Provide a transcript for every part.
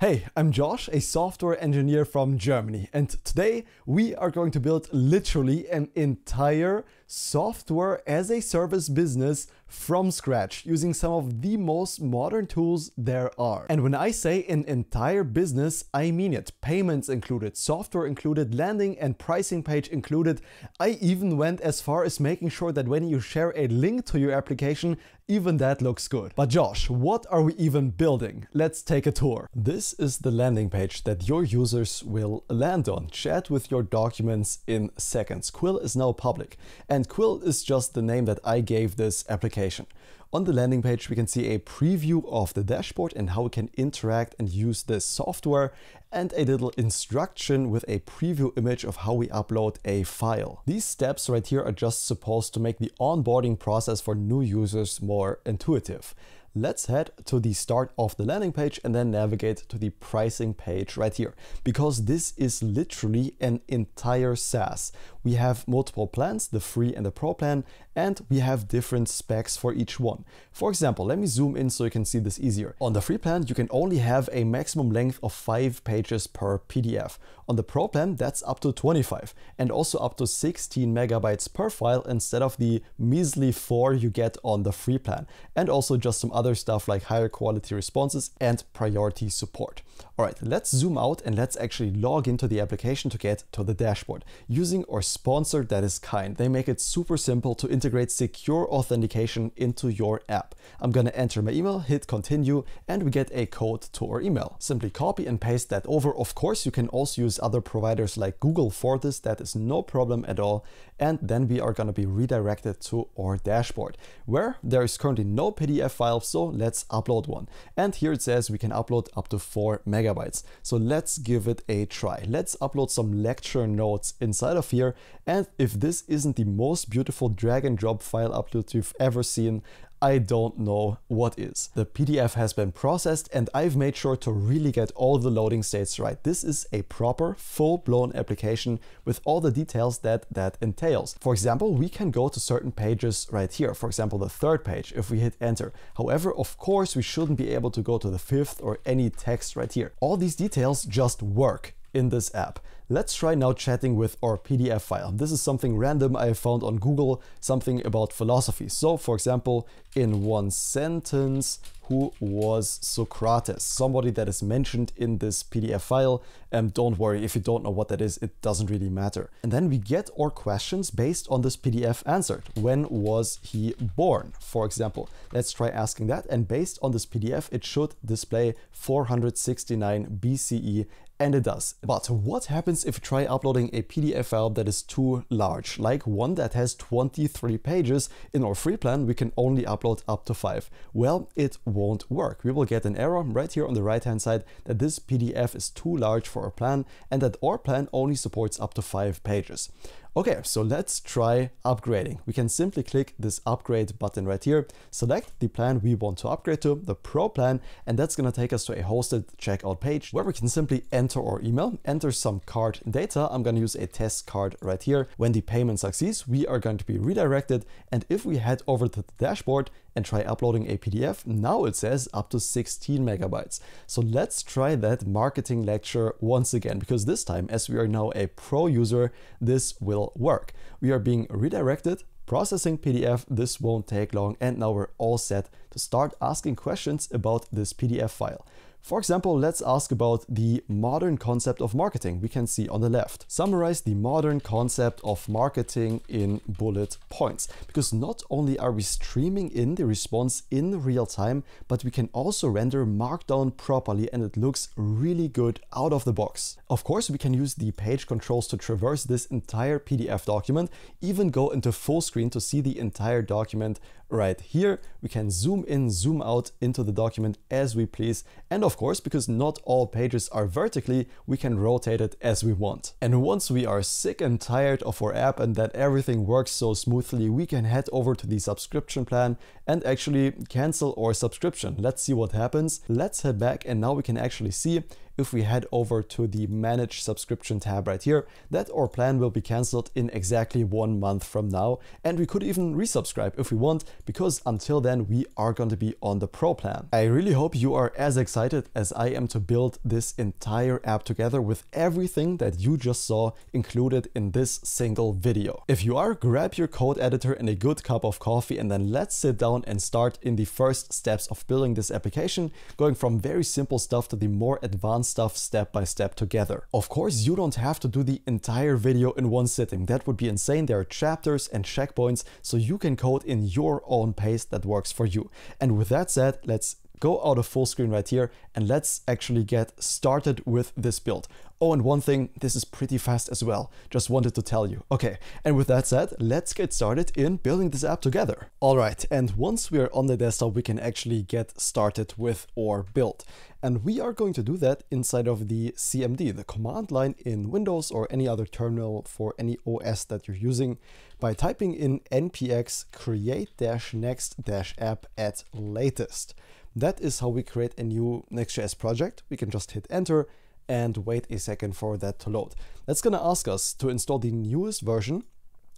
Hey, I'm Josh, a software engineer from Germany, and today we are going to build literally an entire software as a service business from scratch using some of the most modern tools there are. And when I say an entire business, I mean it. Payments included, software included, landing and pricing page included. I even went as far as making sure that when you share a link to your application, even that looks good. But Josh, what are we even building? Let's take a tour. This is the landing page that your users will land on. Chat with your documents in seconds. Quill is now public, and Quill is just the name that I gave this application. On the landing page, we can see a preview of the dashboard and how we can interact and use this software, and a little instruction with a preview image of how we upload a file. These steps right here are just supposed to make the onboarding process for new users more intuitive. Let's head to the start of the landing page and then navigate to the pricing page right here, because this is literally an entire SaaS. We have multiple plans, the free and the pro plan, and we have different specs for each one. For example, let me zoom in so you can see this easier. On the free plan, you can only have a maximum length of 5 pages per PDF. On the pro plan, that's up to 25 and also up to 16 megabytes per file instead of the measly 4 you get on the free plan. And also just some other stuff like higher quality responses and priority support. All right, let's zoom out and let's actually log into the application to get to the dashboard using our sponsor, that is Kinde. They make it super simple to integrate secure authentication into your app. I'm gonna enter my email, hit continue, and we get a code to our email. Simply copy and paste that over. Of course, you can also use other providers like Google for this. That is no problem at all. And then we are gonna be redirected to our dashboard where there is currently no PDF file, so let's upload one. And here it says we can upload up to 4 megabytes. So let's give it a try. Let's upload some lecture notes inside of here. And if this isn't the most beautiful drag and drop file upload you've ever seen, I don't know what is. The PDF has been processed and I've made sure to really get all the loading states right. This is a proper full-blown application with all the details that entails. For example, we can go to certain pages right here. For example, the 3rd page if we hit enter. However, of course, we shouldn't be able to go to the 5th or any text right here. All these details just work in this app. Let's try now chatting with our PDF file. This is something random I found on Google, something about philosophy. So for example, in one sentence, who was Socrates? Somebody that is mentioned in this PDF file. Don't worry, if you don't know what that is, it doesn't really matter. And then we get our questions based on this PDF answered. When was he born? For example, let's try asking that. And based on this PDF, it should display 469 BCE. And it does. But what happens if you try uploading a PDF file that is too large, like one that has 23 pages? In our free plan, we can only upload up to 5. Well, it won't work. We will get an error right here on the right-hand side that this PDF is too large for our plan and that our plan only supports up to 5 pages. Okay, so let's try upgrading. We can simply click this upgrade button right here, select the plan we want to upgrade to, the pro plan, and that's gonna take us to a hosted checkout page where we can simply enter our email, enter some card data. I'm gonna use a test card right here. When the payment succeeds, we are going to be redirected. And if we head over to the dashboard and try uploading a PDF, now it says up to 16 megabytes. So let's try that marketing lecture once again, because this time, as we are now a pro user, this will work. We are being redirected, processing PDF, this won't take long, and now we're all set to start asking questions about this PDF file. For example, let's ask about the modern concept of marketing. We can see on the left. Summarize the modern concept of marketing in bullet points. Because not only are we streaming in the response in real time, but we can also render Markdown properly and it looks really good out of the box. Of course, we can use the page controls to traverse this entire PDF document, even go into full screen to see the entire document right here. We can zoom in, zoom out into the document as we please. And of course, because not all pages are vertically, we can rotate it as we want. And once we are sick and tired of our app and that everything works so smoothly, we can head over to the subscription plan and actually cancel our subscription. Let's see what happens. Let's head back and now we can actually see if we head over to the Manage Subscription tab right here, that our plan will be canceled in exactly 1 month from now. And we could even resubscribe if we want, because until then we are going to be on the Pro plan. I really hope you are as excited as I am to build this entire app together with everything that you just saw included in this single video. If you are, grab your code editor and a good cup of coffee, and then let's sit down and start in the first steps of building this application, going from very simple stuff to the more advanced stuff step by step together. Of course, you don't have to do the entire video in one sitting. That would be insane. There are chapters and checkpoints, so you can code in your own pace that works for you. And with that said, let's go out of full screen right here and let's actually get started with this build. Oh, and one thing, this is pretty fast as well. Just wanted to tell you. Okay, and with that said, let's get started in building this app together. All right, and once we are on the desktop, we can actually get started with our build. And we are going to do that inside of the CMD, the command line in Windows or any other terminal for any OS that you're using, by typing in npx create-next-app at latest. That is how we create a new Next.js project. We can just hit enter and wait a second for that to load. That's gonna ask us to install the newest version,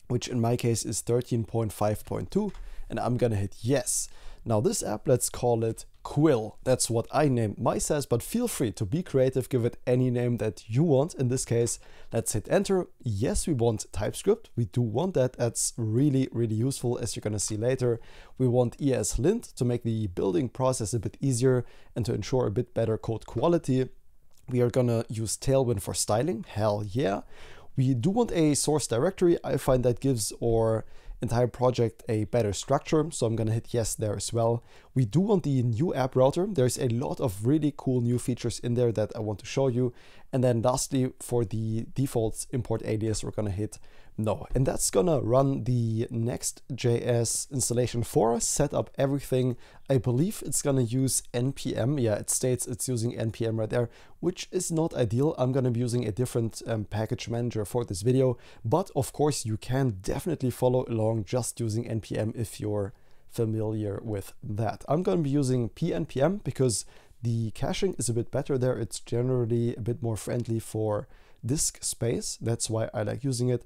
which in my case is 13.5.2, and I'm gonna hit yes. Now this app, let's call it Quill. That's what I named my SaaS, but feel free to be creative, give it any name that you want. In this case, let's hit enter. Yes, we want TypeScript. We do want that. That's really, really useful, as you're gonna see later. We want ESLint to make the building process a bit easier and to ensure a bit better code quality. We are gonna use Tailwind for styling. Hell yeah. We do want a source directory. I find that gives our entire project a better structure, so I'm gonna hit yes there as well. We do want the new app router. There's a lot of really cool new features in there that I want to show you. And then lastly, for the default import alias, we're gonna hit no. And that's gonna run the Next.js installation for us, set up everything. I believe it's gonna use npm. Yeah, it states it's using npm right there, which is not ideal. I'm gonna be using a different package manager for this video, but of course you can definitely follow along just using npm if you're familiar with that. I'm gonna be using pnpm because the caching is a bit better there. It's generally a bit more friendly for disk space. That's why I like using it.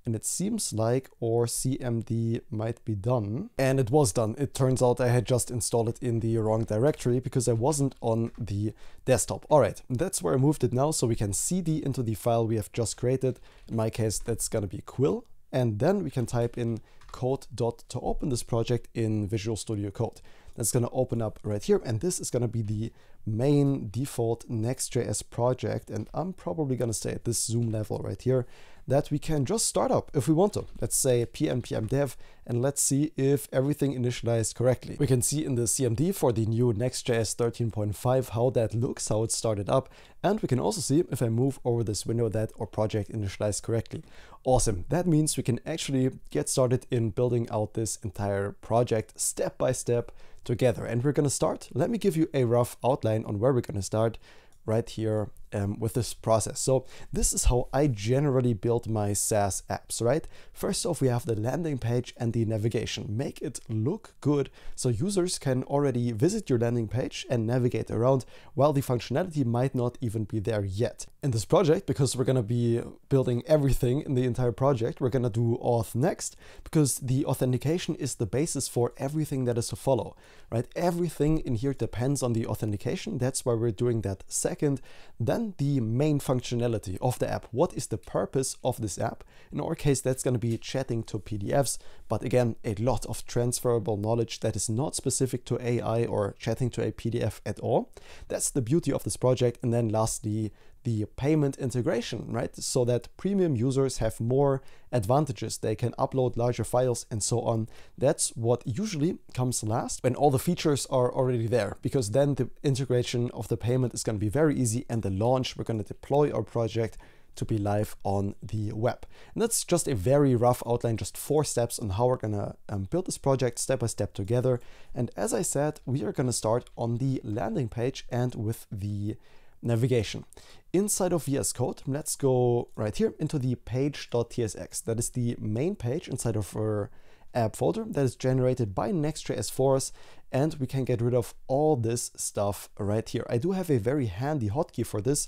And it seems like our CMD might be done. And it was done. It turns out I had just installed it in the wrong directory because I wasn't on the desktop. All right, that's where I moved it now, so we can cd into the file we have just created. In my case, that's gonna be Quill. And then we can type in code to open this project in Visual Studio Code. That's gonna open up right here, and this is gonna be the main default Next.js project. And I'm probably gonna stay at this zoom level right here, that we can just start up if we want to. Let's say pnpm dev, and let's see if everything initialized correctly. We can see in the CMD for the new Next.js 13.5 how that looks, how it started up. And we can also see if I move over this window that our project initialized correctly. Awesome. That means we can actually get started in building out this entire project step by step together. And we're gonna start. Let me give you a rough outline on where we're gonna start right here with this process. So this is how I generally build my SaaS apps, right? First off, we have the landing page and the navigation. Make it look good so users can already visit your landing page and navigate around, while the functionality might not even be there yet. In this project, because we're gonna be building everything in the entire project, we're gonna do auth next, because the authentication is the basis for everything that is to follow, right? Everything in here depends on the authentication. That's why we're doing that second. Then the main functionality of the app. What is the purpose of this app? In our case, that's going to be chatting to PDFs, but again, a lot of transferable knowledge that is not specific to AI or chatting to a PDF at all. That's the beauty of this project. And then lastly, the payment integration, right? So that premium users have more advantages. They can upload larger files and so on. That's what usually comes last when all the features are already there, because then the integration of the payment is going to be very easy, and the launch, we're going to deploy our project to be live on the web. And that's just a very rough outline, just 4 steps on how we're gonna build this project step by step together. And as I said, we are gonna start on the landing page and with the navigation. Inside of VS Code, let's go right here into the page.tsx. That is the main page inside of our app folder that is generated by Next.js for us, and we can get rid of all this stuff right here. I do have a very handy hotkey for this.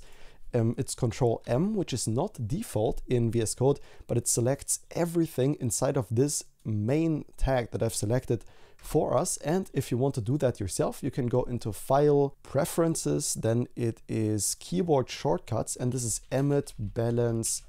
It's Control M, which is not default in VS Code, but it selects everything inside of this main tag that I've selected for us. And if you want to do that yourself, you can go into File, Preferences, then it is Keyboard Shortcuts, and this is emit balance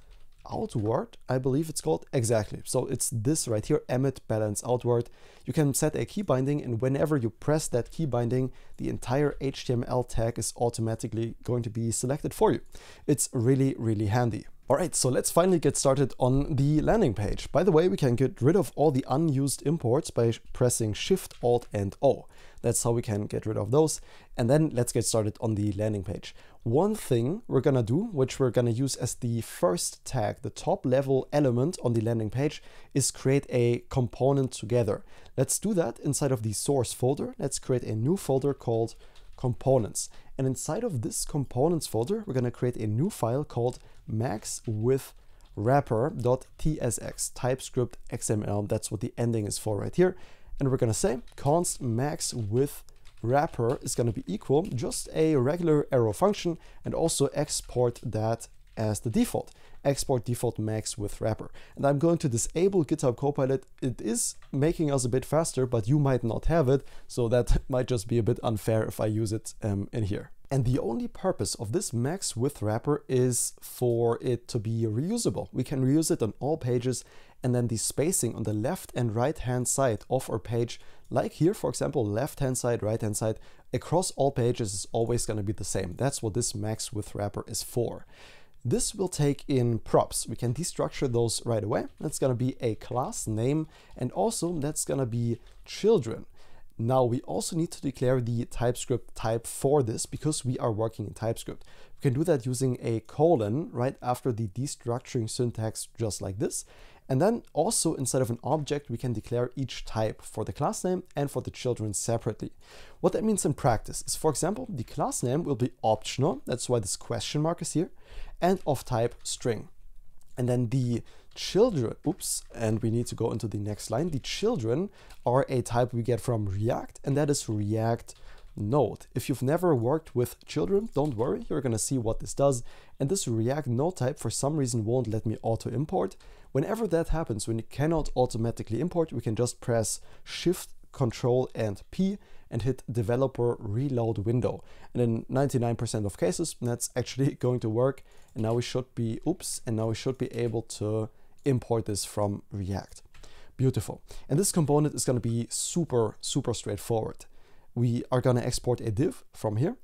outward, I believe it's called. Exactly. So it's this right here, emit balance outward. You can set a key binding, and whenever you press that key binding, the entire HTML tag is automatically going to be selected for you. It's really, really handy. All right, so let's finally get started on the landing page. By the way, we can get rid of all the unused imports by pressing Shift, Alt, and O. That's how we can get rid of those. And then let's get started on the landing page. One thing we're gonna do, which we're gonna use as the first tag, the top level element on the landing page, is create a component together. Let's do that inside of the source folder. Let's create a new folder called components. And inside of this components folder, we're gonna create a new file called maxWithWrapper.tsx, TypeScript XML. That's what the ending is for right here. And we're gonna say const maxWithWrapper is gonna be equal just a regular arrow function, and also export that as the default. Export default maxWithWrapper. And I'm going to disable GitHub Copilot. It is making us a bit faster, but you might not have it, so that might just be a bit unfair if I use it in here. And the only purpose of this maxWithWrapper is for it to be reusable. We can reuse it on all pages, and then the spacing on the left and right hand side of our page, like here, for example, left hand side, right hand side, across all pages is always going to be the same. That's what this maxWithWrapper is for. This will take in props. We can destructure those right away. That's going to be a class name, and also that's going to be children. Now we also need to declare the TypeScript type for this because we are working in TypeScript. We can do that using a colon right after the destructuring syntax, just like this. And then also inside of an object, we can declare each type for the class name and for the children separately. What that means in practice is, for example, the class name will be optional. That's why this question mark is here, and of type string. And then the children, and we need to go into the next line. The children are a type we get from React, and that is React Node. If you've never worked with children, don't worry, you're gonna see what this does. And this React Node type for some reason won't let me auto import. Whenever that happens, when you cannot automatically import, we can just press Shift, Control, and P and hit developer reload window. And in 99% of cases, that's actually going to work. And now we should be, and now we should be able to import this from React. Beautiful. And this component is going to be super, super straightforward. We are going to export a div from here,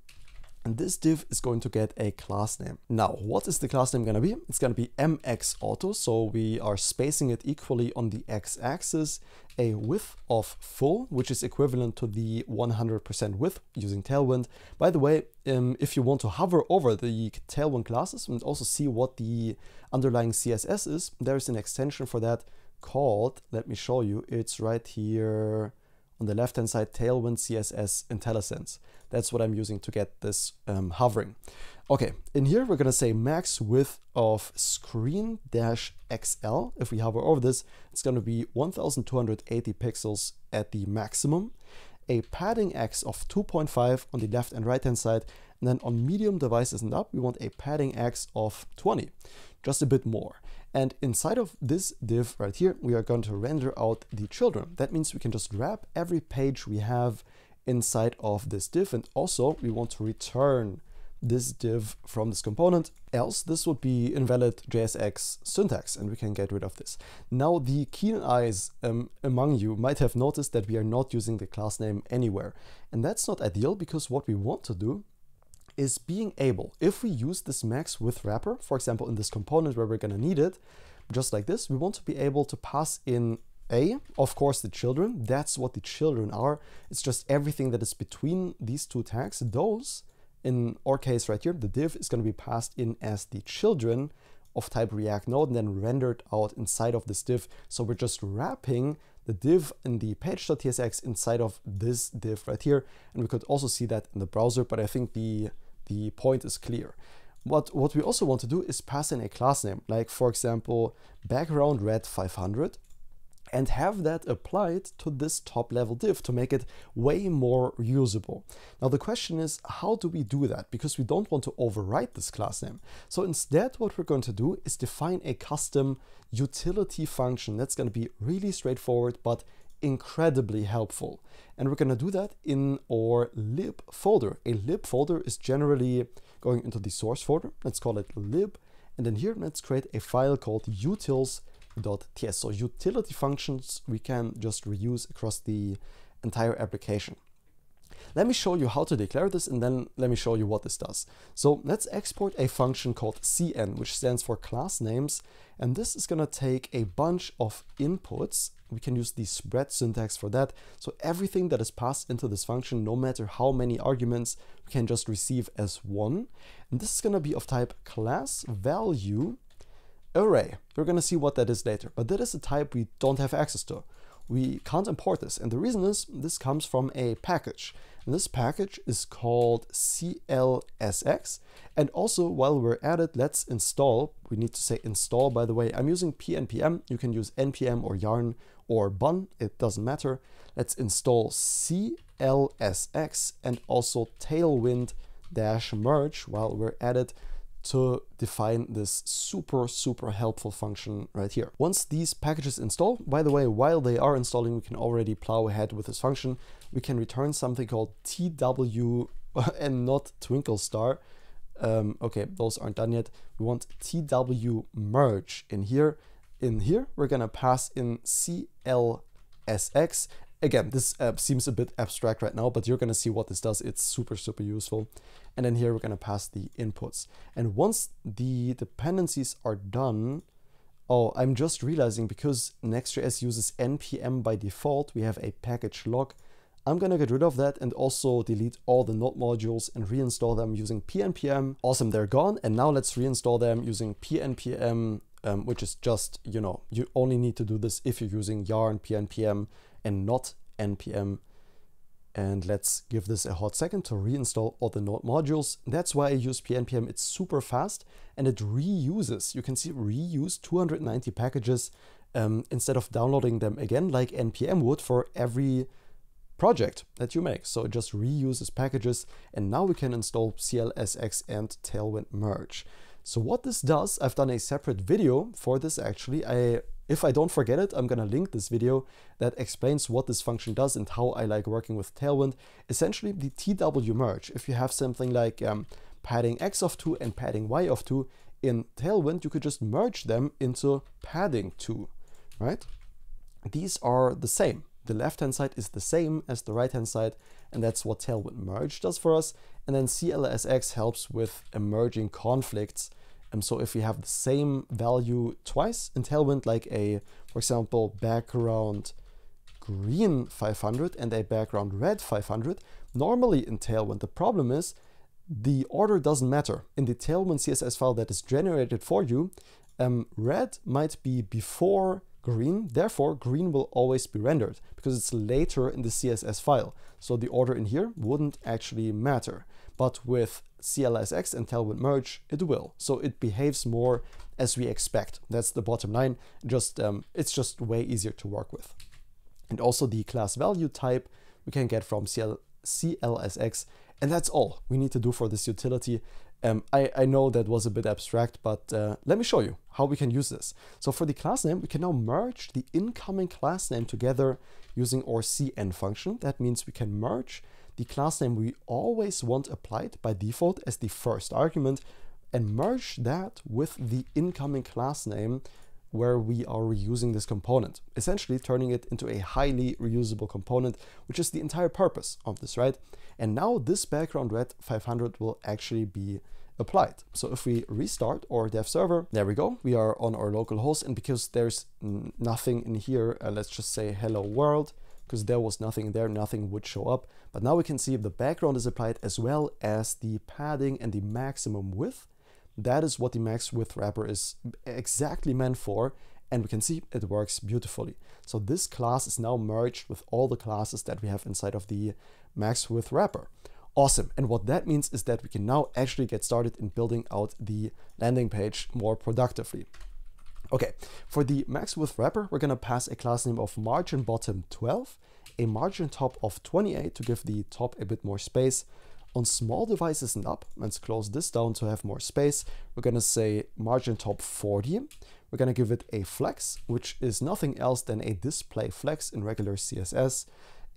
and this div is going to get a class name. Now, what is the class name going to be? It's going to be mxAuto, so we are spacing it equally on the x-axis, a width of full, which is equivalent to the 100% width using Tailwind. By the way, if you want to hover over the Tailwind classes and also see what the underlying CSS is, there's an extension for that called, let me show you, it's right here on the left hand side, Tailwind CSS IntelliSense. That's what I'm using to get this hovering. Okay, in here we're gonna say max width of screen -XL. If we hover over this, it's gonna be 1280 pixels at the maximum. A padding X of 2.5 on the left and right hand side, and then on medium devices and up, we want a padding X of 20, just a bit more. And inside of this div right here, we are going to render out the children. That means we can just wrap every page we have inside of this div, and also we want to return this div from this component, else this would be invalid JSX syntax, and we can get rid of this. Now, the keen eyes among you might have noticed that we are not using the class name anywhere, and that's not ideal, because what we want to do is being able, if we use this maxWithWrapper, for example, in this component where we're going to need it, just like this, we want to be able to pass in of course, the children. That's what the children are. It's just everything that is between these two tags. Those, in our case right here, the div is going to be passed in as the children of type React Node and then rendered out inside of this div. So we're just wrapping the div in the page.tsx inside of this div right here. And we could also see that in the browser, but I think the point is clear. What we also want to do is pass in a class name, like for example, background red 500. and have that applied to this top level div to make it way more usable. Now the question is, how do we do that? Because we don't want to overwrite this class name. So instead what we're going to do is define a custom utility function that's going to be really straightforward but incredibly helpful. And we're going to do that in our lib folder. A lib folder is generally going into the source folder. Let's call it lib. And then here, let's create a file called utils.ts. So utility functions we can just reuse across the entire application. Let me show you how to declare this, and then let me show you what this does. So let's export a function called cn, which stands for class names. And this is going to take a bunch of inputs. We can use the spread syntax for that. So everything that is passed into this function, no matter how many arguments, we can just receive as one. And this is going to be of type class value array. We're going to see what that is later, but that is a type we don't have access to. We can't import this. And the reason is this comes from a package. And this package is called CLSX. And also, while we're at it, let's install. We need to say install, by the way. I'm using pnpm. You can use npm or yarn or bun. It doesn't matter. Let's install CLSX and also Tailwind-merge while we're at it, to define this super helpful function right here. Once these packages install, by the way, while they are installing, we can already plow ahead with this function. We can return something called TW and not twinkle star. Okay, those aren't done yet. We want TW merge in here. In here, we're gonna pass in CLSX. Again, this seems a bit abstract right now, but you're gonna see what this does. It's super useful. And then here we're gonna pass the inputs. And once the dependencies are done, oh, I'm just realizing because Next.js uses npm by default, we have a package log. I'm gonna get rid of that and also delete all the node modules and reinstall them using pnpm. Awesome, they're gone. And now let's reinstall them using pnpm, which is just, you know, you only need to do this if you're using yarn pnpm and not npm. And let's give this a hot second to reinstall all the node modules. That's why I use pnpm. It's super fast and it reuses. You can see reuse 290 packages instead of downloading them again like npm would for every project that you make. So it just reuses packages, and now we can install CLSX and Tailwind merge. So what this does, I've done a separate video for this actually. If I don't forget it, I'm gonna link this video that explains what this function does and how I like working with Tailwind. Essentially the TW merge, if you have something like padding x of 2 and padding y of 2 in Tailwind, you could just merge them into padding 2, right? These are the same. The left-hand side is the same as the right-hand side, and that's what Tailwind merge does for us. And then CLSX helps with emerging conflicts. So if we have the same value twice in Tailwind, like a, for example, background green 500 and a background red 500, normally in Tailwind, the problem is the order doesn't matter. In the Tailwind CSS file that is generated for you, red might be before green, therefore green will always be rendered because it's later in the CSS file. So the order in here wouldn't actually matter. But with CLSX and Tailwind merge, it will. So it behaves more as we expect. That's the bottom line. Just it's just way easier to work with. And also the class value type we can get from CLSX. And that's all we need to do for this utility. I know that was a bit abstract, but let me show you how we can use this. So for the class name, we can now merge the incoming class name together using our cn function. That means we can merge the class name we always want applied by default as the first argument and merge that with the incoming class name where we are reusing this component, essentially turning it into a highly reusable component, which is the entire purpose of this, right? And now this background red 500 will actually be applied. So if we restart our dev server, there we go, we are on our local host, and because there's nothing in here, let's just say hello world, because there was nothing there, nothing would show up. But now we can see if the background is applied as well as the padding and the maximum width. That is what the max width wrapper is exactly meant for, and we can see it works beautifully. So this class is now merged with all the classes that we have inside of the max width wrapper. Awesome. And what that means is that we can now actually get started in building out the landing page more productively. Okay, for the max width wrapper, we're gonna pass a class name of margin bottom 12, a margin top of 28 to give the top a bit more space. On small devices and up, let's close this down to have more space. We're gonna say margin top 40. We're gonna give it a flex, which is nothing else than a display flex in regular CSS,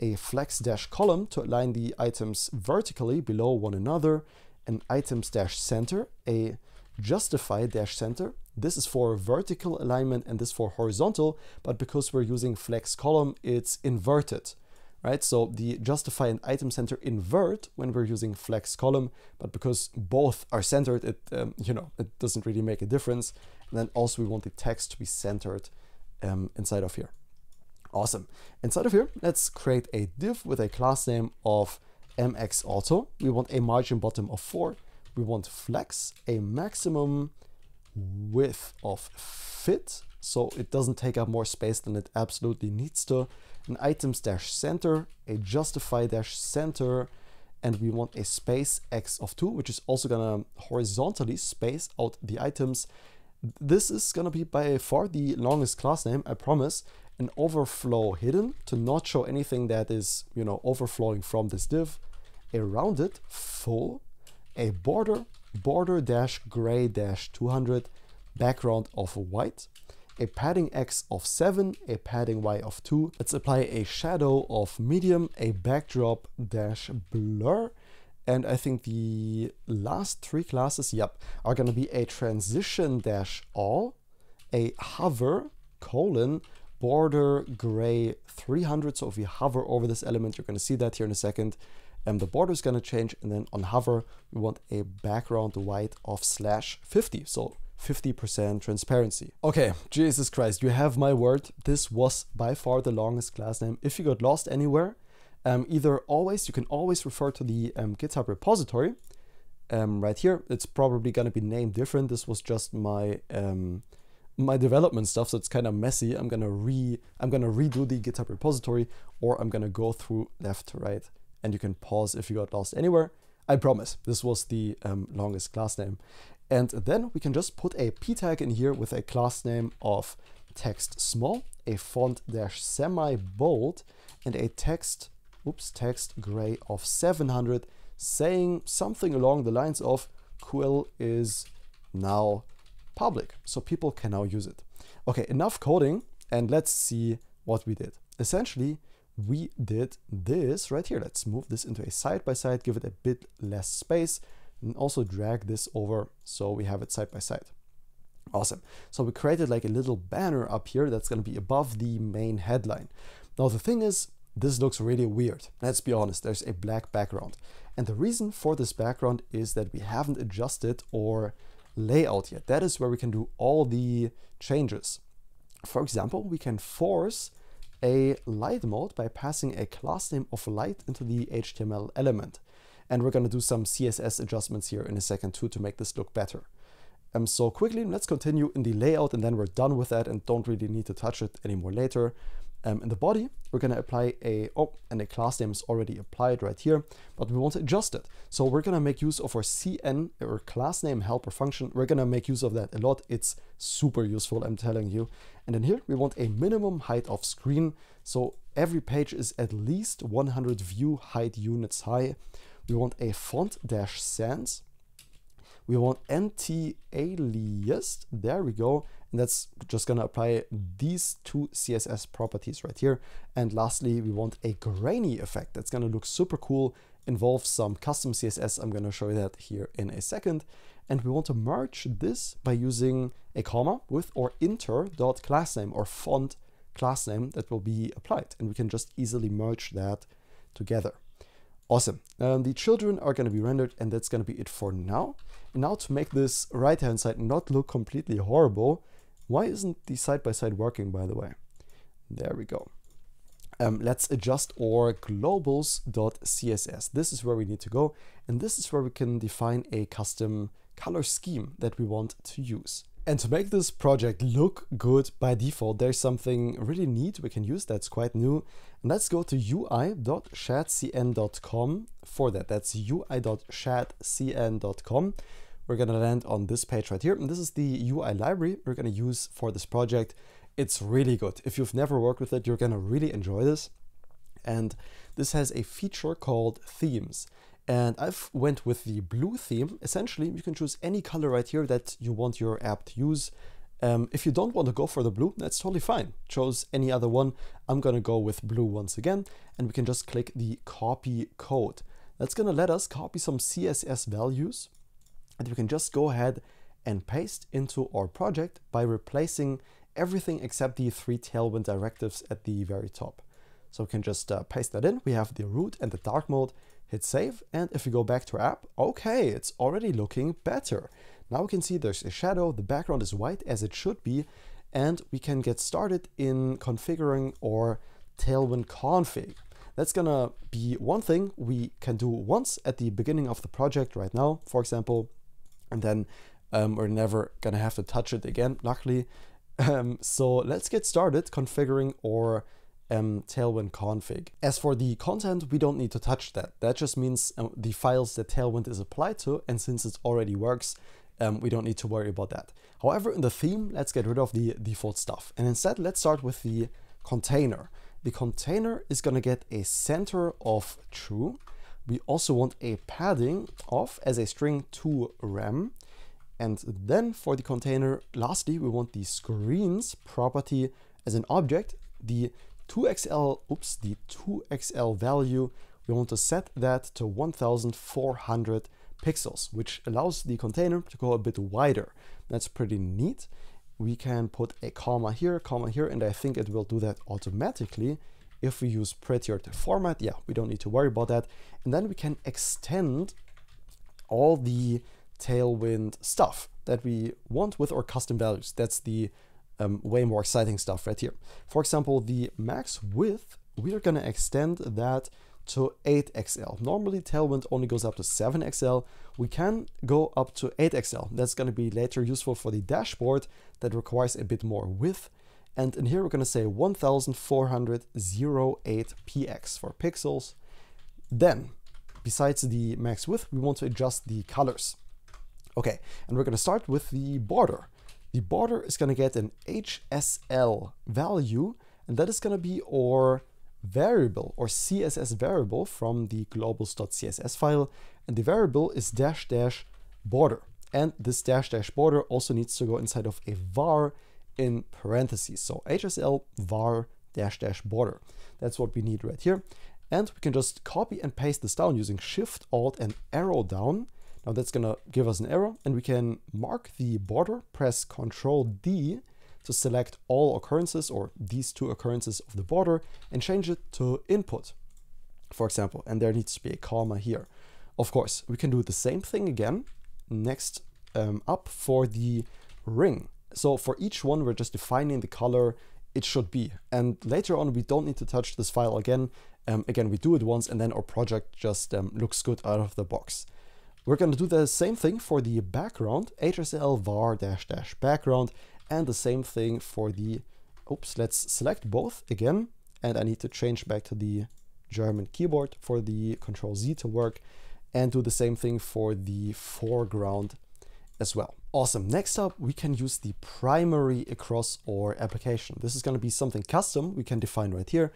a flex dash column to align the items vertically below one another, an items dash center, a justify dash center. This is for vertical alignment and this for horizontal, but because we're using flex column, it's inverted, right? So the justify and item center invert when we're using flex column, but because both are centered, it it doesn't really make a difference. And then also we want the text to be centered inside of here. Awesome. Inside of here, let's create a div with a class name of mxAuto. We want a margin bottom of 4. We want flex, a maximum width of fit, so it doesn't take up more space than it absolutely needs to. An items dash center, a justify dash center, and we want a space x of 2, which is also gonna horizontally space out the items. This is gonna be by far the longest class name, I promise. An overflow hidden to not show anything that is, overflowing from this div. A rounded full, a border dash gray dash 200, background of white, a padding x of 7, a padding y of 2. Let's apply a shadow of medium, a backdrop dash blur, and I think the last 3 classes, are gonna be a transition dash all, a hover colon border gray 300. So if we hover over this element, you're gonna see that here in a second. And the border is going to change, and then on hover, we want a background white of /50, so 50% transparency. Okay, Jesus Christ, you have my word. This was by far the longest class name. If you got lost anywhere, you can always refer to the GitHub repository. Right here, it's probably going to be named different. This was just my my development stuff, so it's kind of messy. I'm gonna redo the GitHub repository, or I'm gonna go through left to right. And you can pause if you got lost anywhere. I promise, this was the longest class name. And then we can just put a p tag in here with a class name of text small, a font dash semi bold, and a text gray of 700, saying something along the lines of Quill is now public, so people can now use it. Okay, enough coding, and let's see what we did. Essentially, we did this right here. Let's move this into a side by side, give it a bit less space, and also drag this over so we have it side by side. Awesome. So we created like a little banner up here that's going to be above the main headline. Now the thing is, this looks really weird. Let's be honest, there's a black background. And the reason for this background is that we haven't adjusted our layout yet. That is where we can do all the changes. For example, we can force a light mode by passing a class name of light into the HTML element. And we're going to do some CSS adjustments here in a second too to make this look better. So quickly, let's continue in the layout, and then we're done with that and don't really need to touch it anymore later. In the body, we're going to apply and a class name is already applied right here, but we want to adjust it. So we're going to make use of our CN, or class name helper function. We're going to make use of that a lot. It's super useful, I'm telling you. And then here we want a minimum height of screen. So every page is at least 100 view height units high. We want a font dash sans. We want anti-aliased. There we go. And that's just going to apply these 2 CSS properties right here. And lastly, we want a grainy effect. That's going to look super cool, involve some custom CSS. I'm going to show you that here in a second. And we want to merge this by using a comma with our inter.classname or font class name that will be applied. And we can just easily merge that together. Awesome. The children are going to be rendered, and that's going to be it for now. And now to make this right-hand side not look completely horrible, why isn't the side-by-side working, by the way? There we go. Let's adjust our globals.css. This is where we need to go, and this is where we can define a custom color scheme that we want to use. And to make this project look good by default, there's something really neat we can use that's quite new. And let's go to ui.shadcn.com for that. That's ui.shadcn.com. we're going to land on this page right here. And this is the UI library we're going to use for this project. It's really good. If you've never worked with it, you're going to really enjoy this. And this has a feature called themes. And I've went with the blue theme. Essentially, you can choose any color right here that you want your app to use. If you don't want to go for the blue, that's totally fine. Choose any other one. I'm going to go with blue once again. And we can just click the copy code. That's going to let us copy some CSS values. And we can just go ahead and paste into our project by replacing everything except the 3 Tailwind directives at the very top. So we can just paste that in. We have the root and the dark mode. Hit save, and if we go back to our app, okay, it's already looking better. Now we can see there's a shadow, the background is white as it should be, and we can get started in configuring our Tailwind config. That's gonna be one thing we can do once at the beginning of the project right now, for example, and then we're never gonna have to touch it again, luckily. So let's get started configuring our Tailwind config. As for the content, we don't need to touch that. That just means the files that Tailwind is applied to, and since it already works, we don't need to worry about that. However, in the theme, let's get rid of the default stuff. And instead, let's start with the container. The container is going to get a center of true. We also want a padding of as a string to rem. And then for the container, lastly, we want the screens property as an object. The 2XL value, we want to set that to 1400 pixels, which allows the container to go a bit wider. That's pretty neat. We can put a comma here, and I think it will do that automatically. If we use prettier to format, yeah, we don't need to worry about that. And then we can extend all the Tailwind stuff that we want with our custom values. That's the way more exciting stuff right here. For example, the max width, we are going to extend that to 8XL. Normally Tailwind only goes up to 7XL. We can go up to 8XL. That's going to be later useful for the dashboard that requires a bit more width. And in here we're going to say 1408 px for pixels. Then, besides the max width, we want to adjust the colors. Okay, and we're going to start with the border. The border is going to get an HSL value, and that is going to be our variable or CSS variable from the globals.css file. And the variable is --border. And this --border also needs to go inside of a var in parentheses. So HSL var --border. That's what we need right here. And we can just copy and paste this down using Shift, Alt, and arrow down. Now that's going to give us an arrow, and we can mark the border, press Ctrl D to select all occurrences or these 2 occurrences of the border and change it to input, for example. And there needs to be a comma here. Of course, we can do the same thing again next up for the ring. So for each one, we're just defining the color it should be. And later on, we don't need to touch this file again. Again, we do it once and then our project just looks good out of the box. We're going to do the same thing for the background, HSL var --background, and the same thing for the, let's select both again. And I need to change back to the German keyboard for the Ctrl Z to work, and do the same thing for the foreground as well. Awesome. Next up, we can use the primary across our application. This is going to be something custom we can define right here.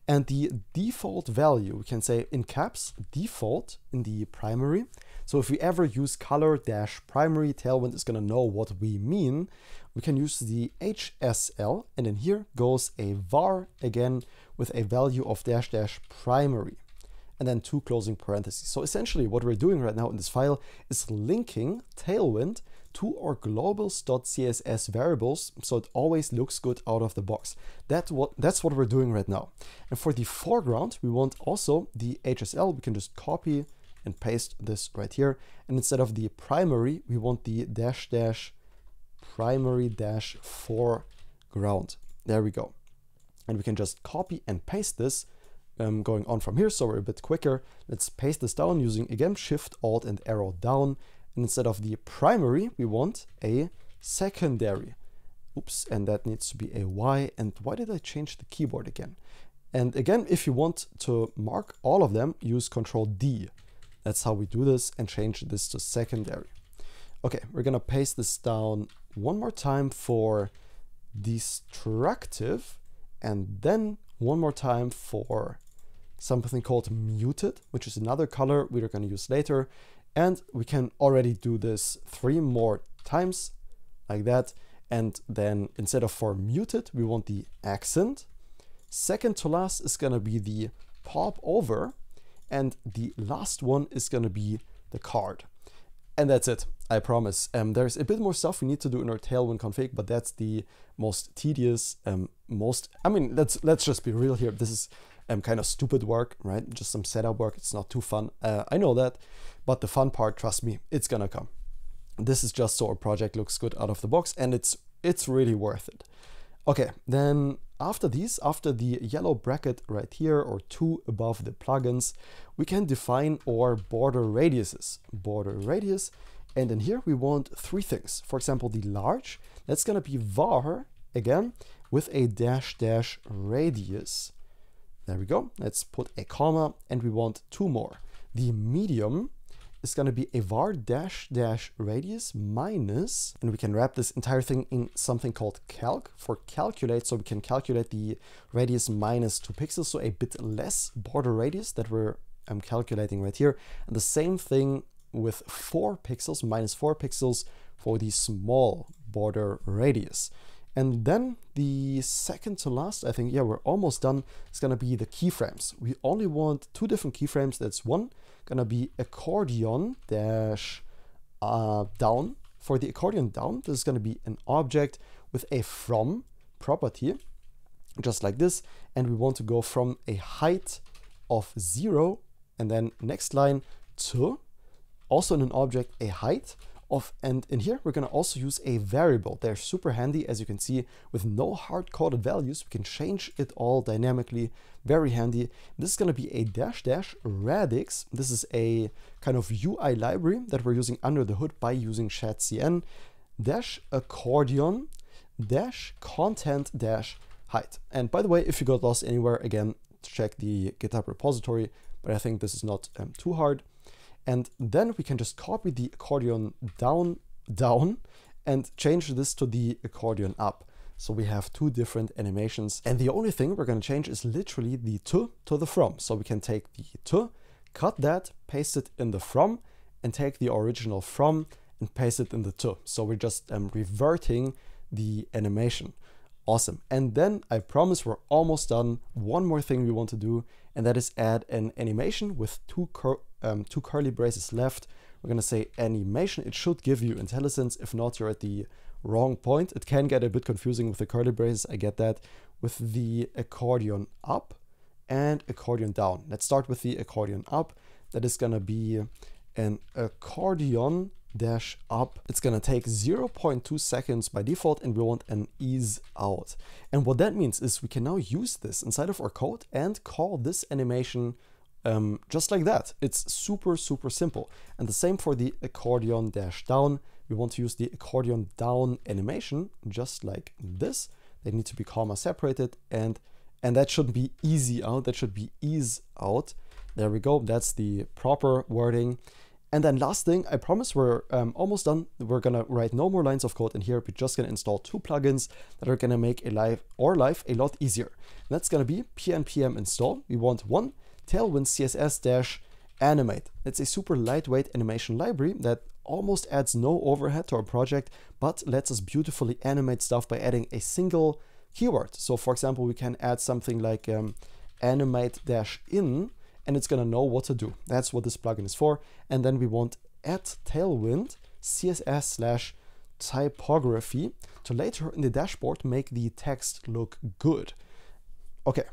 And the default value, we can say in caps, default in the primary. So if we ever use color-primary, Tailwind is going to know what we mean. We can use the HSL, and in here goes a var again with a value of --primary, and then 2 closing parentheses. So essentially what we're doing right now in this file is linking Tailwind to our globals.css variables, so it always looks good out of the box. That's what we're doing right now. And for the foreground, we want also the HSL. We can just copy and paste this right here. And instead of the primary, we want the --primary-foreground. There we go. And we can just copy and paste this going on from here, so we're a bit quicker. Let's paste this down using, again, Shift, Alt, and arrow down. And instead of the primary, we want a secondary. And that needs to be a Y. And why did I change the keyboard again? And again, if you want to mark all of them, use Ctrl D. That's how we do this and change this to secondary. Okay, we're gonna paste this down one more time for destructive, and then one more time for something called muted, which is another color we're gonna use later. And we can already do this 3 more times like that. And then instead of for muted, we want the accent. Second to last is gonna be the pop over. And the last one is gonna be the card. And that's it, I promise. There's a bit more stuff we need to do in our Tailwind config, but that's the most tedious, let's just be real here. This is kind of stupid work, right? Just some setup work. It's not too fun. I know that, but the fun part, trust me, it's gonna come. This is just so our project looks good out of the box, and it's really worth it. Okay, then after the yellow bracket right here, or 2 above the plugins, we can define our border radiuses. Border radius, and in here we want 3 things. For example, the large, that's gonna be var, again, with a dash radius. There we go. Let's put a comma, and we want 2 more. The medium is going to be a var dash radius minus, and we can wrap this entire thing in something called calc for calculate. So we can calculate the radius minus 2 pixels, so a bit less border radius that we're calculating right here. And the same thing with 4 pixels, minus 4 pixels for the small border radius. And then the second to last, I think, yeah, we're almost done. It's gonna be the keyframes. We only want 2 different keyframes. That's one gonna be accordion dash down. For the accordion down, this is gonna be an object with a from property, just like this. And we want to go from a height of 0, and then next line to also in an object a height of, and in here we're going to also use a variable. They're super handy, as you can see, with no hard-coded values. We can change it all dynamically, very handy. This is going to be a dash radix. This is a kind of UI library that we're using under the hood by using shadcn dash accordion dash content dash height. And by the way, if you got lost anywhere, again, check the GitHub repository, but I think this is not too hard. And then we can just copy the accordion down, and change this to the accordion up. So we have 2 different animations. And the only thing we're going to change is literally the to the from. So we can take the to, cut that, paste it in the from, and take the original from and paste it in the to. So we're just reverting the animation. Awesome. And then I promise we're almost done. One more thing we want to do, and that is add an animation with 2 curly braces left. We're going to say animation. It should give you IntelliSense. If not, you're at the wrong point. It can get a bit confusing with the curly braces. I get that. With the accordion up and accordion down. Let's start with the accordion up. That is going to be an accordion dash up. It's going to take 0.2 seconds by default, and we want an ease out. And what that means is we can now use this inside of our code and call this animation just like that. It's super simple. And the same for the accordion dash down. We want to use the accordion down animation just like this. They need to be comma separated, and that shouldn't be easy out, that should be ease out. There we go. That's the proper wording. And then last thing, I promise we're almost done. We're gonna write no more lines of code in here. We're just gonna install 2 plugins that are gonna make life a lot easier. And that's gonna be npm install. We want 1 Tailwind CSS-animate. It's a super lightweight animation library that almost adds no overhead to our project, but lets us beautifully animate stuff by adding a single keyword. So for example, we can add something like animate-in, and it's gonna know what to do. That's what this plugin is for. And then we want @Tailwind CSS/typography to later in the dashboard make the text look good. Okay,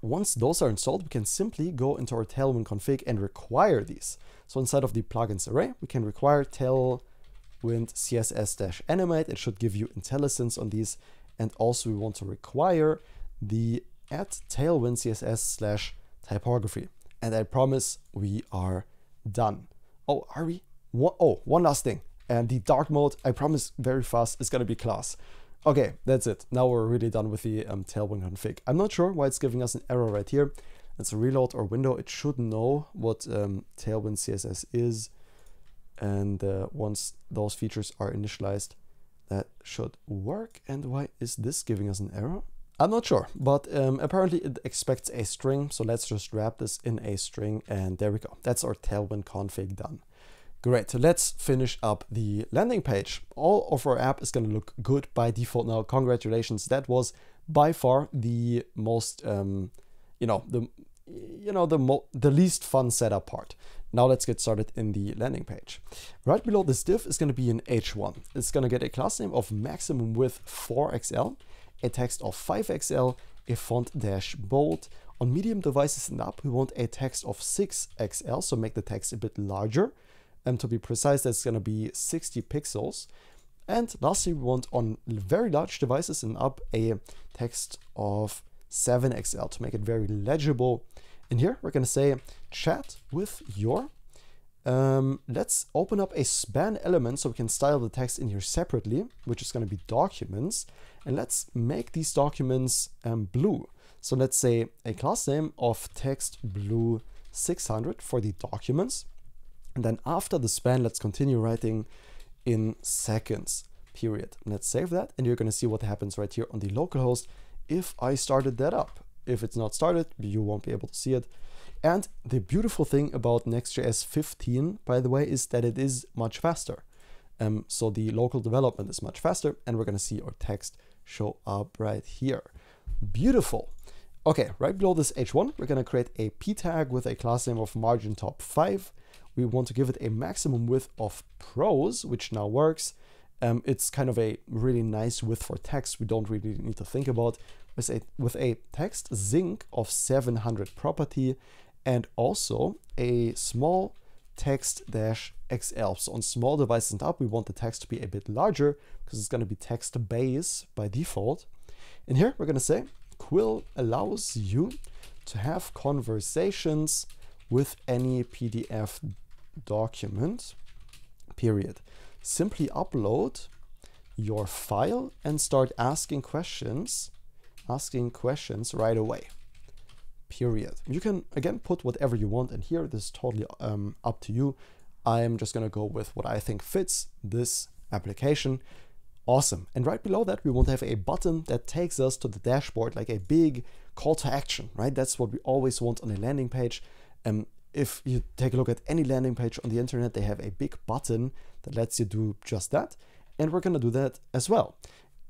once those are installed, we can simply go into our Tailwind config and require these. So inside of the plugins array, we can require Tailwind CSS-animate. It should give you IntelliSense on these. And also we want to require the @Tailwind CSS/typography. And I promise we are done. Oh, are we? One last thing. And the dark mode, I promise very fast, is gonna be class. Okay, that's it. Now we're really done with the Tailwind config. I'm not sure why it's giving us an error right here. Let's reload our window. It should know what Tailwind CSS is. And once those features are initialized, that should work. And why is this giving us an error? I'm not sure, but apparently it expects a string. So let's just wrap this in a string, and there we go. That's our Tailwind config done. Great, so let's finish up the landing page. All of our app is gonna look good by default now. Congratulations, that was by far the most, the least fun setup part. Now let's get started in the landing page. Right below this div is gonna be an h1. It's gonna get a class name of maximum width 4XL, a text of 5XL, a font dash bold. On medium devices and up, we want a text of 6XL, so make the text a bit larger. And to be precise, that's gonna be 60 pixels. And lastly, we want on very large devices and up a text of 7XL to make it very legible. In here, we're gonna say chat with your. Let's open up a span element so we can style the text in here separately, which is gonna be documents. And let's make these documents blue. So let's say a class name of text blue 600 for the documents. And then after the span, let's continue writing in seconds, period. Let's save that, and you're gonna see what happens right here on the localhost if I started that up. If it's not started, you won't be able to see it. And the beautiful thing about Next.js 15, by the way, is that it is much faster. So the local development is much faster, and we're gonna see our text show up right here. Beautiful. Okay, right below this h1, we're gonna create a p tag with a class name of margin top 5. We want to give it a maximum width of prose, which now works. It's kind of a really nice width for text. We don't really need to think about with a text zinc of 700 property, and also a small text dash XL. So on small devices and up, we want the text to be a bit larger because it's going to be text base by default. And here we're going to say Quill allows you to have conversations with any PDF document, period. Simply upload your file and start asking questions right away, period. You can again put whatever you want in here. This is totally up to you. I'm just gonna go with what I think fits this application. Awesome. And right below that, we want to have a button that takes us to the dashboard, like a big call to action, right? That's what we always want on a landing page. If you take a look at any landing page on the internet, they have a big button that lets you do just that. And we're going to do that as well.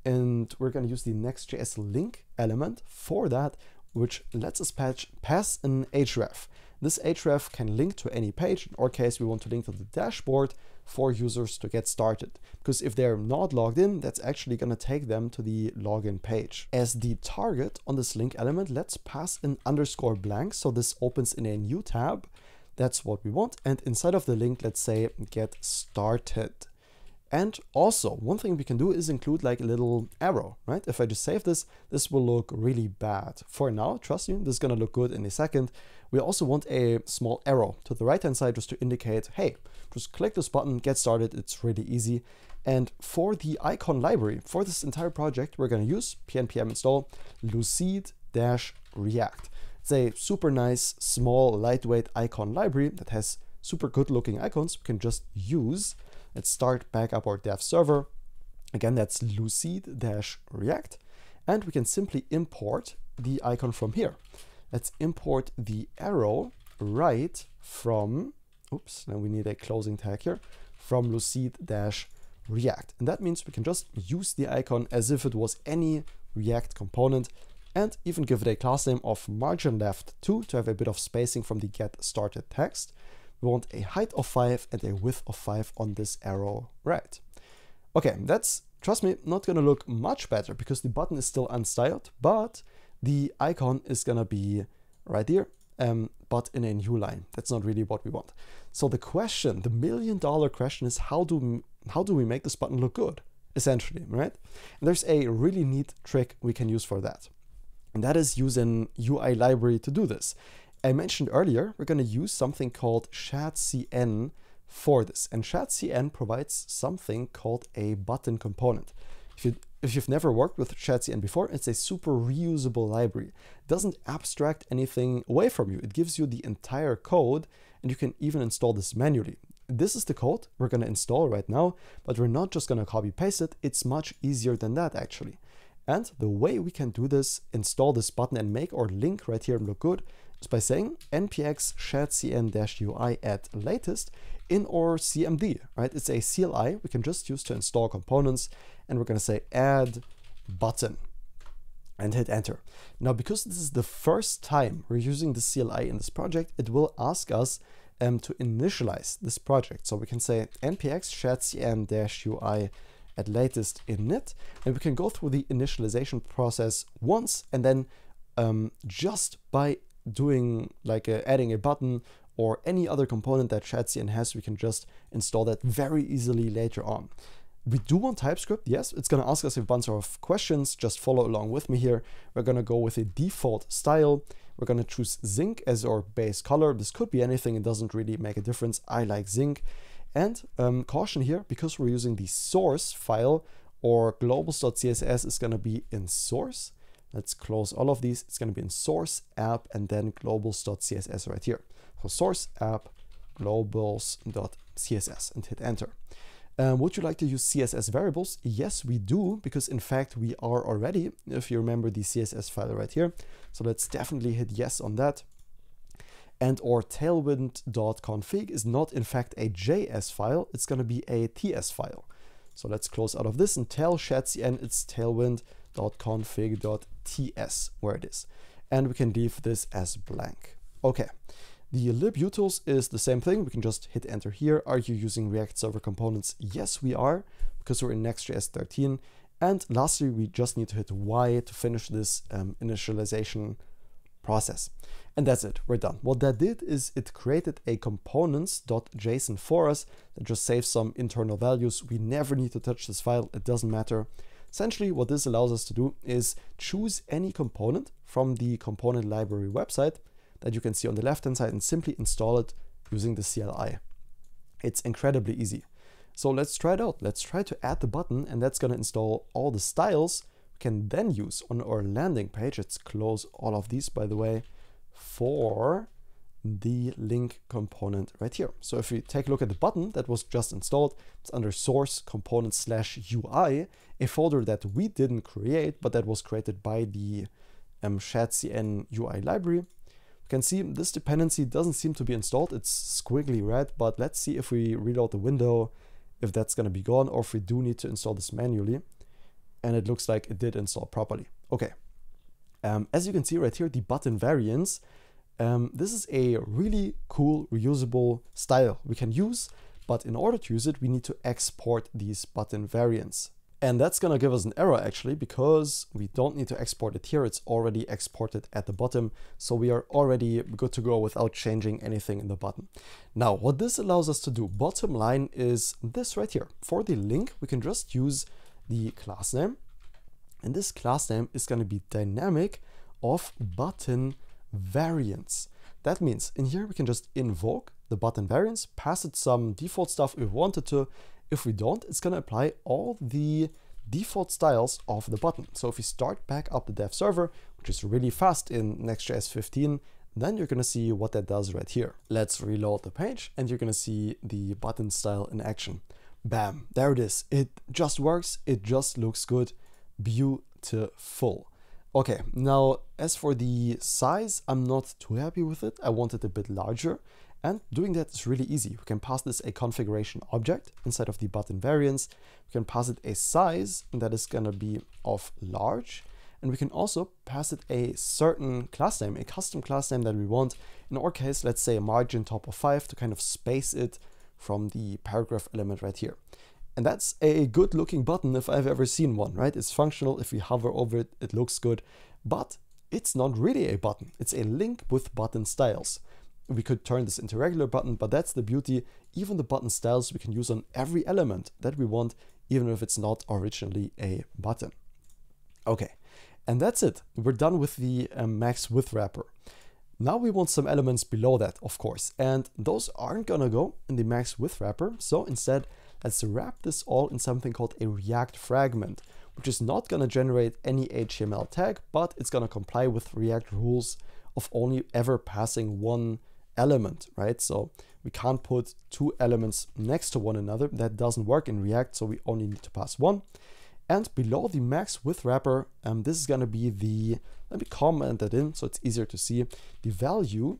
And we're going to use the Next.js link element for that, which lets us pass an href. This href can link to any page. In our case, we want to link to the dashboard for users to get started. Because if they're not logged in, that's actually going to take them to the login page. As the target on this link element, let's pass an underscore blank. So this opens in a new tab. That's what we want. And inside of the link, let's say get started. And also, one thing we can do is include like a little arrow, right? If I just save this, this will look really bad. For now, trust me, this is gonna look good in a second. We also want a small arrow to the right-hand side just to indicate, hey, just click this button, get started, it's really easy. And for the icon library, for this entire project, we're gonna use pnpm install lucid-react. It's a super nice, small, lightweight icon library that has super good looking icons we can just use. Let's start back up our dev server. Again, that's lucid-react. And we can simply import the icon from here. Let's import the arrow right from, oops, now we need a closing tag here, from lucid-react. And that means we can just use the icon as if it was any React component, and even give it a class name of margin left 2 to have a bit of spacing from the get started text. We want a height of 5 and a width of 5 on this arrow right. Okay, that's, trust me, not gonna look much better because the button is still unstyled, but the icon is gonna be right here, but in a new line. That's not really what we want. So the question, the $1 million question is how do we make this button look good, essentially, right? And there's a really neat trick we can use for that. And that is use an UI library to do this. I mentioned earlier, we're going to use something called shadcn for this. And shadcn provides something called a button component. If you've never worked with shadcn before, it's a super reusable library. It doesn't abstract anything away from you. It gives you the entire code, and you can even install this manually. this is the code we're going to install right now, but we're not just going to copy paste it. It's much easier than that actually. And the way we can do this, install this button and make our link right here look good, is by saying npx shadcn-ui at latest in our CMD, right? It's a CLI we can just use to install components, and we're going to say add button and hit enter. Now, because this is the first time we're using the CLI in this project, it will ask us to initialize this project. So we can say npx shadcn-ui at latest init, and we can go through the initialization process once, and then just by doing like adding a button or any other component that shadcn has, we can just install that very easily later on. We do want TypeScript, yes. It's going to ask us a bunch of questions. Just follow along with me here. We're going to go with a default style. We're going to choose zinc as our base color. This could be anything. It doesn't really make a difference. I like zinc. And caution here, because we're using the source file, or globals.css is going to be in source. Let's close all of these. It's going to be in source app and then globals.css right here. So source app globals.css and hit enter. Would you like to use CSS variables? Yes, we do, because in fact we are already, if you remember the CSS file right here. So let's definitely hit yes on that. And our tailwind.config is not in fact a JS file, it's going to be a TS file. So let's close out of this and tell shadcn it's tailwind.config.ts where it is. And we can leave this as blank. Okay. The libutils is the same thing. We can just hit enter here. Are you using React Server components? Yes, we are, because we're in Next.js 13. And lastly, we just need to hit Y to finish this initialization process. And that's it, we're done. What that did is it created a components.json for us that just saves some internal values. We never need to touch this file, it doesn't matter. Essentially, what this allows us to do is choose any component from the component library website that you can see on the left-hand side and simply install it using the CLI. It's incredibly easy. So let's try it out. Let's try to add the button, and that's going to install all the styles we can then use on our landing page. Let's close all of these, by the way, for the link component right here. So if we take a look at the button that was just installed, it's under source component/UI, a folder that we didn't create, but that was created by the shadcn-ui library. Can see this dependency doesn't seem to be installed. It's squiggly red, but let's see if we reload the window, if that's going to be gone, or if we do need to install this manually. And it looks like it did install properly. Okay. As you can see right here, the button variants, this is a really cool reusable style we can use, but in order to use it, we need to export these button variants. And that's going to give us an error actually, because we don't need to export it here. It's already exported at the bottom. So we are already good to go without changing anything in the button. Now, what this allows us to do, bottom line, is this right here. For the link, we can just use the class name. And this class name is going to be dynamic of button variants. That means in here, we can just invoke the button variants, pass it some default stuff if we wanted to. If we don't, it's going to apply all the default styles of the button. So if we start back up the dev server, which is really fast in Next.js 15, then you're going to see what that does right here. Let's reload the page and you're going to see the button style in action. Bam, there it is. It just works. It just looks good. Beautiful. Okay, now as for the size, I'm not too happy with it. I want it a bit larger. And doing that is really easy. We can pass this a configuration object inside of the button variants. We can pass it a size that is going to be of large. And we can also pass it a certain class name, a custom class name that we want. In our case, let's say a margin top of 5 to kind of space it from the paragraph element right here. And that's a good looking button if I've ever seen one, right? It's functional. If we hover over it, it looks good, but it's not really a button. It's a link with button styles. We could turn this into a regular button, but that's the beauty. Even the button styles we can use on every element that we want, even if it's not originally a button. Okay, and that's it. We're done with the max width wrapper. Now we want some elements below that, of course, and those aren't gonna go in the max width wrapper. So instead, let's wrap this all in something called a React fragment, which is not gonna generate any HTML tag, but it's gonna comply with React rules of only ever passing one element, right? So we can't put two elements next to one another. That doesn't work in React, so we only need to pass one. And below the max width wrapper, this is gonna be the, let me comment that in so it's easier to see, the value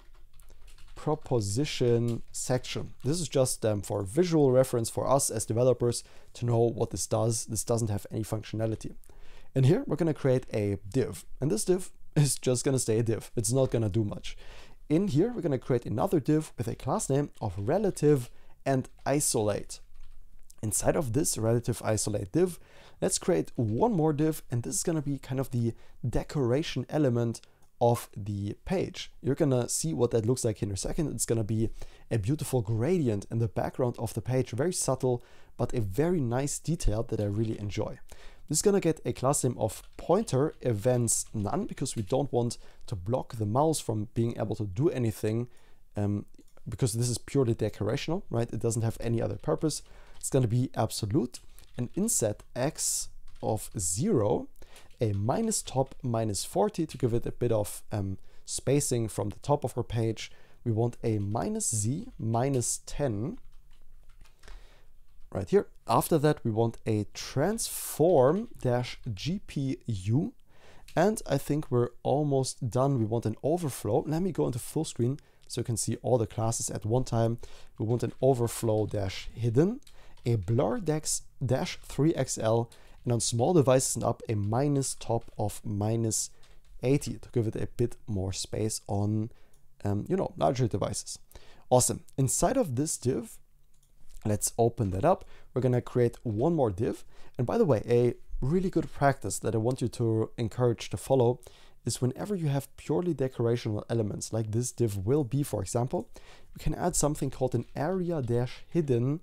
proposition section. This is just for visual reference for us as developers to know what this does. This doesn't have any functionality. And here we're gonna create a div, and this div is just gonna stay a div. It's not gonna do much. In here, we're gonna create another div with a class name of relative and isolate. Inside of this relative isolate div, let's create one more div, and this is gonna be kind of the decoration element of the page. You're gonna see what that looks like in a second. It's gonna be a beautiful gradient in the background of the page, very subtle, but a very nice detail that I really enjoy. This is gonna get a class name of pointer events none, because we don't want to block the mouse from being able to do anything, because this is purely decorational, right? It doesn't have any other purpose. It's gonna be absolute, and inset x of 0, a minus top minus 40 to give it a bit of spacing from the top of our page. We want a minus z minus 10 right here. After that, we want a transform dash GPU. And I think we're almost done. We want an overflow. Let me go into full screen so you can see all the classes at one time. We want an overflow dash hidden, a blur dash 3XL, and on small devices and up, a minus top of minus 80 to give it a bit more space on, larger devices. Awesome. Inside of this div, let's open that up. We're gonna create one more div. And by the way, a really good practice that I want you to encourage to follow is whenever you have purely decorational elements, like this div will be, for example, you can add something called an area dash hidden,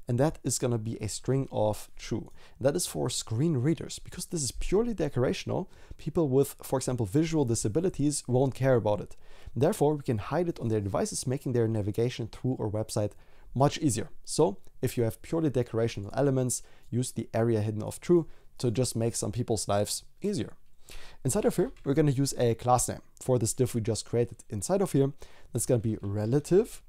and that is gonna be a string of true. That is for screen readers. Because this is purely decorational, people with, for example, visual disabilities won't care about it. Therefore, we can hide it on their devices, making their navigation through our website much easier. So if you have purely decorational elements, use the area hidden of true to just make some people's lives easier. Inside of here, we're gonna use a class name for this div we just created. Inside of here, that's gonna be relative,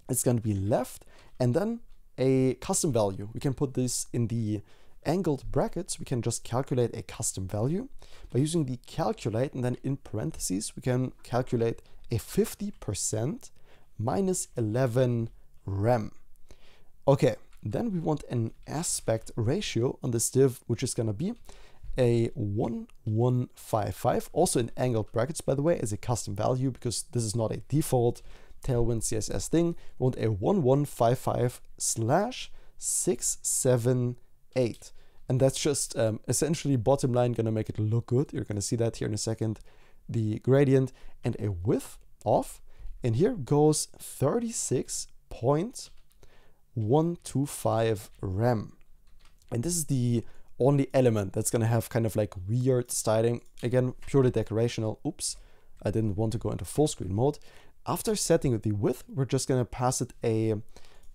it's gonna be left, and then a custom value. We can put this in the angled brackets. We can just calculate a custom value by using the calculate, and then in parentheses, we can calculate a 50% minus 11 rem. Okay, then we want an aspect ratio on this div, which is gonna be a 1155, also in angled brackets, by the way, as a custom value, because this is not a default Tailwind CSS thing. We want a 1155/678. And that's just essentially bottom line gonna make it look good. You're gonna see that here in a second. The gradient and a width of, and here goes 36.125 rem. And this is the only element that's gonna have kind of like weird styling. Again, purely decorational. Oops, I didn't want to go into full screen mode. After setting the width, we're just gonna pass it a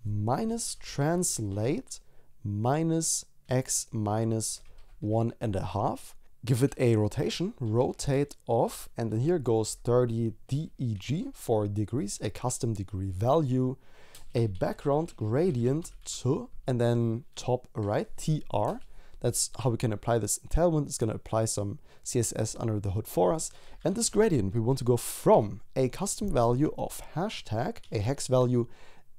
minus translate minus x minus 1.5. Give it a rotation, rotate off, and then here goes 30 DEG for degrees, a custom degree value, a background gradient to, and then top right, TR. That's how we can apply this in Tailwind. It's gonna apply some CSS under the hood for us. And this gradient, we want to go from a custom value of hashtag, a hex value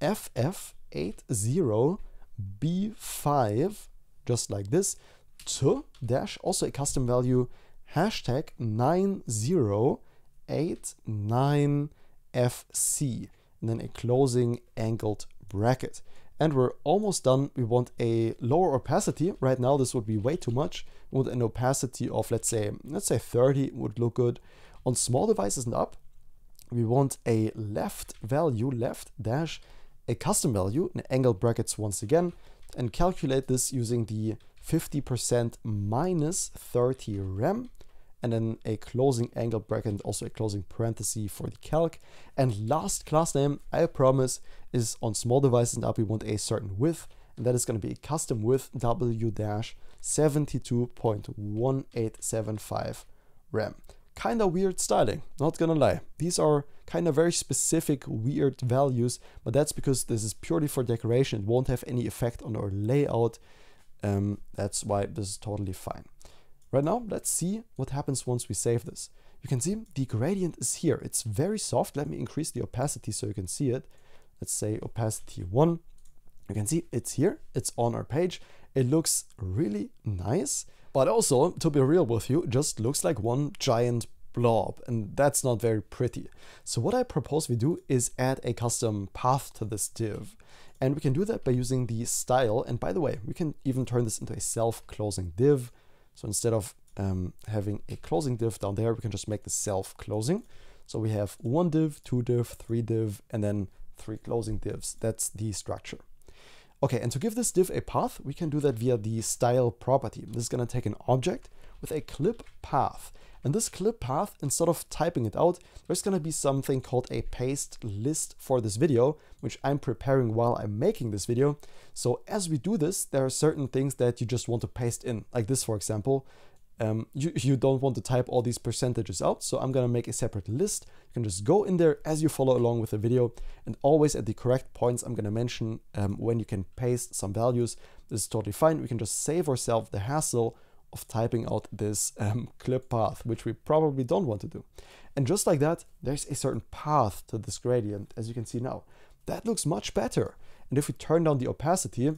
FF80B5, just like this, to dash, also a custom value, hashtag 9089FC, and then a closing angled bracket. And we're almost done. We want a lower opacity. Right now, this would be way too much. We want an opacity of, let's say 30 would look good. On small devices and up, we want a left value, left dash, a custom value, in angled brackets once again, and calculate this using the 50% minus 30 rem, and then a closing angle bracket and also a closing parenthesis for the calc. And last class name, I promise, is on small devices and up, we want a certain width, and that is going to be a custom width W-72.1875 rem. kind of weird styling, not gonna lie. These are kind of very specific weird values, but that's because this is purely for decoration. It won't have any effect on our layout. That's why this is totally fine. Right now, let's see what happens once we save this. You can see the gradient is here. It's very soft. Let me increase the opacity so you can see it. Let's say opacity 1. You can see it's here. It's on our page. It looks really nice, but also, to be real with you, it just looks like one giant blob, and that's not very pretty. So what I propose we do is add a custom path to this div. And we can do that by using the style. And by the way, we can even turn this into a self-closing div. So instead of having a closing div down there, we can just make the self-closing. So we have 1 div, 2 div, 3 div, and then 3 closing divs. That's the structure. Okay, and to give this div a path, we can do that via the style property. This is going to take an object with a clip path. And this clip path, instead of typing it out, there's going to be something called a paste list for this video, which I'm preparing while I'm making this video. So as we do this, there are certain things that you just want to paste in, like this, for example. You don't want to type all these percentages out, so I'm going to make a separate list. You can just go in there as you follow along with the video, and always at the correct points I'm going to mention when you can paste some values. This is totally fine. We can just save ourselves the hassle of typing out this clip path, which we probably don't want to do. And just like that, there's a certain path to this gradient, as you can see now. That looks much better. And if we turn down the opacity,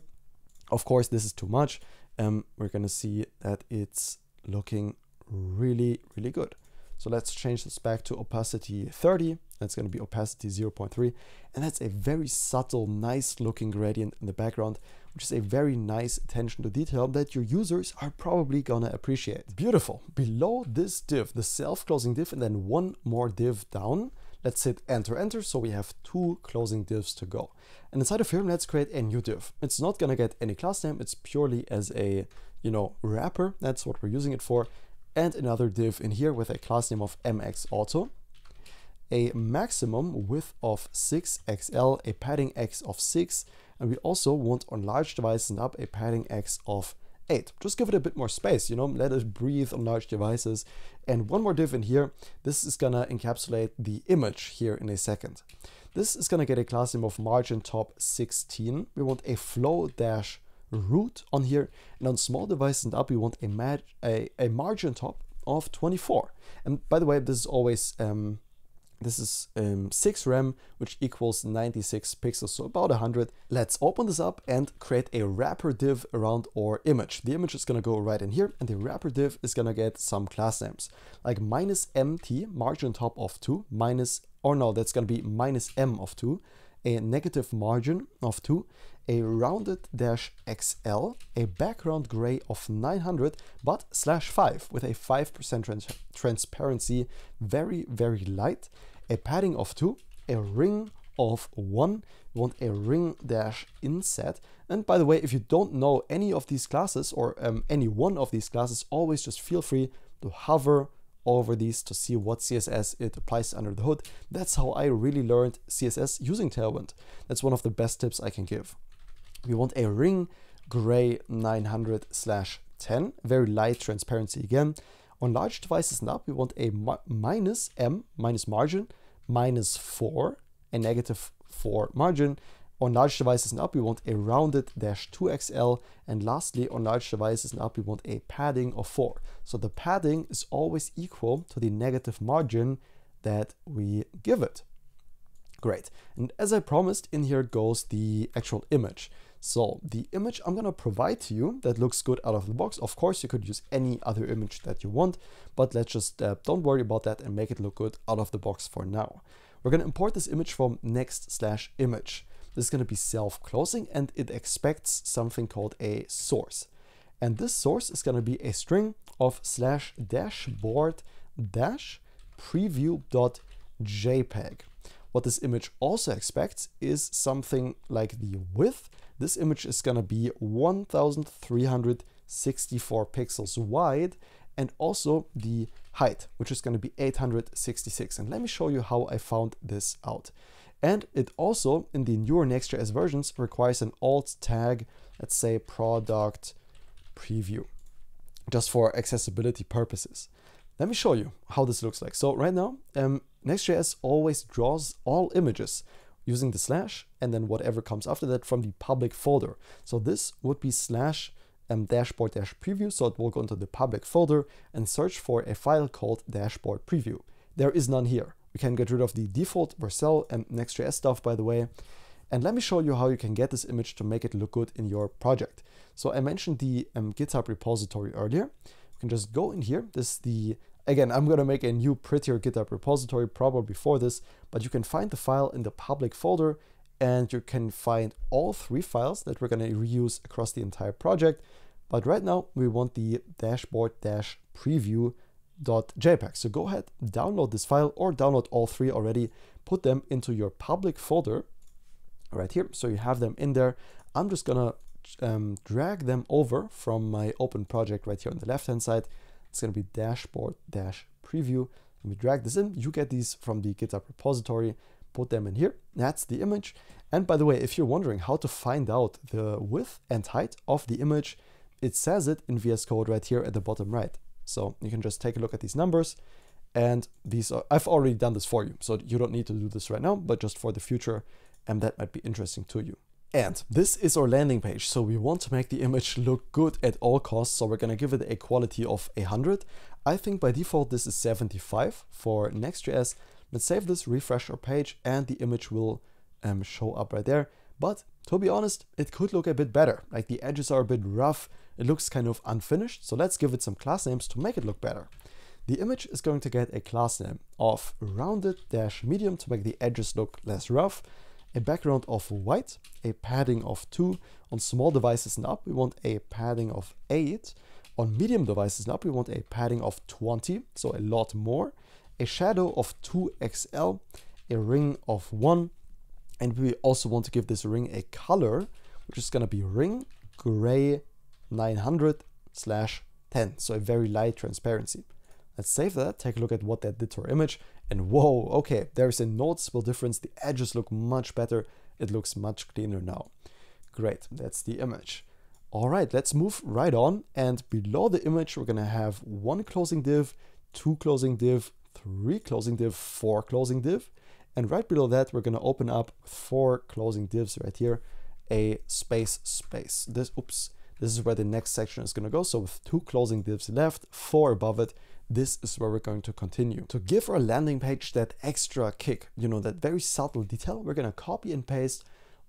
of course this is too much, we're going to see that it's looking really, really good. So let's change this back to opacity 30. That's going to be opacity 0.3. And that's a very subtle, nice looking gradient in the background, which is a very nice attention to detail that your users are probably gonna appreciate. Beautiful. Below this div, the self-closing div, and then one more div down, let's hit enter, enter. So we have 2 closing divs to go. And inside of here, let's create a new div. It's not gonna get any class name. It's purely as a, wrapper. That's what we're using it for. And another div in here with a class name of mxAuto, a maximum width of 6xl, a padding x of 6, and we also want on large devices and up a padding x of 8. Just give it a bit more space, let it breathe on large devices. And one more div in here. This is gonna encapsulate the image here in a second. This is gonna get a class name of margin top 16. We want a flow dash root on here, and on small devices and up we want a margin top of 24. And by the way, this is always 6 rem, which equals 96 pixels, so about 100. Let's open this up and create a wrapper div around our image. The image is going to go right in here, and the wrapper div is going to get some class names like -mt margin top of 2, that's going to be -m of 2, a negative margin of 2, a rounded dash XL, a background gray of 900, but /5 with a 5% transparency, very, very light, a padding of 2, a ring of 1, we want a ring dash inset. And by the way, if you don't know any of these classes or any one of these classes, always just feel free to hover over these to see what CSS it applies under the hood. That's how I really learned CSS using Tailwind. That's one of the best tips I can give. We want a ring gray 900/10, very light transparency again. On large devices and up, we want a -m, minus margin, -4, a -4 margin. On large devices and up, we want a rounded dash 2xl. And lastly, on large devices and up, we want a padding of 4. So the padding is always equal to the negative margin that we give it. Great. And as I promised, in here goes the actual image. So the image I'm going to provide to you that looks good out of the box. Of course, you could use any other image that you want, but let's just don't worry about that and make it look good out of the box for now. We're going to import this image from Next/image. This is going to be self-closing, and it expects something called a source. And this source is going to be a string of /dashboard-preview.jpg. What this image also expects is something like the width. This image is going to be 1364 pixels wide, and also the height, which is going to be 866. And let me show you how I found this out. And it also, in the newer Next.js versions, requires an alt tag, let's say product preview, just for accessibility purposes. let me show you how this looks like. So right now, Next.js always draws all images using the slash and then whatever comes after that from the public folder. So this would be slash dashboard preview. So it will go into the public folder and search for a file called dashboard preview. There is none here. We can get rid of the default Vercel and Next.js stuff, by the way. And let me show you how you can get this image to make it look good in your project. So I mentioned the GitHub repository earlier. You can just go in here. This is the, again, I'm going to make a new prettier GitHub repository probably before this, but you can find the file in the public folder and you can find all 3 files that we're going to reuse across the entire project. But right now we want the dashboard-preview.jpg. So go ahead, download this file or download all 3 already, put them into your public folder right here. So you have them in there. I'm just going to drag them over from my open project right here on the left-hand side. It's going to be dashboard-preview. Let me drag this in. You get these from the GitHub repository. Put them in here. That's the image. And by the way, if you're wondering how to find out the width and height of the image, it says it in VS Code right here at the bottom right. So you can just take a look at these numbers. And these are, I've already done this for you, so you don't need to do this right now, but just for the future, and that might be interesting to you. And this is our landing page. So we want to make the image look good at all costs. So we're going to give it a quality of 100. I think by default, this is 75 for Next.js. Let's save this, refresh our page, and the image will show up right there. But to be honest, it could look a bit better. Like the edges are a bit rough. It looks kind of unfinished. So let's give it some class names to make it look better. The image is going to get a class name of rounded-medium to make the edges look less rough, a background of white, a padding of 2. On small devices and up, we want a padding of 8. On medium devices and up, we want a padding of 20, so a lot more. A shadow of 2XL, a ring of 1, and we also want to give this ring a color, which is going to be ring gray 900/10, so a very light transparency. Let's save that, take a look at what that did to our image, and whoa, okay, there's a noticeable difference. The edges look much better. It looks much cleaner now. Great, that's the image. All right, let's move right on, and below the image, we're going to have 1 closing div, 2 closing div, 3 closing div, 4 closing div, and right below that, we're going to open up 4 closing divs right here, a space. This is where the next section is going to go. So with 2 closing divs left, 4 above it, this is where we're going to continue. To give our landing page that extra kick, you know, that very subtle detail, we're going to copy and paste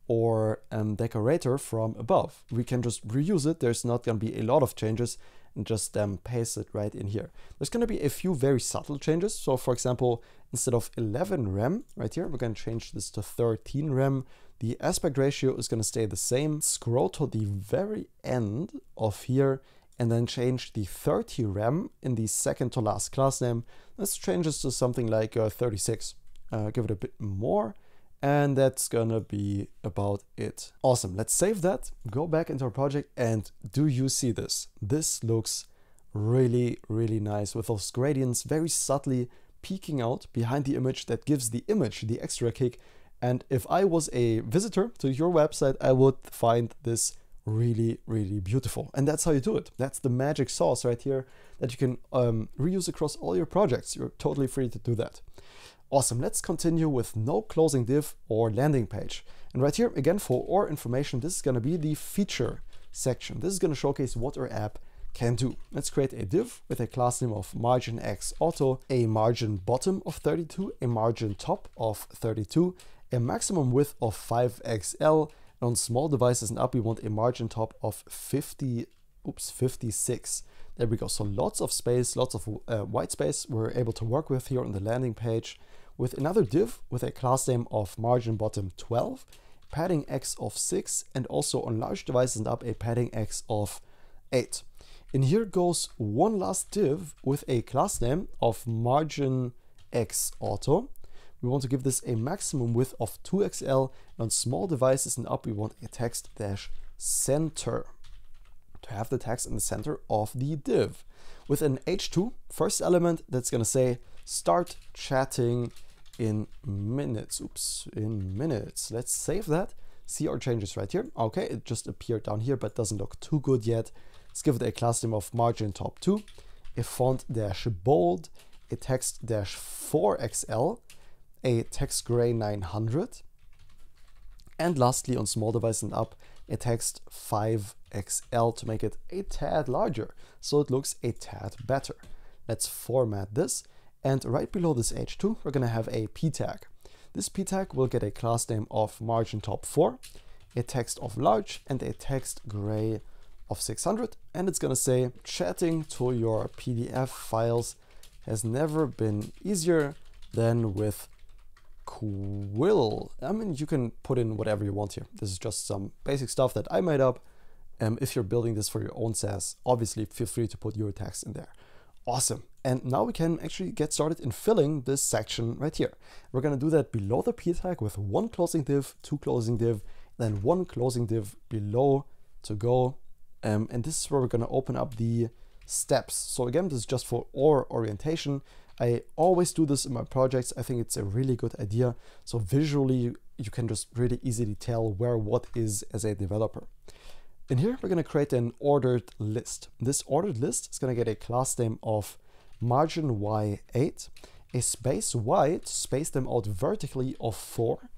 our decorator from above. We can just reuse it. There's not going to be a lot of changes, and just paste it right in here. There's going to be a few very subtle changes. So for example, instead of 11 rem right here, we're going to change this to 13 rem. The aspect ratio is going to stay the same. Scroll to the very end of here and then change the 30 rem in the second to last class name. Let's change this to something like 36. Give it a bit more. And that's gonna be about it. Awesome, let's save that, go back into our project, and do you see this? This looks really, really nice with those gradients very subtly peeking out behind the image. That gives the image the extra kick. And if I was a visitor to your website, I would find this really, really beautiful. And that's how you do it. That's the magic sauce right here that you can reuse across all your projects. You're totally free to do that. Awesome, let's continue with no closing div or landing page. And right here, again, for our information, this is going to be the feature section. This is going to showcase what our app can do. Let's create a div with a class name of margin x auto, a margin bottom of 32, a margin top of 32, a maximum width of 5XL. And on small devices and up, we want a margin top of 56. There we go. So lots of space, lots of white space we're able to work with here on the landing page, with another div with a class name of margin bottom 12, padding x of 6, and also on large devices and up a padding x of 8. In here goes one last div with a class name of margin x auto. We want to give this a maximum width of 2XL. And on small devices and up, we want a text dash center to have the text in the center of the div. With an H2 first element that's going to say start chatting in minutes. In minutes. Let's save that. See our changes right here. Okay, it just appeared down here, but doesn't look too good yet. Let's give it a class name of margin top 2, a font dash bold, a text dash 4XL, a text gray 900, and lastly on small device and up, a text 5XL to make it a tad larger, so it looks a tad better. Let's format this, and right below this H2, we're gonna have a p tag. This p tag will get a class name of margin top 4, a text of large, and a text gray of 600, and it's gonna say chatting to your PDF files has never been easier than with Quill. I mean, you can put in whatever you want here. This is just some basic stuff that I made up. If you're building this for your own SaaS, obviously feel free to put your text in there. Awesome. And now we can actually get started in filling this section right here. We're going to do that below the p tag with one closing div, two closing div, then one closing div below to go. And this is where we're going to open up the steps. So again, this is just for orientation. I always do this in my projects. I think it's a really good idea. So visually, you can just really easily tell where what is as a developer. In here, we're going to create an ordered list. This ordered list is going to get a class name of margin Y8, a space Y to space them out vertically of 4,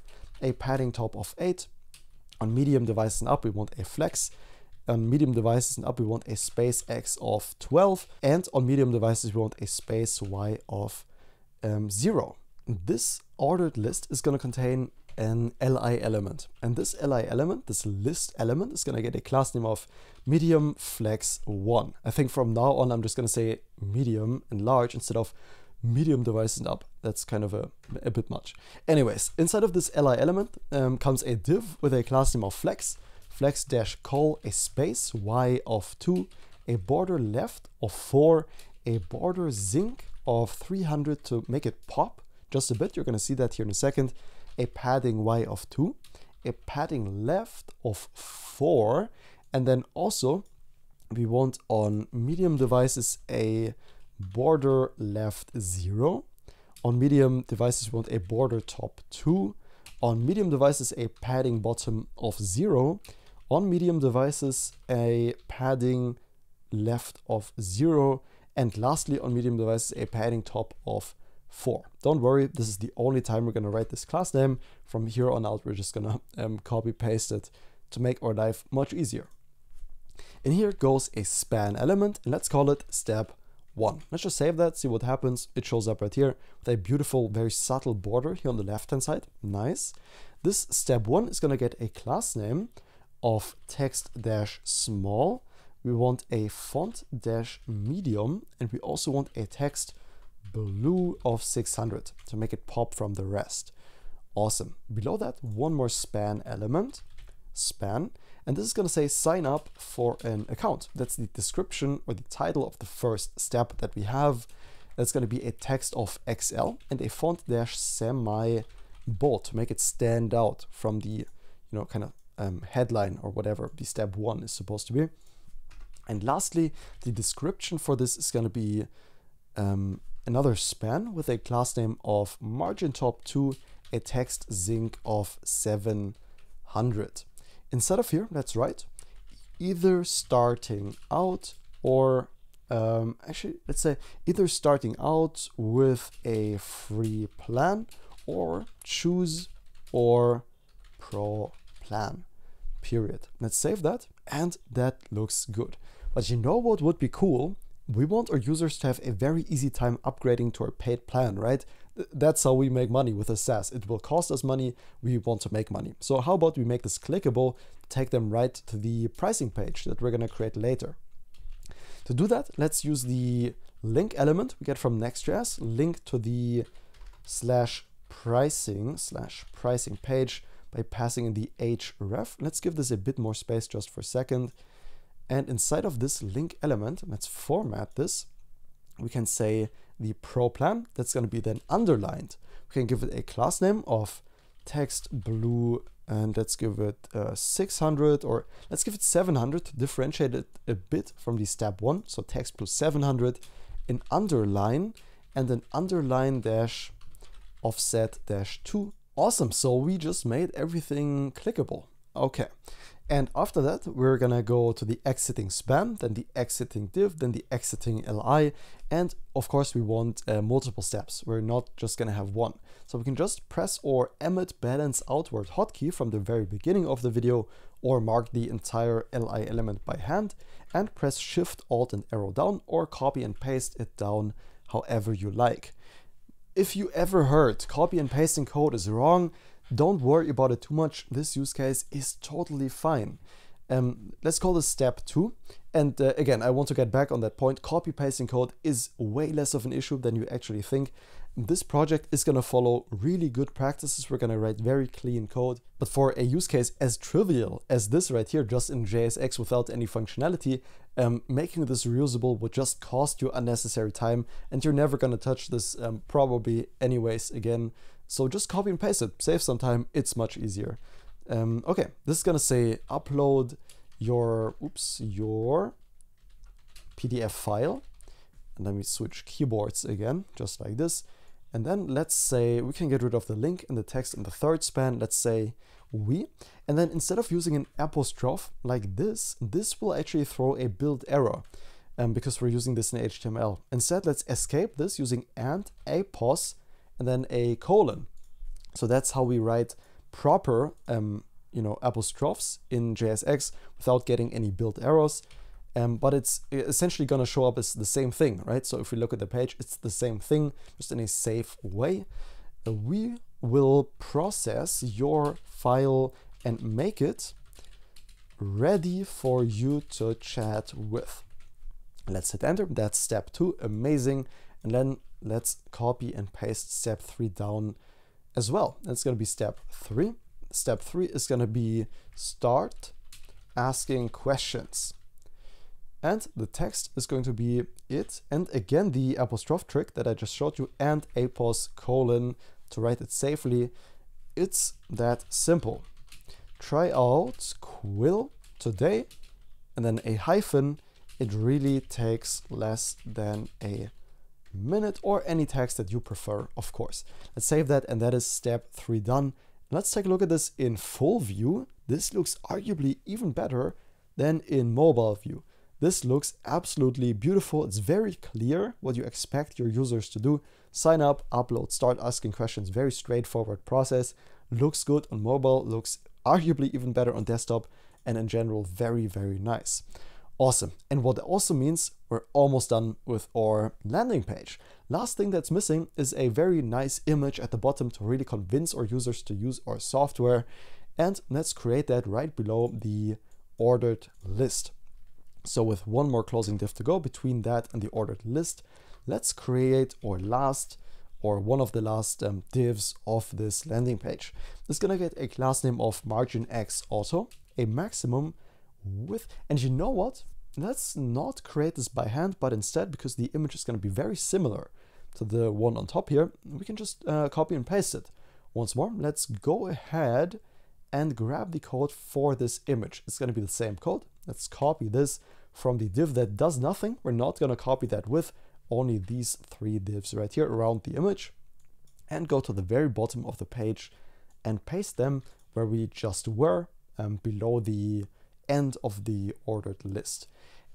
a padding top of 8. On medium devices and up, we want a flex. On medium devices and up, we want a space X of 12. And on medium devices, we want a space Y of 0. This ordered list is going to contain an li element. And this li element, this list element, is going to get a class name of medium flex 1. I think from now on, I'm just going to say medium and large instead of medium devices and up. That's kind of a bit much. Anyways, inside of this li element comes a div with a class name of flex. Flex dash call a space Y of 2, a border left of 4, a border zinc of 300 to make it pop just a bit. You're going to see that here in a second. A padding Y of 2, a padding left of 4, and then also we want on medium devices a border left 0. On medium devices, we want a border top 2. On medium devices, a padding bottom of 0. On medium devices, a padding left of 0. And lastly, on medium devices, a padding top of 4. Don't worry, this is the only time we're going to write this class name. From here on out, we're just going to copy paste it to make our life much easier. In here goes a span element, and let's call it step 1. Let's just save that, see what happens. It shows up right here with a beautiful, very subtle border here on the left-hand side. Nice. This step 1 is going to get a class name of text-small. We want a font-medium, and we also want a text blue of 600 to make it pop from the rest. Awesome. Below that, one more span element, span, and this is going to say sign up for an account. That's the description or the title of the first step that we have. That's going to be a text of XL and a font dash semi bold to make it stand out from the, kind of headline or whatever the step 1 is supposed to be. And lastly, the description for this is going to be another span with a class name of margin top 2, a text zinc of 700. Instead of here, let's write either starting out or actually, let's say either starting out with a free plan or choose or pro plan, period. Let's save that, and that looks good. But you know what would be cool? We want our users to have a very easy time upgrading to our paid plan, right? That's how we make money with a SaaS. It will cost us money. We want to make money. So how about we make this clickable, take them right to the pricing page that we're going to create later. To do that, let's use the link element we get from Next.js, link to the /pricing page by passing in the href. Let's give this a bit more space just for a second. And inside of this link element, let's format this. We can say the pro plan, that's going to be then underlined. We can give it a class name of text blue, and let's give it 600, or let's give it 700 to differentiate it a bit from the step 1. So text plus 700, an underline, and an underline dash offset dash 2. Awesome, so we just made everything clickable. Okay, And after that, we're gonna go to the exiting span, then the exiting div, then the exiting li. And of course, we want multiple steps. We're not just gonna have one. So we can just press or emit balance outward hotkey from the very beginning of the video, or mark the entire li element by hand and press Shift, Alt, and arrow down, or copy and paste it down however you like. If you ever heard copy and pasting code is wrong, don't worry about it too much. This use case is totally fine. Let's call this step 2. And again, I want to get back on that point. Copy pasting code is way less of an issue than you actually think. This project is going to follow really good practices. We're going to write very clean code. But for a use case as trivial as this right here, just in JSX without any functionality, making this reusable would just cost you unnecessary time, and you're never going to touch this probably anyways again. So just copy and paste it, save some time, it's much easier. Okay, this is gonna say upload your PDF file. And let me switch keyboards again, just like this. And then let's say we can get rid of the link and the text in the third span. Let's say we, and then instead of using an apostrophe like this will actually throw a build error because we're using this in HTML. Instead, let's escape this using and a pos and then a colon. So that's how we write proper, apostrophes in JSX without getting any build errors. But it's essentially going to show up as the same thing, right? So if we look at the page, it's the same thing, just in a safe way. We will process your file and make it ready for you to chat with. Let's hit enter. That's step 2. Amazing. And then let's copy and paste step 3 down as well. That's going to be step 3. Step 3 is going to be start asking questions. And the text is going to be it. And again, the apostrophe trick that I just showed you, and apos colon to write it safely. It's that simple. Try out quill today, and then a hyphen. It really takes less than a minute, or any text that you prefer, of course. Let's save that, and that is step 3 done. Let's take a look at this in full view. This looks arguably even better than in mobile view. This looks absolutely beautiful. It's very clear what you expect your users to do. Sign up, upload, start asking questions. Very straightforward process. Looks good on mobile, looks arguably even better on desktop, and in general, very, very nice. Awesome. And what that also means, we're almost done with our landing page. Last thing that's missing is a very nice image at the bottom to really convince our users to use our software. And let's create that right below the ordered list. So with one more closing div to go between that and the ordered list, let's create our last, or one of the last divs of this landing page. It's gonna get a class name of margin X auto, a maximum width, and you know what? Let's not create this by hand, but instead, because the image is gonna be very similar to the one on top here, we can just copy and paste it. Once more, let's go ahead and grab the code for this image. It's gonna be the same code. Let's copy this from the div that does nothing. We're not gonna copy that with only these 3 divs right here around the image, and go to the very bottom of the page and paste them where we just were, below the end of the ordered list.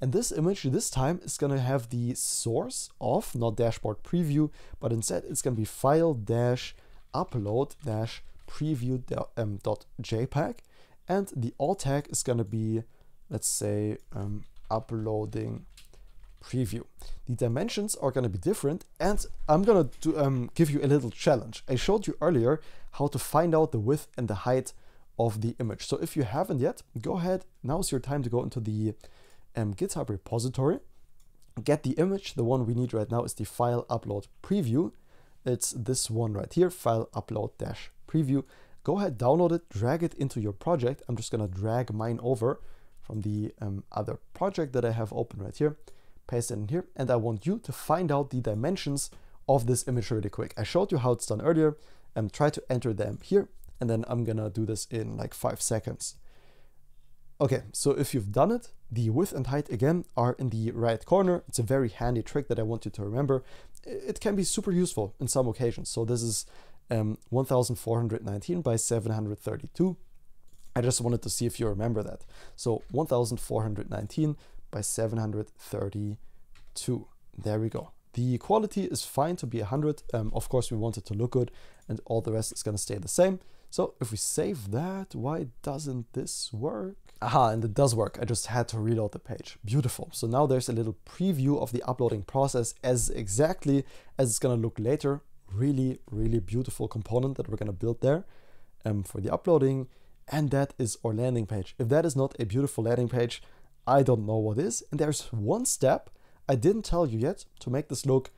And this image this time is going to have the source of, not dashboard preview, but instead it's going to be file-upload-preview.jpg, and the alt tag is going to be, let's say, uploading preview. The dimensions are going to be different, and I'm going to give you a little challenge. I showed you earlier how to find out the width and the height of the image. So if you haven't yet, go ahead. Now's your time to go into the GitHub repository, get the image. The one we need right now is the file upload preview. It's this one right here, file upload-preview. Go ahead, download it, drag it into your project. I'm just going to drag mine over from the other project that I have open right here, paste it in here, and I want you to find out the dimensions of this image really quick. I showed you how it's done earlier, and try to enter them here, and then I'm gonna do this in like 5 seconds. Okay, so if you've done it, the width and height again are in the right corner. It's a very handy trick that I want you to remember. It can be super useful in some occasions. So this is 1419 by 732. I just wanted to see if you remember that. So 1419 by 732. There we go. The quality is fine to be 100. Of course, we want it to look good, and all the rest is going to stay the same. So if we save that, why doesn't this work? Aha, and it does work. I just had to reload the page. Beautiful. So now there's a little preview of the uploading process as exactly as it's going to look later. Really, really beautiful component that we're going to build there for the uploading. And that is our landing page. If that is not a beautiful landing page, I don't know what is. And there's one step I didn't tell you yet to make this look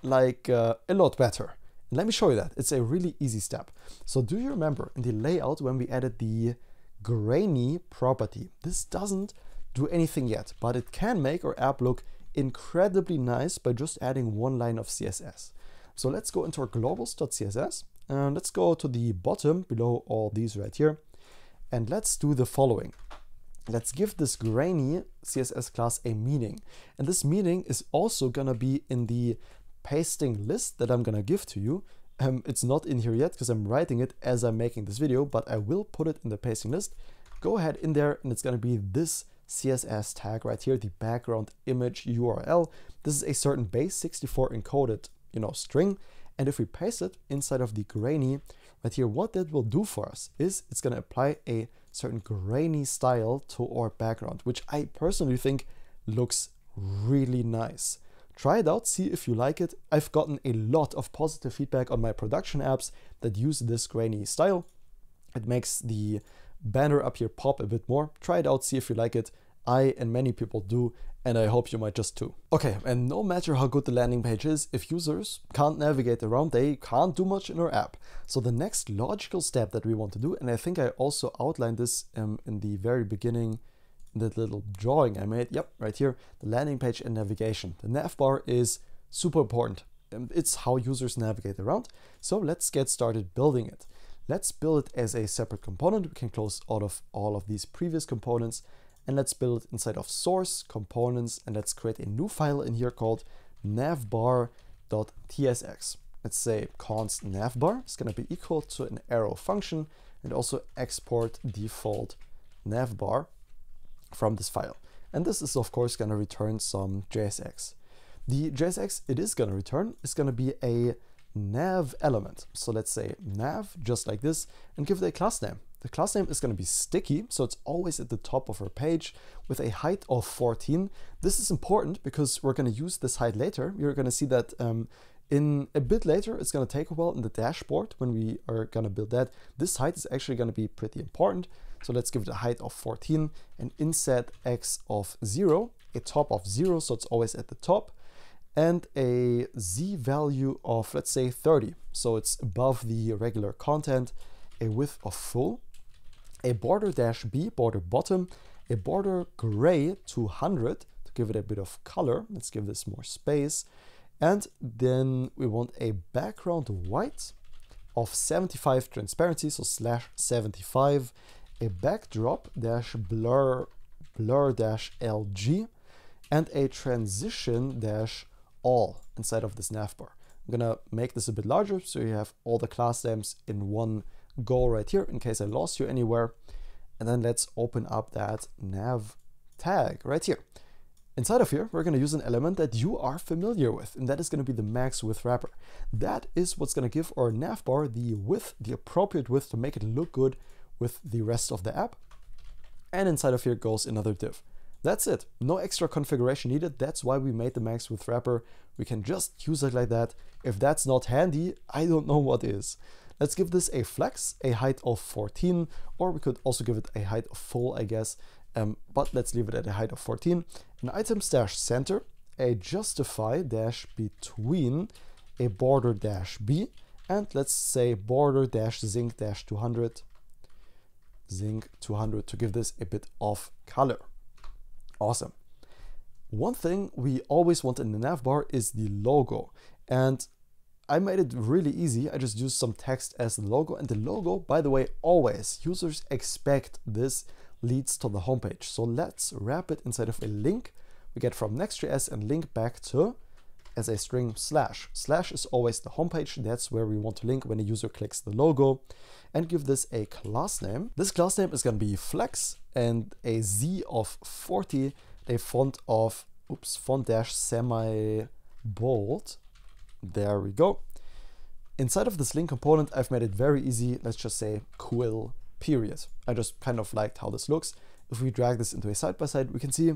like a lot better. And let me show you that. It's a really easy step. So do you remember in the layout when we added the grainy property? This doesn't do anything yet, but it can make our app look incredibly nice by just adding one line of CSS. So let's go into our globals.css and let's go to the bottom below all these right here. And let's do the following. Let's give this grainy CSS class a meaning. And this meaning is also gonna be in the pasting list that I'm gonna give to you. It's not in here yet because I'm writing it as I'm making this video, but I will put it in the pasting list. Go ahead in there and it's gonna be this CSS tag right here, the background image URL. This is a certain base64 encoded, string. And if we paste it inside of the grainy right here, what that will do for us is it's going to apply a certain grainy style to our background, which I personally think looks really nice. Try it out, see if you like it. I've gotten a lot of positive feedback on my production apps that use this grainy style. It makes the banner up here pop a bit more. Try it out, see if you like it. I and many people do, and I hope you might just too. Okay, and no matter how good the landing page is, if users can't navigate around, they can't do much in our app. So the next logical step that we want to do, and I think I also outlined this in the very beginning, that little drawing I made, yep, right here, the landing page and navigation. The navbar is super important. It's how users navigate around. So let's get started building it. Let's build it as a separate component. We can close out of all of these previous components. And let's build it inside of source components, and let's create a new file in here called navbar.tsx. Let's say const navbar is going to be equal to an arrow function, and also export default navbar from this file. And this is of course going to return some JSX. The JSX it is going to return is going to be a nav element. So let's say nav just like this and give it a class name. The class name is going to be sticky, so it's always at the top of our page with a height of 14. This is important because we're going to use this height later. You're going to see that in a bit later. It's going to take a while in the dashboard when we are going to build that. This height is actually going to be pretty important. So let's give it a height of 14, an inset x of 0, a top of 0, so it's always at the top, and a z value of, let's say, 30. So it's above the regular content, a width of full, a border dash b, border bottom, a border gray 200 to give it a bit of color. Let's give this more space. And then we want a background white of 75 transparency, so /75, a backdrop dash blur dash LG, and a transition dash all inside of this navbar. I'm gonna make this a bit larger so you have all the class names in one go right here in case I lost you anywhere. And then let's open up that nav tag right here. Inside of here, we're going to use an element that you are familiar with, and that is going to be the max width wrapper. That is what's going to give our navbar the width, the appropriate width to make it look good with the rest of the app. And inside of here goes another div. That's it. No extra configuration needed. That's why we made the max width wrapper. We can just use it like that. If that's not handy, I don't know what is. Let's give this a flex, a height of 14, or we could also give it a height of full, I guess. But let's leave it at a height of 14. An items dash center, a justify dash between, a border dash b, and let's say border dash zinc dash 200, zinc 200 to give this a bit of color. Awesome. One thing we always want in the navbar is the logo, and I made it really easy. I just used some text as the logo, and the logo, by the way, always users expect this leads to the homepage. So let's wrap it inside of a link we get from Next.js and link back to as a string slash. Slash is always the homepage. That's where we want to link when a user clicks the logo, and give this a class name. This class name is going to be flex and a Z of 40, a font of, font dash semi bold. There we go. Inside of this link component, I've made it very easy. Let's just say quill period. I just kind of liked how this looks. If we drag this into a side-by-side, we can see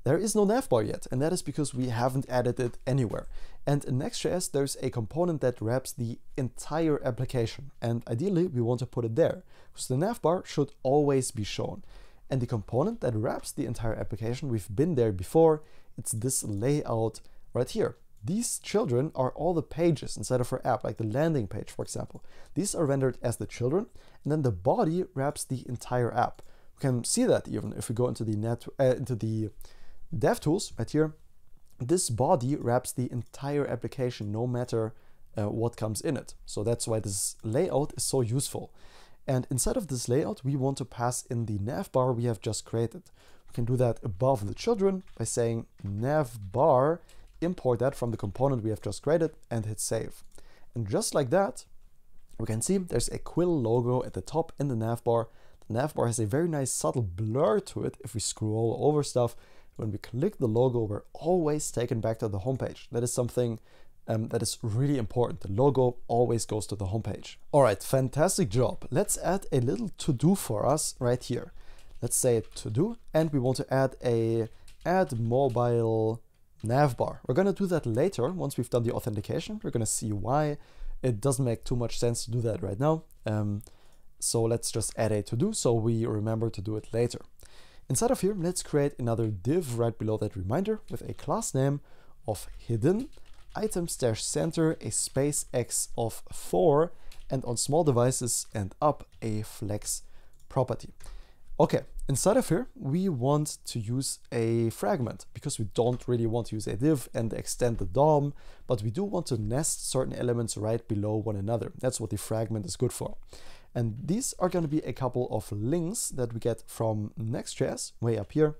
there is no navbar yet, and that is because we haven't added it anywhere. And in Next.js, there's a component that wraps the entire application, and ideally we want to put it there, because the navbar should always be shown. And the component that wraps the entire application, we've been there before, it's this layout right here. These children are all the pages inside of our app, like the landing page, for example. These are rendered as the children, and then the body wraps the entire app. We can see that even if we go into the DevTools right here. This body wraps the entire application, no matter what comes in it. So that's why this layout is so useful. And inside of this layout, we want to pass in the navbar we have just created. We can do that above the children by saying navbar, import that from the component we have just created, and hit save. And just like that, we can see there's a quill logo at the top in the navbar. The navbar has a very nice subtle blur to it if we scroll over stuff. When we click the logo, we're always taken back to the homepage. That is something that is really important. The logo always goes to the homepage. All right, fantastic job. Let's add a little to-do for us right here. Let's say to-do, and we want to add a add mobile navbar. We're going to do that later once we've done the authentication. We're going to see why it doesn't make too much sense to do that right now. So let's just add a to-do so we remember to do it later. Inside of here, let's create another div right below that reminder with a class name of hidden items-center a space x of 4, and on small devices and up a flex property. Okay, inside of here, we want to use a fragment because we don't really want to use a div and extend the DOM, but we do want to nest certain elements right below one another. That's what the fragment is good for. And these are going to be a couple of links that we get from Next.js way up here.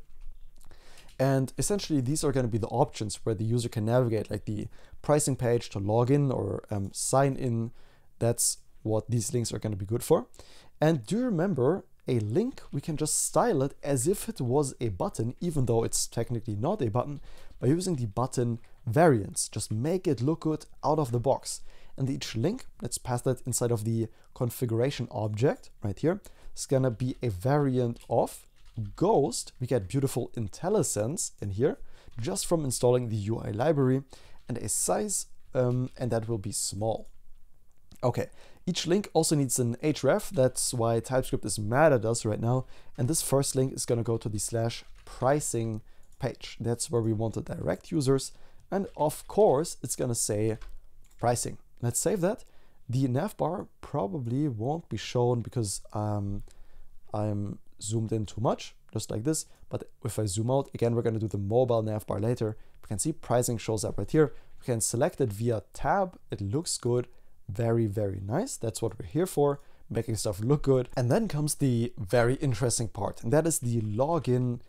And essentially, these are going to be the options where the user can navigate, like the pricing page to log in or sign in. That's what these links are going to be good for. And do you remember a link? We can just style it as if it was a button, even though it's technically not a button, by using the button variants. Just make it look good out of the box. And each link, let's pass that inside of the configuration object right here. It's gonna be a variant of Ghost. We get beautiful IntelliSense in here just from installing the UI library, and a size, and that will be small. Okay, each link also needs an href. That's why TypeScript is mad at us right now. And this first link is gonna go to the /pricing page. That's where we want to direct users. And of course, it's gonna say pricing. Let's save that. The navbar probably won't be shown because I'm zoomed in too much, just like this. But if I zoom out, again, we're going to do the mobile navbar later. We can see pricing shows up right here. We can select it via tab. It looks good. Very, very nice. That's what we're here for, making stuff look good. And then comes the very interesting part, and that is the login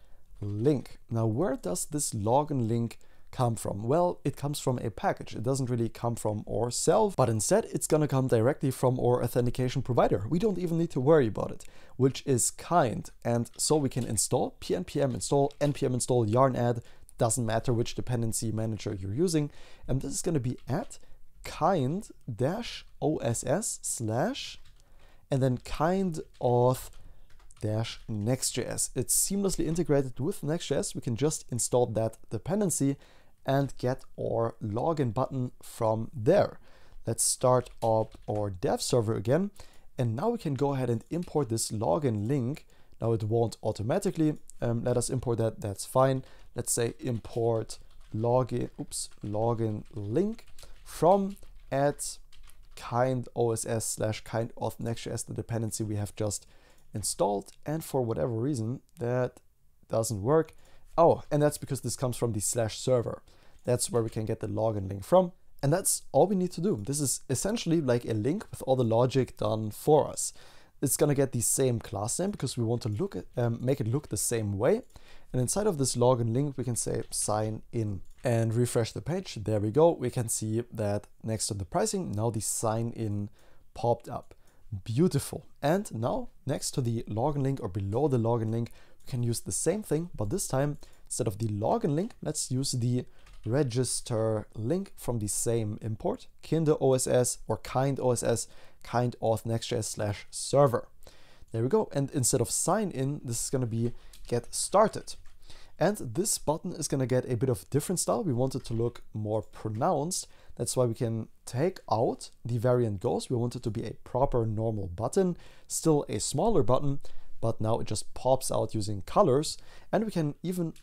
link. Now, where does this login link come from? Well, it comes from a package. It doesn't really come from ourselves, but instead it's gonna come directly from our authentication provider. We don't even need to worry about it, which is Kinde. And so we can install npm install, npm install, yarn add, doesn't matter which dependency manager you're using. And this is gonna be at kind-oss/ and then kind-auth-next.js. It's seamlessly integrated with Next.js. We can just install that dependency and get our login button from there. Let's start up our dev server again. And now we can go ahead and import this login link. Now it won't automatically let us import that. That's fine. Let's say import login link from at kind-oss/kind-auth-next.js, the dependency we have just installed. And for whatever reason, that doesn't work. Oh, and that's because this comes from the /server. That's where we can get the login link from. And that's all we need to do. This is essentially like a link with all the logic done for us. it's gonna get the same class name because we want to look at, make it look the same way. And inside of this login link, we can say sign in and refresh the page. There we go. We can see that next to the pricing, now the sign in popped up. Beautiful. And now next to the login link or below the login link, we can use the same thing, but this time instead of the login link, let's use the register link from the same import, Kinde OSS or kind OSS, kind auth Next.js / server. There we go. And instead of sign in, this is going to be get started. And this button is going to get a bit of different style. We want it to look more pronounced. That's why we can take out the variant goes. We want it to be a proper normal button, still a smaller button, but now it just pops out using colors. And we can even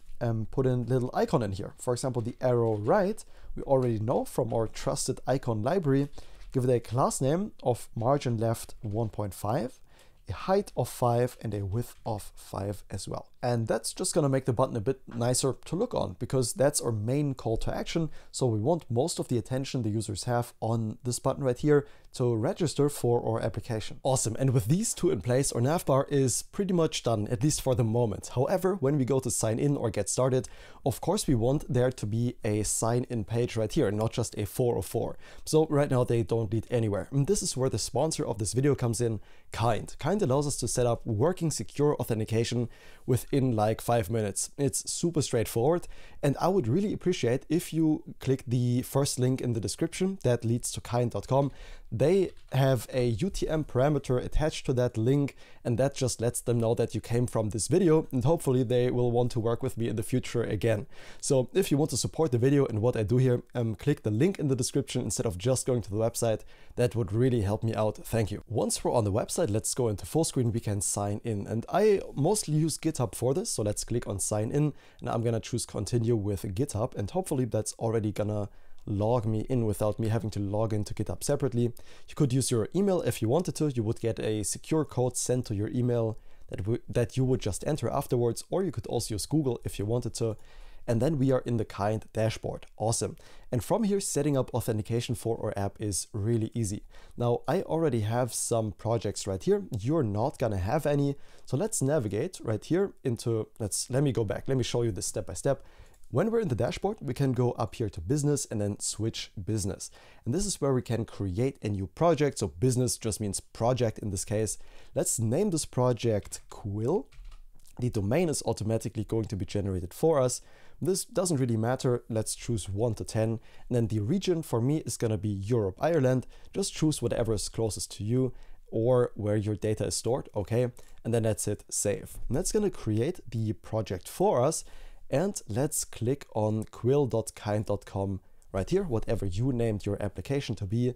put in little icon in here. For example, the arrow right, we already know from our trusted icon library. Give it a class name of margin left 1.5, a height of 5, and a width of 5 as well. And that's just going to make the button a bit nicer to look on, because that's our main call to action. So we want most of the attention the users have on this button right here to register for our application. Awesome. And with these two in place, our navbar is pretty much done, at least for the moment. However, when we go to sign in or get started, of course, we want there to be a sign in page right here, not just a 404. So right now they don't lead anywhere. And this is where the sponsor of this video comes in, Kind. Kind allows us to set up working secure authentication within like 5 minutes. It's super straightforward, and I would really appreciate if you click the first link in the description that leads to kind.com. They have a UTM parameter attached to that link, and that just lets them know that you came from this video, and hopefully they will want to work with me in the future again. So if you want to support the video and what I do here, click the link in the description instead of just going to the website. That would really help me out. Thank you. Once we're on the website, let's go into full screen. We can sign in, and I mostly use GitHub for this. So let's click on sign in, and I'm gonna choose continue with GitHub, and hopefully that's already gonna log me in without me having to log into GitHub separately. You could use your email if you wanted to. You would get a secure code sent to your email that you would just enter afterwards, or you could also use Google if you wanted to. And then we are in the Kind dashboard. Awesome. And from here, setting up authentication for our app is really easy. Now, I already have some projects right here. You're not gonna have any. So let's navigate right here into, let me go back. Let me show you this step by step. When we're in the dashboard, we can go up here to business and then switch business. And this is where we can create a new project. So business just means project in this case. Let's name this project Quill. The domain is automatically going to be generated for us. This doesn't really matter. Let's choose 1 to 10. And then the region for me is going to be Europe, Ireland. Just choose whatever is closest to you or where your data is stored. Okay. And then that's it, save. And that's going to create the project for us. And let's click on quill.kind.com right here, whatever you named your application to be.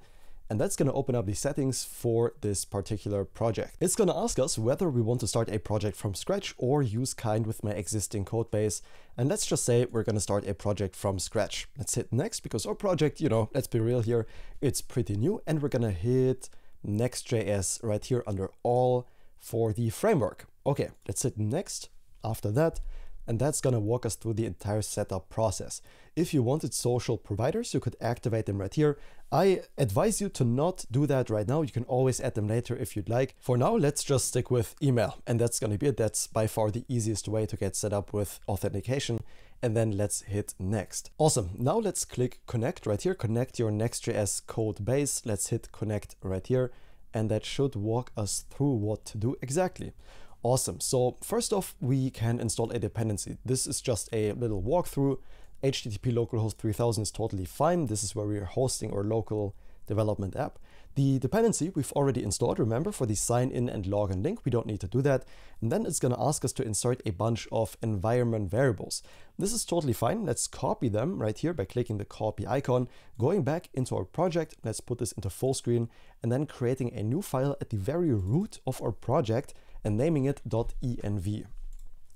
And that's going to open up the settings for this particular project. It's going to ask us whether we want to start a project from scratch or use Kind with my existing code base. And let's just say we're going to start a project from scratch. Let's hit next because our project, you know, let's be real here, it's pretty new. And we're going to hit Next.js right here under all for the framework. Okay, let's hit next after that. And that's going to walk us through the entire setup process. If you wanted social providers, you could activate them right here. I advise you to not do that right now. You can always add them later if you'd like. For now, let's just stick with email. And that's going to be it. That's by far the easiest way to get set up with authentication. And then let's hit next. Awesome. Now let's click connect right here. Connect your Next.js code base. Let's hit connect right here. And that should walk us through what to do exactly. Awesome. So first off, we can install a dependency. This is just a little walkthrough. HTTP localhost 3000 is totally fine. This is where we are hosting our local development app. The dependency we've already installed, remember, for the sign in and login link. We don't need to do that. And then it's going to ask us to insert a bunch of environment variables. This is totally fine. Let's copy them right here by clicking the copy icon, going back into our project. Let's put this into full screen and then creating a new file at the very root of our project and naming it .env.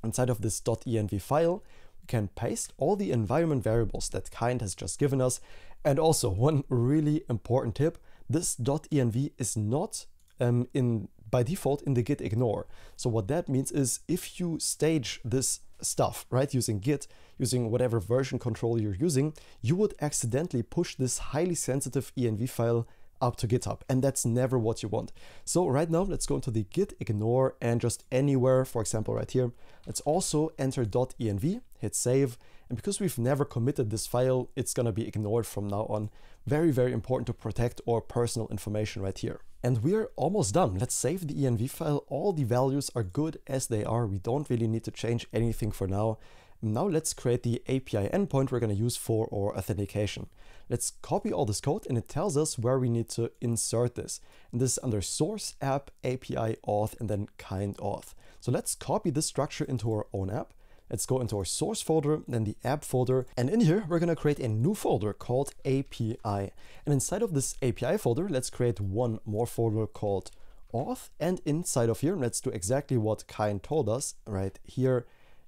Inside of this .env file, we can paste all the environment variables that Kind has just given us. And also one really important tip, this .env is not by default in the git ignore. So what that means is if you stage this stuff, right, using git, using whatever version control you're using, you would accidentally push this highly sensitive env file up to GitHub, and that's never what you want. So right now, let's go into the git ignore and just anywhere, for example, right here, let's also enter .env, hit save. And because we've never committed this file, it's gonna be ignored from now on. Very, very important to protect our personal information right here. And we're almost done. Let's save the env file. All the values are good as they are. We don't really need to change anything for now. Now let's create the API endpoint we're gonna use for our authentication. Let's copy all this code, and it tells us where we need to insert this. And this is under source app, API auth, and then kind auth. So let's copy this structure into our own app. Let's go into our source folder, then the app folder. And in here, we're gonna create a new folder called API. And inside of this API folder, let's create one more folder called auth. And inside of here, let's do exactly what kind told us. Right here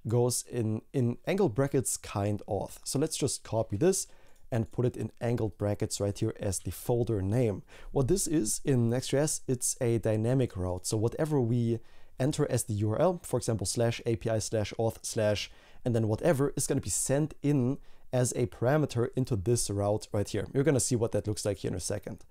goes in angle brackets kind auth. So let's just copy this and put it in angled brackets right here as the folder name. What this is in Next.js, it's a dynamic route. So whatever we enter as the URL, for example, /API/auth/ and then whatever is gonna be sent in as a parameter into this route right here. You're gonna see what that looks like here in a second.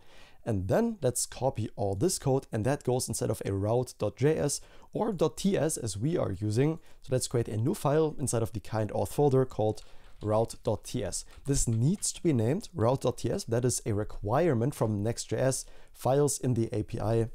And then let's copy all this code, and that goes inside of a route.js or .ts as we are using. So let's create a new file inside of the kind auth folder called route.ts. This needs to be named route.ts. That is a requirement from Next.js. Files in the API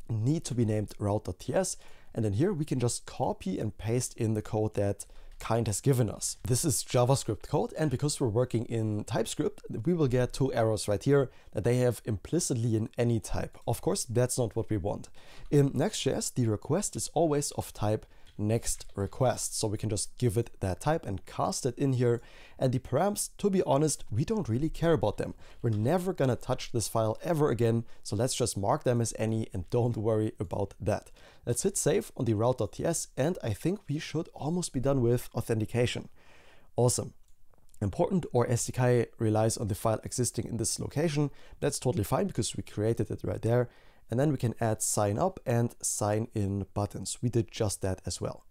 need to be named route.ts. And then here we can just copy and paste in the code that kind has given us. This is JavaScript code, and because we're working in TypeScript, we will get two arrows right here that they have implicitly in any type. Of course, that's not what we want. In Next.js, the request is always of type next request. So we can just give it that type and cast it in here. And the params, to be honest, we don't really care about them. We're never gonna touch this file ever again. So let's just mark them as any and don't worry about that. Let's hit save on the route.ts, and I think we should almost be done with authentication. Awesome. Important, or SDK relies on the file existing in this location. That's totally fine because we created it right there. And then we can add sign up and sign in buttons. We did just that as well.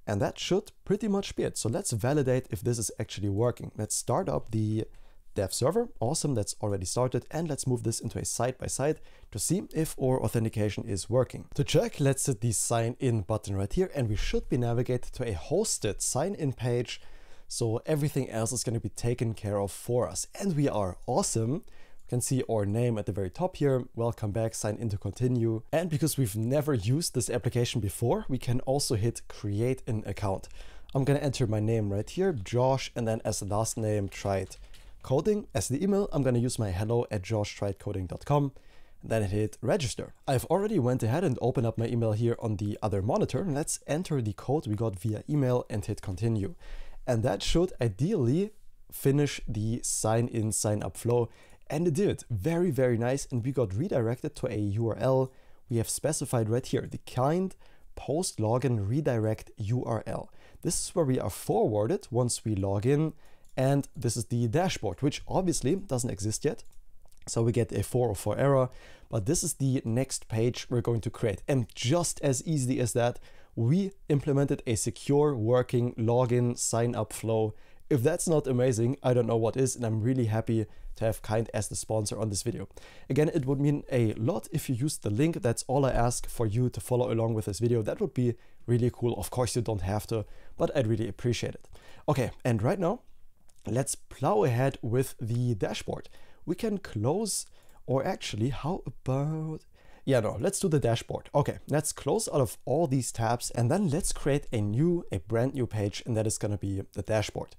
And that should pretty much be it. So let's validate if this is actually working. Let's start up the dev server. Awesome, that's already started. And let's move this into a side-by-side to see if our authentication is working. To check, let's hit the sign in button right here, and we should be navigated to a hosted sign in page. So everything else is going to be taken care of for us. And we are awesome. You can see our name at the very top here. Welcome back, sign in to continue. And because we've never used this application before, we can also hit create an account. I'm gonna enter my name right here, Josh, and then as the last name, Tried Coding. As the email, I'm gonna use my hello@joshtriedcoding.com. Then hit register. I've already went ahead and opened up my email here on the other monitor. Let's enter the code we got via email and hit continue. And that should ideally finish the sign in, sign up flow. And it did. Very, very nice. And we got redirected to a URL we have specified right here, the kind post login redirect URL. This is where we are forwarded once we log in. And this is the dashboard, which obviously doesn't exist yet. So we get a 404 error, but this is the next page we're going to create. And just as easy as that, we implemented a secure working login sign up flow. If that's not amazing, I don't know what is, and I'm really happy to have Kind as the sponsor on this video. Again, it would mean a lot if you use the link. That's all I ask for you to follow along with this video. That would be really cool. Of course, you don't have to, but I'd really appreciate it. Okay, and right now, let's plow ahead with the dashboard. We can close, or actually, how about... Yeah, no, let's do the dashboard. Okay, let's close out of all these tabs, and then let's create a brand new page, and that is gonna be the dashboard.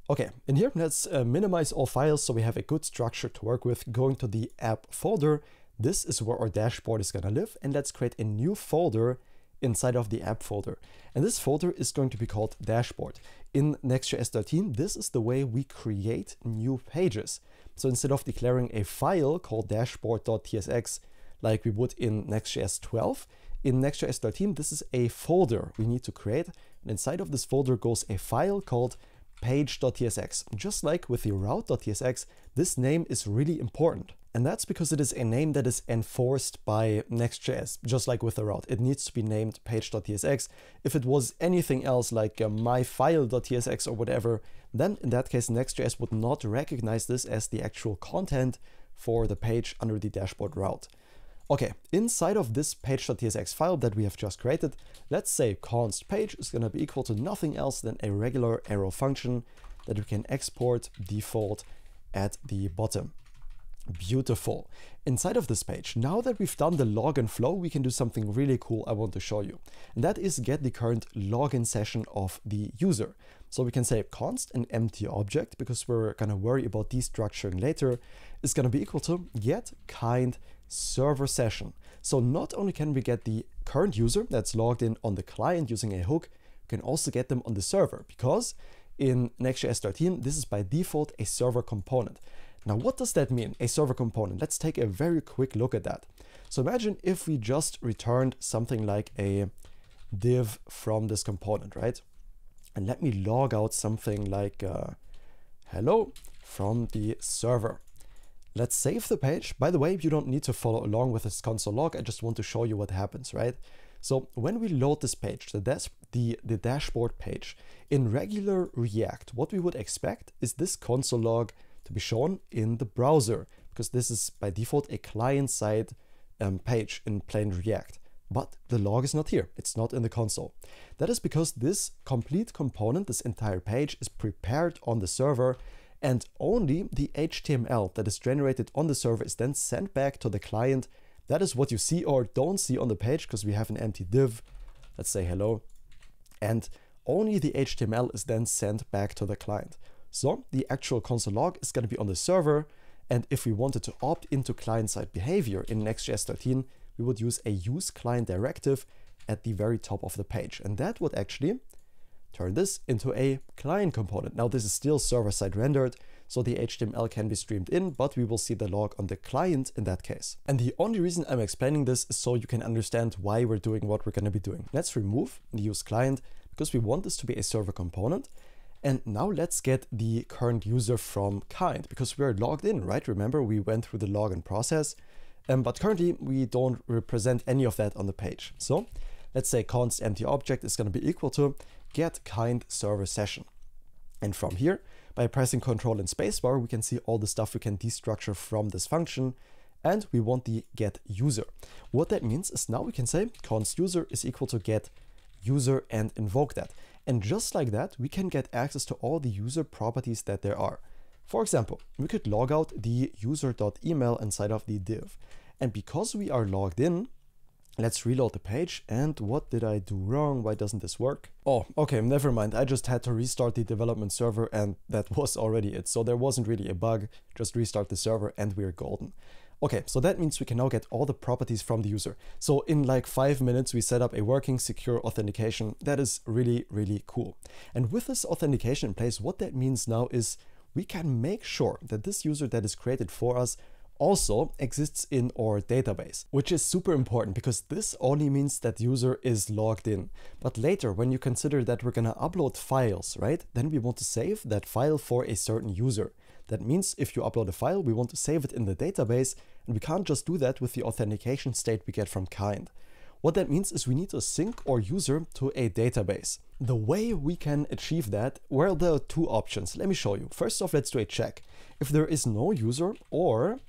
Okay, in here, let's minimize all files so we have a good structure to work with. Going to the app folder, this is where our dashboard is gonna live, and let's create a new folder inside of the app folder. And this folder is going to be called dashboard. In Next.js 13, this is the way we create new pages. So instead of declaring a file called dashboard.tsx like we would in Next.js 12, in Next.js 13, this is a folder we need to create. And inside of this folder goes a file called page.tsx. Just like with the route.tsx, this name is really important. And that's because it is a name that is enforced by Next.js, just like with the route. It needs to be named page.tsx. If it was anything else like myfile.tsx or whatever, then in that case, Next.js would not recognize this as the actual content for the page under the dashboard route. Okay, inside of this page.tsx file that we have just created, let's say const page is going to be equal to nothing else than a regular arrow function that we can export default at the bottom. Beautiful. Inside of this page, now that we've done the login flow, we can do something really cool I want to show you. And that is get the current login session of the user. So we can say const an empty object, because we're going to worry about destructuring later, is going to be equal to get kind server session. So not only can we get the current user that's logged in on the client using a hook, we can also get them on the server, because in Next.js 13, this is by default a server component. Now, what does that mean, a server component? Let's take a very quick look at that. So imagine if we just returned something like a div from this component, right? And let me log out something like hello from the server. Let's save the page. By the way, you don't need to follow along with this console log. I just want to show you what happens, right? So when we load this page, the dashboard page, in regular React, what we would expect is this console log to be shown in the browser, because this is by default a client-side page in plain React. But the log is not here. It's not in the console. That is because this complete component, this entire page, is prepared on the server, and only the HTML that is generated on the server is then sent back to the client. That is what you see or don't see on the page, because we have an empty div. Let's say hello. And only the HTML is then sent back to the client. So the actual console log is going to be on the server. And if we wanted to opt into client-side behavior in Next.js 13, we would use a use client directive at the very top of the page. And that would actually turn this into a client component. Now this is still server-side rendered, so the HTML can be streamed in, but we will see the log on the client in that case. And the only reason I'm explaining this is so you can understand why we're doing what we're going to be doing. Let's remove the use client, because we want this to be a server component. And now let's get the current user from kind, because we're logged in, right? Remember, we went through the login process, but currently we don't represent any of that on the page. So let's say const empty object is going to be equal to get kind server session. And from here, by pressing Ctrl and spacebar, we can see all the stuff we can destructure from this function, and we want the get user. What that means is now we can say const user is equal to get user and invoke that. And just like that, we can get access to all the user properties that there are. For example, we could log out the user.email inside of the div. And because we are logged in, let's reload the page. And what did I do wrong? Why doesn't this work? Oh, okay, never mind. I just had to restart the development server, and that was already it. So there wasn't really a bug, just restart the server and we're golden. Okay, so that means we can now get all the properties from the user. So in like 5 minutes, we set up a working secure authentication. That is really, really cool. And with this authentication in place, what that means now is we can make sure that this user that is created for us also exists in our database, which is super important because this only means that user is logged in. But later, when you consider that we're gonna upload files, right? Then we want to save that file for a certain user. That means if you upload a file, we want to save it in the database, and we can't just do that with the authentication state we get from kind. What that means is we need to sync our user to a database. The way we can achieve that, well, there are two options. Let me show you. First off, let's do a check. If there is no user, or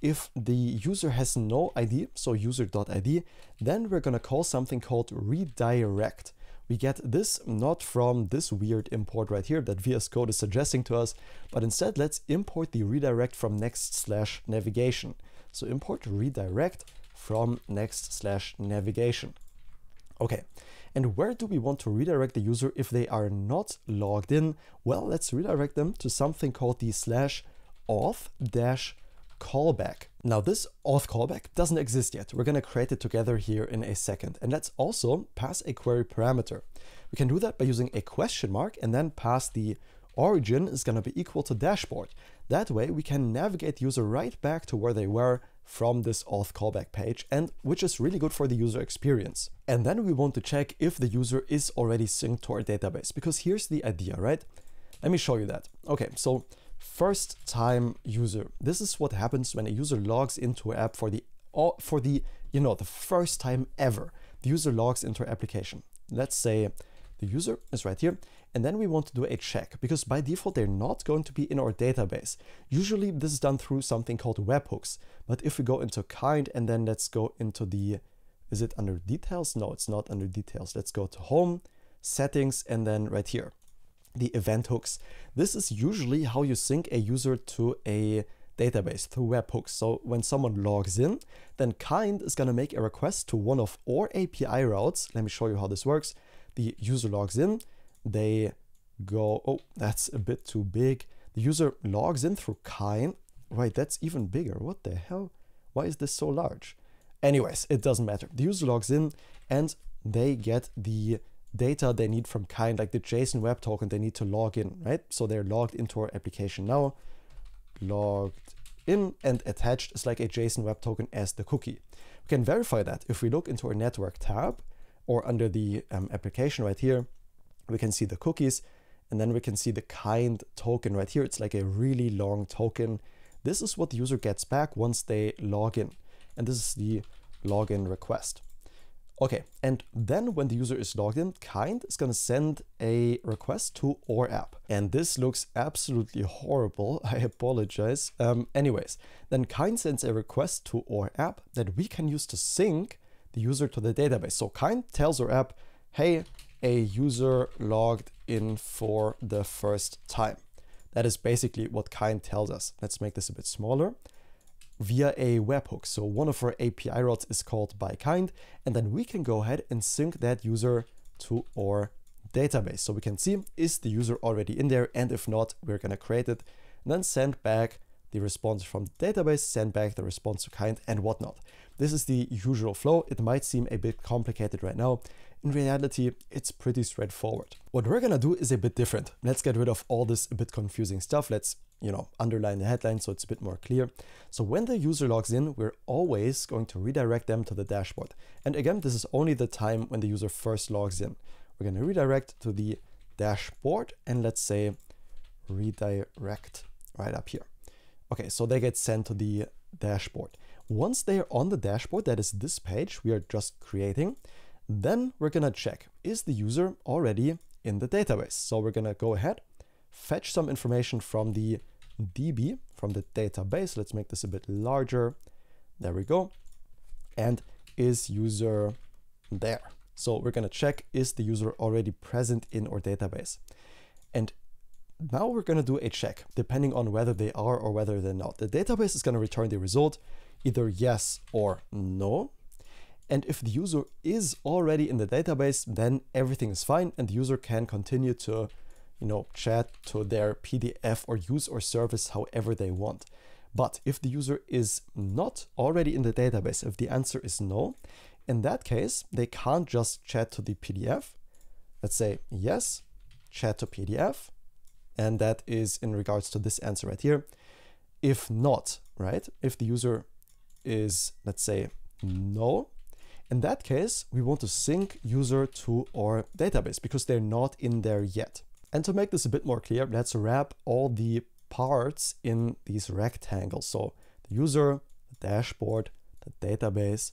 if the user has no ID, so user.id, then we're gonna call something called redirect. We get this not from this weird import right here that VS Code is suggesting to us, but instead let's import the redirect from next/navigation. So import redirect from next/navigation. Okay, and where do we want to redirect the user if they are not logged in? Well, let's redirect them to something called the /auth-callback. Now this auth callback doesn't exist yet. We're going to create it together here in a second. And let's also pass a query parameter. We can do that by using a question mark and then pass the origin is going to be equal to dashboard. That way we can navigate the user right back to where they were from this auth callback page, and which is really good for the user experience. And then we want to check if the user is already synced to our database, because here's the idea, right? Let me show you that. Okay, so first time user. This is what happens when a user logs into an app for the first time ever. The user logs into our application. Let's say the user is right here, And then we want to do a check, because by default, they're not going to be in our database. Usually this is done through something called webhooks. But if we go into kind and then let's go into the, is it under details? No, it's not under details. Let's go to home, settings, and then right here, the event hooks. This is usually how you sync a user to a database through webhooks. So when someone logs in, then kind is going to make a request to one of our API routes. Let me show you how this works. The user logs in, they go, oh, that's a bit too big. The user logs in through kind. Right, that's even bigger. What the hell? Why is this so large? Anyways, it doesn't matter. The user logs in and they get the data they need from kind, like the JSON web token they need to log in, right? So they're logged into our application now, logged in, and attached is like a JSON web token as the cookie. We can verify that if we look into our network tab or under the application right here, we can see the cookies, and then we can see the kind token right here. It's like a really long token. This is what the user gets back once they log in. And this is the login request. Okay, and then when the user is logged in, kind is going to send a request to our app. And this looks absolutely horrible. I apologize. Anyways, then kind sends a request to our app that we can use to sync the user to the database. So kind tells our app, hey, a user logged in for the first time. That is basically what kind tells us. Let's make this a bit smaller. Via a webhook. So one of our API routes is called by kind, and then we can go ahead and sync that user to our database. So we can see, is the user already in there? And if not, we're going to create it and then send back the response from the database, send back the response to kind and whatnot. This is the usual flow. It might seem a bit complicated right now. In reality, it's pretty straightforward. What we're going to do is a bit different. Let's get rid of all this a bit confusing stuff. Let's underline the headline so it's a bit more clear. So when the user logs in, we're always going to redirect them to the dashboard. And again, this is only the time when the user first logs in. We're going to redirect to the dashboard and let's say redirect right up here. Okay, so they get sent to the dashboard. Once they are on the dashboard, that is this page we are just creating, then we're going to check, is the user already in the database? So we're going to go ahead, fetch some information from the DB, from the database. Let's make this a bit larger. There we go. And is user there? So we're going to check, is the user already present in our database? And now we're going to do a check, depending on whether they are or whether they're not. The database is going to return the result, either yes or no. And if the user is already in the database, then everything is fine and the user can continue to chat to their PDF or use our service however they want. But if the user is not already in the database, if the answer is no, in that case, they can't just chat to the PDF. Let's say yes, chat to PDF. And that is in regards to this answer right here. If not, right? If the user is, let's say, no, in that case, we want to sync user to our database because they're not in there yet. And to make this a bit more clear, let's wrap all the parts in these rectangles. So the user, the dashboard, the database,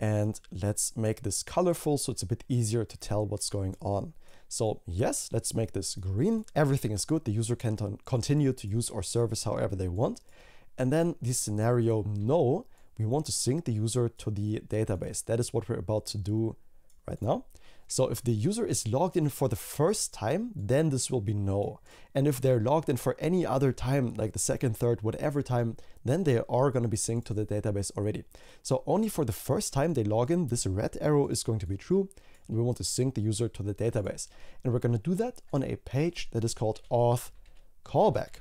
and let's make this colorful so it's a bit easier to tell what's going on. So yes, let's make this green. Everything is good. The user can continue to use our service however they want. And then the scenario no, we want to sync the user to the database. That is what we're about to do right now. So if the user is logged in for the first time, then this will be no. And if they're logged in for any other time, like the second, third, whatever time, then they are going to be synced to the database already. So only for the first time they log in, this red arrow is going to be true. And we want to sync the user to the database. And we're going to do that on a page that is called auth callback.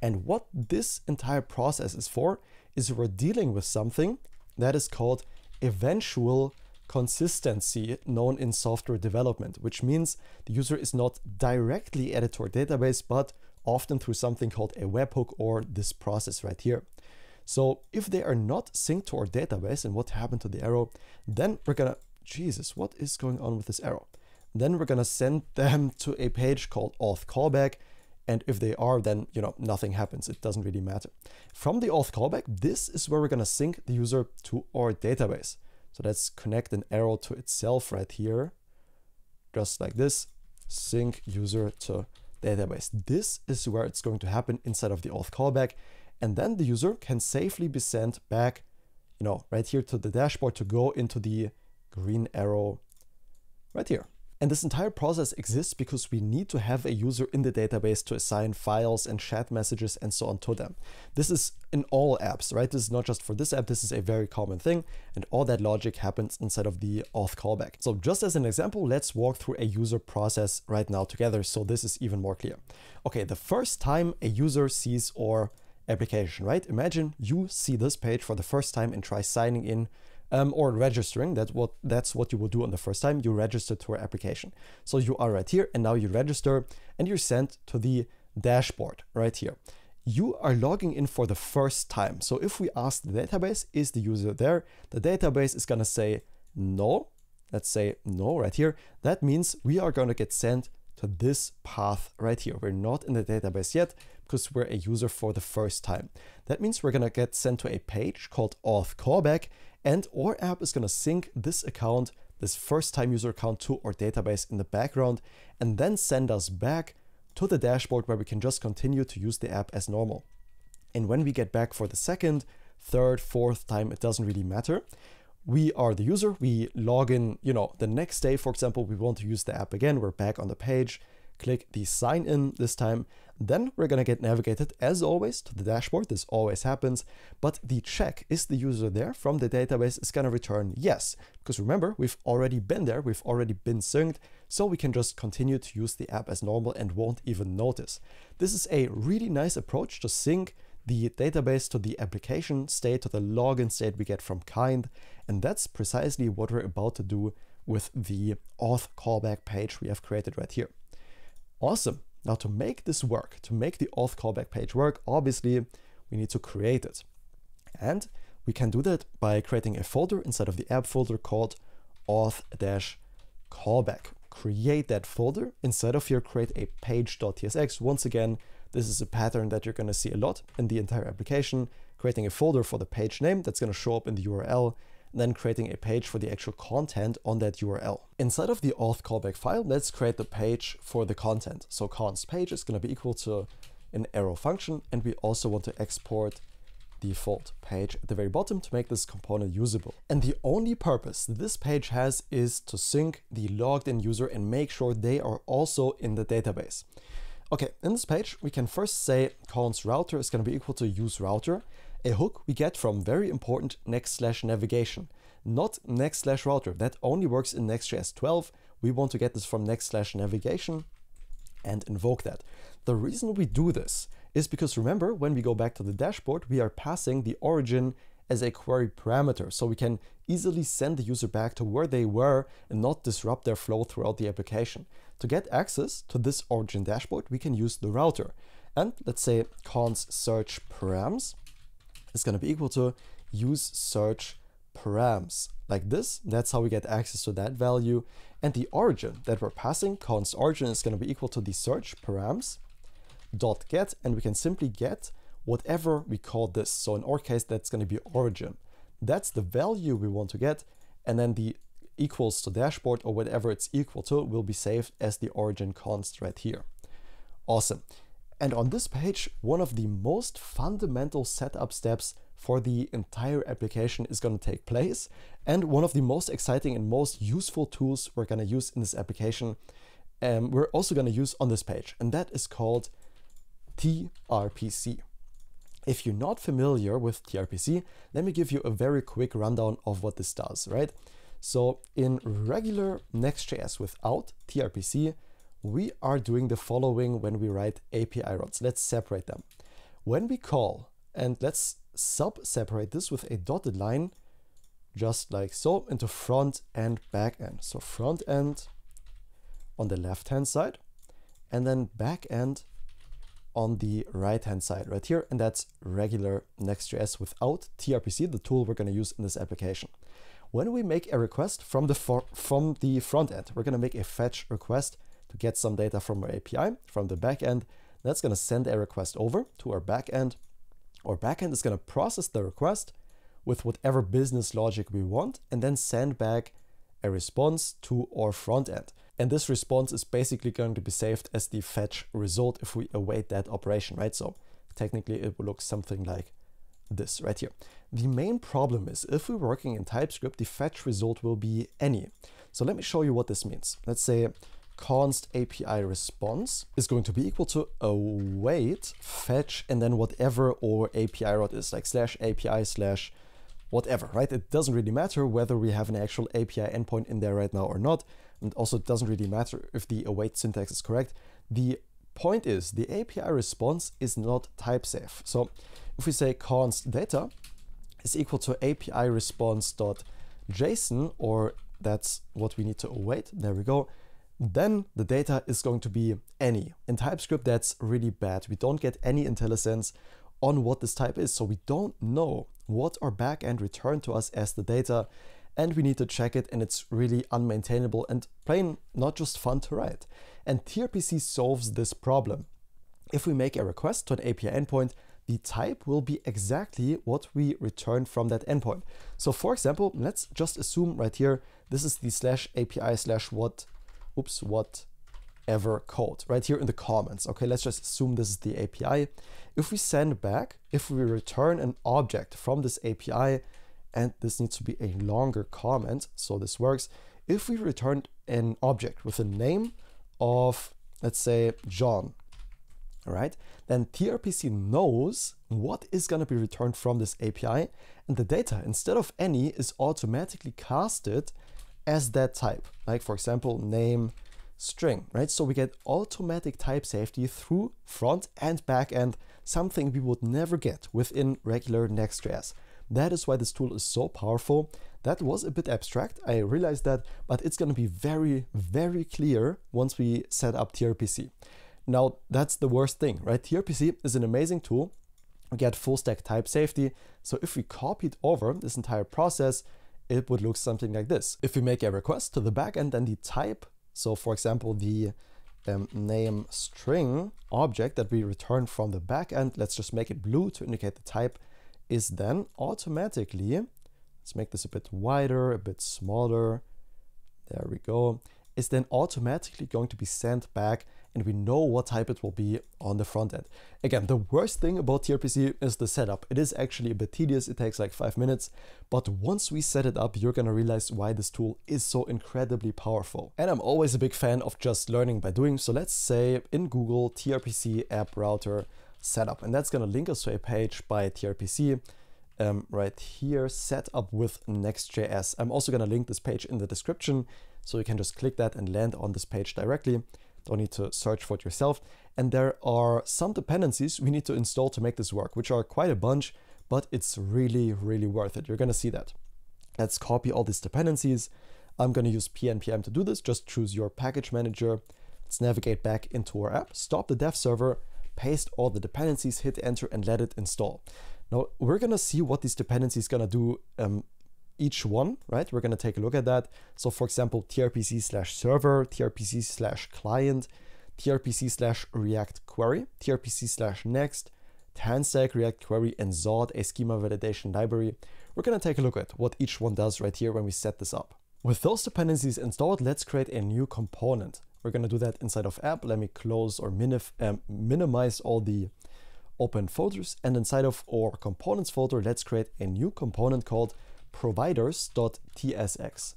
And what this entire process is for is we're dealing with something that is called eventual consistency, known in software development, which means the user is not directly added to our database, but often through something called a webhook or this process right here. So if they are not synced to our database, and what happened to the arrow, then we're gonna, Jesus, what is going on with this arrow? Then we're gonna send them to a page called auth callback. And if they are, then, nothing happens. It doesn't really matter. From the auth callback, this is where we're going to sync the user to our database. So let's connect an arrow to itself right here, just like this. sync user to database. This is where it's going to happen inside of the auth callback. And then the user can safely be sent back, right here to the dashboard to go into the green arrow right here. And this entire process exists because we need to have a user in the database to assign files and chat messages and so on to them. This is in all apps, right? This is not just for this app. This is a very common thing. And all that logic happens inside of the auth callback. So just as an example, let's walk through a user process right now together, so this is even more clear. Okay, the first time a user sees our application, right? Imagine you see this page for the first time and try signing in or registering. That's what you will do on the first time. You register to our application. So you are right here, and now you register and you're sent to the dashboard right here. You are logging in for the first time. So if we ask the database, is the user there? The database is going to say no. Let's say no right here. That means we are going to get sent to this path right here. We're not in the database yet because we're a user for the first time. That means we're going to get sent to a page called auth callback, and our app is going to sync this account, this first time user account, to our database in the background, and then send us back to the dashboard where we can just continue to use the app as normal. And when we get back for the second, third, fourth time, it doesn't really matter. We are the user, we log in, the next day, for example, we want to use the app again, we're back on the page, click the sign in this time, then we're going to get navigated as always to the dashboard. This always happens, but the check, is the user there, from the database is going to return yes, because remember, we've already been there, we've already been synced, so we can just continue to use the app as normal and won't even notice. This is a really nice approach to sync the database to the application state, to the login state we get from Kinde, and that's precisely what we're about to do with the auth callback page we have created right here. Awesome. Now to make this work, to make the auth callback page work, obviously we need to create it. And we can do that by creating a folder inside of the app folder called auth-callback. Create that folder. Inside of here, create a page.tsx. Once again, this is a pattern that you're going to see a lot in the entire application. Creating a folder for the page name that's going to show up in the URL, and then creating a page for the actual content on that URL. Inside of the auth callback file, let's create the page for the content. So const page is going to be equal to an arrow function, and we also want to export default page at the very bottom to make this component usable. And the only purpose this page has is to sync the logged in user and make sure they are also in the database. Okay, in this page, we can first say const router is going to be equal to use router, a hook we get from very important next/navigation, not next/router. That only works in Next.js 12. We want to get this from next/navigation and invoke that. The reason we do this is because remember, when we go back to the dashboard, we are passing the origin as a query parameter, so we can easily send the user back to where they were and not disrupt their flow throughout the application. To get access to this origin dashboard, we can use the router. And let's say const search params is going to be equal to use search params. Like this, that's how we get access to that value. And the origin that we're passing, const origin, is going to be equal to the search params dot get, and we can simply get whatever we call this. So in our case, that's going to be origin. That's the value we want to get, and then the equals to dashboard or whatever it's equal to will be saved as the origin const right here. Awesome. And on this page, one of the most fundamental setup steps for the entire application is going to take place, and one of the most exciting and most useful tools we're going to use in this application, we're also going to use on this page, and that is called tRPC. If you're not familiar with tRPC, let me give you a very quick rundown of what this does, right? So in regular Next.js without tRPC, we are doing the following when we write API routes. Let's separate them. When we call, and let's sub-separate this with a dotted line, just like so, into front and back end. So front end on the left-hand side, and then back end on the right-hand side right here, and that's regular Next.js without tRPC, the tool we're going to use in this application. When we make a request from the front end, we're going to make a fetch request to get some data from our API. From the back end, that's going to send a request over to our back end. Our back end is going to process the request with whatever business logic we want, and then send back a response to our front end. And this response is basically going to be saved as the fetch result if we await that operation, right? So technically it will look something like this right here. The main problem is if we're working in TypeScript, the fetch result will be any. So let me show you what this means. Let's say const API response is going to be equal to await fetch and then whatever our API route is, like /API/ whatever, right? It doesn't really matter whether we have an actual API endpoint in there right now or not. And also it doesn't really matter if the await syntax is correct. The point is the API response is not type safe. So if we say const data is equal to API response.json, or that's what we need to await, there we go, then the data is going to be any. In TypeScript, that's really bad. We don't get any IntelliSense on what this type is. So we don't know what our backend returned to us as the data, and we need to check it, and it's really unmaintainable and plain not just fun to write. And tRPC solves this problem. If we make a request to an API endpoint, the type will be exactly what we returned from that endpoint. So for example, let's just assume right here, this is the /API/whatever code right here in the comments. Okay, let's just assume this is the API. If we send back, if we return an object from this API, and this needs to be a longer comment, so this works. If we returned an object with a name of, let's say, John, all right, then tRPC knows what is going to be returned from this API, and the data, instead of any, is automatically casted as that type. Like, for example, name string, right? So we get automatic type safety through front and back end, something we would never get within regular Next.js. That is why this tool is so powerful. That was a bit abstract, I realized that, but it's going to be very, very clear once we set up tRPC. Now, that's the worst thing, right? tRPC is an amazing tool. We get full stack type safety. So if we copied over this entire process, it would look something like this. If we make a request to the backend, then the type, so for example, the name string object that we return from the backend, let's just make it blue to indicate the type, is then automatically, let's make this a bit wider, a bit smaller, there we go, is then automatically going to be sent back, and we know what type it will be on the front end. Again, the worst thing about tRPC is the setup. It is actually a bit tedious, it takes like 5 minutes, but once we set it up, you're gonna realize why this tool is so incredibly powerful. And I'm always a big fan of just learning by doing, so let's say in Google tRPC app router setup, and that's gonna link us to a page by tRPC right here, set up with Next.js. I'm also gonna link this page in the description, so you can just click that and land on this page directly. Don't need to search for it yourself. And there are some dependencies we need to install to make this work, which are quite a bunch, but it's really, really worth it. You're gonna see that. Let's copy all these dependencies. I'm gonna use pnpm to do this. Just choose your package manager. Let's navigate back into our app, stop the dev server, paste all the dependencies, hit enter, and let it install. Now we're gonna see what these dependencies gonna do each one, right? We're gonna take a look at that. So for example, tRPC/server, tRPC/client, tRPC/React query, tRPC/next, TanStack, React query, and Zod, a schema validation library. We're gonna take a look at what each one does right here when we set this up. With those dependencies installed, let's create a new component. We're gonna do that inside of app. Let me close or minimize all the open folders. And inside of our components folder, let's create a new component called providers.tsx.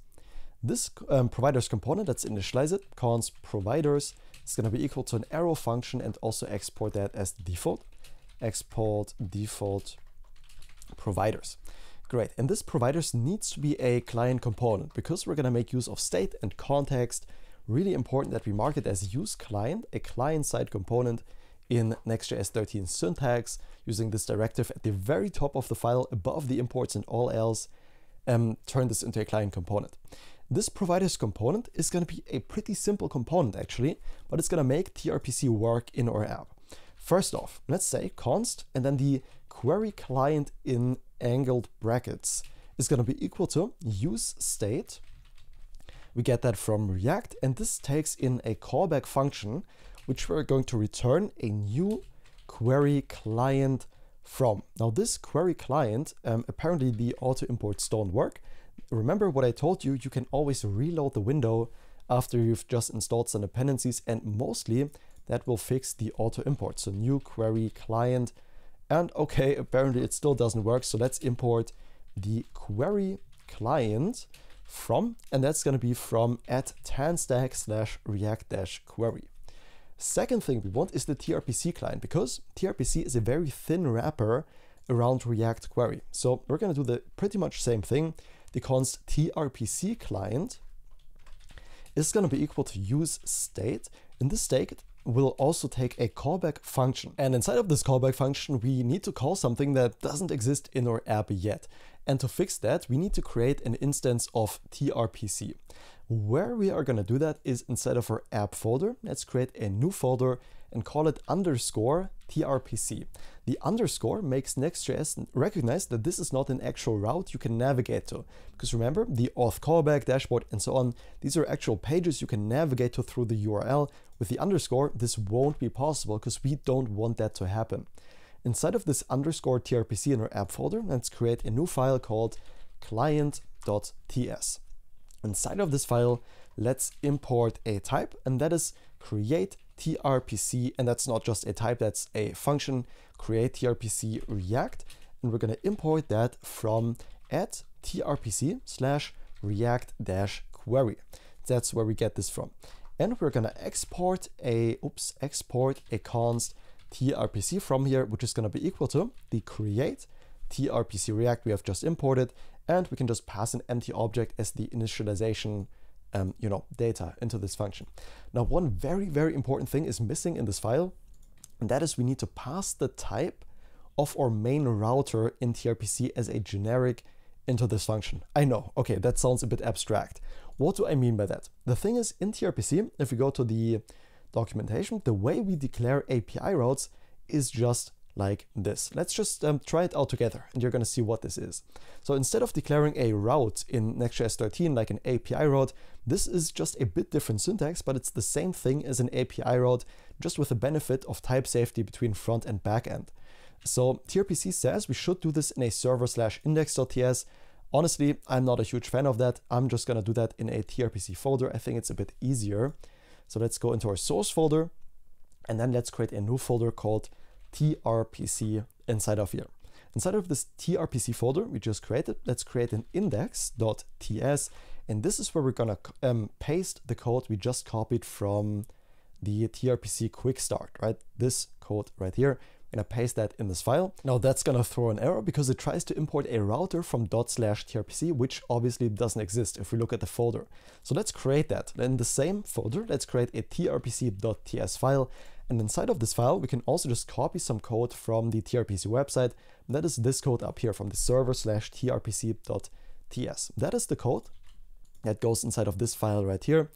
This providers component, let's initialize it, const providers, is going to be equal to an arrow function, and also export that as the default. Export default providers. Great, and this providers needs to be a client component because we're going to make use of state and context. Really important that we mark it as use client, a client-side component in Next.js 13 syntax, using this directive at the very top of the file above the imports and all else. Turn this into a client component. This providers component is going to be a pretty simple component actually, but it's going to make tRPC work in our app. First off, let's say const, and then the query client in angled brackets is going to be equal to use state. We get that from React, and this takes in a callback function, which we're going to return a new query client from. Now this query client, apparently the auto imports don't work. remember what I told you, you can always reload the window after you've just installed some dependencies, and mostly that will fix the auto import. So new query client, and okay, apparently it still doesn't work. So let's import the query client from, and that's going to be from @tanstack/react-query. Second thing we want is the tRPC client, because tRPC is a very thin wrapper around React query. So we're going to do the pretty much same thing. The const tRPC client is going to be equal to use state. In this state, we'll also take a callback function. And inside of this callback function, we need to call something that doesn't exist in our app yet. And to fix that, we need to create an instance of tRPC. Where we are going to do that is inside of our app folder. Let's create a new folder and call it _tRPC. The underscore makes Next.js recognize that this is not an actual route you can navigate to. Because remember, the auth callback, dashboard, and so on, these are actual pages you can navigate to through the URL. With the underscore, this won't be possible because we don't want that to happen. Inside of this underscore tRPC in our app folder, let's create a new file called client.ts. Inside of this file, let's import a type, and that is create tRPC, and that's not just a type, that's a function, create tRPC React, and we're going to import that from @tRPC/react-query. That's where we get this from. And we're going to export a const tRPC from here, which is going to be equal to the create tRPC React we have just imported, and we can just pass an empty object as the initialization data into this function. Now, one very, very important thing is missing in this file, and that is we need to pass the type of our main router in tRPC as a generic into this function. I know, okay, that sounds a bit abstract. What do I mean by that? The thing is, in tRPC, if we go to the documentation, the way we declare API routes is just like this. Let's just try it out together, and you're going to see what this is. So instead of declaring a route in Next.js 13 like an API route, this is just a bit different syntax, but it's the same thing as an API route, just with the benefit of type safety between front and back end. So tRPC says we should do this in a server/index.ts. Honestly, I'm not a huge fan of that. I'm just going to do that in a tRPC folder. I think it's a bit easier. So let's go into our source folder, and then let's create a new folder called tRPC inside of here. Inside of this tRPC folder we just created, let's create an index.ts, and this is where we're gonna paste the code we just copied from the tRPC quick start, right? This code right here. I'm gonna paste that in this file. Now that's gonna throw an error because it tries to import a router from ./tRPC, which obviously doesn't exist if we look at the folder. So let's create that. In the same folder, let's create a tRPC.ts file. And inside of this file, we can also just copy some code from the tRPC website. And that is this code up here from the server/tRPC.ts. That is the code that goes inside of this file right here.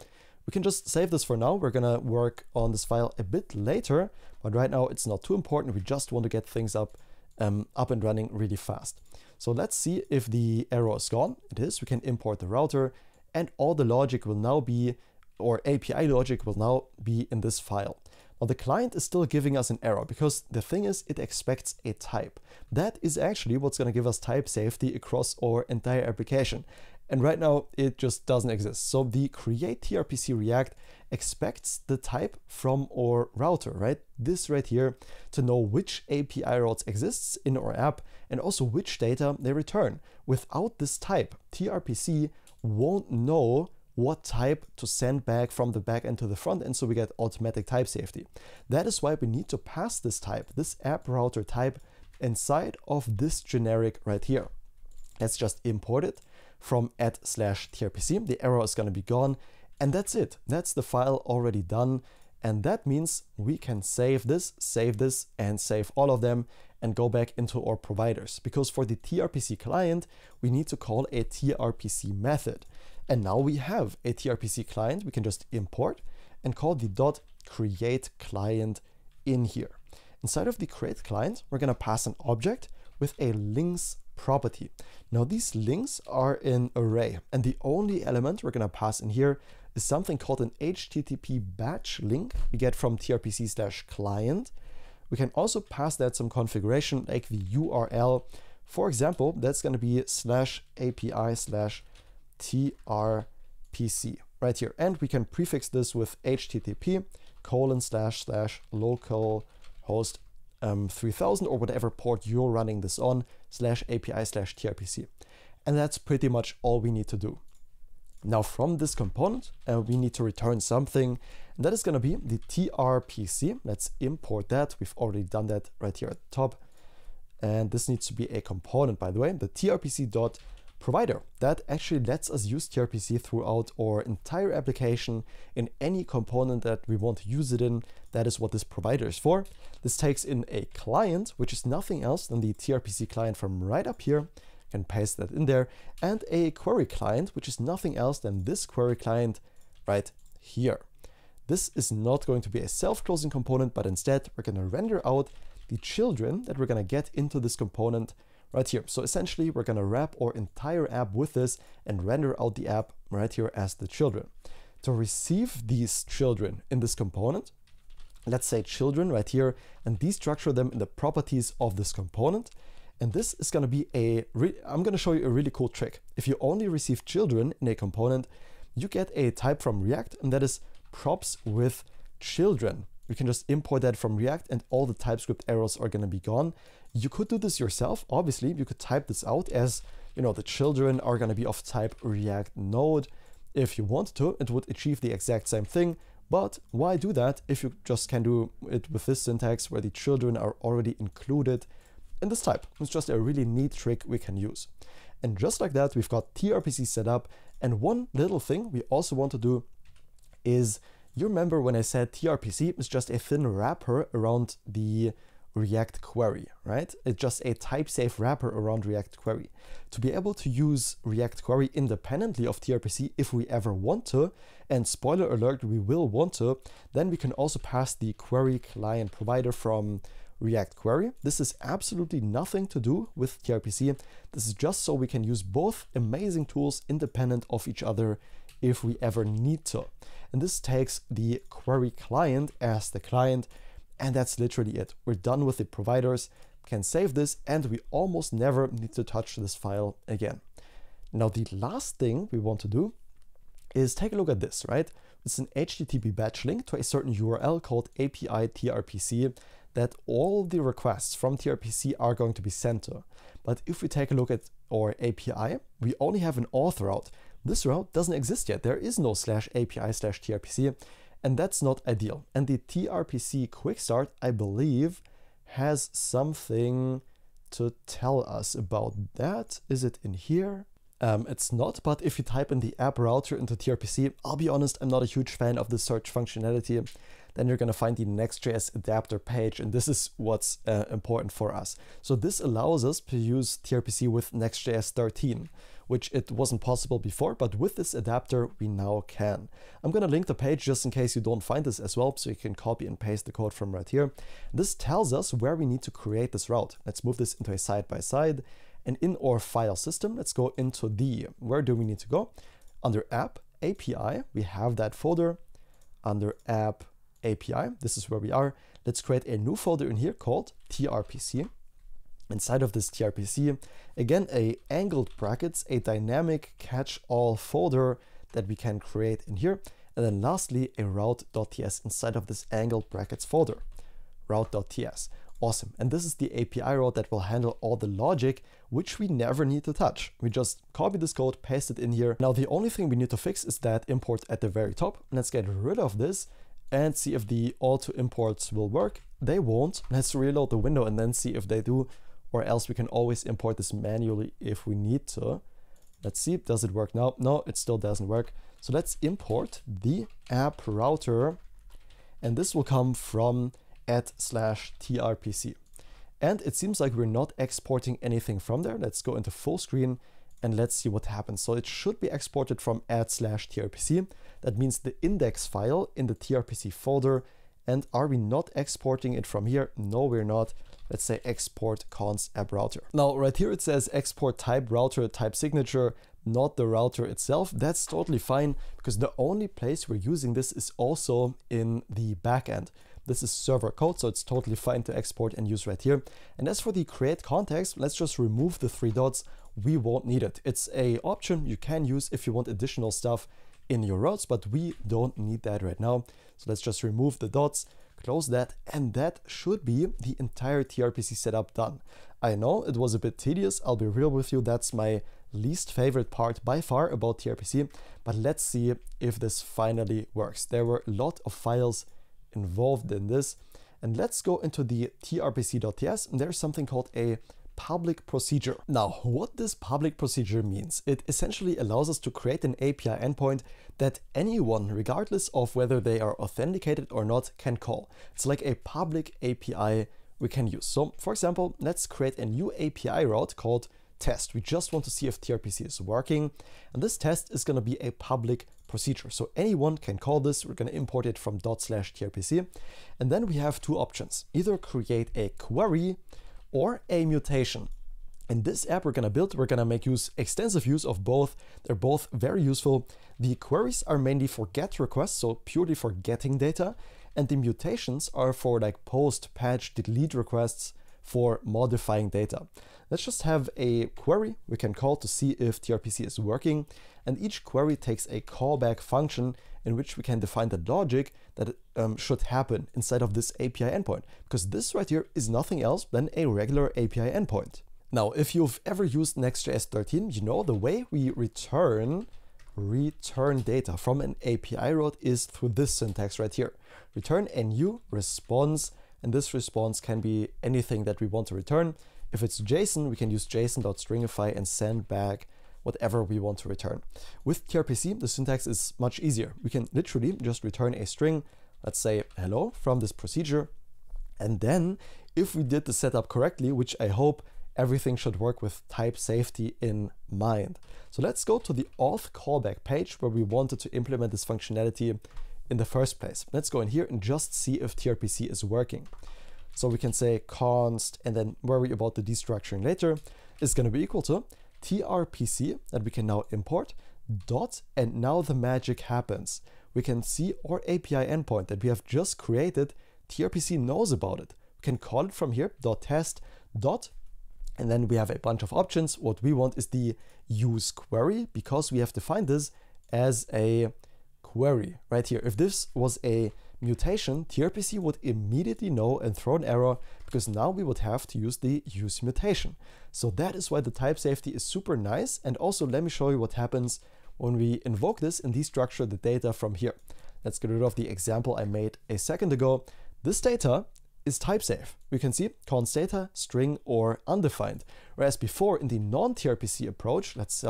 We can just save this for now. We're gonna work on this file a bit later, but right now it's not too important. We just want to get things up and running really fast. So let's see if the error is gone. It is. We can import the router, and all the logic will now be, or API logic will now be in this file. Now the client is still giving us an error because the thing is it expects a type. That is actually what's going to give us type safety across our entire application. And right now it just doesn't exist. So the create tRPC React expects the type from our router, right? This right here, to know which API routes exists in our app and also which data they return. Without this type, tRPC won't know what type to send back from the back end to the front end, so we get automatic type safety. That is why we need to pass this type, this app router type, inside of this generic right here. Let's just import it from @/tRPC. The error is going to be gone, and that's it. That's the file already done, and that means we can save this, and save all of them, and go back into our providers. Because for the tRPC client, we need to call a tRPC method. And now we have a tRPC client we can just import and call the .create client in here. Inside of the create client, we're going to pass an object with a links property. Now these links are in array, and the only element we're going to pass in here is something called an HTTP batch link we get from tRPC/client. We can also pass that some configuration like the URL. For example, that's going to be /API/ tRPC right here. And we can prefix this with http://localhost 3000 or whatever port you're running this on /API/tRPC. And that's pretty much all we need to do. Now from this component, we need to return something, and that is going to be the tRPC. Let's import that. We've already done that right here at the top. And this needs to be a component, by the way, the tRPC.provider. That actually lets us use tRPC throughout our entire application in any component that we want to use it in. That is what this provider is for. This takes in a client, which is nothing else than the tRPC client from right up here. Can paste that in there, and a query client, which is nothing else than this query client right here. This is not going to be a self-closing component, but instead we're going to render out the children that we're going to get into this component right here. So essentially we're going to wrap our entire app with this and render out the app right here as the children. To receive these children in this component, let's say children right here, and destructure them in the properties of this component. And this is going to be I'm going to show you a really cool trick. If you only receive children in a component, you get a type from React, and that is props with children. You can just import that from React and all the TypeScript errors are going to be gone. You could do this yourself. Obviously, you could type this out as, you know, the children are going to be of type React node. If you want to, it would achieve the exact same thing. But why do that if you just can do it with this syntax where the children are already included in this type? It's just a really neat trick we can use. And just like that, we've got tRPC set up. And one little thing we also want to do is, you remember when I said tRPC is just a thin wrapper around the React query, right? It's just a type-safe wrapper around React query. To be able to use React query independently of tRPC if we ever want to, and spoiler alert, we will want to, then we can also pass the query client provider from React query. This is absolutely nothing to do with tRPC. This is just so we can use both amazing tools independent of each other if we ever need to. And this takes the query client as the client, and that's literally it. We're done with the providers, can save this, and we almost never need to touch this file again. Now the last thing we want to do is take a look at this, right? It's an HTTP batch link to a certain URL called API tRPC that all the requests from tRPC are going to be sent to. But if we take a look at our API, we only have an auth route. This route doesn't exist yet. There is no /API/tRPC, and that's not ideal. And the tRPC quick start, I believe, has something to tell us about that. Is it in here? It's not, but if you type in the app router into tRPC, I'll be honest, I'm not a huge fan of the search functionality. Then you're going to find the Next.js adapter page, and this is what's important for us. So this allows us to use tRPC with Next.js 13, which it wasn't possible before, but with this adapter, we now can. I'm going to link the page just in case you don't find this as well, so you can copy and paste the code from right here. This tells us where we need to create this route. Let's move this into a side-by-side, and in our file system, let's go into where do we need to go? Under app, API, we have that folder. Under app, API, this is where we are. Let's create a new folder in here called tRPC. Inside of this tRPC, again, a angled brackets, a dynamic catch-all folder that we can create in here. And then lastly, a route.ts inside of this angled brackets folder, route.ts. Awesome. And this is the API route that will handle all the logic, which we never need to touch. We just copy this code, paste it in here. Now, the only thing we need to fix is that import at the very top. Let's get rid of this and see if the auto imports will work. They won't. Let's reload the window and then see if they do, or else we can always import this manually if we need to. Let's see, does it work now? No, it still doesn't work. So let's import the app router, and this will come from @/tRPC. And it seems like we're not exporting anything from there. Let's go into full screen and let's see what happens. So it should be exported from @/tRPC. That means the index file in the tRPC folder. And are we not exporting it from here? No, we're not. Let's say export const app router. Now, right here it says export type router type signature, not the router itself. That's totally fine because the only place we're using this is also in the backend. This is server code, so it's totally fine to export and use right here. And as for the create context, let's just remove the 3 dots. We won't need it. It's an option you can use if you want additional stuff in your routes, but we don't need that right now. So let's just remove the dots, close that, and that should be the entire tRPC setup done. I know it was a bit tedious, I'll be real with you, that's my least favorite part by far about tRPC, but let's see if this finally works. There were a lot of files involved in this, and let's go into the tRPC.ts, and there's something called a public procedure. Now, what this public procedure means, it essentially allows us to create an API endpoint that anyone, regardless of whether they are authenticated or not, can call. It's like a public API we can use. So, for example, let's create a new API route called test. We just want to see if tRPC is working, and this test is going to be a public procedure. So anyone can call this. We're going to import it from ./tRPC, and then we have 2 options: either create a query or a mutation. In this app we're going to build, we're going to make extensive use of both. They're both very useful. The queries are mainly for GET requests, so purely for getting data, and the mutations are for like post, patch, delete requests for modifying data. Let's just have a query we can call to see if tRPC is working, and each query takes a callback function in which we can define the logic that should happen inside of this API endpoint, because this right here is nothing else than a regular API endpoint. Now, if you've ever used Next.js 13, you know the way we return data from an API route is through this syntax right here. Return a new response, and this response can be anything that we want to return. If it's JSON, we can use JSON.stringify and send back whatever we want to return. With tRPC, the syntax is much easier. We can literally just return a string, let's say hello, from this procedure. And then if we did the setup correctly, which I hope, everything should work with type safety in mind. So let's go to the auth callback page where we wanted to implement this functionality in the first place. Let's go in here and just see if tRPC is working. So we can say const and then worry about the destructuring later is going to be equal to tRPC that we can now import dot, and now the magic happens. We can see our API endpoint that we have just created. tRPC knows about it. We can call it from here .test dot, and then we have a bunch of options. What we want is the use query, because we have defined this as a query right here. If this was a mutation, tRPC would immediately know and throw an error, because now we would have to use the use mutation. So that is why the type safety is super nice. And also let me show you what happens when we invoke this and destructure the data from here. Let's get rid of the example I made a second ago. This data is type safe. We can see const data, string, or undefined. Whereas before in the non-tRPC approach, let's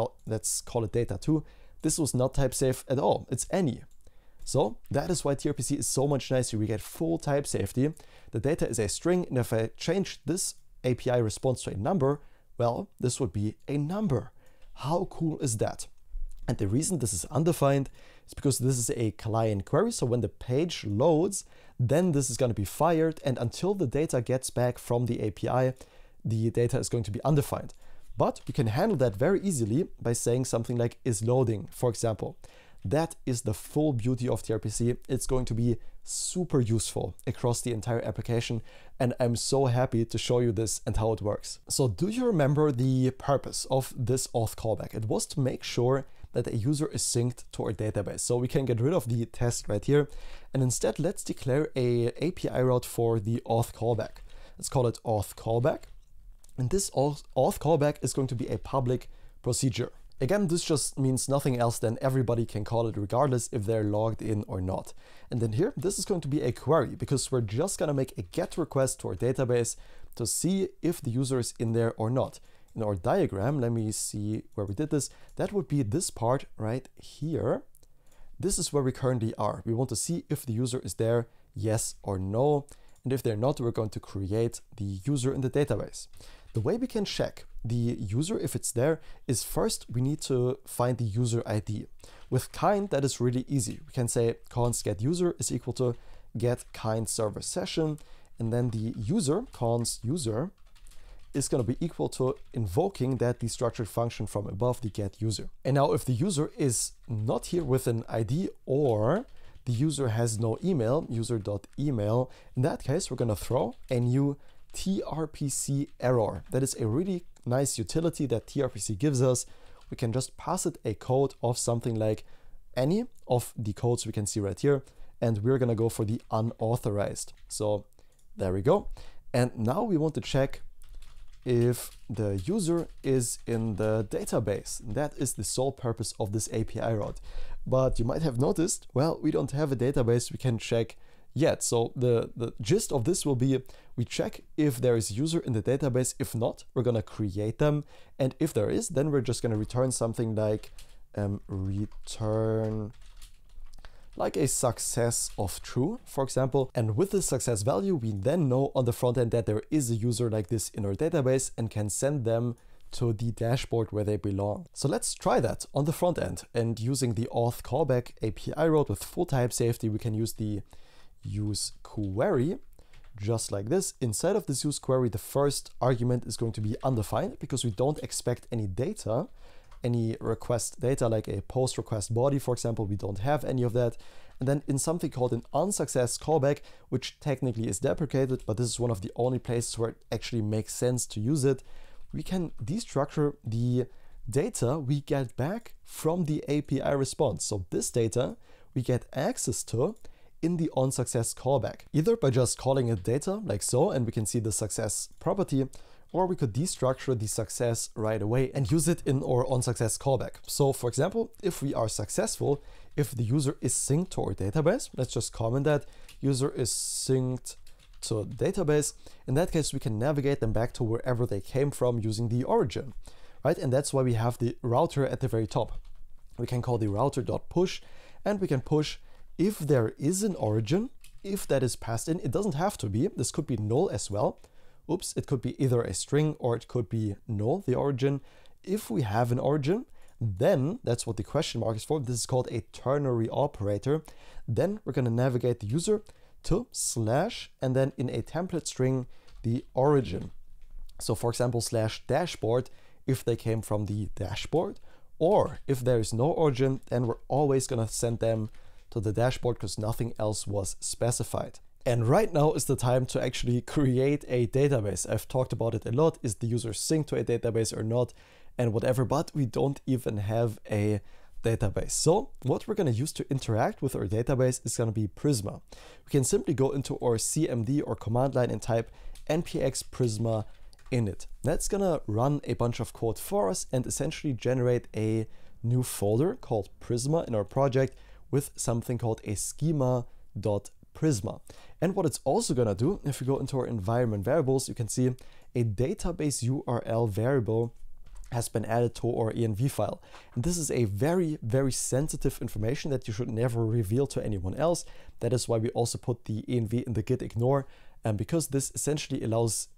call it data2, this was not type safe at all. It's any. So that is why tRPC is so much nicer. We get full type safety. The data is a string, and if I change this API response to a number, well, this would be a number. How cool is that? And the reason this is undefined is because this is a client query. So when the page loads, then this is going to be fired, and until the data gets back from the API, the data is going to be undefined. But we can handle that very easily by saying something like is loading, for example. That is the full beauty of tRPC. It's going to be super useful across the entire application, and I'm so happy to show you this and how it works. So do you remember the purpose of this auth callback? It was to make sure that a user is synced to our database. So we can get rid of the test right here, and instead let's declare a API route for the auth callback. Let's call it auth callback, and this auth callback is going to be a public procedure. Again, this just means nothing else than everybody can call it regardless if they're logged in or not. And then here, this is going to be a query, because we're just going to make a GET request to our database to see if the user is in there or not. In our diagram, let me see where we did this. That would be this part right here. This is where we currently are. We want to see if the user is there, yes or no. And if they're not, we're going to create the user in the database. The way we can check the user if it's there is first we need to find the user ID. With kind, that is really easy. We can say const get user is equal to get kind server session, and then the user, const user, is going to be equal to invoking that destructured function from above, the get user. And now if the user is not here with an ID, or the user has no email, user.email. In that case, we're gonna throw a new tRPC error. That is a really nice utility that tRPC gives us. We can just pass it a code of something like any of the codes we can see right here, and we're gonna go for the unauthorized. So there we go. And now we want to check if the user is in the database. That is the sole purpose of this API route. But you might have noticed, well, we don't have a database we can check yet. So the gist of this will be, we check if there is user in the database. If not, we're gonna create them. And if there is, then we're just gonna return something like return like a success of true, for example. And with the success value, we then know on the front end that there is a user like this in our database and can send them to the dashboard where they belong. So let's try that on the front end. And using the auth callback API route with full type safety, we can use the use query just like this. Inside of this use query, the first argument is going to be undefined because we don't expect any data, any request data like a post request body, for example. We don't have any of that. And then in something called an unsuccess callback, which technically is deprecated, but this is one of the only places where it actually makes sense to use it, we can destructure the data we get back from the API response. So this data we get access to in the onSuccess callback, either by just calling it data like so, and we can see the success property, or we could destructure the success right away and use it in our onSuccess callback. So for example, if we are successful, if the user is synced to our database, let's just comment that user is synced to database. In that case, we can navigate them back to wherever they came from using the origin, right? And that's why we have the router at the very top. We can call the router.push, and we can push if there is an origin, if that is passed in. It doesn't have to be. This could be null as well. Oops, it could be either a string or it could be null, the origin. If we have an origin, then that's what the question mark is for. This is called a ternary operator. Then we're going to navigate the user to / and then in a template string, the origin. So for example, /dashboard, if they came from the dashboard, or if there is no origin, then we're always going to send them to the dashboard because nothing else was specified. And right now is the time to actually create a database. I've talked about it a lot. Is the user synced to a database or not, and whatever, but we don't even have a database. So what we're going to use to interact with our database is going to be Prisma. We can simply go into our CMD or command line and type npx prisma init. That's going to run a bunch of code for us and essentially generate a new folder called Prisma in our project with something called a schema.prisma. And what it's also going to do, if we go into our environment variables, you can see a database URL variable has been added to our env file. And this is a very, very sensitive information that you should never reveal to anyone else. That is why we also put the env in the git ignore, because this essentially allows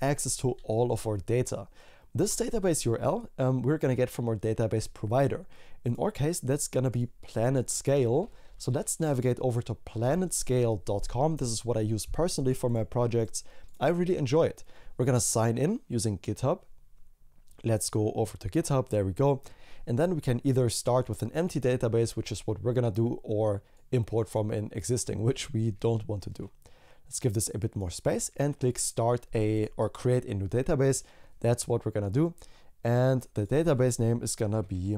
access to all of our data. This database URL we're going to get from our database provider. In our case, that's going to be PlanetScale. So let's navigate over to planetscale.com. This is what I use personally for my projects. I really enjoy it. We're going to sign in using GitHub. Let's go over to GitHub. There we go. And then we can either start with an empty database, which is what we're going to do, or import from an existing, which we don't want to do. Let's give this a bit more space and click start or create a new database. That's what we're going to do. And the database name is going to be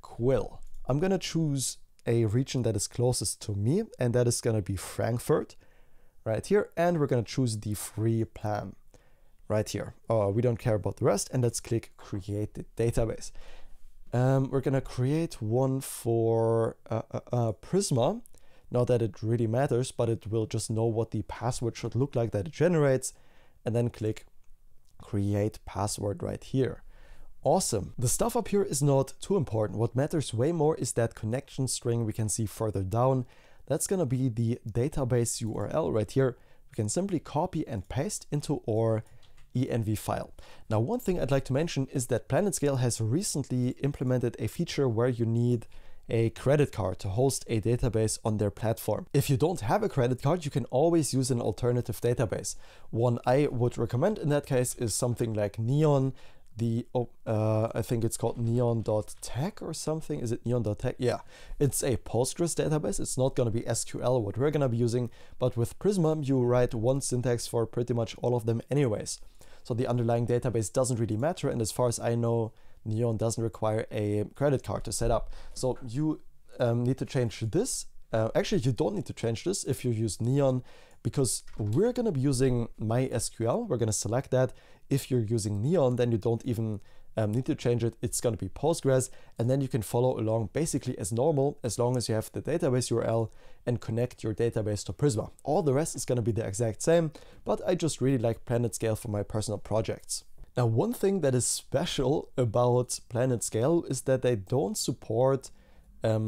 Quill. I'm going to choose a region that is closest to me, and that is going to be Frankfurt right here. And we're going to choose the free plan right here. We don't care about the rest. And let's click create the database. We're going to create one for Prisma. Not that it really matters, but it will just know what the password should look like that it generates. And then click create password right here. Awesome. The stuff up here is not too important. What matters way more is that connection string we can see further down. That's going to be the database URL right here. We can simply copy and paste into our env file. Now, one thing I'd like to mention is that PlanetScale has recently implemented a feature where you need a credit card to host a database on their platform. If you don't have a credit card, you can always use an alternative database. One I would recommend in that case is something like Neon. the, I think it's called neon.tech or something. Is it neon.tech? Yeah, it's a Postgres database. It's not going to be SQL, what we're going to be using, but with Prisma, you write one syntax for pretty much all of them anyways. So the underlying database doesn't really matter. And as far as I know, Neon doesn't require a credit card to set up. So you need to change this. Actually, you don't need to change this if you use Neon, because we're going to be using MySQL. We're going to select that. If you're using Neon, then you don't even need to change it. It's going to be Postgres, and then you can follow along basically as normal, as long as you have the database URL and connect your database to Prisma. All the rest is going to be the exact same, but I just really like PlanetScale for my personal projects. Now, one thing that is special about PlanetScale is that they don't support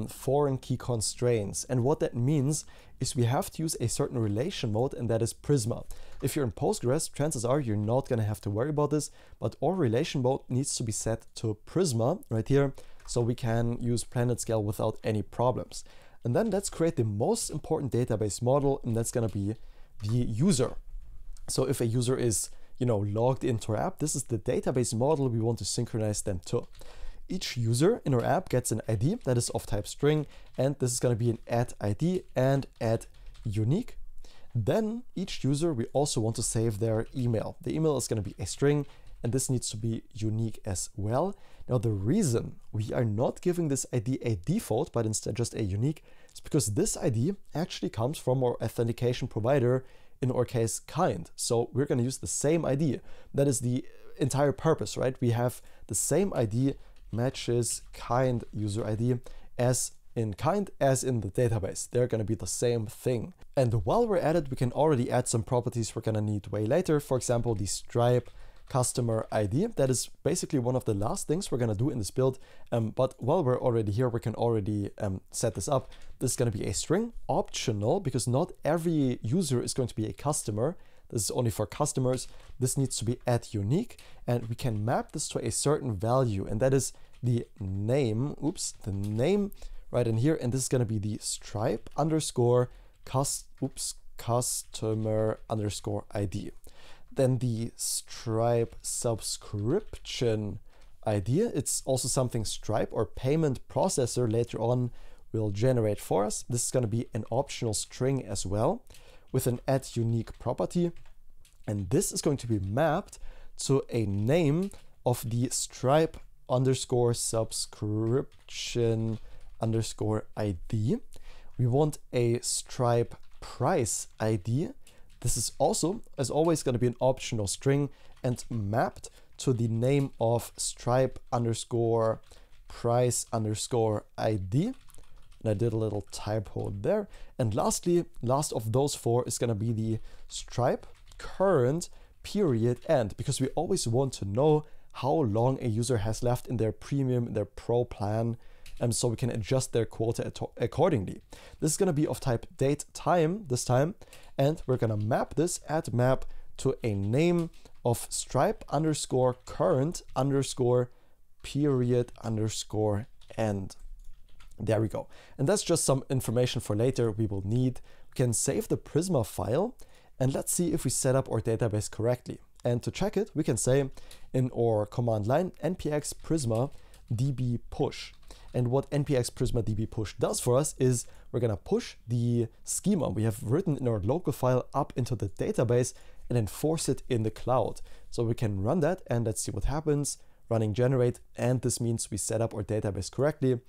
foreign key constraints. And what that means is we have to use a certain relation mode, and that is Prisma. If you're in Postgres, chances are you're not going to have to worry about this, but our relation mode needs to be set to Prisma right here, so we can use PlanetScale without any problems. And then let's create the most important database model, and that's going to be the user. So if a user is, logged into our app, this is the database model we want to synchronize them to. Each user in our app gets an ID that is of type string, and this is going to be an add ID and add unique. Then each user, we also want to save their email. The email is going to be a string, and this needs to be unique as well. Now, the reason we are not giving this ID a default, but instead just a unique, is because this ID actually comes from our authentication provider, in our case, Kinde. So we're going to use the same ID. That is the entire purpose, right? We have the same ID matches Kinde user ID as in Kinde as in the database. They're going to be the same thing. And while we're at it, we can already add some properties we're going to need way later. For example, the Stripe customer ID. That is basically one of the last things we're going to do in this build. But while we're already here, we can already set this up. This is going to be a string, optional, because not every user is going to be a customer. This is only for customers. This needs to be add unique, and we can map this to a certain value, and that is the name, the name right in here, and this is going to be the Stripe underscore customer underscore ID. Then the Stripe subscription ID, it's also something Stripe or payment processor later on will generate for us. This is going to be an optional string as well, with an add unique property, and this is going to be mapped to a name of the Stripe underscore subscription underscore ID. We want a Stripe price ID. This is also, as always, going to be an optional string and mapped to the name of Stripe underscore price underscore ID. And I did a little typo there. And lastly, last of those four is going to be the Stripe current period end, because we always want to know how long a user has left in their premium, their pro plan, and so we can adjust their quota accordingly. This is going to be of type date time this time, and we're going to map this add map to a name of Stripe underscore current underscore period underscore end. There we go. And that's just some information for later we will need. We can save the Prisma file, and let's see if we set up our database correctly. And to check it, we can say in our command line npx prisma db push. And what npx prisma db push does for us is we're going to push the schema we have written in our local file up into the database and then force it in the cloud. So we can run that, and let's see what happens. Running generate, and this means we set up our database correctly.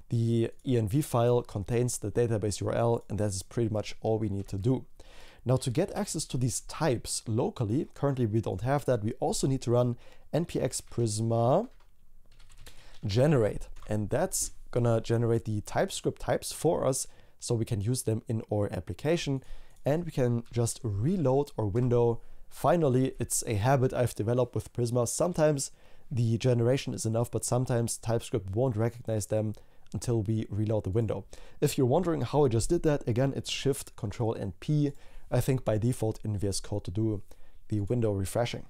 The env file contains the database URL, and that is pretty much all we need to do. Now, to get access to these types locally, currently we don't have that. We also need to run npx prisma generate, and that's gonna generate the TypeScript types for us so we can use them in our application, and we can just reload our window. Finally, it's a habit I've developed with Prisma. Sometimes the generation is enough, but sometimes TypeScript won't recognize them until we reload the window. If you're wondering how I just did that, again, it's Shift, Control, and P. I think by default in VS Code to do the window refreshing.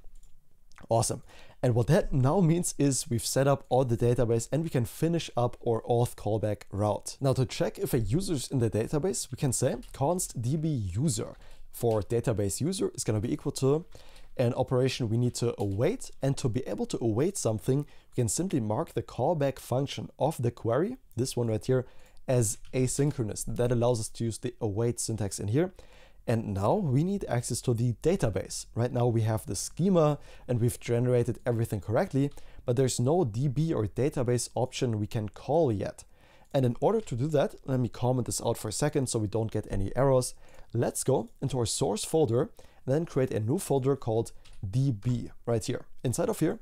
Awesome. And what that now means is we've set up all the database, and we can finish up our auth callback route. Now, to check if a user is in the database, we can say const db user for database user is going to be equal to an operation we need to await, and to be able to await something, we can simply mark the callback function of the query, this one right here, as asynchronous. That allows us to use the await syntax in here. And now we need access to the database. Right now we have the schema and we've generated everything correctly, but there's no DB or database option we can call yet. And in order to do that, let me comment this out for a second so we don't get any errors. Let's go into our source folder and then create a new folder called db right here. Inside of here,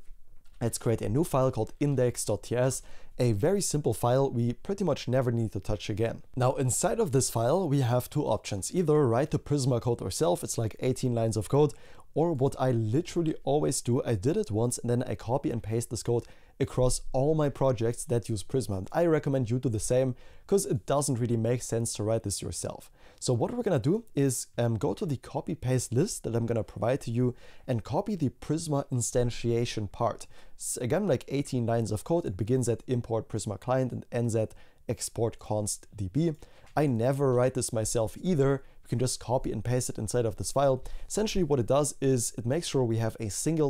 let's create a new file called index.ts, a very simple file we pretty much never need to touch again. Now inside of this file, we have two options. Either write the Prisma code ourselves, it's like 18 lines of code, or what I literally always do, I did it once and then I copy and paste this code across all my projects that use Prisma. And I recommend you do the same because it doesn't really make sense to write this yourself. So what we're gonna do is go to the copy paste list that I'm gonna provide to you and copy the Prisma instantiation part. It's again like 18 lines of code. It begins at import Prisma client and ends at export const db. I never write this myself either. You can just copy and paste it inside of this file. Essentially what it does is it makes sure we have a single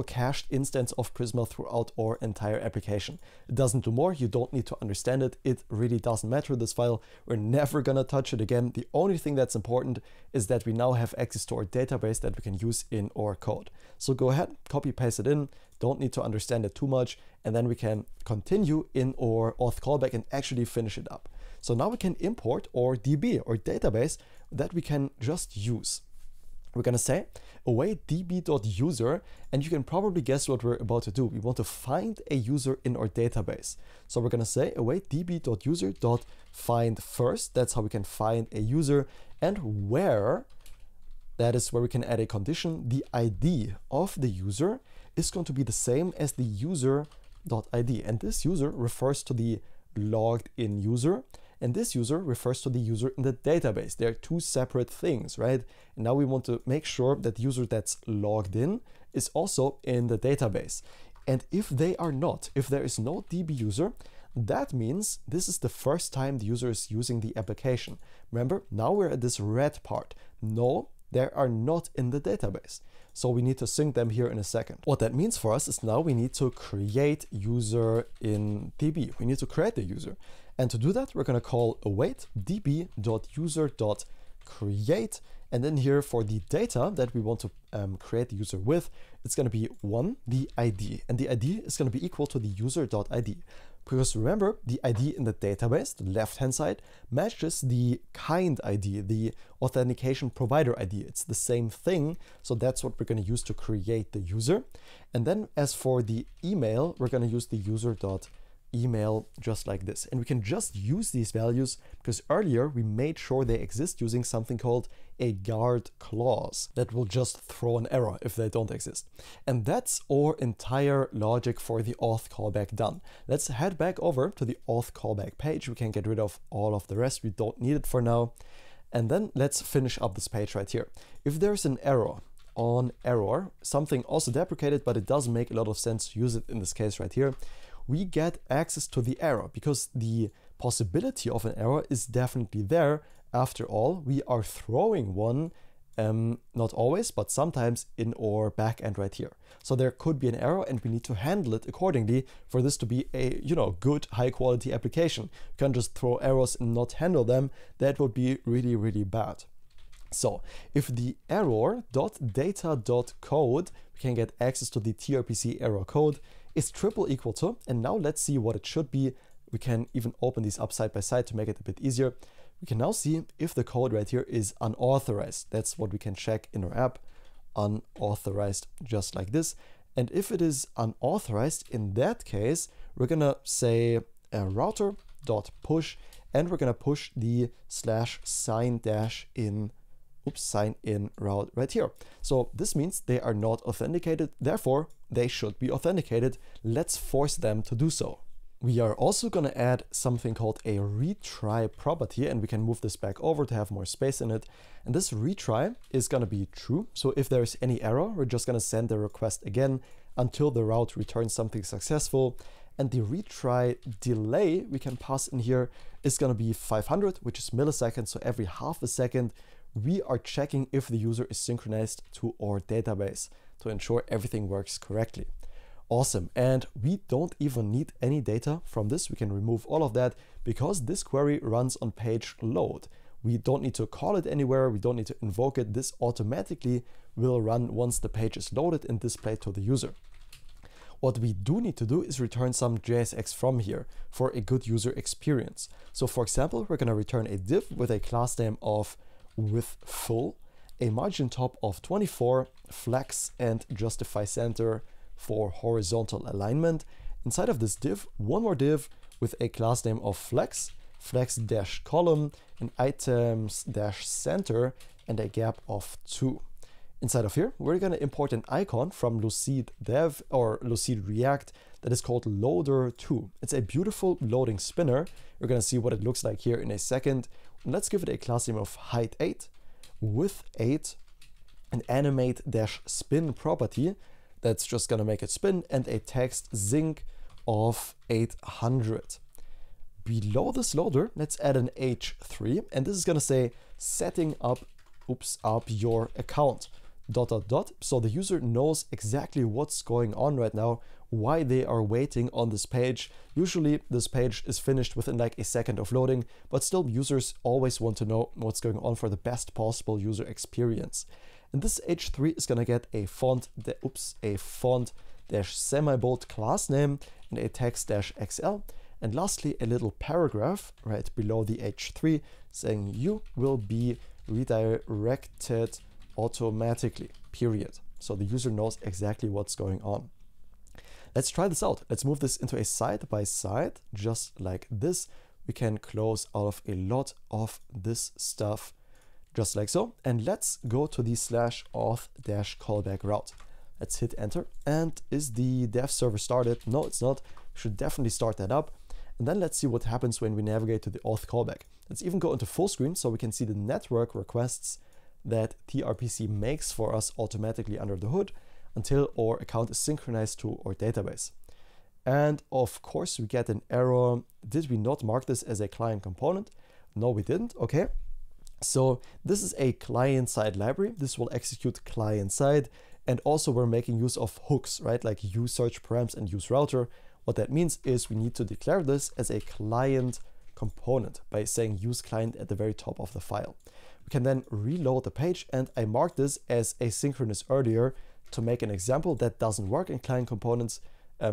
cached instance of Prisma throughout our entire application. It doesn't do more. You don't need to understand it. It really doesn't matter, this file. We're never gonna touch it again. The only thing that's important is that we now have access to our database that we can use in our code. So go ahead, copy paste it in. Don't need to understand it too much. And then we can continue in our auth callback and actually finish it up. So now we can import our DB or database that we can just use. We're gonna say await db.user, and you can probably guess what we're about to do. We want to find a user in our database. So we're gonna say await db.user.find first. That's how we can find a user, and where, that is where we can add a condition. The ID of the user is going to be the same as the user.id, and this user refers to the logged in user, and this user refers to the user in the database. They're two separate things, right? And now we want to make sure that the user that's logged in is also in the database. And if they are not, if there is no DB user, that means this is the first time the user is using the application. Remember, now we're at this red part. No, they are not in the database. So we need to sync them here in a second. What that means for us is now we need to create user in DB. We need to create the user. And to do that, we're gonna call await db.user.create. And then here for the data that we want to create the user with, it's gonna be the ID. And the ID is gonna be equal to the user.id. Because remember, the ID in the database, the left-hand side, matches the kind ID, the authentication provider ID. It's the same thing. So that's what we're going to use to create the user. And then as for the email, we're going to use the user.email just like this. And we can just use these values because earlier we made sure they exist using something called a guard clause that will just throw an error if they don't exist. And that's our entire logic for the auth callback done. Let's head back over to the auth callback page. We can get rid of all of the rest. We don't need it for now. And then let's finish up this page right here. If there's an error on error, something also deprecated, but it does make a lot of sense to use it in this case right here, we get access to the error because the possibility of an error is definitely there. After all, we are throwing one, not always, but sometimes in our backend right here. So there could be an error and we need to handle it accordingly for this to be a, good high quality application. You can't just throw errors and not handle them. That would be really, really bad. So if the error.data.code, we can get access to the tRPC error code, is triple equal to, and now let's see what it should be. We can even open these up side by side to make it a bit easier. We can now see if the code right here is unauthorized. That's what we can check in our app, unauthorized, just like this. And if it is unauthorized, in that case, we're gonna say router.push, and we're gonna push the /sign-in route right here. So this means they are not authenticated, therefore they should be authenticated. Let's force them to do so. We are also going to add something called a retry property, and we can move this back over to have more space in it. And this retry is going to be true. So if there's any error, we're just going to send the request again until the route returns something successful. And the retry delay we can pass in here is going to be 500, which is milliseconds. So every half a second, we are checking if the user is synchronized to our database to ensure everything works correctly. Awesome, and we don't even need any data from this. We can remove all of that because this query runs on page load. We don't need to call it anywhere. We don't need to invoke it. This automatically will run once the page is loaded and displayed to the user. What we do need to do is return some JSX from here for a good user experience. So for example, we're going to return a div with a class name of with full, a margin top of 24, flex, and justify center for horizontal alignment. Inside of this div, one more div with a class name of flex, flex-column, an items-center, and a gap of 2. Inside of here, we're going to import an icon from Lucid Dev or Lucid React that is called Loader2. It's a beautiful loading spinner. You're going to see what it looks like here in a second. And let's give it a class name of height 8, width 8, an animate-spin property that's just going to make it spin, and a text zinc of 800. Below this loader, let's add an h3, and this is going to say setting up your account, ... So the user knows exactly what's going on right now, why they are waiting on this page. Usually this page is finished within like a second of loading, but still users always want to know what's going on for the best possible user experience. And this h3 is going to get a font-semibold class name and a text-xl. And lastly, a little paragraph right below the h3 saying you will be redirected automatically, period. So the user knows exactly what's going on. Let's try this out. Let's move this into a side-by-side, just like this. We can close out of a lot of this stuff, just like so. And let's go to the /auth-callback route. Let's hit enter. And is the dev server started? No, it's not. We should definitely start that up. And then let's see what happens when we navigate to the auth callback. Let's even go into full screen so we can see the network requests that tRPC makes for us automatically under the hood until our account is synchronized to our database. And of course we get an error. Did we not mark this as a client component? No, we didn't. Okay. So this is a client-side library. This will execute client-side. And also we're making use of hooks, right? Like use search params and use router. What that means is we need to declare this as a client component by saying use client at the very top of the file. We can then reload the page, and I marked this as asynchronous earlier to make an example that doesn't work in client components.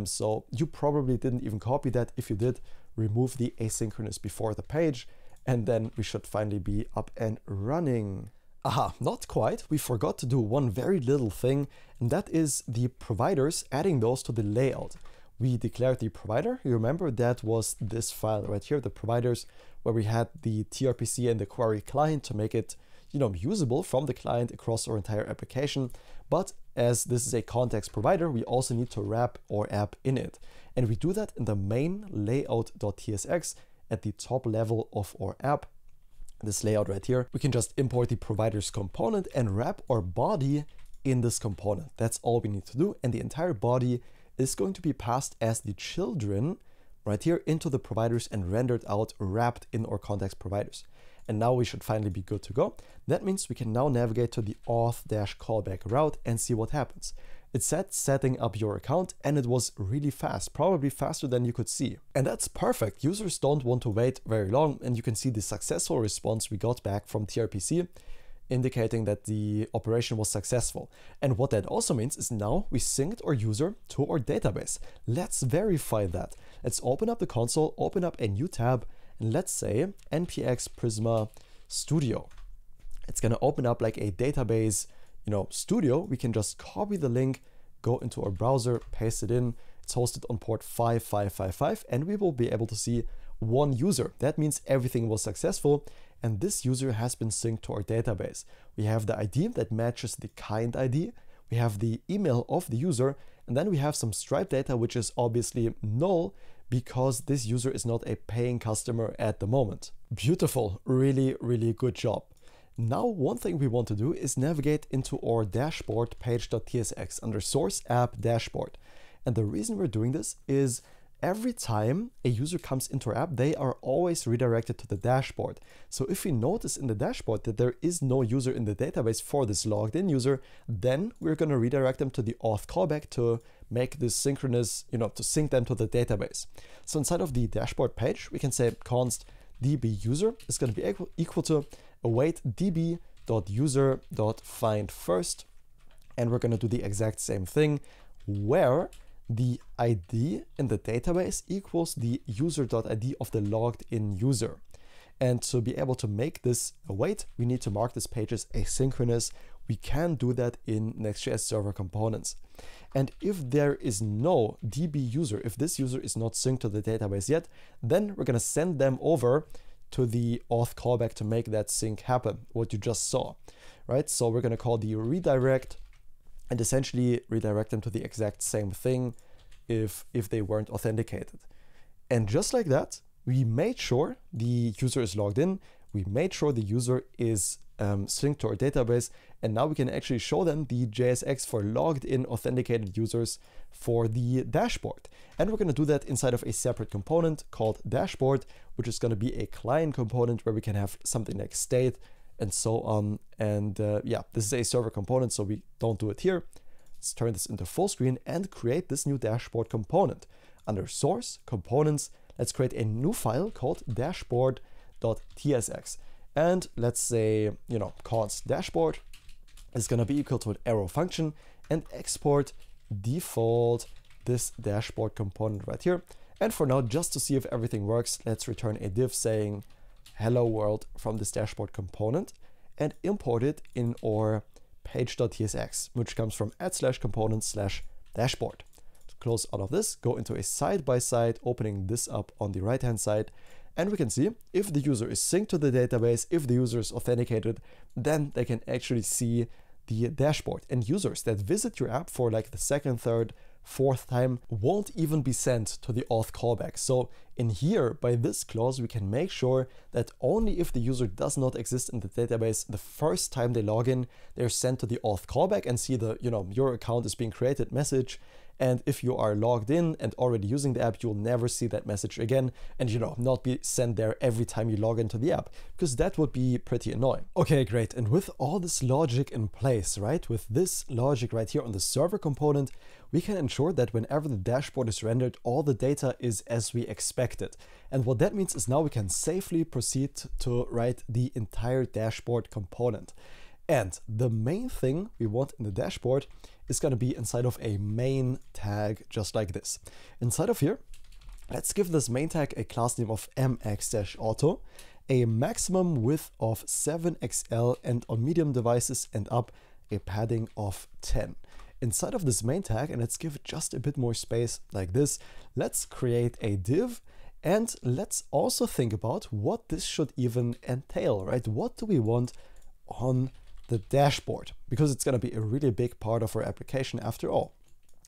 So you probably didn't even copy that. If you did, remove the asynchronous before the page, and then we should finally be up and running. Aha, not quite. We forgot to do one very little thing, and that is the providers, adding those to the layout. We declared the provider. You remember that was this file right here, the providers, where we had the tRPC and the query client to make it, usable from the client across our entire application. But as this is a context provider, we also need to wrap our app in it. And we do that in the main layout.tsx at the top level of our app. This layout right here, we can just import the providers component and wrap our body in this component. That's all we need to do. And the entire body is going to be passed as the children right here into the providers and rendered out wrapped in our context providers. And now we should finally be good to go. That means we can now navigate to the auth-callback route and see what happens. It said setting up your account, and it was really fast, probably faster than you could see. And that's perfect. Users don't want to wait very long, and you can see the successful response we got back from tRPC, indicating that the operation was successful. And what that also means is now we synced our user to our database. Let's verify that. Let's open up the console, open up a new tab, and let's say npx Prisma Studio. It's going to open up like a database, studio. We can just copy the link, go into our browser, paste it in. It's hosted on port 5555, and we will be able to see one user. That means everything was successful, and this user has been synced to our database. We have the ID that matches the kind ID. We have the email of the user, and then we have some Stripe data, which is obviously null because this user is not a paying customer at the moment. Beautiful, really, really good job. Now, one thing we want to do is navigate into our dashboard page.tsx under source app dashboard. And the reason we're doing this is every time a user comes into our app, they are always redirected to the dashboard. So if we notice in the dashboard that there is no user in the database for this logged in user, then we're going to redirect them to the auth callback to make this synchronous, to sync them to the database. So inside of the dashboard page, we can say const db user is going to be equal to await db.user.find first. And we're going to do the exact same thing where the ID in the database equals the user.id of the logged in user. And to be able to make this await, we need to mark this page as asynchronous. We can do that in Next.js server components. And if there is no DB user, if this user is not synced to the database yet, then we're going to send them over to the auth callback to make that sync happen, what you just saw, right? So we're going to call the redirect and essentially redirect them to the exact same thing if they weren't authenticated. And just like that, we made sure the user is logged in, we made sure the user is synced to our database, and now we can actually show them the JSX for logged in authenticated users for the dashboard. And we're going to do that inside of a separate component called dashboard, which is going to be a client component where we can have something like state and so on. And yeah, this is a server component, so we don't do it here. Let's turn this into full screen and create this new dashboard component. Under source, components, let's create a new file called dashboard.tsx. And let's say, const dashboard is going to be equal to an arrow function and export default this dashboard component right here. And for now, just to see if everything works, let's return a div saying hello world from this dashboard component and import it in our page.tsx, which comes from /component/dashboard. To close out of this, go into a side-by-side, opening this up on the right-hand side. And we can see if the user is synced to the database, if the user is authenticated, then they can actually see the dashboard. And users that visit your app for like the second, third, fourth time won't even be sent to the auth callback. So in here, by this clause, we can make sure that only if the user does not exist in the database the first time they log in, they're sent to the auth callback and see the, your account is being created message. And if you are logged in and already using the app, you'll never see that message again and, not be sent there every time you log into the app, because that would be pretty annoying. Okay, great. And with all this logic in place, right, with this logic right here on the server component, we can ensure that whenever the dashboard is rendered, all the data is as we expected. And what that means is now we can safely proceed to write the entire dashboard component. And the main thing we want in the dashboard is going to be inside of a main tag, just like this. Inside of here, let's give this main tag a class name of mx-auto, a maximum width of 7xl, and on medium devices and up, a padding of 10. Inside of this main tag, and let's give it just a bit more space like this, let's create a div, and let's also think about what this should even entail, right? What do we want on the dashboard, because it's going to be a really big part of our application after all.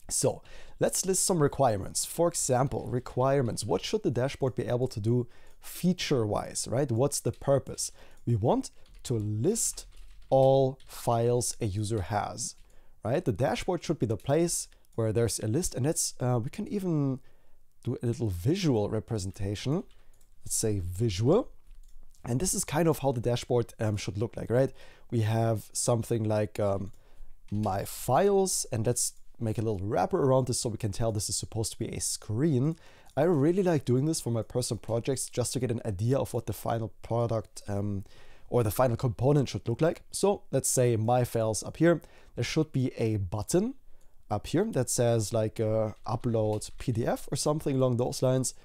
So let's list some requirements. For example, requirements. What should the dashboard be able to do feature-wise, right? What's the purpose? We want to list all files a user has, right? The dashboard should be the place where there's a list, and we can even do a little visual representation. Let's say visual. And this is kind of how the dashboard should look like, right? We have something like my files, and let's make a little wrapper around this so we can tell this is supposed to be a screen. I really like doing this for my personal projects just to get an idea of what the final product or the final component should look like. So let's say my files up here. There should be a button up here that says like upload PDF or something along those lines.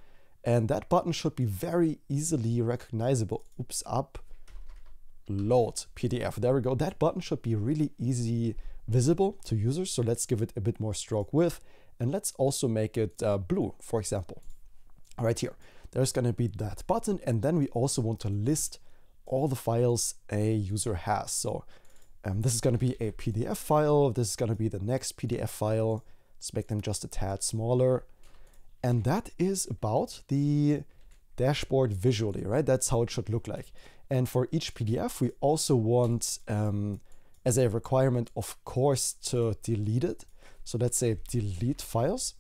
And that button should be very easily recognizable. Oops, upload PDF. There we go. That button should be really easy visible to users. So let's give it a bit more stroke width. And let's also make it blue, for example. Right here, there's going to be that button. And then we also want to list all the files a user has. So this is going to be a PDF file. This is going to be the next PDF file. Let's make them just a tad smaller. And that is about the dashboard visually, right? That's how it should look like. And for each PDF, we also want, as a requirement, of course, to delete it. So let's say delete files.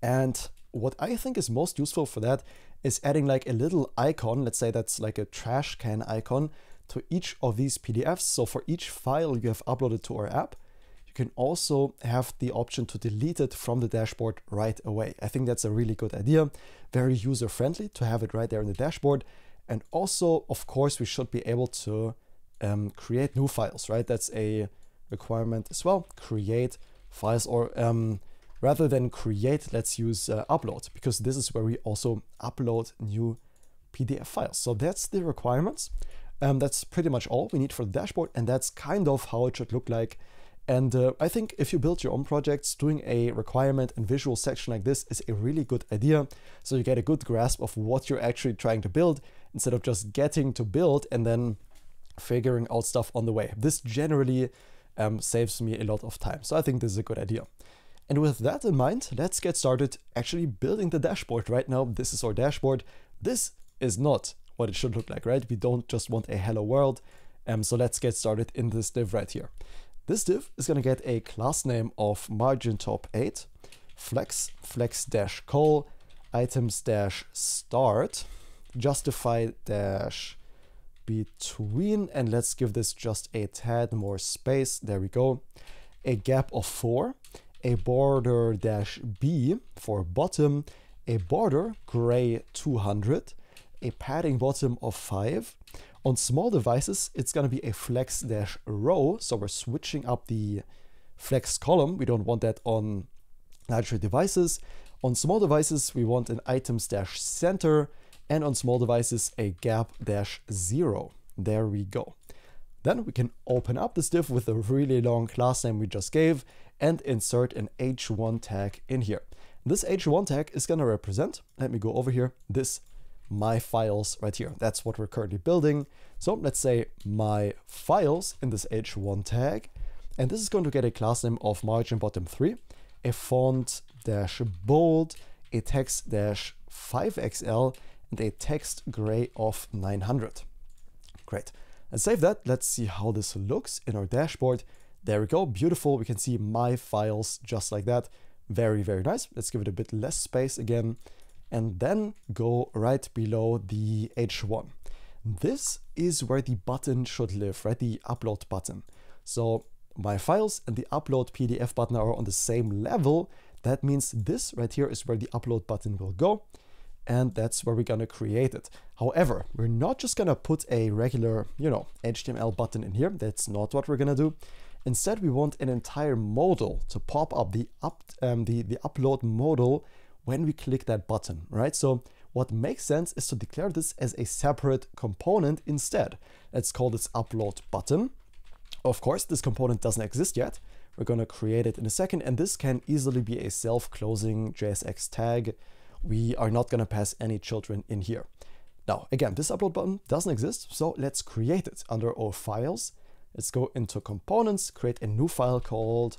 And what I think is most useful for that is adding like a little icon, let's say that's like a trash can icon, to each of these PDFs. So for each file you have uploaded to our app, you can also have the option to delete it from the dashboard right away. I think that's a really good idea. Very user-friendly to have it right there in the dashboard. And also, of course, we should be able to create new files, right? That's a requirement as well. Create files, or rather than create, let's use upload, because this is where we also upload new PDF files. So that's the requirements. That's pretty much all we need for the dashboard, and that's kind of how it should look like. And I think if you build your own projects, doing a requirement and visual section like this is a really good idea. So you get a good grasp of what you're actually trying to build, instead of just getting to build and then figuring out stuff on the way. This generally saves me a lot of time. So I think this is a good idea. And with that in mind, let's get started actually building the dashboard. Right now, this is our dashboard. This is not what it should look like, right? We don't just want a hello world. So let's get started in this div right here. This div is going to get a class name of margin top 8, flex-call, items-start, justify-between, and let's give this just a tad more space. There we go. A gap of 4, a border-b for bottom, a border gray 200, a padding bottom of 5. On small devices, it's going to be a flex-row, so we're switching up the flex column. We don't want that on larger devices. On small devices, we want an items-center, and on small devices, a gap-0. There we go. Then we can open up this div with a really long class name we just gave and insert an h1 tag in here. This h1 tag is going to represent, let me go over here, this my files right here. That's what we're currently building. So let's say my files in this h1 tag, and this is going to get a class name of margin bottom 3, a font dash bold, a text dash 5XL, and a text gray of 900. Great. Let's save that. Let's see how this looks in our dashboard. There we go. Beautiful. We can see my files just like that. Very, very nice. Let's give it a bit less space again, and then go right below the H1. This is where the button should live, right? The upload button. So my files and the upload PDF button are on the same level. That means this right here is where the upload button will go. And that's where we're going to create it. However, we're not just going to put a regular, HTML button in here. That's not what we're going to do. Instead, we want an entire modal to pop up, the upload modal, when we click that button, right? So what makes sense is to declare this as a separate component instead. Let's call this upload button. Of course, this component doesn't exist yet. We're going to create it in a second, and this can easily be a self-closing JSX tag. We are not going to pass any children in here. Now, again, this upload button doesn't exist, so let's create it under our files. Let's go into components, create a new file called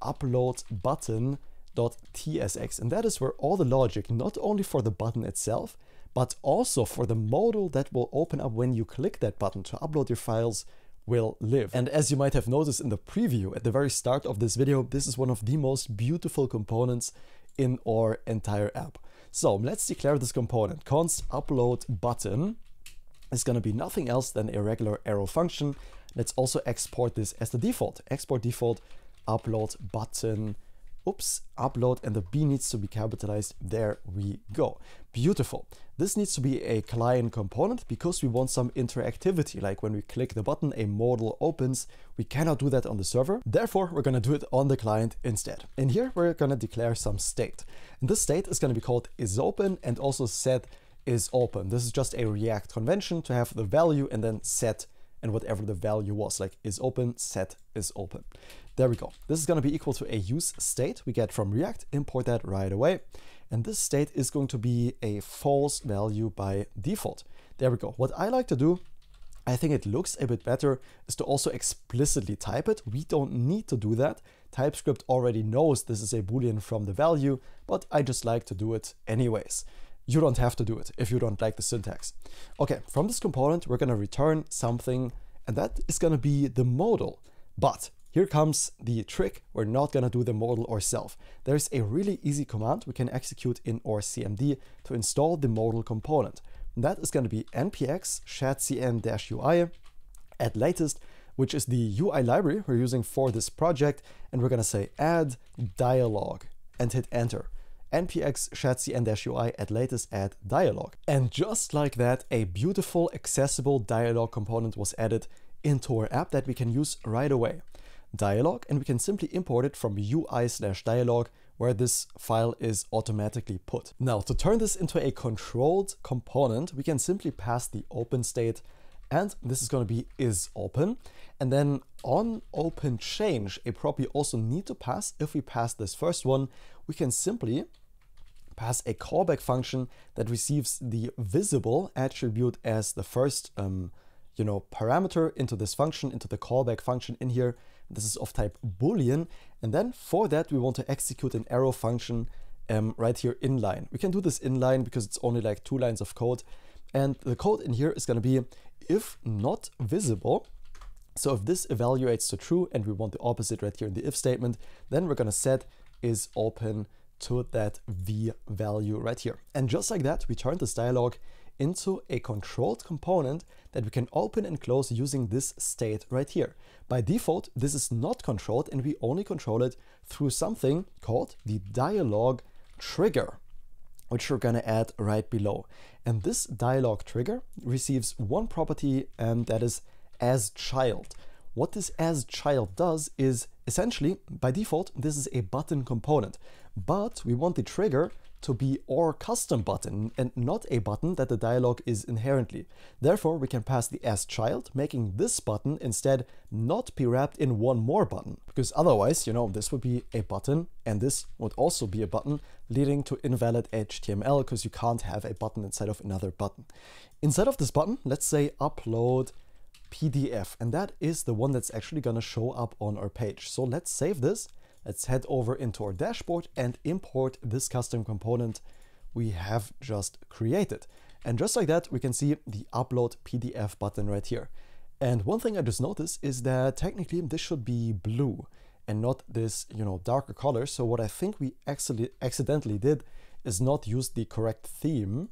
uploadButton.tsx, and that is where all the logic, not only for the button itself, but also for the modal that will open up when you click that button to upload your files, will live. And as you might have noticed in the preview at the very start of this video, this is one of the most beautiful components in our entire app. So let's declare this component. Const upload button is going to be nothing else than a regular arrow function. Let's also export this as the default. Export default upload button. Oops, upload, and the B needs to be capitalized. There we go. Beautiful. This needs to be a client component because we want some interactivity. Like when we click the button, a modal opens. We cannot do that on the server. Therefore, we're going to do it on the client instead. In here, we're going to declare some state. And this state is going to be called isOpen and also set isOpen. This is just a React convention to have the value and then set and whatever the value was, like isOpen, set isOpen. There we go. This is going to be equal to a use state we get from React. Import that right away. And this state is going to be a false value by default. There we go. What I like to do, I think it looks a bit better, is to also explicitly type it. We don't need to do that. TypeScript already knows this is a Boolean from the value, but I just like to do it anyways. You don't have to do it if you don't like the syntax. Okay, from this component, we're going to return something, and that is going to be the modal. But here comes the trick. We're not gonna do the modal ourselves. There's a really easy command we can execute in our CMD to install the modal component. And that is gonna be npx shadcn-ui at latest, which is the UI library we're using for this project. And we're gonna say add dialog and hit enter. npx shadcn-ui at latest add dialog. And just like that, a beautiful accessible dialog component was added into our app that we can use right away. Dialog, and we can simply import it from UI/dialog, where this file is automatically put. Now, to turn this into a controlled component, we can simply pass the open state, and this is going to be isOpen. And then on open change, a prop we also need to pass. If we pass this first one, we can simply pass a callback function that receives the visible attribute as the first parameter into this function, into the callback function in here. This is of type Boolean. And then for that, we want to execute an arrow function right here inline. We can do this inline because it's only like 2 lines of code. And the code in here is going to be if not visible. So if this evaluates to true and we want the opposite right here in the if statement, then we're going to set isOpen to that v value right here. And just like that, we turn this dialog into a controlled component that we can open and close using this state right here. By default, this is not controlled, and we only control it through something called the dialog trigger, which we're gonna add right below. And this dialog trigger receives one property, and that is as child. What this as child does is essentially, by default, this is a button component, but we want the trigger to be our custom button and not a button that the dialog is inherently. Therefore, we can pass the as child, making this button instead not be wrapped in one more button, because otherwise, this would be a button and this would also be a button, leading to invalid HTML because you can't have a button inside of another button. Inside of this button, let's say upload PDF, and that is the one that's actually going to show up on our page. So let's save this. Let's head over into our dashboard and import this custom component we have just created. And just like that, we can see the upload PDF button right here. And one thing I just noticed is that technically this should be blue and not this, darker color. So what I think we accidentally did is not use the correct theme.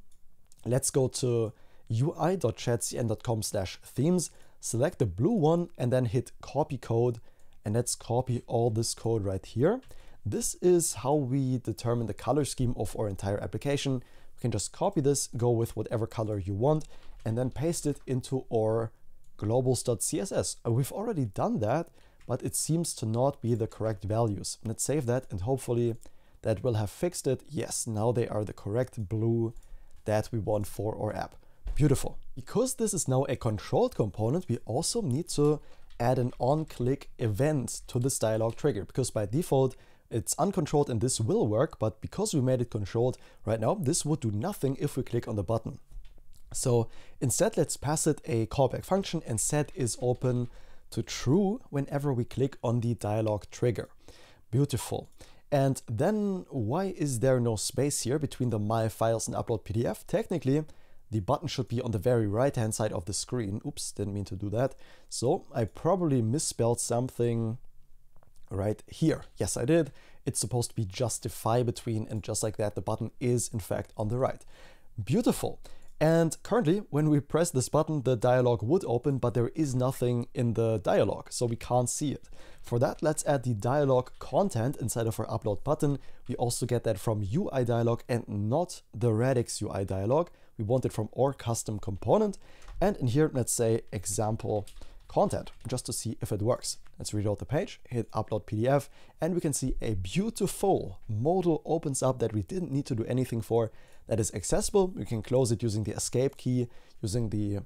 Let's go to ui.shadcn.com/themes, select the blue one, and then hit copy code. And let's copy all this code right here. This is how we determine the color scheme of our entire application. We can just copy this, go with whatever color you want, and then paste it into our globals.css. We've already done that, but it seems to not be the correct values. Let's save that, and hopefully that will have fixed it. Yes, now they are the correct blue that we want for our app. Beautiful. Because this is now a controlled component, we also need to add an on-click event to this dialog trigger, because by default it's uncontrolled and this will work, but because we made it controlled right now, this would do nothing if we click on the button. So instead, let's pass it a callback function and set isOpen to true whenever we click on the dialog trigger. Beautiful. And then why is there no space here between the my files and upload PDF? Technically, the button should be on the very right hand side of the screen. Oops, didn't mean to do that. So I probably misspelled something right here. Yes, I did. It's supposed to be justify between, and just like that, the button is in fact on the right. Beautiful. And currently, when we press this button, the dialog would open, but there is nothing in the dialog, so we can't see it. For that, let's add the dialog content inside of our upload button. We also get that from UI dialog and not the Radix UI dialog. We want it from our custom component. And in here, let's say example content, just to see if it works. Let's reload the page, hit upload PDF, and we can see a beautiful modal opens up that we didn't need to do anything for. That is accessible. We can close it using the escape key, using the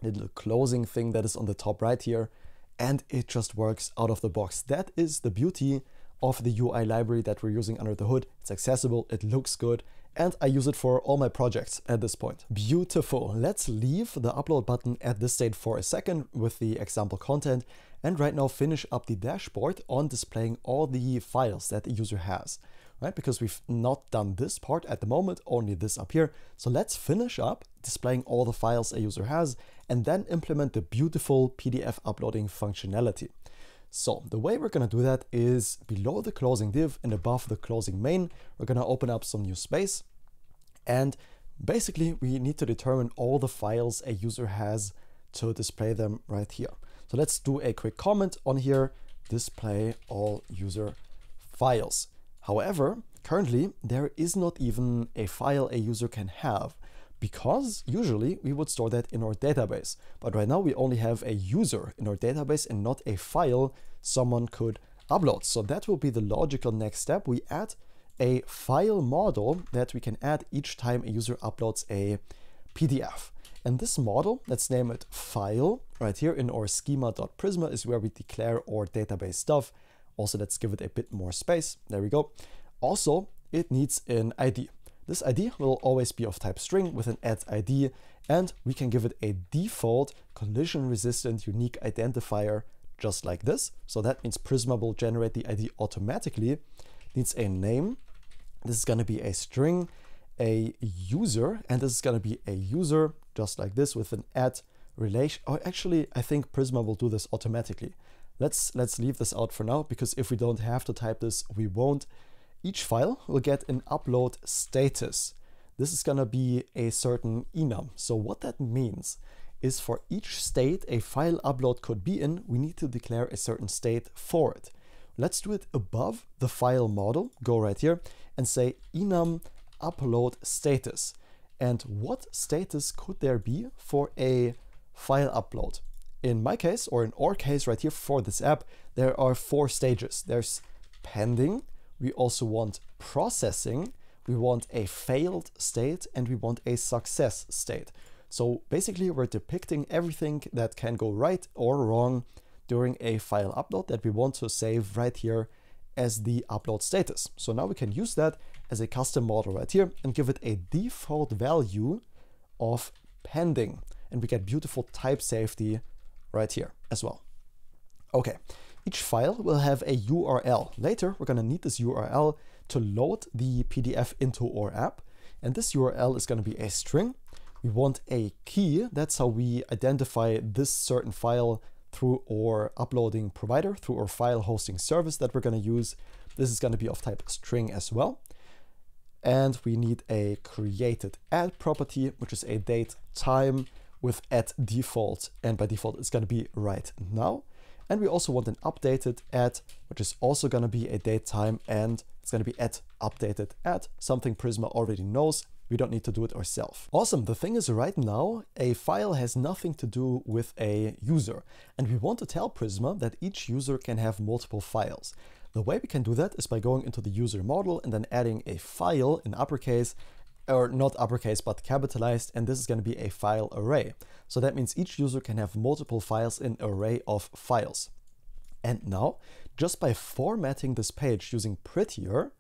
little closing thing that is on the top right here, and it just works out of the box. That is the beauty of the UI library that we're using under the hood. It's accessible, it looks good, and I use it for all my projects at this point. Beautiful. Let's leave the upload button at this state for a second with the example content, and right now finish up the dashboard on displaying all the files that the user has, right? Because we've not done this part at the moment, only this up here. So let's finish up displaying all the files a user has, and then implement the beautiful PDF uploading functionality. So the way we're going to do that is below the closing div and above the closing main, we're going to open up some new space. And basically we need to determine all the files a user has to display them right here. So let's do a quick comment on here, display all user files. However, currently there is not even a file a user can have, because usually we would store that in our database. But right now we only have a user in our database and not a file someone could upload. So that will be the logical next step. We add a file model that we can add each time a user uploads a PDF. And this model, let's name it file right here in our schema.prisma is where we declare our database stuff. Also, let's give it a bit more space. There we go. Also, it needs an ID. This ID will always be of type string with an @id, and we can give it a default collision-resistant unique identifier just like this. So that means Prisma will generate the ID automatically. It needs a name. This is going to be a string, a user, and this is going to be a user just like this with an @relation. Oh, actually, I think Prisma will do this automatically. Let's leave this out for now, because if we don't have to type this, we won't. Each file will get an upload status. This is going to be a certain enum. So what that means is for each state a file upload could be in, we need to declare a certain state for it. Let's do it above the file model. Go right here and say enum upload status. And what status could there be for a file upload? In my case, or in our case right here for this app, there are 4 stages. There's pending. We also want processing, we want a failed state, and we want a success state. So basically we're depicting everything that can go right or wrong during a file upload that we want to save right here as the upload status. So now we can use that as a custom model right here and give it a default value of pending. And we get beautiful type safety right here as well. Okay. Each file will have a URL. Later, we're going to need this URL to load the PDF into our app. And this URL is going to be a string. We want a key. That's how we identify this certain file through our uploading provider, through our file hosting service that we're going to use. This is going to be of type string as well. And we need a created add property, which is a date time with @default. And by default, it's going to be right now. And we also want an updated @, which is also going to be a date time, and it's going to be @updated @, something Prisma already knows. We don't need to do it ourselves. Awesome. The thing is, right now, a file has nothing to do with a user. And we want to tell Prisma that each user can have multiple files. The way we can do that is by going into the user model and then adding a file in uppercase, or not uppercase, but capitalized, and this is going to be a file array. So that means each user can have multiple files in an array of files. And now, just by formatting this page using prettier,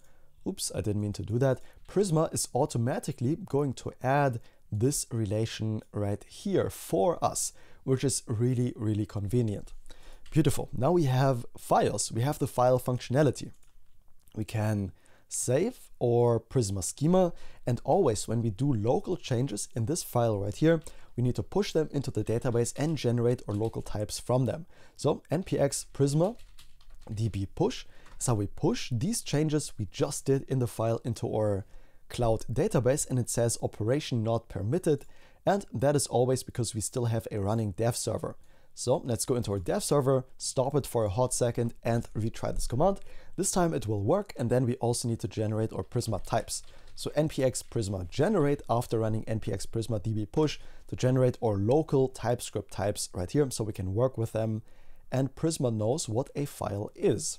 oops, I didn't mean to do that, Prisma is automatically going to add this relation right here for us, which is really, really convenient. Beautiful. Now we have files. We have the file functionality. We can save or Prisma schema, and always when we do local changes in this file right here, we need to push them into the database and generate our local types from them. So npx prisma db push is how we push these changes we just did in the file into our cloud database, and it says operation not permitted, and that is always because we still have a running dev server. So let's go into our dev server, stop it for a hot second, and retry this command. This time it will work, and then we also need to generate our Prisma types. So npx prisma generate after running npx prisma db push to generate our local TypeScript types right here, so we can work with them, and Prisma knows what a file is.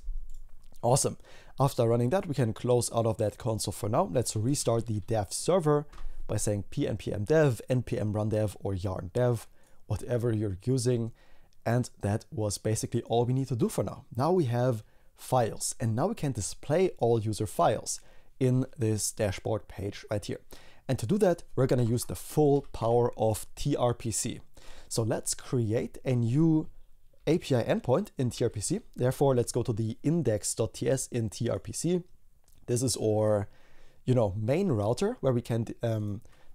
Awesome. After running that, we can close out of that console for now. Let's restart the dev server by saying pnpm dev, npm run dev, or yarn dev, whatever you're using. And that was basically all we need to do for now. Now we have files, and now we can display all user files in this dashboard page right here. And to do that, we're going to use the full power of tRPC. So let's create a new API endpoint in tRPC. Therefore, let's go to the index.ts in tRPC. This is our, main router where we can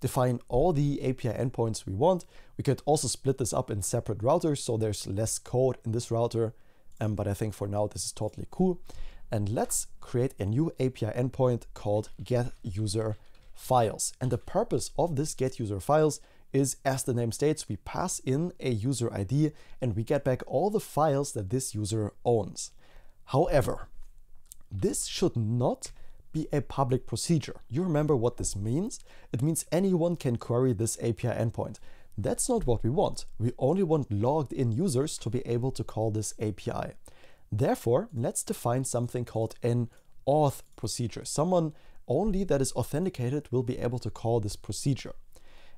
define all the API endpoints we want. We could also split this up in separate routers, so there's less code in this router. but I think for now this is totally cool. And let's create a new API endpoint called getUserFiles. And the purpose of this getUserFiles is, as the name states, we pass in a user ID and we get back all the files that this user owns. However, this should not be a public procedure. You remember what this means? It means anyone can query this API endpoint. That's not what we want. We only want logged in users to be able to call this API. Therefore, let's define something called an auth procedure. Someone only that is authenticated will be able to call this procedure.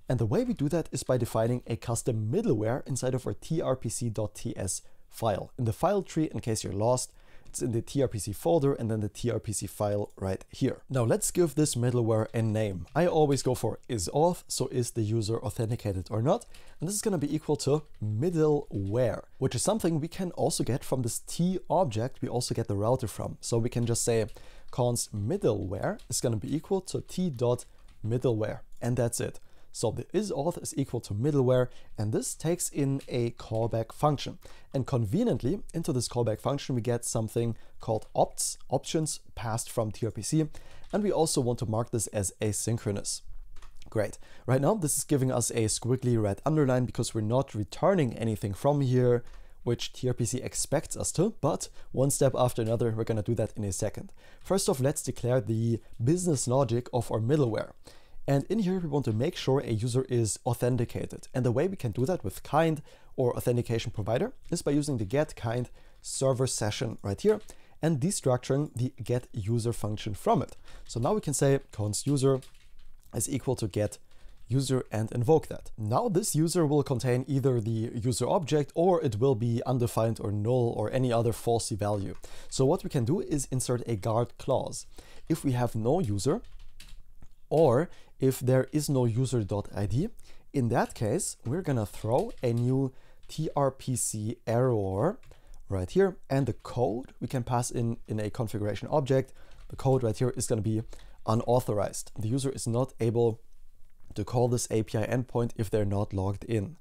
And the way we do that is by defining a custom middleware inside of our tRPC.ts file. In the file tree, in case you're lost, it's in the tRPC folder and then the tRPC file right here. Now let's give this middleware a name. I always go for isAuth, so is the user authenticated or not? And this is going to be equal to middleware, which is something we can also get from this T object we also get the router from. So we can just say const middleware is going to be equal to t.middleware, and that's it. So the isAuth is equal to middleware, and this takes in a callback function. And conveniently, into this callback function, we get something called options passed from tRPC, and we also want to mark this as asynchronous. Great. Right now, this is giving us a squiggly red underline because we're not returning anything from here, which tRPC expects us to, but one step after another, we're going to do that in a second. First off, let's declare the business logic of our middleware. And in here, we want to make sure a user is authenticated. And the way we can do that with kind or authentication provider is by using the getKind server session right here and destructuring the getUser function from it. So now we can say const user is equal to getUser and invoke that. Now this user will contain either the user object or it will be undefined or null or any other falsy value. So what we can do is insert a guard clause. If we have no user, or if there is no user.id, in that case, we're gonna throw a new tRPC error right here, and the code we can pass in a configuration object. The code right here is gonna be unauthorized. The user is not able to call this API endpoint if they're not logged in.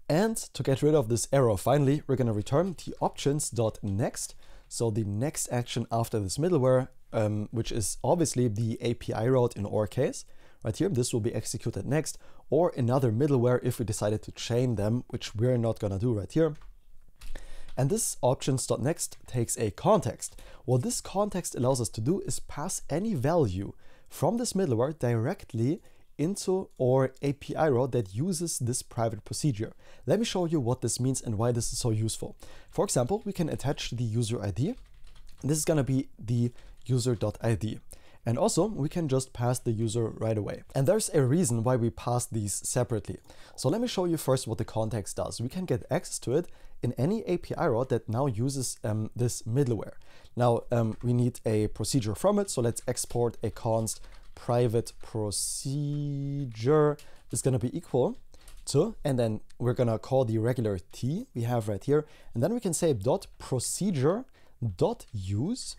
And to get rid of this error, finally, we're gonna return the options.next, so the next action after this middleware, which is obviously the API route in our case. Right here, this will be executed next, or another middleware if we decided to chain them, which we're not gonna do right here. And this options.next takes a context. What this context allows us to do is pass any value from this middleware directly into our API route that uses this private procedure. Let me show you what this means and why this is so useful. For example, we can attach the user ID. This is gonna be the user.id. And also we can just pass the user right away. And there's a reason why we pass these separately. So let me show you first what the context does. We can get access to it in any API route that now uses this middleware. Now we need a procedure from it. So let's export a const private procedure is going to be equal to, and then we're going to call the regular T we have right here. And then we can say .procedure.use.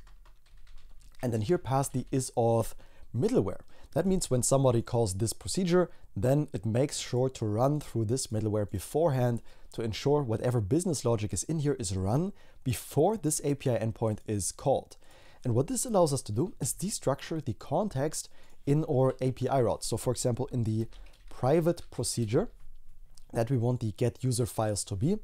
And then here pass the isAuth middleware. That means when somebody calls this procedure, then it makes sure to run through this middleware beforehand to ensure whatever business logic is in here is run before this API endpoint is called. And what this allows us to do is destructure the context in our API route. So for example, in the private procedure that we want the get user files to be,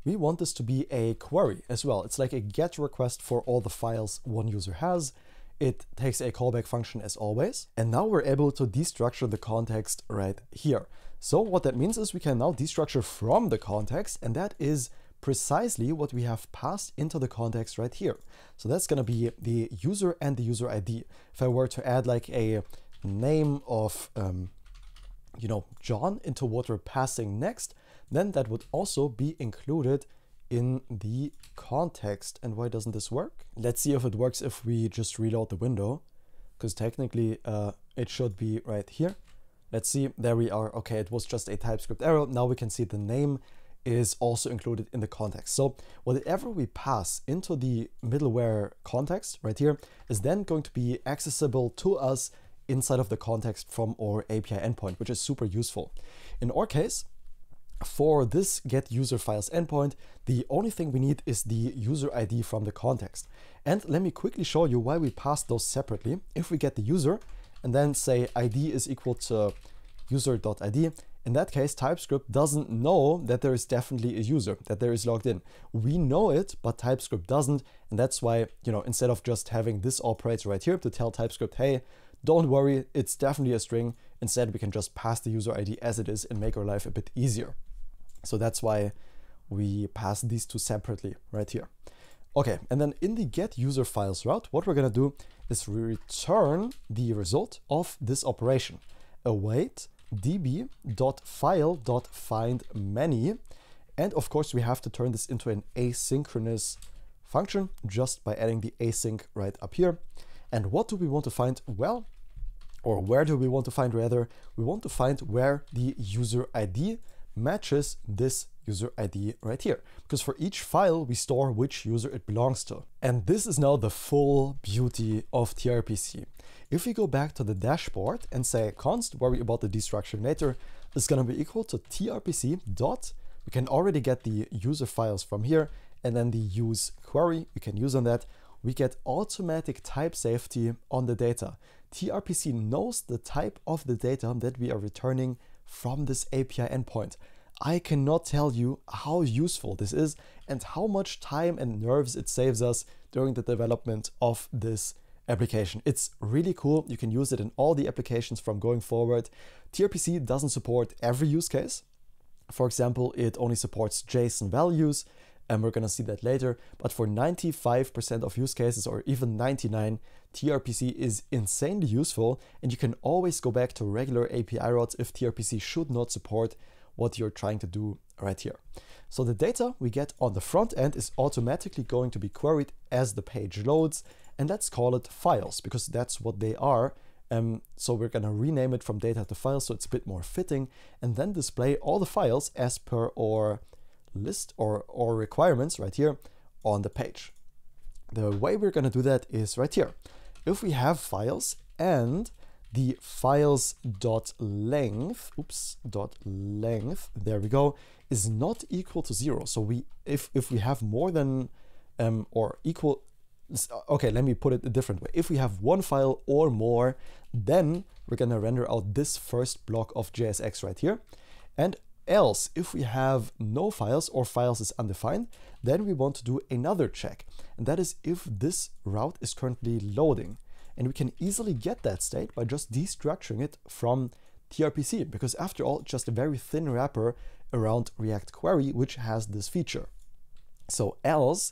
we want this to be a query as well. It's like a GET request for all the files one user has. It takes a callback function as always. And now we're able to destructure the context right here. So what that means is we can now destructure from the context, and that is precisely what we have passed into the context right here. So that's going to be the user and the user ID. If I were to add like a name of, John into what we're passing next, then that would also be included in the context. And why doesn't this work? Let's see if it works if we just reload the window, because technically it should be right here. Let's see, there we are. Okay, it was just a TypeScript error. Now we can see the name is also included in the context. So whatever we pass into the middleware context right here is then going to be accessible to us inside of the context from our API endpoint, which is super useful. In our case, For this get user files endpoint, the only thing we need is the user ID from the context. And let me quickly show you why we pass those separately. If we get the user and then say ID is equal to user.id, in that case, TypeScript doesn't know that there is definitely a user, that there is logged in. We know it, but TypeScript doesn't. And that's why, instead of just having this operator right here to tell TypeScript, hey, don't worry, it's definitely a string. Instead, we can just pass the user ID as it is and make our life a bit easier. So that's why we pass these two separately right here. Okay, and then in the get user files route, what we're gonna do is return the result of this operation. Await db.file.findMany. And of course, we have to turn this into an asynchronous function just by adding the async right up here. And what do we want to find? Well, or where do we want to find rather? We want to find where the user ID matches this user ID right here. Because for each file, we store which user it belongs to. And this is now the full beauty of tRPC. If we go back to the dashboard and say const worry about the destruction later is going to be equal to tRPC dot, we can already get the user files from here, and then the use query we can use on that. We get automatic type safety on the data. tRPC knows the type of the data that we are returning from this API endpoint. I cannot tell you how useful this is and how much time and nerves it saves us during the development of this application. It's really cool. You can use it in all the applications from going forward. tRPC doesn't support every use case. For example, it only supports JSON values, and we're gonna see that later. But for 95% of use cases, or even 99, tRPC is insanely useful, and you can always go back to regular API routes if tRPC should not support what you're trying to do right here. So the data we get on the front end is automatically going to be queried as the page loads, and let's call it files because that's what they are. So we're gonna rename it from data to files so it's a bit more fitting, and then display all the files as per our list or requirements right here on the page. The way we're gonna do that is right here. If we have files and the files.length, there we go, is not equal to 0. So if we have more than or equal, okay, let me put it a different way. If we have one file or more, then we're gonna render out this first block of JSX right here. And else, if we have no files or files is undefined, then we want to do another check. And that is if this route is currently loading. And we can easily get that state by just destructuring it from tRPC, because after all, it's just a very thin wrapper around React Query, which has this feature. So else,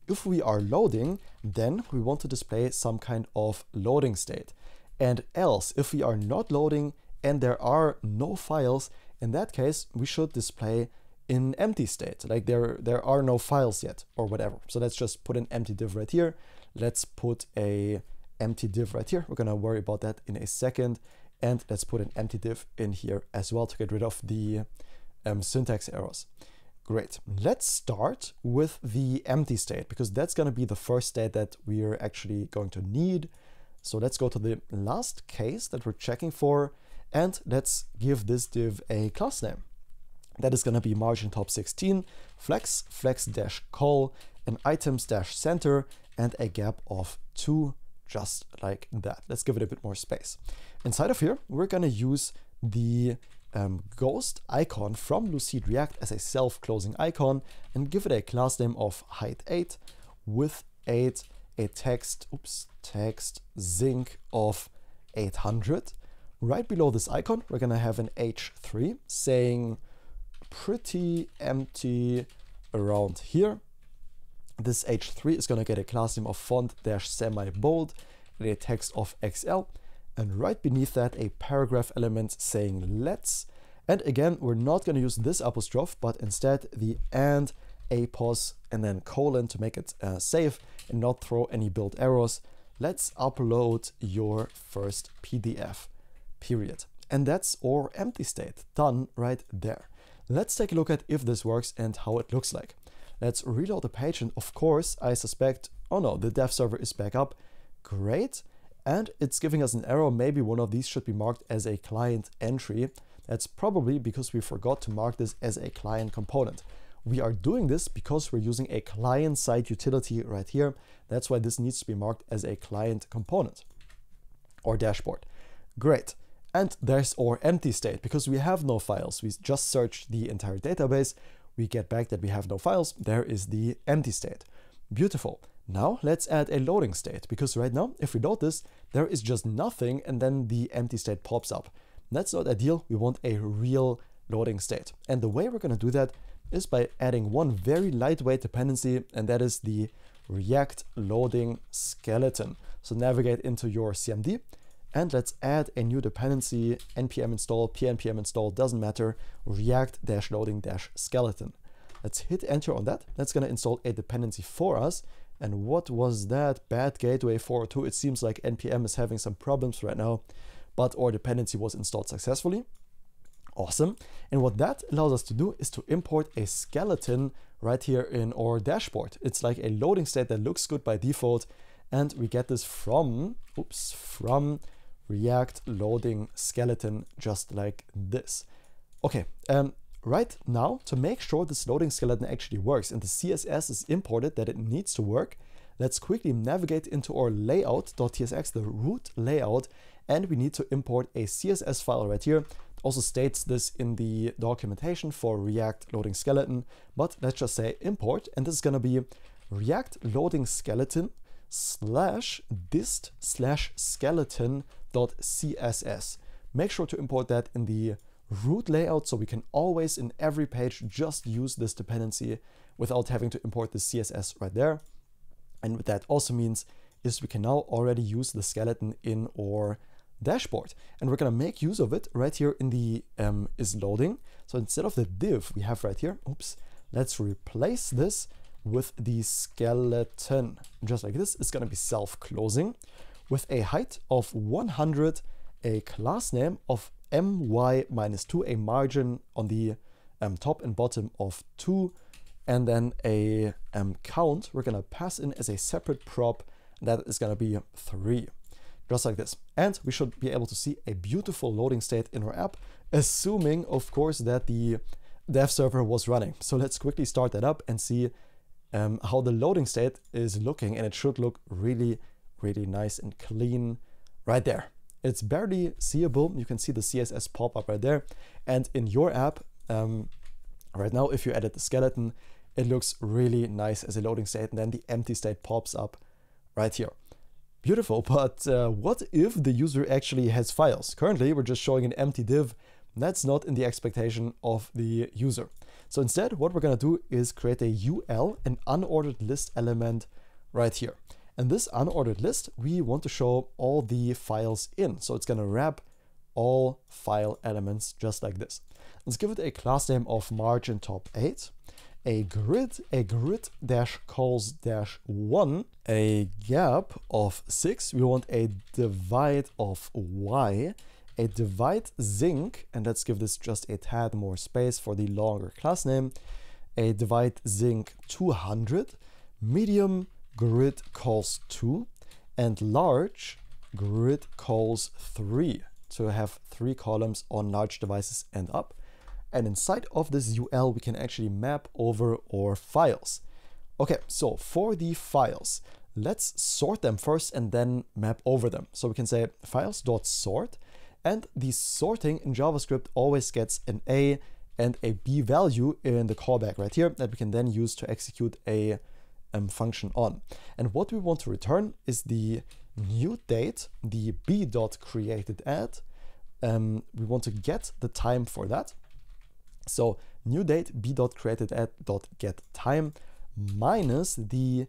if we are loading, then we want to display some kind of loading state. And else, if we are not loading and there are no files, in that case, we should display in empty state, like there are no files yet or whatever. So let's just put an empty div right here. Let's put a empty div right here. We're gonna worry about that in a second. And let's put an empty div in here as well to get rid of the syntax errors. Great. Let's start with the empty state because that's going to be the first state that we're actually going to need. So let's go to the last case that we're checking for, and let's give this div a class name. That is going to be margin top 16, flex, flex-call, an items-center, and a gap of 2, just like that. Let's give it a bit more space. Inside of here, we're going to use the ghost icon from Lucid React as a self-closing icon and give it a class name of height 8 with 8, a text zinc of 800. Right below this icon, we're gonna have an h3 saying pretty empty around here. This h3 is gonna get a class name of font-semi-bold and a text of XL. And right beneath that, a paragraph element saying let's. And again, we're not going to use this apostrophe, but instead the and, a pause, and then colon to make it safe and not throw any build errors. Let's upload your first PDF, period. And that's our empty state done right there. Let's take a look at if this works and how it looks like. Let's reload the page. And of course, I suspect, oh no, the dev server is back up. Great. And it's giving us an error. Maybe one of these should be marked as a client entry. That's probably because we forgot to mark this as a client component. We are doing this because we're using a client-side utility right here. That's why this needs to be marked as a client component or dashboard. Great. And there's our empty state because we have no files. We just searched the entire database. We get back that we have no files. There is the empty state. Beautiful. Now let's add a loading state because right now, if we load this, there is just nothing and then the empty state pops up. That's not ideal. We want a real loading state. And the way we're going to do that is by adding one very lightweight dependency, and that is the React loading skeleton. So navigate into your CMD and let's add a new dependency, npm install, pnpm install, doesn't matter, react-loading-skeleton. Let's hit enter on that. That's going to install a dependency for us. And what was that? Bad gateway 402. It seems like npm is having some problems right now, but our dependency was installed successfully. Awesome. And what that allows us to do is to import a skeleton right here in our dashboard. It's like a loading state that looks good by default. And we get this from React loading skeleton, just like this. Okay. Right now, to make sure this loading skeleton actually works and the CSS is imported that it needs to work, let's quickly navigate into our layout.tsx, the root layout, and we need to import a CSS file right here. It also states this in the documentation for React loading skeleton, but let's just say import, and this is going to be React loading skeleton /dist/skeleton.css. Make sure to import that in the root layout so we can always in every page just use this dependency without having to import the CSS right there. And what that also means is we can now already use the skeleton in our dashboard, and we're going to make use of it right here in the is loading. So instead of the div we have right here, let's replace this with the skeleton, just like this. It's going to be self-closing with a height of 100, a class name of my-2, a margin on the top and bottom of 2, and then a count we're going to pass in as a separate prop. That is going to be 3, just like this. And we should be able to see a beautiful loading state in our app, assuming, of course, that the dev server was running. So let's quickly start that up and see how the loading state is looking, and it should look really, really nice and clean right there. It's barely seeable. You can see the CSS pop up right there. And in your app, right now, if you edit the skeleton, it looks really nice as a loading state, and then the empty state pops up right here. Beautiful, but what if the user actually has files? Currently, we're just showing an empty div. That's not in the expectation of the user. So instead, what we're going to do is create a UL, an unordered list element right here. And this unordered list, we want to show all the files in. So it's going to wrap all file elements just like this. Let's give it a class name of margin top 8, a grid -calls -1, a gap of 6. We want a divide of y, a divide zinc, and let's give this just a tad more space for the longer class name, a divide zinc 200, medium grid calls 2, and large grid calls 3 to have 3 columns on large devices and up. And inside of this UL, we can actually map over our files. Okay, so for the files, let's sort them first and then map over them. So we can say files.sort, and the sorting in JavaScript always gets an A and a B value in the callback right here that we can then use to execute a function on. And what we want to return is the new date, the b.createdAt. We want to get the time for that. So new date b.createdAt.getTime minus the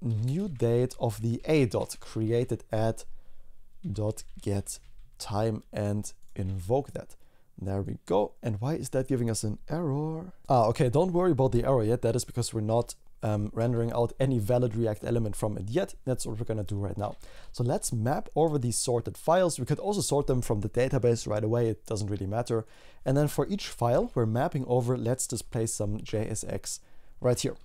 new date of the a.createdAt.getTime and invoke that. There we go. And why is that giving us an error? Okay, don't worry about the error yet. That is because we're not rendering out any valid React element from it yet. That's what we're going to do right now. So let's map over these sorted files. We could also sort them from the database right away. It doesn't really matter. And then for each file we're mapping over, let's display some JSX right here.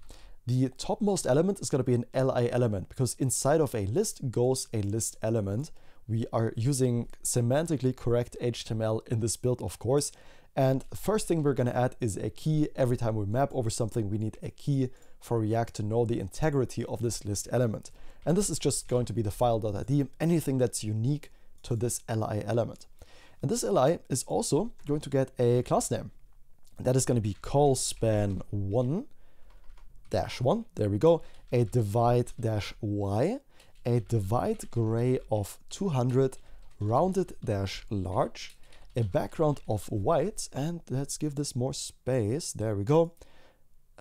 The topmost element is going to be an li element because inside of a list goes a list element, We are using semantically correct HTML in this build, of course. And the first thing we're going to add is a key. Every time we map over something, we need a key for React to know the integrity of this list element. And this is just going to be the file.id, anything that's unique to this li element. And this li is also going to get a class name. That is going to be callspan1-1. There we go. A divide-y, a divide gray of 200, rounded-large, a background of white, and let's give this more space. There we go.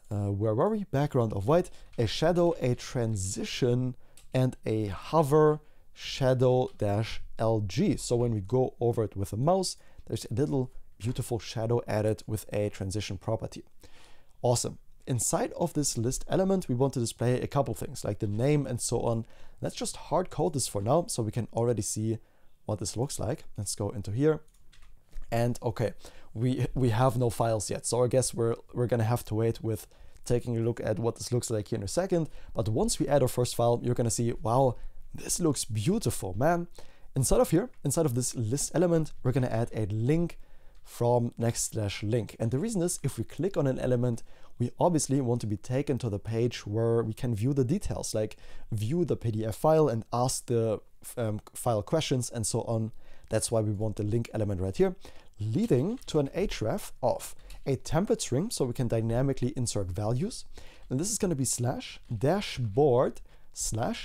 Where were we? Background of white, a shadow, a transition, and a hover shadow-lg. So when we go over it with a mouse, there's a little beautiful shadow added with a transition property. Awesome. Inside of this list element, we want to display a couple things like the name and so on. Let's just hard code this for now so we can already see what this looks like. Let's go into here. And okay, we have no files yet. So I guess we're gonna have to wait with taking a look at what this looks like here in a second. But once we add our first file, you're gonna see, wow, this looks beautiful, man. Inside of here, inside of this list element, we're gonna add a link from next/link. And the reason is, if we click on an element, we obviously want to be taken to the page where we can view the details, like view the PDF file and ask the file questions and so on. That's why we want the link element right here, leading to an href of a template string, so we can dynamically insert values. And this is going to be /dashboard/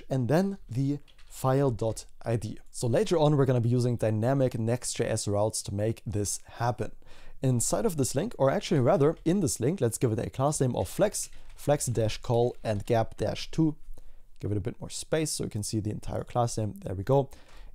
and then the file.id. So later on, we're going to be using dynamic Next.js routes to make this happen. Inside of this link, or actually rather in this link, let's give it a class name of flex-call and gap-2. Give it a bit more space so you can see the entire class name. There we go.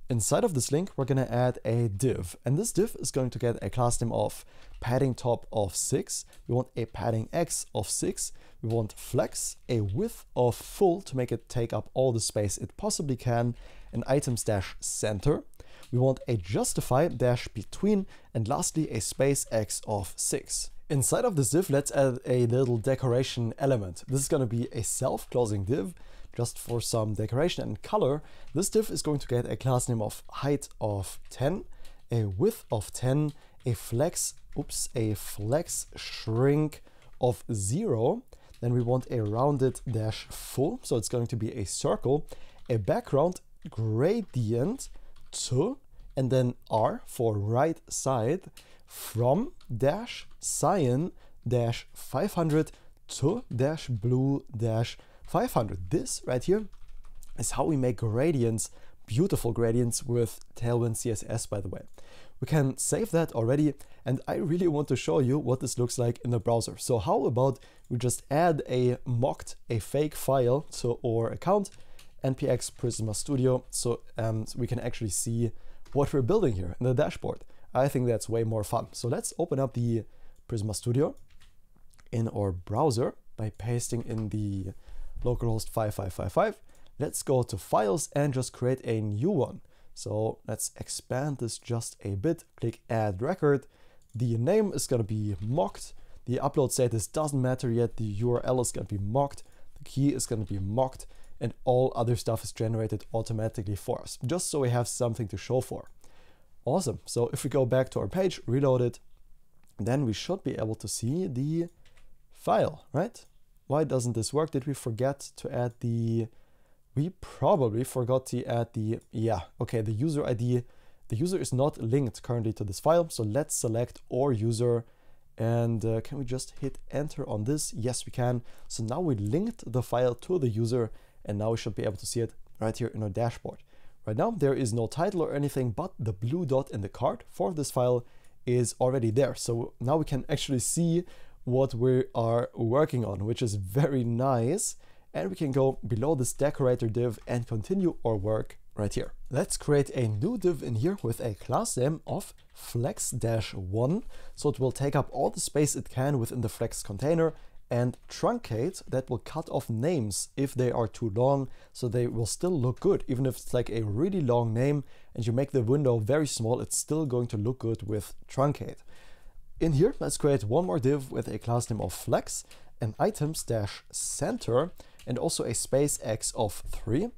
Inside of this link, we're going to add a div, and this div is going to get a class name of padding top of 6. We want a padding x of 6. We want flex, a width of full to make it take up all the space it possibly can, and items-center. We want a justify -between, and lastly a space x of 6. Inside of this div, let's add a little decoration element. This is going to be a self-closing div, just for some decoration and color. This div is going to get a class name of height of 10, a width of 10, a flex shrink of 0. Then we want a rounded -full, so it's going to be a circle, a background gradient to, and then R for right side, from -cyan-500 to -blue-500. This right here is how we make gradients, beautiful gradients with Tailwind CSS, by the way. We can save that already, and I really want to show you what this looks like in the browser. So how about we just add a fake file to our account, npx Prisma Studio, so we can actually see what we're building here in the dashboard. I think that's way more fun. So let's open up the Prisma Studio in our browser by pasting in the localhost 5555. Let's go to files and just create a new one. So let's expand this just a bit, click add record. The name is going to be mocked. The upload status doesn't matter yet. The URL is going to be mocked. The key is going to be mocked, and all other stuff is generated automatically for us, just so we have something to show for. Awesome. So if we go back to our page, reload it, then we should be able to see the file, right? Why doesn't this work? Did we forget to add the... We probably forgot to add the... Yeah, okay, the user ID. The user is not linked currently to this file, so let's select our user. And can we just hit enter on this? Yes, we can. So now we linked the file to the user, and now we should be able to see it right here in our dashboard. Right now, there is no title or anything, but the blue dot in the card for this file is already there. So now we can actually see what we are working on, which is very nice. And we can go below this decorator div and continue our work right here. Let's create a new div in here with a class name of flex-1. So it will take up all the space it can within the flex container, and truncate, that will cut off names if they are too long, so they will still look good. Even if it's like a really long name and you make the window very small, it's still going to look good with truncate. In here, let's create one more div with a class name of flex, an items-center, and also a space x of 3,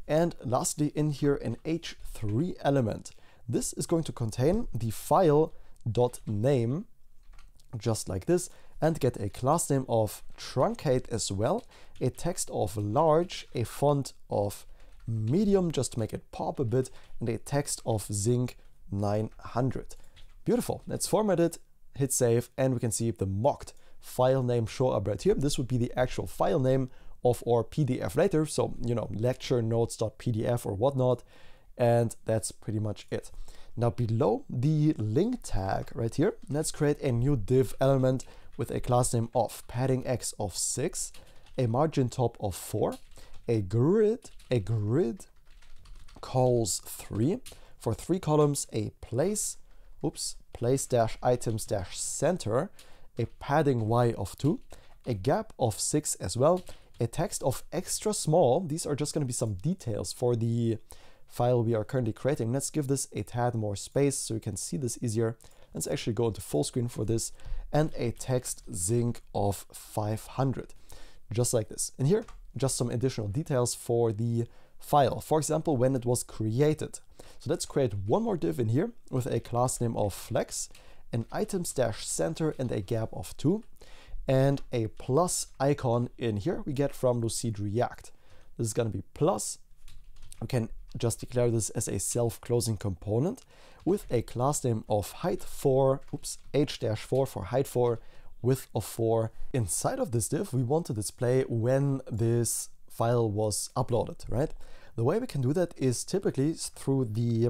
And lastly, in here, an h3 element. This is going to contain the file.name, just like this, and get a class name of truncate as well, a text of large, a font of medium, just to make it pop a bit, and a text of zinc 900. Beautiful. Let's format it, hit save, and we can see the mocked file name show up right here. This would be the actual file name of our PDF later. So, you know, lecture notes.pdf or whatnot. And that's pretty much it. Now below the link tag right here, let's create a new div element with a class name of padding x of 6, a margin top of 4, a grid calls 3, for 3 columns, a place dash items dash center, a padding y of 2, a gap of 6 as well, a text of extra small. These are just going to be some details for the file we are currently creating. Let's give this a tad more space so you can see this easier. Let's actually go into full screen for this, and a text zinc of 500, just like this. And here, just some additional details for the file. For example, when it was created. So let's create one more div in here with a class name of flex, an items dash center, and a gap of 2, and a plus icon in here we get from Lucid React. This is going to be plus. We can just declare this as a self-closing component with a class name of height 4, h-4 for height 4, width of 4. Inside of this div, we want to display when this file was uploaded, right? The way we can do that is typically through the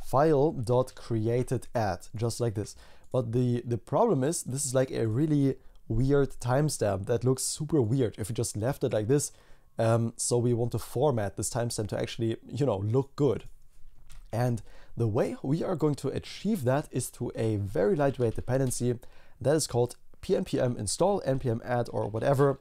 file.created@, just like this. But the problem is, this is like a really weird timestamp that looks super weird if you just left it like this. So we want to format this timestamp to actually, you know, look good. And the way we are going to achieve that is through a very lightweight dependency that is called pnpm install, npm add, or whatever.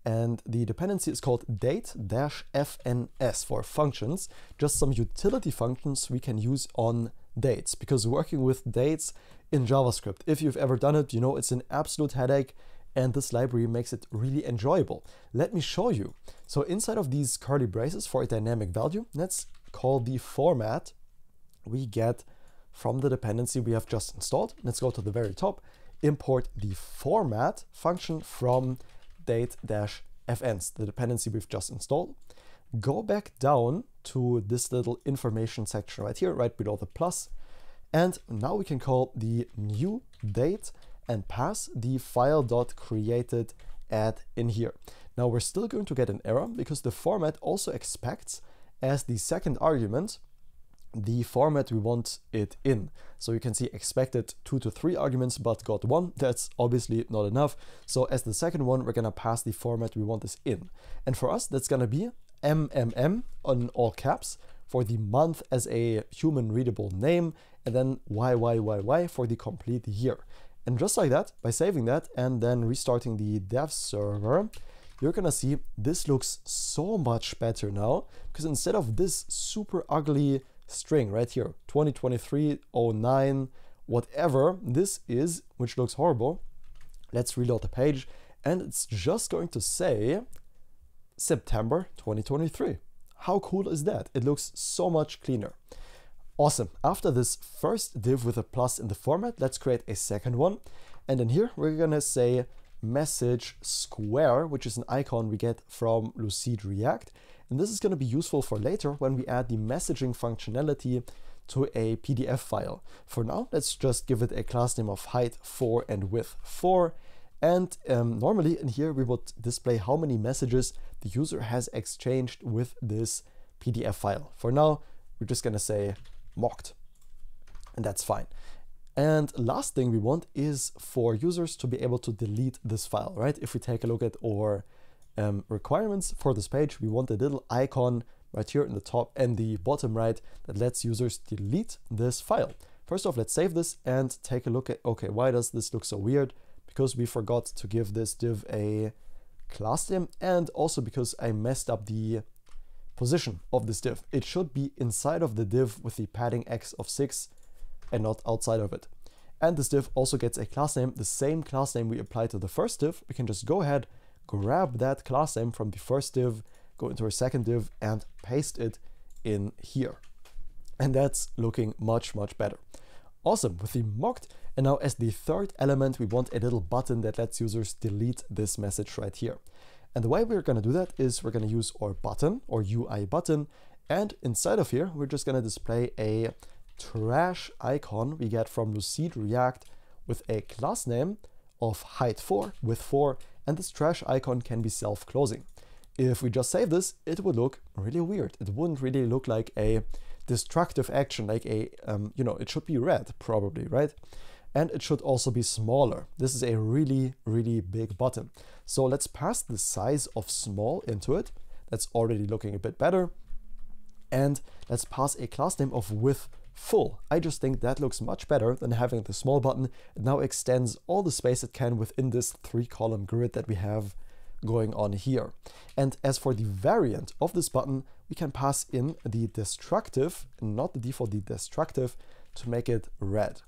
And the dependency is called date-fns for functions, just some utility functions we can use on dates, because working with dates in JavaScript, if you've ever done it, you know it's an absolute headache, and this library makes it really enjoyable. Let me show you. So inside of these curly braces for a dynamic value, let's call the format we get from the dependency we have just installed. Let's go to the very top, import the format function from date-fns, the dependency we've just installed. Go back down to this little information section right here, right below the plus. And now we can call the new date and pass the file.created@add in here. Now we're still going to get an error because the format also expects as the second argument the format we want it in. So you can see expected 2 to 3 arguments, but got 1. That's obviously not enough. So as the second one, we're gonna pass the format we want this in. And for us, that's gonna be MMM on all caps for the month as a human readable name, and then YYYY for the complete year. And just like that, by saving that and then restarting the dev server, you're gonna see this looks so much better now, because instead of this super ugly string right here, 2023-09, whatever this is, which looks horrible, let's reload the page, and it's just going to say September 2023. How cool is that? It looks so much cleaner. Awesome. After this first div with a plus in the format, let's create a second one. And in here, we're gonna say message square, which is an icon we get from Lucid React. And this is gonna be useful for later when we add the messaging functionality to a PDF file. For now, let's just give it a class name of height 4 and width 4. And normally in here, we would display how many messages the user has exchanged with this PDF file. For now, we're just gonna say mocked, and that's fine. And last thing we want is for users to be able to delete this file, right? If we take a look at our requirements for this page, we want a little icon right here in the top and the bottom right that lets users delete this file. First off, let's save this and take a look at, okay, why does this look so weird? Because we forgot to give this div a class name, and also because I messed up the position of this div. It should be inside of the div with the padding x of 6 and not outside of it. And this div also gets a class name, the same class name we applied to the first div. We can just go ahead, grab that class name from the first div, go into our second div and paste it in here. And that's looking much, much better. Awesome, with the mocked. And now as the third element, we want a little button that lets users delete this message right here. And the way we're going to do that is we're going to use our button or UI button. And inside of here, we're just going to display a trash icon we get from Lucid React with a class name of height4 with 4. And this trash icon can be self-closing. If we just save this, it would look really weird. It wouldn't really look like a destructive action, like a, it should be red probably, right? And it should also be smaller. This is a really, really big button. So let's pass the size of small into it. That's already looking a bit better. And let's pass a class name of width full. I just think that looks much better than having the small button. It now extends all the space it can within this 3-column grid that we have going on here. And as for the variant of this button, we can pass in the destructive, not the default, the destructive, to make it red.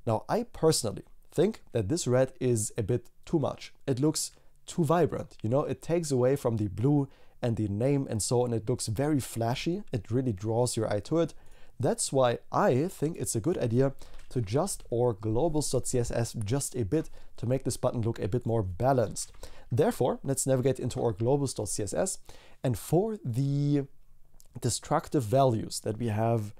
Now, I personally think that this red is a bit too much. It looks too vibrant, it takes away from the blue and the name and so on. It looks very flashy. It really draws your eye to it. That's why I think it's a good idea to adjust our globals.css just a bit to make this button look a bit more balanced. Therefore, let's navigate into our globals.css, and for the destructive values that we have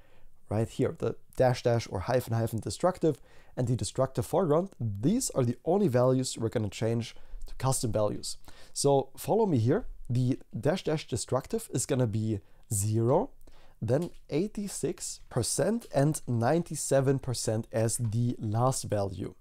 right here, the dash dash or hyphen hyphen destructive and the destructive foreground, these are the only values we're going to change to custom values. So follow me here. The dash dash destructive is going to be 0, then 86% and 97% as the last value.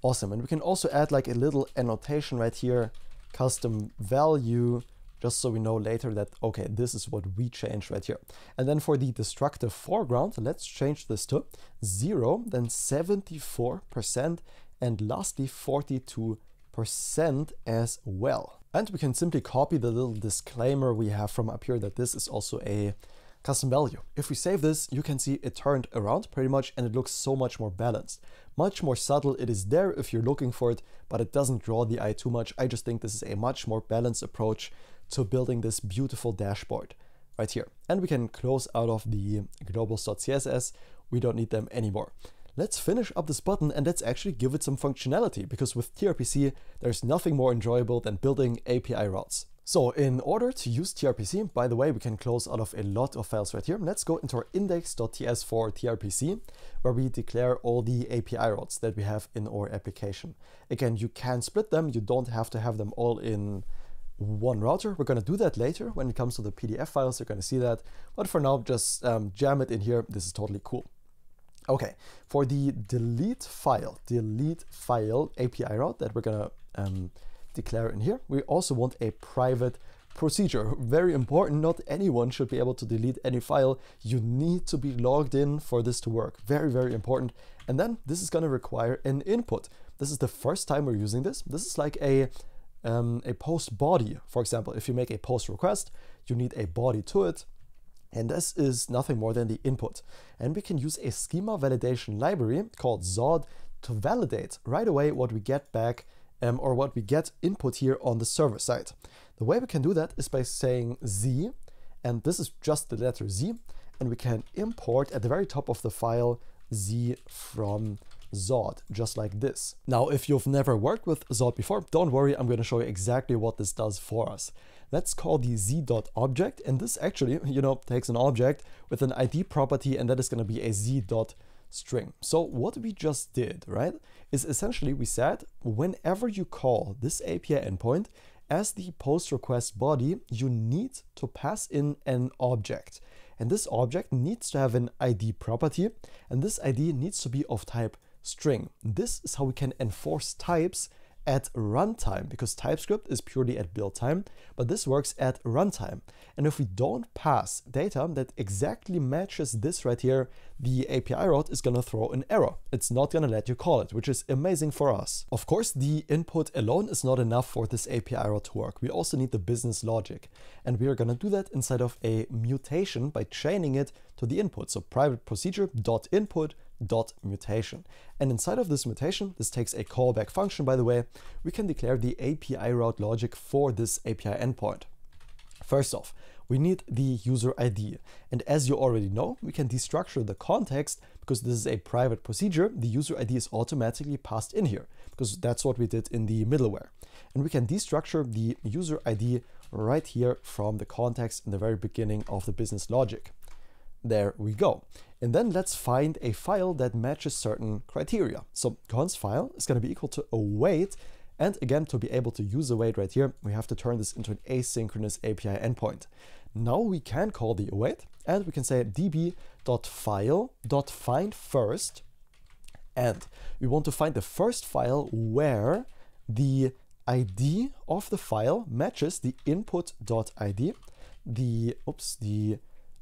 Awesome. And we can also add like a little annotation right here, custom value, just so we know later that, okay, this is what we changed right here. And then for the destructive foreground, let's change this to 0, then 74%, and lastly 42% as well. And we can simply copy the little disclaimer we have from up here that this is also a custom value. If we save this, you can see it turned around pretty much, and it looks so much more balanced, much more subtle. It is there if you're looking for it, but it doesn't draw the eye too much. I just think this is a much more balanced approach to building this beautiful dashboard right here. And we can close out of the globals.css. We don't need them anymore. Let's finish up this button and let's actually give it some functionality, because with tRPC, there's nothing more enjoyable than building API routes. So in order to use tRPC, by the way, we can close out of a lot of files right here. Let's go into our index.ts for tRPC, where we declare all the API routes that we have in our application. Again, you can split them. You don't have to have them all in one router. We're going to do that later when it comes to the PDF files. You're going to see that. But for now, just jam it in here. This is totally cool. Okay, for the delete file API route that we're going to declare in here, we also want a private procedure. Very important, not anyone should be able to delete any file. You need to be logged in for this to work. Very, very important. And then this is going to require an input. This is the first time we're using this. This is like a post body. For example, if you make a post request, you need a body to it. And this is nothing more than the input. And we can use a schema validation library called Zod to validate right away what we get back or what we get input here on the server side. The way we can do that is by saying Z, and this is just the letter Z, and we can import at the very top of the file Z from Zod, just like this. Now, if you've never worked with Zod before, don't worry, I'm going to show you exactly what this does for us. Let's call the z.object, and this actually, takes an object with an ID property, and that is going to be a z.string. So what we just did, right, is essentially we said whenever you call this API endpoint as the post request body, you need to pass in an object. And this object needs to have an ID property, and this ID needs to be of type string. This is how we can enforce types at runtime, because TypeScript is purely at build time, but this works at runtime. And if we don't pass data that exactly matches this right here, the API route is gonna throw an error. It's not gonna let you call it, which is amazing for us. Of course, the input alone is not enough for this API route to work. We also need the business logic. And we are gonna do that inside of a mutation by chaining it to the input. So private procedure.input.mutation. And inside of this mutation, this takes a callback function, by the way, we can declare the API route logic for this API endpoint. First off, we need the user ID. And as you already know, we can destructure the context because this is a private procedure. The user ID is automatically passed in here because that's what we did in the middleware. And we can destructure the user ID right here from the context in the very beginning of the business logic. There we go. And then let's find a file that matches certain criteria. So const file is going to be equal to await. And again, to be able to use await right here, we have to turn this into an asynchronous API endpoint. Now we can call the await and we can say db.file.find first. And we want to find the first file where the ID of the file matches the input.id.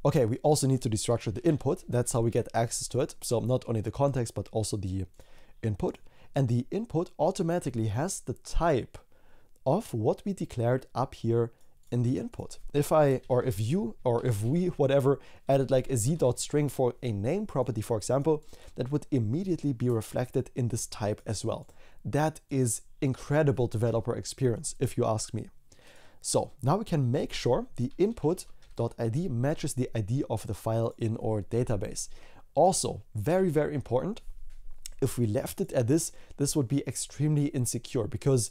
Okay, we also need to destructure the input. That's how we get access to it. So not only the context, but also the input. And the input automatically has the type of what we declared up here in the input. If we, whatever, added like a z.string for a name property, for example, that would immediately be reflected in this type as well. That is incredible developer experience, if you ask me. So now we can make sure the input.id matches the ID of the file in our database. Also, very, very important, if we left it at this would be extremely insecure because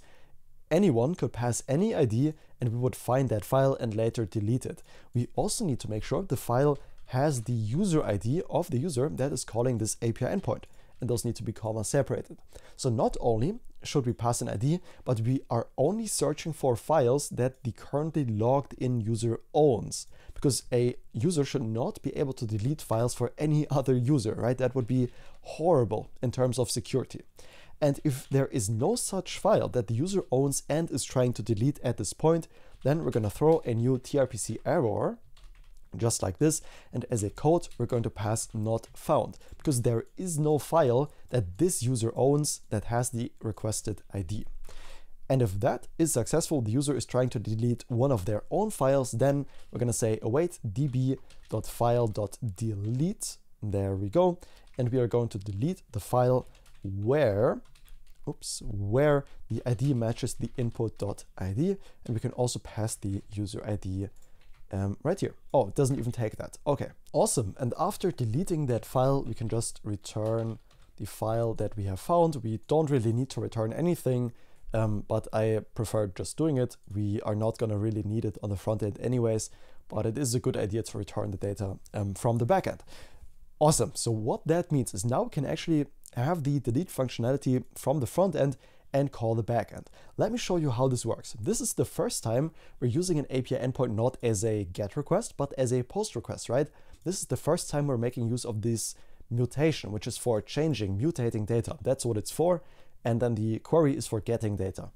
anyone could pass any ID and we would find that file and later delete it. We also need to make sure the file has the user ID of the user that is calling this API endpoint, and those need to be comma separated. So not only should we pass an ID, but we are only searching for files that the currently logged in user owns, because a user should not be able to delete files for any other user, right? That would be horrible in terms of security. And if there is no such file that the user owns and is trying to delete at this point, then we're going to throw a new tRPC error, just like this. And as a code, we're going to pass not found, because there is no file that this user owns that has the requested ID. And if that is successful, the user is trying to delete one of their own files, then we're going to say await db.file.delete. There we go. And we are going to delete the file where the ID matches the input.id, and we can also pass the user ID right here. Oh, it doesn't even take that. Okay, awesome. And after deleting that file, we can just return the file that we have found. We don't really need to return anything, but I prefer just doing it. We are not going to really need it on the front end anyways, but it is a good idea to return the data from the backend. Awesome. So what that means is now we can actually have the delete functionality from the front end and call the backend. Let me show you how this works. This is the first time we're using an API endpoint not as a GET request, but as a POST request, right? This is the first time we're making use of this mutation, which is for changing, mutating data. That's what it's for. And then the query is for getting data.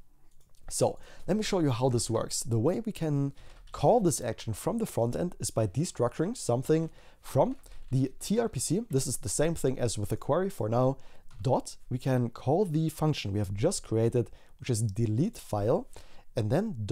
So let me show you how this works. The way we can call this action from the front end is by destructuring something from the tRPC. This is the same thing as with the query for now. We can call the function we have just created, which is delete file, and then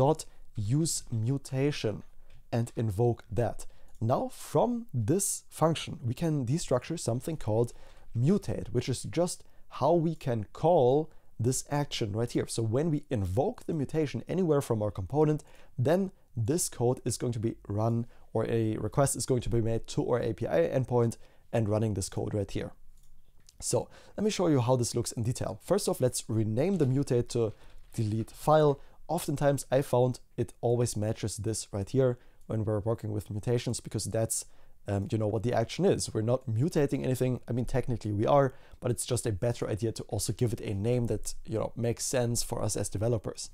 use mutation and invoke that. Now from this function, we can destructure something called mutate, which is just how we can call this action right here. So when we invoke the mutation anywhere from our component, then this code is going to be run, or a request is going to be made to our API endpoint and running this code right here. So let me show you how this looks in detail. First off, let's rename the mutate to delete file. Oftentimes I found it always matches this right here when we're working with mutations, because that's what the action is. We're not mutating anything. I mean, technically we are, but it's just a better idea to also give it a name that makes sense for us as developers.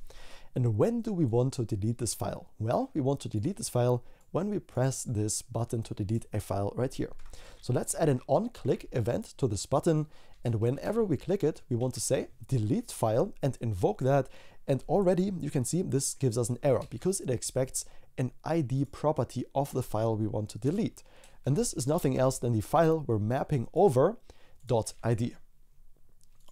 And when do we want to delete this file? Well, we want to delete this file when we press this button to delete a file right here. So let's add an on-click event to this button, and whenever we click it, we want to say delete file and invoke that. And already you can see this gives us an error because it expects an ID property of the file we want to delete. And this is nothing else than the file we're mapping over .id.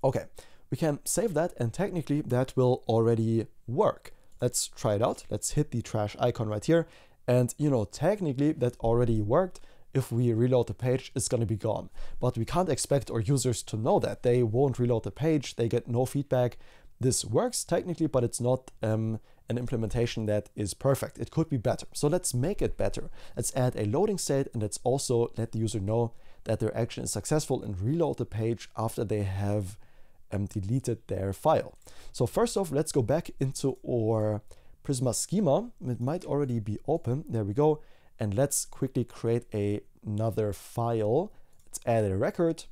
Okay, we can save that, and technically that will already work. Let's try it out. Let's hit the trash icon right here. And technically that already worked. If we reload the page, it's going to be gone. But we can't expect our users to know that. They won't reload the page. They get no feedback. This works technically, but it's not an an implementation that is perfect. It could be better. So let's make it better. Let's add a loading state, and let's also let the user know that their action is successful and reload the page after they have deleted their file. So first off, let's go back into our Prisma schema. It might already be open. There we go. And let's quickly create another file. Let's add a record.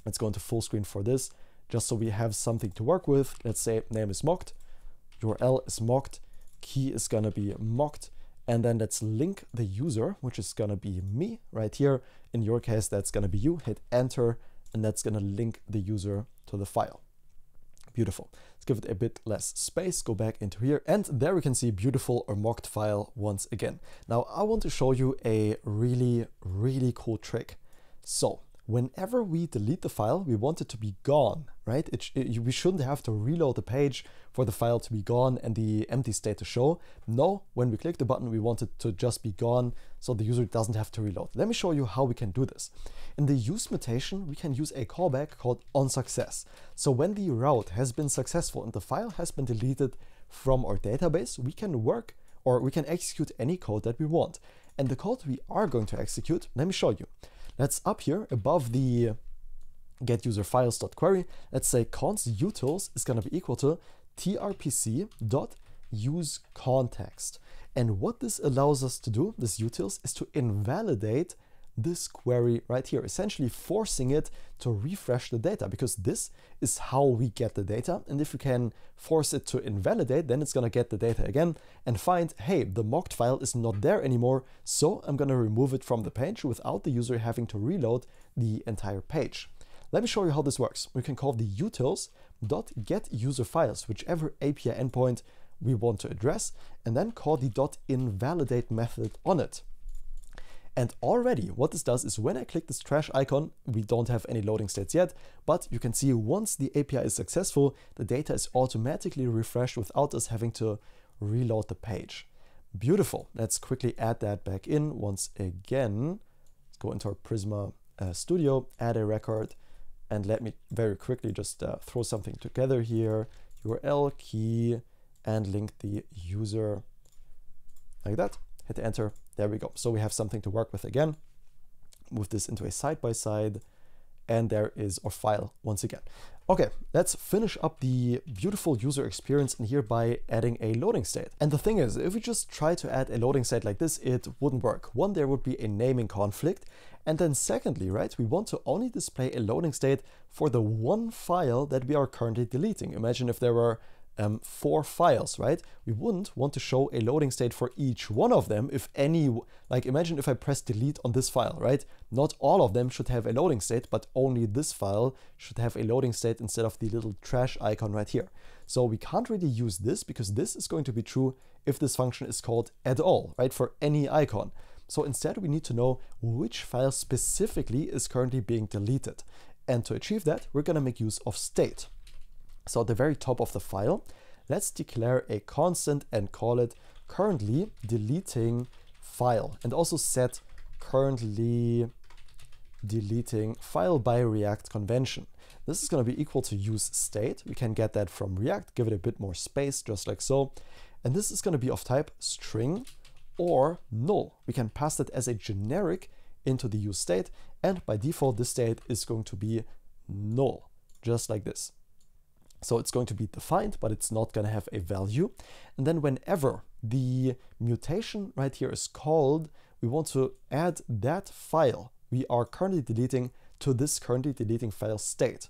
Let's go into full screen for this, just so we have something to work with. Let's say name is mocked, URL is mocked, key is gonna be mocked, and then let's link the user, which is gonna be me right here. In your case, that's gonna be you. Hit enter, and that's gonna link the user to the file. Beautiful. Let's give it a bit less space, go back into here, and there we can see beautiful or mocked file once again. Now I want to show you a really, really cool trick. So whenever we delete the file, we want it to be gone, right? We shouldn't have to reload the page for the file to be gone and the empty state to show. No, when we click the button, we want it to just be gone so the user doesn't have to reload. Let me show you how we can do this. In the use mutation, we can use a callback called onSuccess. So when the route has been successful and the file has been deleted from our database, we can work or we can execute any code that we want. And the code we are going to execute, let me show you. Let's up here above the getUserFiles.query, let's say const utils is going to be equal to tRPC.useContext. And what this allows us to do, this utils, is to invalidate this query right here, essentially forcing it to refresh the data, because this is how we get the data. And if we can force it to invalidate, then it's going to get the data again and find, hey, the mocked file is not there anymore, so I'm going to remove it from the page without the user having to reload the entire page. Let me show you how this works. We can call the utils.getUserFiles, whichever API endpoint we want to address, and then call the .invalidate method on it. And already what this does is when I click this trash icon, we don't have any loading states yet, but you can see once the API is successful, the data is automatically refreshed without us having to reload the page. Beautiful. Let's quickly add that back in once again. Let's go into our Prisma Studio, add a record, and let me very quickly just throw something together here. URL, key, and link the user like that. Hit enter. There we go. So we have something to work with again. Move this into a side-by-side, and there is our file once again. Okay, let's finish up the beautiful user experience in here by adding a loading state. And the thing is, if we just try to add a loading state like this, it wouldn't work. One, there would be a naming conflict. And then secondly, right, we want to only display a loading state for the one file that we are currently deleting. Imagine if there were 4 files, right? We wouldn't want to show a loading state for each one of them. If any, like imagine if I press delete on this file, right? Not all of them should have a loading state, but only this file should have a loading state instead of the little trash icon right here. So we can't really use this because this is going to be true if this function is called at all, right? For any icon. So instead we need to know which file specifically is currently being deleted. And to achieve that, we're going to make use of state. So at the very top of the file, let's declare a constant and call it currently deleting file, and also set currently deleting file by React convention. This is going to be equal to use state. We can get that from React, give it a bit more space, just like so. And this is going to be of type string or null. We can pass that as a generic into the use state, and by default, this state is going to be null, just like this. So it's going to be defined, but it's not going to have a value. And then whenever the mutation right here is called, we want to add that file we are currently deleting to this currently deleting file state.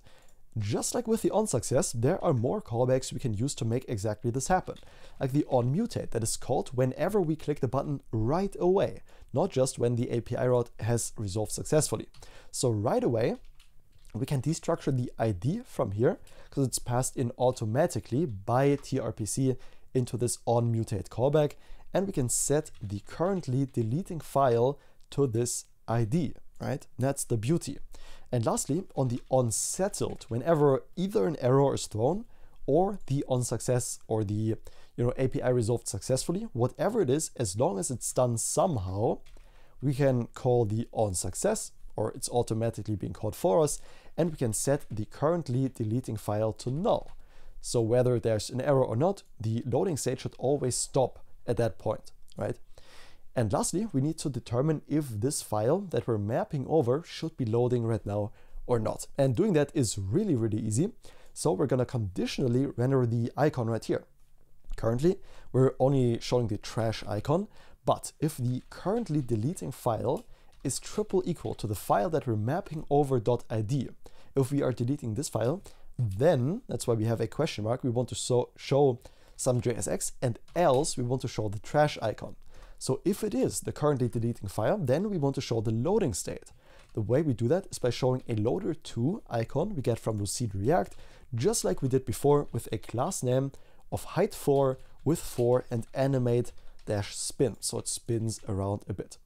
Just like with the onSuccess, there are more callbacks we can use to make exactly this happen. Like the onMutate that is called whenever we click the button right away, not just when the API route has resolved successfully. So right away, we can destructure the ID from here because it's passed in automatically by tRPC into this onMutate callback, and we can set the currently deleting file to this ID, right? That's the beauty. And lastly, on the onSettled, whenever either an error is thrown or the onSuccess or the API resolved successfully, whatever it is, as long as it's done somehow, we can call the onSuccess, or it's automatically being called for us, and we can set the currently deleting file to null. So whether there's an error or not, the loading state should always stop at that point, right? And lastly, we need to determine if this file that we're mapping over should be loading right now or not. And doing that is really, really easy. So we're gonna conditionally render the icon right here. Currently, we're only showing the trash icon, but if the currently deleting file is triple equal to the file that we're mapping over .id, if we are deleting this file, then that's why we have a question mark. We want to show some JSX, and else we want to show the trash icon. So if it is the currently deleting file, then we want to show the loading state. The way we do that is by showing a loader2 icon we get from Lucid React, just like we did before with a class name of height4 with 4 and animate-spin, so it spins around a bit.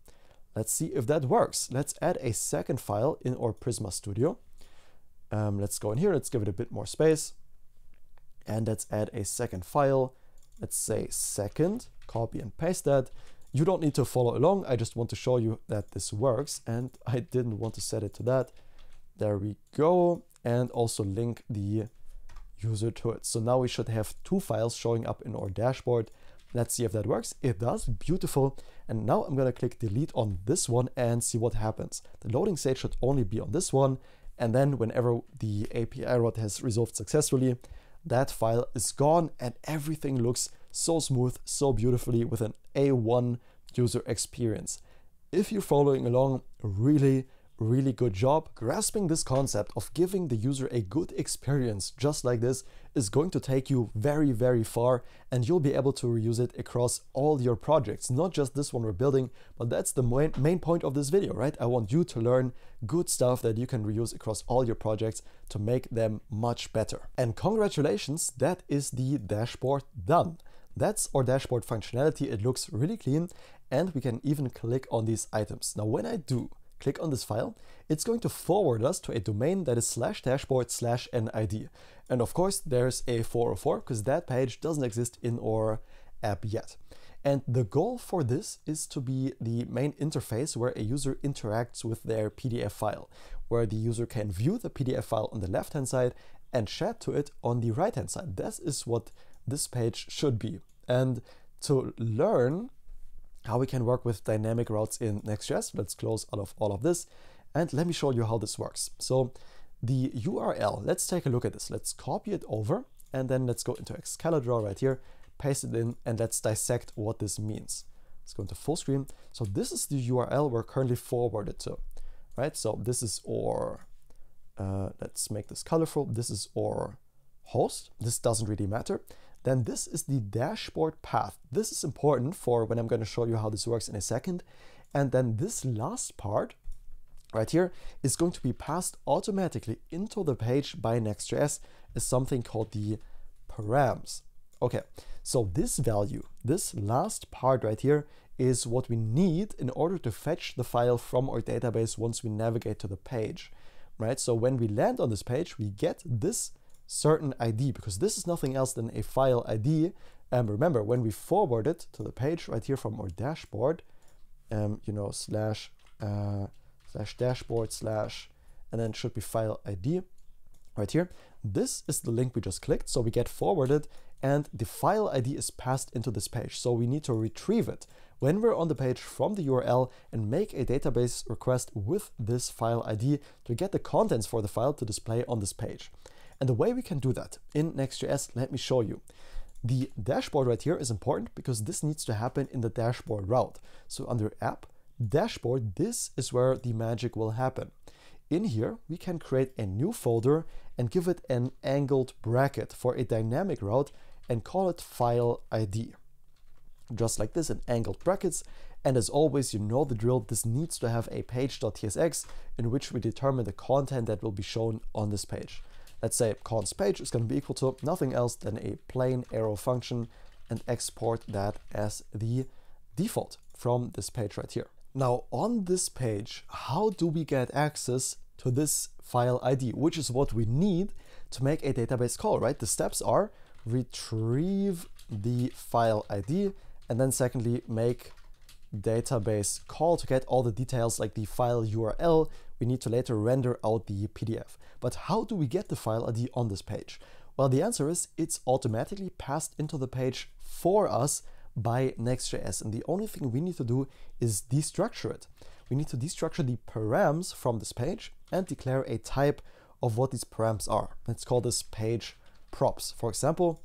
Let's see if that works. Let's add a second file in our Prisma Studio. Let's go in here, let's give it a bit more space. And let's add a second file. Let's say second, copy and paste that. You don't need to follow along. I just want to show you that this works. And I didn't want to set it to that. There we go. And also link the user to it. So now we should have two files showing up in our dashboard. Let's see if that works. It does, beautiful. And now I'm gonna click delete on this one and see what happens. The loading state should only be on this one. And then whenever the API route has resolved successfully, that file is gone and everything looks so smooth, so beautifully with an A1 user experience. If you're following along, really good job. Grasping this concept of giving the user a good experience just like this is going to take you very far, and you'll be able to reuse it across all your projects, not just this one we're building, but that's the main point of this video, right? I want you to learn good stuff that you can reuse across all your projects to make them much better. And congratulations, that is the dashboard done. That's our dashboard functionality. It looks really clean, and we can even click on these items. Now, when I do click on this file, it's going to forward us to a domain that is /dashboard/NID. And of course, there's a 404 because that page doesn't exist in our app yet. And the goal for this is to be the main interface where a user interacts with their PDF file, where the user can view the PDF file on the left-hand side and chat to it on the right-hand side. That is what this page should be. And to learn how we can work with dynamic routes in Next.js, let's close out of all of this and let me show you how this works. So the URL, let's take a look at this. Let's copy it over and then let's go into Excalibur right here, paste it in, and let's dissect what this means. Let's go into full screen. So this is the URL we're currently forwarded to, right? So this is our, let's make this colorful. This is our host. This doesn't really matter. Then this is the dashboard path. This is important for when I'm going to show you how this works in a second. And then this last part right here is going to be passed automatically into the page by Next.js as something called the params. Okay, so this value, this last part right here is what we need in order to fetch the file from our database once we navigate to the page, right? So when we land on this page, we get this certain ID, because this is nothing else than a file ID. And remember, when we forward it to the page right here from our dashboard, you know, slash dashboard slash, and then it should be file ID right here. This is the link we just clicked. So we get forwarded and the file ID is passed into this page. So we need to retrieve it when we're on the page from the URL and make a database request with this file ID to get the contents for the file to display on this page. And the way we can do that in Next.js, let me show you. The dashboard right here is important because this needs to happen in the dashboard route. So under app, dashboard, this is where the magic will happen. In here, we can create a new folder and give it an angled bracket for a dynamic route and call it file ID. Just like this in angled brackets. And as always, you know the drill, this needs to have a page.tsx in which we determine the content that will be shown on this page. Let's say const page is going to be equal to nothing else than a plain arrow function, and export that as the default from this page right here. Now on this page, how do we get access to this file ID, which is what we need to make a database call, right? The steps are retrieve the file ID, and then secondly, make database call to get all the details like the file URL. We need to later render out the PDF. But how do we get the file ID on this page? Well, the answer is it's automatically passed into the page for us by Next.js, and the only thing we need to do is destructure it. We need to destructure the params from this page and declare a type of what these params are. Let's call this page props. For example,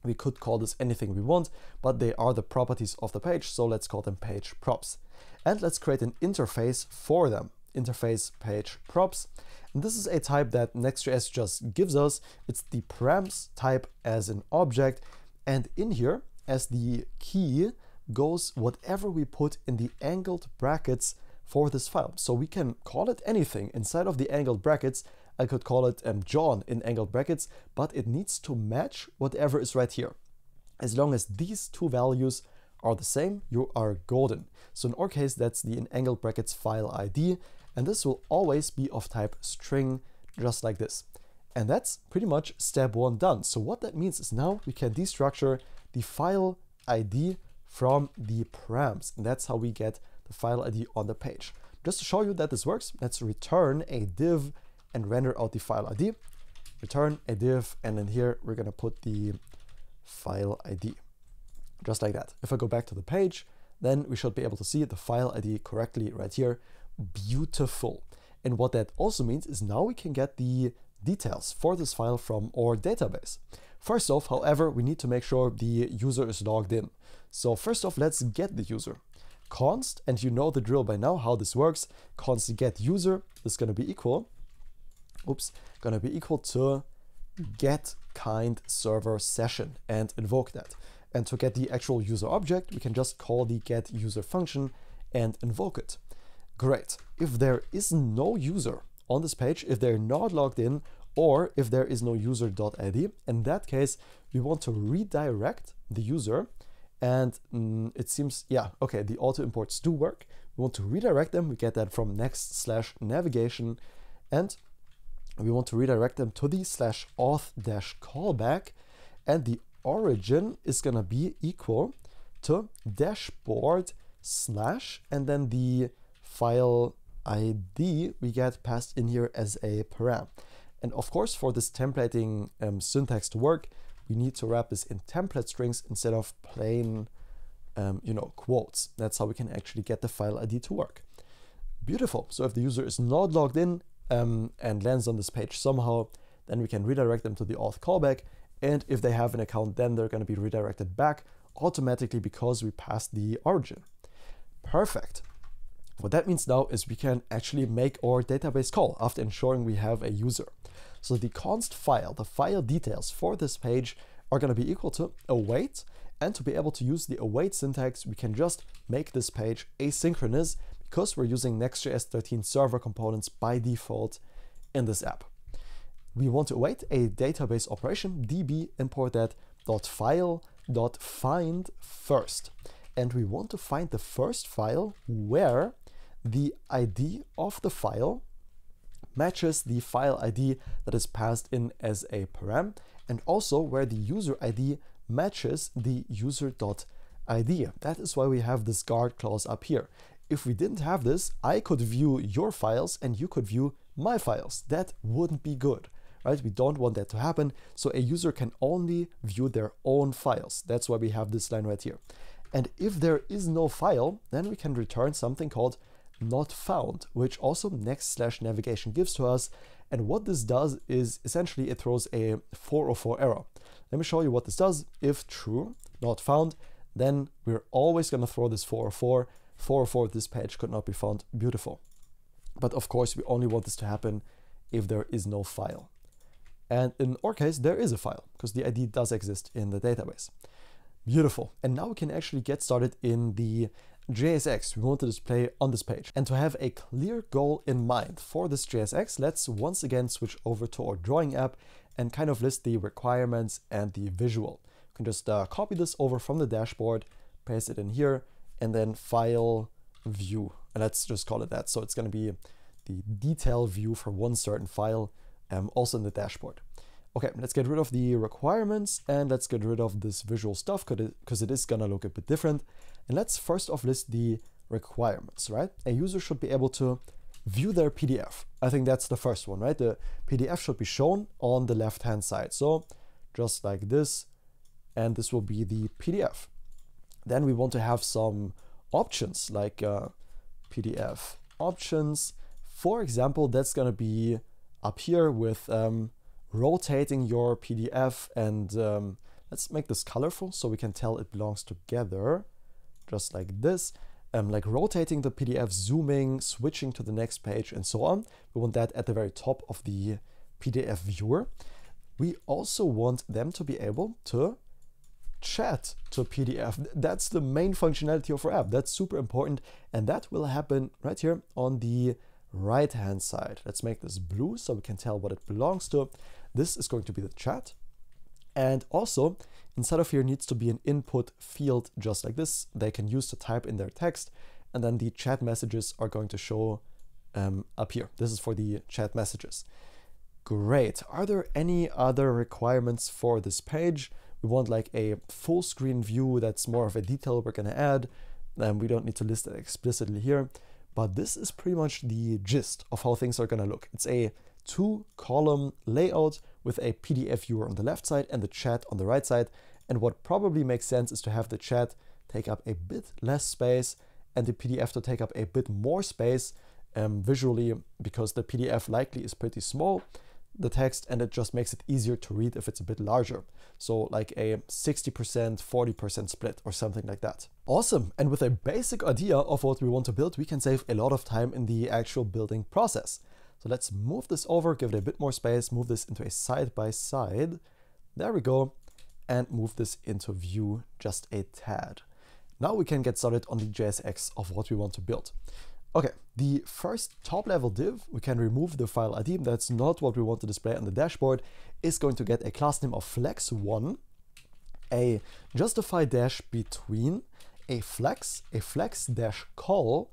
we could call this anything we want, but they are the properties of the page, so let's call them page props. And let's create an interface for them. Interface page props. And this is a type that Next.js just gives us. It's the params type as an object, and in here, as the key goes whatever we put in the angled brackets for this file. So we can call it anything inside of the angled brackets. I could call it John in angled brackets, but it needs to match whatever is right here. As long as these two values are the same, you are golden. So in our case, that's the in angled brackets file ID, and this will always be of type string, just like this. And that's pretty much step one done. So what that means is now we can destructure the file ID from the params, and that's how we get the file ID on the page. Just to show you that this works, let's return a div and render out the file ID. Return a div, and in here we're gonna put the file ID, just like that. If I go back to the page, then we should be able to see the file ID correctly right here. Beautiful. And what that also means is now we can get the details for this file from our database. First off, however, we need to make sure the user is logged in. So first off, let's get the user. Const, and you know the drill by now how this works, const get user is going to be equal, to get kind server session and invoke that. And to get the actual user object, we can just call the get user function and invoke it. Great. If there is no user on this page, if they're not logged in, or if there is no user.id, in that case, we want to redirect the user. And it seems, yeah, okay, the auto imports do work. We want to redirect them. We get that from next/navigation, and we want to redirect them to the /auth-callback, and the origin is gonna be equal to dashboard/ and then the file ID we get passed in here as a param. And of course, for this templating syntax to work, we need to wrap this in template strings instead of plain, quotes. That's how we can actually get the file ID to work. Beautiful. So if the user is not logged in and lands on this page somehow, then we can redirect them to the auth callback. And if they have an account, then they're going to be redirected back automatically because we passed the origin. Perfect. What that means now is we can actually make our database call after ensuring we have a user. So the const file, the file details for this page are going to be equal to await. And to be able to use the await syntax, we can just make this page asynchronous because we're using Next.js 13 server components by default in this app. We want to await a database operation, db import that .file.find first. And we want to find the first file where the ID of the file matches the file ID that is passed in as a param, and also where the user ID matches the user.id. That is why we have this guard clause up here. If we didn't have this, I could view your files and you could view my files. That wouldn't be good, right? We don't want that to happen. So a user can only view their own files. That's why we have this line right here. And if there is no file, then we can return something called not found, which also next/navigation gives to us. And what this does is essentially it throws a 404 error. Let me show you what this does. If true, not found, then we're always going to throw this 404. 404, this page could not be found. Beautiful. But of course, we only want this to happen if there is no file. And in our case, there is a file because the ID does exist in the database. Beautiful. And now we can actually get started in the JSX we want to display on this page. And to have a clear goal in mind for this JSX, let's once again switch over to our drawing app and kind of list the requirements and the visual. You can just copy this over from the dashboard, paste it in here, and then file view. And let's just call it that. So it's going to be the detail view for one certain file, also in the dashboard. Okay, let's get rid of the requirements and let's get rid of this visual stuff because it is gonna look a bit different. And let's first off list the requirements, right? A user should be able to view their PDF. I think that's the first one, right? The PDF should be shown on the left-hand side. So just like this, and this will be the PDF. Then we want to have some options like PDF options. For example, that's going to be up here with rotating your PDF, and let's make this colorful so we can tell it belongs together, just like this. Like rotating the PDF, zooming, switching to the next page, and so on. We want that at the very top of the PDF viewer. We also want them to be able to chat to PDF. That's the main functionality of our app. That's super important, and that will happen right here on the right hand side. Let's make this blue so we can tell what it belongs to. This is going to be the chat, and also inside of here needs to be an input field just like this. They can use to type in their text, and then the chat messages are going to show up here. This is for the chat messages. Great. Are there any other requirements for this page? We want like a full screen view. That's more of a detail we're going to add. We don't need to list it explicitly here, but this is pretty much the gist of how things are going to look. It's a 2-column layout with a PDF viewer on the left side and the chat on the right side. And what probably makes sense is to have the chat take up a bit less space and the PDF to take up a bit more space visually, because the PDF likely is pretty small, the text, and it just makes it easier to read if it's a bit larger. So like a 60%, 40% split or something like that. Awesome. And with a basic idea of what we want to build, we can save a lot of time in the actual building process. So let's move this over, give it a bit more space, move this into a side-by-side. There we go. And move this into view just a tad. Now we can get started on the JSX of what we want to build. Okay, the first top level div, we can remove the file ID. That's not what we want to display on the dashboard. Is going to get a class name of flex1, a justify dash between, a flex dash call,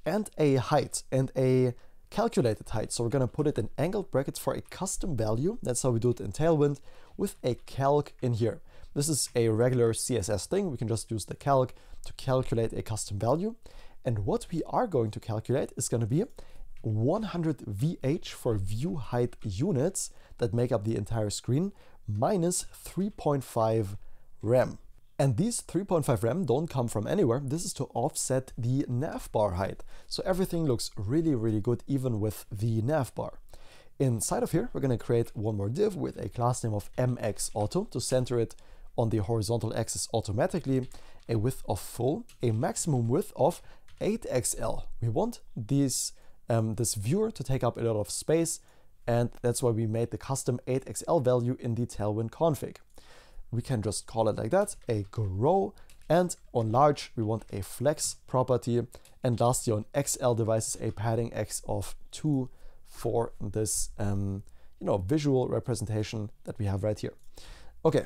and a height, and a calculated height. So we're going to put it in angled brackets for a custom value. That's how we do it in Tailwind, with a calc in here. This is a regular CSS thing. We can just use the calc to calculate a custom value. And what we are going to calculate is going to be 100 VH for view height units that make up the entire screen, minus 3.5 rem. And these 3.5 rem don't come from anywhere. This is to offset the navbar height. So everything looks really, really good, even with the navbar. Inside of here, we're going to create one more div with a class name of mxAuto to center it on the horizontal axis automatically, a width of full, a maximum width of 8XL. We want this viewer to take up a lot of space, and that's why we made the custom 8XL value in the Tailwind config. We can just call it like that, a grow, and on large we want a flex property, and lastly on XL devices a padding X of 2 for this visual representation that we have right here. Okay,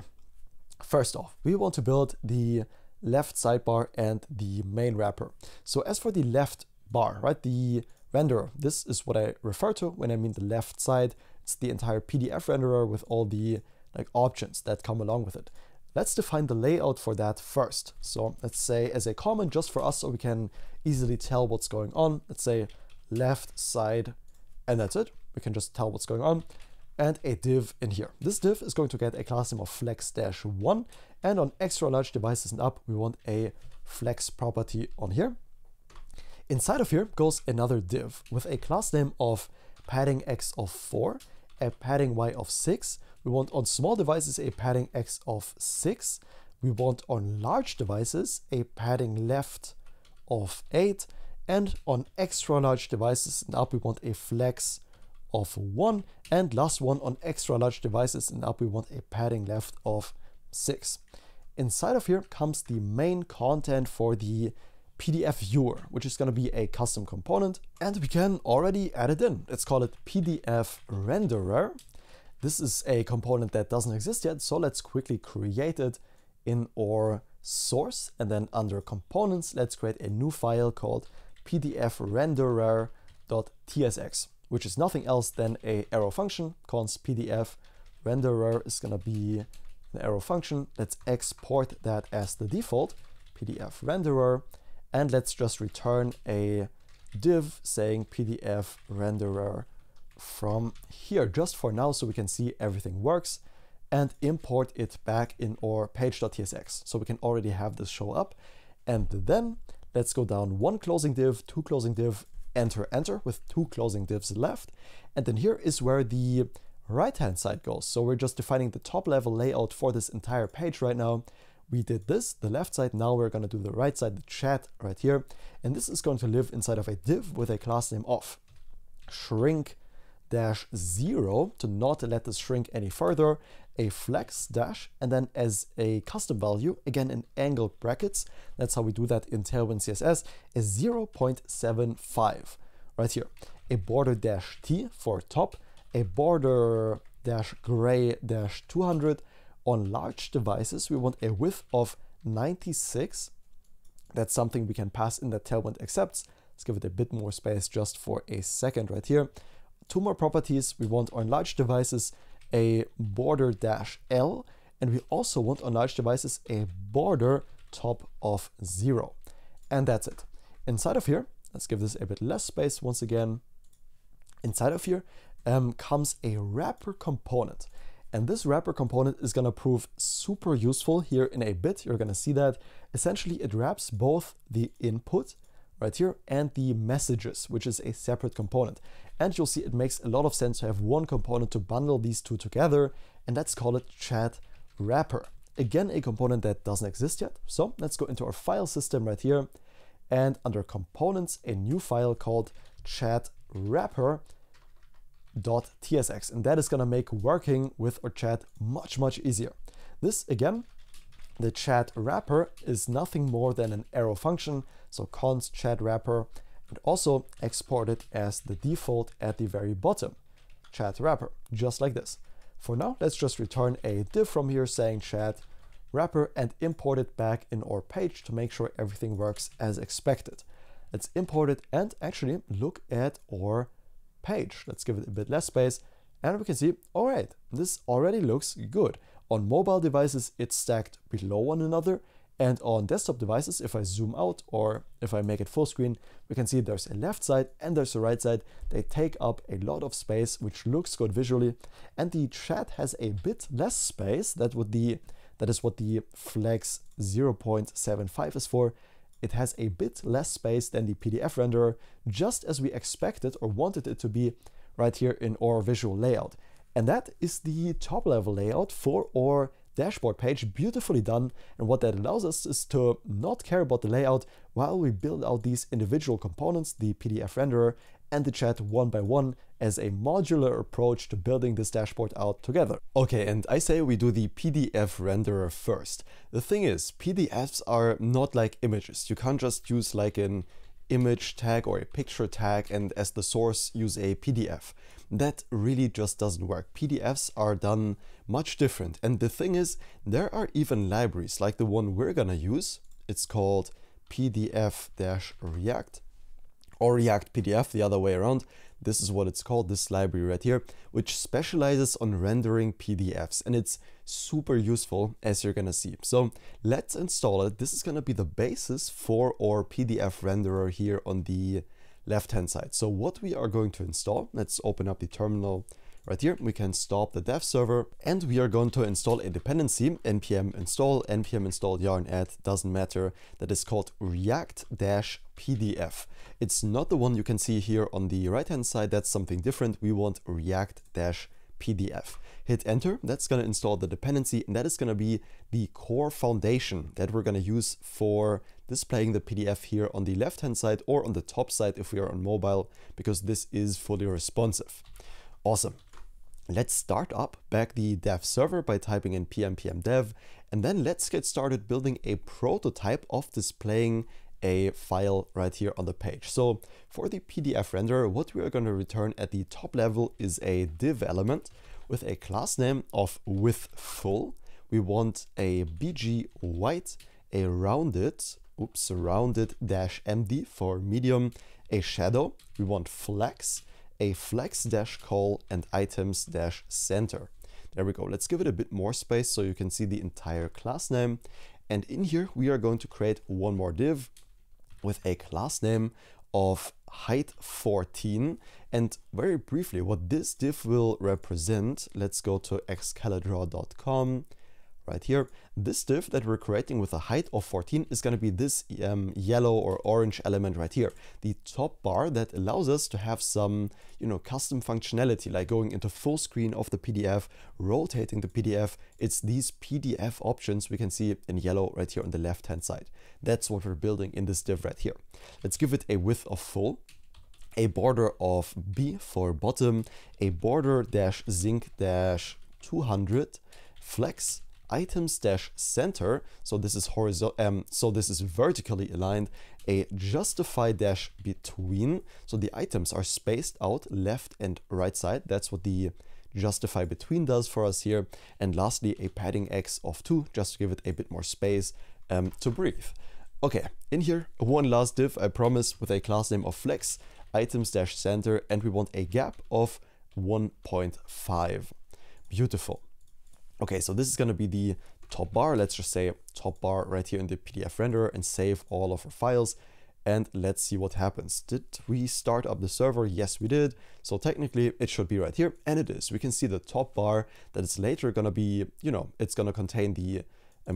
first off, we want to build the left sidebar and the main wrapper. So as for the left bar, right, the renderer, this is what I refer to when I mean the left side. It's the entire PDF renderer with all the options that come along with it. Let's define the layout for that first. So let's say as a comment just for us so we can easily tell what's going on, let's say left side, and that's it. We can just tell what's going on, and a div in here. This div is going to get a class name of flex-1, and on extra large devices and up, we want a flex property on here. Inside of here goes another div with a class name of padding X of 4, a padding Y of 6. We want on small devices a padding X of 6. We want on large devices a padding left of 8. And on extra large devices and up, we want a flex of 1. And last one, on extra large devices and up, we want a padding left of 6. Inside of here comes the main content for the PDF viewer, which is going to be a custom component, and we can already add it in. Let's call it PDF renderer. This is a component that doesn't exist yet, so let's quickly create it in our source, and then under components, let's create a new file called PDF renderer.tsx, which is nothing else than a arrow function. Const PDF renderer is going to be an arrow function. Let's export that as the default PDF renderer, and let's just return a div saying PDF renderer from here just for now, so we can see everything works. and import it back in our page.tsx. So we can already have this show up. And then let's go down one closing div, two closing div, enter, enter with two closing divs left. And then here is where the right-hand side goes. So we're just defining the top level layout for this entire page right now. We did this, the left side. Now we're going to do the right side, the chat right here. And this is going to live inside of a div with a class name of shrink -0 to not let this shrink any further, a flex dash, and then as a custom value, again in angled brackets, that's how we do that in Tailwind CSS, is 0.75 right here. A border dash T for top, a border dash gray dash 200. On large devices, we want a width of 96. That's something we can pass in that Tailwind accepts. Let's give it a bit more space just for a second right here. Two more properties. We want on large devices a border dash L, and we also want on large devices a border top of 0. And that's it. Inside of here, let's give this a bit less space once again. Inside of here comes a wrapper component. And this wrapper component is going to prove super useful here in a bit. You're going to see that essentially it wraps both the input right here and the messages, which is a separate component. And you'll see it makes a lot of sense to have one component to bundle these two together, and let's call it chat wrapper. Again, a component that doesn't exist yet. So let's go into our file system right here, and under components, a new file called chat wrapper.tsx, and that is going to make working with our chat much easier. This again, the chat wrapper is nothing more than an arrow function, so const chat wrapper, and also export it as the default at the very bottom, chat wrapper, just like this. For now, let's just return a div from here saying chat wrapper and import it back in our page to make sure everything works as expected. Let's import it and actually look at our page. Let's give it a bit less space, and we can see, all right, this already looks good. On mobile devices, it's stacked below one another, and on desktop devices, if I zoom out or if I make it full screen, we can see there's a left side and there's a right side. They take up a lot of space, which looks good visually, and the chat has a bit less space. That is what the flex 0.75 is for. It has a bit less space than the PDF renderer, just as we expected or wanted it to be right here in our visual layout. And that is the top level layout for our dashboard page, beautifully done. And what that allows us is to not care about the layout while we build out these individual components, the PDF renderer and the chat one by one, as a modular approach to building this dashboard out together. Okay, and I say we do the PDF renderer first. The thing is, PDFs are not like images. You can't just use like an image tag or a picture tag and as the source use a PDF. That really just doesn't work. PDFs are done much different. And the thing is, there are even libraries like the one we're gonna use. It's called PDF-React or React PDF, the other way around. This is what it's called, this library right here, which specializes on rendering PDFs. And it's super useful, as you're gonna see. So let's install it. This is gonna be the basis for our PDF renderer here on the left-hand side. So what we are going to install, let's open up the terminal right here. We can stop the dev server, and we are going to install a dependency, npm install yarn add, doesn't matter, that is called react-pdf. It's not the one you can see here on the right-hand side. That's something different. We want react-pdf. Hit enter. That's going to install the dependency, and that is going to be the core foundation that we're going to use for displaying the PDF here on the left-hand side or on the top side if we are on mobile, because this is fully responsive. Awesome. Let's start up back the dev server by typing in pm dev, and then let's get started building a prototype of displaying a file right here on the page. So for the PDF renderer, what we are going to return at the top level is a div element with a class name of width full. We want a bg white, a rounded -md for medium, a shadow. We want flex, a flex-call, and items-center. There we go. Let's give it a bit more space so you can see the entire class name. And in here, we are going to create one more div with a class name of height 14. And very briefly, what this div will represent, let's go to excalidraw.com. Right here, this div that we're creating with a height of 14 is going to be this yellow or orange element right here, the top bar that allows us to have some, custom functionality, like going into full screen of the PDF, rotating the PDF. It's these PDF options we can see in yellow right here on the left hand side. That's what we're building in this div right here. Let's give it a width of full, a border of B for bottom, a border -zinc-200, flex, items-center, so this is horizontal, so this is vertically aligned, a justify-between, so the items are spaced out left and right side. That's what the justify between does for us here. And lastly, a padding X of 2, just to give it a bit more space to breathe. Okay, in here, one last div, I promise, with a class name of flex, items-center, and we want a gap of 1.5. Beautiful. Okay, so this is going to be the top bar. Let's just say top bar right here in the PDF renderer and save all of our files. And let's see what happens. Did we start up the server? Yes, we did. So technically it should be right here, and it is. We can see the top bar that is later going to be, it's going to contain the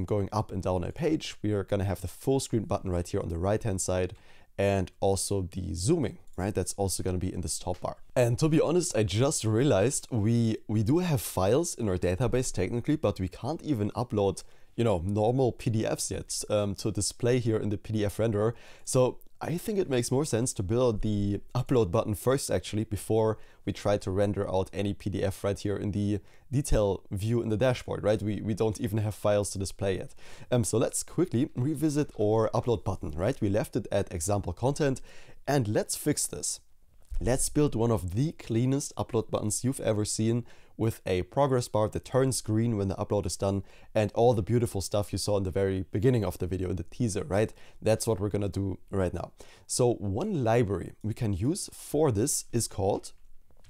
going up and down a page. We are going to have the full screen button right here on the right hand side, and also the zooming, right? That's also going to be in this top bar. And to be honest, I just realized we do have files in our database technically, but we can't even upload, normal PDFs yet to display here in the PDF renderer. So I think it makes more sense to build the upload button first, actually, before we try to render out any PDF right here in the detail view in the dashboard, right? We don't even have files to display yet. So let's quickly revisit our upload button, right? We left it at example content, and let's fix this. Let's build one of the cleanest upload buttons you've ever seen, with a progress bar that turns green when the upload is done, and all the beautiful stuff you saw in the very beginning of the video, in the teaser, right? That's what we're gonna do right now. So one library we can use for this is called,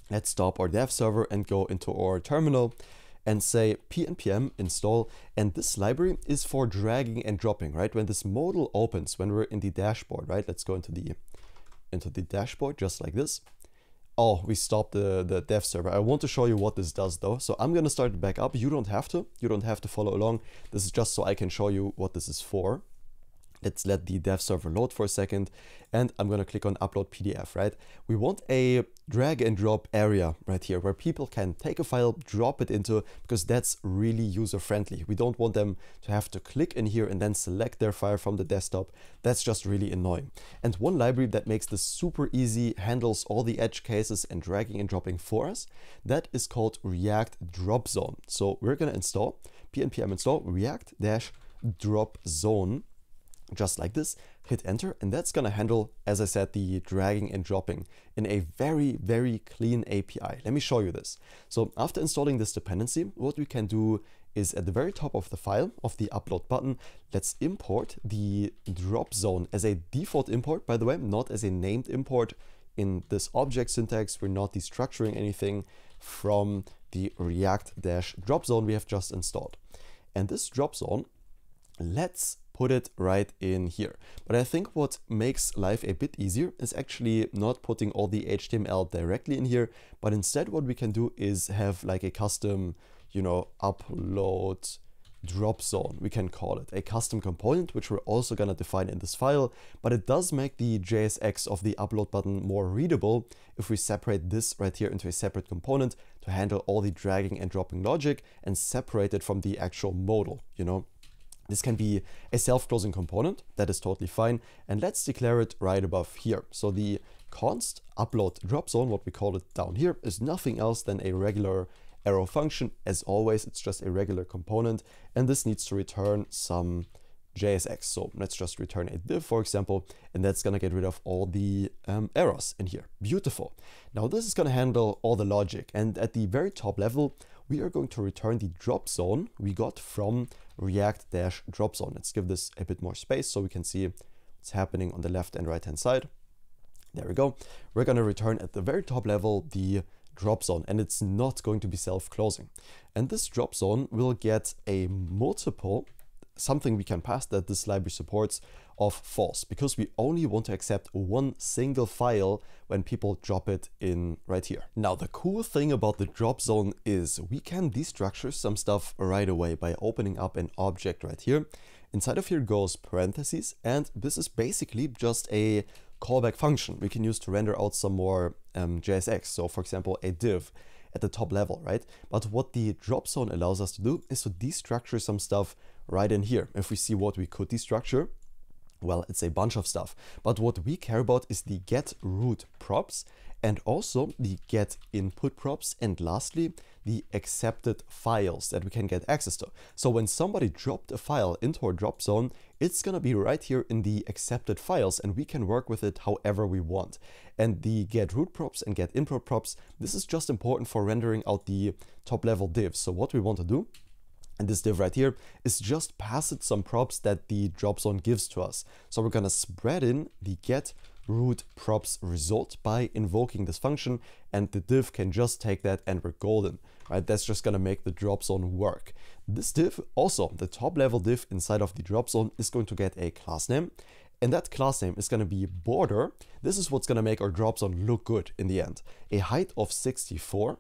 let's stop our dev server and go into our terminal and say pnpm install, and this library is for dragging and dropping, right? When this modal opens, when we're in the dashboard, right? Let's go into the dashboard just like this. Oh, we stopped the dev server. I want to show you what this does though. So I'm gonna start it back up. You don't have to follow along. This is just so I can show you what this is for. Let's let the dev server load for a second, and I'm gonna click on upload PDF, right? We want a drag and drop area right here where people can take a file, drop it into, because that's really user friendly. We don't want them to have to click in here and then select their file from the desktop. That's just really annoying. And one library that makes this super easy, handles all the edge cases and dragging and dropping for us, that is called React Drop Zone. So we're gonna install pnpm install react-drop zone, just like this, hit enter, and that's gonna handle, as I said, the dragging and dropping in a very, very clean API. Let me show you this. So after installing this dependency, what we can do is at the very top of the file of the upload button, let's import the drop zone as a default import, by the way, not as a named import. In this object syntax, we're not destructuring anything from the react-drop zone we have just installed. And this drop zone, let's put it right in here. But I think what makes life a bit easier is actually not putting all the HTML directly in here, but instead what we can do is have like a custom, upload drop zone, we can call it, a custom component, which we're also gonna define in this file. But it does make the JSX of the upload button more readable if we separate this right here into a separate component to handle all the dragging and dropping logic and separate it from the actual modal, This can be a self-closing component, that is totally fine. And let's declare it right above here. So the const upload drop zone, what we call it down here, is nothing else than a regular arrow function. As always, it's just a regular component, and this needs to return some JSX. So let's just return a div, for example, and that's gonna get rid of all the errors in here. Beautiful. Now this is gonna handle all the logic, and at the very top level, we are going to return the drop zone we got from React-drop zone. Let's give this a bit more space so we can see what's happening on the left and right hand side. There we go. We're going to return at the very top level the drop zone, and it's not going to be self-closing. And this drop zone will get a multiple something we can pass that this library supports of false, because we only want to accept one single file when people drop it in right here. Now, the cool thing about the drop zone is we can destructure some stuff right away by opening up an object right here. Inside of here goes parentheses, and this is basically just a callback function we can use to render out some more JSX. So for example, a div at the top level, right? But what the drop zone allows us to do is to destructure some stuff right in here. If we see what we could destructure, well, it's a bunch of stuff. But what we care about is the get root props, and also the get input props, and lastly, the accepted files that we can get access to. So when somebody dropped a file into our drop zone, it's gonna be right here in the accepted files, and we can work with it however we want. And the get root props and get input props, this is just important for rendering out the top level divs. So what we want to do, and this div right here, is just pass it some props that the drop zone gives to us. So we're gonna spread in the get root props result by invoking this function, and the div can just take that and we're golden, right? That's just gonna make the drop zone work. This div, also the top level div inside of the drop zone, is going to get a class name, and that class name is gonna be border. This is what's gonna make our drop zone look good in the end. A height of 64,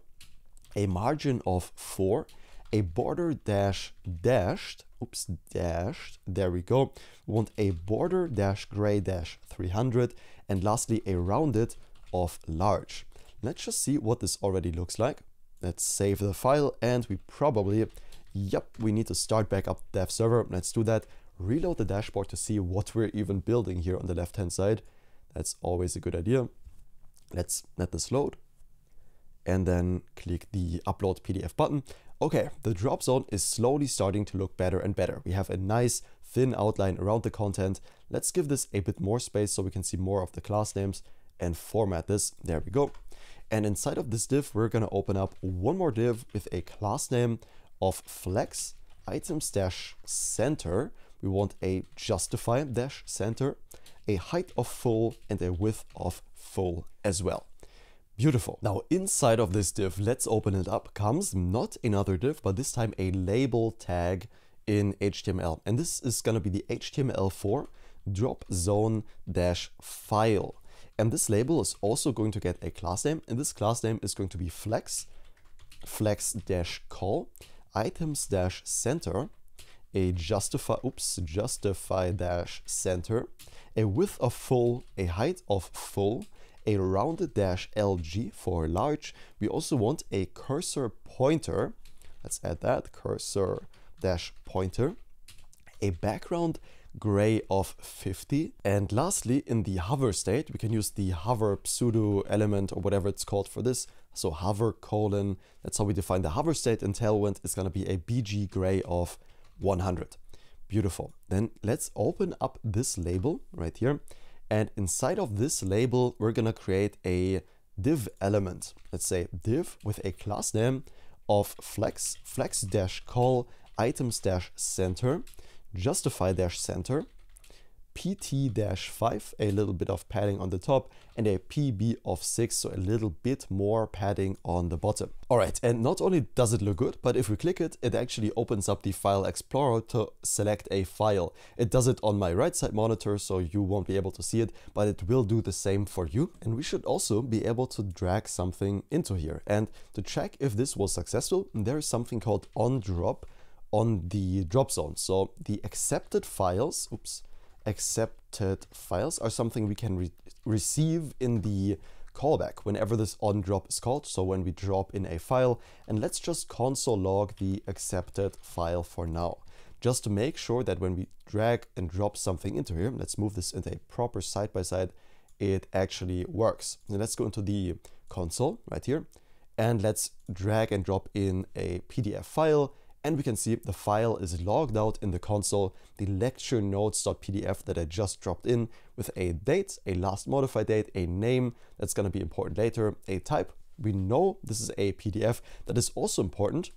a margin of 4, a border dashed, there we go. We want a border gray 300, and lastly a rounded of large. Let's just see what this already looks like. Let's save the file, and we probably, we need to start back up the dev server. Let's do that. Reload the dashboard to see what we're even building here on the left hand side. That's always a good idea. Let's let this load, and then click the upload PDF button. Okay, the drop zone is slowly starting to look better and better. We have a nice thin outline around the content. Let's give this a bit more space so we can see more of the class names and format this. There we go. And inside of this div, we're gonna open up one more div with a class name of flex items-center. We want a justify-center, a height of full, and a width of full as well. Beautiful. Now inside of this div, let's open it up, comes not another div, but this time a label tag in HTML. And this is going to be the HTML4 drop zone -file. And this label is also going to get a class name, and this class name is going to be flex -call items-center, a justify-center, a width of full, a height of full, a rounded -lg for large. We also want a cursor pointer. Let's add that, cursor -pointer, a background gray of 50. And lastly, in the hover state, we can use the hover pseudo element or whatever it's called for this. So hover colon, that's how we define the hover state in Tailwind. It's gonna be a BG gray of 100. Beautiful. Then let's open up this label right here. And inside of this label, we're gonna create a div element. Let's say div with a class name of flex-call items-center, justify-center, pt-5, a little bit of padding on the top, and a pb of 6, so a little bit more padding on the bottom. All right, and not only does it look good, but if we click it, it actually opens up the file explorer to select a file. It does it on my right side monitor, so you won't be able to see it, but it will do the same for you. And we should also be able to drag something into here. And to check if this was successful, there is something called onDrop on the drop zone. So the accepted files, accepted files are something we can receive in the callback whenever this onDrop is called. So when we drop in a file, and let's just console log the accepted file for now, just to make sure that when we drag and drop something into here, let's move this into a proper side by side, it actually works. And let's go into the console right here, and let's drag and drop in a PDF file. And we can see the file is logged out in the console, the lecture notes.pdf that I just dropped in, with a date, a last modified date, a name that's going to be important later, a type. We know this is a PDF. That is also important,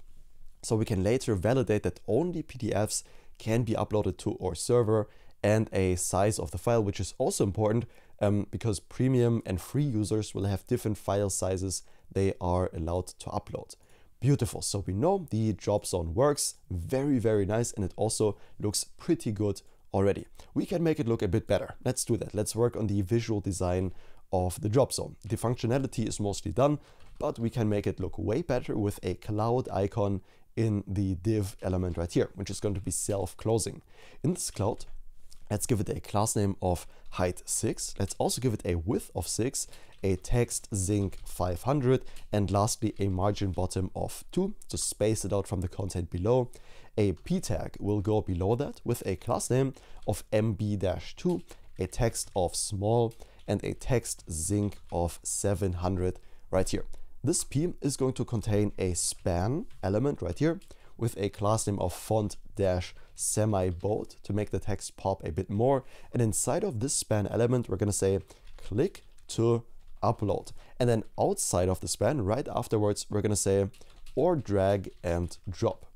so we can later validate that only PDFs can be uploaded to our server, and a size of the file, which is also important because premium and free users will have different file sizes they are allowed to upload. Beautiful. So we know the drop zone works. Very, very nice. And it also looks pretty good already. We can make it look a bit better. Let's do that. Let's work on the visual design of the drop zone. The functionality is mostly done, but we can make it look way better with a cloud icon in the div element right here, which is going to be self-closing. In this cloud, let's give it a class name of height 6. Let's also give it a width of 6, a text zinc 500, and lastly a margin bottom of 2 to space it out from the content below. A p tag will go below that with a class name of mb-2, a text of small, and a text zinc of 700 right here. This p is going to contain a span element right here with a class name of font-semi-bold to make the text pop a bit more. And inside of this span element, we're going to say click to upload. And then outside of the span, right afterwards, we're going to say or drag and drop.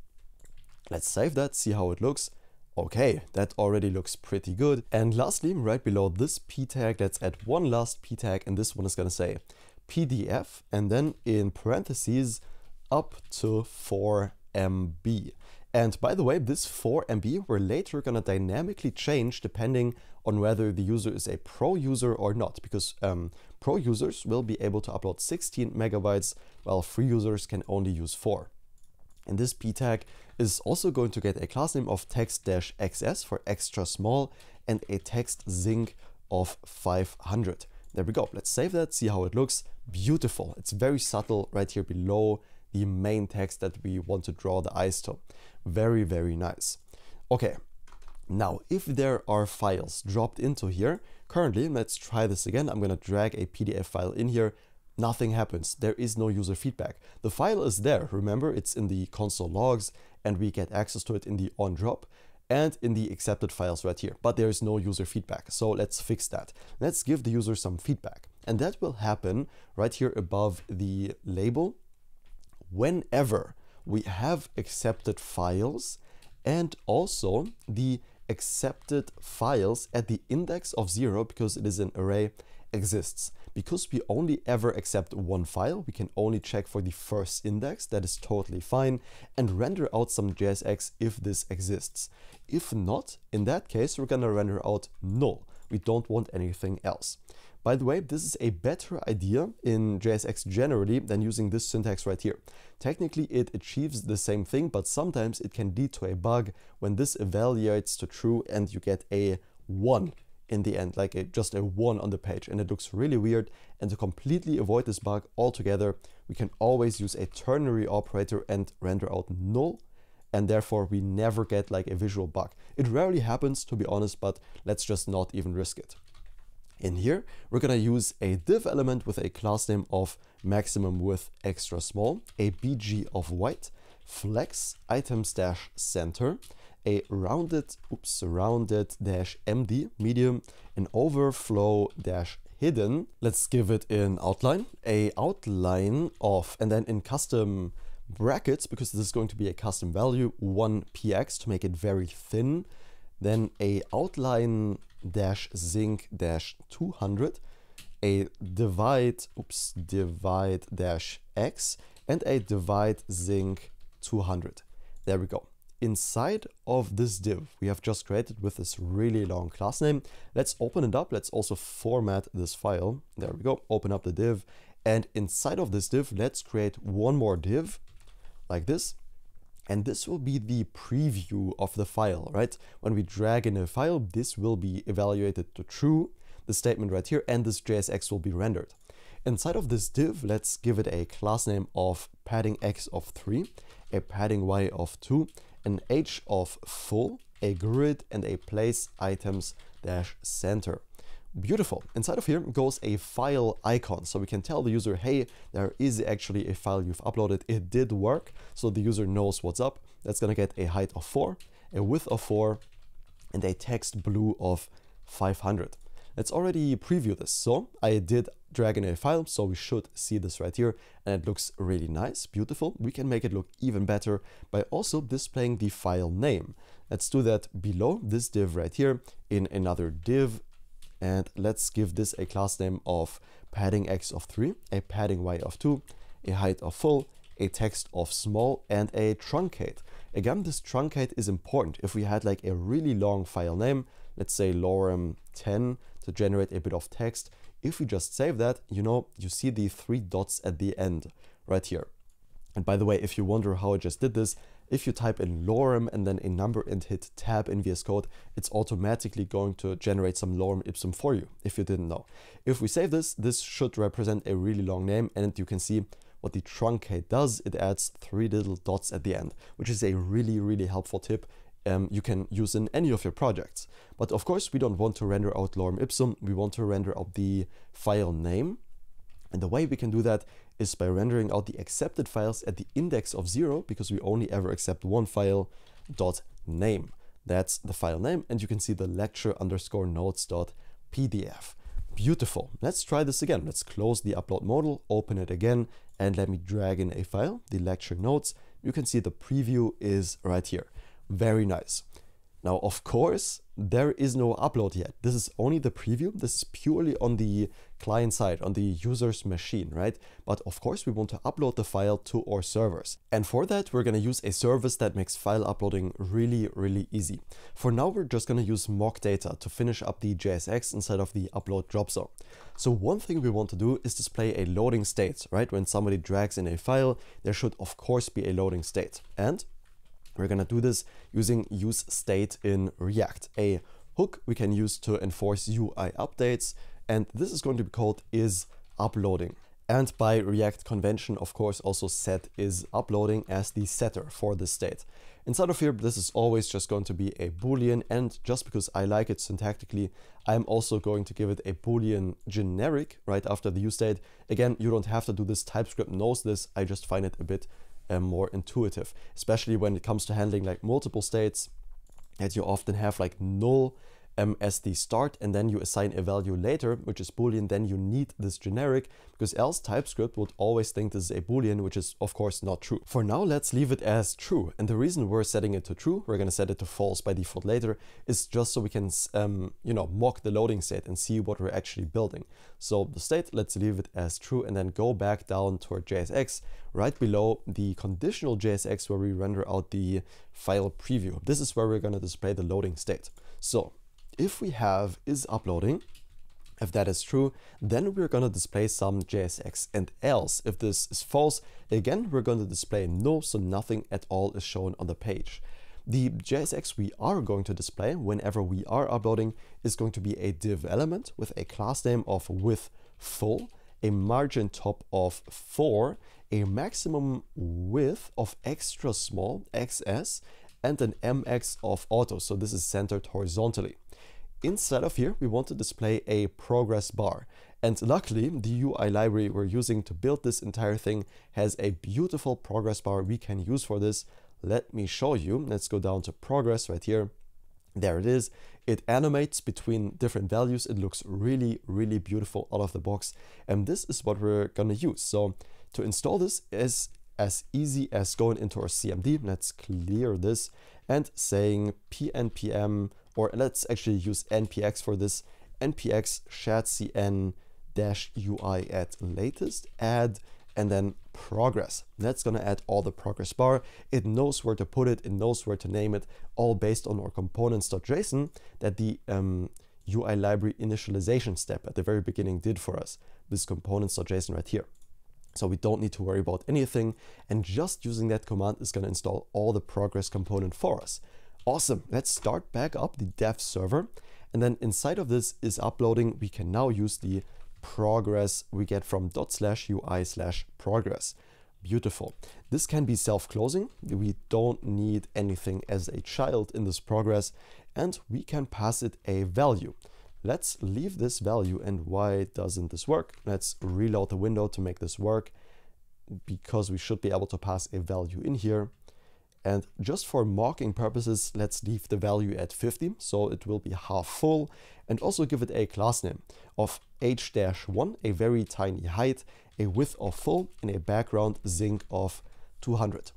Let's save that, see how it looks. Okay, that already looks pretty good. And lastly, right below this p tag, let's add one last p tag, and this one is going to say PDF, and then in parentheses up to 4 MB. And by the way, this 4 MB we're later going to dynamically change depending on whether the user is a pro user or not, because pro users will be able to upload 16 megabytes while free users can only use 4. And this p tag is also going to get a class name of text-xs for extra small and a text zinc of 500. There we go. Let's save that, see how it looks. Beautiful. It's very subtle right here below the main text that we want to draw the eyes to. Very, very nice. Okay, now if there are files dropped into here, currently, let's try this again. I'm going to drag a PDF file in here. Nothing happens. There is no user feedback. The file is there. Remember, it's in the console logs and we get access to it in the on drop and in the accepted files right here, but there is no user feedback. So let's fix that. Let's give the user some feedback, and that will happen right here above the label whenever we have accepted files and also the accepted files at the index of 0, because it is an array, exists. Because we only ever accept one file, we can only check for the first index. That is totally fine, and render out some JSX if this exists. If not, in that case, we're gonna render out null. We don't want anything else. By the way, this is a better idea in JSX generally than using this syntax right here. Technically, it achieves the same thing, but sometimes it can lead to a bug when this evaluates to true and you get a 1 in the end, like just a 1 on the page, and it looks really weird. And to completely avoid this bug altogether, we can always use a ternary operator and render out null, and therefore we never get like a visual bug. It rarely happens, to be honest, but let's just not even risk it. In here, we're gonna use a div element with a class name of maximum width extra small, a bg of white, flex items dash center, a rounded dash md medium, an overflow dash hidden. Let's give it an outline, a outline of, and then in custom brackets, because this is going to be a custom value, 1px to make it very thin, then a outline dash zinc dash 200, a divide dash x, and a divide zinc 200. There we go. Inside of this div we have just created with this really long class name, let's open it up. Let's also format this file. There we go. Open up the div, and inside of this div, let's create one more div like this. And this will be the preview of the file, right? When we drag in a file, this will be evaluated to true, the statement right here, and this JSX will be rendered. Inside of this div, let's give it a class name of padding x of 3, a padding y of 2, an h of full, a grid, and a place items dash center. Beautiful. Inside of here goes a file icon, so we can tell the user, hey, there is actually a file you've uploaded. It did work, so the user knows what's up. That's gonna get a height of 4, a width of 4, and a text blue of 500. Let's already preview this. So I did drag in a file, so we should see this right here, and it looks really nice, beautiful. We can make it look even better by also displaying the file name. Let's do that below this div right here in another div, and let's give this a class name of padding x of 3, a padding y of 2, a height of full, a text of small, and a truncate. Again, this truncate is important. If we had like a really long file name, let's say lorem10 to generate a bit of text, if we just save that, you see the 3 dots at the end right here. And by the way, if you wonder how I just did this, if you type in lorem and then a number and hit tab in VS Code, it's automatically going to generate some lorem ipsum for you, if you didn't know. If we save this, this should represent a really long name, and you can see what the truncate does. It adds 3 little dots at the end, which is a really, really helpful tip you can use in any of your projects. But of course, we don't want to render out lorem ipsum. We want to render out the file name. And the way we can do that is by rendering out the accepted files at the index of 0, because we only ever accept one file, .name. That's the file name, and you can see the lecture_notes.pdf. Beautiful. Let's try this again. Let's close the upload modal, open it again, and let me drag in a file, the lecture notes. You can see the preview is right here. Very nice. Now, of course, there is no upload yet. This is only the preview. This is purely on the client side, on the user's machine, right? But of course, we want to upload the file to our servers. And for that, we're going to use a service that makes file uploading really, really easy. For now, we're just going to use mock data to finish up the JSX inside of the upload drop zone. So one thing we want to do is display a loading state, right? When somebody drags in a file, there should, of course, be a loading state. And we're going to do this using useState in React, a hook we can use to enforce UI updates. And this is going to be called isUploading. And by React convention, of course, also set isUploading as the setter for this state. Inside of here, this is always just going to be a Boolean. And just because I like it syntactically, I'm also going to give it a Boolean generic right after the useState. Again, you don't have to do this. TypeScript knows this. I just find it a bit more intuitive, especially when it comes to handling like multiple states, that you often have like null as the start, and then you assign a value later, which is Boolean. Then you need this generic, because else TypeScript would always think this is a Boolean, which is of course not true. For now, let's leave it as true. And the reason we're setting it to true, we're going to set it to false by default later, is just so we can mock the loading state and see what we're actually building. So the state, let's leave it as true, and then go back down to our JSX right below the conditional JSX, where we render out the file preview. This is where we're going to display the loading state. So if we have isUploading, if that is true, then we're going to display some JSX. And else, if this is false, again, we're going to display no, so nothing at all is shown on the page. The JSX we are going to display whenever we are uploading is going to be a div element with a class name of width full, a margin top of 4, a maximum width of extra small, XS, and an MX of auto. So this is centered horizontally. Inside of here, we want to display a progress bar. And luckily, the UI library we're using to build this entire thing has a beautiful progress bar we can use for this. Let me show you. Let's go down to progress right here. There it is. It animates between different values. It looks really, really beautiful out of the box. And this is what we're going to use. So to install this is as easy as going into our CMD. Let's clear this and saying pnpm, or let's actually use npx for this, npx shadcn-ui at latest, add, and then progress. That's going to add all the progress bar. It knows where to put it. It knows where to name it, all based on our components.json that the UI library initialization step at the very beginning did for us. This components.json right here. So we don't need to worry about anything, and just using that command is going to install all the progress component for us. Awesome. Let's start back up the dev server, and then inside of this isUploading, we can now use the progress we get from ./ui/progress. Beautiful. This can be self-closing. We don't need anything as a child in this progress, and we can pass it a value. Let's leave this value. And why doesn't this work? Let's reload the window to make this work, because we should be able to pass a value in here. And just for mocking purposes, let's leave the value at 50, so it will be half full, and also give it a class name of h-1, a very tiny height, a width of full, and a background zinc of 200.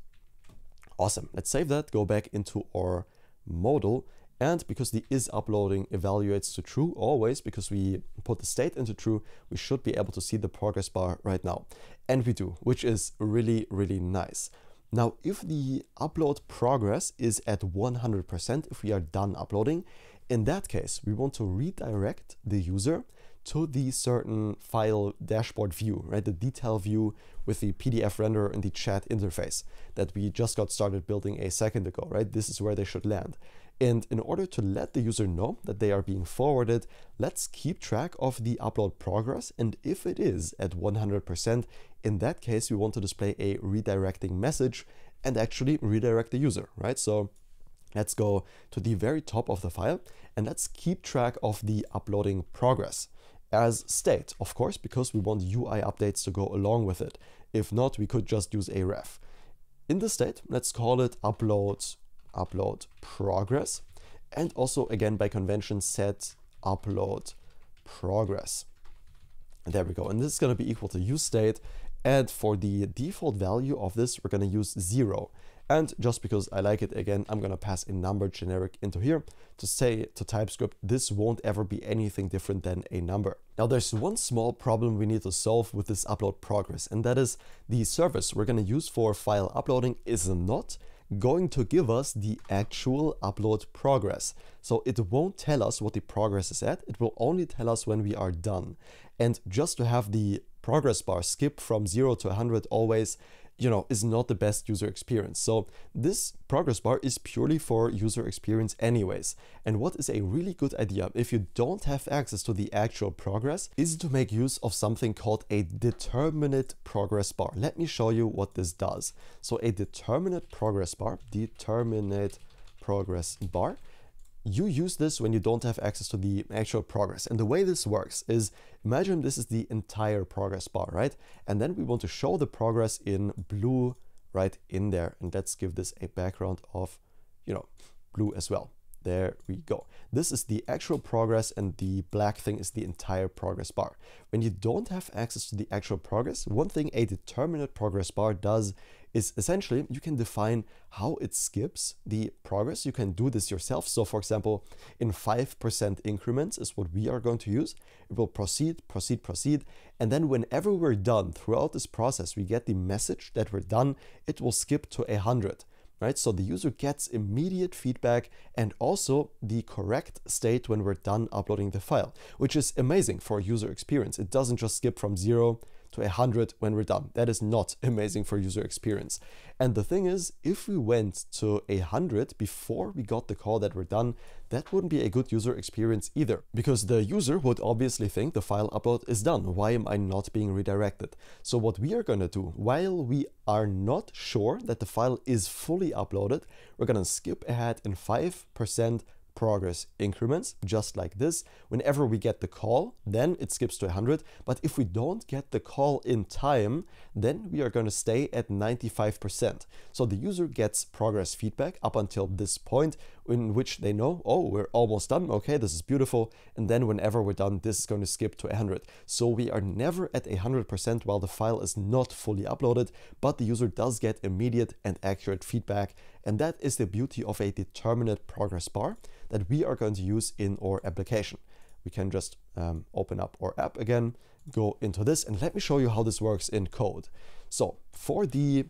Awesome. Let's save that, go back into our modal, And because the isUploading evaluates to true always, because we put the state into true, we should be able to see the progress bar right now. And we do, which is really, really nice. Now, if the upload progress is at 100%, if we are done uploading, in that case, we want to redirect the user to the certain file dashboard view, right? The detail view with the PDF render and the chat interface that we just got started building a second ago, right? This is where they should land. And in order to let the user know that they are being forwarded, let's keep track of the upload progress. And if it is at 100%, in that case, we want to display a redirecting message and actually redirect the user, right? So let's go to the very top of the file and let's keep track of the uploading progress as state, of course, because we want UI updates to go along with it. If not, we could just use a ref. In the state, let's call it upload progress, and also again by convention set upload progress. There we go, and this is going to be equal to useState, and for the default value of this we're going to use 0. And just because I like it, again, I'm going to pass a number generic into here to say to TypeScript, this won't ever be anything different than a number. Now, there's one small problem we need to solve with this upload progress, and that is the service we're going to use for file uploading is not going to give us the actual upload progress. So it won't tell us what the progress is at. It will only tell us when we are done. And just to have the progress bar skip from 0 to 100 always, is not the best user experience. So this progress bar is purely for user experience anyways. And what is a really good idea if you don't have access to the actual progress is to make use of something called a determinate progress bar. Let me show you what this does. So a determinate progress bar, you use this when you don't have access to the actual progress. And the way this works is, imagine this is the entire progress bar, right? And then we want to show the progress in blue right in there. And let's give this a background of, blue as well. There we go. This is the actual progress and the black thing is the entire progress bar. When you don't have access to the actual progress, one thing a determinate progress bar does is essentially you can define how it skips the progress. You can do this yourself. So for example, in 5% increments is what we are going to use. It will proceed. And then whenever we're done throughout this process, we get the message that we're done, it will skip to 100. Right? So the user gets immediate feedback and also the correct state when we're done uploading the file, which is amazing for user experience. It doesn't just skip from 0 to 100 when we're done. That is not amazing for user experience. And the thing is, if we went to 100 before we got the call that we're done, that wouldn't be a good user experience either, because the user would obviously think the file upload is done. Why am I not being redirected? So what we are going to do, while we are not sure that the file is fully uploaded, we're going to skip ahead in 5% progress increments, just like this. Whenever we get the call, then it skips to 100. But if we don't get the call in time, then we are going to stay at 95%. So the user gets progress feedback up until this point in which they know, oh, we're almost done. Okay, this is beautiful. And then whenever we're done, this is going to skip to 100. So we are never at 100% while the file is not fully uploaded, but the user does get immediate and accurate feedback. And that is the beauty of a determinate progress bar that we are going to use in our application. We can just open up our app again, go into this, and let me show you how this works in code. So for the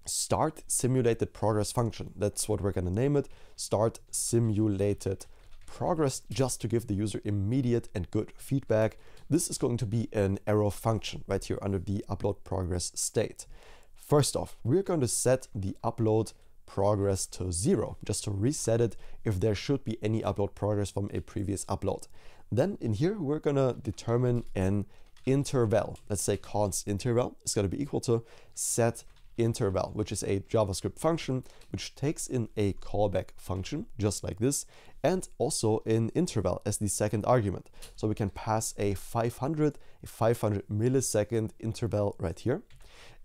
start simulated progress function, that's what we're going to name it, start simulated progress, just to give the user immediate and good feedback. This is going to be an arrow function right here under the upload progress state. First off, we're going to set the upload progress to 0, just to reset it if there should be any upload progress from a previous upload. Then in here, we're going to determine an interval. Let's say const interval is going to be equal to set interval, which is a JavaScript function which takes in a callback function just like this, and also an interval as the second argument. So we can pass a 500 millisecond interval right here.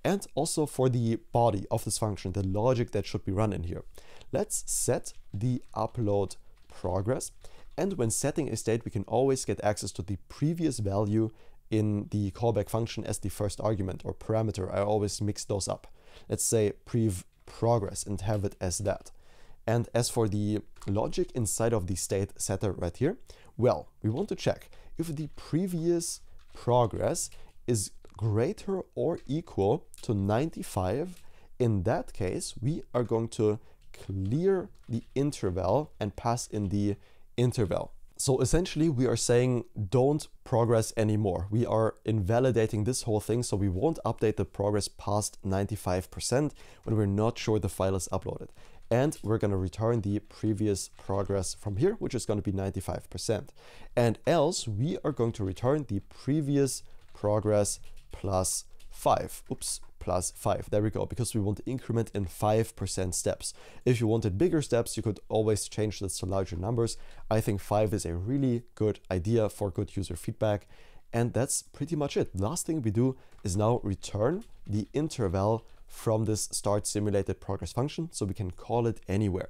And also for the body of this function, the logic that should be run in here. Let's set the upload progress. And when setting a state, we can always get access to the previous value in the callback function as the first argument or parameter. I always mix those up. Let's say prev progress and have it as that. And as for the logic inside of the state setter right here, well, we want to check if the previous progress is greater or equal to 95. In that case, we are going to clear the interval and pass in the interval. So essentially we are saying don't progress anymore. We are invalidating this whole thing, so we won't update the progress past 95% when we're not sure the file is uploaded. And we're going to return the previous progress from here, which is going to be 95%. And else we are going to return the previous progress plus 5. Oops. Plus 5. There we go, because we want to increment in 5% steps. If you wanted bigger steps, you could always change this to larger numbers. I think 5 is a really good idea for good user feedback. And that's pretty much it. Last thing we do is now return the interval from this start simulated progress function, so we can call it anywhere.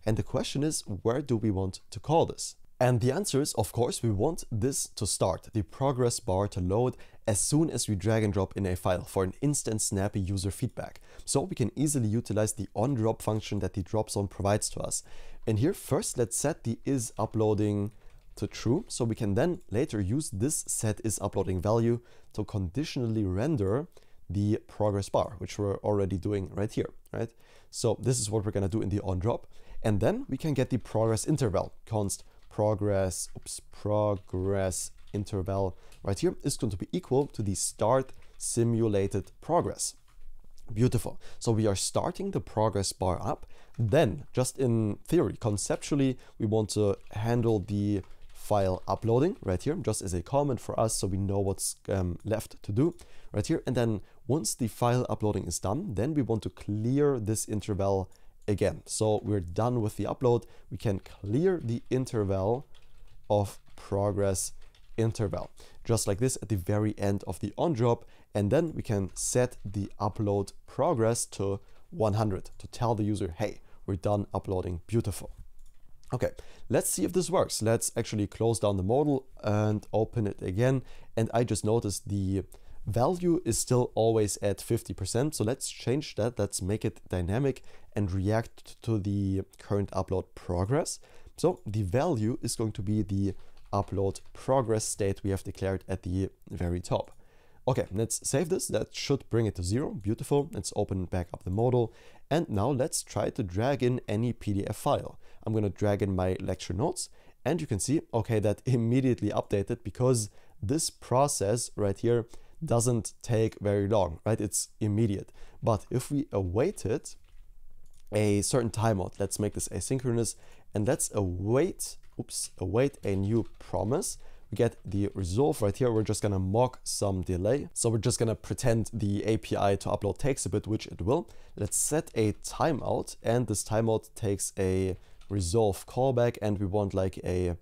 And the question is, where do we want to call this? And the answer is, of course, we want this to start, the progress bar to load as soon as we drag and drop in a file for an instant snappy user feedback. So we can easily utilize the onDrop function that the drop zone provides to us. And here first, let's set the isUploading to true, so we can then later use this setIsUploading value to conditionally render the progress bar, which we're already doing right here, right? So this is what we're gonna do in the onDrop. And then we can get the progress interval, const progress interval right here is going to be equal to the start simulated progress. Beautiful. So we are starting the progress bar up. Then, just in theory, conceptually, we want to handle the file uploading right here, just as a comment for us, so we know what's left to do right here. And then once the file uploading is done, then we want to clear this interval again. So we're done with the upload. We can clear the interval of progress interval, just like this at the very end of the onDrop. And then we can set the upload progress to 100 to tell the user, hey, we're done uploading. Beautiful. Okay, let's see if this works. Let's actually close down the modal and open it again. And I just noticed the value is still always at 50%. So let's change that. Let's make it dynamic and react to the current upload progress. So the value is going to be the upload progress state we have declared at the very top. Okay, let's save this. That should bring it to 0. Beautiful. Let's open back up the modal. And now let's try to drag in any PDF file. I'm going to drag in my lecture notes, and you can see, okay, that immediately updated because this process right here doesn't take very long, right? It's immediate. But if we awaited a certain timeout, let's make this asynchronous, and let's await a new promise. We get the resolve right here. We're just gonna mock some delay. So we're just gonna pretend the API to upload takes a bit, which it will. Let's set a timeout, and this timeout takes a resolve callback, and we want like a,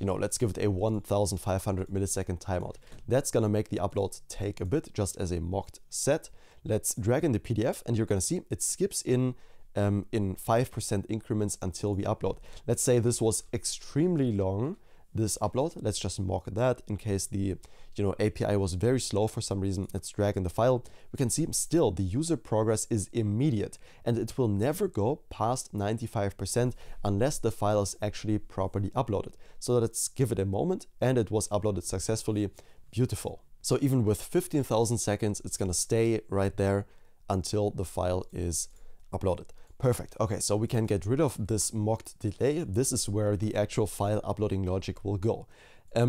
let's give it a 1500 millisecond timeout. That's gonna make the upload take a bit, just as a mocked set. Let's drag in the PDF, and you're gonna see it skips in 5% increments until we upload. Let's say this was extremely long, this upload. Let's just mock that in case the API was very slow for some reason. Let's drag in the file. We can see still the user progress is immediate, and it will never go past 95% unless the file is actually properly uploaded. So let's give it a moment, and it was uploaded successfully. Beautiful. So even with 15,000 seconds, it's gonna stay right there until the file is uploaded. Perfect. Okay, so we can get rid of this mocked delay. This is where the actual file uploading logic will go.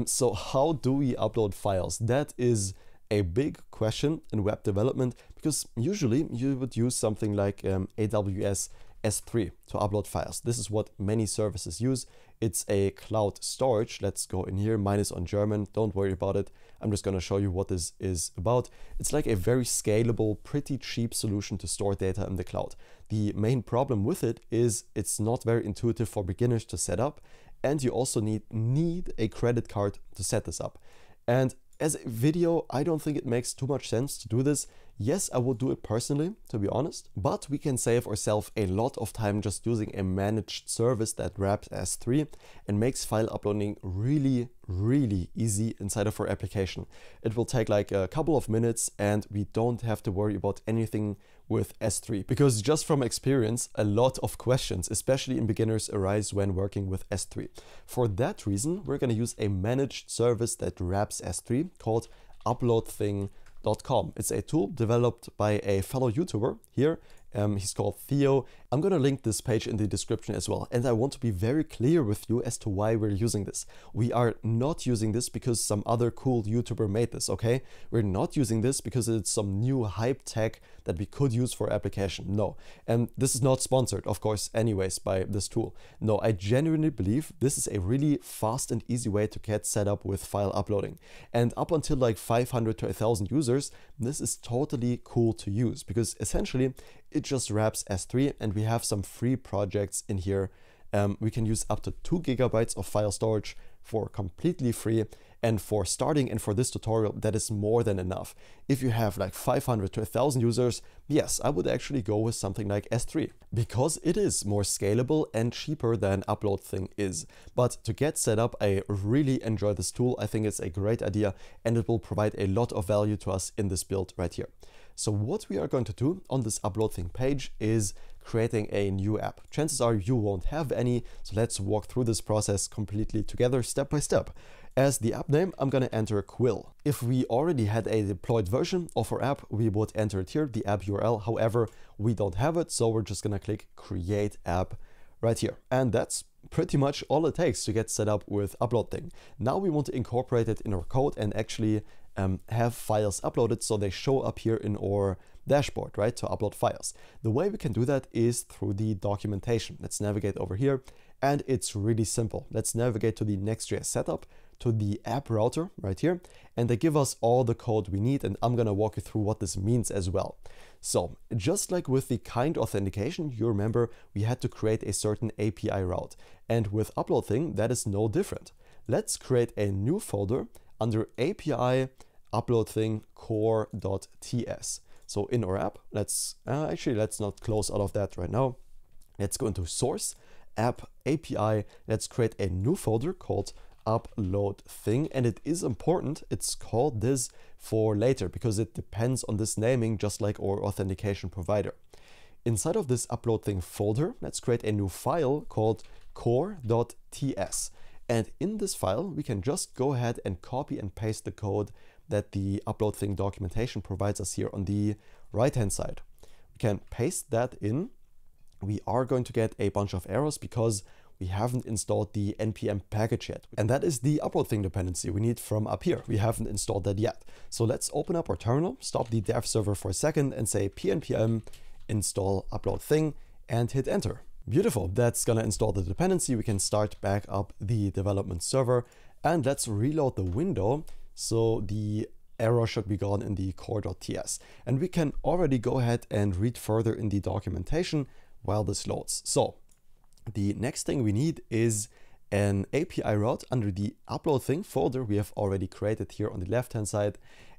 So how do we upload files? That is a big question in web development, because usually you would use something like AWS S3 to upload files. This is what many services use. It's a cloud storage. Let's go in here. Mine is on German. Don't worry about it. I'm just going to show you what this is about. It's like a very scalable, pretty cheap solution to store data in the cloud. The main problem with it is it's not very intuitive for beginners to set up, and you also need a credit card to set this up. And as a video, I don't think it makes too much sense to do this. Yes, I would do it personally, to be honest, but we can save ourselves a lot of time just using a managed service that wraps S3 and makes file uploading really, really easy inside of our application. It will take like a couple of minutes, and we don't have to worry about anything with S3, because just from experience, a lot of questions, especially in beginners, arise when working with S3. For that reason, we're going to use a managed service that wraps S3 called UploadThing.com. It's a tool developed by a fellow YouTuber here. He's called Theo. I'm going to link this page in the description as well. And I want to be very clear with you as to why we're using this. We are not using this because some other cool YouTuber made this, okay? We're not using this because it's some new hype tech that we could use for application. No. And this is not sponsored, of course, anyways, by this tool. No, I genuinely believe this is a really fast and easy way to get set up with file uploading. And up until like 500 to 1,000 users, this is totally cool to use because essentially it just wraps S3 and we have some free projects in here. We can use up to 2 GB of file storage for completely free. And for starting and for this tutorial, that is more than enough. If you have like 500 to 1,000 users, yes, I would actually go with something like S3 because it is more scalable and cheaper than UploadThing is. But to get set up, I really enjoy this tool. I think it's a great idea and it will provide a lot of value to us in this build right here. So what we are going to do on this UploadThing page is creating a new app. Chances are you won't have any, so let's walk through this process completely together step by step. As the app name, I'm going to enter Quill. If we already had a deployed version of our app, we would enter it here, the app URL. However, we don't have it, so we're just going to click Create App right here. And that's pretty much all it takes to get set up with UploadThing. Now we want to incorporate it in our code and actually have files uploaded so they show up here in our dashboard, right, to upload files. The way we can do that is through the documentation. Let's navigate over here, and it's really simple. Let's navigate to the Next.js setup, to the app router right here, and they give us all the code we need, and I'm going to walk you through what this means as well. So just like with the kind authentication, you remember we had to create a certain API route, and with UploadThing that is no different. Let's create a new folder under API UploadThing core.ts. So in our app, let's not close all of that right now. Let's go into source, app, API. Let's create a new folder called UploadThing. And it is important, it's called this for later because it depends on this naming, just like our authentication provider. Inside of this UploadThing folder, let's create a new file called core.ts. And in this file, we can just go ahead and copy and paste the code that the UploadThing documentation provides us here on the right-hand side. We can paste that in. We are going to get a bunch of errors because we haven't installed the npm package yet. And that is the UploadThing dependency we need from up here. We haven't installed that yet. So let's open up our terminal, stop the dev server for a second and say pnpm install UploadThing and hit enter. Beautiful, that's gonna install the dependency. We can start back up the development server and let's reload the window. So the error should be gone in the core.ts. And we can already go ahead and read further in the documentation while this loads. So the next thing we need is an API route under the UploadThing folder we have already created here on the left-hand side,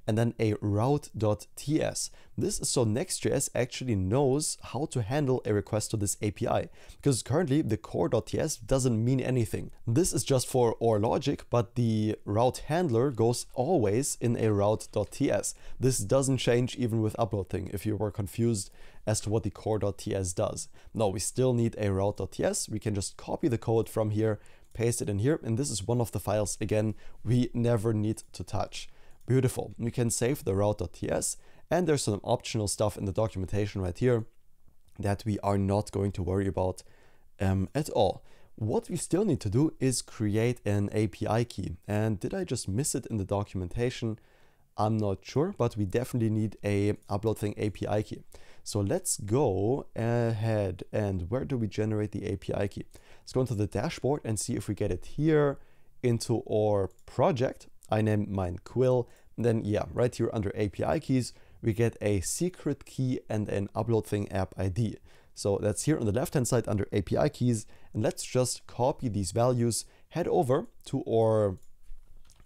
and then a route.ts. This is so Next.js actually knows how to handle a request to this API, because currently the core.ts doesn't mean anything. This is just for our logic, but the route handler goes always in a route.ts. This doesn't change even with UploadThing if you were confused as to what the core.ts does. No, we still need a route.ts. We can just copy the code from here, paste it in here, and this is one of the files, again, we never need to touch. Beautiful. We can save the route.ts, and there's some optional stuff in the documentation right here that we are not going to worry about at all. What we still need to do is create an API key. And did I just miss it in the documentation? I'm not sure, but we definitely need a UploadThing API key. So let's go ahead, and where do we generate the API key? Let's go into the dashboard and see if we get it here into our project. I named mine Quill. And then yeah, right here under API keys, we get a secret key and an UploadThing app ID. So that's here on the left-hand side under API keys. And let's just copy these values, head over to our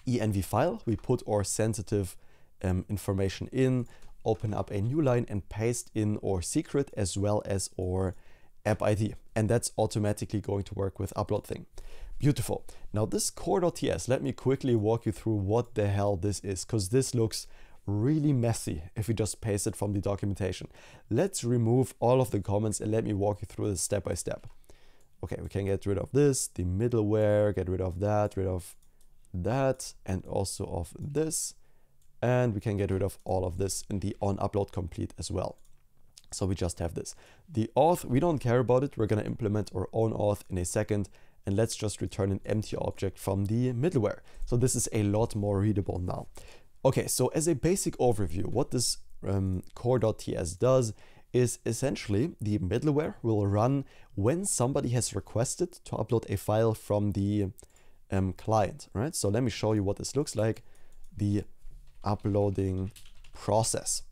env file. We put our sensitive information in, open up a new line and paste in our secret as well as our app ID. And that's automatically going to work with UploadThing. Beautiful. Now this core.ts, let me quickly walk you through what the hell this is, because this looks really messy if we just paste it from the documentation. Let's remove all of the comments and let me walk you through this step by step. Okay, we can get rid of this, the middleware, get rid of that, and also of this. And we can get rid of all of this in the onUpload complete as well. So we just have this. The auth, we don't care about it. We're going to implement our own auth in a second. And let's just return an empty object from the middleware. So this is a lot more readable now. Okay, so as a basic overview, what this core.ts does is essentially the middleware will run when somebody has requested to upload a file from the client, right? So let me show you what this looks like. The uploading process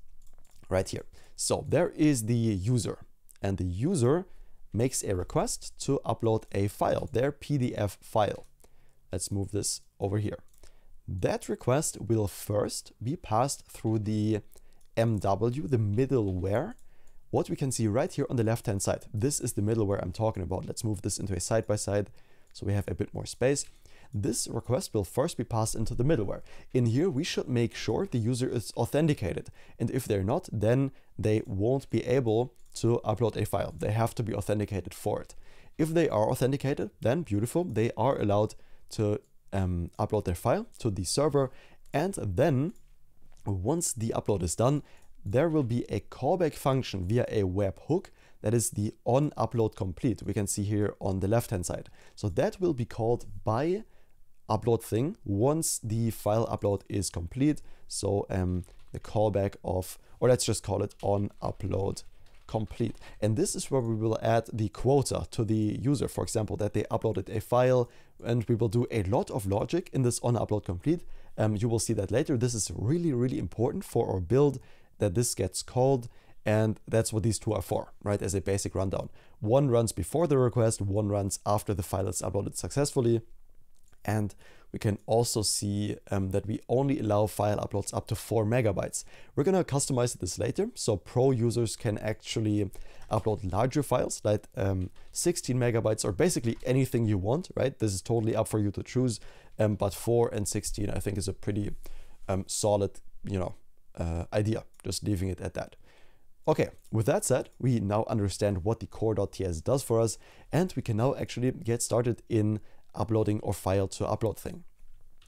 right here. So there is the user, and the user makes a request to upload a file, their PDF file. Let's move this over here. That request will first be passed through the MW, the middleware. What we can see right here on the left-hand side, this is the middleware I'm talking about. Let's move this into a side-by-side so we have a bit more space. This request will first be passed into the middleware. In here, we should make sure the user is authenticated. And if they're not, then they won't be able to upload a file. They have to be authenticated for it. If they are authenticated, then beautiful, they are allowed to upload their file to the server. And then once the upload is done, there will be a callback function via a webhook that is the onUpload complete. We can see here on the left-hand side. So that will be called by UploadThing once the file upload is complete. So the callback of, or let's just call it onUpload complete. And this is where we will add the quota to the user, for example, that they uploaded a file, and we will do a lot of logic in this onUpload complete. You will see that later. This is really, really important for our build, that this gets called, and that's what these two are for, right? As a basic rundown. One runs before the request, one runs after the file is uploaded successfully. And we can also see that we only allow file uploads up to 4 megabytes. We're gonna customize this later, so pro users can actually upload larger files, like 16 megabytes or basically anything you want, right? This is totally up for you to choose, but 4 and 16 I think is a pretty solid, idea, just leaving it at that. Okay, with that said, we now understand what the core.ts does for us, and we can now actually get started in uploading our file to UploadThing.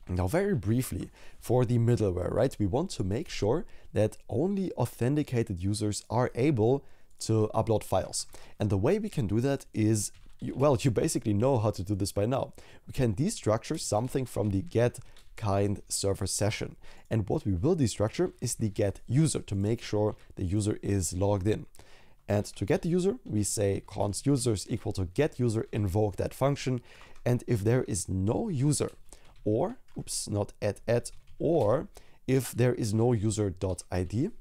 Now, very briefly, for the middleware, right, we want to make sure that only authenticated users are able to upload files. And the way we can do that is, well, you basically know how to do this by now. We can destructure something from the get kind server session. And what we will destructure is the get user to make sure the user is logged in. And to get the user, we say const user is equal to get user, invoke that function. And if there is no user, or, not at, or if there is no user.id,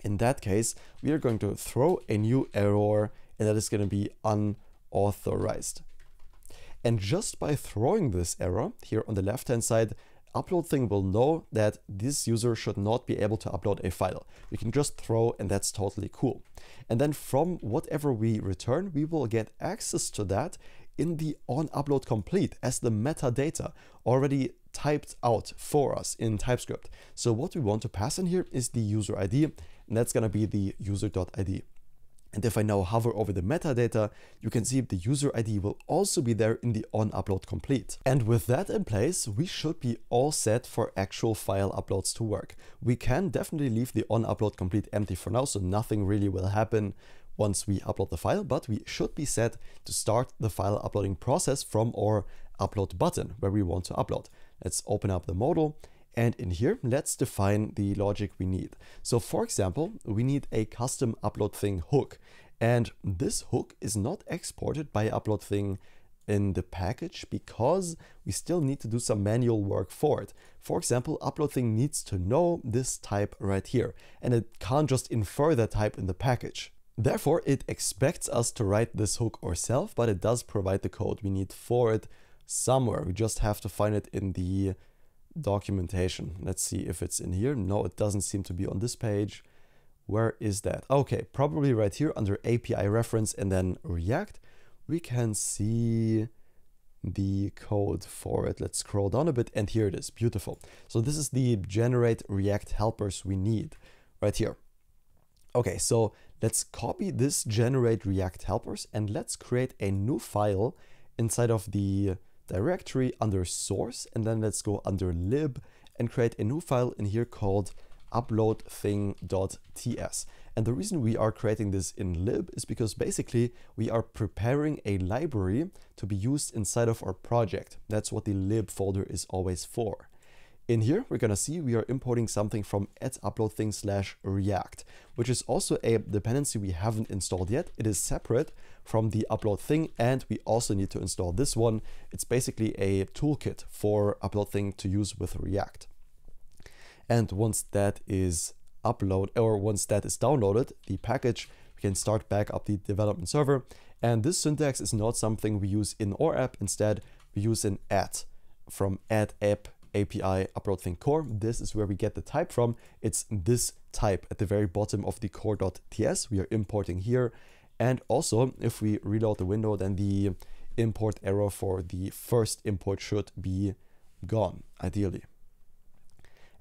in that case, we are going to throw a new error, and that is going to be unauthorized. And just by throwing this error here on the left-hand side, UploadThing will know that this user should not be able to upload a file. We can just throw, and that's totally cool. And then from whatever we return, we will get access to that in the onUpload complete as the metadata already typed out for us in TypeScript. So what we want to pass in here is the user ID, and that's going to be the user.id. And if I now hover over the metadata, you can see the user ID will also be there in the onUpload complete. And with that in place, we should be all set for actual file uploads to work. We can definitely leave the onUpload complete empty for now, so nothing really will happen once we upload the file, but we should be set to start the file uploading process from our upload button where we want to upload. Let's open up the modal. And in here, let's define the logic we need. So for example, we need a custom UploadThing hook. And this hook is not exported by UploadThing in the package because we still need to do some manual work for it. For example, UploadThing needs to know this type right here, and it can't just infer that type in the package. Therefore, it expects us to write this hook ourselves, but it does provide the code we need for it somewhere. We just have to find it in the documentation. Let's see if it's in here. No, it doesn't seem to be on this page. Where is that? Okay, probably right here under API reference and then React. We can see the code for it. Let's scroll down a bit, and here it is. Beautiful. So this is the generate React helpers we need right here. Okay, so let's copy this generate React helpers and let's create a new file inside of the directory under source, and then let's go under lib and create a new file in here called UploadThing.ts. And the reason we are creating this in lib is because basically we are preparing a library to be used inside of our project. That's what the lib folder is always for. In here, we're gonna see we are importing something from @UploadThing/React, which is also a dependency we haven't installed yet. It is separate from the UploadThing, and we also need to install this one. It's basically a toolkit for UploadThing to use with React. And once that is downloaded, the package, we can start back up the development server. And this syntax is not something we use in our app. Instead, we use an @ from app API UploadThing core. This is where we get the type from. It's this type at the very bottom of the core.ts we are importing here. And also, if we reload the window, then the import error for the first import should be gone, ideally.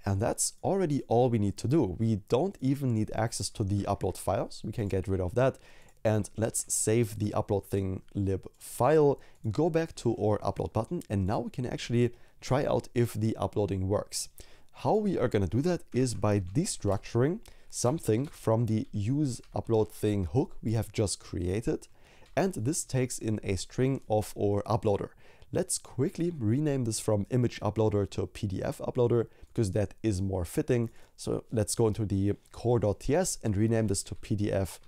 And that's already all we need to do. We don't even need access to the upload files. We can get rid of that. And let's save the UploadThing lib file, go back to our upload button, and now we can actually try out if the uploading works. How we are going to do that is by destructuring something from the use UploadThing hook we have just created. And this takes in a string of our uploader. Let's quickly rename this from image uploader to PDF uploader, because that is more fitting. So let's go into the core.ts and rename this to PDF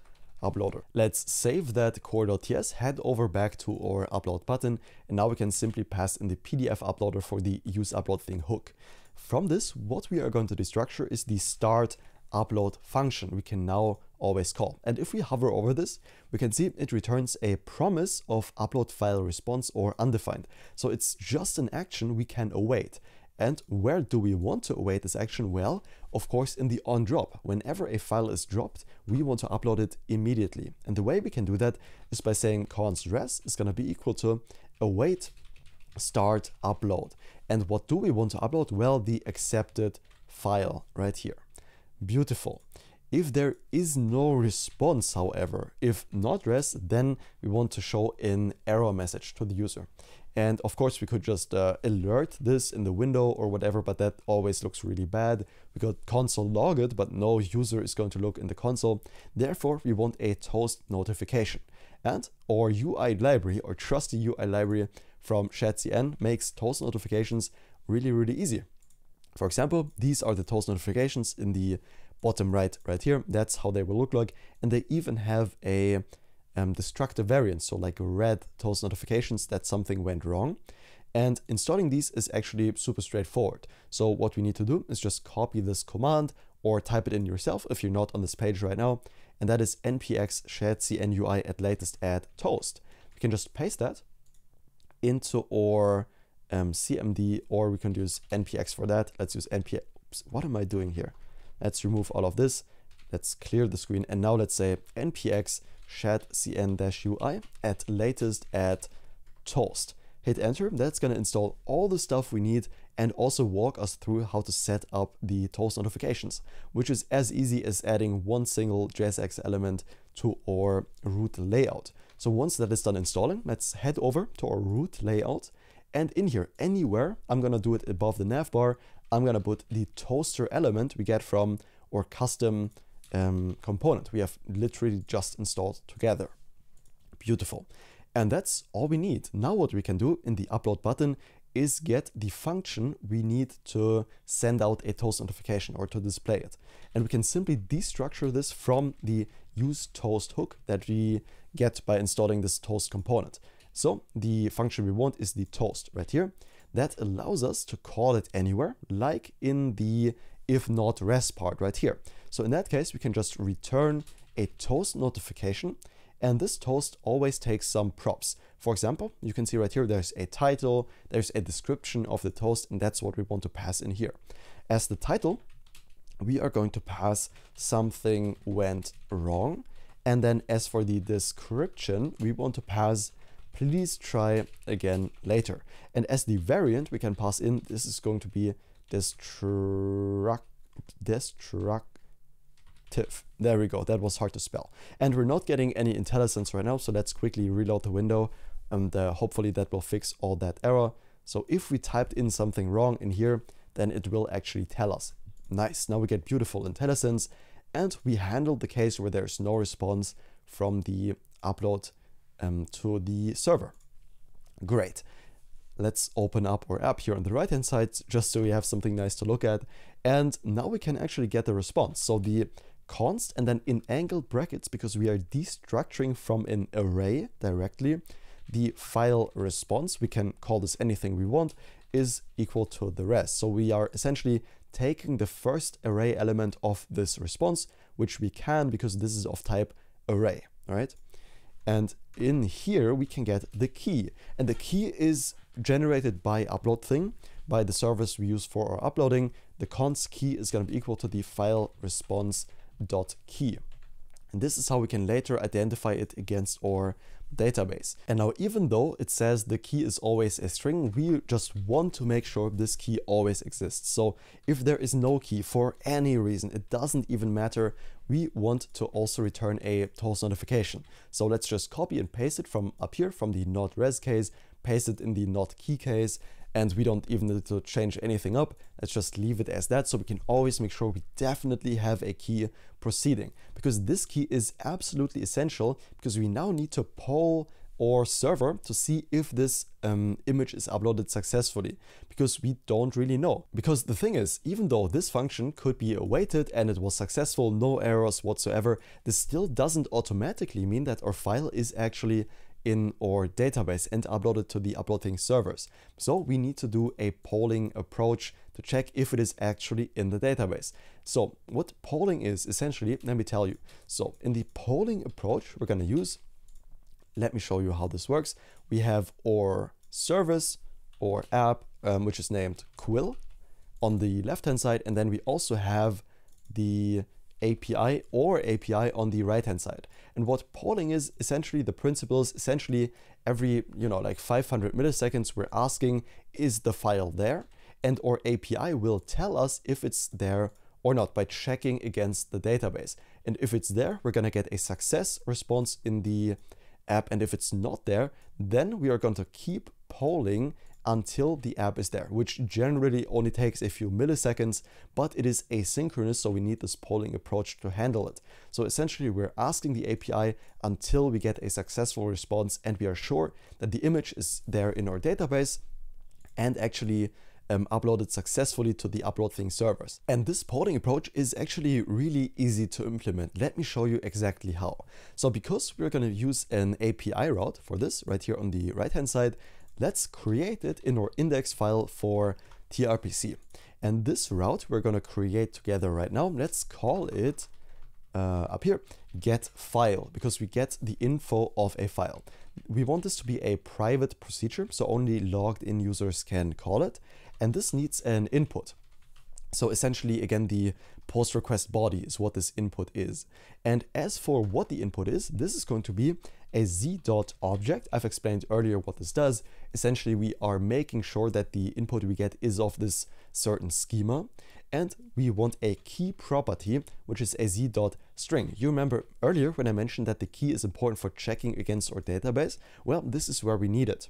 uploader. Let's save that core.ts, head over back to our upload button, and now we can simply pass in the PDF uploader for the use UploadThing hook. From this, what we are going to destructure is the start upload function we can now always call. And if we hover over this, we can see it returns a promise of upload file response or undefined. So it's just an action we can await. And where do we want to await this action? Well, of course, in the on drop. Whenever a file is dropped, we want to upload it immediately. And the way we can do that is by saying const res is going to be equal to await start upload. And what do we want to upload? Well, the accepted file right here. Beautiful. If there is no response, however, if not res, then we want to show an error message to the user. And of course, we could just alert this in the window or whatever, but that always looks really bad. We got console logged, but no user is going to look in the console. Therefore, we want a toast notification. And our UI library, or trusty UI library from shadcn, makes toast notifications really, really easy. For example, these are the toast notifications in the bottom right here. That's how they will look like. And they even have a destructive variant, so like red toast notifications that something went wrong. And installing these is actually super straightforward. So what we need to do is just copy this command or type it in yourself if you're not on this page right now. And that is npx shadcn-ui at latest add toast. We can just paste that into our cmd, or we can use npx for that. Let's use npx. Oops, what am I doing here? Let's remove all of this. Let's clear the screen. And now let's say npx shadcn-ui at latest add toast. Hit enter. That's going to install all the stuff we need and also walk us through how to set up the toast notifications, which is as easy as adding one single JSX element to our root layout. So once that is done installing, let's head over to our root layout. And in here, anywhere, I'm going to do it above the navbar. I'm going to put the toaster element we get from our custom component we have literally just installed together. Beautiful. And that's all we need. Now what we can do in the upload button is get the function we need to send out a toast notification or to display it. And we can simply destructure this from the use toast hook that we get by installing this toast component. So the function we want is the toast right here. That allows us to call it anywhere, like in the if not res part right here. So in that case, we can just return a toast notification, and this toast always takes some props. For example, you can see right here, there's a title, there's a description of the toast, and that's what we want to pass in here. As the title, we are going to pass something went wrong. And then as for the description, we want to pass please try again later. And as the variant we can pass in, this is going to be destructive. There we go, that was hard to spell. And we're not getting any IntelliSense right now, so let's quickly reload the window, and hopefully that will fix all that error. So if we typed in something wrong in here, then it will actually tell us. Nice, now we get beautiful IntelliSense, and we handled the case where there's no response from the upload to the server. Great. Let's open up our app here on the right hand side, just so we have something nice to look at. And now we can actually get the response. So the const and then in angled brackets, because we are destructuring from an array directly, the file response, we can call this anything we want, is equal to the rest. So we are essentially taking the first array element of this response, which we can because this is of type array, all right? And in here we can get the key, and the key is generated by UploadThing, by the service we use for our uploading. The const key is going to be equal to the file response.key. And this is how we can later identify it against our database. And now, even though it says the key is always a string, we just want to make sure this key always exists. So if there is no key for any reason, it doesn't even matter, we want to also return a toast notification. So let's just copy and paste it from up here, from the not res case, paste it in the not key case, and we don't even need to change anything up. Let's just leave it as that, so we can always make sure we definitely have a key proceeding, because this key is absolutely essential, because we now need to poll our server to see if this image is uploaded successfully, because we don't really know. Because the thing is, even though this function could be awaited and it was successful, no errors whatsoever, this still doesn't automatically mean that our file is actually in our database and uploaded to the UploadThing servers. So we need to do a polling approach to check if it is actually in the database. So what polling is essentially, let me tell you. So in the polling approach we're going to use, let me show you how this works. We have our service or app, which is named Quill on the left hand side, and then we also have the API on the right hand side. And what polling is, essentially the principle is essentially every, like 500 milliseconds we're asking, is the file there? And our API will tell us if it's there or not by checking against the database. And if it's there, we're going to get a success response in the app. And if it's not there, then we are going to keep polling until the app is there, which generally only takes a few milliseconds, but it is asynchronous, so we need this polling approach to handle it. So essentially we're asking the API until we get a successful response and we are sure that the image is there in our database and actually uploaded successfully to the UploadThing servers. And this polling approach is actually really easy to implement. Let me show you exactly how. So because we're going to use an API route for this right here on the right hand side, let's create it in our index file for tRPC. And this route we're going to create together right now. Let's call it up here, get file, because we get the info of a file. We want this to be a private procedure, so only logged in users can call it. And this needs an input. So essentially, again, the post request body is what this input is. And as for what the input is, this is going to be a z.object. I've explained earlier what this does. Essentially, we are making sure that the input we get is of this certain schema. And we want a key property, which is a z.string. You remember earlier when I mentioned that the key is important for checking against our database? Well, this is where we need it.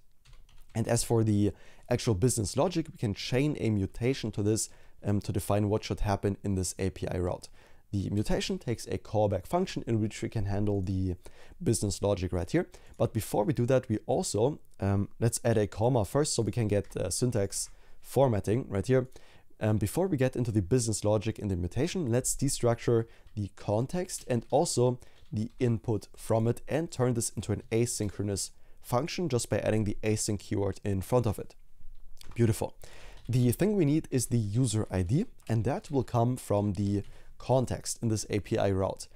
And as for the actual business logic, we can chain a mutation to this to define what should happen in this API route. The mutation takes a callback function in which we can handle the business logic right here. But before we do that, we also, let's add a comma first so we can get syntax formatting right here. Before we get into the business logic in the mutation, let's destructure the context and also the input from it and turn this into an asynchronous function just by adding the async keyword in front of it. Beautiful. The thing we need is the user ID, and that will come from the context in this API route.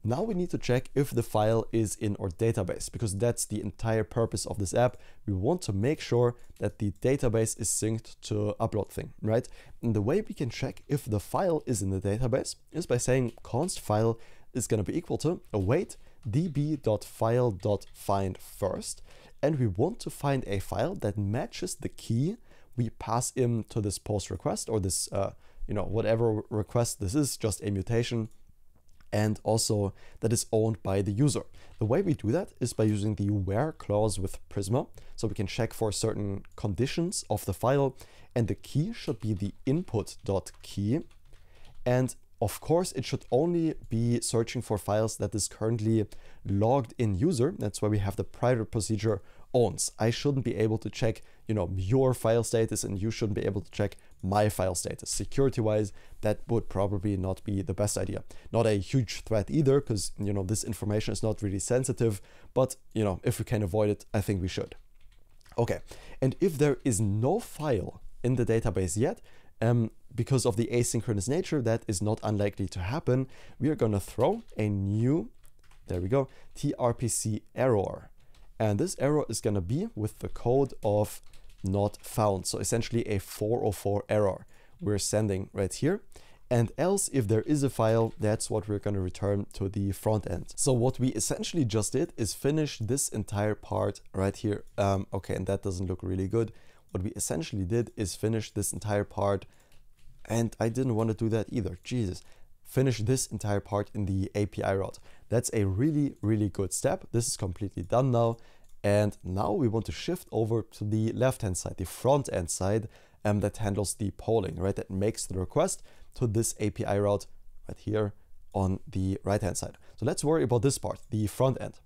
Now we need to check if the file is in our database, because that's the entire purpose of this app. We want to make sure that the database is synced to UploadThing, right? And the way we can check if the file is in the database is by saying const file is going to be equal to await db.file.find first. and we want to find a file that matches the key we pass into this post request, or this, whatever request this is, just a mutation, and also that is owned by the user. The way we do that is by using the where clause with Prisma. So we can check for certain conditions of the file, and the key should be the input.key. And of course, it should only be searching for files that is currently logged in user. That's why we have the private procedure owns. I shouldn't be able to check, your file status, and you shouldn't be able to check my file status. Security-wise, that would probably not be the best idea. Not a huge threat either, because, this information is not really sensitive, but, if we can avoid it, I think we should. Okay, and if there is no file in the database yet, because of the asynchronous nature, that is not unlikely to happen, we are gonna throw a new, there we go, tRPC error. And this error is gonna be with the code of not found. So essentially a 404 error we're sending right here. And else, if there is a file, that's what we're gonna return to the front end. So what we essentially just did is finish this entire part right here. Okay, and that doesn't look really good. What we essentially did is finish this entire part, and I didn't want to do that either. Jesus. Finish this entire part in the API route. That's a really, really good step. This is completely done now. And now we want to shift over to the left-hand side, the front-end side, that handles the polling, right? That makes the request to this API route right here on the right-hand side. So let's worry about this part, the front end.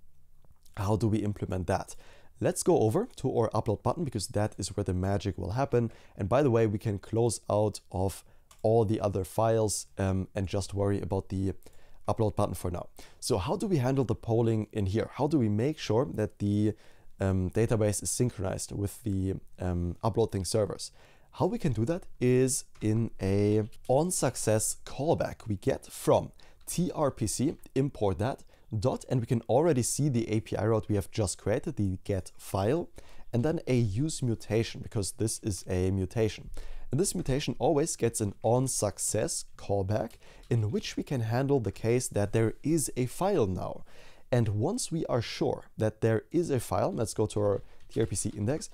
How do we implement that? Let's go over to our upload button, because that is where the magic will happen. And by the way, we can close out of all the other files and just worry about the upload button for now. So how do we handle the polling in here? How do we make sure that the database is synchronized with the UploadThing servers? How we can do that is in a onSuccess callback we get from tRPC, import that, dot, and we can already see the API route we have just created, the get file, and then a use mutation, because this is a mutation. And this mutation always gets an onSuccess callback, in which we can handle the case that there is a file now. And once we are sure that there is a file, let's go to our tRPC index.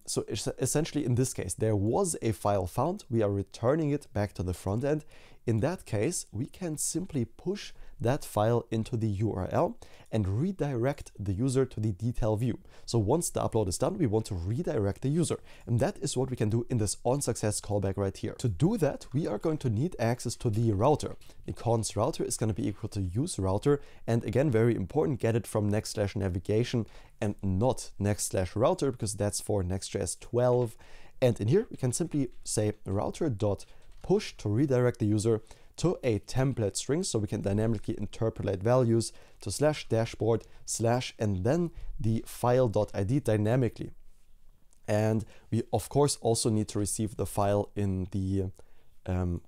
So essentially in this case, there was a file found, we are returning it back to the front end. In that case, we can simply push that file into the URL and redirect the user to the detail view. So once the upload is done, we want to redirect the user. And that is what we can do in this onSuccess callback right here. To do that, we are going to need access to the router. The const router is going to be equal to use router. And again, very important, get it from next/navigation and not next/router, because that's for Next.js 12. And in here, we can simply say router.push to redirect the user to a template string, so we can dynamically interpolate values to /dashboard/ and then the file.id dynamically. And we of course also need to receive the file in the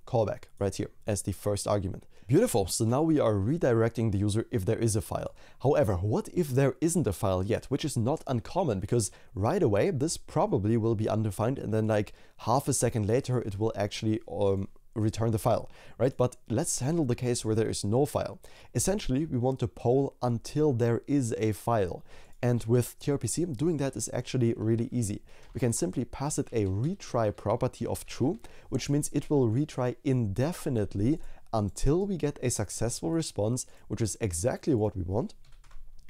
callback right here as the first argument. Beautiful, so now we are redirecting the user if there is a file. However, what if there isn't a file yet, which is not uncommon, because right away this probably will be undefined, and then like half a second later it will actually return the file, right? But let's handle the case where there is no file. Essentially, we want to poll until there is a file. And with tRPC, doing that is actually really easy. We can simply pass it a retry property of true, which means it will retry indefinitely until we get a successful response, which is exactly what we want.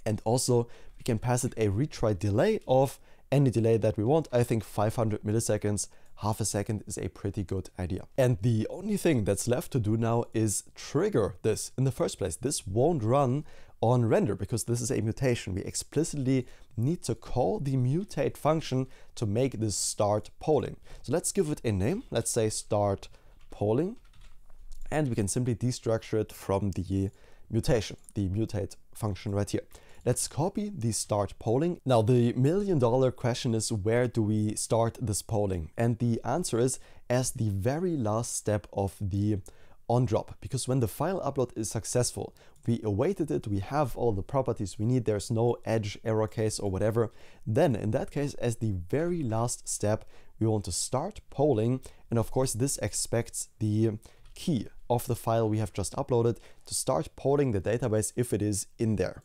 And also, we can pass it a retry delay of any delay that we want. I think 500 milliseconds, half a second is a pretty good idea. And the only thing that's left to do now is trigger this in the first place. This won't run on render because this is a mutation. We explicitly need to call the mutate function to make this start polling. So let's give it a name. Let's say start polling. And we can simply destructure it from the mutation, the mutate function right here. Let's copy the start polling. Now, the $1,000,000 question is, where do we start this polling? And the answer is as the very last step of the onDrop, because when the file upload is successful, we awaited it, we have all the properties we need, there's no edge error case or whatever. Then in that case, as the very last step, we want to start polling. And of course, this expects the key of the file we have just uploaded to start polling the database if it is in there.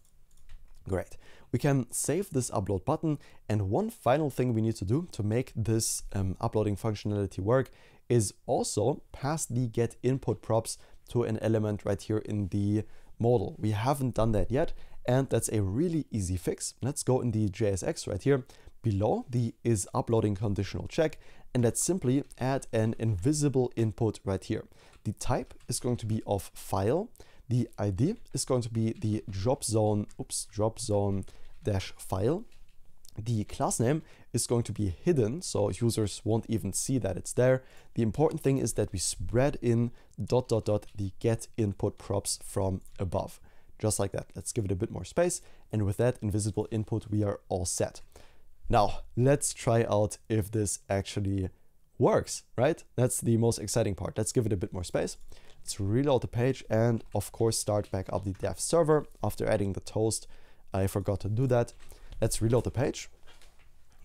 Great. we can save this upload button. And one final thing we need to do to make this uploading functionality work is also pass the get input props to an element right here in the modal. We haven't done that yet, and that's a really easy fix. Let's go in the JSX right here below the is uploading conditional check, and let's simply add an invisible input right here. The type is going to be of file. The ID is going to be the drop zone dash file. The class name is going to be hidden, so users won't even see that it's there. The important thing is that we spread in ... the get input props from above, just like that. Let's give it a bit more space, and with that invisible input, we are all set. Now, let's try out if this actually works, right? That's the most exciting part. Let's give it a bit more space. Let's reload the page and of course start back up the dev server after adding the toast. I forgot to do that. Let's reload the page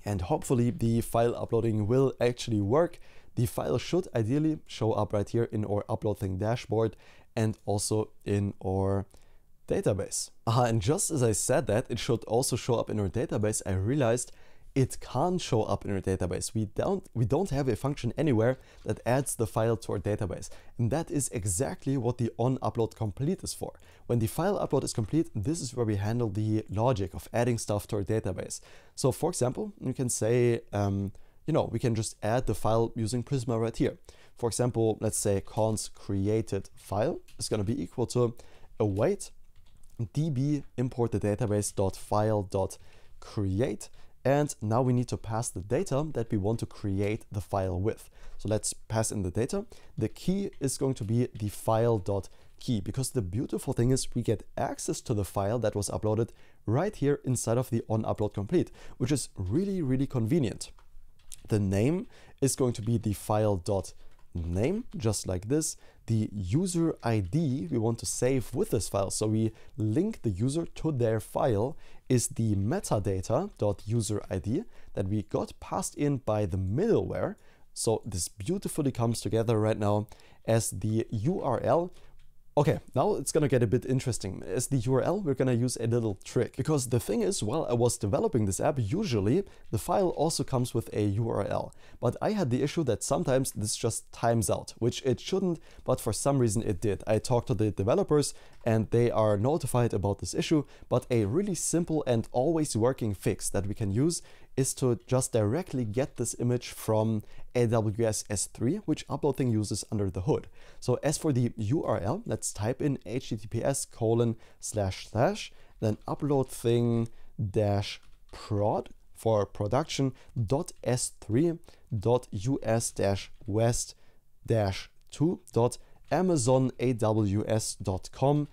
and hopefully the file uploading will actually work. The file should ideally show up right here in our UploadThing dashboard and also in our database. And just as I said that, it should also show up in our database, I realized it can't show up in our database. We don't have a function anywhere that adds the file to our database. And that is exactly what the onUploadComplete is for. When the file upload is complete, this is where we handle the logic of adding stuff to our database. So for example, you can say, we can just add the file using Prisma right here. For example, let's say const created file is going to be equal to await db import the database.file.create. And now we need to pass the data that we want to create the file with. So let's pass in the data. The key is going to be the file.key, because the beautiful thing is we get access to the file that was uploaded right here inside of the onUploadComplete, which is really, really convenient. The name is going to be the file.name, just like this. The user ID we want to save with this file, so we link the user to their file, is the metadata.userid that we got passed in by the middleware. So this beautifully comes together right now as the URL. Okay, now it's gonna get a bit interesting. As the URL, we're gonna use a little trick, because the thing is, while I was developing this app, usually the file also comes with a URL. But I had the issue that sometimes this just times out, which it shouldn't, but for some reason it did. I talked to the developers and they are notified about this issue, but a really simple and always working fix that we can use is to just directly get this image from AWS S3, which UploadThing uses under the hood. So as for the URL, let's type in https:// then UploadThing-prod for production.s3.us-2.amazonaws.com/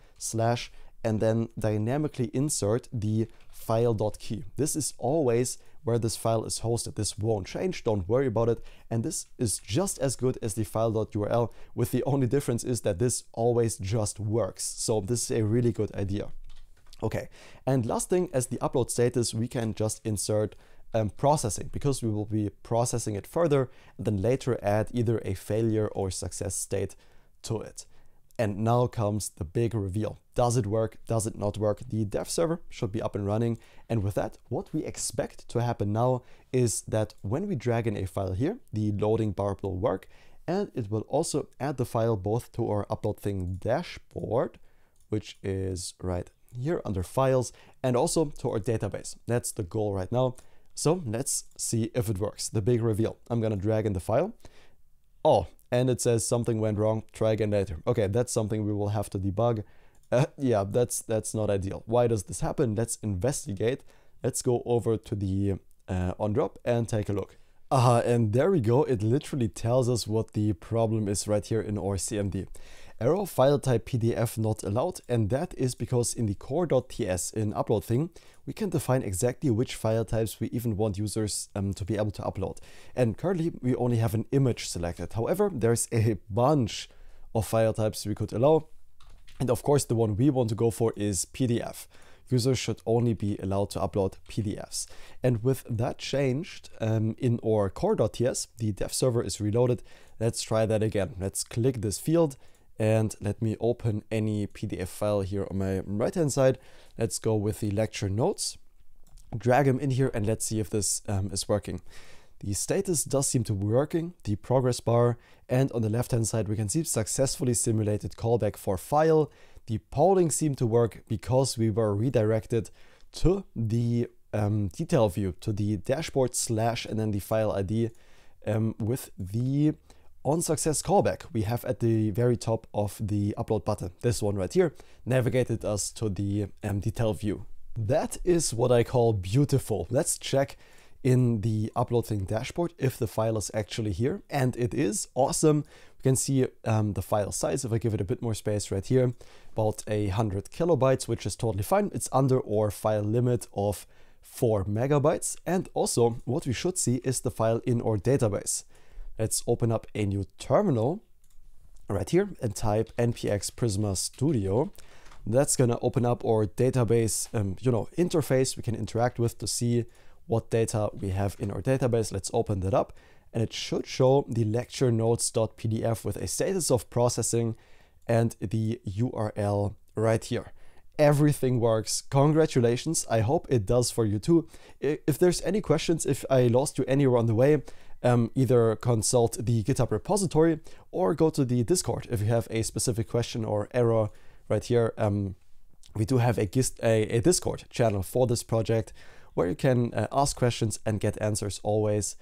and then dynamically insert the file.key. This is always where this file is hosted. This won't change, don't worry about it. And this is just as good as the file.url, with the only difference is that this always just works. So this is a really good idea. Okay, and last thing, as the upload status, we can just insert processing, because we will be processing it further and then later add either a failure or success state to it. And now comes the big reveal. Does it work? Does it not work? The dev server should be up and running. And with that, what we expect to happen now is that when we drag in a file here, the loading bar will work, and it will also add the file both to our UploadThing dashboard, which is right here under files, and also to our database. That's the goal right now. So let's see if it works. The big reveal. I'm gonna drag in the file. Oh, and it says something went wrong, try again later. Okay, that's something we will have to debug. Yeah, that's not ideal. Why does this happen? Let's investigate. Let's go over to the onDrop and take a look. And there we go. It literally tells us what the problem is right here in our CMD. Error file type PDF not allowed, and that is because in the core.ts in UploadThing, we can define exactly which file types we even want users to be able to upload. And currently we only have an image selected. However, there's a bunch of file types we could allow. And of course, the one we want to go for is PDF. Users should only be allowed to upload PDFs. And with that changed, in our core.ts, the dev server is reloaded. Let's try that again. Let's click this field and let me open any PDF file here on my right-hand side. Let's go with the lecture notes. drag them in here and let's see if this is working. The status does seem to be working, the progress bar, and on the left-hand side we can see successfully simulated callback for file. The polling seemed to work because we were redirected to the detail view, to the dashboard / and then the file ID with the onSuccess callback we have at the very top of the upload button. This one right here navigated us to the detail view. That is what I call beautiful. Let's check in the UploadThing dashboard if the file is actually here, and it is awesome. We can see the file size, if I give it a bit more space right here, about 100 kilobytes, which is totally fine. It's under our file limit of 4 megabytes. And also what we should see is the file in our database. Let's open up a new terminal right here and type npx Prisma Studio. That's gonna open up our database interface we can interact with to see what data we have in our database. Let's open that up and it should show the lecture notes.pdf with a status of processing and the URL right here. Everything works. Congratulations. I hope it does for you too. If there's any questions, if I lost you anywhere on the way, either consult the GitHub repository or go to the Discord if you have a specific question or error right here. We do have a Discord channel for this project where you can ask questions and get answers always.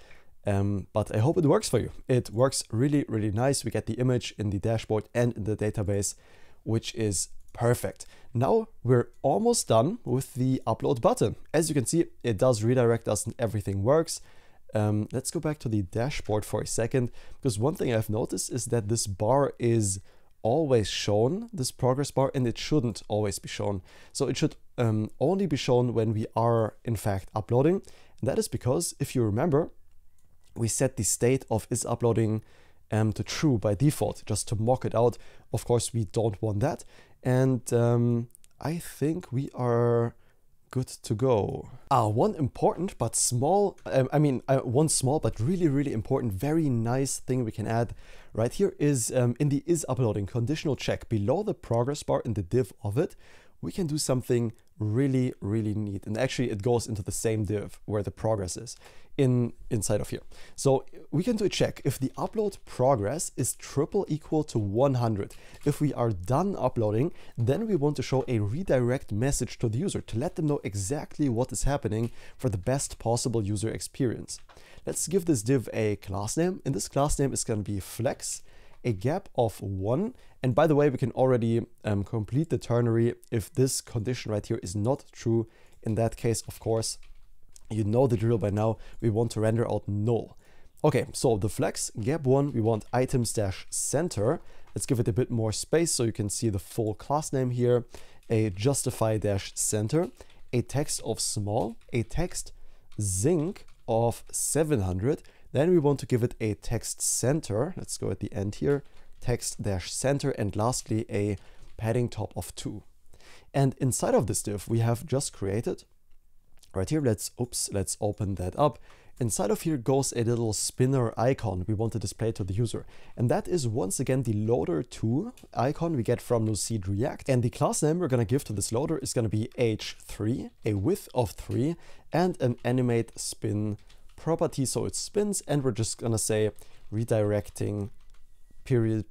But I hope it works for you. It works really, really nice. We get the image in the dashboard and in the database, which is perfect. Now we're almost done with the upload button. As you can see, it does redirect us and everything works. Let's go back to the dashboard for a second, because one thing I've noticed is that this bar is always shown, this progress bar, and it shouldn't always be shown. So it should only be shown when we are in fact uploading. And that is because, if you remember, we set the state of is uploading to true by default, just to mock it out. Of course, we don't want that. And I think we are good to go. One important but small, one small but really, really important, very nice thing we can add right here is in the is uploading conditional check below the progress bar in the div of it, we can do something really, really neat. And actually it goes into the same div where the progress is inside of here. So we can do a check if the upload progress is triple equal to 100. If we are done uploading, then we want to show a redirect message to the user to let them know exactly what is happening for the best possible user experience. Let's give this div a class name, and this class name is going to be flex, a gap of 1. And by the way, we can already complete the ternary if this condition right here is not true. In that case, of course, you know the drill by now, we want to render out null. Okay, so the flex gap 1, we want items-center. Let's give it a bit more space so you can see the full class name here. A justify-center, a text of small, a text zinc of 700. Then we want to give it a text center. Let's go at the end here, text-center, and lastly a padding top of 2. And inside of this div we have just created right here, let's open that up. Inside of here goes a little spinner icon we want to display to the user. And that is once again the loader2 icon we get from Lucid React. And the class name we're going to give to this loader is going to be h3, a width of 3, and an animate spin property. So it spins, and we're just going to say redirecting period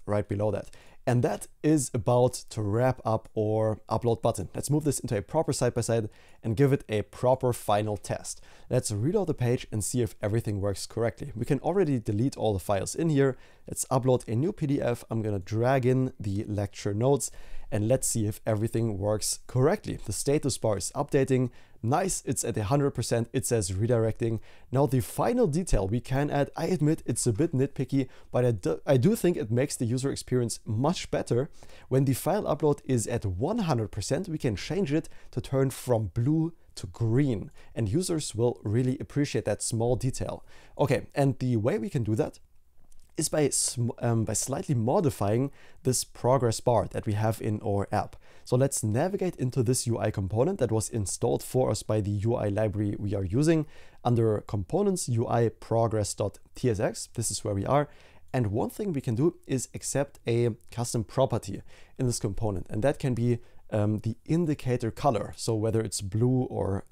right below that. And that is about to wrap up our upload button. Let's move this into a proper side-by-side and give it a proper final test. Let's reload the page and see if everything works correctly. We can already delete all the files in here. Let's upload a new PDF. I'm gonna drag in the lecture notes and let's see if everything works correctly. The status bar is updating. Nice, it's at 100%, it says redirecting. Now the final detail we can add, I admit it's a bit nitpicky, but I do think it makes the user experience much better. When the file upload is at 100%, we can change it to turn from blue to green, and users will really appreciate that small detail. Okay, and the way we can do that is by slightly modifying this progress bar that we have in our app. So let's navigate into this UI component that was installed for us by the UI library we are using. Under components, UI progress.tsx, this is where we are. And one thing we can do is accept a custom property in this component. And that can be the indicator color, so whether it's blue or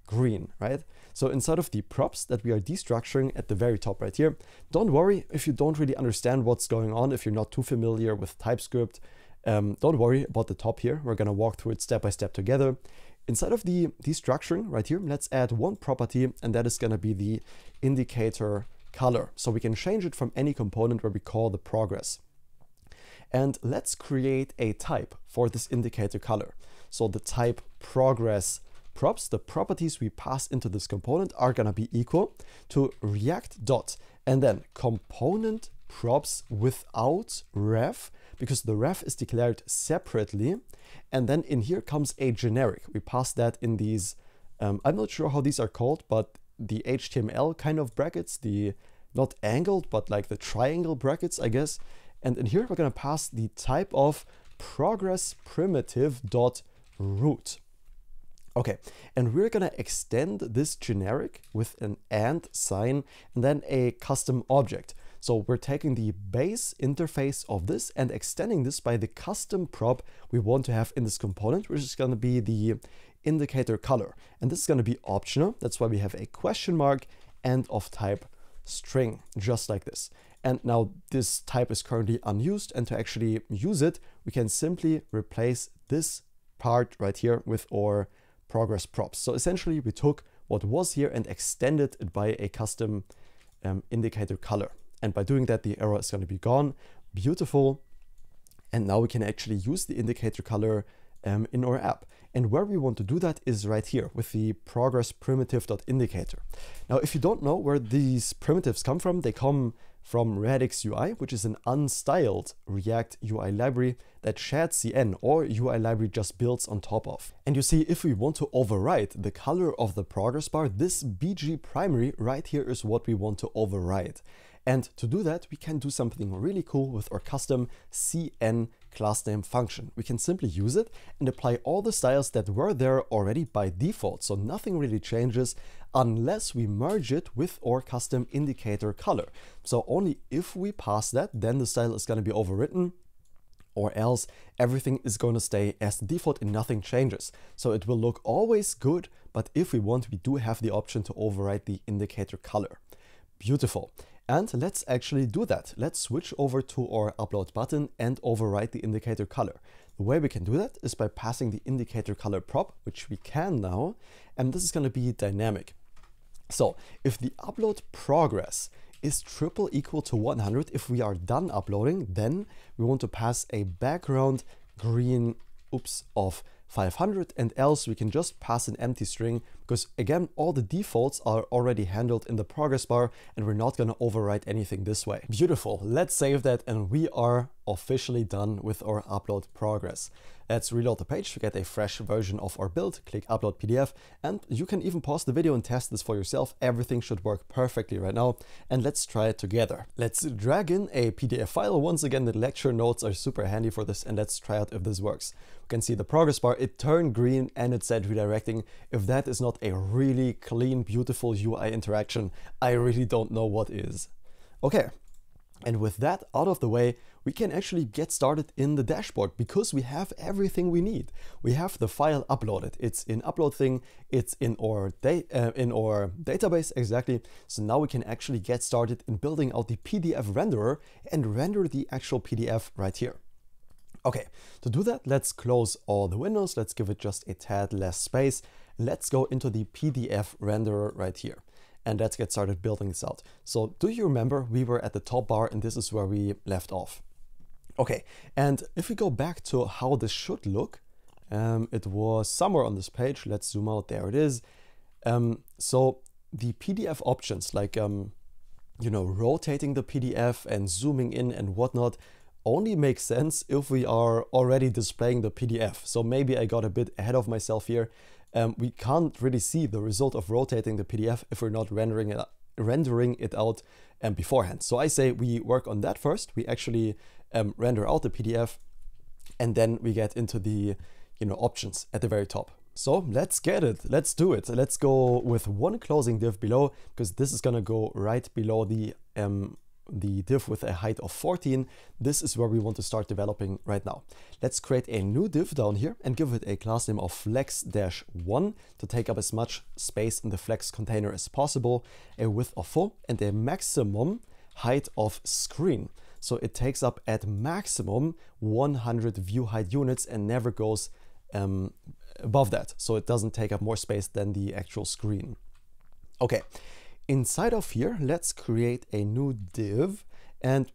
green, right? So inside of the props that we are destructuring at the very top right here, don't worry if you don't really understand what's going on, if you're not too familiar with TypeScript, don't worry about the top here. We're gonna walk through it step by step together. Inside of the destructuring right here, let's add one property, and that is gonna be the indicator color. So we can change it from any component where we call the progress. And let's create a type for this indicator color. So the type progress props, the properties we pass into this component are gonna be equal to react dot, and then component props without ref, because the ref is declared separately. And then in here comes a generic. We pass that in these, I'm not sure how these are called, but the HTML kind of brackets, the not angled, but like the triangle brackets, I guess. And in here, we're gonna pass the type of progress primitive dot root. Okay, and we're gonna extend this generic with an and sign and then a custom object. So we're taking the base interface of this and extending this by the custom prop we want to have in this component, which is gonna be the indicator color. And this is gonna be optional. That's why we have a question mark and of type string, just like this. And now this type is currently unused, and to actually use it, we can simply replace this part right here with our progress props. So essentially we took what was here and extended it by a custom indicator color. And by doing that, the error is going to be gone. Beautiful. And now we can actually use the indicator color in our app. And where we want to do that is right here with the progress primitive.indicator. Now, if you don't know where these primitives come from, they come from Radix.ui, which is an unstyled React UI library that shadcn or UI library just builds on top of. And you see, if we want to override the color of the progress bar, this BG primary right here is what we want to override. And to do that, we can do something really cool with our custom cn class name function. We can simply use it and apply all the styles that were there already by default. So nothing really changes unless we merge it with our custom indicator color. So only if we pass that, then the style is going to be overwritten, or else everything is going to stay as the default and nothing changes. So it will look always good, but if we want, we do have the option to override the indicator color. Beautiful. And let's actually do that. Let's switch over to our upload button and override the indicator color. The way we can do that is by passing the indicator color prop, which we can now, and this is going to be dynamic. So if the upload progress is triple equal to 100, if we are done uploading, then we want to pass a background green of 500, and else we can just pass an empty string, because again, all the defaults are already handled in the progress bar and we're not going to overwrite anything this way. Beautiful. Let's save that, and we are officially done with our upload progress. Let's reload the page to get a fresh version of our build. Click upload PDF, and you can even pause the video and test this for yourself. Everything should work perfectly right now, and let's try it together. Let's drag in a PDF file. Once again, the lecture notes are super handy for this, and let's try out if this works. You can see the progress bar, it turned green and it said redirecting. If that is not a really clean, beautiful UI interaction, I really don't know what is. Okay. And with that out of the way, we can actually get started in the dashboard, because we have everything we need. We have the file uploaded. It's in UploadThing. It's in our database, exactly. So now we can actually get started in building out the PDF renderer and render the actual PDF right here. Okay, to do that, let's close all the windows. Let's give it just a tad less space. Let's go into the PDF renderer right here. And let's get started building this out. So do you remember we were at the top bar and this is where we left off? Okay, and if we go back to how this should look, it was somewhere on this page. Let's zoom out, there it is. So the PDF options, like, you know, rotating the PDF and zooming in and whatnot, only makes sense if we are already displaying the PDF. So maybe I got a bit ahead of myself here. We can't really see the result of rotating the PDF if we're not rendering it out beforehand. So I say we work on that first. We actually render out the PDF, and then we get into the options at the very top. So let's get it. Let's do it. Let's go with one closing div below, because this is gonna go right below the the div with a height of 14, this is where we want to start developing right now. Let's create a new div down here and give it a class name of flex-1 to take up as much space in the flex container as possible, a width of full, and a maximum height of screen. So it takes up at maximum 100 view height units and never goes above that. So it doesn't take up more space than the actual screen. Okay, inside of here, let's create a new div, and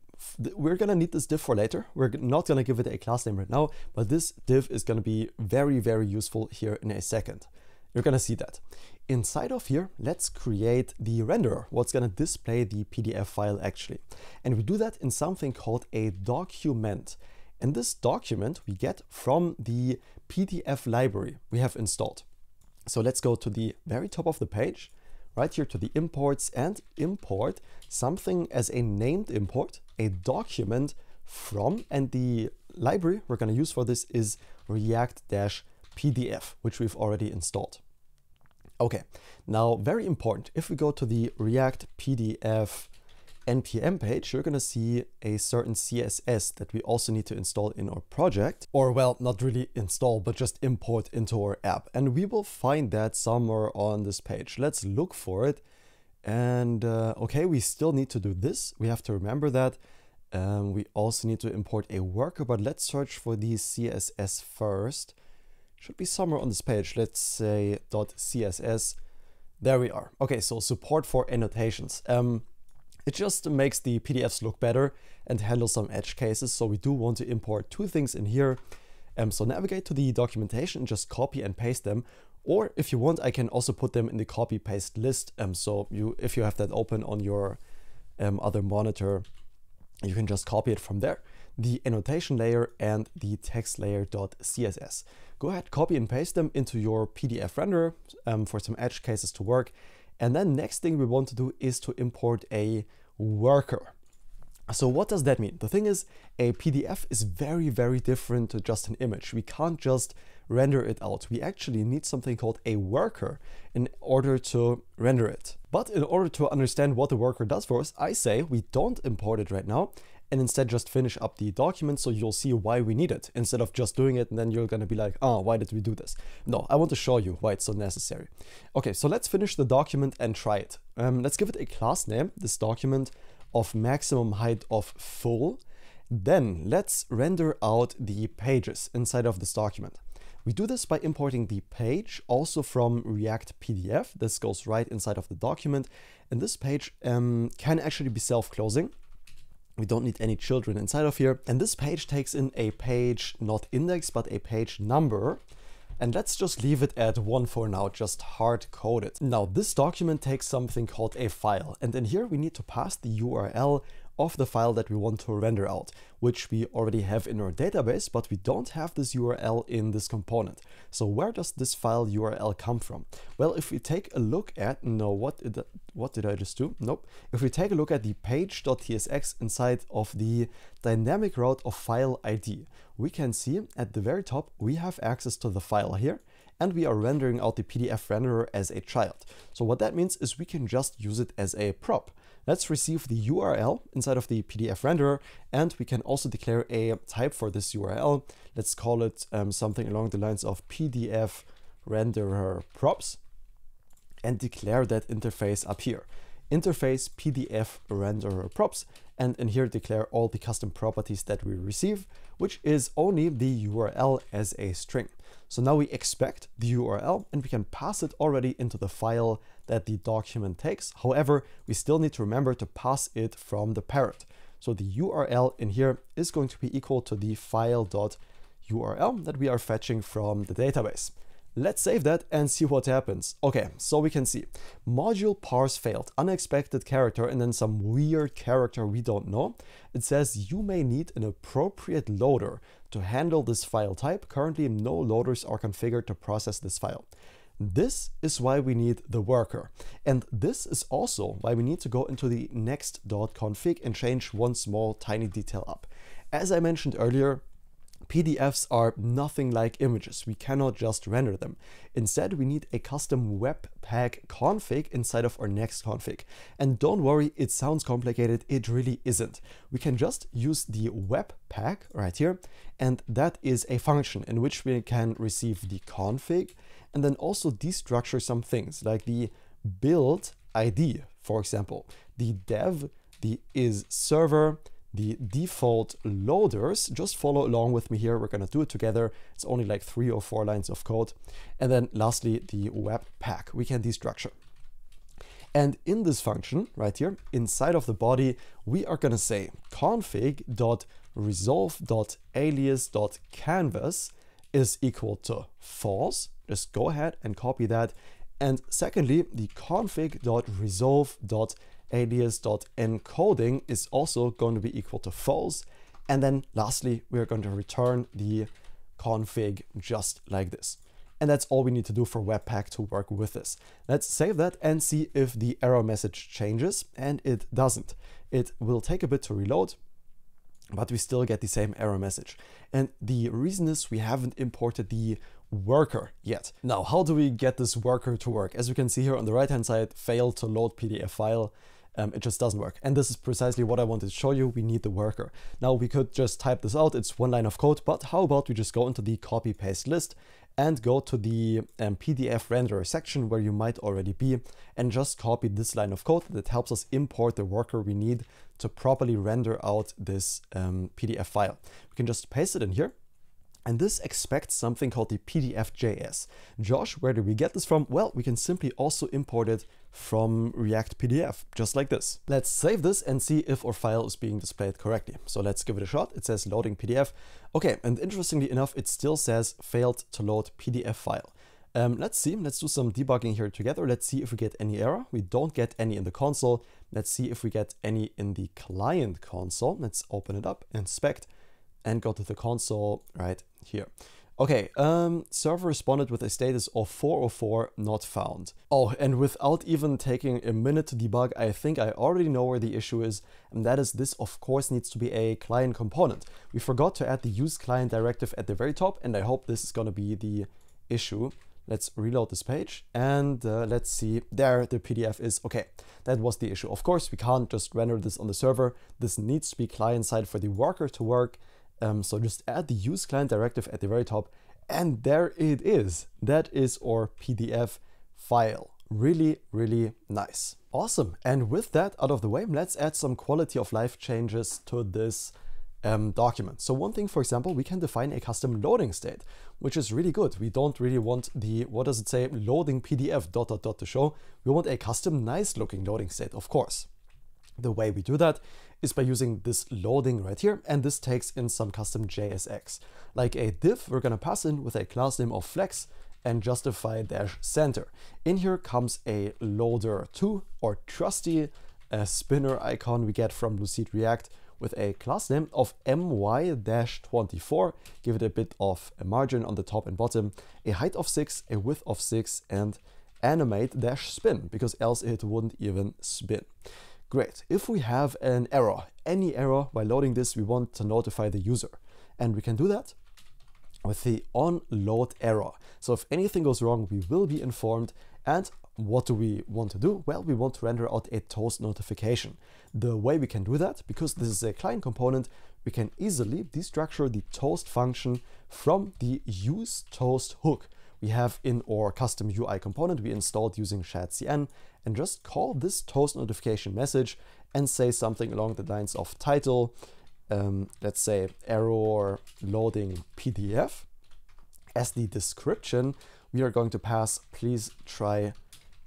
we're gonna need this div for later. We're not gonna give it a class name right now, but this div is gonna be very, very useful here in a second. You're gonna see that. Inside of here, let's create the renderer, what's gonna display the PDF file actually. And we do that in something called a document. And this document we get from the PDF library we have installed. So let's go to the very top of the page, right here to the imports, and import something as a named import, a document from, and the library we're going to use for this is React-PDF, which we've already installed. Okay, now very important, if we go to the React PDF npm page, you're going to see a certain CSS that we also need to install in our project, or well, not really install, but just import into our app. And we will find that somewhere on this page. Let's look for it. And okay, we still need to do this. We have to remember that. We also need to import a worker, but let's search for the CSS first. Should be somewhere on this page. Let's say .css. There we are. Okay, so support for annotations. It just makes the PDFs look better and handle some edge cases. So we do want to import two things in here. So navigate to the documentation and just copy and paste them. Or if you want, I can also put them in the copy paste list. So if you have that open on your other monitor, you can just copy it from there. The annotation layer and the text layer.css. Go ahead, copy and paste them into your PDF renderer for some edge cases to work. And then next thing we want to do is to import a worker. So what does that mean? The thing is, a PDF is very, very different to just an image. We can't just render it out. We actually need something called a worker in order to render it. But in order to understand what the worker does for us, I say we don't import it right now, and instead just finish up the document so you'll see why we need it, instead of just doing it and then you're gonna be like, oh, why did we do this? No, I want to show you why it's so necessary. Okay, so let's finish the document and try it. Let's give it a class name, this document, of maximum height of full. Then let's render out the pages inside of this document. We do this by importing the page also from React PDF. This goes right inside of the document. And this page can actually be self-closing. We don't need any children inside of here. And this page takes in a page, not index, but a page number. And let's just leave it at 1 for now, just hard code it. Now this document takes something called a file. And in here we need to pass the URL of the file that we want to render out, which we already have in our database, but we don't have this URL in this component. So where does this file URL come from? Well, if we take a look at, no, what did I just do? Nope. If we take a look at the page.tsx inside of the dynamic route of file ID, we can see at the very top, we have access to the file here, and we are rendering out the PDF renderer as a child. So what that means is we can just use it as a prop. Let's receive the URL inside of the PDF renderer, and we can also declare a type for this URL. Let's call it something along the lines of PDF renderer props, and declare that interface up here. Interface PDF renderer props, and in here declare all the custom properties that we receive, which is only the URL as a string. So now we expect the URL and we can pass it already into the file that the document takes. However, we still need to remember to pass it from the parent. So the URL in here is going to be equal to the file.url that we are fetching from the database. Let's save that and see what happens. Okay, so we can see module parse failed, unexpected character, and then some weird character we don't know. It says you may need an appropriate loader to handle this file type. Currently, no loaders are configured to process this file. This is why we need the worker. And this is also why we need to go into the next.config and change one small tiny detail up. As I mentioned earlier, PDFs are nothing like images. We cannot just render them. Instead, we need a custom Webpack config inside of our Next config. And don't worry, it sounds complicated. It really isn't. We can just use the Webpack right here. And that is a function in which we can receive the config and then also destructure some things like the build ID, for example, the dev, the is server, the default loaders. Just follow along with me here. We're going to do it together. It's only like 3 or 4 lines of code. And then lastly, the Webpack we can destructure. And in this function right here, inside of the body, we are going to say config.resolve.alias.canvas is equal to false. Just go ahead and copy that. And secondly, the config.resolve.alias.encoding is also going to be equal to false. And then lastly, we're going to return the config just like this. And that's all we need to do for Webpack to work with this. Let's save that and see if the error message changes, and it doesn't. It will take a bit to reload, but we still get the same error message. And the reason is we haven't imported the worker yet. Now, how do we get this worker to work? As you can see here on the right-hand side, failed to load PDF file. It just doesn't work. And this is precisely what I wanted to show you. We need the worker. Now, we could just type this out. It's 1 line of code, but how about we just go into the copy paste list and go to the PDF renderer section where you might already be and just copy this line of code that helps us import the worker we need to properly render out this PDF file. We can just paste it in here. And this expects something called the PDF.js. Josh, where do we get this from? Well, we can simply also import it from React PDF, just like this. Let's save this and see if our file is being displayed correctly. So let's give it a shot. It says loading PDF. Okay, and interestingly enough, it still says failed to load PDF file. Let's see, let's do some debugging here together. Let's see if we get any error. We don't get any in the console. Let's see if we get any in the client console. Let's open it up, inspect, and go to the console right here. Okay, server responded with a status of 404 not found. Oh, and without even taking a minute to debug, I think I already know where the issue is, and that is this of course needs to be a client component. We forgot to add the use client directive at the very top, and I hope this is going to be the issue. Let's reload this page and let's see, there the PDF is. Okay, that was the issue. Of course, we can't just render this on the server. This needs to be client side for the worker to work. So just add the use client directive at the very top, and there it is. That is our PDF file. Really, really nice. Awesome. And with that out of the way, let's add some quality of life changes to this document. So one thing, for example, we can define a custom loading state, which is really good. We don't really want the, what does it say, loading PDF ... to show. We want a custom nice looking loading state, of course. The way we do that is by using this loading right here, and this takes in some custom JSX. Like a div, we're going to pass in with a class name of flex and justify -center. In here comes a loader2 or trusty spinner icon we get from Lucid React with a class name of my-24, give it a bit of a margin on the top and bottom, a height of 6, a width of 6, and animate-spin, because else it wouldn't even spin. Great. If we have an error, any error while loading this, we want to notify the user. And we can do that with the onLoad error. So if anything goes wrong, we will be informed. And what do we want to do? Well, we want to render out a toast notification. The way we can do that, because this is a client component, we can easily destructure the toast function from the useToast hook we have in our custom UI component we installed using shadcn, and just call this toast notification message and say something along the lines of title, let's say error loading PDF. As the description, we are going to pass please try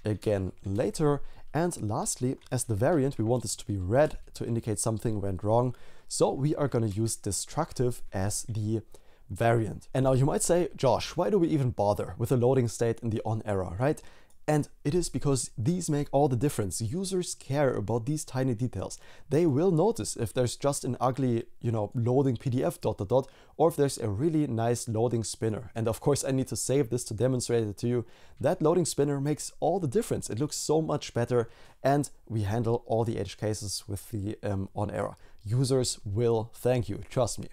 again later. And lastly, as the variant, we want this to be red to indicate something went wrong. So we are going to use destructive as the variant. And now you might say, Josh, why do we even bother with the loading state and the on error, right? And it is because these make all the difference. Users care about these tiny details. They will notice if there's just an ugly, loading PDF ... or if there's a really nice loading spinner. And of course, I need to save this to demonstrate it to you. That loading spinner makes all the difference. It looks so much better, and we handle all the edge cases with the on error. Users will thank you, trust me.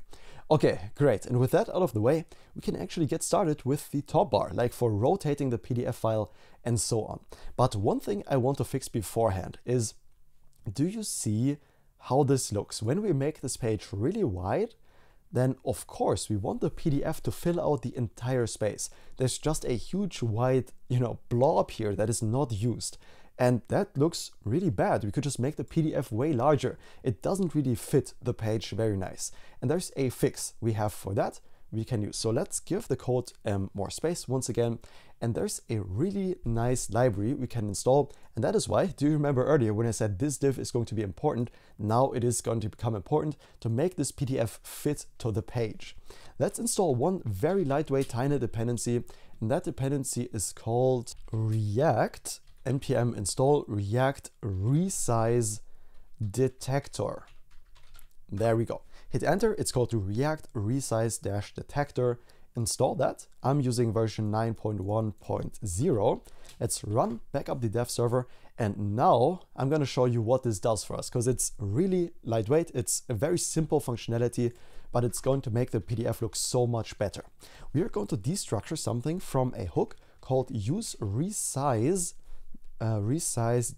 Okay, great. And with that out of the way, we can actually get started with the top bar, like for rotating the PDF file and so on. But one thing I want to fix beforehand is, do you see how this looks? When we make this page really wide, then of course we want the PDF to fill out the entire space. There's just a huge wide, blob here that is not used. And that looks really bad. We could just make the PDF way larger. It doesn't really fit the page very nice. And there's a fix we have for that we can use. So let's give the code more space once again. And there's a really nice library we can install. And that is why, do you remember earlier when I said this div is going to be important? Now it is going to become important to make this PDF fit to the page. Let's install one very lightweight tiny dependency. And that dependency is called React npm install React resize detector. There we go. Hit enter. It's called to React resize detector. Install that. I'm using version 9.1.0. Let's run back up the dev server. And now I'm going to show you what this does for us, because it's really lightweight. It's a very simple functionality, but it's going to make the PDF look so much better. We are going to destructure something from a hook called use resize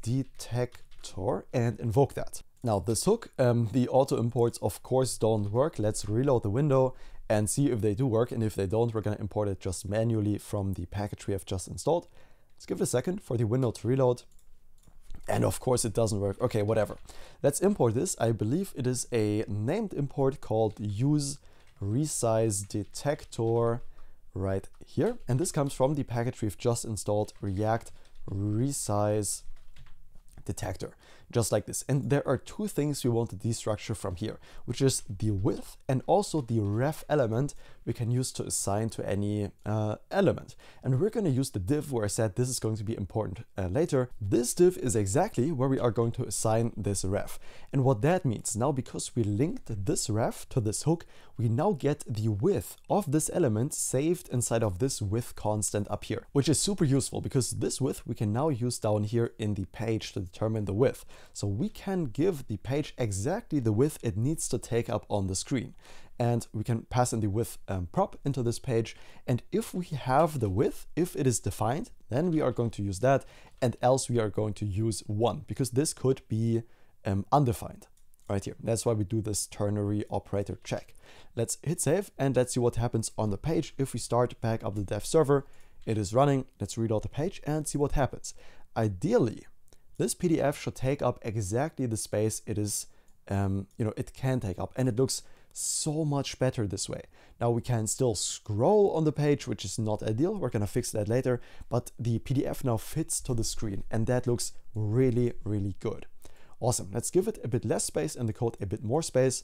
detector and invoke that. Now this hook, the auto imports of course don't work. Let's reload the window and see if they do work. And if they don't, we're going to import it just manually from the package we have just installed. Let's give it a second for the window to reload. And of course it doesn't work. Okay, whatever. Let's import this. I believe it is a named import called use resize detector right here. And this comes from the package we've just installed, React resize detector, just like this. And there are two things we want to destructure from here, which is the width and also the ref element we can use to assign to any element. And we're going to use the div where I said this is going to be important later. This div is exactly where we are going to assign this ref. And what that means now, because we linked this ref to this hook, we now get the width of this element saved inside of this width constant up here, which is super useful because this width we can now use down here in the page to determine the width. So we can give the page exactly the width it needs to take up on the screen. And we can pass in the width prop into this page. And if we have the width, if it is defined, then we are going to use that, and else we are going to use 1, because this could be undefined right here. That's why we do this ternary operator check. Let's hit save and let's see what happens on the page. If we start back up the dev server, it is running. Let's reload the page and see what happens. Ideally, this PDF should take up exactly the space it is, it can take up, and it looks so much better this way. Now we can still scroll on the page, which is not ideal. We're gonna fix that later, but the PDF now fits to the screen, and that looks really, really good. Awesome. Let's give it a bit less space and the code a bit more space,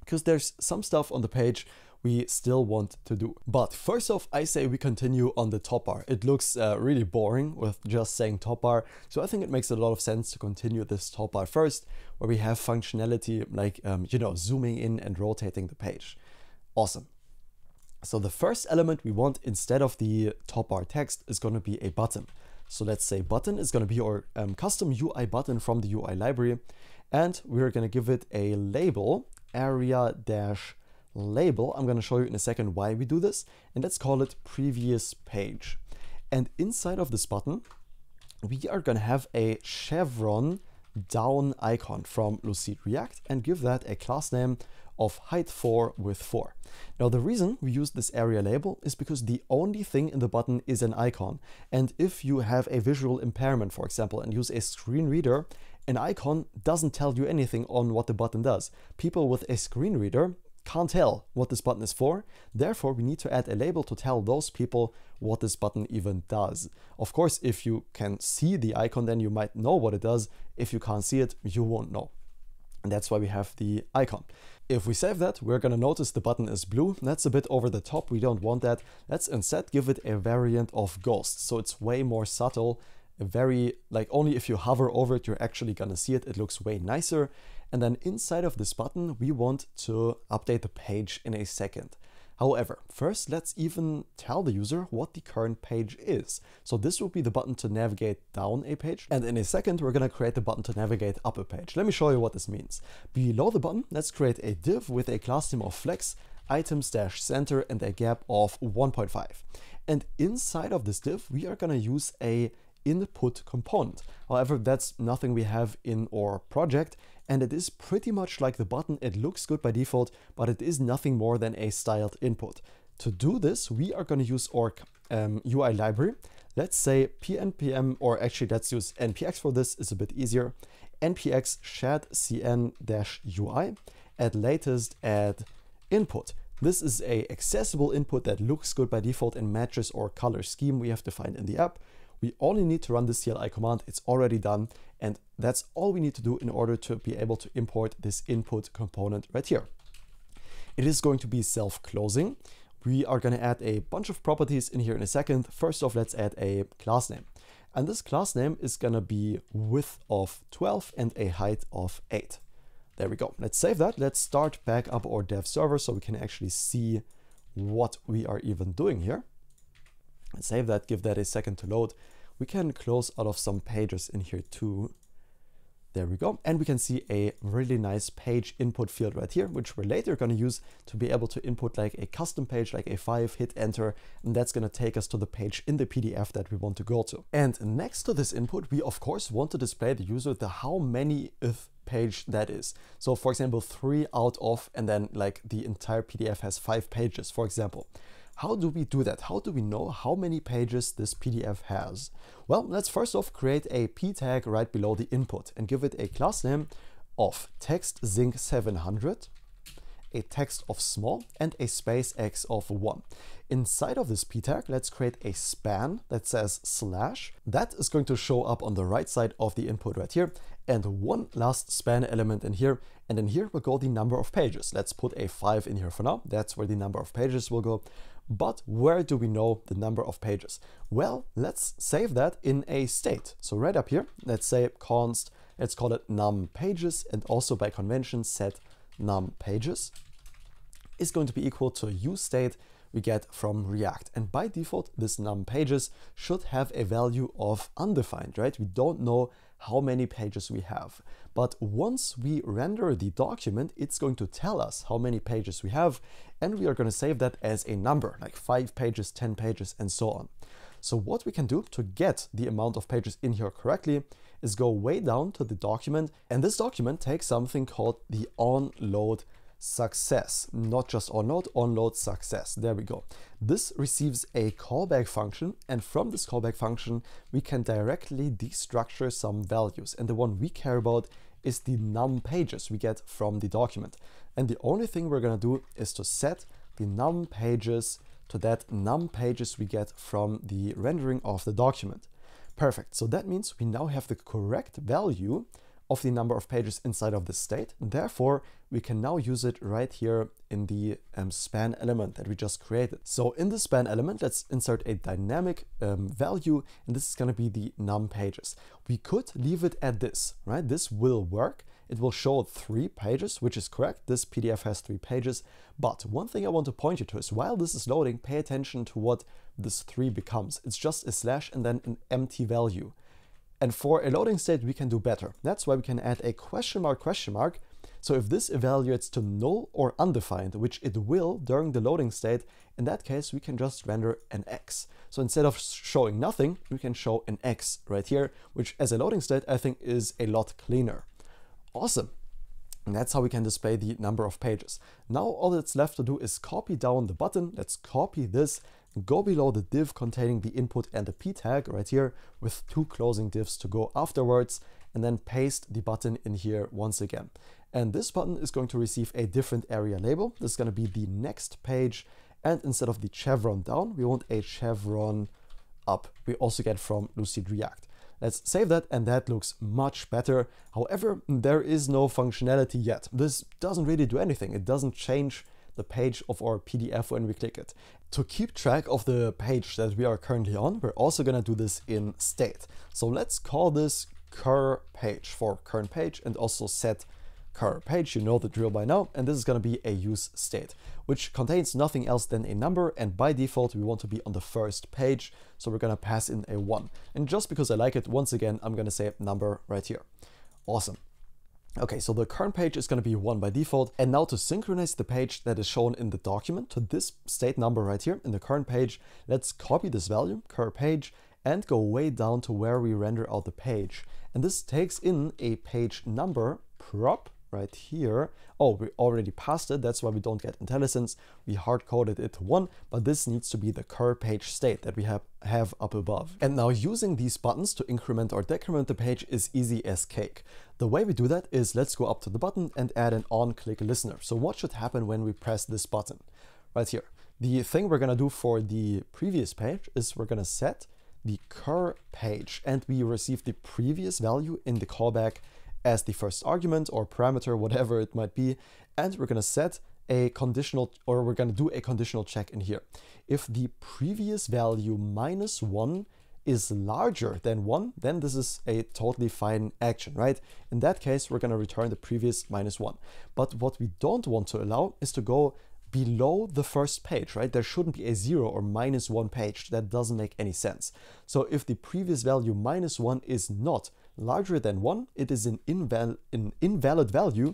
because there's some stuff on the page we still want to do. But first off, I say we continue on the top bar. It looks really boring with just saying top bar. So I think it makes a lot of sense to continue this top bar first, where we have functionality like, zooming in and rotating the page. Awesome. So the first element we want instead of the top bar text is going to be a button. So let's say button is going to be our custom UI button from the UI library. And we're going to give it a label, area-label. I'm going to show you in a second why we do this. And let's call it previous page. And inside of this button, we are going to have a chevron down icon from Lucid React and give that a class name of height 4 with 4. Now the reason we use this area label is because the only thing in the button is an icon. And if you have a visual impairment, for example, and use a screen reader, an icon doesn't tell you anything on what the button does. People with a screen reader can't tell what this button is for. Therefore, we need to add a label to tell those people what this button even does. Of course, if you can see the icon, then you might know what it does. If you can't see it, you won't know. And that's why we have the icon. If we save that, we're going to notice the button is blue. That's a bit over the top. We don't want that. Let's instead give it a variant of ghost. So it's way more subtle. Only if you hover over it, you're actually going to see it. It looks way nicer. And then inside of this button, we want to update the page in a second. However, first, let's even tell the user what the current page is. So this will be the button to navigate down a page. And in a second, we're going to create the button to navigate up a page. Let me show you what this means. Below the button, let's create a div with a class name of flex. items-center and a gap of 1.5. And inside of this div, we are going to use a input component. However, that's nothing we have in our project, and it is pretty much like the button. It looks good by default, but it is nothing more than a styled input. To do this, we are going to use our UI library. Let's say pnpm, or actually let's use npx for this, is a bit easier. npx shadcn-ui at latest add input. This is a accessible input that looks good by default and matches our color scheme we have defined in the app. We only need to run this CLI command. It's already done, and that's all we need to do in order to be able to import this input component right here. It is going to be self-closing. We are going to add a bunch of properties in here in a second. First off, let's add a class name. And this class name is going to be width of 12 and a height of 8. There we go. Let's save that. Let's start back up our dev server so we can actually see what we are even doing here. Let's save that, give that a second to load. We can close out of some pages in here too. There we go. And we can see a really nice page input field right here, which we're later going to use to be able to input like a custom page, like a 5, hit enter, and that's going to take us to the page in the PDF that we want to go to. And next to this input, we of course want to display the user the how many if page that is. So for example, 3 out of, and then like the entire PDF has 5 pages, for example. How do we do that? How do we know how many pages this PDF has? Well, let's first off create a p tag right below the input and give it a class name of text_700, a text of small, and a space x of 1. Inside of this p tag, let's create a span that says /. That is going to show up on the right side of the input right here, and one last span element in here, and in here will go the number of pages. Let's put a 5 in here for now. That's where the number of pages will go. But where do we know the number of pages? Well, let's save that in a state. So right up here, let's say const, let's call it num pages, and also by convention set num pages is going to be equal to useState we get from React. And by default, this num pages should have a value of undefined, right? We don't know how many pages we have. But once we render the document, it's going to tell us how many pages we have, and we are going to save that as a number, like 5 pages, 10 pages, and so on. So what we can do to get the amount of pages in here correctly is go way down to the document, and this document takes something called the onload success, not just onload success. There we go. This receives a callback function, and from this callback function we can directly destructure some values, and the one we care about is the num pages we get from the document. And the only thing we're going to do is to set the num pages to that num pages we get from the rendering of the document. Perfect. So that means we now have the correct value of the number of pages inside of this state. Therefore, we can now use it right here in the span element that we just created. So in the span element, let's insert a dynamic value, and this is going to be the num pages. We could leave it at this, right? This will work. It will show 3 pages, which is correct. This PDF has 3 pages. But one thing I want to point you to is while this is loading, pay attention to what this 3 becomes. It's just a slash and then an empty value. And for a loading state, we can do better. That's why we can add a question mark. So if this evaluates to null or undefined, which it will during the loading state, in that case, we can just render an X. So instead of showing nothing, we can show an X right here, which as a loading state, I think is a lot cleaner. Awesome. And that's how we can display the number of pages. Now all that's left to do is copy down the button. Let's copy this, go below the div containing the input and the p tag right here with 2 closing divs to go afterwards, and then paste the button in here once again. And this button is going to receive a different area label. This is going to be the next page, and instead of the chevron down, we want a chevron up. We also get from Lucid React. Let's save that, and that looks much better. However, there is no functionality yet. This doesn't really do anything. It doesn't change the page of our PDF when we click it. To keep track of the page that we are currently on, we're also going to do this in state. So let's call this cur page for current page, and also set cur page. You know the drill by now. And this is going to be a use state, which contains nothing else than a number. And by default, we want to be on the first page. So we're going to pass in a 1. And just because I like it, once again, I'm going to say number right here. Awesome. Okay, so the current page is going to be 1 by default. And now to synchronize the page that is shown in the document to this state number right here in the current page, let's copy this value, current page, and go way down to where we render out the page. And this takes in a page number prop right here. Oh, we already passed it. That's why we don't get IntelliSense. We hard-coded it to 1, but this needs to be the current page state that we have up above. And now using these buttons to increment or decrement the page is easy as cake. The way we do that is let's go up to the button and add an on-click listener. So what should happen when we press this button? Right here. The thing we're going to do for the previous page is we're going to set the cur page, and we receive the previous value in the callback as the first argument or parameter, whatever it might be. And we're going to set a conditional, or we're going to do a conditional check in here. If the previous value -1 is larger than 1, then this is a totally fine action, right? In that case, we're going to return the previous -1. But what we don't want to allow is to go below the first page, right? There shouldn't be a 0 or -1 page. That doesn't make any sense. So if the previous value -1 is not larger than 1, it is an invalid value,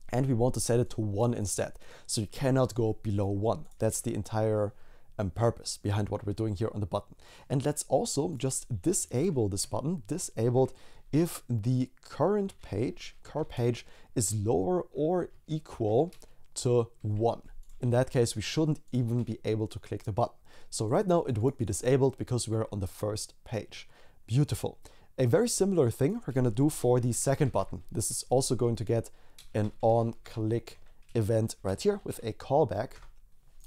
and we want to set it to 1 instead. So you cannot go below 1. That's the entire purpose behind what we're doing here on the button. And let's also just disable this button, disabled if the current page is lower or equal to 1. In that case, we shouldn't even be able to click the button. So right now it would be disabled because we're on the first page. Beautiful. A very similar thing we're going to do for the second button. This is also going to get an on-click event right here with a callback.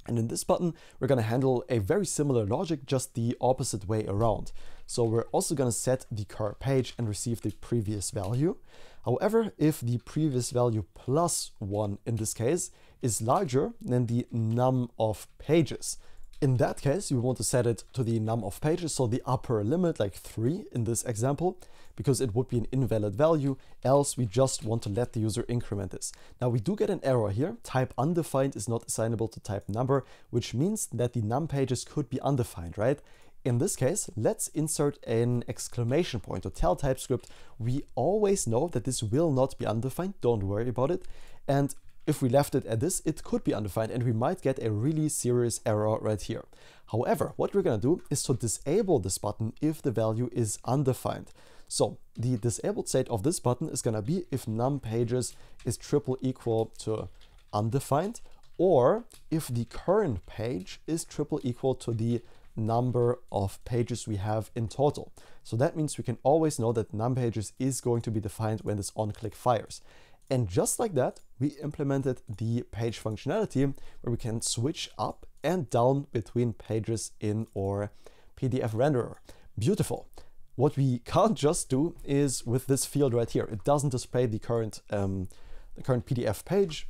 And in this button, we're going to handle a very similar logic, just the opposite way around. So we're also going to set the current page and receive the previous value. However, if the previous value +1 in this case is larger than the num of pages, in that case, we want to set it to the num of pages, so the upper limit, like 3 in this example, because it would be an invalid value, else we just want to let the user increment this. Now we do get an error here. Type undefined is not assignable to type number, which means that the num pages could be undefined, right? In this case, let's insert an exclamation point to tell TypeScript we always know that this will not be undefined, don't worry about it. And if we left it at this, it could be undefined and we might get a really serious error right here. However, what we're going to do is to disable this button if the value is undefined. So the disabled state of this button is going to be if num pages is triple equal to undefined, or if the current page is triple equal to the number of pages we have in total. So that means we can always know that num pages is going to be defined when this on-click fires. And just like that, we implemented the page functionality where we can switch up and down between pages in our PDF renderer. Beautiful. What we can't just do is with this field right here. It doesn't display the current PDF page.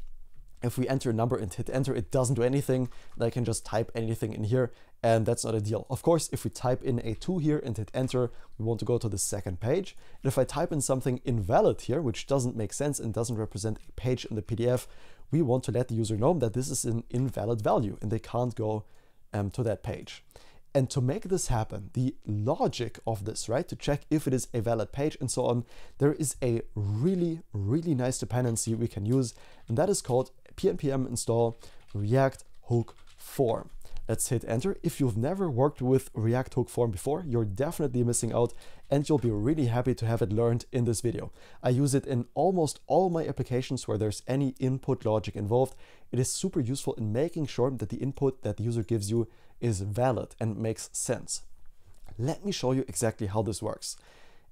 If we enter a number and hit enter, it doesn't do anything. I can just type anything in here, and that's not ideal. Of course, if we type in a 2 here and hit enter, we want to go to the second page. And if I type in something invalid here, which doesn't make sense and doesn't represent a page in the PDF, we want to let the user know that this is an invalid value and they can't go to that page. And to make this happen, the logic of this, right, to check if it is a valid page and so on, there is a really, really nice dependency we can use, and that is called npm install React Hook Form. Let's hit enter. If you've never worked with React Hook Form before, you're definitely missing out, and you'll be really happy to have it learned in this video. I use it in almost all my applications where there's any input logic involved. It is super useful in making sure that the input that the user gives you is valid and makes sense. Let me show you exactly how this works.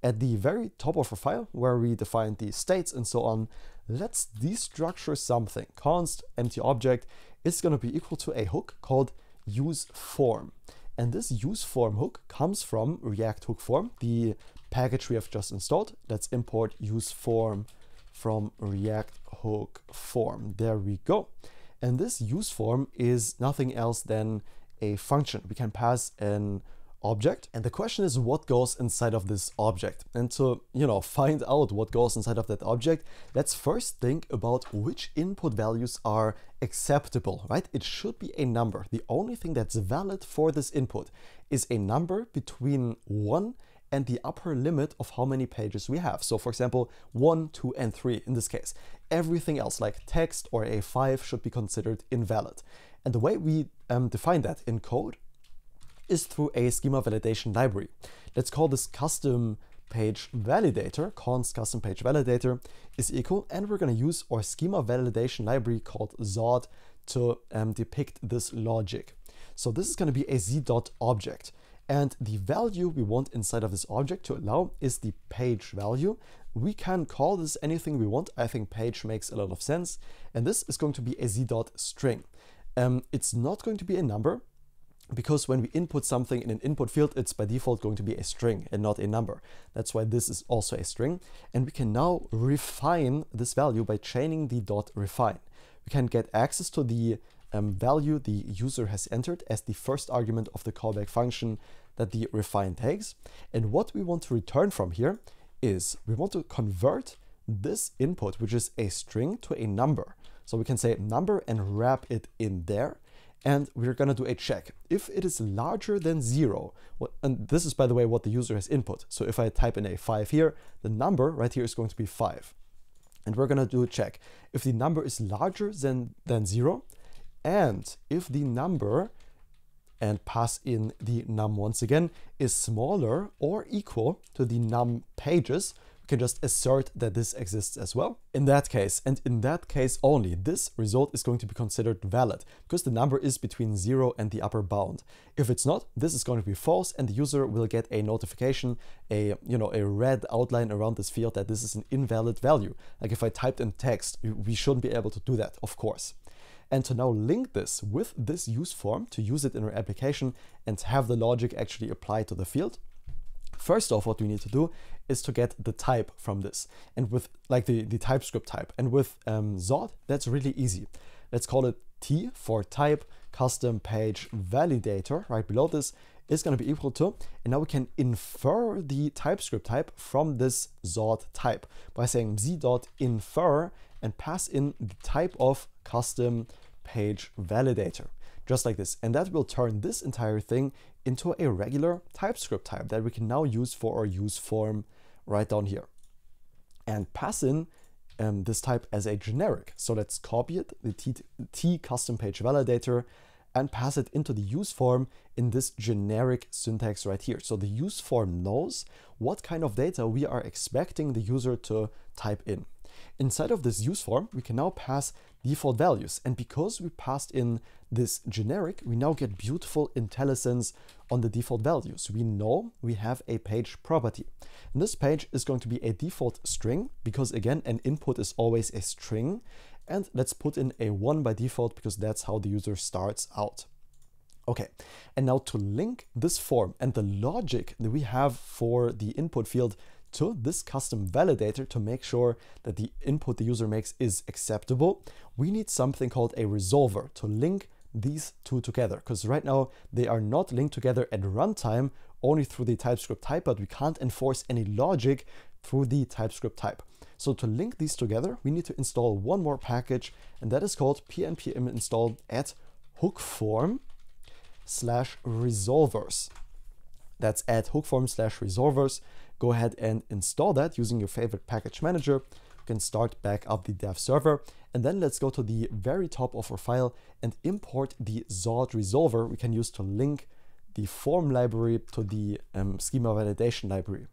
At the very top of our file, where we define the states and so on, let's destructure something. Const empty object is going to be equal to a hook called useForm. And this useForm hook comes from React Hook Form, the package we have just installed. Let's import useForm from React Hook Form. There we go. And this useForm is nothing else than a function. We can pass an object, and the question is what goes inside of this object. And to, find out what goes inside of that object, let's first think about which input values are acceptable, right? It should be a number. The only thing that's valid for this input is a number between 1 and the upper limit of how many pages we have. So for example, 1, 2, and 3 in this case. Everything else like text or A5 should be considered invalid. And the way we define that in code is through a schema validation library. Let's call this custom page validator, const custom page validator is equal, and we're going to use our schema validation library called Zod to depict this logic. So this is going to be a z.object, and the value we want inside of this object to allow is the page value. We can call this anything we want. I think page makes a lot of sense, and this is going to be a z.string. It's not going to be a number, because when we input something in an input field, it's by default going to be a string and not a number. That's why this is also a string. And we can now refine this value by chaining the .refine. We can get access to the value the user has entered as the first argument of the callback function that the refine takes. And what we want to return from here is we want to convert this input, which is a string, to a number. So we can say number and wrap it in there. And we're going to do a check. If it is larger than 0, and this is, by the way, what the user has input. So if I type in a 5 here, the number right here is going to be 5. And we're going to do a check. If the number is larger than 0, and if the number, and pass in the num once again, is smaller or equal to the num pages, can just assert that this exists as well. In that case, and in that case only, this result is going to be considered valid because the number is between 0 and the upper bound. If it's not, this is going to be false, and the user will get a notification, a red outline around this field that this is an invalid value. Like if I typed in text, we shouldn't be able to do that, of course. And to now link this with this use form to use it in our application and have the logic actually apply to the field, first off, what we need to do is to get the type from this, and with like the TypeScript type. And with Zod, that's really easy. Let's call it T for type custom page validator. Right below this is going to be equal to, and now we can infer the TypeScript type from this Zod type by saying z.infer and pass in the type of custom page validator, just like this. And that will turn this entire thing into a regular TypeScript type that we can now use for our use form right down here, and pass in this type as a generic. So let's copy it, the T custom page validator, and pass it into the use form in this generic syntax right here. So the use form knows what kind of data we are expecting the user to type in. Inside of this use form, we can now pass default values. And because we passed in this generic, we now get beautiful IntelliSense on the default values. We know we have a page property. And this page is going to be a default string because, again, an input is always a string. And let's put in a 1 by default because that's how the user starts out. Okay, and now to link this form and the logic that we have for the input field to this custom validator to make sure that the input the user makes is acceptable, we need something called a resolver to link these two together, because right now they are not linked together at runtime, only through the TypeScript type, but we can't enforce any logic through the TypeScript type. So to link these together, we need to install one more package, and that is called pnpm install at hookform/resolvers. That's at hookform/resolvers. Go ahead and install that using your favorite package manager. You can start back up the dev server, and then let's go to the very top of our file and import the Zod resolver we can use to link the form library to the schema validation library.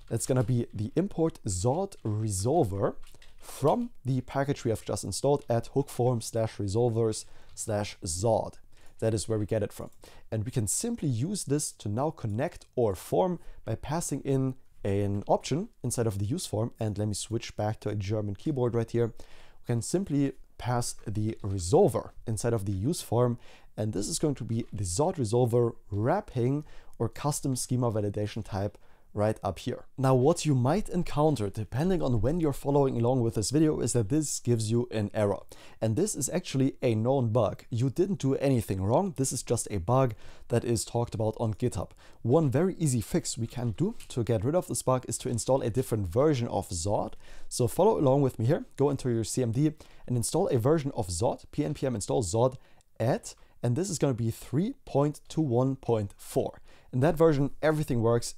That's going to be the import Zod resolver from the package we have just installed at hookform/resolvers/Zod. That is where we get it from. And we can simply use this to now connect our form by passing in an option inside of the use form. And let me switch back to a German keyboard right here. We can simply pass the resolver inside of the use form. And this is going to be the Zod resolver wrapping or custom schema validation type right up here. Now, what you might encounter, depending on when you're following along with this video, is that this gives you an error. And this is actually a known bug. You didn't do anything wrong. This is just a bug that is talked about on GitHub. One very easy fix we can do to get rid of this bug is to install a different version of Zod. So follow along with me here. Go into your CMD and install a version of Zod, pnpm install Zod at, and this is going to be 3.21.4. in that version, everything works.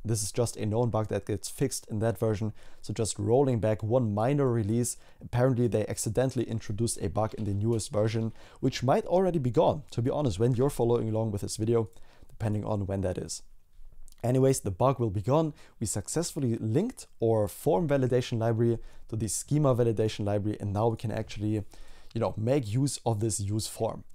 This is just a known bug that gets fixed in that version. So just rolling back one minor release, apparently they accidentally introduced a bug in the newest version, which might already be gone, to be honest, when you're following along with this video, depending on when that is. Anyways, the bug will be gone. We successfully linked our form validation library to the schema validation library, and now we can actually, make use of this use form.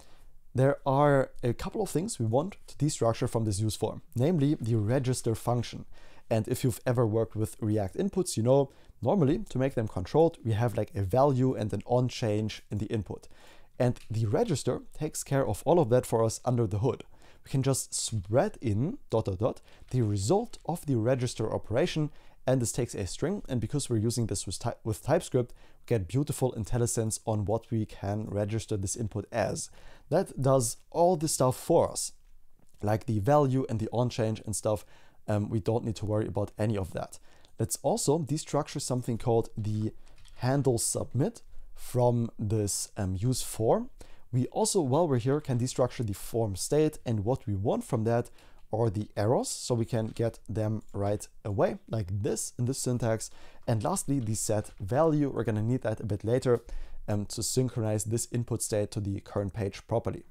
There are a couple of things we want to destructure from this use form, namely the register function. And if you've ever worked with React inputs, normally to make them controlled, we have like a value and an on change in the input. And the register takes care of all of that for us under the hood. We can just spread in ... the result of the register operation, and this takes a string, and because we're using this with TypeScript, we get beautiful IntelliSense on what we can register this input as. That does all this stuff for us, like the value and the on change and stuff. We don't need to worry about any of that. Let's also destructure something called the handle submit from this use form. We also, while we're here, can destructure the form state, and what we want from that are the errors, so we can get them right away, like this in this syntax. And lastly, the set value. We're gonna need that a bit later to synchronize this input state to the current page properly.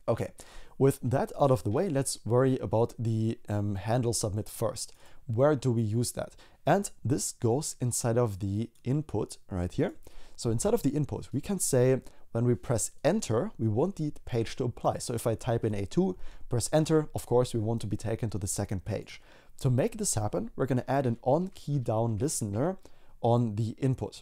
Okay, with that out of the way, let's worry about the handle submit first. Where do we use that? And this goes inside of the input right here. So inside of the input, we can say when we press enter, we want the page to apply. So if I type in A2, press enter, of course, we want to be taken to the second page. To make this happen, we're going to add an on key down listener on the input.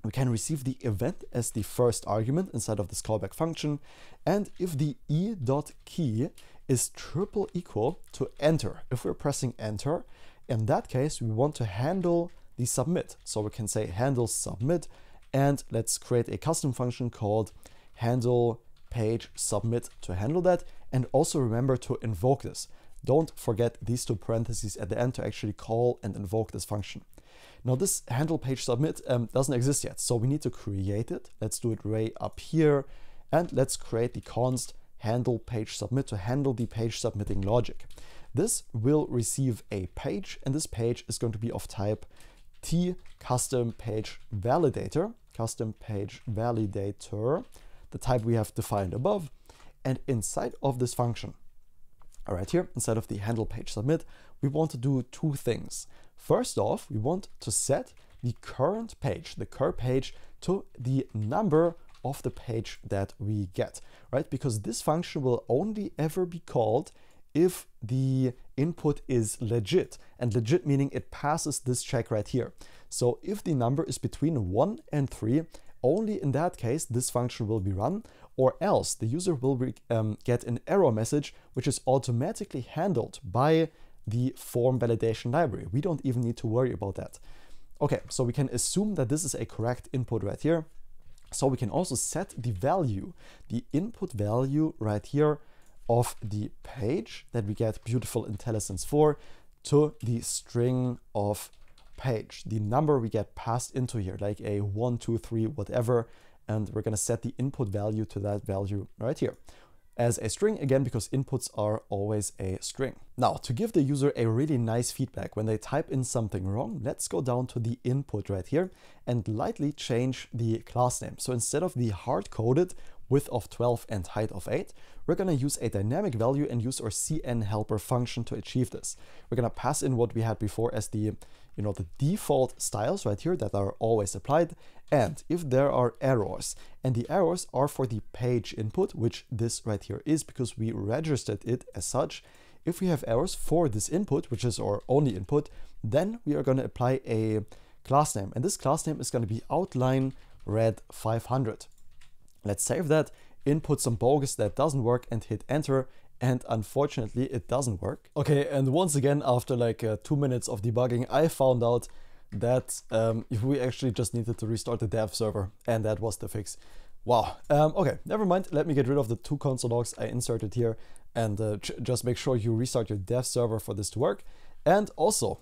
We can receive the event as the first argument inside of this callback function. And if the e.key is triple equal to enter, if we're pressing enter, in that case, we want to handle the submit. So we can say handle submit, and let's create a custom function called handle page submit to handle that. And also remember to invoke this. Don't forget these two parentheses at the end to actually call and invoke this function. Now this handle page submit doesn't exist yet, so we need to create it. Let's do it right up here, and let's create the const handle page submit to handle the page submitting logic. This will receive a page, and this page is going to be of type T custom page validator, the type we have defined above. And inside of this function, right here, inside of the handle page submit, we want to do two things. First off, we want to set the current page, to the number of the page that we get, right? Because this function will only ever be called if the input is legit, and legit meaning it passes this check right here. So if the number is between 1 and 3, only in that case this function will be run, or else the user will get an error message, which is automatically handled by the form validation library. We don't even need to worry about that. Okay, so we can assume that this is a correct input right here. So we can also set the value, the input value right here of the page that we get beautiful IntelliSense for, to the string of page, the number we get passed into here, like a 1, 2, 3, whatever, and we're going to set the input value to that value right here as a string, again, because inputs are always a string. Now, to give the user a really nice feedback when they type in something wrong, let's go down to the input right here and lightly change the class name. So instead of the hard-coded width of 12 and height of 8, we're going to use a dynamic value and use our cn helper function to achieve this. We're going to pass in what we had before as the default styles right here that are always applied. And if there are errors, and the errors are for the page input, which this right here is because we registered it as such, if we have errors for this input, which is our only input, then we are going to apply a class name. And this class name is going to be outline red 500. Let's save that, input some bogus that doesn't work, and hit enter. And unfortunately, it doesn't work. Okay, and once again, after like 2 minutes of debugging, I found out that we actually just needed to restart the dev server, and that was the fix. Wow. Okay, never mind. Let me get rid of the 2 console logs I inserted here, and just make sure you restart your dev server for this to work. And also,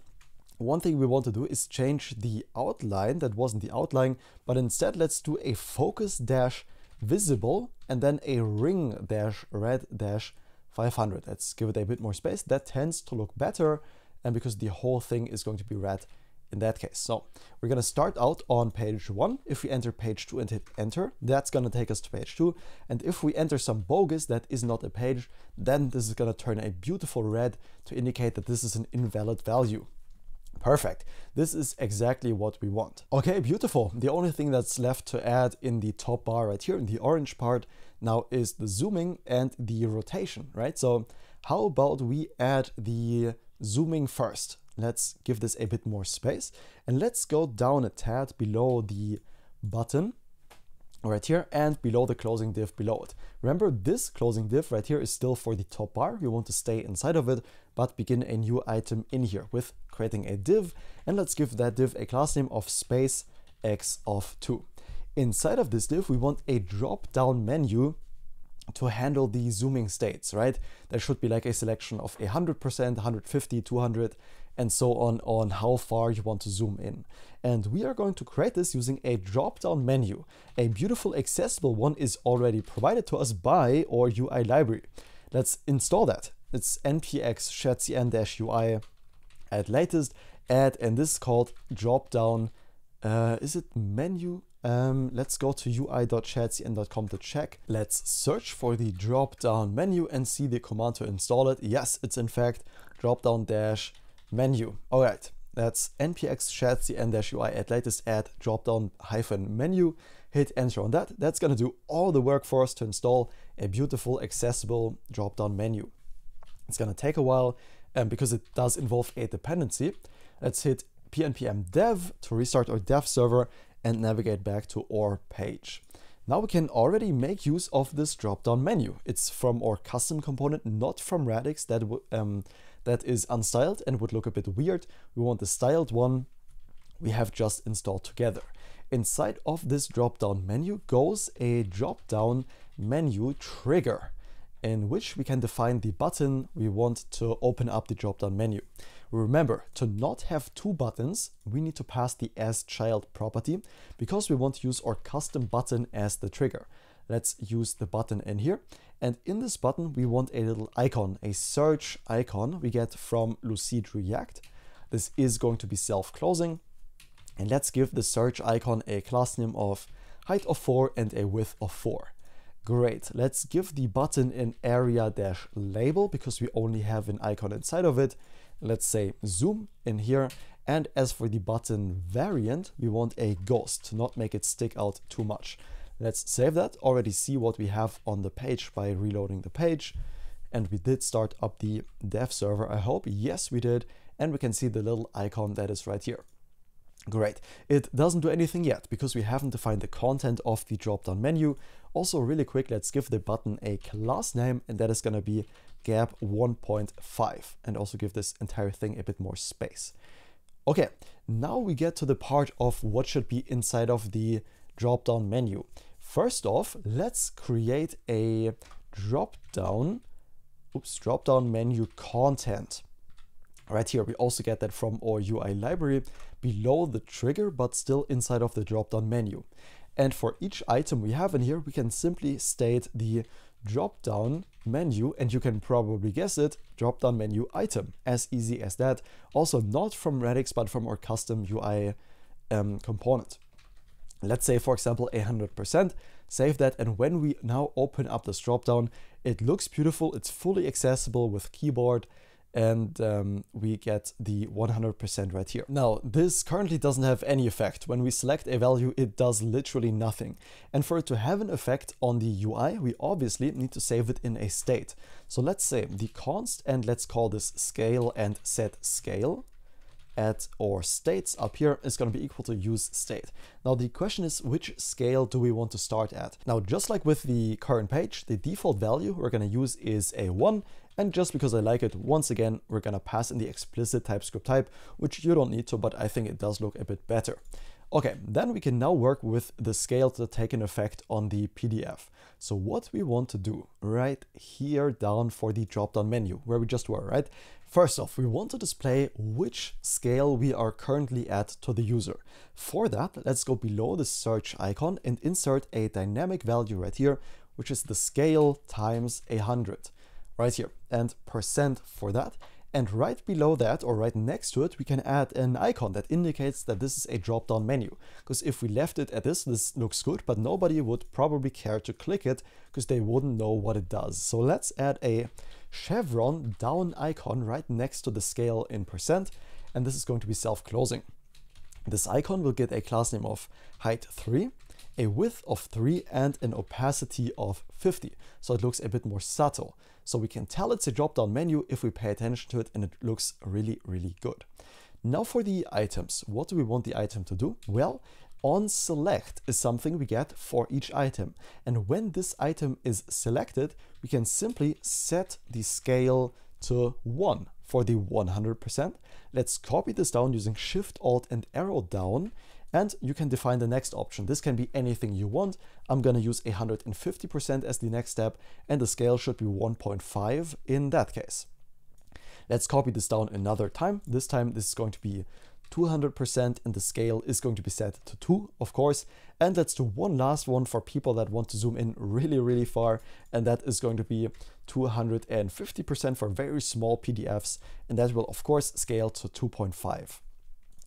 one thing we want to do is change the outline. That wasn't the outline, but instead let's do a focus dash visible and then a ring dash red dash 500. Let's give it a bit more space. That tends to look better, and because the whole thing is going to be red in that case. So we're going to start out on page 1. If we enter page 2 and hit enter, that's going to take us to page 2. And if we enter some bogus that is not a page, then this is going to turn a beautiful red to indicate that this is an invalid value. Perfect. This is exactly what we want. Okay, beautiful. The only thing that's left to add in the top bar right here in the orange part now is the zooming and the rotation, right? So how about we add the zooming first? Let's give this a bit more space, and let's go down a tad below the button right here and below the closing div below it. Remember, this closing div right here is still for the top bar. We want to stay inside of it, but begin a new item in here with creating a div, and let's give that div a class name of space x of 2. Inside of this div, we want a drop-down menu to handle the zooming states, right? There should be like a selection of 100%, 150, 200, and so on how far you want to zoom in. And we are going to create this using a drop-down menu. A beautiful accessible one is already provided to us by our UI library. Let's install that. It's npx shadcn-ui at latest add, and this is called drop-down, is it menu? Let's go to ui.shadcn.com to check. Let's search for the drop-down menu and see the command to install it. Yes, it's in fact drop-down dash menu. All right, that's npx shadcn-ui at latest add drop-down hyphen menu. Hit enter on that. That's going to do all the work for us to install a beautiful accessible drop-down menu. It's going to take a while because it does involve a dependency. Let's hit pnpm dev to restart our dev server and navigate back to our page. Now we can already make use of this drop-down menu. It's from our custom component, not from Radix. That is unstyled and would look a bit weird. We want the styled one we have just installed together. Inside of this drop-down menu goes a drop-down menu trigger, in which we can define the button we want to open up the drop-down menu. Remember, to not have two buttons, we need to pass the asChild property because we want to use our custom button as the trigger. Let's use the button in here. And in this button, we want a little icon, a search icon we get from Lucid React. This is going to be self-closing. And let's give the search icon a class name of height of 4 and a width of 4. Great. Let's give the button an area-label because we only have an icon inside of it. Let's say zoom in here. And as for the button variant, we want a ghost to not make it stick out too much. Let's save that. Already see what we have on the page by reloading the page. And we did start up the dev server, I hope. Yes, we did. And we can see the little icon that is right here. Great. It doesn't do anything yet because we haven't defined the content of the drop-down menu. Also, really quick, let's give the button a class name, and that is going to be gap 1.5, and also give this entire thing a bit more space. Okay, now we get to the part of what should be inside of the drop-down menu. First off, let's create a drop-down menu content. Right here, we also get that from our UI library below the trigger, but still inside of the drop-down menu. And for each item we have in here, we can simply state the drop-down menu, and you can probably guess it, drop-down menu item. As easy as that. Also not from Radix, but from our custom UI component. Let's say, for example, 100%. Save that, and when we now open up this drop-down, it looks beautiful. It's fully accessible with keyboard. And we get the 100% right here. Now, this currently doesn't have any effect. When we select a value, it does literally nothing. And for it to have an effect on the UI, we obviously need to save it in a state. So let's say the const, and let's call this scale and set scale at our states up here is going to be equal to use state. Now the question is, which scale do we want to start at? Now, just like with the current page, the default value we're going to use is a 1. And just because I like it, once again, we're going to pass in the explicit TypeScript type, which you don't need to, but I think it does look a bit better. Okay, then we can now work with the scale to take an effect on the PDF. So what we want to do right here down for the drop-down menu, where we just were, right? First off, we want to display which scale we are currently at to the user. For that, let's go below the search icon and insert a dynamic value right here, which is the scale times 100. right here, and % for that. And right below that, or right next to it, we can add an icon that indicates that this is a drop-down menu. Because if we left it at this looks good, but nobody would probably care to click it because they wouldn't know what it does. So let's add a chevron down icon right next to the scale in %, and this is going to be self-closing. This icon will get a class name of height 3, a width of 3, and an opacity of 50. So it looks a bit more subtle. So we can tell it's a drop-down menu if we pay attention to it, and it looks really, really good. Now for the items. What do we want the item to do? Well, on select is something we get for each item. And when this item is selected, we can simply set the scale to 1 for the 100%. Let's copy this down using Shift, Alt, and arrow down. And you can define the next option. This can be anything you want. I'm going to use 150% as the next step, and the scale should be 1.5 in that case. Let's copy this down another time. This time this is going to be 200%, and the scale is going to be set to 2, of course. And let's do one last one for people that want to zoom in really, really far, and that is going to be 250% for very small PDFs, and that will of course scale to 2.5.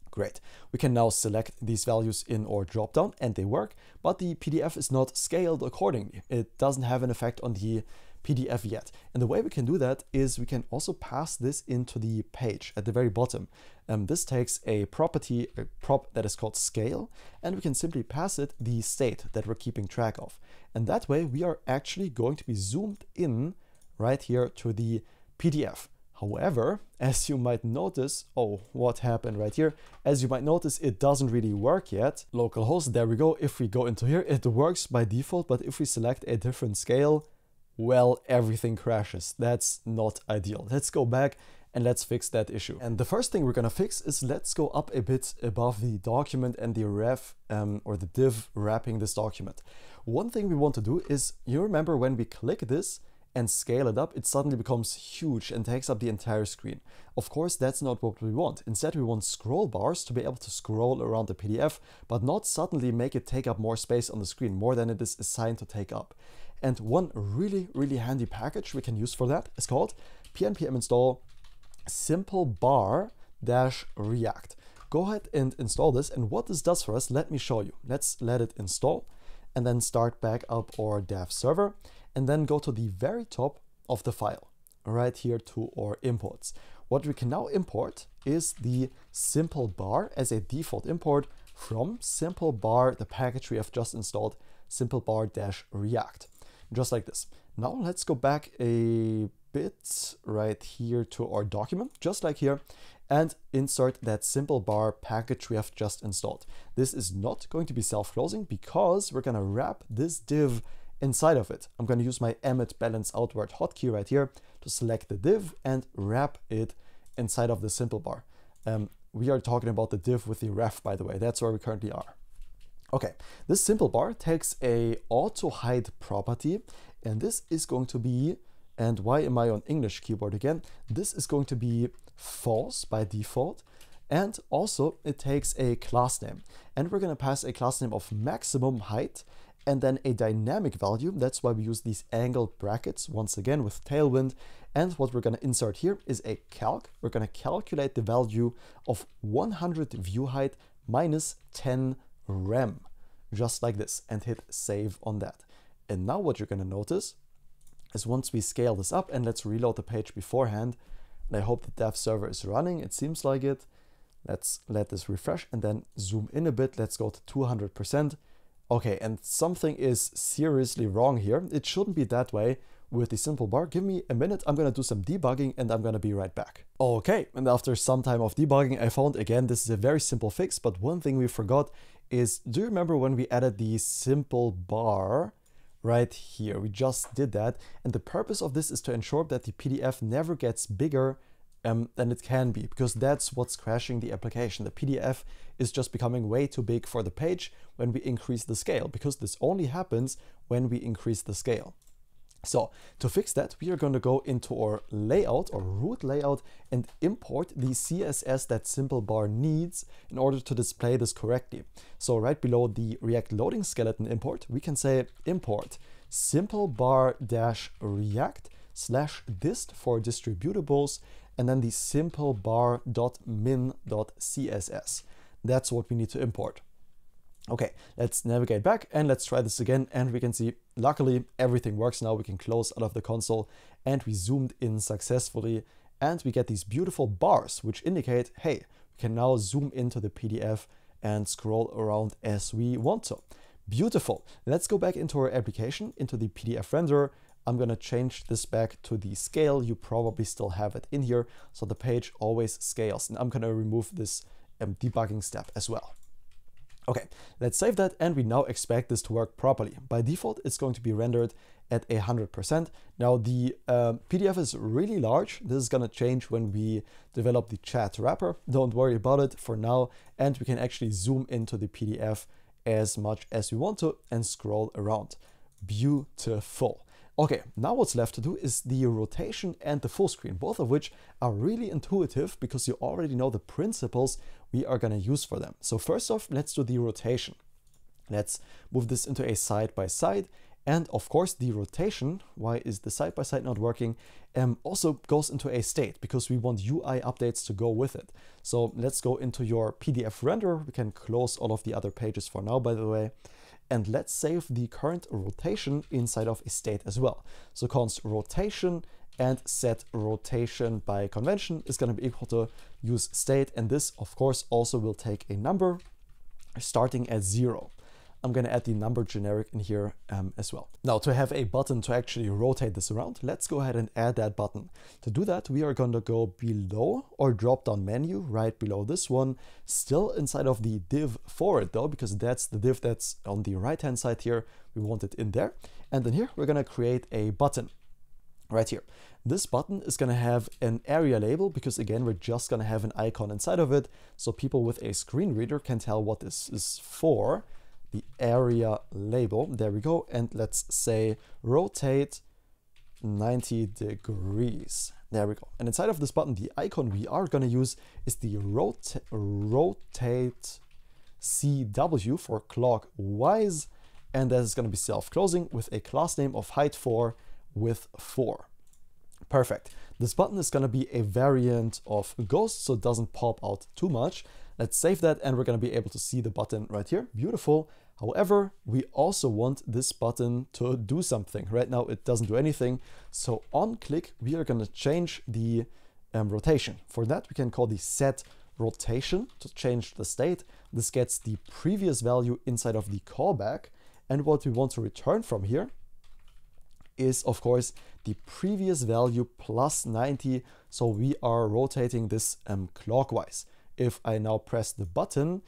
Great. We can now select these values in our dropdown, and they work, but the PDF is not scaled accordingly. It doesn't have an effect on the PDF yet. And the way we can do that is we can also pass this into the page at the very bottom. This takes a prop that is called scale, and we can simply pass it the state that we're keeping track of. And that way we are actually going to be zoomed in right here to the PDF. However, as you might notice, oh, what happened right here? As you might notice, it doesn't really work yet. Localhost, there we go. If we go into here, it works by default, but if we select a different scale, well, everything crashes. That's not ideal. Let's go back and let's fix that issue. And the first thing we're gonna fix is let's go up a bit above the document and the ref or the div wrapping this document. One thing we want to do is, you remember when we click this and scale it up, it suddenly becomes huge and takes up the entire screen. Of course, that's not what we want. Instead, we want scroll bars to be able to scroll around the PDF, but not suddenly make it take up more space on the screen, more than it is assigned to take up. And one really, really handy package we can use for that is called npm install simplebar-react. Go ahead and install this, and what this does for us, let me show you. Let's let it install, and then start back up our dev server, and then go to the very top of the file, right here to our imports. What we can now import is the simplebar as a default import from simplebar, the package we have just installed, simplebar-react, just like this. Now let's go back a bit right here to our document, just like here, and insert that simplebar package we have just installed. This is not going to be self-closing because we're gonna wrap this div inside of it. I'm going to use my emit balance outward hotkey right here to select the div and wrap it inside of the simplebar. We are talking about the div with the ref, by the way. That's where we currently are. Okay, this simplebar takes a auto hide property, and this is going to be, and why am I on English keyboard again? This is going to be false by default. And also it takes a class name, and we're going to pass a class name of maximum height, and then a dynamic value. That's why we use these angled brackets once again with Tailwind. And what we're going to insert here is a calc. We're going to calculate the value of 100 view height minus 10 rem, just like this, and hit save on that. And now what you're going to notice is once we scale this up, and let's reload the page beforehand, and I hope the dev server is running. It seems like it. Let's let this refresh and then zoom in a bit. Let's go to 200%. Okay, and something is seriously wrong here. It shouldn't be that way with the simplebar. Give me a minute. I'm gonna do some debugging and I'm gonna be right back. Okay, and after some time of debugging, I found again, this is a very simple fix, but one thing we forgot is, do you remember when we added the simplebar right here? We just did that. And the purpose of this is to ensure that the PDF never gets bigger than it can be, because that's what's crashing the application. The PDF is just becoming way too big for the page when we increase the scale, because this only happens when we increase the scale. So to fix that, we are going to go into our layout or root layout and import the CSS that simplebar needs in order to display this correctly. So right below the React loading skeleton import, we can say import simplebar-react /dist for distributables, and then the simple bar.min.css. That's what we need to import. Okay, let's navigate back and let's try this again, and we can see luckily everything works now. We can close out of the console and we zoomed in successfully, and we get these beautiful bars which indicate, hey, we can now zoom into the PDF and scroll around as we want to. Beautiful. Let's go back into our application, into the PDF renderer. I'm going to change this back to the scale. You probably still have it in here, so the page always scales, and I'm going to remove this debugging step as well. Okay, let's save that, and we now expect this to work properly. By default, it's going to be rendered at 100%. Now the PDF is really large. This is going to change when we develop the chat wrapper. Don't worry about it for now, and we can actually zoom into the PDF as much as we want to and scroll around. Beautiful. Okay, now what's left to do is the rotation and the full screen, both of which are really intuitive because you already know the principles we are going to use for them. So first off, let's do the rotation. Let's move this into a side-by-side. And of course, the rotation, why is the side-by-side not working, also goes into a state because we want UI updates to go with it. So let's go into your PDF renderer. We can close all of the other pages for now, by the way. And let's save the current rotation inside of a state as well. So const rotation and set rotation by convention is going to be equal to use state. And this, of course, also will take a number starting at 0. I'm going to add the number generic in here as well. Now, to have a button to actually rotate this around, let's go ahead and add that button. To do that, we are going to go below or drop down menu right below this one, still inside of the div for it though, because that's the div that's on the right hand side here. We want it in there. And then here, we're going to create a button right here. This button is going to have an area label because again, we're just going to have an icon inside of it. So people with a screen reader can tell what this is for. The area label, there we go, and let's say rotate 90 degrees. There we go. And inside of this button, the icon we are going to use is the rotate CW for clockwise, and that is going to be self-closing with a class name of height 4 width 4. Perfect. This button is going to be a variant of Ghost, so it doesn't pop out too much. Let's save that, and we're going to be able to see the button right here. Beautiful. However, we also want this button to do something. Right now, it doesn't do anything. So on click, we are going to change the rotation. For that, we can call the set rotation to change the state. This gets the previous value inside of the callback. And what we want to return from here is, of course, the previous value plus 90. So we are rotating this clockwise. If I now press the button,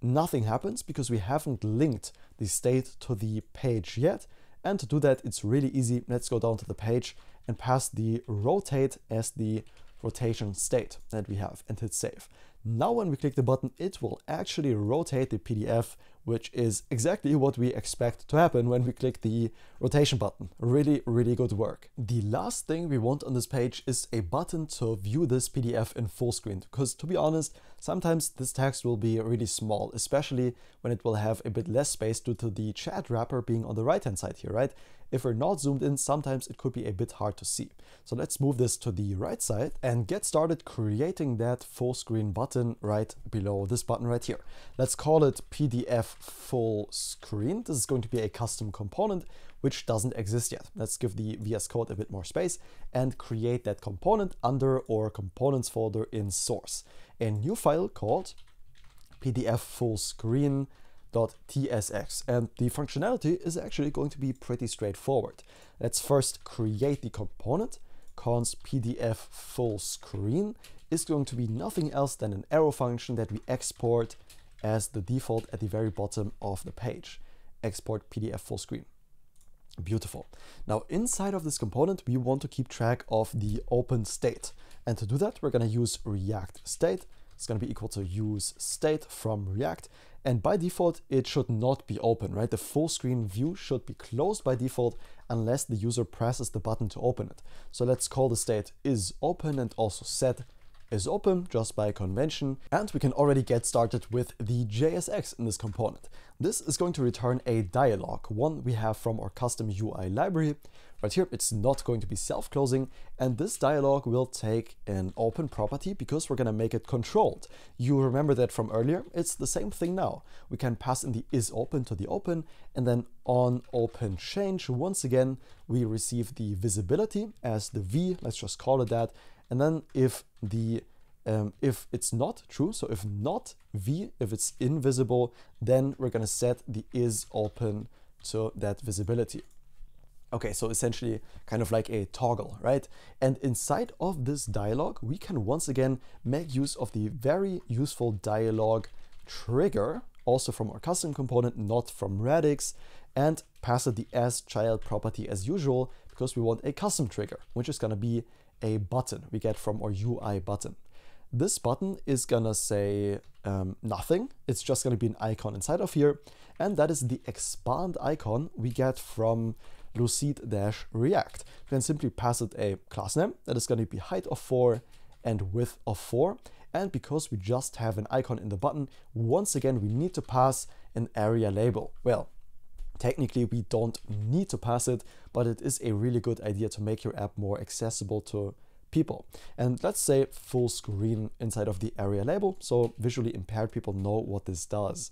nothing happens because we haven't linked the state to the page yet. And to do that, it's really easy. Let's go down to the page and pass the rotate as the rotation state that we have and hit save. Now when we click the button, it will actually rotate the PDF, which is exactly what we expect to happen when we click the rotation button. Really, really good work. The last thing we want on this page is a button to view this PDF in full screen, because to be honest, sometimes this text will be really small, especially when it will have a bit less space due to the chat wrapper being on the right hand side here, right? If we're not zoomed in, sometimes it could be a bit hard to see. So let's move this to the right side and get started creating that full screen button right below this button right here. Let's call it PDF full screen. This is going to be a custom component which doesn't exist yet. Let's give the VS Code a bit more space and create that component under our components folder in source. A new file called PDF full screen .tsx, and the functionality is actually going to be pretty straightforward. Let's first create the component. Const PDF full screen is going to be nothing else than an arrow function that we export as the default at the very bottom of the page. Export PDF full screen. Beautiful. Now inside of this component, we want to keep track of the open state, and to do that, we're going to use React state. It's going to be equal to use state from React. And by default, it should not be open, right? The full screen view should be closed by default unless the user presses the button to open it. So let's call the state is open and also set is open just by convention, and we can already get started with the JSX in this component. This is going to return a dialog, one we have from our custom UI library. Right here, it's not going to be self-closing, and this dialog will take an open property because we're going to make it controlled. You remember that from earlier? It's the same thing now. We can pass in the isOpen to the open, and then on open change, once again, we receive the visibility as the V, let's just call it that. And then if it's not true, so if not V, if it's invisible, then we're going to set the isOpen to that visibility. Okay, so essentially kind of like a toggle, right? And inside of this dialog, we can once again make use of the very useful dialog trigger, also from our custom component, not from Radix, and pass it the asChild property as usual, because we want a custom trigger, which is going to be a button we get from our UI button. This button is going to say nothing. It's just going to be an icon inside of here, and that is the expand icon we get from Lucid-React. We can simply pass it a class name that is going to be height of 4 and width of 4. And because we just have an icon in the button, once again, we need to pass an area label. Well, technically, we don't need to pass it, but it is a really good idea to make your app more accessible to people. And let's say full screen inside of the area label, so visually impaired people know what this does.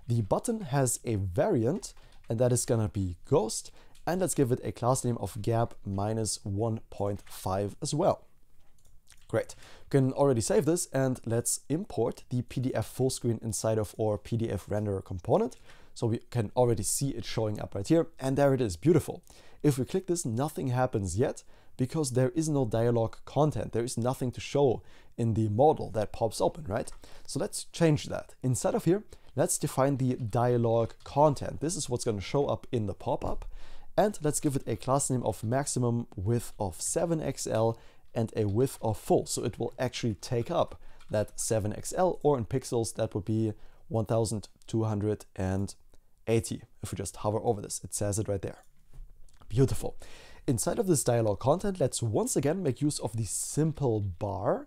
The button has a variant, and that is going to be ghost. And let's give it a class name of gap -1.5 as well. Great. We can already save this, and let's import the PDF full screen inside of our PDF renderer component. So we can already see it showing up right here, and there it is, beautiful. If we click this, nothing happens yet because there is no dialog content. There is nothing to show in the modal that pops open, right? So let's change that. Inside of here, let's define the dialog content. This is what's going to show up in the pop-up. And let's give it a class name of maximum width of 7XL and a width of full. So it will actually take up that 7XL, or in pixels, that would be 1280. If we just hover over this, it says it right there. Beautiful. Inside of this dialog content, let's once again make use of the simple bar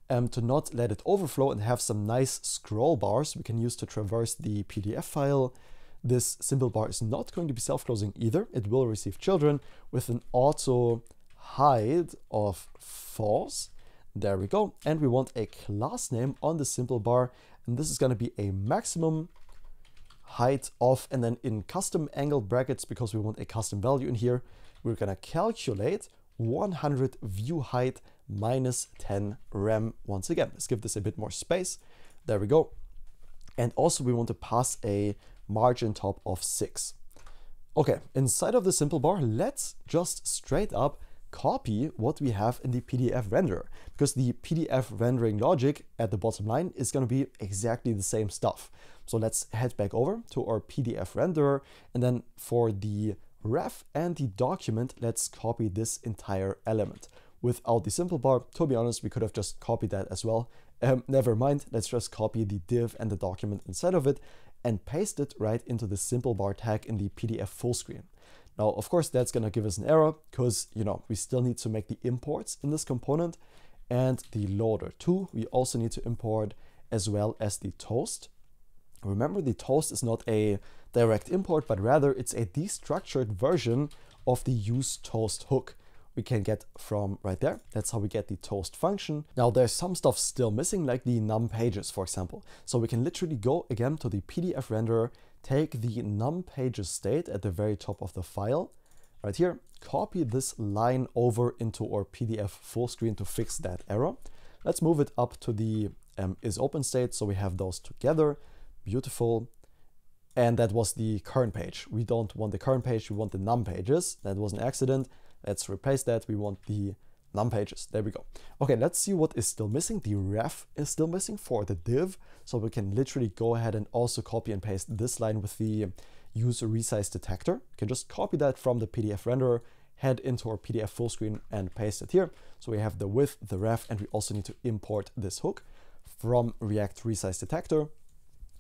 to not let it overflow and have some nice scroll bars we can use to traverse the PDF file. This simple bar is not going to be self-closing either. It will receive children with an auto hide of false. There we go. And we want a class name on the simple bar. And this is going to be a maximum height of, and then in custom angled brackets, because we want a custom value in here, we're going to calculate 100 view height minus 10 rem once again. Let's give this a bit more space. There we go. And also we want to pass a margin top of 6. Okay, inside of the simple bar, let's just straight up copy what we have in the PDF renderer, because the PDF rendering logic at the bottom line is going to be exactly the same stuff. So let's head back over to our PDF renderer, and then for the ref and the document, let's copy this entire element. Without the simple bar, to be honest, we could have just copied that as well. Never mind, let's just copy the div and the document inside of it and paste it right into the simple bar tag in the PDF full screen. Now, of course, that's going to give us an error because, we still need to make the imports in this component, and the loader too. We also need to import, as well as the toast. Remember, the toast is not a direct import, but rather it's a destructured version of the useToast hook we can get from right there. That's how we get the toast function. Now there's some stuff still missing, like the num pages, for example. So we can literally go again to the PDF renderer, take the num pages state at the very top of the file right here, copy this line over into our PDF full screen to fix that error. Let's move it up to the isOpen state, so we have those together. Beautiful. And that was the current page. We don't want the current page, we want the num pages. That was an accident. Let's replace that. We want the num pages. There we go. Okay, let's see what is still missing. The ref is still missing for the div. So we can literally go ahead and also copy and paste this line with the user resize detector. You can just copy that from the PDF renderer, head into our PDF full screen and paste it here. So we have the width, the ref, and we also need to import this hook from React resize detector.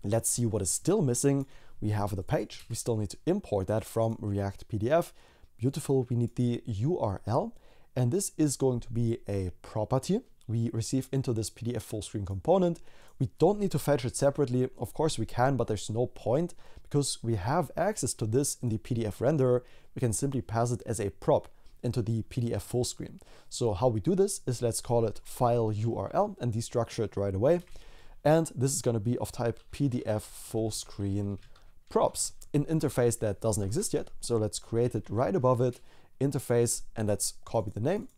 Let's see what is still missing. We have the page. We still need to import that from React PDF. Beautiful. We need the URL, and this is going to be a property we receive into this PDF full screen component. We don't need to fetch it separately. Of course we can, but there's no point because we have access to this in the PDF renderer. We can simply pass it as a prop into the PDF full screen. So how we do this is, let's call it file URL and destructure it right away. And this is going to be of type PDF full screen props, an interface that doesn't exist yet. So let's create it right above it, interface, and let's copy the name,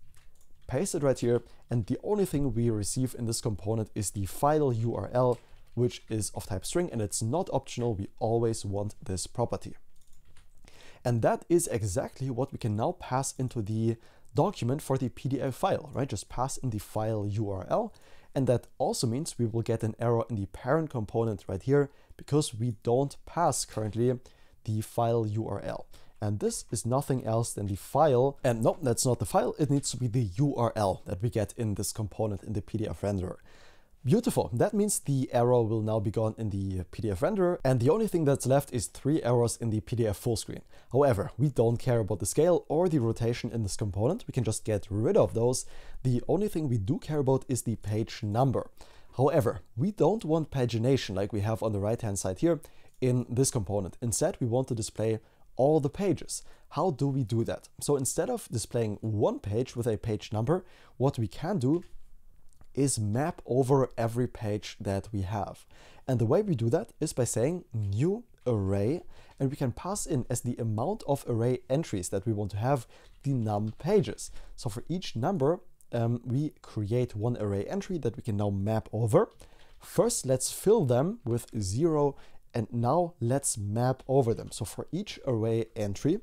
paste it right here. And the only thing we receive in this component is the file URL, which is of type string, and it's not optional. We always want this property. And that is exactly what we can now pass into the document for the PDF file, right? Just pass in the file URL. And that also means we will get an error in the parent component right here because we don't pass currently the file URL. And this is nothing else than the file. And no, that's not the file. It needs to be the URL that we get in this component in the PDF renderer. Beautiful. That means the error will now be gone in the PDF renderer, and the only thing that's left is 3 errors in the PDF full screen. However, we don't care about the scale or the rotation in this component. We can just get rid of those. The only thing we do care about is the page number. However, we don't want pagination like we have on the right-hand side here in this component. Instead, we want to display all the pages. How do we do that? So instead of displaying one page with a page number, what we can do is map over every page that we have. And the way we do that is by saying new array, and we can pass in as the amount of array entries that we want to have the num pages. So for each number, we create one array entry that we can now map over. First, let's fill them with 0, and now let's map over them. So for each array entry,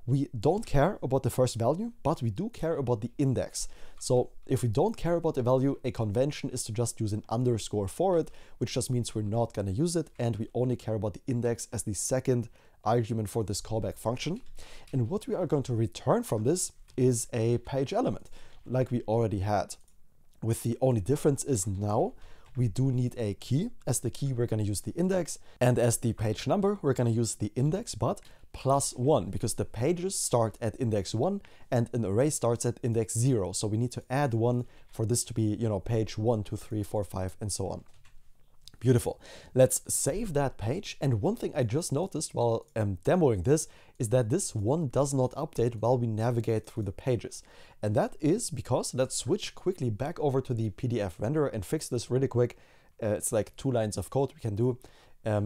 we don't care about the first value, but we do care about the index. So if we don't care about the value, a convention is to just use an underscore for it, which just means we're not going to use it, and we only care about the index as the second argument for this callback function. And what we are going to return from this is a page element, like we already had. With the only difference is now we do need a key. As the key, we're going to use the index, and as the page number, we're going to use the index, but +1, because the pages start at index 1 and an array starts at index 0. So we need to add 1 for this to be, page 1, 2, 3, 4, 5, and so on. Beautiful. Let's save that page. And one thing I just noticed while demoing this is that this 1 does not update while we navigate through the pages. And that is because, let's switch quickly back over to the PDF renderer and fix this really quick. It's like 2 lines of code we can do.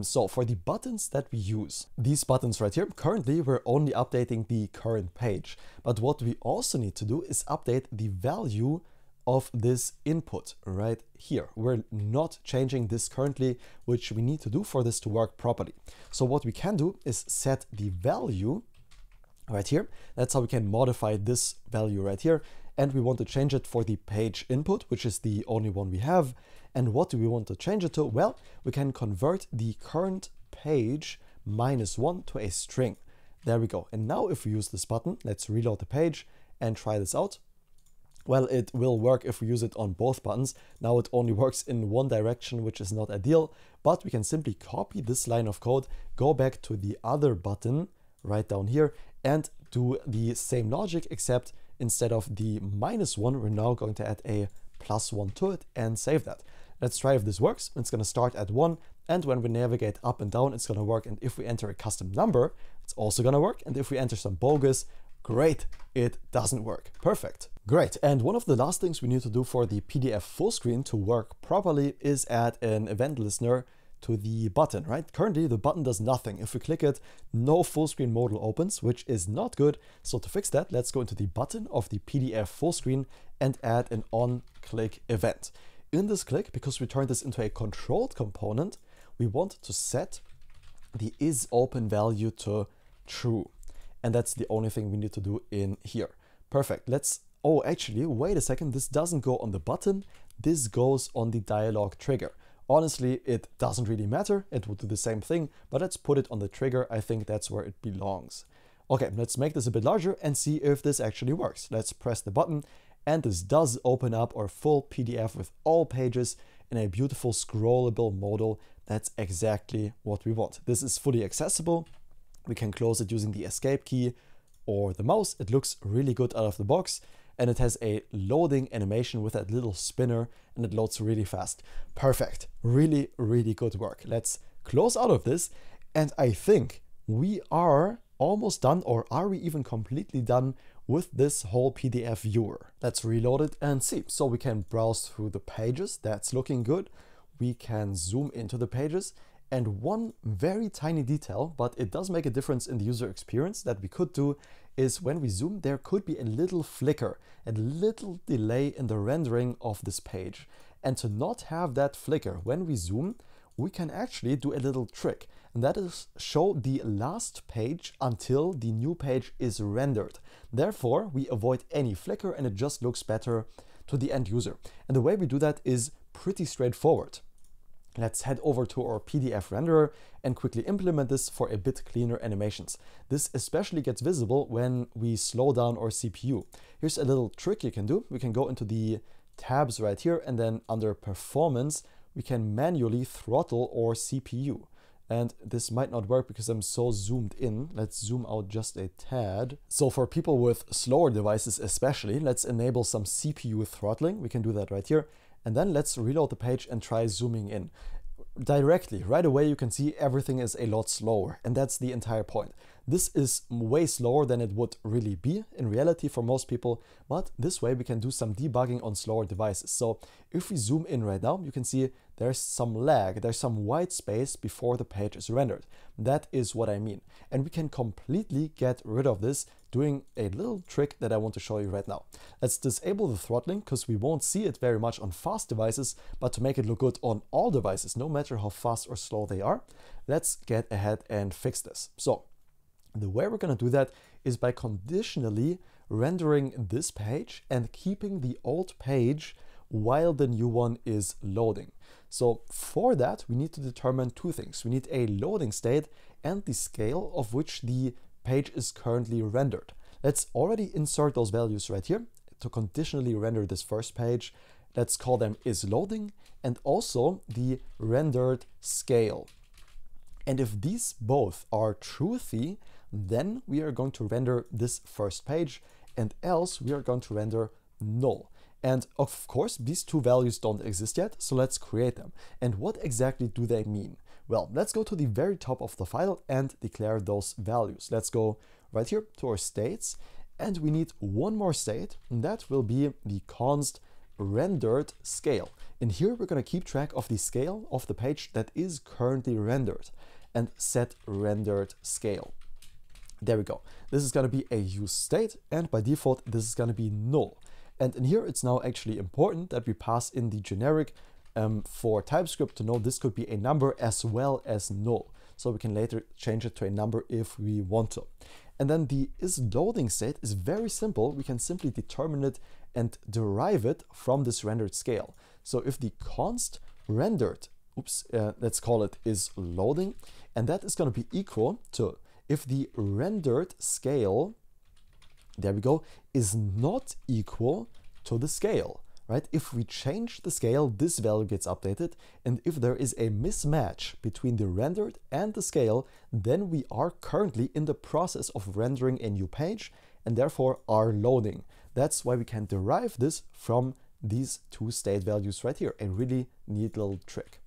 So for the buttons that we use, these buttons right here, currently we're only updating the current page. But what we also need to do is update the value of this input right here. We're not changing this currently, which we need to do for this to work properly. So what we can do is set the value right here. That's how we can modify this value right here. And we want to change it for the page input, which is the only one we have. And what do we want to change it to? Well, we can convert the current page -1 to a string. There we go. And now if we use this button, let's reload the page and try this out. Well, it will work if we use it on both buttons. Now it only works in one direction, which is not ideal, but we can simply copy this line of code, go back to the other button right down here and do the same logic, except instead of the -1, we're now going to add a +1 to it and save that. Let's try if this works. It's going to start at 1, and when we navigate up and down, it's going to work. And if we enter a custom number, it's also going to work. And if we enter some bogus, great, it doesn't work. Perfect. Great. And one of the last things we need to do for the PDF full screen to work properly is add an event listener to the button, right? Currently, the button does nothing. If we click it, no full screen modal opens, which is not good. So to fix that, let's go into the button of the PDF full screen and add an on-click event. In this click, because we turned this into a controlled component, we want to set the isOpen value to true. And that's the only thing we need to do in here. Perfect. Oh, actually, wait a second. This doesn't go on the button. This goes on the dialog trigger. Honestly, it doesn't really matter. It will do the same thing, but let's put it on the trigger. I think that's where it belongs. Okay, let's make this a bit larger and see if this actually works. Let's press the button, and this does open up our full PDF with all pages in a beautiful scrollable modal. That's exactly what we want. This is fully accessible. We can close it using the escape key or the mouse. It looks really good out of the box. and it has a loading animation with that little spinner, and it loads really fast. Perfect. Really, really good work. Let's close out of this, and I think we are almost done, or are we even completely done with this whole PDF viewer? Let's reload it and see. So we can browse through the pages. That's looking good. We can zoom into the pages. And one very tiny detail, but it does make a difference in the user experience, that we could do is when we zoom, there could be a little flicker, a little delay in the rendering of this page. And to not have that flicker when we zoom, we can actually do a little trick. And that is show the last page until the new page is rendered. Therefore, we avoid any flicker and it just looks better to the end user. And the way we do that is pretty straightforward. Let's head over to our PDF renderer and quickly implement this for a bit cleaner animations. This especially gets visible when we slow down our CPU. Here's a little trick you can do. We can go into the tabs right here, and then under performance, we can manually throttle our CPU. And this might not work because I'm so zoomed in. Let's zoom out just a tad. So for people with slower devices especially, let's enable some CPU throttling. We can do that right here. And then let's reload the page and try zooming in. Directly, right away, you can see everything is a lot slower. And that's the entire point. This is way slower than it would really be in reality for most people. But this way we can do some debugging on slower devices. So if we zoom in right now, you can see there's some lag, there's some white space before the page is rendered. That is what I mean. And we can completely get rid of this doing a little trick that I want to show you right now. Let's disable the throttling because we won't see it very much on fast devices, but to make it look good on all devices, no matter how fast or slow they are, let's get ahead and fix this. So the way we're going to do that is by conditionally rendering this page and keeping the old page while the new one is loading. So for that, we need to determine two things. We need a loading state and the scale of which the page is currently rendered. Let's already insert those values right here to conditionally render this first page. Let's call them isLoading and also the rendered scale. And if these both are truthy, then we are going to render this first page, and else we are going to render null. And of course, these two values don't exist yet, so let's create them. And what exactly do they mean? Well, let's go to the very top of the file and declare those values. Let's go right here to our states, and we need one more state, and that will be the const rendered scale. And here we're going to keep track of the scale of the page that is currently rendered and set rendered scale. There we go. This is going to be a use state, and by default, this is going to be null. And in here, it's now actually important that we pass in the generic for TypeScript to know this could be a number as well as null. So we can later change it to a number if we want to. And then the isLoading state is very simple. We can simply determine it and derive it from this rendered scale. So if the const rendered, let's call it isLoading, and that is going to be equal to if the rendered scale, there we go, is not equal to the scale, right? If we change the scale, this value gets updated. And if there is a mismatch between the rendered and the scale, then we are currently in the process of rendering a new page and therefore are loading. That's why we can derive this from these two state values right here. A really neat little trick.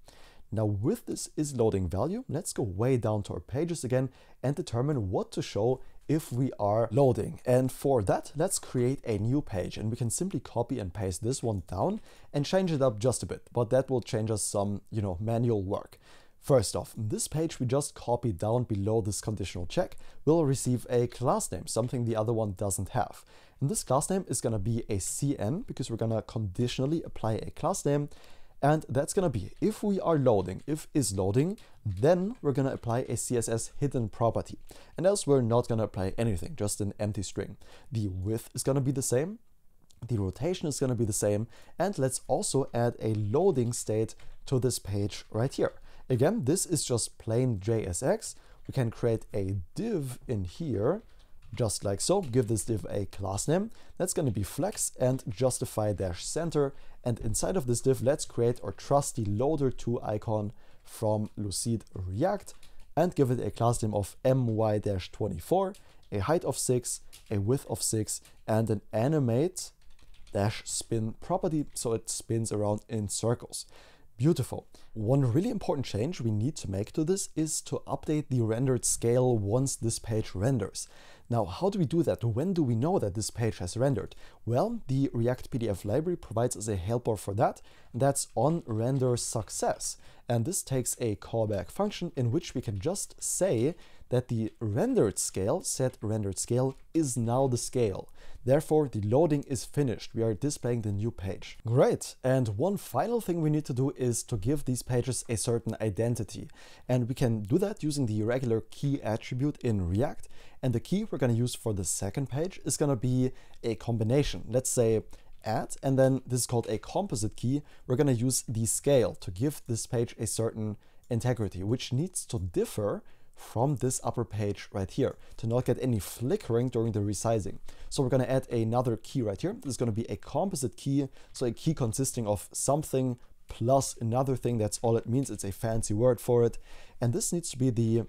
Now with this isLoading value, let's go way down to our pages again and determine what to show if we are loading. And for that, let's create a new page, and we can simply copy and paste this one down and change it up just a bit, but that will change us some, manual work. First off, this page we just copied down below this conditional check will receive a class name, something the other one doesn't have. And this class name is going to be a CN because we're going to conditionally apply a class name. And that's going to be, if we are loading, if isLoading, then we're going to apply a CSS hidden property. And else we're not going to apply anything, just an empty string. The width is going to be the same. The rotation is going to be the same. And let's also add a loading state to this page right here. Again, this is just plain JSX. We can create a div in here, just like so. Give this div a class name. That's going to be flex and justify -center. And inside of this div, let's create our trusty loader2 icon from Lucid React and give it a class name of my-24, a height of 6, a width of 6, and an animate dash spin property, so it spins around in circles. Beautiful. One really important change we need to make to this is to update the rendered scale once this page renders. Now, how do we do that? When do we know that this page has rendered? Well, the React PDF library provides us a helper for that, and that's on render success. And this takes a callback function in which we can just say that the rendered scale, set rendered scale, is now the scale. Therefore, the loading is finished. We are displaying the new page. Great. And one final thing we need to do is to give these pages a certain identity. And we can do that using the regular key attribute in React. And the key we're going to use for the second page is going to be a combination. Let's say add, and then this is called a composite key. We're going to use the scale to give this page a certain integrity, which needs to differ from this upper page right here to not get any flickering during the resizing. So we're going to add another key right here. This is going to be a composite key, so a key consisting of something plus another thing. That's all it means. It's a fancy word for it. And this needs to be the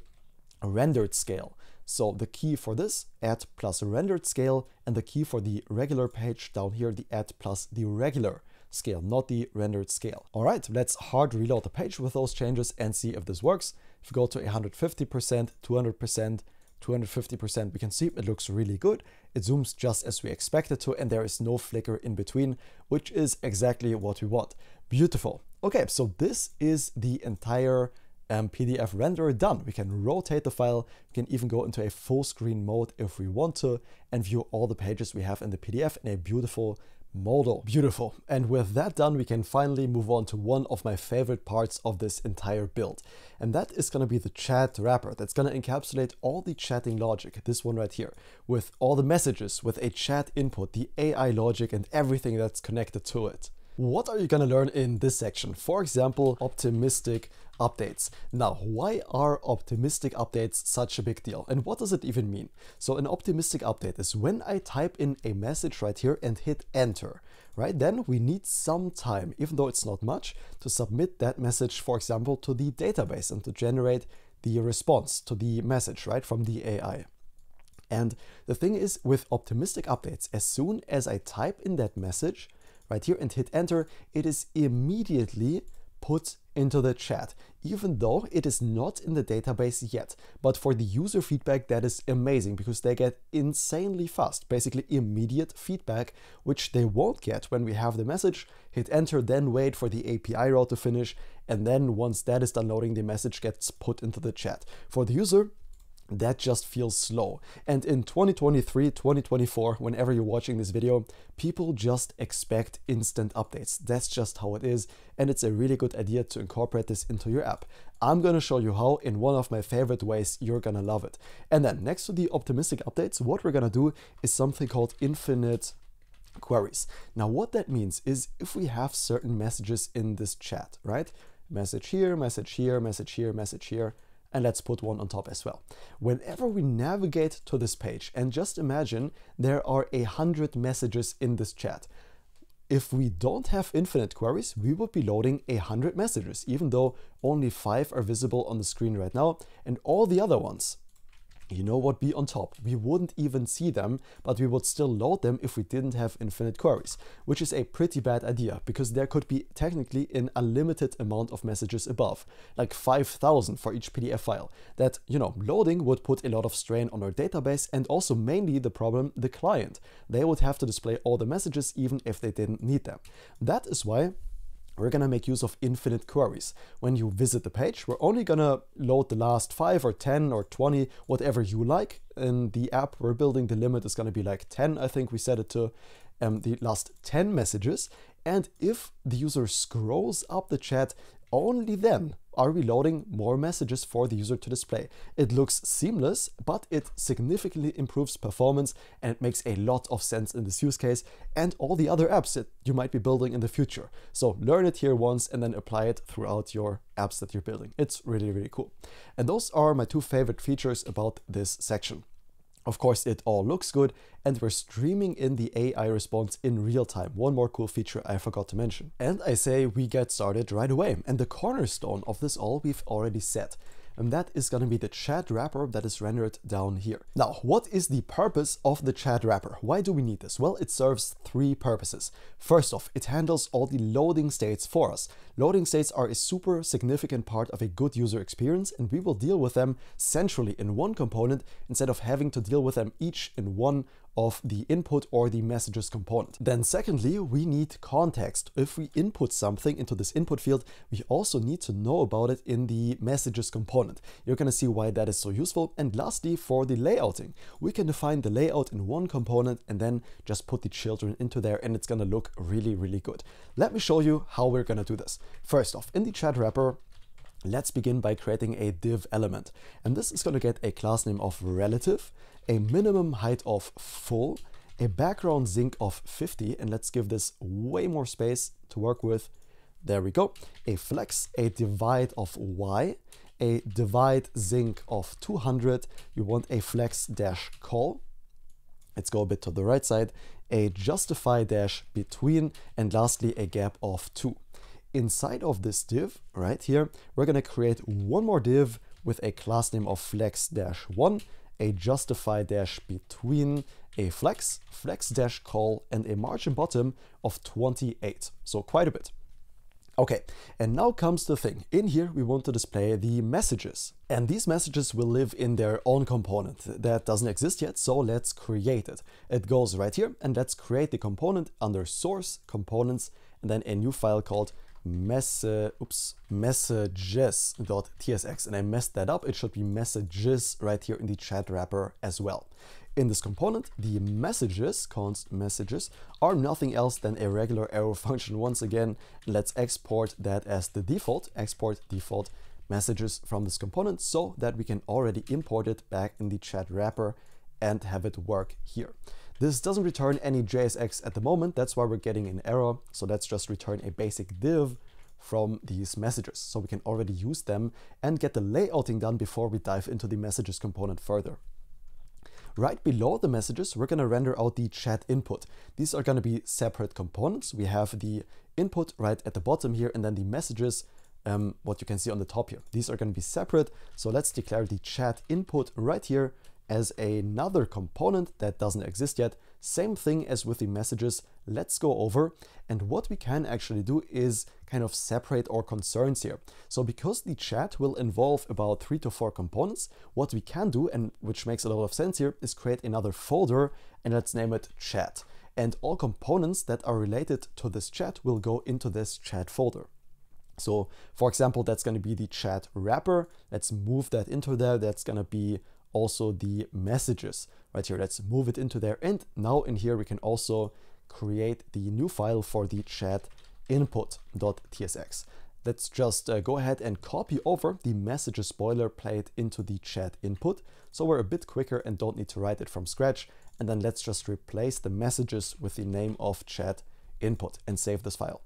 rendered scale. So the key for this, add plus rendered scale, and the key for the regular page down here, the add plus the regular scale, not the rendered scale. All right, let's hard reload the page with those changes and see if this works. If you go to 150%, 200%, 250%, we can see it looks really good. It zooms just as we expect it to, and there is no flicker in between, which is exactly what we want. Beautiful. Okay, so this is the entire PDF render done. We can rotate the file. We can even go into a full screen mode if we want to, and view all the pages we have in the PDF in a beautiful model. Beautiful. And with that done, we can finally move on to one of my favorite parts of this entire build. And that is going to be the chat wrapper. That's going to encapsulate all the chatting logic, this one right here, with all the messages, with a chat input, the AI logic, and everything that's connected to it. What are you going to learn in this section? For example, optimistic updates. Now, why are optimistic updates such a big deal? And what does it even mean? So an optimistic update is when I type in a message right here and hit enter, right? Then we need some time, even though it's not much, to submit that message, for example, to the database and to generate the response to the message, right, from the AI. And the thing is, with optimistic updates, as soon as I type in that message right here and hit enter, it is immediately put into the chat, even though it is not in the database yet. But for the user feedback, that is amazing because they get insanely fast, basically immediate feedback, which they won't get when we have the message, hit enter, then wait for the API route to finish. And then once that is done loading, the message gets put into the chat. For the user, that just feels slow. And in 2023, 2024, whenever you're watching this video, people just expect instant updates. That's just how it is. And it's a really good idea to incorporate this into your app. I'm going to show you how in one of my favorite ways. You're going to love it. And then next to the optimistic updates, what we're going to do is something called infinite queries. Now, what that means is if we have certain messages in this chat, right? Message here, message here, message here, message here. And let's put one on top as well. Whenever we navigate to this page, and just imagine there are 100 messages in this chat. If we don't have infinite queries, we would be loading 100 messages, even though only 5 are visible on the screen right now, and all the other ones, you know, would be on top. We wouldn't even see them, but we would still load them if we didn't have infinite queries, which is a pretty bad idea because there could be technically an unlimited amount of messages above, like 5,000 for each PDF file. That, you know, loading would put a lot of strain on our database, and also mainly the problem, the client. They would have to display all the messages even if they didn't need them. That is why we're going to make use of infinite queries. When you visit the page, we're only going to load the last 5 or 10 or 20, whatever you like. In the app we're building, the limit is going to be like 10, I think we set it to, the last 10 messages. And if the user scrolls up the chat, only then are we loading more messages for the user to display. It looks seamless, but it significantly improves performance, and it makes a lot of sense in this use case and all the other apps that you might be building in the future. So learn it here once and then apply it throughout your apps that you're building. It's really, really cool. And those are my 2 favorite features about this section. Of course, it all looks good, and we're streaming in the AI response in real time. One more cool feature I forgot to mention. And I say we get started right away. And the cornerstone of this all we've already set. and that is going to be the chat wrapper that is rendered down here. Now, what is the purpose of the chat wrapper? Why do we need this? Well, it serves three purposes. First off, it handles all the loading states for us. Loading states are a super significant part of a good user experience, and we will deal with them centrally in one component instead of having to deal with them each in one of the input or the messages component. Then secondly, we need context. If we input something into this input field, we also need to know about it in the messages component. You're going to see why that is so useful. And lastly, for the layouting, we can define the layout in one component and then just put the children into there, and it's going to look really, really good. Let me show you how we're going to do this. First off, in the chat wrapper, let's begin by creating a div element. And this is going to get a class name of relative, a minimum height of full, a background zinc of 50, and let's give this way more space to work with. There we go. A flex, a divide of y, a divide zinc of 200. You want a flex dash call. Let's go a bit to the right side, a justify dash between, and lastly, a gap of 2. Inside of this div right here, we're going to create one more div with a class name of flex dash 1, a justify dash between, a flex, flex dash call, and a margin bottom of 28. So quite a bit. Okay, and now comes the thing. In here, we want to display the messages. And these messages will live in their own component. That doesn't exist yet, so let's create it. It goes right here, and let's create the component under source, components, and then a new file called messages.tsx, and I messed that up. It should be messages right here in the chat wrapper as well. In this component, the messages, const messages, are nothing else than a regular arrow function. Once again, let's export that as the default, export default messages from this component so that we can already import it back in the chat wrapper and have it work here. This doesn't return any JSX at the moment, that's why we're getting an error. So let's just return a basic div from these messages so we can already use them and get the layouting done before we dive into the messages component further. Right below the messages, we're going to render out the chat input. These are going to be separate components. We have the input right at the bottom here, and then the messages, what you can see on the top here. These are going to be separate. So let's declare the chat input right here as another component that doesn't exist yet. Same thing as with the messages. Let's go over, and what we can actually do is kind of separate our concerns here. So because the chat will involve about 3 to 4 components, what we can do, and which makes a lot of sense here, is create another folder, and let's name it chat. And all components that are related to this chat will go into this chat folder. So for example, that's going to be the chat wrapper. Let's move that into there. That's going to be also the messages right here. Let's move it into there. And now in here, we can also create the new file for the chat input.tsx. Let's just go ahead and copy over the messages boilerplate into the chat input. So we're a bit quicker and don't need to write it from scratch. And then let's just replace the messages with the name of chat input and save this file.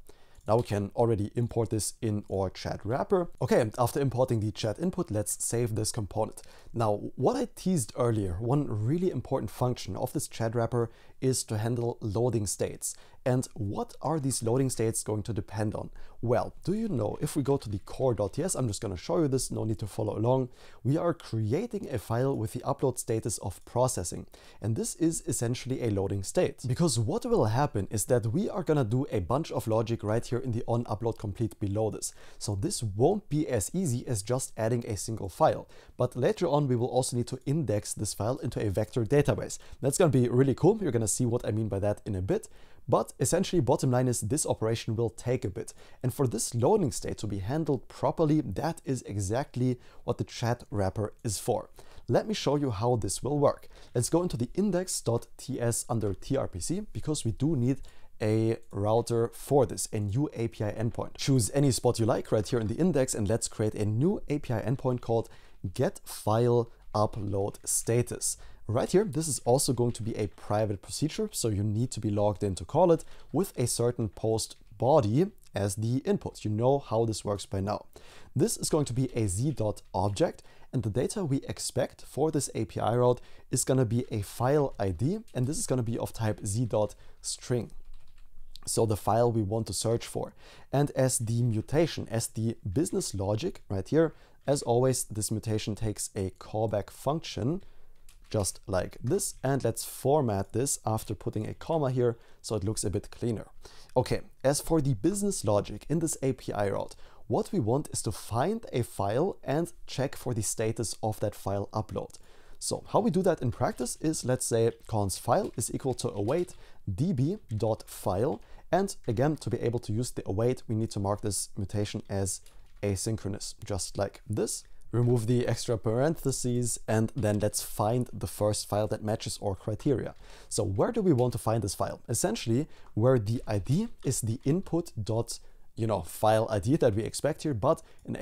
Now we can already import this in our chat wrapper. Okay, and after importing the chat input, let's save this component. Now, what I teased earlier, one really important function of this chat wrapper is to handle loading states. And what are these loading states going to depend on? Well, do you know, if we go to the core.ts, I'm just going to show you this, no need to follow along. We are creating a file with the upload status of processing. And this is essentially a loading state. Because what will happen is that we are going to do a bunch of logic right here in the onUploadComplete below this. So this won't be as easy as just adding a single file. But later on, we will also need to index this file into a vector database. That's going to be really cool. You're going to see what I mean by that in a bit. But essentially, bottom line is this operation will take a bit. And for this loading state to be handled properly, that is exactly what the chat wrapper is for. Let me show you how this will work. Let's go into the index.ts under tRPC, because we do need a router for this, a new API endpoint. Choose any spot you like right here in the index, and let's create a new API endpoint called getFileUploadStatus. Right here, this is also going to be a private procedure, so you need to be logged in to call it with a certain post body as the input. You know how this works by now. This is going to be a z.object, and the data we expect for this API route is going to be a file ID, and this is going to be of type z.string. so the file we want to search for. And as the mutation, as the business logic right here, as always, this mutation takes a callback function, just like this. And let's format this after putting a comma here so it looks a bit cleaner. Okay, as for the business logic in this API route, what we want is to find a file and check for the status of that file upload. So how we do that in practice is, let's say const file is equal to await db.file. And again, to be able to use the await, we need to mark this mutation as asynchronous, just like this. Remove the extra parentheses, and then let's find the first file that matches our criteria. So where do we want to find this file? Essentially, where the ID is the input dot, file ID that we expect here, but in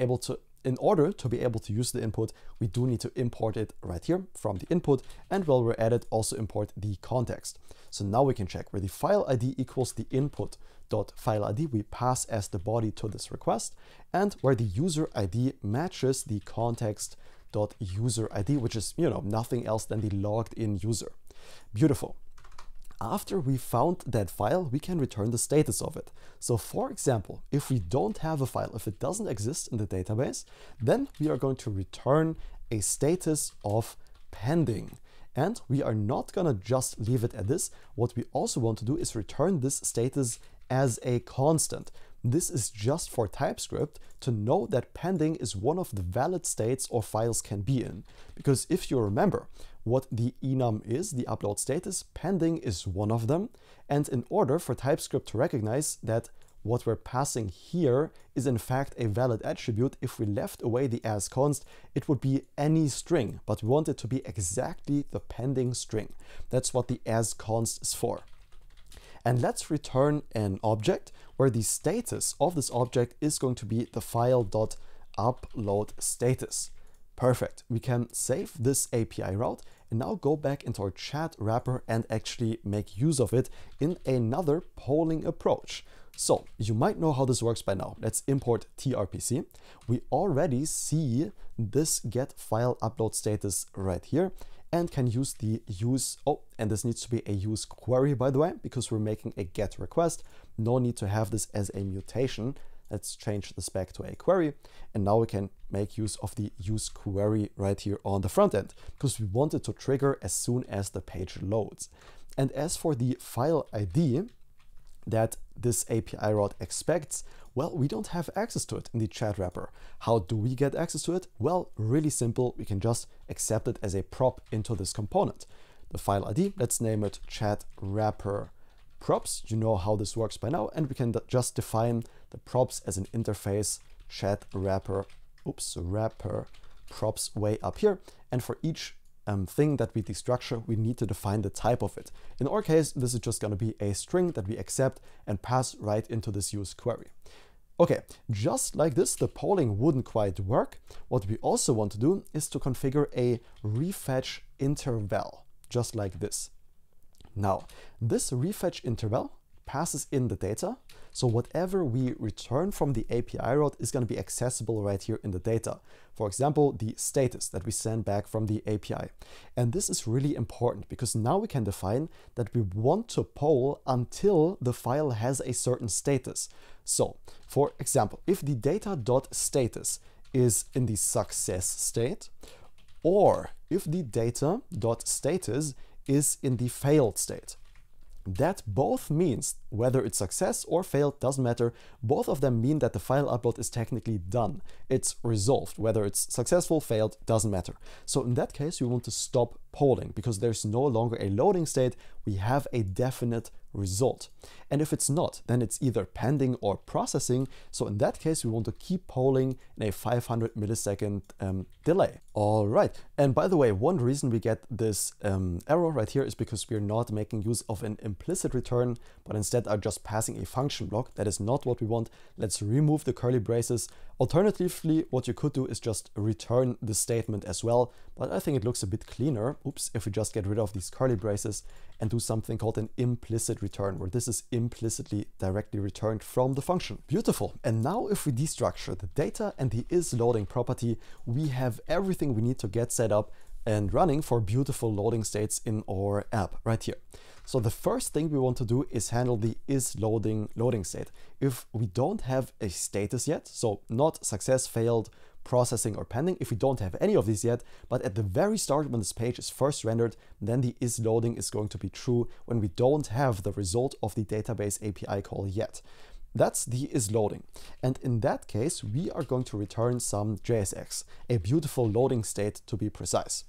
order to be able to use the input, we do need to import it right here from the input, and while we're at it, also import the context. So now we can check where the file ID equals the input dot file ID we pass as the body to this request, and where the user ID matches the context dot user ID, which is nothing else than the logged in user. Beautiful. After we found that file, we can return the status of it. So for example, if we don't have a file, if it doesn't exist in the database, then we are going to return a status of pending. And we are not gonna just leave it at this. What we also want to do is return this status as a constant. This is just for TypeScript to know that pending is one of the valid states or files can be in. Because if you remember what the enum is, the upload status, pending is one of them. And in order for TypeScript to recognize that what we're passing here is in fact a valid attribute, if we left away the asConst, it would be any string, but we want it to be exactly the pending string. That's what the asConst is for. And let's return an object where the status of this object is going to be the file.uploadStatus. Perfect. We can save this API route and now go back into our chat wrapper and actually make use of it in another polling approach. So you might know how this works by now. Let's import tRPC. We already see this get file upload status right here, and can use the use, and this needs to be a use query, by the way, because we're making a get request. No need to have this as a mutation. Let's change this back to a query. And now we can make use of the use query right here on the front end, because we want it to trigger as soon as the page loads. And as for the file ID that this API route expects, well, we don't have access to it in the chat wrapper. How do we get access to it? Well, really simple. We can just accept it as a prop into this component. The file ID, let's name it chat wrapper props. You know how this works by now, and we can just define the props as an interface chat wrapper, wrapper props way up here. And for each thing that we destructure, we need to define the type of it. In our case, this is just going to be a string that we accept and pass right into this use query. Okay, just like this, the polling wouldn't quite work. What we also want to do is to configure a refetch interval, just like this. Now, this refetch interval passes in the data, so whatever we return from the API route is going to be accessible right here in the data. For example, the status that we send back from the API. And this is really important because now we can define that we want to poll until the file has a certain status. So, for example, if the data.status is in the success state, or if the data.status is in the failed state. That both means, whether it's success or failed, doesn't matter, both of them mean that the file upload is technically done. It's resolved. Whether it's successful, failed, doesn't matter. So in that case, we want to stop polling because there's no longer a loading state. We have a definite result. And if it's not, then it's either pending or processing. So in that case, we want to keep polling in a 500 millisecond delay. All right. And by the way, one reason we get this error right here is because we're not making use of an implicit return, but instead are just passing a function block. That is not what we want. Let's remove the curly braces. Alternatively, what you could do is just return the statement as well. But I think it looks a bit cleaner. If we just get rid of these curly braces and do something called an implicit return, where this is implicitly directly returned from the function. Beautiful. And now if we destructure the data and the isLoading property, we have everything we need to get set up and running for beautiful loading states in our app right here. So the first thing we want to do is handle the isLoading loading state. If we don't have a status yet, so not success, failed, processing, or pending, if we don't have any of these yet, but at the very start when this page is first rendered, then the isLoading is going to be true when we don't have the result of the database API call yet. That's the isLoading. And in that case, we are going to return some JSX, a beautiful loading state to be precise.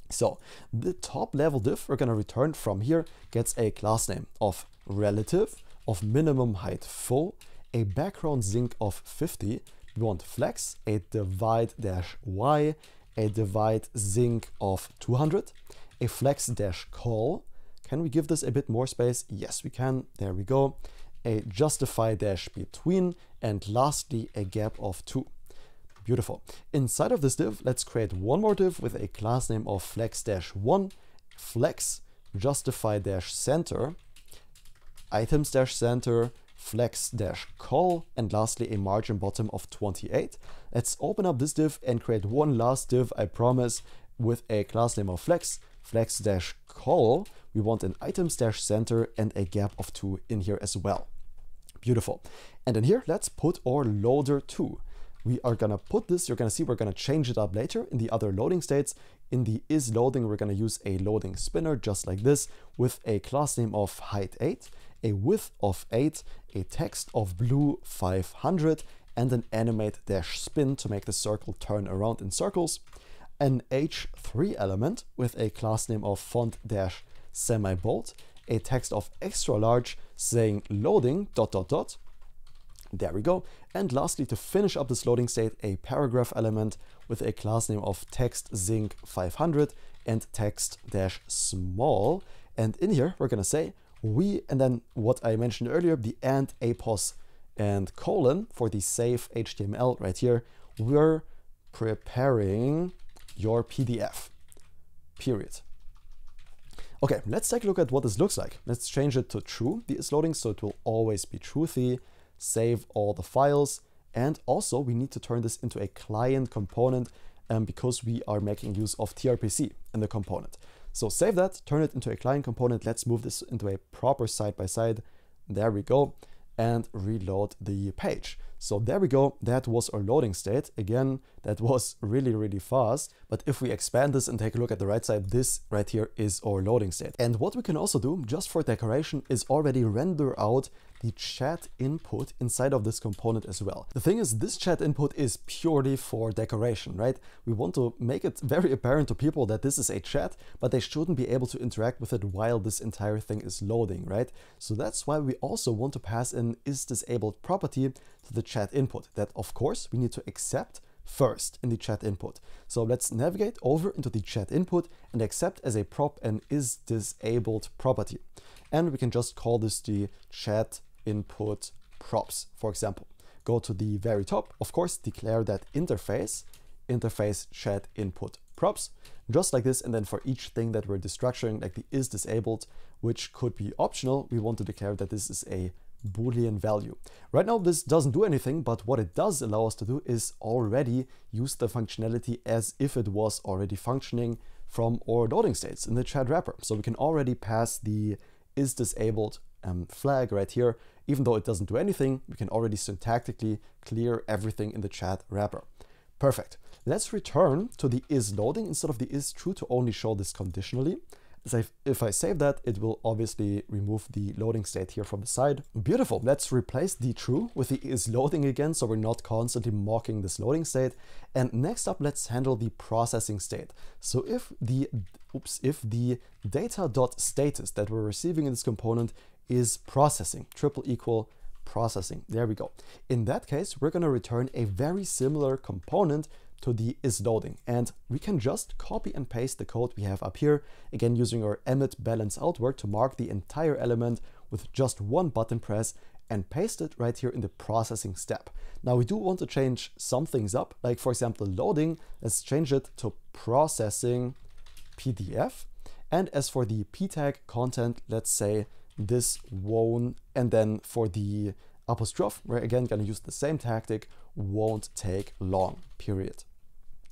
So the top level div we're going to return from here gets a class name of relative, of minimum height full, a background zinc of 50, we want flex, a divide-y, a divide zinc of 200, a flex-call. Can we give this a bit more space? Yes, we can. There we go. A justify-between, and lastly, a gap of 2. Beautiful. Inside of this div, let's create one more div with a class name of flex-1, flex, justify-center, items-center, flex-call, and lastly a margin bottom of 28. Let's open up this div and create one last div, I promise, with a class name of flex, flex-call. We want an items-center and a gap of 2 in here as well. Beautiful. And in here, let's put our loader 2. We are gonna put this, you're gonna see we're gonna change it up later in the other loading states. In the isLoading, we're gonna use a loading spinner just like this with a class name of height 8, a width of 8, a text of blue 500, and an animate-spin to make the circle turn around in circles. An h3 element with a class name of font-semi-bold, a text of extra large saying loading ... There we go. And lastly, to finish up this loading state, a paragraph element with a class name of text zinc 500 and text-small. And in here, we're gonna say we, and then what I mentioned earlier, the and, apos, and colon for the save HTML right here. We're preparing your PDF, period. Okay, let's take a look at what this looks like. Let's change it to true, the isLoading, so it will always be truthy. Save all the files, and also we need to turn this into a client component because we are making use of tRPC in the component. So save that, turn it into a client component. Let's move this into a proper side-by-side. There we go, and reload the page. So there we go, that was our loading state. Again, that was really, really fast. But if we expand this and take a look at the right side, this right here is our loading state. And what we can also do, just for decoration, is already render out the chat input inside of this component as well. The thing is, this chat input is purely for decoration, right? We want to make it very apparent to people that this is a chat, but they shouldn't be able to interact with it while this entire thing is loading, right? So that's why we also want to pass in isDisabled property to the chat input that, of course, we need to accept first in the chat input. So let's navigate over into the chat input and accept as a prop an isDisabled property. And we can just call this the chat input props, for example. Go to the very top, of course, declare that interface chat input props, just like this. And then for each thing that we're destructuring, like the isDisabled, which could be optional, we want to declare that this is a Boolean value. Right now, this doesn't do anything, but what it does allow us to do is already use the functionality as if it was already functioning from our loading states in the chat wrapper. So we can already pass the isDisabled flag right here. Even though it doesn't do anything, we can already syntactically clear everything in the chat wrapper. Perfect. Let's return to the isLoading instead of the isTrue to only show this conditionally. So if I save that, it will obviously remove the loading state here from the side. Beautiful. Let's replace the true with the isLoading again, so we're not constantly mocking this loading state. And next up, let's handle the processing state. So if the data.status that we're receiving in this component is processing, triple = processing. There we go. In that case, we're going to return a very similar component to the isLoading, and we can just copy and paste the code we have up here, again using our emit balance outward to mark the entire element with just one button press and paste it right here in the processing step. Now we do want to change some things up, like for example loading. Let's change it to processing PDF, and as for the p tag content, let's say this won't, and then for the apostrophe, we're again going to use the same tactic, won't take long, period.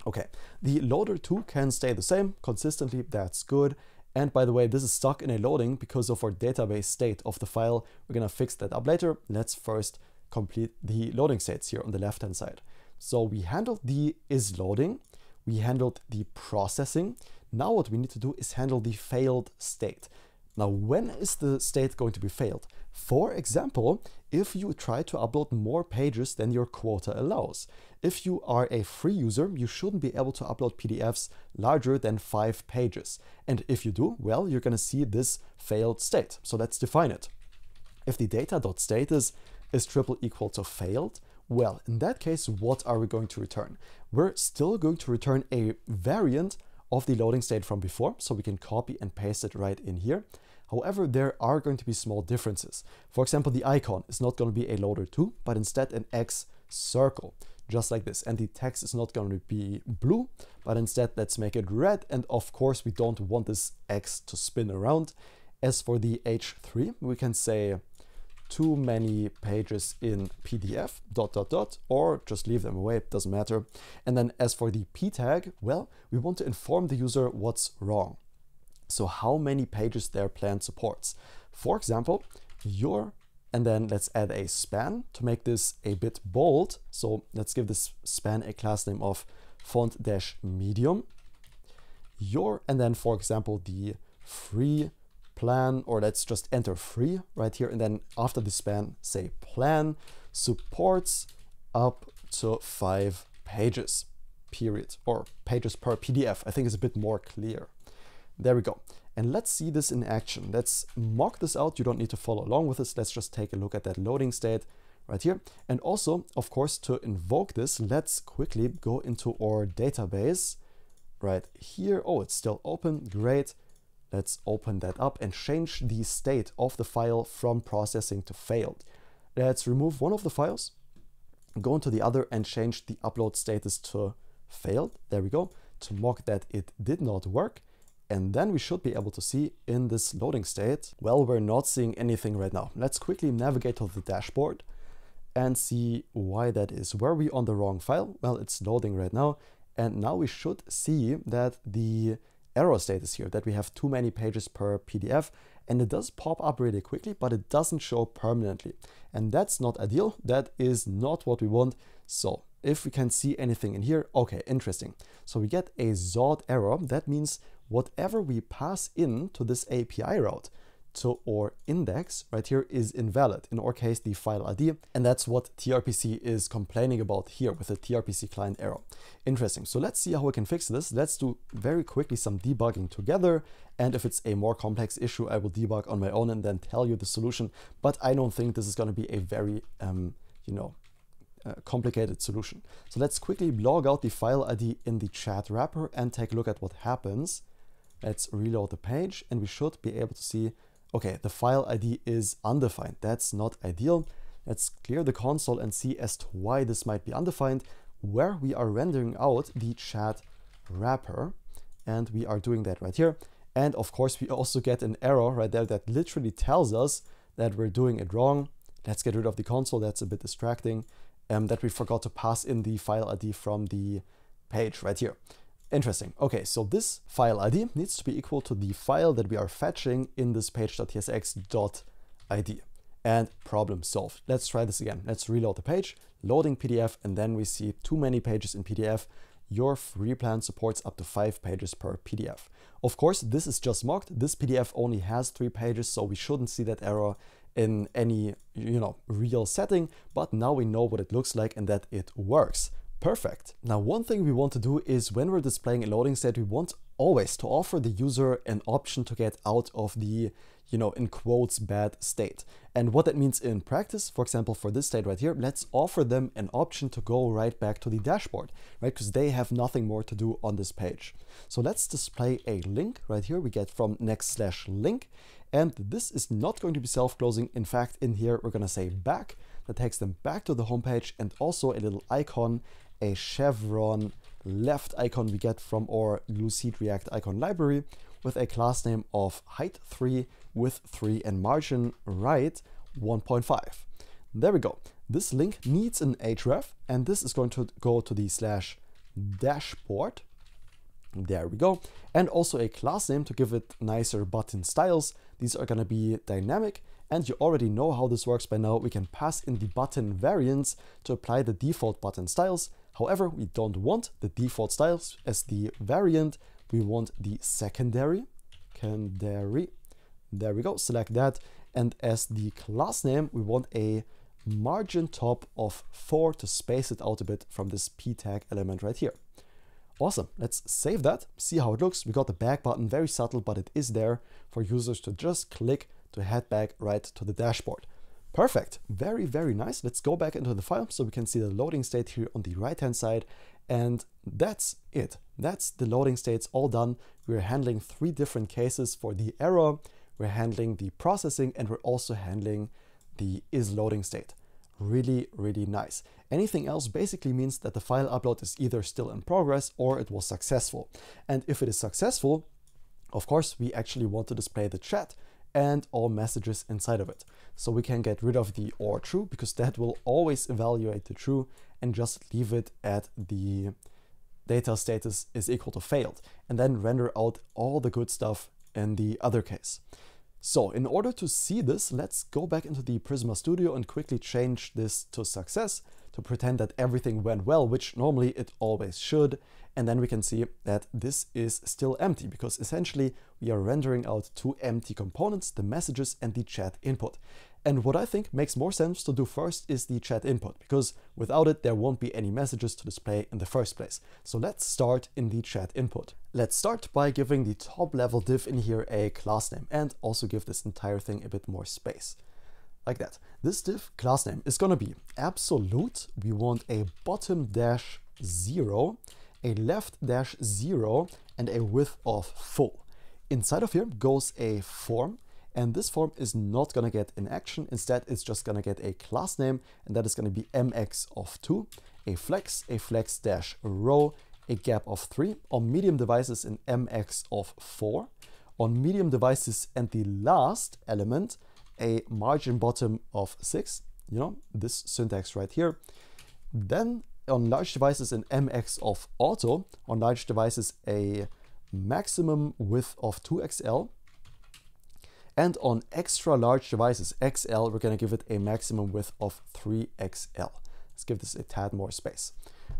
Okay, the loader 2 can stay the same consistently, that's good. And by the way, this is stuck in a loading because of our database state of the file. We're gonna fix that up later. Let's first complete the loading states here on the left-hand side. So we handled the is loading, we handled the processing. Now what we need to do is handle the failed state. Now, when is the state going to be failed? For example, if you try to upload more pages than your quota allows. If you are a free user, you shouldn't be able to upload PDFs larger than 5 pages. And if you do, well, you're gonna see this failed state. So let's define it. If the data.status is triple equal to failed, well, in that case, what are we going to return? We're still going to return a variant of the loading state from before, so we can copy and paste it right in here. However, there are going to be small differences. For example, the icon is not going to be a loader 2, but instead an X circle, just like this. And the text is not going to be blue, but instead let's make it red. And of course, we don't want this X to spin around. As for the H3, we can say too many pages in PDF, ... or just leave them away, it doesn't matter. And then as for the P tag, well, we want to inform the user what's wrong. So how many pages their plan supports. For example, and then let's add a span to make this a bit bold. So let's give this span a class name of font-medium. And then for example, the free plan, or let's just enter free right here. And then after the span, say plan supports up to 5 pages, period, or pages per PDF. I think it's a bit more clear. There we go. And let's see this in action. Let's mock this out. You don't need to follow along with this. Let's just take a look at that loading state right here. And also, of course, to invoke this, let's quickly go into our database right here. Oh, it's still open. Great. Let's open that up and change the state of the file from processing to failed. Let's remove one of the files, go into the other and change the upload status to failed. There we go. To mock that it did not work. And then we should be able to see in this loading state, well, we're not seeing anything right now. Let's quickly navigate to the dashboard and see why that is. Were we on the wrong file? Well, it's loading right now. And now we should see that the error status here, that we have too many pages per PDF, and it does pop up really quickly, but it doesn't show permanently. And that's not ideal. That is not what we want. So if we can see anything in here, okay, interesting. So we get a ZOD error. That means whatever we pass in to this API route to our index right here is invalid. In our case, the file ID. And that's what tRPC is complaining about here with the tRPC client error. Interesting. So let's see how we can fix this. Let's do very quickly some debugging together. And if it's a more complex issue, I will debug on my own and then tell you the solution. But I don't think this is going to be a very, complicated solution. So let's quickly log out the file ID in the chat wrapper and take a look at what happens. Let's reload the page and we should be able to see, okay, the file ID is undefined. That's not ideal. Let's clear the console and see as to why this might be undefined, where we are rendering out the chat wrapper. And we are doing that right here. And of course, we also get an error right there that literally tells us that we're doing it wrong. Let's get rid of the console. That's a bit distracting. That we forgot to pass in the file ID from the page right here. Interesting. Okay, so this file ID needs to be equal to the file that we are fetching in this page.tsx.id. And problem solved. Let's try this again. Let's reload the page, loading PDF, and then we see too many pages in PDF. Your free plan supports up to 5 pages per PDF. Of course, this is just mocked. This PDF only has 3 pages, so we shouldn't see that error in any, real setting, but now we know what it looks like and that it works. Perfect. Now, one thing we want to do is when we're displaying a loading state, we want always to offer the user an option to get out of the, in quotes, bad state. And what that means in practice, for example, for this state right here, let's offer them an option to go right back to the dashboard, right? Because they have nothing more to do on this page. So let's display a link right here. We get from next/link. And this is not going to be self-closing. In fact, in here, we're going to say back. That takes them back to the homepage and also a little icon, a chevron left icon we get from our Lucid React icon library with a class name of height 3 with 3 and margin right 1.5. There we go. This link needs an href and this is going to go to the /dashboard. There we go. And also a class name to give it nicer button styles. These are going to be dynamic, and you already know how this works by now. We can pass in the button variants to apply the default button styles. However, we don't want the default styles as the variant. We want the secondary. There we go. Select that. And as the class name, we want a margin top of 4 to space it out a bit from this p tag element right here. Awesome. Let's save that, see how it looks. We got the back button, very subtle, but it is there for users to just click to head back right to the dashboard. Perfect. Very, very nice. Let's go back into the file so we can see the loading state here on the right-hand side. And that's it. That's the loading states all done. We're handling 3 different cases for the error. We're handling the processing, and we're also handling the isLoading state. Really, really nice. Anything else basically means that the file upload is either still in progress or it was successful. And if it is successful, of course, we actually want to display the chat and all messages inside of it. So we can get rid of the or true, because that will always evaluate the true, and just leave it at the data status is equal to failed, and then render out all the good stuff in the other case. So in order to see this, let's go back into the Prisma Studio and quickly change this to success to pretend that everything went well, which normally it always should. And then we can see that this is still empty, because essentially we are rendering out 2 empty components, the messages and the chat input. And what I think makes more sense to do first is the chat input, because without it, there won't be any messages to display in the first place. So let's start in the chat input. Let's start by giving the top level div in here a class name, and also give this entire thing a bit more space. Like that. This div class name is going to be absolute. We want a bottom dash 0, a left dash 0, and a width of full. Inside of here goes a form. And this form is not going to get an action. Instead, it's just going to get a class name, and that is going to be mx of 2, a flex dash row, a gap of 3, on medium devices an mx of 4, on medium devices and the last element, a margin bottom of 6, you know, this syntax right here. Then on large devices an mx of auto, on large devices a maximum width of 2xl, and on extra large devices, XL, we're going to give it a maximum width of 3XL. Let's give this a tad more space.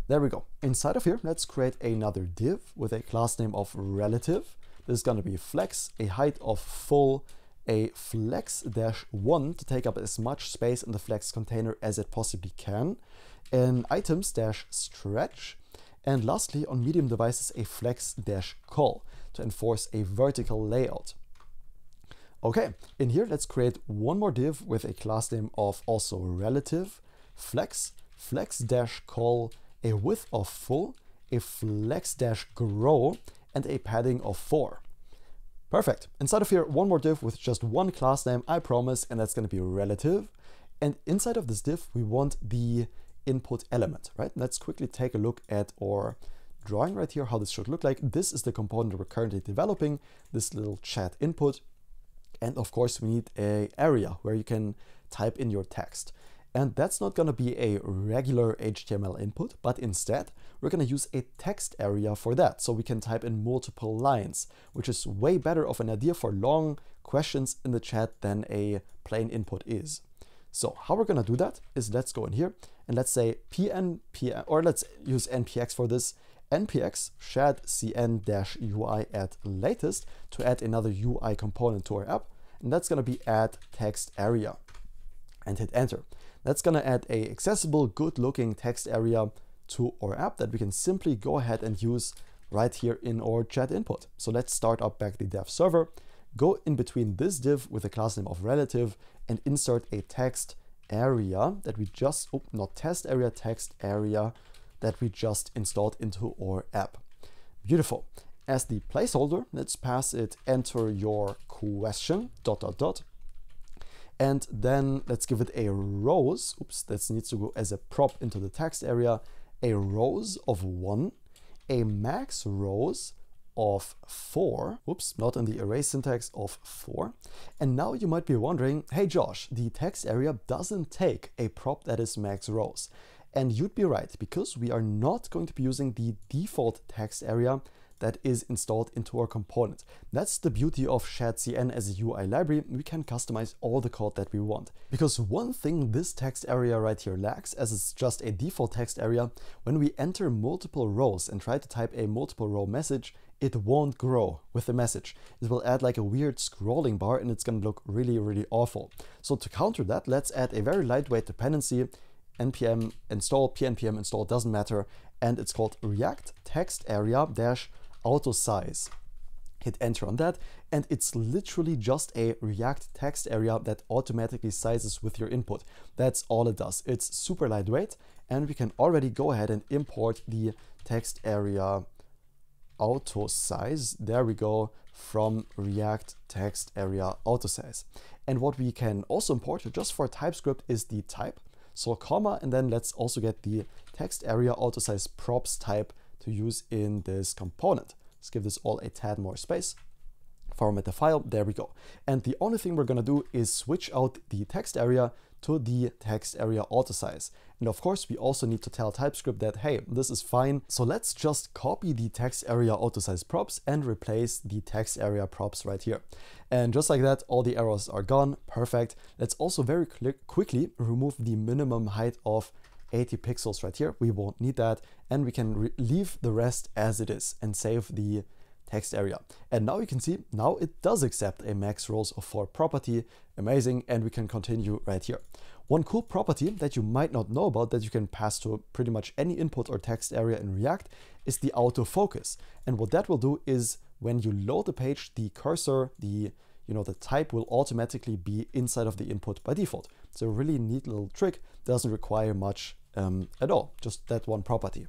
There we go. Inside of here, let's create another div with a class name of relative. This is going to be flex, a height of full, a flex dash 1 to take up as much space in the flex container as it possibly can, an items dash stretch, and lastly, on medium devices, a flex dash call to enforce a vertical layout. Okay, in here, let's create one more div with a class name of also relative, flex dash call, a width of full, a flex dash grow, and a padding of 4. Perfect. Inside of here, one more div with just one class name, I promise, and that's going to be relative. And inside of this div, we want the input element, right? Let's quickly take a look at our drawing right here, how this should look like. This is the component we're currently developing, this little chat input. And of course, we need an area where you can type in your text. And that's not going to be a regular HTML input, but instead, we're going to use a text area for that. So we can type in multiple lines, which is way better of an idea for long questions in the chat than a plain input is. So how we're going to do that is let's go in here and let's say pnpm, or let's use npx for this, npx shadcn-ui at latest to add another UI component to our app, and that's going to be add text area, and hit enter. That's going to add a accessible, good looking text area to our app that we can simply go ahead and use right here in our chat input. So let's start up back the dev server, go in between this div with a class name of relative, and insert a text area that we just, not test area, text area that we just installed into our app. Beautiful. As the placeholder, let's pass it enter your question, ... And then let's give it a rows. That needs to go as a prop into the text area. A rows of 1, a max rows of 4. Not in the array syntax, of 4. And now you might be wondering, hey Josh, the text area doesn't take a prop that is max rows. And you'd be right, because we are not going to be using the default text area that is installed into our component. That's the beauty of shadcn as a UI library. We can customize all the code that we want. Because one thing this text area right here lacks, as it's just a default text area, when we enter multiple rows and try to type a multiple row message, it won't grow with the message. It will add like a weird scrolling bar and it's going to look really, really awful. So to counter that, let's add a very lightweight dependency, npm install, pnpm install, doesn't matter, and it's called react text area dash auto size. Hit enter on that, and it's literally just a React text area that automatically sizes with your input. That's all it does. It's super lightweight, and we can already go ahead and import the text area auto size. There we go, from React text area auto size. And what we can also import just for TypeScript is the type. So comma, and then let's also get the text area auto size props type to use in this component. Let's give this all a tad more space. Format the file, there we go. And the only thing we're gonna do is switch out the text area to the text area auto size. And of course, we also need to tell TypeScript that, hey, this is fine. So let's just copy the text area auto size props and replace the text area props right here. And just like that, all the errors are gone. Perfect. Let's also very quickly remove the minimum height of 80 pixels right here. We won't need that. And we can leave the rest as it is and save the text area. And now you can see, now it does accept a max rows of 4 property. Amazing. And we can continue right here. One cool property that you might not know about that you can pass to pretty much any input or text area in React is the autofocus. And what that will do is when you load the page, the cursor, the type will automatically be inside of the input by default. It's a really neat little trick. Doesn't require much at all, just that one property.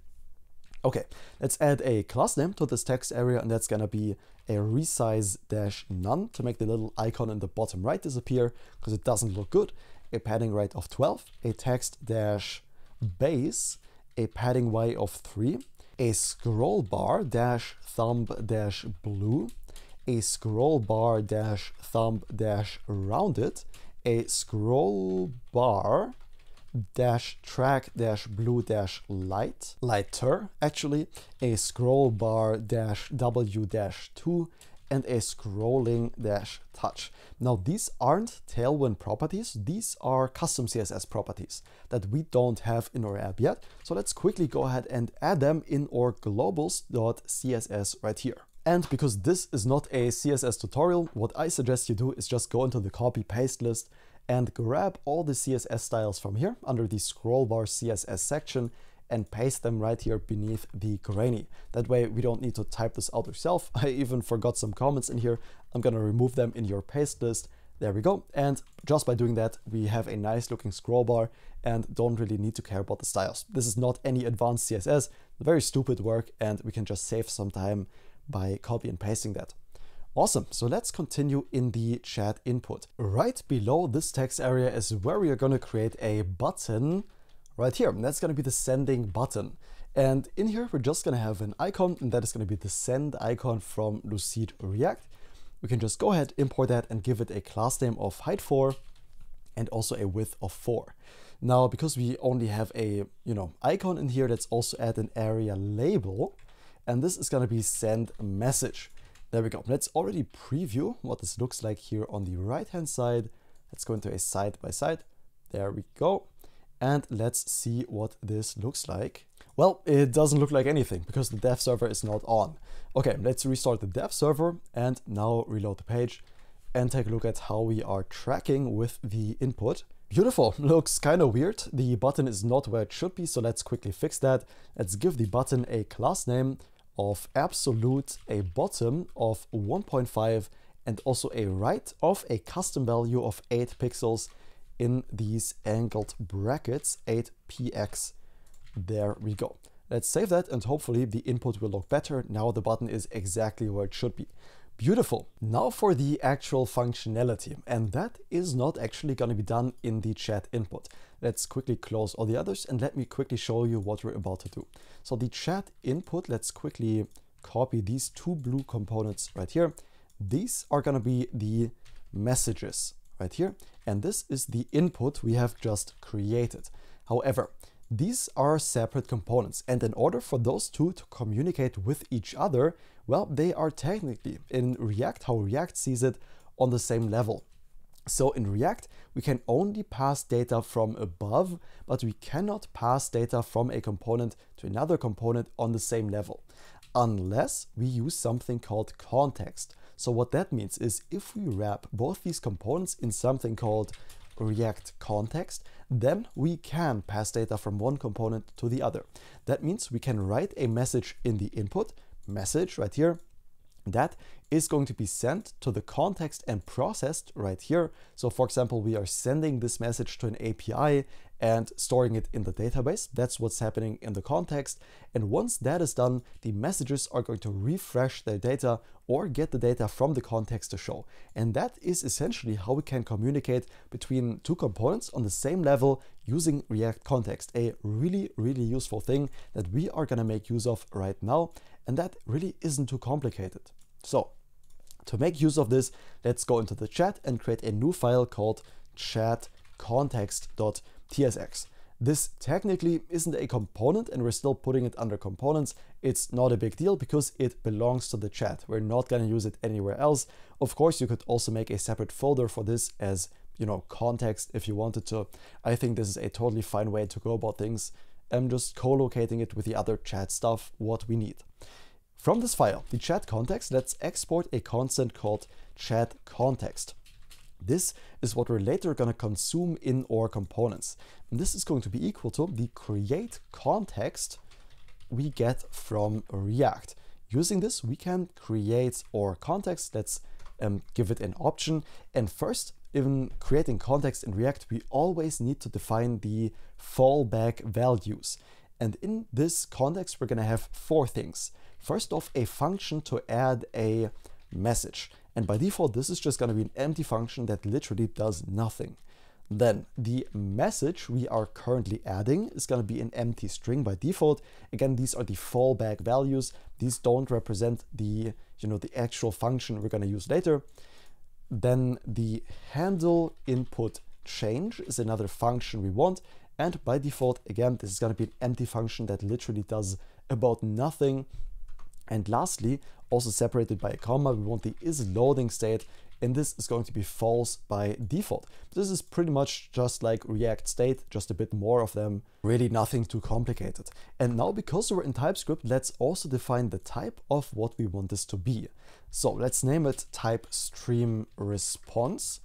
Okay, let's add a class name to this text area, and that's gonna be a resize-none to make the little icon in the bottom right disappear because it doesn't look good. A padding right of 12, a text-base, a padding y of 3, a scroll bar thumb blue, a scroll bar thumb rounded, a scroll bar track blue lighter actually, a scroll bar w 2, and a scrolling touch. Now these aren't Tailwind properties, these are custom CSS properties that we don't have in our app yet. So let's quickly go ahead and add them in our globals.css right here. And because this is not a CSS tutorial, what I suggest you do is just go into the copy paste list and grab all the CSS styles from here under the scroll bar CSS section and paste them right here beneath the granny. That way we don't need to type this out yourself. I even forgot some comments in here. I'm gonna remove them in your paste list. There we go. And just by doing that, we have a nice looking scroll bar and don't really need to care about the styles. This is not any advanced CSS, very stupid work, and we can just save some time by copy and pasting that. Awesome, so let's continue in the chat input. Right below this text area is where we are gonna create a button right here. And that's gonna be the sending button. And in here, we're just gonna have an icon, and that is gonna be the send icon from Lucid React. We can just go ahead, import that, and give it a class name of height 4 and also a width of 4. Now, because we only have a icon in here, let's also add an area label, and this is gonna be send message. There we go. Let's already preview what this looks like here on the right-hand side. Let's go into a side by side. There we go. And let's see what this looks like. Well, it doesn't look like anything because the dev server is not on. Okay, let's restart the dev server and now reload the page and take a look at how we are tracking with the input. Beautiful, looks kind of weird. The button is not where it should be, so let's quickly fix that. Let's give the button a class name of absolute, a bottom of 1.5, and also a right of a custom value of 8 pixels in these angled brackets, 8px. There we go. Let's save that and hopefully the input will look better. Now the button is exactly where it should be. Beautiful. Now for the actual functionality, and that is not actually going to be done in the chat input. Let's quickly close all the others and let me quickly show you what we're about to do. So the chat input, let's quickly copy these 2 blue components right here. These are going to be the messages right here, and this is the input we have just created. However, these are separate components, and in order for those two to communicate with each other, well, they are technically, in React, how React sees it, on the same level. So in React, we can only pass data from above, but we cannot pass data from a component to another component on the same level, unless we use something called context. So what that means is if we wrap both these components in something called React context, then we can pass data from one component to the other. That means we can write a message in the input, message right here, that is going to be sent to the context and processed right here. So for example, we are sending this message to an API and storing it in the database. That's what's happening in the context. And once that is done, the messages are going to refresh their data or get the data from the context to show. And that is essentially how we can communicate between two components on the same level using React context, a really, really useful thing that we are going to make use of right now. And that really isn't too complicated. So to make use of this, let's go into the chat and create a new file called chat-context.tsx. This technically isn't a component and we're still putting it under components. It's not a big deal because it belongs to the chat. We're not going to use it anywhere else. Of course, you could also make a separate folder for this as, context if you wanted to. I think this is a totally fine way to go about things. I'm just co-locating it with the other chat stuff, what we need. From this file, the chat context, let's export a constant called chat context. This is what we're later going to consume in our components. And this is going to be equal to the create context we get from React. Using this, we can create our context. Let's give it an option. And first, in creating context in React, we always need to define the fallback values. And in this context, we're going to have four things. First off, a function to add a message. And by default, this is just going to be an empty function that literally does nothing. Then the message we are currently adding is going to be an empty string by default. Again, these are the fallback values. These don't represent the, the actual function we're going to use later. Then the handle input change is another function we want. And by default, again, this is going to be an empty function that literally does about nothing. And lastly, also separated by a comma, we want the isLoading state, and this is going to be false by default. This is pretty much just like React state, just a bit more of them, really nothing too complicated. And now, because we're in TypeScript, let's also define the type of what we want this to be. So let's name it type stream response.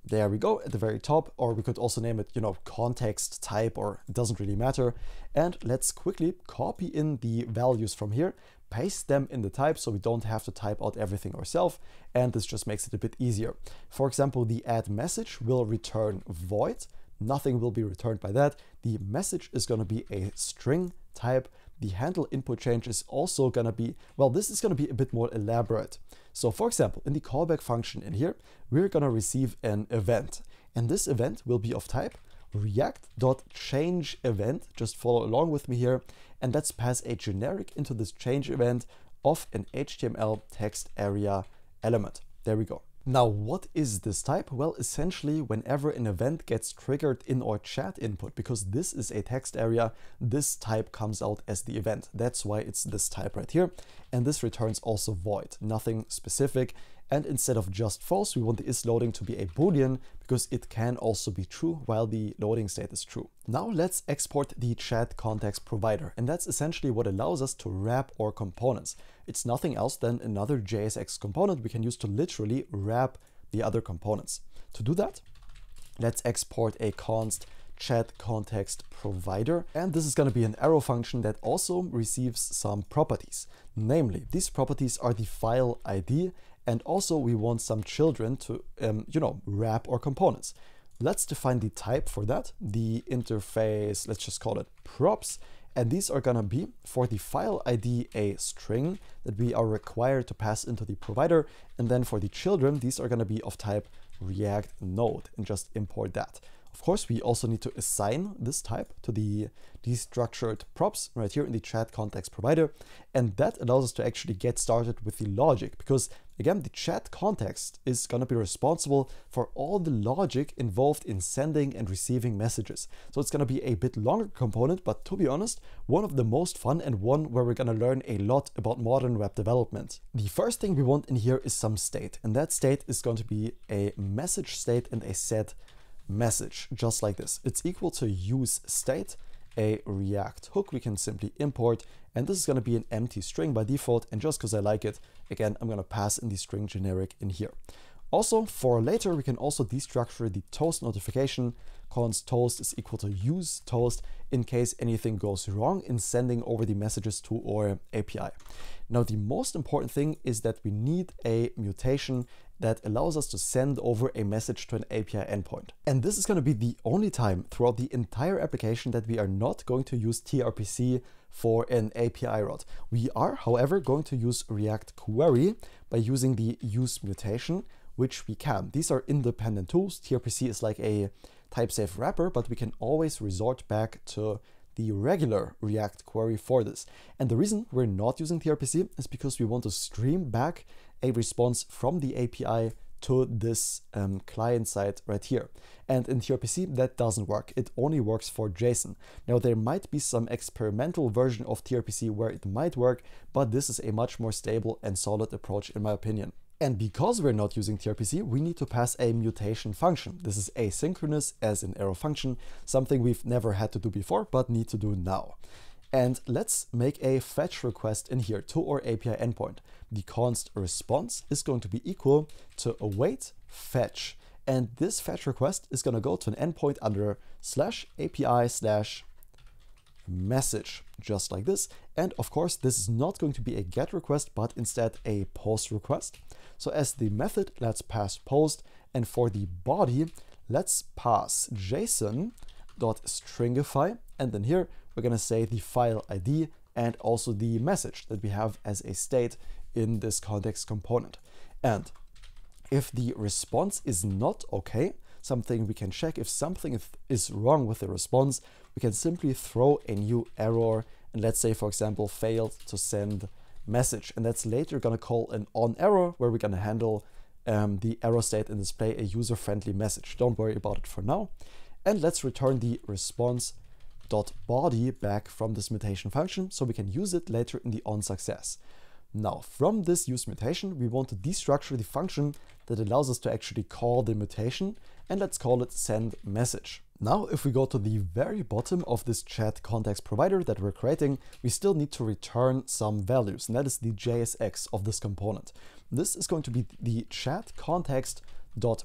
There we go at the very top, or we could also name it, context type, or it doesn't really matter. And let's quickly copy in the values from here, paste them in the type so we don't have to type out everything ourselves, and this just makes it a bit easier. For example, the add message will return void. Nothing will be returned by that. The message is going to be a string type. The handle input change is also going to be, well, this is going to be a bit more elaborate. So for example, in the callback function in here, we're going to receive an event, and this event will be of type react.change_event. Just follow along with me here, and let's pass a generic into this change event of an HTML text area element. There we go. Now, what is this type? Well, essentially, whenever an event gets triggered in our chat input, because this is a text area, this type comes out as the event. That's why it's this type right here. And this returns also void, nothing specific. And instead of just false, we want the isLoading to be a Boolean because it can also be true while the loading state is true. Now let's export the chat context provider. And that's essentially what allows us to wrap our components. It's nothing else than another JSX component we can use to literally wrap the other components. To do that, let's export a const chat context provider. And this is going to be an arrow function that also receives some properties. Namely, these properties are the file ID, and also we want some children to, wrap our components. Let's define the type for that. The interface, let's just call it props. And these are going to be for the file ID a string that we are required to pass into the provider. And then for the children, these are going to be of type React node, and just import that. Of course, we also need to assign this type to the destructured props right here in the chat context provider. And that allows us to actually get started with the logic, because Again, the chat context is going to be responsible for all the logic involved in sending and receiving messages. So it's going to be a bit longer component, but to be honest, one of the most fun and one where we're going to learn a lot about modern web development. The first thing we want in here is some state, and that state is going to be a message state and a set message, just like this. It's equal to use state, a React hook we can simply import, and this is going to be an empty string by default, and just because I like it, again, I'm going to pass in the string generic in here. Also, for later, we can also destructure the toast notification. Const toast is equal to use toast in case anything goes wrong in sending over the messages to our API. Now, the most important thing is that we need a mutation that allows us to send over a message to an API endpoint. And this is going to be the only time throughout the entire application that we are not going to use tRPC for an API route. We are, however, going to use React Query by using the use mutation, which we can. These are independent tools. tRPC is like a type-safe wrapper, but we can always resort back to the regular React Query for this. And the reason we're not using tRPC is because we want to stream back a response from the API to this client side right here. And in tRPC, that doesn't work. It only works for JSON. Now, there might be some experimental version of tRPC where it might work, but this is a much more stable and solid approach in my opinion. And because we're not using tRPC, we need to pass a mutation function. This is asynchronous as an arrow function, something we've never had to do before, but need to do now. And let's make a fetch request in here to our API endpoint. The const response is going to be equal to await fetch. And this fetch request is going to go to an endpoint under /API/message, just like this. And of course, this is not going to be a GET request, but instead a POST request. So as the method, let's pass POST. And for the body, let's pass JSON.stringify. And then here, we're going to say the file ID and also the message that we have as a state in this context component. And if the response is not okay, something we can check if something is wrong with the response, we can simply throw a new error and let's say, for example, failed to send message. And that's later going to call an on error where we're going to handle the error state and display a user-friendly message. Don't worry about it for now. And let's return the response.body back from this mutation function so we can use it later in the on success. Now, from this use mutation, we want to destructure the function that allows us to actually call the mutation, and let's call it send message. Now, if we go to the very bottom of this chat context provider that we're creating, we still need to return some values, and that is the JSX of this component. This is going to be the chat context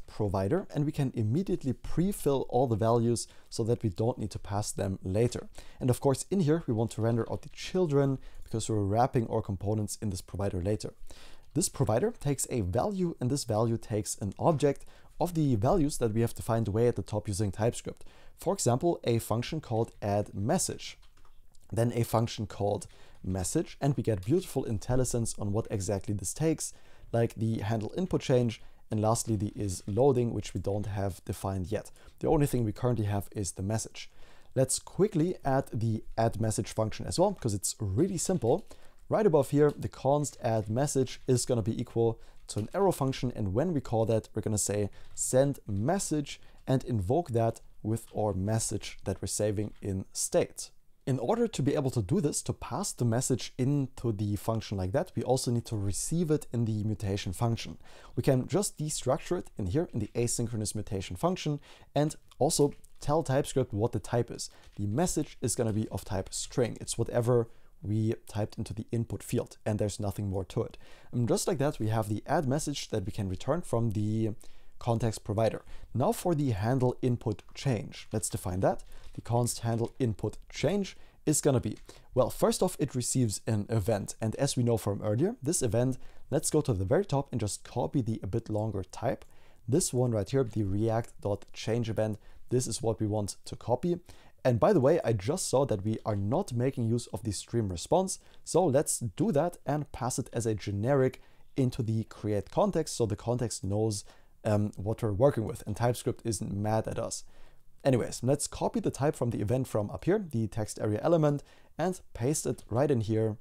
provider, and we can immediately pre-fill all the values so that we don't need to pass them later. And of course, in here, we want to render out the children because we're wrapping our components in this provider later. This provider takes a value, and this value takes an object of the values that we have defined way at the top using TypeScript. For example, a function called addMessage, then a function called message, and we get beautiful IntelliSense on what exactly this takes, like the handle input change, and lastly, the is loading, which we don't have defined yet. The only thing we currently have is the message. Let's quickly add the addMessage function as well, because it's really simple. Right above here, the const addMessage is going to be equal to an arrow function. And when we call that, we're going to say send message and invoke that with our message that we're saving in state. In order to be able to do this, to pass the message into the function like that, we also need to receive it in the mutation function. We can just destructure it in here in the asynchronous mutation function and also tell TypeScript what the type is. The message is going to be of type string. It's whatever we typed into the input field, and there's nothing more to it. And just like that, we have the add message that we can return from the context provider. Now for the handle input change, let's define that. The const handle input change is going to be, well, first off, it receives an event. And as we know from earlier, this event, let's go to the very top and just copy the a bit longer type. This one right here, the react.change event, this is what we want to copy. And by the way, I just saw that we are not making use of the stream response. So let's do that and pass it as a generic into the create context so the context knows what we're working with and TypeScript isn't mad at us. Anyways, let's copy the type from the event from up here, the text area element, and paste it right in here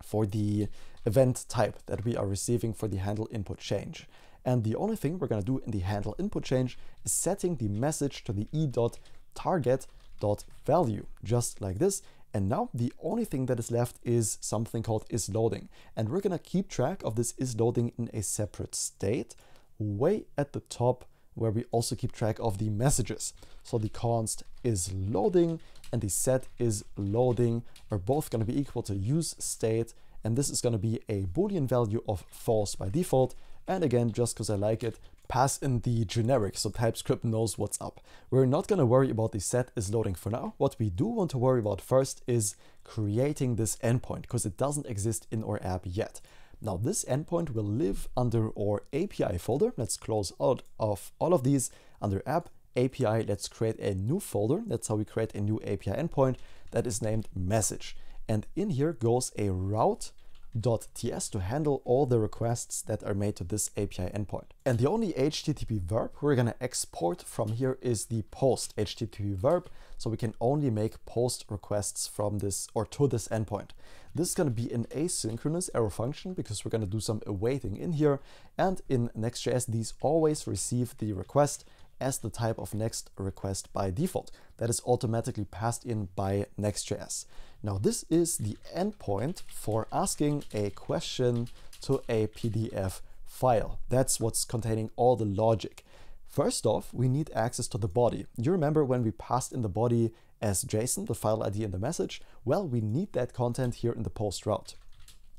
for the event type that we are receiving for the handle input change. And the only thing we're going to do in the handle input change is setting the message to the e.target.value, just like this. And now the only thing that is left is something called isLoading. And we're going to keep track of this isLoading in a separate state, way at the top, where we also keep track of the messages. So the const isLoading and the set isLoading are both going to be equal to useState. And this is going to be a Boolean value of false by default. And again, just because I like it, pass in the generic so TypeScript knows what's up. We're not going to worry about the set isLoading for now. What we do want to worry about first is creating this endpoint, because it doesn't exist in our app yet. Now this endpoint will live under our API folder. Let's close out of all of these. Under app, API, let's create a new folder. That's how we create a new API endpoint that is named message. And in here goes a route.ts to handle all the requests that are made to this API endpoint. And the only HTTP verb we're going to export from here is the post HTTP verb. So we can only make post requests from this or to this endpoint. This is going to be an asynchronous arrow function because we're going to do some awaiting in here. And in Next.js, these always receive the request as the type of next request by default. That is automatically passed in by Next.js. Now this is the endpoint for asking a question to a PDF file. That's what's containing all the logic. First off, we need access to the body. You remember when we passed in the body as JSON, the file ID in the message? Well, we need that content here in the post route.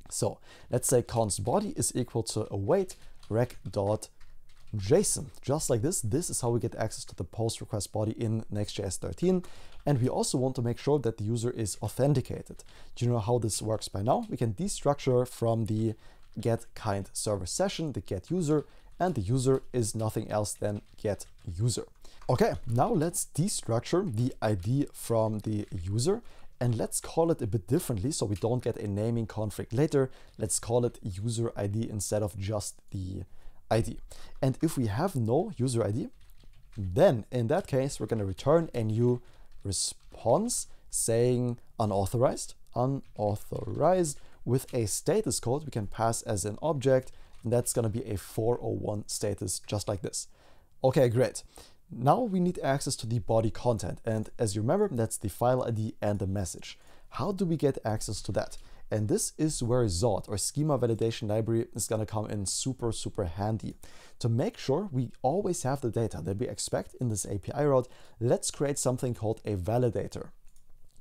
So let's say const body is equal to await rec.json. Just like this, this is how we get access to the post request body in Next.js 13. And we also want to make sure that the user is authenticated. Do you know how this works by now? We can destructure from the getKind server session, the get user, and the user is nothing else than get user. Okay, now let's destructure the ID from the user and let's call it a bit differently so we don't get a naming conflict later. Let's call it user ID instead of just the ID. And if we have no user ID, then in that case, we're going to return a new response saying unauthorized with a status code we can pass as an object, and that's going to be a 401 status, just like this. Okay, great. Now we need access to the body content, and as you remember, that's the file ID and the message. How do we get access to that? And this is where Zod, or schema validation library, is going to come in super handy. To make sure we always have the data that we expect in this API route, let's create something called a validator.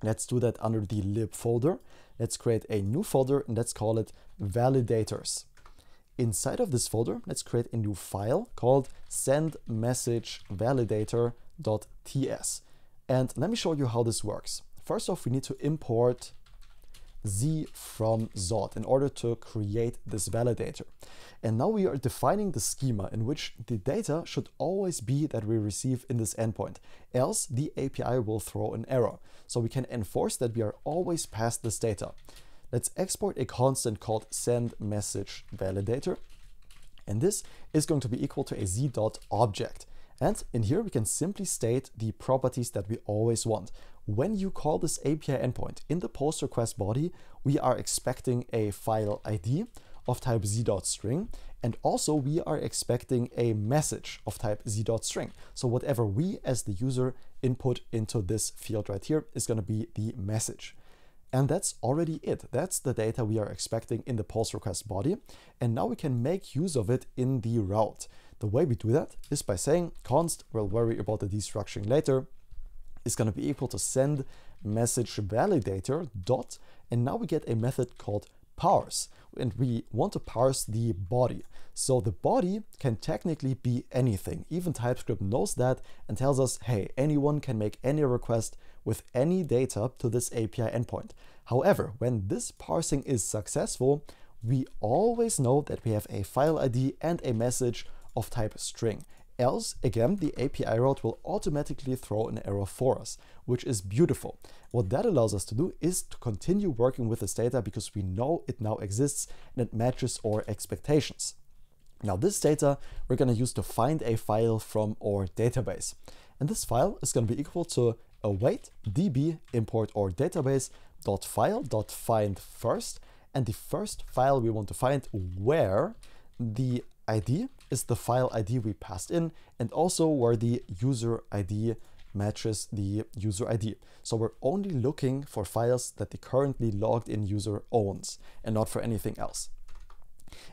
Let's do that under the lib folder. Let's create a new folder and let's call it validators. Inside of this folder, let's create a new file called sendMessageValidator.ts. And let me show you how this works. First off, we need to import z from Zod in order to create this validator. And now we are defining the schema in which the data should always be that we receive in this endpoint. Else the API will throw an error. So we can enforce that we are always past this data. Let's export a constant called sendMessageValidator. And this is going to be equal to a z.object. And in here we can simply state the properties that we always want. When you call this API endpoint in the post request body, we are expecting a file ID of type z.string, and also we are expecting a message of type z.string. So whatever we as the user input into this field right here is going to be the message. And that's already it. That's the data we are expecting in the post request body. And now we can make use of it in the route. The way we do that is by saying const, we'll worry about the destructuring later, is going to be equal to sendMessageValidator dot, and now we get a method called parse, and we want to parse the body. So the body can technically be anything. Even TypeScript knows that and tells us, hey, anyone can make any request with any data to this API endpoint. However, when this parsing is successful, we always know that we have a file ID and a message of type string. Else, again, the API route will automatically throw an error for us, which is beautiful. What that allows us to do is to continue working with this data because we know it now exists and it matches our expectations. Now this data we're going to use to find a file from our database. And this file is going to be equal to await db import our database.file.find first. And the first file we want to find where the ID is the file ID we passed in, and also where the user ID matches the user ID. So we're only looking for files that the currently logged in user owns and not for anything else.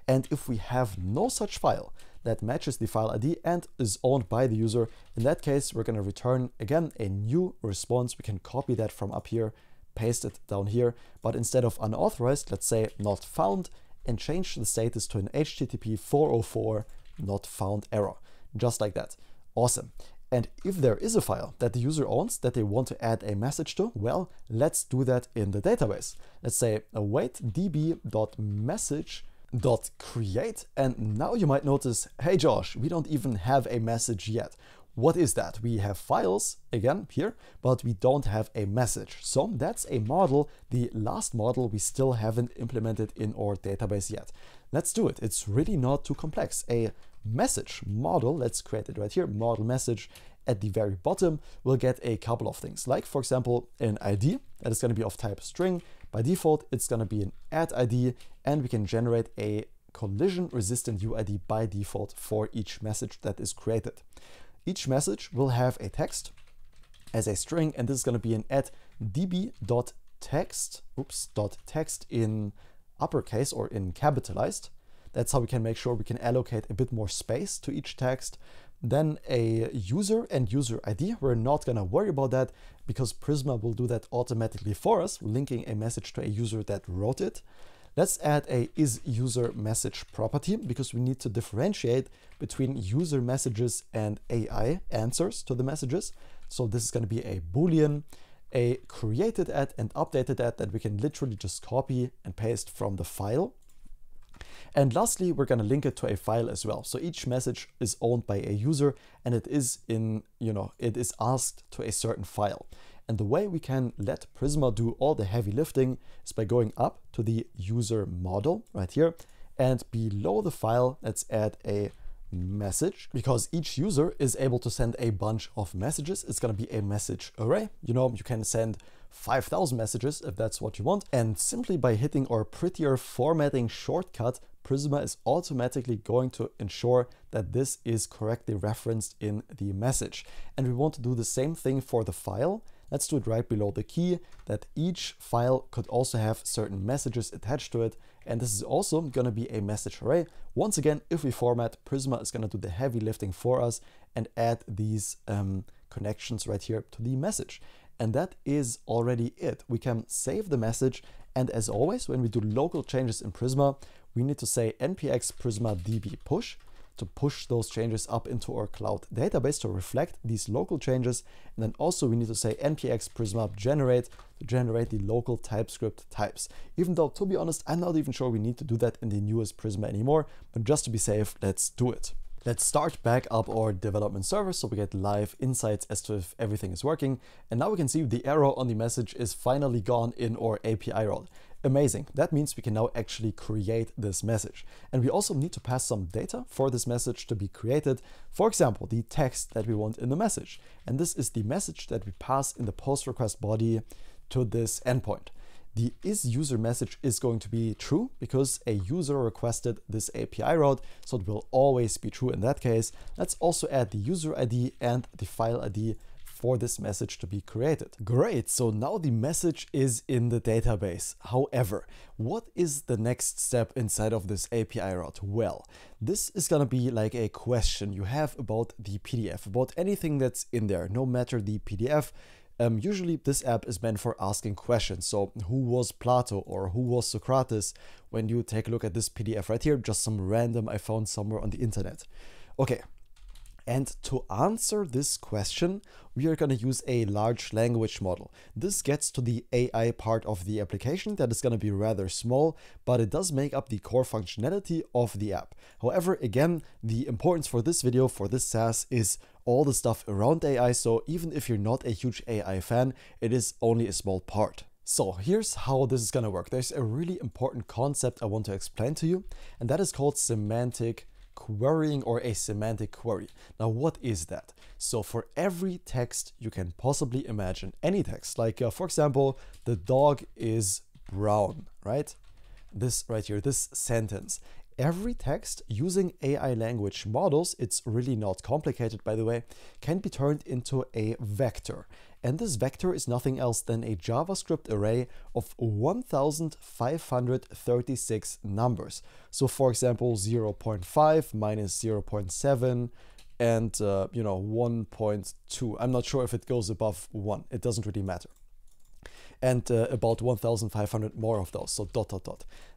And if we have no such file that matches the file ID and is owned by the user, in that case, we're going to return again a new response. We can copy that from up here, paste it down here, but instead of unauthorized, let's say not found, and change the status to an HTTP 404 not found error, just like that. Awesome. And if there is a file that the user owns that they want to add a message to, well, let's do that in the database. Let's say await db.message.create, and now you might notice, hey Josh, we don't even have a message yet. What is that? We have files, again, here, but we don't have a message. So that's a model, the last model we still haven't implemented in our database yet. Let's do it. It's really not too complex. A message model, let's create it right here, model message. At the very bottom, we'll get a couple of things, like for example, an ID that is going to be of type string. By default, it's going to be an add ID, and we can generate a collision resistant UID by default for each message that is created. Each message will have a text as a string, and this is going to be an add db.text, .text in uppercase or in capitalized. That's how we can make sure we can allocate a bit more space to each text. Then a user and user ID. We're not going to worry about that because Prisma will do that automatically for us, linking a message to a user that wrote it. Let's add a isUserMessage property because we need to differentiate between user messages and AI answers to the messages. So this is going to be a Boolean, a created at and updated at that we can literally just copy and paste from the file. And lastly, we're going to link it to a file as well. So each message is owned by a user, and it is it is asked to a certain file. And the way we can let Prisma do all the heavy lifting is by going up to the user model right here, and below the file, let's add a message, because each user is able to send a bunch of messages. It's going to be a message array. You can send 5,000 messages if that's what you want. And simply by hitting our prettier formatting shortcut, Prisma is automatically going to ensure that this is correctly referenced in the message. And we want to do the same thing for the file. Let's do it right below the key, that each file could also have certain messages attached to it. And this is also going to be a message array. Once again, if we format, Prisma is going to do the heavy lifting for us and add these connections right here to the message. And that is already it. We can save the message. And as always, when we do local changes in Prisma, we need to say npx prisma db push to push those changes up into our cloud database to reflect these local changes. And then also we need to say npx prisma generate to generate the local TypeScript types. Even though, to be honest, I'm not even sure we need to do that in the newest Prisma anymore, but just to be safe, let's do it. Let's start back up our development server so we get live insights as to if everything is working. And now we can see the error on the message is finally gone in our API route. Amazing. That means we can now actually create this message. And we also need to pass some data for this message to be created. For example, the text that we want in the message. And this is the message that we pass in the post request body to this endpoint. The isUserMessage is going to be true because a user requested this API route, so it will always be true in that case. Let's also add the user ID and the file ID for this message to be created. Great, so now the message is in the database. However, what is the next step inside of this API route? Well, this is gonna be like a question you have about the PDF, about anything that's in there, no matter the PDF. Usually this app is meant for asking questions. So who was Plato or who was Socrates? When you take a look at this PDF right here, just some random I found somewhere on the internet. Okay. And to answer this question, we are going to use a large language model. This gets to the AI part of the application that is going to be rather small, but it does make up the core functionality of the app. However, again, the importance for this video, for this SaaS, is all the stuff around AI. So even if you're not a huge AI fan, it is only a small part. So here's how this is going to work. There's a really important concept I want to explain to you, and that is called semantic querying or a semantic query. Now, what is that? So for every text you can possibly imagine, any text, like for example, the dog is brown, right? this right here, this sentence. Every text using AI language models, it's really not complicated by the way, can be turned into a vector. And this vector is nothing else than a JavaScript array of 1536 numbers. So for example, 0.5 minus 0.7 and 1.2. I'm not sure if it goes above 1. It doesn't really matter. And about 1,500 more of those, so ...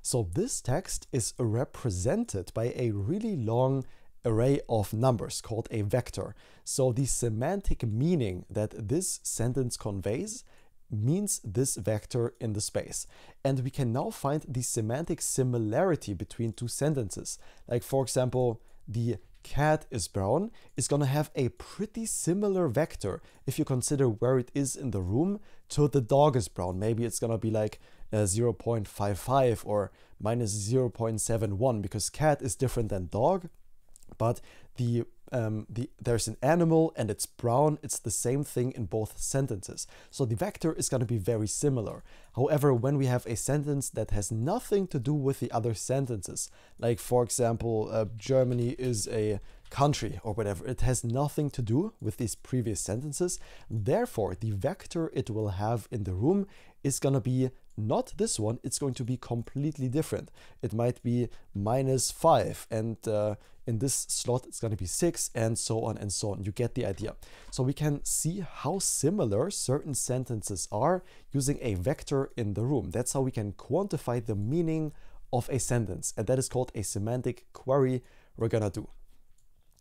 So this text is represented by a really long array of numbers called a vector. So the semantic meaning that this sentence conveys means this vector in the space. And we can now find the semantic similarity between two sentences. Like for example, the cat is brown is going to have a pretty similar vector if you consider where it is in the room to the dog is brown. Maybe it's going to be like 0.55 or minus 0.71 because cat is different than dog, but there's an animal and it's brown. It's the same thing in both sentences. So the vector is going to be very similar. However, when we have a sentence that has nothing to do with the other sentences, like for example, Germany is a country or whatever, it has nothing to do with these previous sentences. Therefore, the vector it will have in the room is going to be not this one, it's going to be completely different. It might be -5 and in this slot it's going to be 6 and so on and so on. You get the idea. So we can see how similar certain sentences are using a vector in the room. That's how we can quantify the meaning of a sentence, and that is called a semantic query we're gonna do.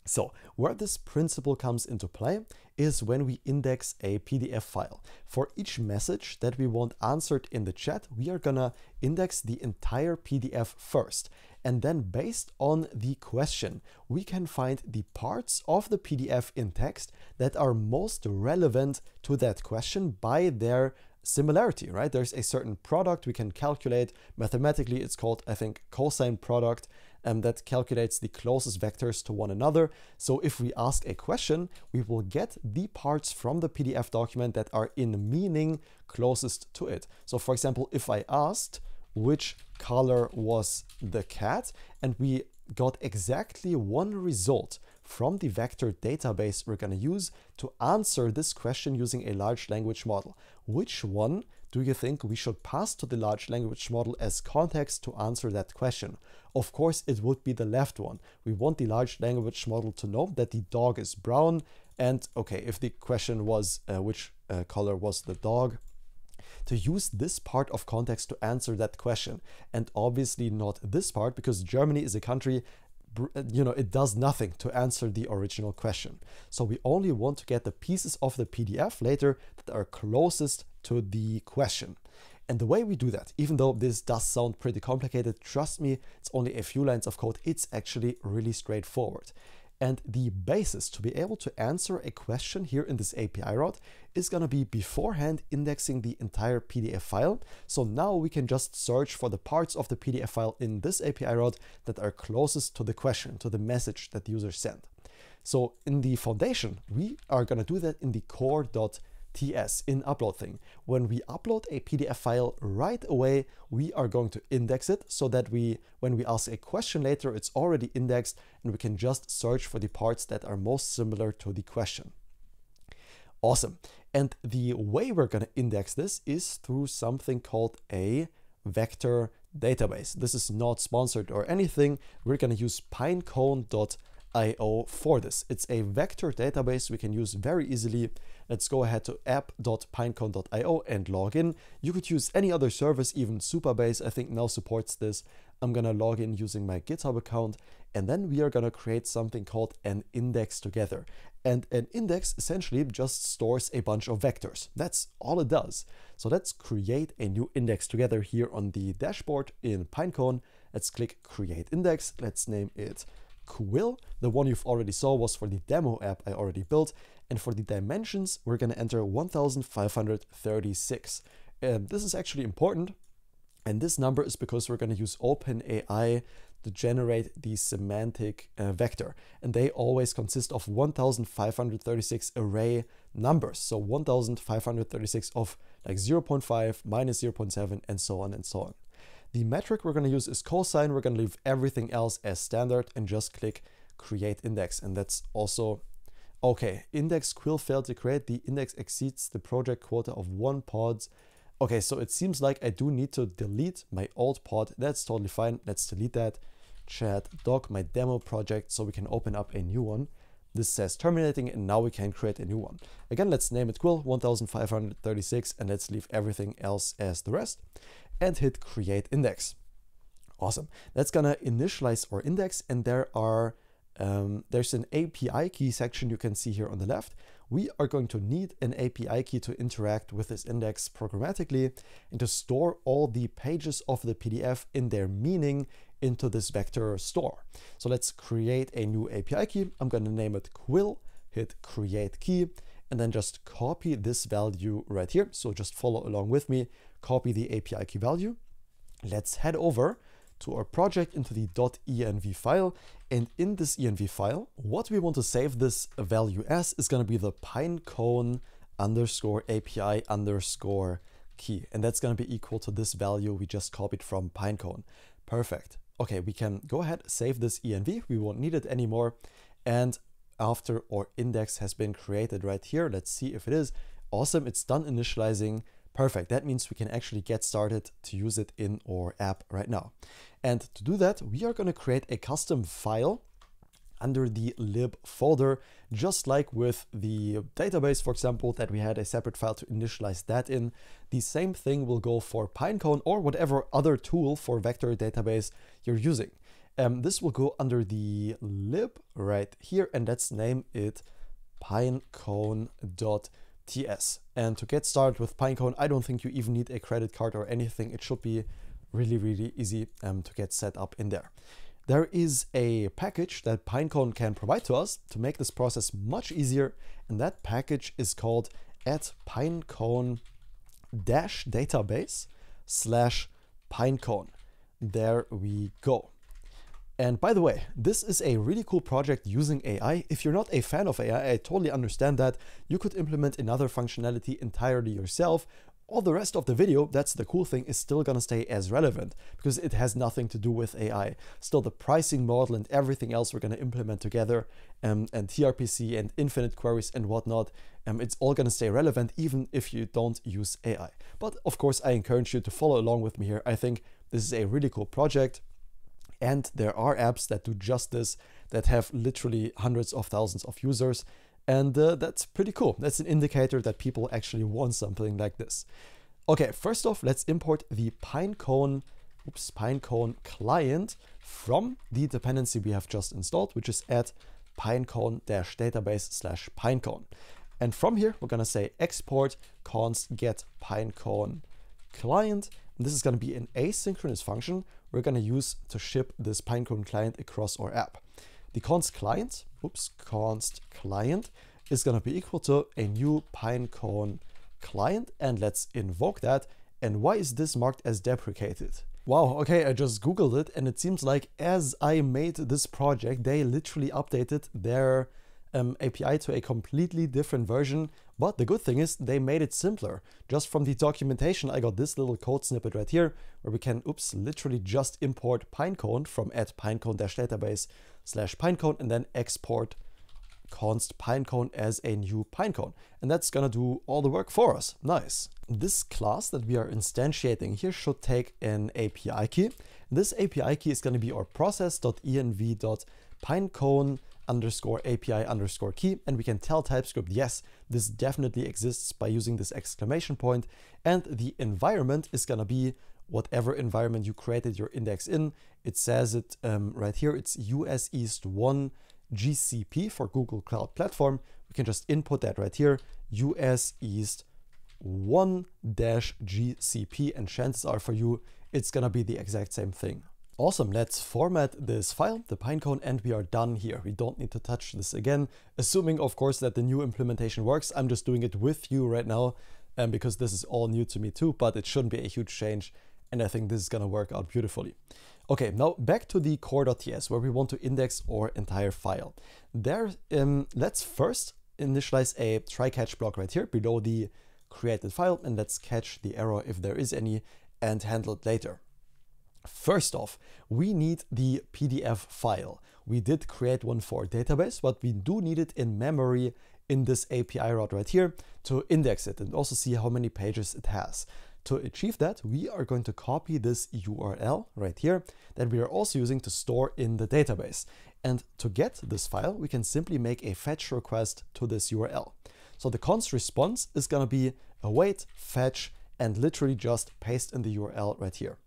So where this principle comes into play is when we index a PDF file. For each message that we want answered in the chat, we are gonna index the entire PDF first. And then based on the question, we can find the parts of the PDF in text that are most relevant to that question by their similarity, right? There's a certain product we can calculate. Mathematically, it's called, I think, cosine product. That calculates the closest vectors to one another. So if we ask a question, we will get the parts from the PDF document that are in meaning closest to it. So for example, if I asked which color was the cat, and we got exactly one result from the vector database we're going to use to answer this question using a large language model, which one do you think we should pass to the large language model as context to answer that question? Of course, it would be the left one. We want the large language model to know that the dog is brown. And okay, if the question was which color was the dog, to use this part of context to answer that question. And obviously not this part, because Germany is a country, it does nothing to answer the original question. So we only want to get the pieces of the PDF later that are closest to the question. And the way we do that, even though this does sound pretty complicated, trust me, it's only a few lines of code. It's actually really straightforward. And the basis to be able to answer a question here in this API route is going to be beforehand indexing the entire PDF file. So now we can just search for the parts of the PDF file in this API route that are closest to the question, to the message that the user sent. So in the foundation, we are going to do that in the core.ts in UploadThing. When we upload a PDF file right away, we are going to index it so that when we ask a question later, it's already indexed and we can just search for the parts that are most similar to the question. Awesome. And the way we're going to index this is through something called a vector database. This is not sponsored or anything. We're going to use Pinecone.io for this. It's a vector database we can use very easily. Let's go ahead to app.pinecone.io and log in. You could use any other service, even Supabase, I think now supports this. I'm going to log in using my GitHub account, and then we are going to create something called an index together. And an index essentially just stores a bunch of vectors. That's all it does. So let's create a new index together here on the dashboard in Pinecone. Let's click Create Index. Let's name it Quill. The one you've already saw was for the demo app I already built. And for the dimensions, we're going to enter 1536. This is actually important. And this number is because we're going to use OpenAI to generate the semantic vector. And they always consist of 1536 array numbers. So 1536 of like 0.5 minus 0.7 and so on and so on. The metric we're going to use is cosine. We're going to leave everything else as standard and just click create index. And that's also okay. Index quill failed to create. The index exceeds the project quota of 1 pod. Okay, so it seems like I do need to delete my old pod. That's totally fine. Let's delete that. Chat doc my demo project so we can open up a new one. This says terminating, and now we can create a new one. Again, let's name it quill 1536, and let's leave everything else as the rest and hit create index. Awesome. That's gonna initialize our index, and there's an API key section you can see here on the left. We are going to need an API key to interact with this index programmatically and to store all the pages of the PDF in their meaning into this vector store. So let's create a new API key. I'm going to name it quill, hit create key, and then just copy this value right here. So just follow along with me, copy the API key value. Let's head over to our project into the .env file. And in this env file, what we want to save this value as is going to be the Pinecone underscore API underscore key. And that's going to be equal to this value we just copied from Pinecone. Perfect. Okay, we can go ahead, save this env. We won't need it anymore. And after our index has been created right here, let's see if it is. Awesome, it's done initializing. Perfect. That means we can actually get started to use it in our app right now. And to do that, we are going to create a custom file under the lib folder, just like with the database, for example, that we had a separate file to initialize that in. The same thing will go for Pinecone or whatever other tool for vector database you're using. This will go under the lib right here, and let's name it pinecone.ts. And to get started with Pinecone, I don't think you even need a credit card or anything. It should be really, really easy to get set up in there. There is a package that Pinecone can provide to us to make this process much easier, and that package is called @pinecone-database/Pinecone. There we go. And by the way, this is a really cool project using AI. If you're not a fan of AI, I totally understand that. You could implement another functionality entirely yourself. All the rest of the video, that's the cool thing, is still gonna stay as relevant because it has nothing to do with AI. Still, the pricing model and everything else we're gonna implement together, and tRPC and infinite queries and whatnot, it's all gonna stay relevant even if you don't use AI. But of course, I encourage you to follow along with me here. I think this is a really cool project. And there are apps that do just this, that have literally hundreds of thousands of users. And that's pretty cool. That's an indicator that people actually want something like this. Okay, first off, let's import the Pinecone client from the dependency we have just installed, which is @pinecone-database/Pinecone. And from here, we're gonna say export const get Pinecone client. And this is gonna be an asynchronous function we're going to use to ship this Pinecone client across our app. The const client is going to be equal to a new Pinecone client, and let's invoke that. And why is this marked as deprecated? Wow, okay, I just Googled it, and it seems like as I made this project, they literally updated their API to a completely different version. But the good thing is they made it simpler. Just from the documentation, I got this little code snippet right here where we can, literally just import Pinecone from @pinecone-database/Pinecone and then export const Pinecone as a new Pinecone. And that's gonna do all the work for us. Nice. This class that we are instantiating here should take an API key. This API key is gonna be our process.env.pinecone_API_key, and we can tell TypeScript, yes, this definitely exists by using this exclamation point. And the environment is gonna be whatever environment you created your index in. It says it right here, it's US East 1 GCP for Google Cloud Platform. We can just input that right here, US East 1-GCP, and chances are for you, it's gonna be the exact same thing. Awesome, let's format this file, the Pinecone, and we are done here. We don't need to touch this again, assuming of course that the new implementation works. I'm just doing it with you right now because this is all new to me too, but it shouldn't be a huge change. And I think this is gonna work out beautifully. Okay, now back to the core.ts where we want to index our entire file. There, let's first initialize a try-catch block right here below the created file, and let's catch the error if there is any and handle it later. First off, we need the PDF file. We did create one for database, but we do need it in memory in this API route right here to index it and also see how many pages it has. To achieve that, we are going to copy this URL right here that we are also using to store in the database. And to get this file, we can simply make a fetch request to this URL. So the const response is going to be await, fetch, and literally just paste in the URL right here.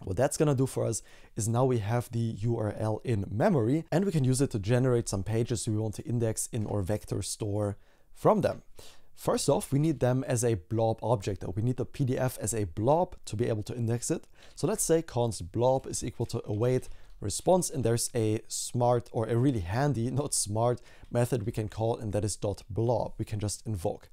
What that's going to do for us is now we have the URL in memory and we can use it to generate some pages we want to index in our vector store from them. First off, we need them as a blob object, though. We need the PDF as a blob to be able to index it. So let's say const blob is equal to await response, and there's a smart or a really handy, not smart method we can call, and that is .blob. We can just invoke.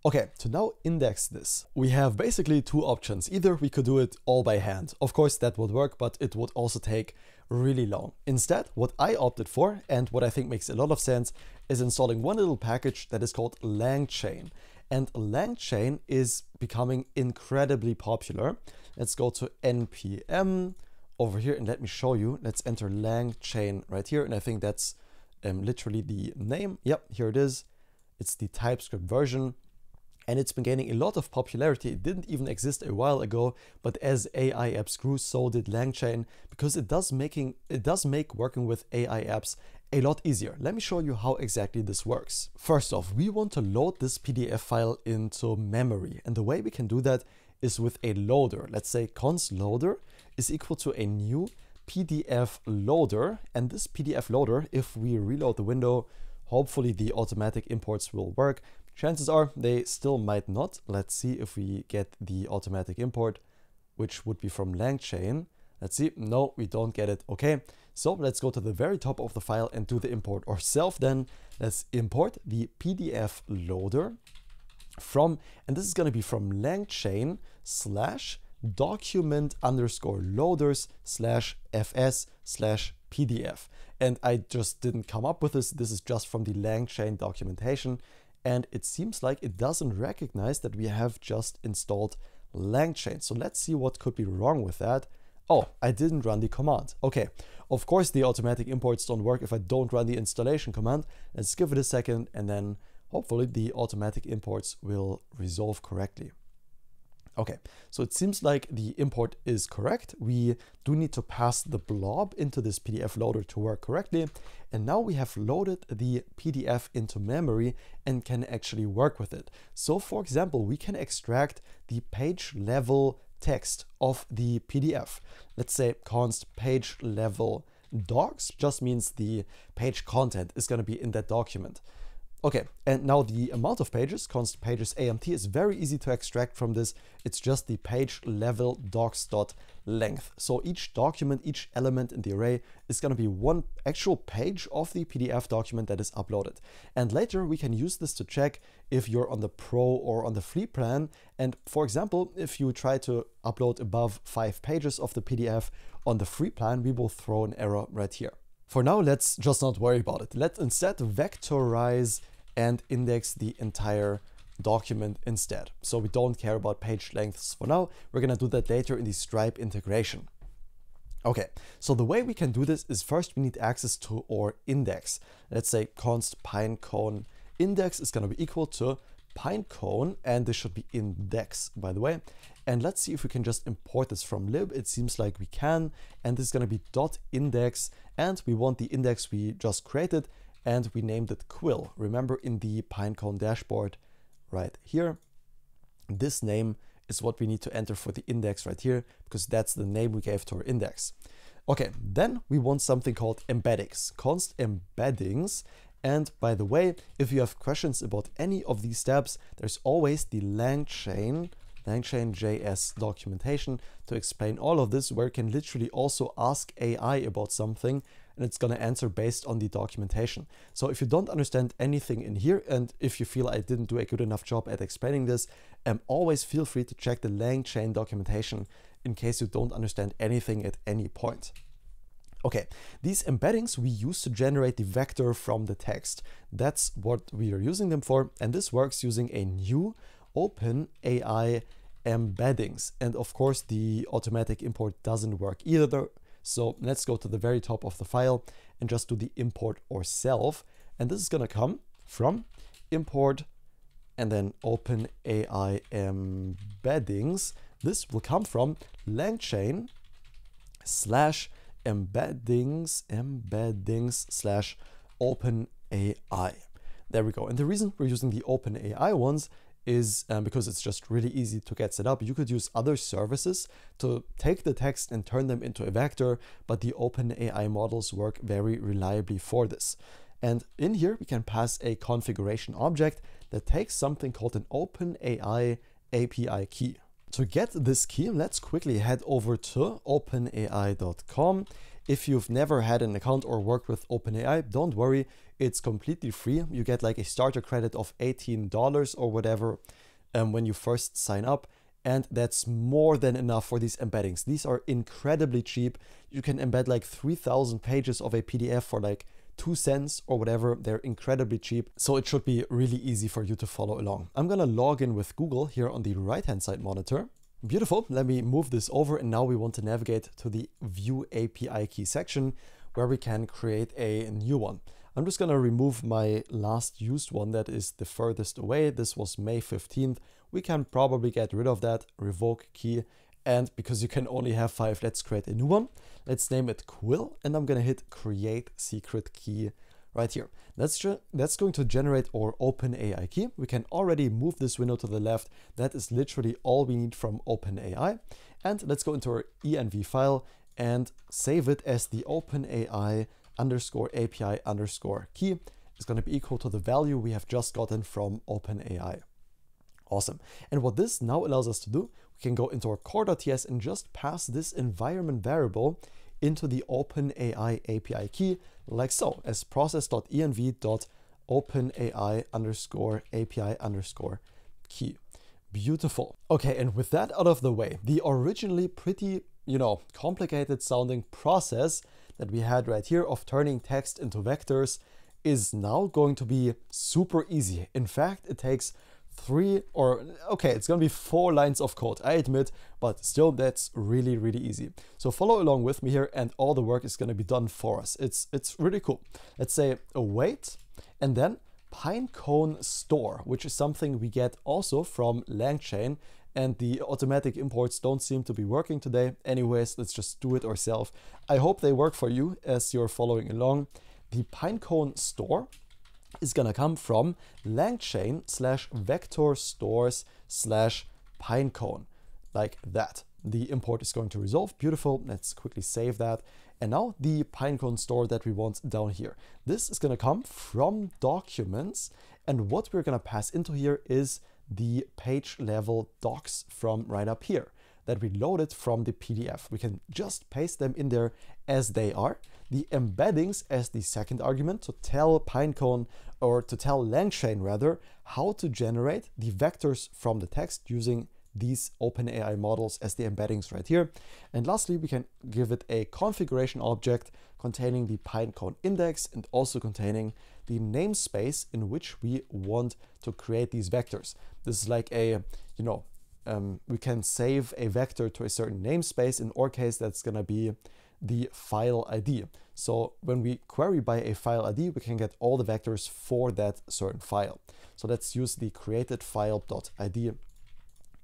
Okay, to now index this, we have basically two options. Either we could do it all by hand. Of course, that would work, but it would also take really long. Instead, what I opted for, and what I think makes a lot of sense, is installing one little package that is called LangChain. And LangChain is becoming incredibly popular. Let's go to npm over here and let me show you. Let's enter LangChain right here. And I think that's literally the name. Yep, here it is. It's the TypeScript version. And it's been gaining a lot of popularity. It didn't even exist a while ago, but as AI apps grew, so did LangChain, because it does make working with AI apps a lot easier. Let me show you how exactly this works. First off, we want to load this PDF file into memory, and the way we can do that is with a loader. Let's say const loader is equal to a new PDF loader, and this PDF loader, if we reload the window, hopefully the automatic imports will work. Chances are they still might not. Let's see if we get the automatic import, which would be from LangChain. Let's see. No, we don't get it. Okay, so let's go to the very top of the file and do the import ourselves. Then let's import the PDF loader from, and this is going to be from LangChain / document _ loaders / fs / pdf. And I just didn't come up with this. This is just from the LangChain documentation. And it seems like it doesn't recognize that we have just installed LangChain. So let's see what could be wrong with that. Oh, I didn't run the command. Okay, of course the automatic imports don't work if I don't run the installation command. Let's give it a second and then hopefully the automatic imports will resolve correctly. Okay, so it seems like the import is correct. We do need to pass the blob into this PDF loader to work correctly. And now we have loaded the PDF into memory and can actually work with it. So for example, we can extract the page level text of the PDF. Let's say const page level docs just means the page content is going to be in that document. Okay, and now the amount of pages, const pages amt, is very easy to extract from this. It's just the page level docs.length. So each document, each element in the array is going to be one actual page of the PDF document that is uploaded. And later we can use this to check if you're on the pro or on the free plan. And for example, if you try to upload above 5 pages of the PDF on the free plan, we will throw an error right here. For now, let's just not worry about it. Let's instead vectorize and index the entire document instead. So we don't care about page lengths for now. We're going to do that later in the Stripe integration. Okay, so the way we can do this is first we need access to our index. Let's say const pinecone index is going to be equal to Pinecone, and this should be index, by the way. And let's see if we can just import this from lib. It seems like we can, and this is going to be .index, and we want the index we just created, and we named it quill. Remember, in the Pinecone dashboard right here, this name is what we need to enter for the index right here, because that's the name we gave to our index. Okay, then we want something called embeddings, const embeddings. And by the way, if you have questions about any of these steps, there's always the LangChain.js documentation to explain all of this, where you can literally also ask AI about something and it's going to answer based on the documentation. So if you don't understand anything in here, and if you feel I didn't do a good enough job at explaining this, always feel free to check the LangChain documentation in case you don't understand anything at any point. Okay, these embeddings we use to generate the vector from the text. That's what we are using them for, and this works using a new OpenAI embeddings. And of course, the automatic import doesn't work either. So let's go to the very top of the file and just do the import ourselves. And this is going to come from import and then OpenAI embeddings. This will come from LangChain /embeddings /OpenAI. There we go. And the reason we're using the OpenAI ones is because it's just really easy to get set up. You could use other services to take the text and turn them into a vector, but the OpenAI models work very reliably for this. And in here, we can pass a configuration object that takes something called an OpenAI API key. To get this key, let's quickly head over to openai.com. If you've never had an account or worked with OpenAI, don't worry, it's completely free. You get like a starter credit of $18 or whatever when you first sign up. And that's more than enough for these embeddings. These are incredibly cheap. You can embed like 3,000 pages of a PDF for like 2 cents or whatever. They're incredibly cheap. So it should be really easy for you to follow along. I'm gonna log in with Google here on the right-hand side monitor. Beautiful. Let me move this over. And now we want to navigate to the View API Key section where we can create a new one. I'm just going to remove my last used one that is the furthest away. This was May 15th. We can probably get rid of that, revoke key. And because you can only have 5, let's create a new one. Let's name it Quill. And I'm going to hit create secret key right here. That's going to generate our OpenAI key. We can already move this window to the left. That is literally all we need from OpenAI. And let's go into our env file and save it as the OpenAI _API _key is going to be equal to the value we have just gotten from OpenAI. Awesome. And what this now allows us to do, we can go into our core.ts and just pass this environment variable into the OpenAI API key like so, as process.env.openai _API _key. Beautiful. Okay, and with that out of the way, the originally pretty, complicated sounding process that we had right here of turning text into vectors is now going to be super easy. In fact, it takes it's going to be 4 lines of code, I admit, but still that's really, really easy. So follow along with me here and all the work is going to be done for us. It's really cool. Let's say await and then Pinecone store, which is something we get also from LangChain, and the automatic imports don't seem to be working today. Anyways, let's just do it ourselves. I hope they work for you as you're following along. The Pinecone store is gonna come from LangChain /vector stores /Pinecone, like that. The import is going to resolve. Beautiful. Let's quickly save that. And now the Pinecone store that we want down here. This is gonna come from documents, and what we're gonna pass into here is the page level docs from right up here that we loaded from the PDF. We can just paste them in there as they are. The embeddings as the second argument to tell Pinecone, or to tell LangChain rather, how to generate the vectors from the text using these OpenAI models as the embeddings right here. And lastly, we can give it a configuration object containing the Pinecone index and also containing the namespace in which we want to create these vectors. This is like a, we can save a vector to a certain namespace. In our case, that's going to be the file ID. So when we query by a file ID, we can get all the vectors for that certain file. So let's use the created file.id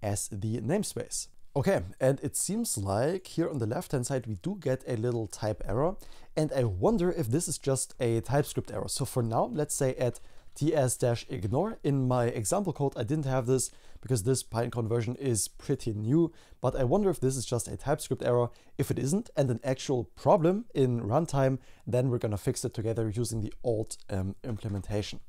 as the namespace. Okay, and it seems like here on the left-hand side, we do get a little type error. And I wonder if this is just a TypeScript error. So for now, let's say at ts-ignore. In my example code, I didn't have this because this Pinecone version is pretty new, but I wonder if this is just a TypeScript error. If it isn't and an actual problem in runtime, then we're gonna fix it together using the old implementation.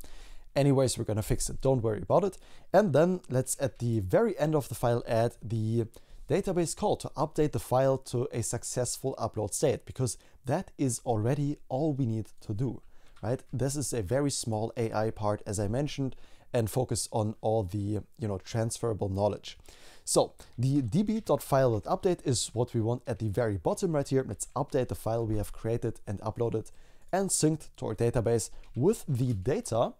Anyways, we're gonna fix it, don't worry about it. And then let's at the very end of the file add the database call to update the file to a successful upload state, because that is already all we need to do. Right? This is a very small AI part, as I mentioned, and focus on all the transferable knowledge. So the db.file.update is what we want at the very bottom right here. Let's update the file we have created and uploaded and synced to our database with the data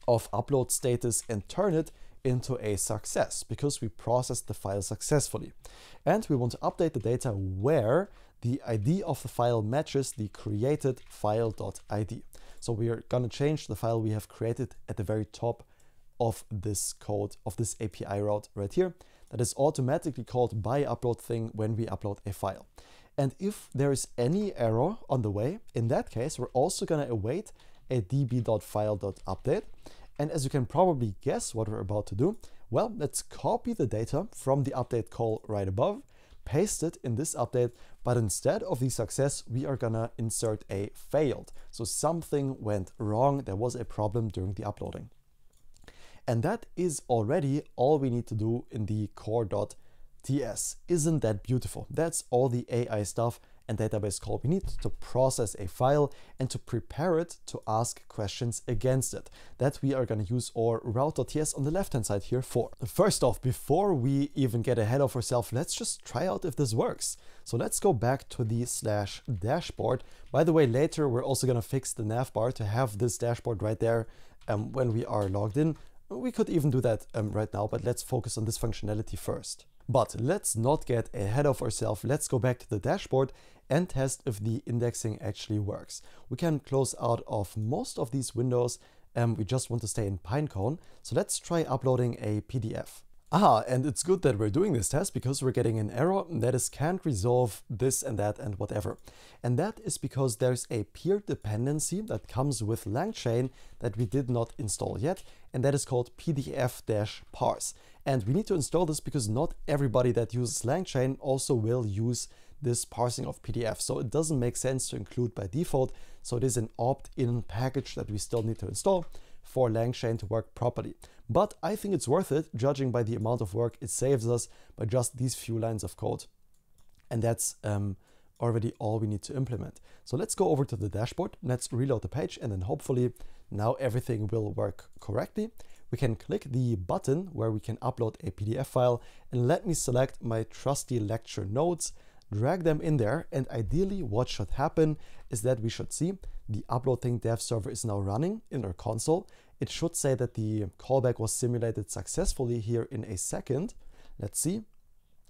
of upload status and turn it into a success because we processed the file successfully. And we want to update the data where the ID of the file matches the created file.id. So we are going to change the file we have created at the very top of this code, of this API route right here, that is automatically called by UploadThing when we upload a file. And if there is any error on the way, in that case, we're also going to await a db.file.update. And as you can probably guess what we're about to do, well, let's copy the data from the update call right above, paste it in this update, but instead of the success, we are gonna insert a failed. So something went wrong, there was a problem during the uploading. And that is already all we need to do in the core.ts. Isn't that beautiful? That's all the AI stuff and database call we need to process a file and to prepare it to ask questions against it. That we are going to use our route.ts on the left-hand side here for. First off, before we even get ahead of ourselves, let's just try out if this works. So let's go back to the /dashboard. By the way, later we're also going to fix the Navbar to have this dashboard right there when we are logged in. We could even do that right now, but let's focus on this functionality first. But let's not get ahead of ourselves. Let's go back to the dashboard and test if the indexing actually works. We can close out of most of these windows. We just want to stay in Pinecone. So let's try uploading a PDF. Aha, and it's good that we're doing this test because we're getting an error that is can't resolve this and that and whatever. And that is because there's a peer dependency that comes with LangChain that we did not install yet, and that is called pdf-parse. And we need to install this because not everybody that uses LangChain also will use this parsing of PDF. So it doesn't make sense to include by default. So it is an opt-in package that we still need to install for LangChain to work properly. But I think it's worth it, judging by the amount of work it saves us by just these few lines of code. And that's already all we need to implement. So let's go over to the dashboard, let's reload the page, and then hopefully now everything will work correctly. We can click the button where we can upload a PDF file, and let me select my trusty lecture notes, drag them in there, and ideally what should happen is that we should see the UploadThing dev server is now running in our console. It should say that the callback was simulated successfully here in a second. Let's see.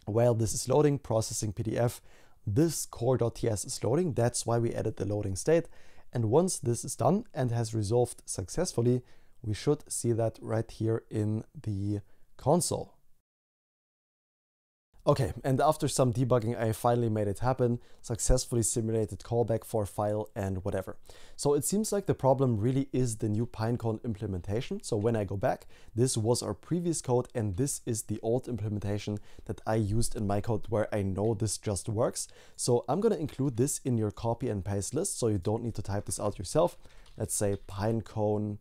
While this is loading, processing PDF, this core.ts is loading. That's why we added the loading state. And once this is done and has resolved successfully, we should see that right here in the console. Okay, and after some debugging, I finally made it happen, successfully simulated callback for file and whatever. So it seems like the problem really is the new Pinecone implementation. So when I go back, this was our previous code and this is the old implementation that I used in my code where I know this just works. So I'm going to include this in your copy and paste list so you don't need to type this out yourself. Let's say Pinecone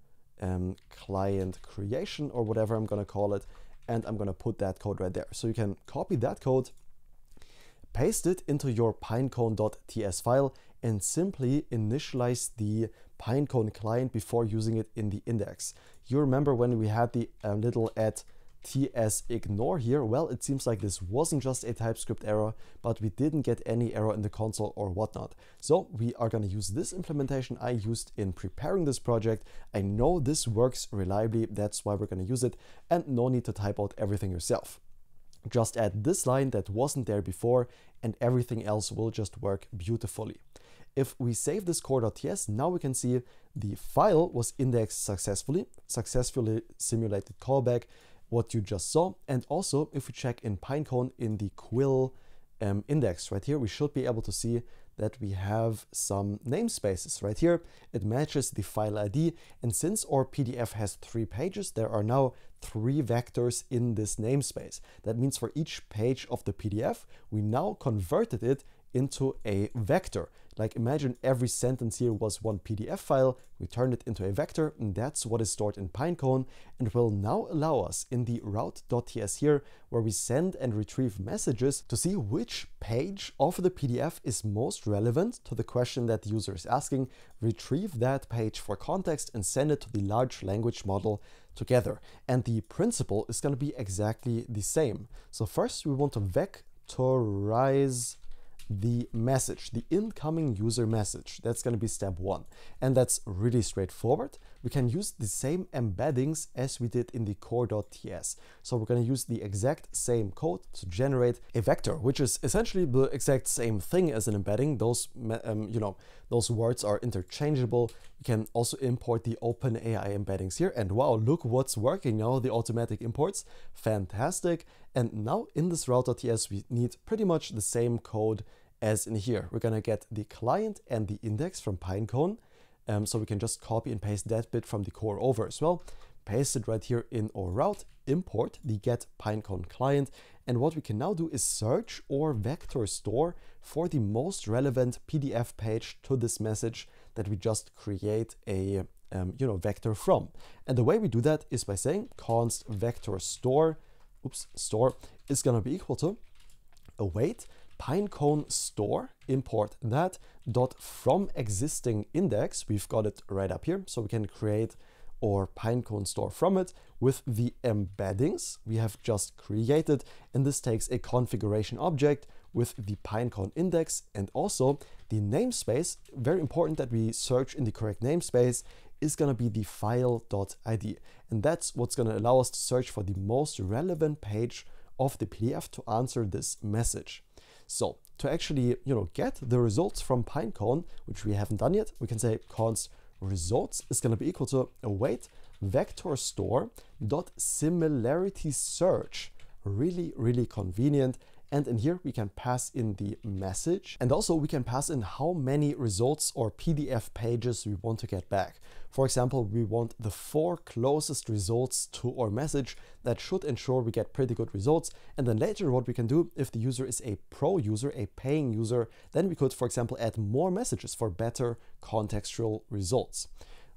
client creation or whatever I'm going to call it. And I'm going to put that code right there. So you can copy that code, paste it into your pinecone.ts file, and simply initialize the Pinecone client before using it in the index. You remember when we had the little @tsignore here? Well, it seems like this wasn't just a TypeScript error, but we didn't get any error in the console or whatnot. So we are going to use this implementation I used in preparing this project. I know this works reliably, that's why we're going to use it, and no need to type out everything yourself. Just add this line that wasn't there before, and everything else will just work beautifully. If we save this core.ts, now we can see the file was indexed successfully simulated callback, what you just saw. And also, if we check in Pinecone in the quill index right here, we should be able to see that we have some namespaces right here. It matches the file ID. And since our PDF has 3 pages, there are now 3 vectors in this namespace. That means for each page of the PDF, we now converted it into a vector. Like imagine every sentence here was one PDF file, we turned it into a vector, and that's what is stored in Pinecone, and will now allow us in the route.ts here, where we send and retrieve messages, to see which page of the PDF is most relevant to the question that the user is asking, retrieve that page for context, and send it to the large language model together. And the principle is going to be exactly the same. So first we want to vectorize the message, the incoming user message. That's going to be step 1. And that's really straightforward. We can use the same embeddings as we did in the core.ts. So we're going to use the exact same code to generate a vector, which is essentially the exact same thing as an embedding. Those, those words are interchangeable. You can also import the OpenAI embeddings here. And wow, look what's working now, the automatic imports. Fantastic. And now in this route.ts, we need pretty much the same code as in here. We're going to get the client and the index from Pinecone. So we can just copy and paste that bit from the core over as well. Paste it right here in our route, import the get Pinecone client. And what we can now do is search or vector store for the most relevant PDF page to this message that we just create a vector from. And the way we do that is by saying const vector store is going to be equal to await Pinecone store, import that dot from existing index. We've got it right up here, so we can create our Pinecone store from it with the embeddings we have just created. And this takes a configuration object with the Pinecone index and also the namespace. Very important that we search in the correct namespace is going to be the file.id. And that's what's going to allow us to search for the most relevant page of the PDF to answer this message. So to actually, get the results from Pinecone, which we haven't done yet, we can say const results is going to be equal to await vector store dot similarity search. Really, really convenient. And in here we can pass in the message, and also we can pass in how many results or PDF pages we want to get back. For example, we want the 4 closest results to our message. That should ensure we get pretty good results. And then later what we can do, if the user is a pro user, a paying user, then we could, for example, add more messages for better contextual results.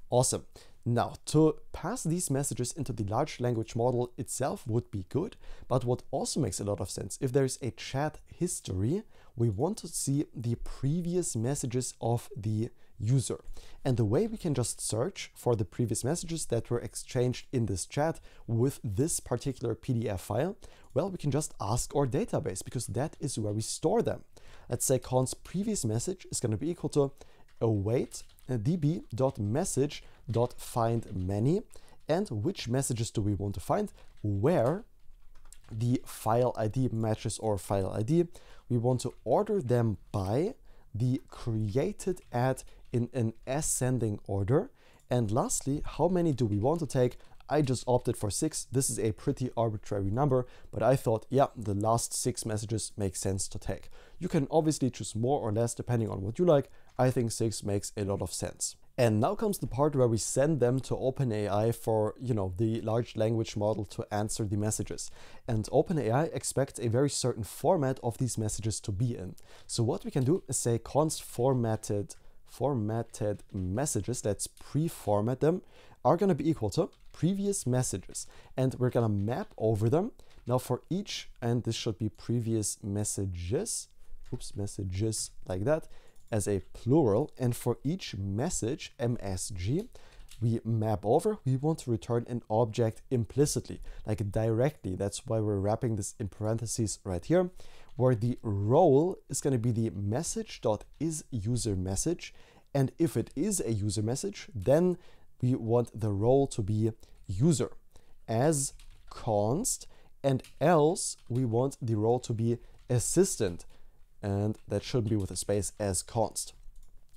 Awesome. Now, to pass these messages into the large language model itself would be good, but what also makes a lot of sense, if there is a chat history, we want to see the previous messages of the user. And the way we can just search for the previous messages that were exchanged in this chat with this particular PDF file, well, we can just ask our database, because that is where we store them. Let's say const previous message is going to be equal to await db.message.findMany, and which messages do we want to find, where the file ID matches our file ID. We want to order them by the created at in an ascending order. And lastly, how many do we want to take? I just opted for 6. This is a pretty arbitrary number, but I thought, yeah, the last 6 messages make sense to take. You can obviously choose more or less depending on what you like. I think 6 makes a lot of sense. And now comes the part where we send them to OpenAI for, the large language model to answer the messages. And OpenAI expects a very certain format of these messages to be in. So what we can do is say const formatted messages, let's pre-format them, are going to be equal to previous messages. And we're going to map over them. Now for each, and this should be previous messages, messages like that, as a plural, and for each message, MSG, we map over, we want to return an object implicitly, like directly. That's why we're wrapping this in parentheses right here, where the role is going to be the message.isUserMessage. And if it is a user message, then we want the role to be user as const, and else we want the role to be assistant. And that should be with a space as const.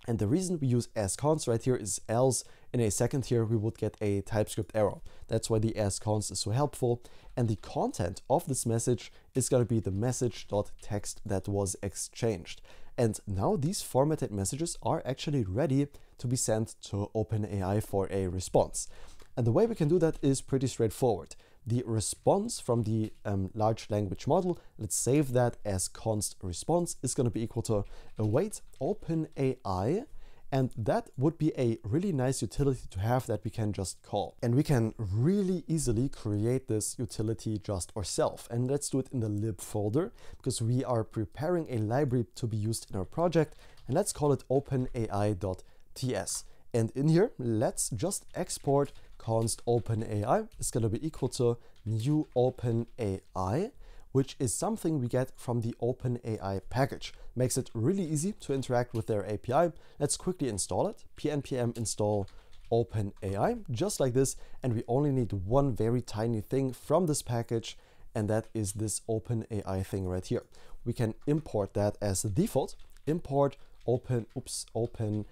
And the reason we use as const right here is else in a second here we would get a TypeScript error. That's why the as const is so helpful. And the content of this message is going to be the message.text that was exchanged. And now these formatted messages are actually ready to be sent to OpenAI for a response. And the way we can do that is pretty straightforward. The response from the large language model, let's save that as const response, is going to be equal to await OpenAI. And that would be a really nice utility to have that we can just call. And we can really easily create this utility just ourselves. And let's do it in the lib folder, because we are preparing a library to be used in our project. And let's call it openai.ts. And in here, let's just export const OpenAI is going to be equal to new OpenAI which is something we get from the OpenAI package. Makes it really easy to interact with their API. Let's quickly install it. npm install OpenAI, just like this. And we only need one very tiny thing from this package, and that is this OpenAI thing right here. We can import that as the default. Import OpenAI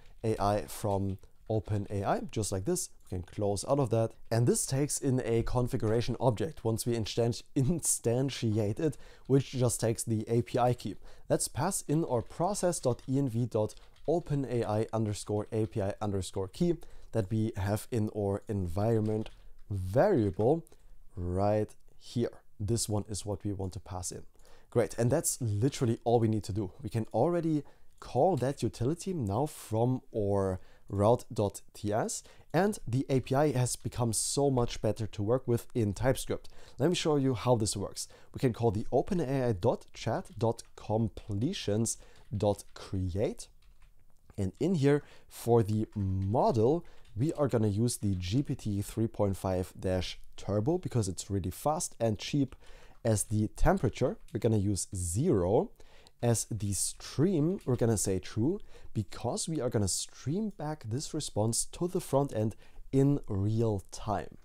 from OpenAI, just like this. We can close out of that. And this takes in a configuration object once we instantiate it, which just takes the API key. Let's pass in our process.env.openai_API_key that we have in our environment variable right here. This one is what we want to pass in. Great, and that's literally all we need to do. We can already call that utility now from our route.ts, and the API has become so much better to work with in TypeScript. Let me show you how this works. We can call the openai.chat.completions.create, and in here for the model we are going to use the GPT 3.5 Turbo because it's really fast and cheap. As the temperature, we're going to use 0. As the stream, we're going to say true because we are going to stream back this response to the front end in real time.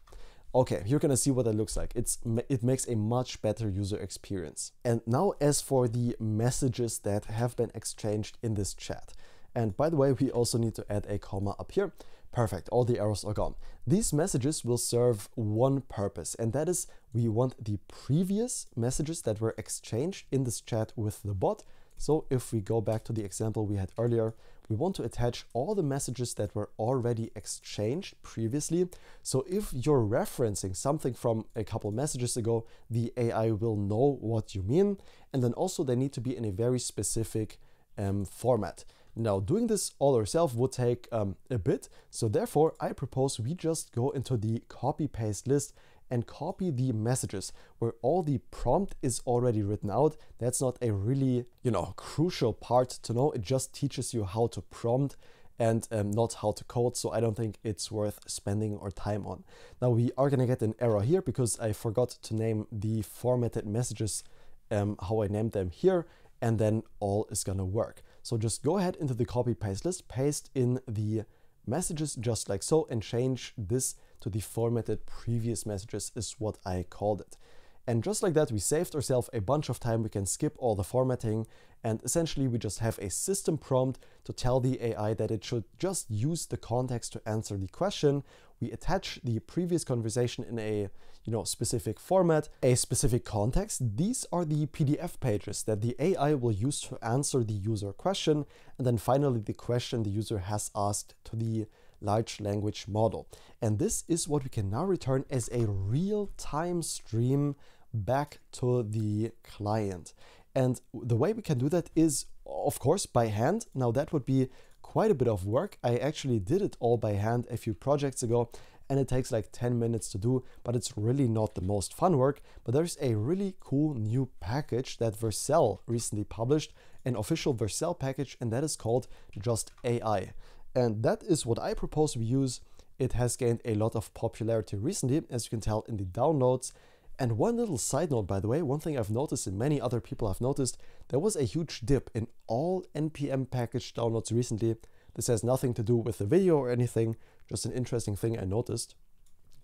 Okay, you're going to see what that looks like. It makes a much better user experience. And now as for the messages that have been exchanged in this chat. And by the way, we also need to add a comma up here. Perfect, all the errors are gone. These messages will serve one purpose, and that is we want the previous messages that were exchanged in this chat with the bot. So if we go back to the example we had earlier, we want to attach all the messages that were already exchanged previously. So if you're referencing something from a couple messages ago, the AI will know what you mean. And then also they need to be in a very specific format. Now, doing this all ourselves would take a bit, so therefore I propose we just go into the copy-paste list and copy the messages where all the prompt is already written out. That's not a really, crucial part to know. It just teaches you how to prompt and not how to code, so I don't think it's worth spending our time on. Now, we are gonna get an error here because I forgot to name the formatted messages how I named them here, and then all is gonna work. So just go ahead into the copy paste list, paste in the messages just like so, and change this to the formatted previous messages is what I called it. And just like that, we saved ourselves a bunch of time. We can skip all the formatting, and essentially we just have a system prompt to tell the AI that it should just use the context to answer the question. We attach the previous conversation in a specific format, a specific context. These are the PDF pages that the AI will use to answer the user question. And then finally, the question the user has asked to the large language model. And this is what we can now return as a real-time stream back to the client. And the way we can do that is, of course, by hand. Now that would be quite a bit of work. I actually did it all by hand a few projects ago, and it takes like 10 minutes to do, but it's really not the most fun work. But there's a really cool new package that Vercel recently published, an official Vercel package, and that is called Just AI. And that is what I propose we use. It has gained a lot of popularity recently, as you can tell in the downloads. And one little side note, by the way, one thing I've noticed and many other people have noticed, there was a huge dip in all NPM package downloads recently. This has nothing to do with the video or anything, just an interesting thing I noticed.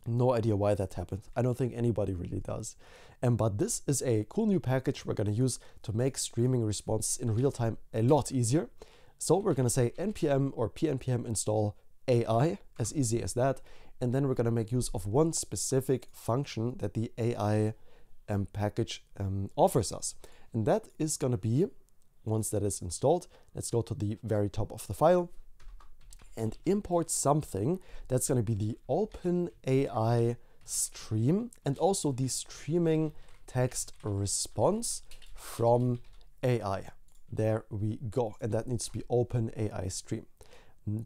No idea why that happened. I don't think anybody really does. But this is a cool new package we're going to use to make streaming responses in real time a lot easier. So we're going to say npm or pnpm install AI, as easy as that. And then we're going to make use of one specific function that the AI package offers us. And that is going to be, once that is installed, let's go to the very top of the file and import something that's going to be the OpenAI stream and also the streaming text response from AI. There we go. And that needs to be OpenAI stream.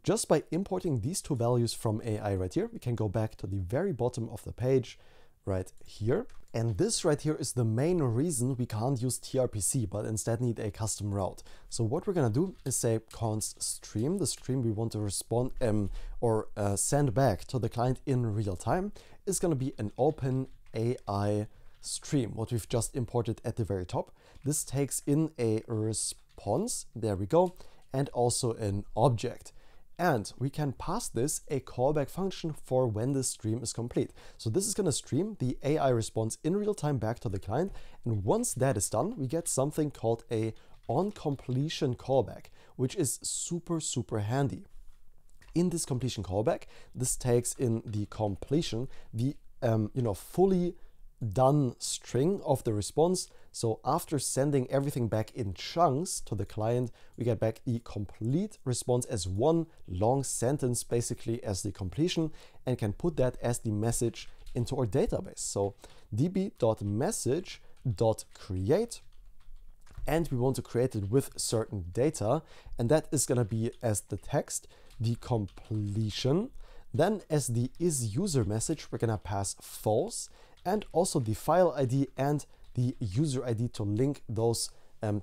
Just by importing these two values from AI right here, we can go back to the very bottom of the page right here. And this right here is the main reason we can't use tRPC, but instead need a custom route. So what we're gonna do is say const stream, the stream we want to respond send back to the client in real time is gonna be an OpenAI stream, what we've just imported at the very top. This takes in a response, there we go, and also an object. And we can pass this a callback function for when the stream is complete. So this is going to stream the AI response in real time back to the client. And once that is done, we get something called a onCompletion callback, which is super, super handy. In this completion callback, this takes in the completion, the fully done string of the response. So after sending everything back in chunks to the client, we get back the complete response as one long sentence, basically as the completion, and can put that as the message into our database. So db.message.create, and we want to create it with certain data, and that is going to be as the text, the completion. Then as the isUser message, we're going to pass false, and also the file ID and the user ID to link those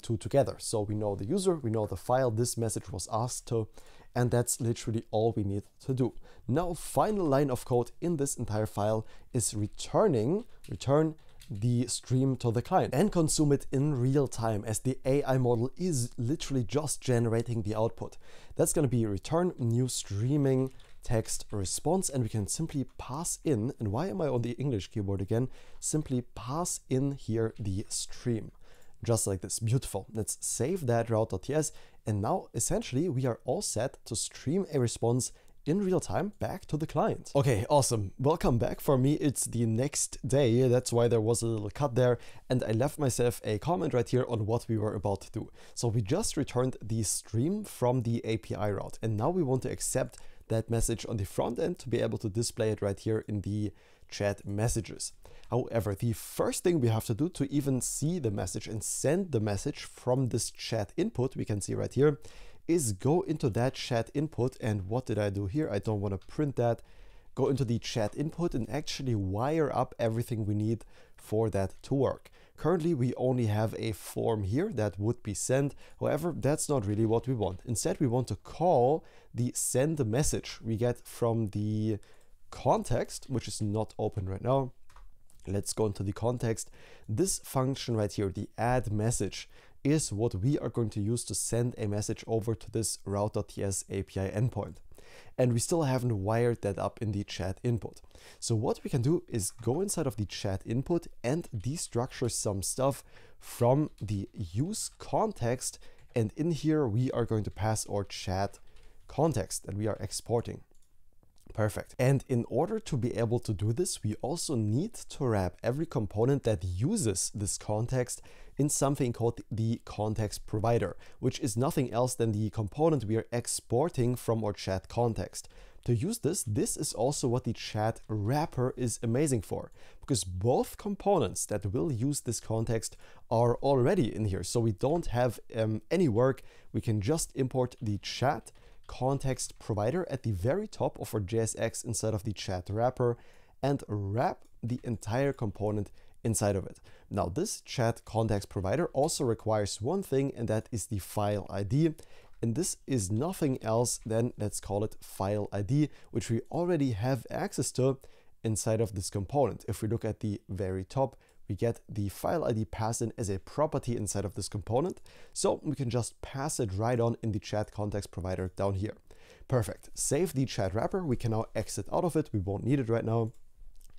two together. So we know the user, we know the file this message was asked to, and that's literally all we need to do. Now, final line of code in this entire file is return the stream to the client and consume it in real time, as the AI model is literally just generating the output. That's going to be return new streaming text response, and we can simply pass in, and why am I on the English keyboard again? Simply pass in here the stream, just like this. Beautiful. Let's save that route.ts, and now essentially we are all set to stream a response in real time back to the client. Okay, awesome. Welcome back. For me, it's the next day. That's why there was a little cut there, and I left myself a comment right here on what we were about to do. So we just returned the stream from the API route, and now we want to accept that message on the front end to be able to display it right here in the chat messages. However, the first thing we have to do to even see the message and send the message from this chat input, we can see right here, is go into that chat input. And what did I do here? I don't want to print that. Go into the chat input and actually wire up everything we need for that to work. Currently, we only have a form here that would be sent. However, that's not really what we want. Instead, we want to call the send message we get from the context, which is not open right now. Let's go into the context. This function right here, the add message, is what we are going to use to send a message over to this route.ts API endpoint. And we still haven't wired that up in the chat input. So what we can do is go inside of the chat input and destructure some stuff from the use context. And in here, we are going to pass our chat context that we are exporting. Perfect. And in order to be able to do this, we also need to wrap every component that uses this context in something called the context provider, which is nothing else than the component we are exporting from our chat context. To use this, this is also what the chat wrapper is amazing for, because both components that will use this context are already in here. So we don't have any work. We can just import the chat context provider at the very top of our JSX inside of the chat wrapper and wrap the entire component inside of it. Now, this chat context provider also requires one thing, and that is the file ID. And this is nothing else than, let's call it file ID, which we already have access to inside of this component. If we look at the very top, we get the file ID passed in as a property inside of this component. So we can just pass it right on in the chat context provider down here. Perfect. Save the chat wrapper. We can now exit out of it. We won't need it right now.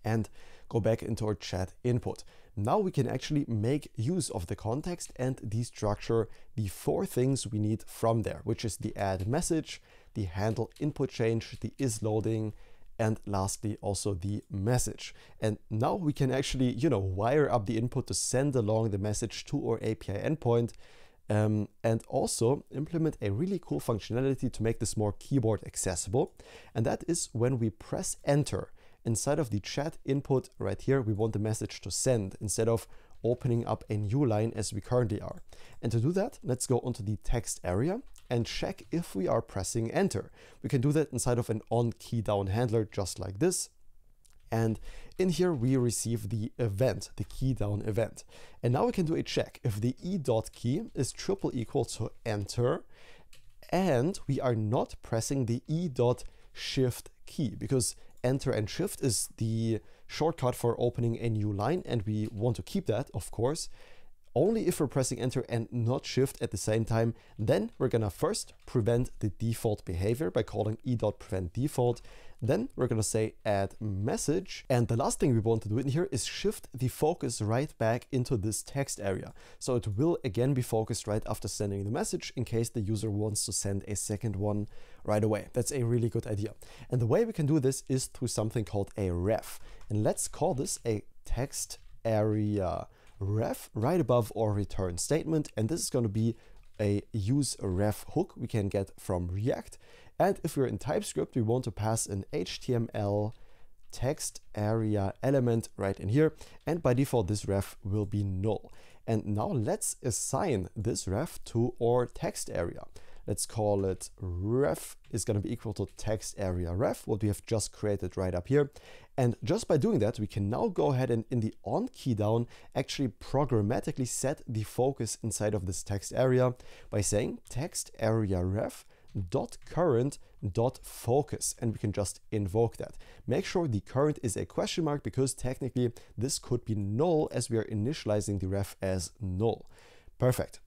And go back into our chat input. Now we can actually make use of the context and destructure the four things we need from there, which is the add message, the handle input change, the is loading, and lastly also the message. And now we can actually, wire up the input to send along the message to our API endpoint, and also implement a really cool functionality to make this more keyboard accessible. And that is when we press enter inside of the chat input right here, we want the message to send instead of opening up a new line as we currently are. And to do that, let's go onto the text area and check if we are pressing enter. We can do that inside of an on key down handler, just like this. And in here, we receive the event, the key down event. And now we can do a check if the e.key is triple equal to enter, and we are not pressing the e.shift key, because enter and shift is the shortcut for opening a new line, and we want to keep that, of course. Only if we're pressing enter and not shift at the same time, then we're gonna first prevent the default behavior by calling e.preventDefault. Then we're gonna say add message. And the last thing we want to do in here is shift the focus right back into this text area. So it will again be focused right after sending the message in case the user wants to send a second one right away. That's a really good idea. And the way we can do this is through something called a ref. And let's call this a text area ref right above our return statement. And this is going to be a use ref hook we can get from React. And if we're in TypeScript, we want to pass an HTML text area element right in here. And by default, this ref will be null. And now let's assign this ref to our text area. Let's call it ref is going to be equal to text area ref, what we have just created right up here. And just by doing that, we can now go ahead and in the on key down, actually programmatically set the focus inside of this text area by saying text area ref .current.focus, and we can just invoke that. Make sure the current is a question mark because technically this could be null as we are initializing the ref as null. Perfect.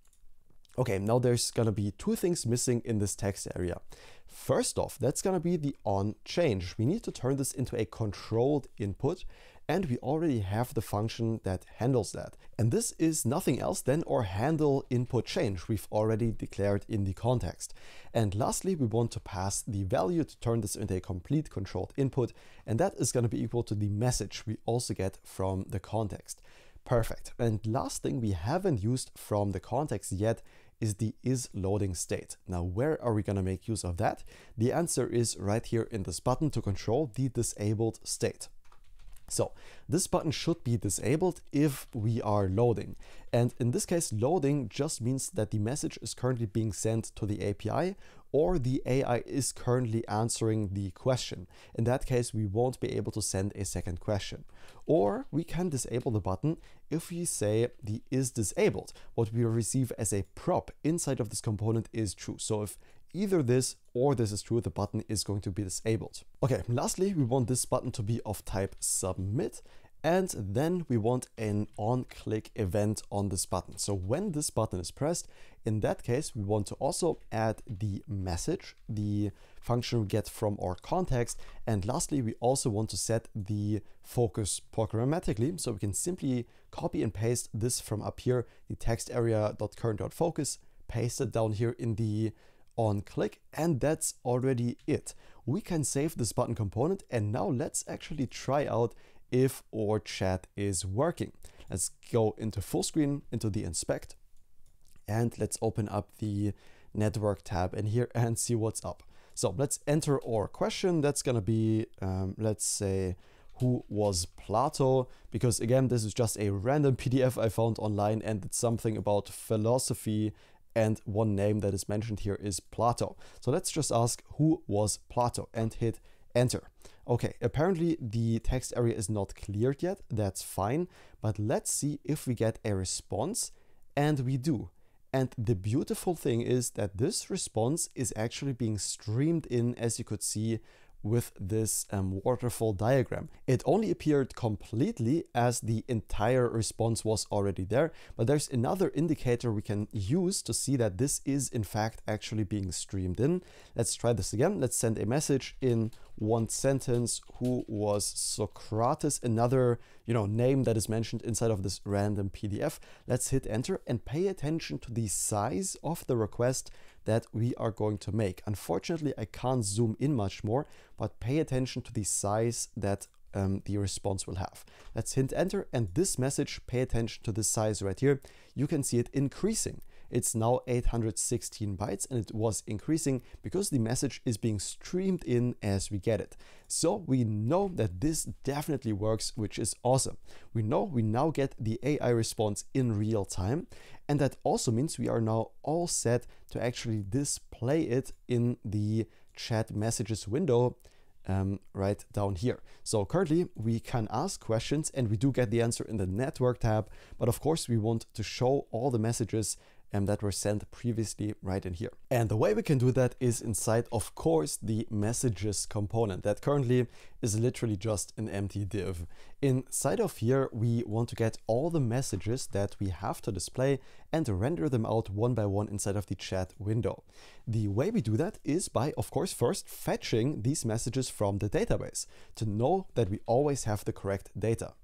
Okay, now there's gonna be two things missing in this text area. First off, that's gonna be the on change. We need to turn this into a controlled input, and we already have the function that handles that. And this is nothing else than our handle input change we've already declared in the context. And lastly, we want to pass the value to turn this into a complete controlled input, and that is going to be equal to the message we also get from the context. Perfect. And last thing we haven't used from the context yet is the isLoading state. Now, where are we going to make use of that? The answer is right here in this button to control the disabled state. So this button should be disabled if we are loading. And in this case, loading just means that the message is currently being sent to the API or the AI is currently answering the question. In that case, we won't be able to send a second question. Or we can disable the button if we say the is disabled. What we receive as a prop inside of this component is true. So if either this or this is true, the button is going to be disabled. Okay, lastly, we want this button to be of type submit, and then we want an on-click event on this button. So when this button is pressed, in that case, we want to also add the message, the function we get from our context. And lastly, we also want to set the focus programmatically. So we can simply copy and paste this from up here, the text area.current.focus, paste it down here in the on click, and that's already it. We can save this button component, and now let's actually try out if our chat is working. Let's go into full screen, into the inspect, and let's open up the network tab in here and see what's up. So let's enter our question. That's gonna be, let's say, who was Plato? Because again, this is just a random PDF I found online, and it's something about philosophy, and one name that is mentioned here is Plato. So let's just ask who was Plato and hit enter. Okay, apparently the text area is not cleared yet. That's fine, but let's see if we get a response, and we do. And the beautiful thing is that this response is actually being streamed in, as you could see, with this waterfall diagram. It only appeared completely as the entire response was already there, but there's another indicator we can use to see that this is in fact actually being streamed in. Let's try this again. Let's send a message in one sentence. Who was Socrates? Another, name that is mentioned inside of this random PDF. Let's hit enter and pay attention to the size of the request that we are going to make. Unfortunately, I can't zoom in much more, but pay attention to the size that the response will have. Let's hit enter, and this message, pay attention to the size right here. You can see it increasing. It's now 816 bytes, and it was increasing because the message is being streamed in as we get it. So we know that this definitely works, which is awesome. We know we now get the AI response in real time, and that also means we are now all set to actually display it in the chat messages window right down here. So currently we can ask questions, and we do get the answer in the network tab, but of course we want to show all the messages that were sent previously right in here. And the way we can do that is inside, of course, the messages component that currently is literally just an empty div. Inside of here, we want to get all the messages that we have to display and render them out one by one inside of the chat window. The way we do that is by, of course, first fetching these messages from the database to know that we always have the correct data.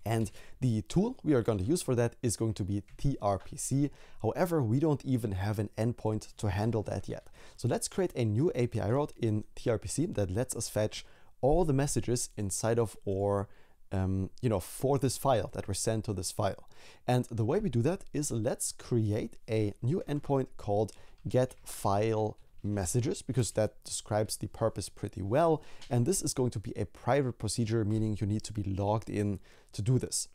And the tool we are going to use for that is going to be tRPC. However, we don't even have an endpoint to handle that yet. So let's create a new API route in tRPC that lets us fetch all the messages inside of our, for this file that were sent to this file. And the way we do that is let's create a new endpoint called getFileMessages, because that describes the purpose pretty well. And this is going to be a private procedure, meaning you need to be logged in to do this.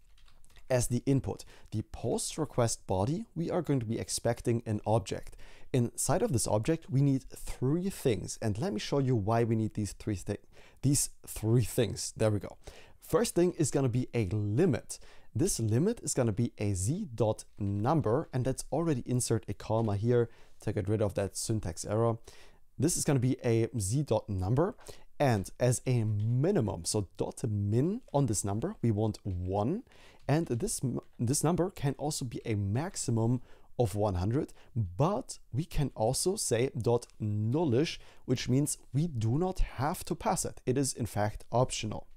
As the input, the post request body, we are going to be expecting an object. Inside of this object, we need three things. And let me show you why we need these three things. There we go. First thing is going to be a limit. This limit is going to be a z.number, and let's already insert a comma here to get rid of that syntax error. This is going to be a z.number, and as a minimum, so .min on this number, we want 1, and this number can also be a maximum of 100, but we can also say .nullish, which means we do not have to pass it. It is in fact optional.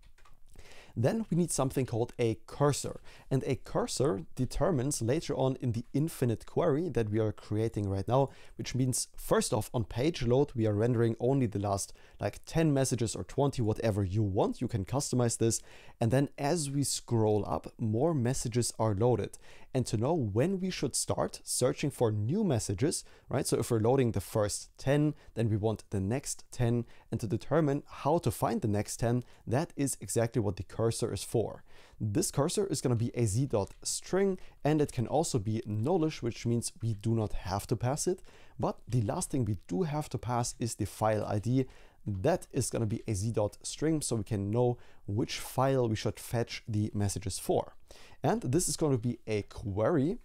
Then we need something called a cursor, and a cursor determines later on in the infinite query that we are creating right now, which means first off, on page load, we are rendering only the last like 10 messages or 20, whatever you want. You can customize this. And then as we scroll up, more messages are loaded. And to know when we should start searching for new messages, right? So if we're loading the first 10, then we want the next 10. And to determine how to find the next 10, that is exactly what the cursor is for. This cursor is going to be a z.string, and it can also be nullish, which means we do not have to pass it. But the last thing we do have to pass is the file ID. That is going to be a z.string, so we can know which file we should fetch the messages for. And this is going to be a query.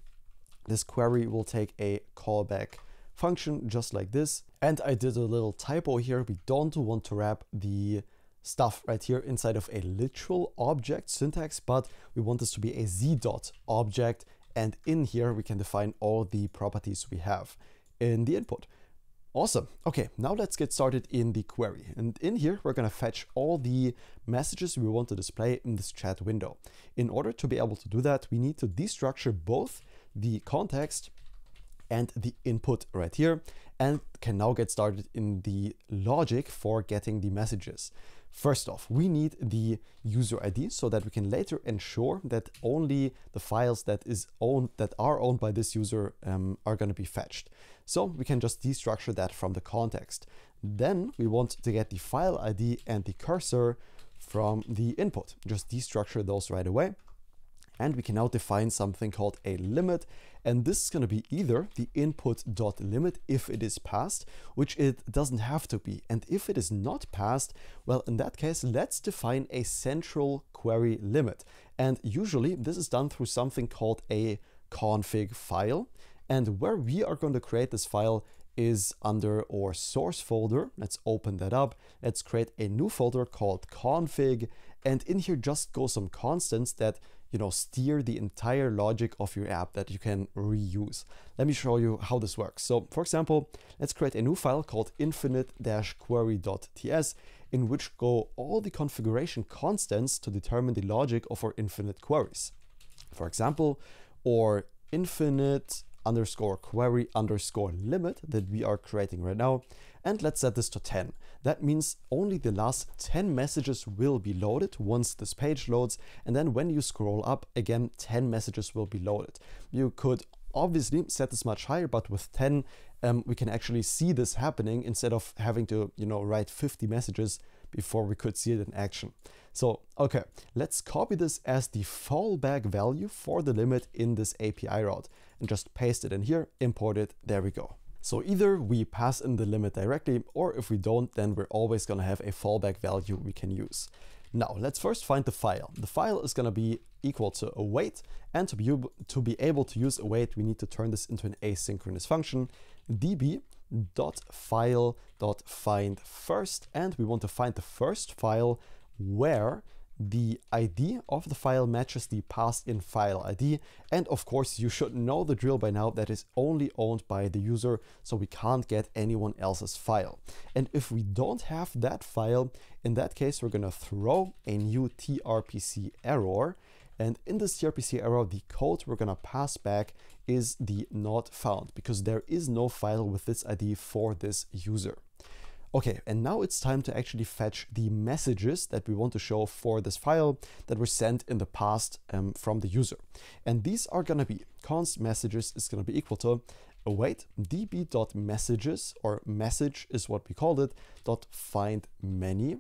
This query will take a callback function just like this. And I did a little typo here. We don't want to wrap the stuff right here inside of a literal object syntax, but we want this to be a z.object. And in here, we can define all the properties we have in the input. Awesome. Okay, now let's get started in the query. And in here, we're going to fetch all the messages we want to display in this chat window. In order to be able to do that, we need to destructure both the context and the input right here, and can now get started in the logic for getting the messages. First off, we need the user ID so that we can later ensure that only the files that are owned by this user are going to be fetched. So we can just destructure that from the context. Then we want to get the file ID and the cursor from the input. Just destructure those right away. And we can now define something called a limit. And this is going to be either the input.limit if it is passed, which it doesn't have to be. And if it is not passed, well, in that case, let's define a central query limit. And usually this is done through something called a config file. And where we are going to create this file is under our source folder. Let's open that up. Let's create a new folder called config. And in here just go some constants that steer the entire logic of your app that you can reuse. Let me show you how this works. So for example, let's create a new file called infinite-query.ts in which go all the configuration constants to determine the logic of our infinite queries. For example, or infinite_query_limit that we are creating right now. And let's set this to 10. That means only the last 10 messages will be loaded once this page loads. And then when you scroll up again, 10 messages will be loaded. You could obviously set this much higher, but with 10, we can actually see this happening instead of having to, write 50 messages before we could see it in action. So, okay, let's copy this as the fallback value for the limit in this API route and just paste it in here, import it, there we go. So either we pass in the limit directly, or if we don't, then we're always going to have a fallback value we can use. Now let's first find the file. The file is going to be equal to await, and to be able to use await, we need to turn this into an asynchronous function, db.file.findFirst, and we want to find the first file where the ID of the file matches the passed in file ID. And of course, you should know the drill by now that is only owned by the user, so we can't get anyone else's file. And if we don't have that file, in that case, we're going to throw a new tRPC error. And in this tRPC error, the code we're going to pass back is the not found, because there is no file with this ID for this user. Okay, and now it's time to actually fetch the messages that we want to show for this file that were sent in the past from the user. And these are going to be const messages is going to be equal to await db.messages, or message is what we called it, .find many.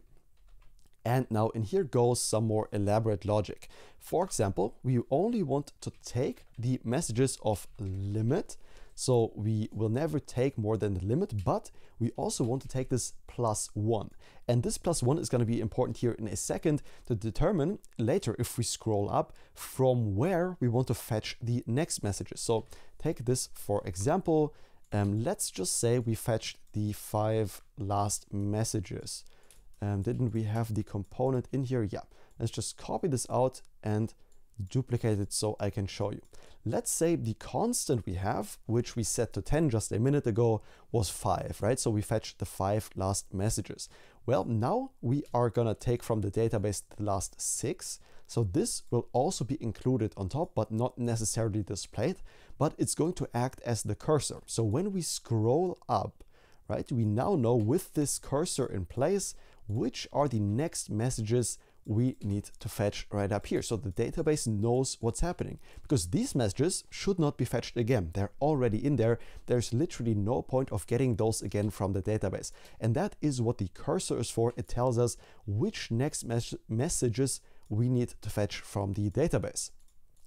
And now in here goes some more elaborate logic. For example, we only want to take the messages of limit. So we will never take more than the limit, but we also want to take this +1. And this +1 is going to be important here in a second to determine later, if we scroll up, from where we want to fetch the next messages. So take this for example. Let's just say we fetched the 5 last messages. Didn't we have the component in here? Yeah. Let's just copy this out and duplicate it so I can show you. Let's say the constant we have, which we set to 10 just a minute ago, was 5, right? So we fetched the 5 last messages. Well, now we are gonna take from the database the last 6. So this will also be included on top, but not necessarily displayed, but it's going to act as the cursor. So when we scroll up, right, we now know with this cursor in place, which are the next messages we need to fetch right up here. So the database knows what's happening, because these messages should not be fetched again. They're already in there. There's literally no point of getting those again from the database. And that is what the cursor is for. It tells us which next messages we need to fetch from the database.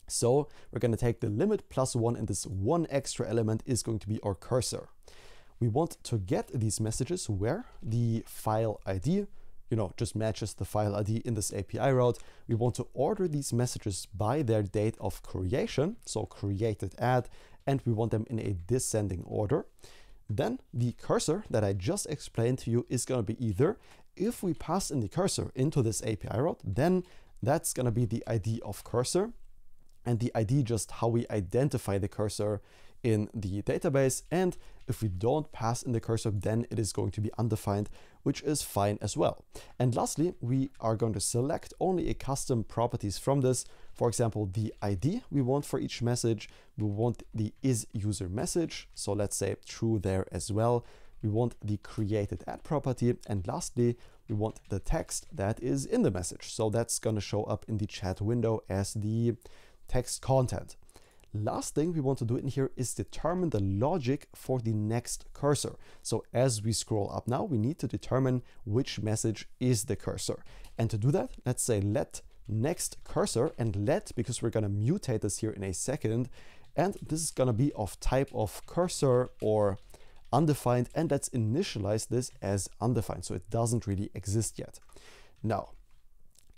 So we're going to take the limit +1, and this one extra element is going to be our cursor. We want to get these messages where the file ID, just matches the file ID in this API route. We want to order these messages by their date of creation, so created at, and we want them in a descending order. Then the cursor that I just explained to you is going to be either, if we pass in the cursor into this API route, then that's going to be the ID of cursor, and the ID just how we identify the cursor in the database. And if we don't pass in the cursor, then it is going to be undefined, which is fine as well. And lastly, we are going to select only a custom properties from this. For example, the ID we want for each message. We want the isUser message. So let's say true there as well. We want the created at property. And lastly, we want the text that is in the message. So that's going to show up in the chat window as the text content. Last thing we want to do in here is determine the logic for the next cursor. So as we scroll up now, we need to determine which message is the cursor. And to do that, let's say let next cursor, and let, because we're going to mutate this here in a second. And this is going to be of type of cursor or undefined. And let's initialize this as undefined, so it doesn't really exist yet. Now,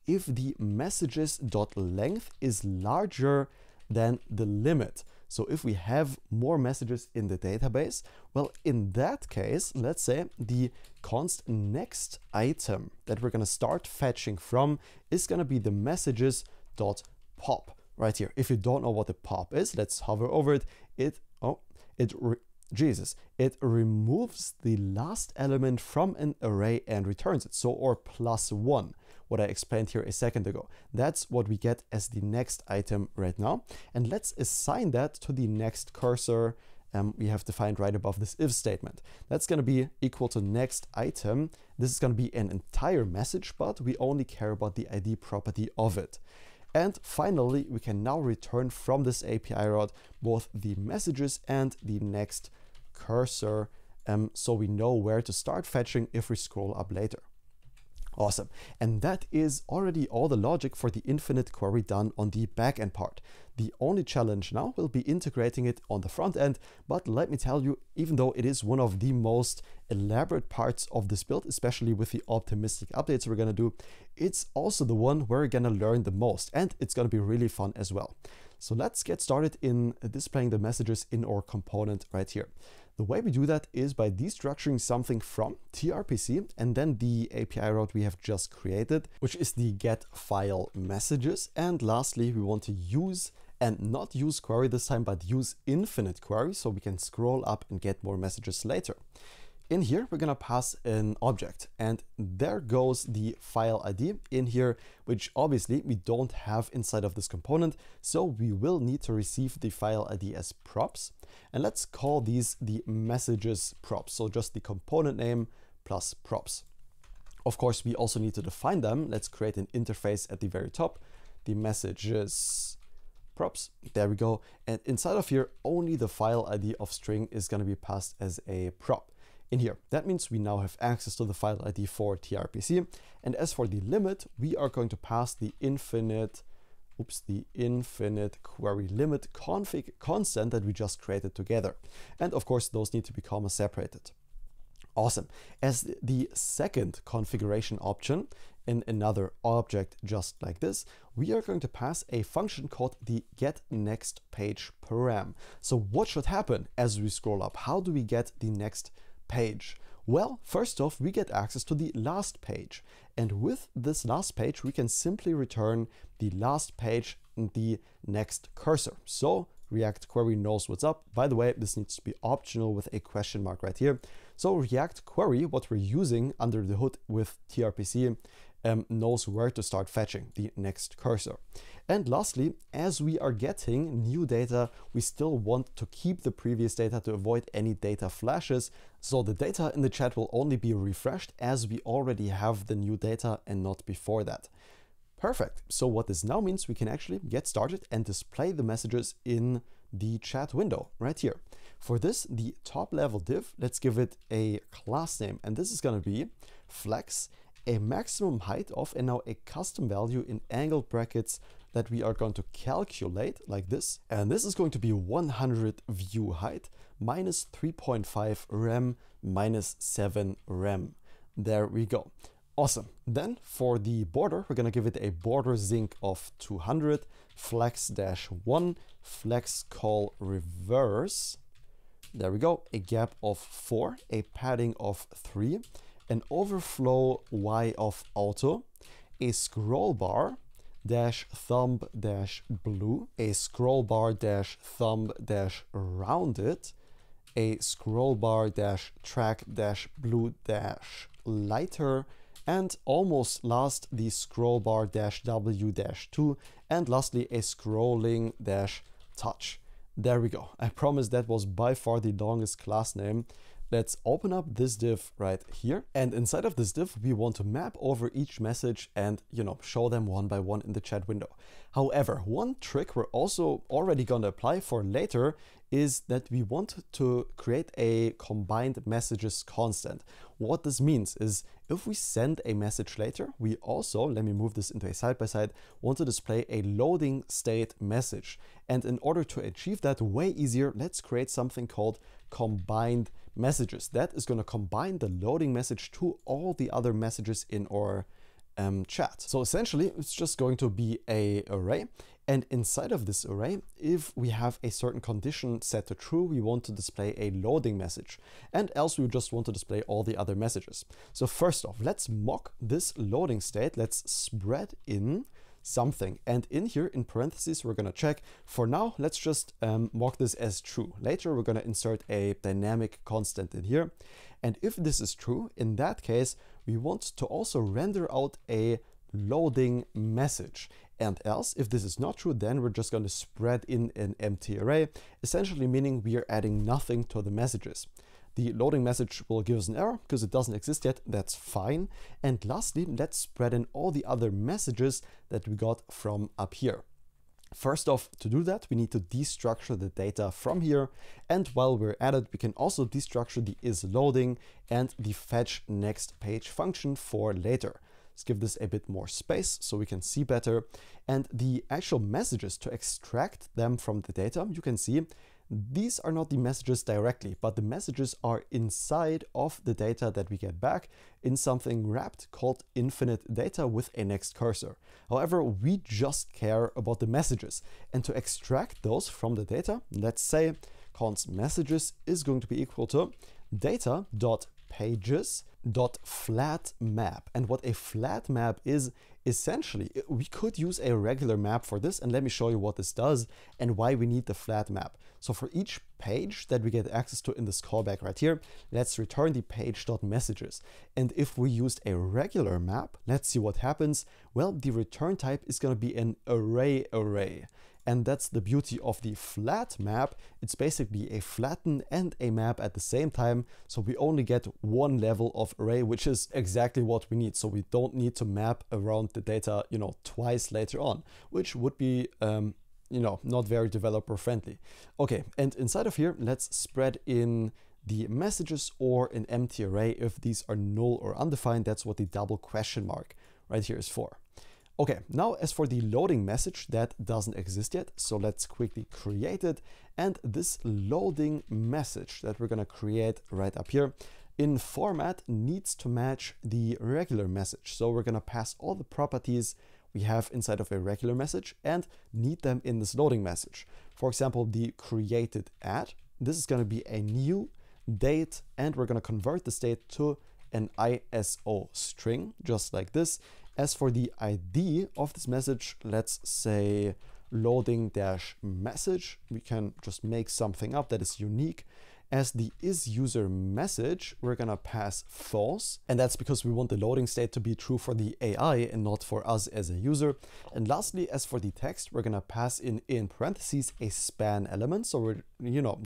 if the messages.length is larger than the limit, so if we have more messages in the database, well, in that case, let's say the const next item that we're going to start fetching from is going to be the messages.pop right here. If you don't know what the pop is, let's hover over it. It removes the last element from an array and returns it. So, or +1. What I explained here a second ago. That's what we get as the next item right now. And let's assign that to the next cursor we have defined right above this if statement. That's going to be equal to next item. This is going to be an entire message, but we only care about the ID property of it. And finally, we can now return from this API route both the messages and the next cursor, so we know where to start fetching if we scroll up later. Awesome. And that is already all the logic for the infinite query done on the backend part. The only challenge now will be integrating it on the front end, but let me tell you, even though it is one of the most elaborate parts of this build, especially with the optimistic updates we're gonna do, it's also the one we're gonna learn the most, and it's gonna be really fun as well. So let's get started in displaying the messages in our component right here. The way we do that is by destructuring something from tRPC and then the API route we have just created, which is the get file messages. And lastly, we want to use, and not use query this time, but use infinite query so we can scroll up and get more messages later. In here, we're gonna pass an object, and there goes the file ID in here, which obviously we don't have inside of this component. So we will need to receive the file ID as props. And let's call these the messages props. So just the component name plus props. Of course, we also need to define them. Let's create an interface at the very top, the messages props. There we go. And inside of here, only the file ID of string is gonna be passed as a prop in here. That means we now have access to the file ID for tRPC. And as for the limit, we are going to pass the infinite query limit config constant that we just created together. And of course, those need to be comma separated. Awesome. As the second configuration option in another object just like this, we are going to pass a function called the getNextPageParam. So what should happen as we scroll up? How do we get the next page? Well, first off, we get access to the last page. And with this last page, we can simply return the last page and the next cursor. So React Query knows what's up. By the way, this needs to be optional with a question mark right here. So React Query, what we're using under the hood with tRPC, knows where to start fetching the next cursor. And lastly, as we are getting new data, we still want to keep the previous data to avoid any data flashes. So the data in the chat will only be refreshed as we already have the new data and not before that. Perfect. So what this now means, we can actually get started and display the messages in the chat window right here. For this, the top level div, let's give it a class name, and this is going to be flex, a maximum height of, and now a custom value in angled brackets that we are going to calculate like this. And this is going to be 100 view height minus 3.5 rem minus 7 rem. There we go. Awesome. Then for the border, we're going to give it a border zinc of 200, flex-1, flex call reverse. There we go. A gap of 4, a padding of 3, an overflow y of auto, a scroll bar dash thumb dash blue, a scroll bar dash thumb dash rounded, a scroll bar dash track dash blue dash lighter, and almost last the scroll bar dash w dash 2, and lastly a scrolling dash touch. There we go. I promise that was by far the longest class name. Let's open up this div right here. And inside of this div, we want to map over each message and, show them one by one in the chat window. However, one trick we're also already going to apply for later is that we want to create a combined messages constant. What this means is if we send a message later, we also, let me move this into a side-by-side, want to display a loading state message. And in order to achieve that way easier, let's create something called combined messages. That is going to combine the loading message to all the other messages in our chat. So essentially, it's just going to be an array. And inside of this array, if we have a certain condition set to true, we want to display a loading message, and else we just want to display all the other messages. So first off, let's mock this loading state. Let's spread in something. And in here, in parentheses, we're going to check. For now, let's just mock this as true. Later, we're going to insert a dynamic constant in here. And if this is true, in that case, we want to also render out a loading message. And else, if this is not true, then we're just going to spread in an empty array, essentially meaning we are adding nothing to the messages. The loading message will give us an error because it doesn't exist yet. That's fine. And lastly, let's spread in all the other messages that we got from up here. First off, to do that, we need to destructure the data from here. And while we're at it, we can also destructure the isLoading and the fetch next page function for later. Let's give this a bit more space so we can see better. And the actual messages, to extract them from the data, you can see these are not the messages directly, but the messages are inside of the data that we get back in something wrapped called infinite data with a next cursor. However, we just care about the messages. And to extract those from the data, let's say const messages is going to be equal to data.pages.flat_map. And what a flat map is, essentially, we could use a regular map for this, and let me show you what this does and why we need the flat map. So for each page that we get access to in this callback right here, let's return the page.messages. And if we used a regular map, let's see what happens. Well, the return type is going to be an array. And that's the beauty of the flat map. It's basically a flatten and a map at the same time. So we only get one level of array, which is exactly what we need. So we don't need to map around the data, twice later on, which would be, not very developer friendly. Okay, and inside of here, let's spread in the messages or an empty array if these are null or undefined. That's what the double question mark right here is for. Okay, now as for the loading message, that doesn't exist yet, so let's quickly create it. And this loading message that we're gonna create right up here in format needs to match the regular message. So we're gonna pass all the properties we have inside of a regular message and need them in this loading message. For example, the created at, this is gonna be a new date, and we're gonna convert the state to an ISO string, just like this. As for the ID of this message, let's say loading-message. We can just make something up that is unique. As the isUser message, we're gonna pass false. And that's because we want the loading state to be true for the AI and not for us as a user. And lastly, as for the text, we're gonna pass in parentheses a span element. So we're,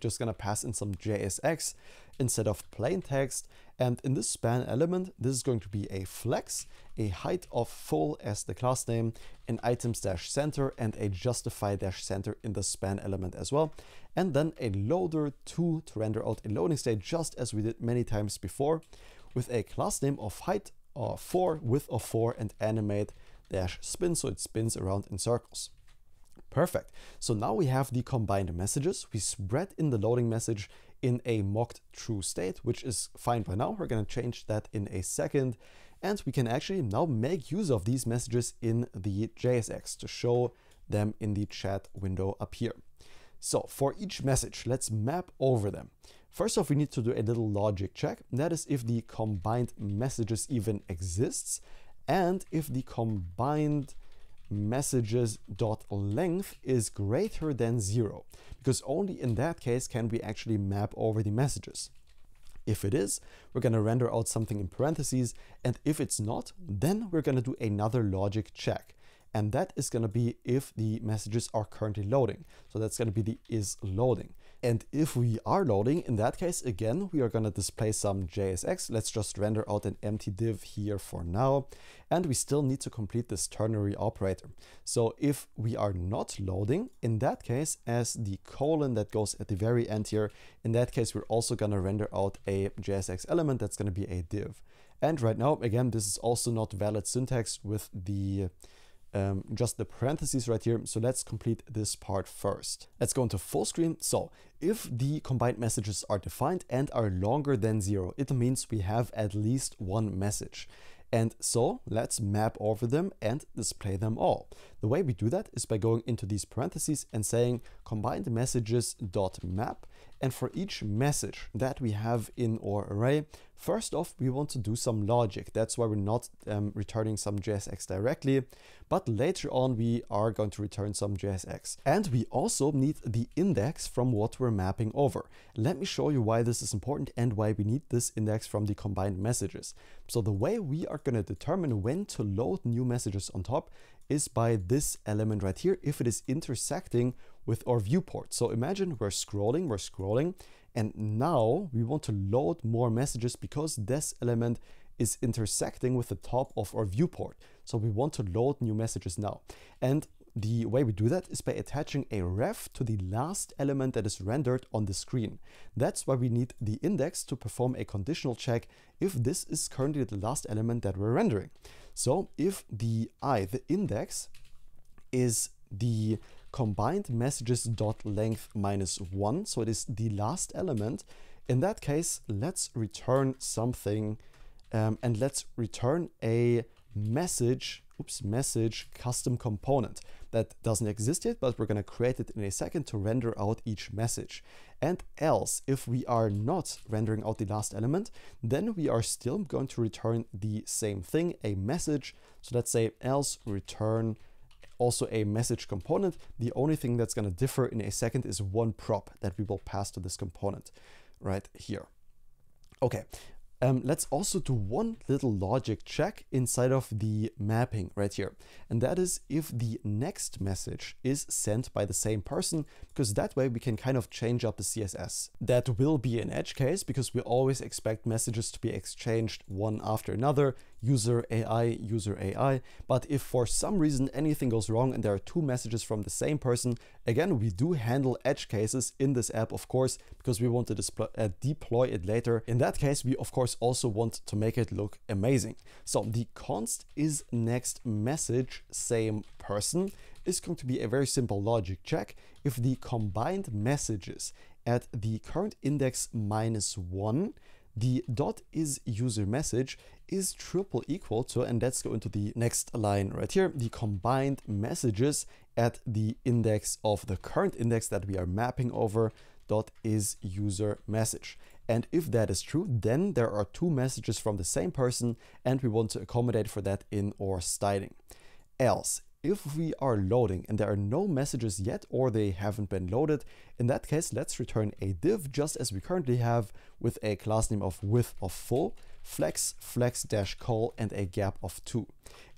just gonna pass in some JSX instead of plain text. And in this span element, this is going to be a flex, a height of full as the class name, an items-center, and a justify-center in the span element as well. And then a loader to render out a loading state, just as we did many times before, with a class name of height of 4, width of 4, and animate-spin, so it spins around in circles. Perfect. So now we have the combined messages. We spread in the loading message in a mocked true state, which is fine by now. We're going to change that in a second. And we can actually now make use of these messages in the JSX to show them in the chat window up here. So for each message, let's map over them. First off, we need to do a little logic check. That is if the combined messages even exists and if the combined messages.length is greater than 0, because only in that case can we actually map over the messages. If it is, we're going to render out something in parentheses, and if it's not, then we're going to do another logic check. And that is going to be if the messages are currently loading. So that's going to be the isLoading. And if we are loading, in that case, again, we are going to display some JSX. Let's just render out an empty div here for now. And we still need to complete this ternary operator. So if we are not loading, in that case, as the colon that goes at the very end here, in that case, we're also going to render out a JSX element that's going to be a div. And right now, again, this is also not valid syntax with the just the parentheses right here. So let's complete this part first. Let's go into full screen. So if the combined messages are defined and are longer than 0, it means we have at least one message. And so let's map over them and display them all. The way we do that is by going into these parentheses and saying combined messages.map. And for each message that we have in our array, first off, we want to do some logic. That's why we're not returning some JSX directly, but later on we are going to return some JSX. And we also need the index from what we're mapping over. Let me show you why this is important and why we need this index from the combined messages. So the way we are going to determine when to load new messages on top is by this element right here, if it is intersecting with our viewport. So imagine we're scrolling, and now we want to load more messages because this element is intersecting with the top of our viewport. So we want to load new messages now. And the way we do that is by attaching a ref to the last element that is rendered on the screen. That's why we need the index to perform a conditional check if this is currently the last element that we're rendering. So if the index is the combined messages dot length -1, so it is the last element, in that case, let's return something and let's return a message custom component that doesn't exist yet, but we're going to create it in a second to render out each message. And else, if we are not rendering out the last element, then we are still going to return the same thing, a message. So let's say else return also a message component. The only thing that's going to differ in a second is one prop that we will pass to this component right here. Okay. Let's also do one little logic check inside of the mapping right here. And that is if the next message is sent by the same person, because that way we can kind of change up the CSS. That will be an edge case because we always expect messages to be exchanged one after another, user AI. But if for some reason anything goes wrong and there are two messages from the same person, again, we do handle edge cases in this app, of course, because we want to deploy it later. In that case, we of course also want to make it look amazing. So the const is next message same person is going to be a very simple logic check. If the combined messages at the current index -1, the dot is user message is triple equal to, and let's go into the next line right here, the combined messages at the index of the current index that we are mapping over dot is user message. And if that is true, then there are two messages from the same person and we want to accommodate for that in our styling. Else, if we are loading and there are no messages yet or they haven't been loaded, in that case, let's return a div just as we currently have with a class name of width of full, flex-call, and a gap of 2.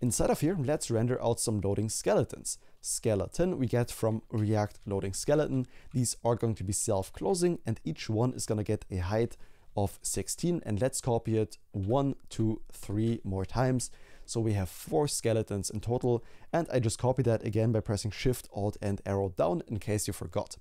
Inside of here, let's render out some loading skeletons. Skeleton we get from React loading skeleton. These are going to be self-closing and each one is going to get a height of 16, and let's copy it 1, 2, 3 more times. So we have 4 skeletons in total, and I just copied that again by pressing Shift, Alt, and arrow down in case you forgot.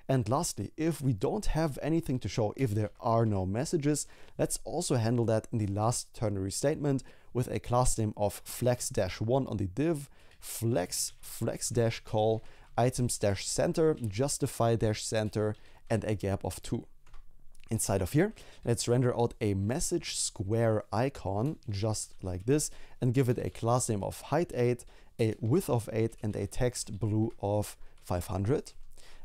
And lastly, if we don't have anything to show, if there are no messages, let's also handle that in the last ternary statement with a class name of flex-1 on the div, flex-call, items-center, justify-center, and a gap of 2. Inside of here, let's render out a message square icon just like this and give it a class name of height 8, a width of 8, and a text blue of 500.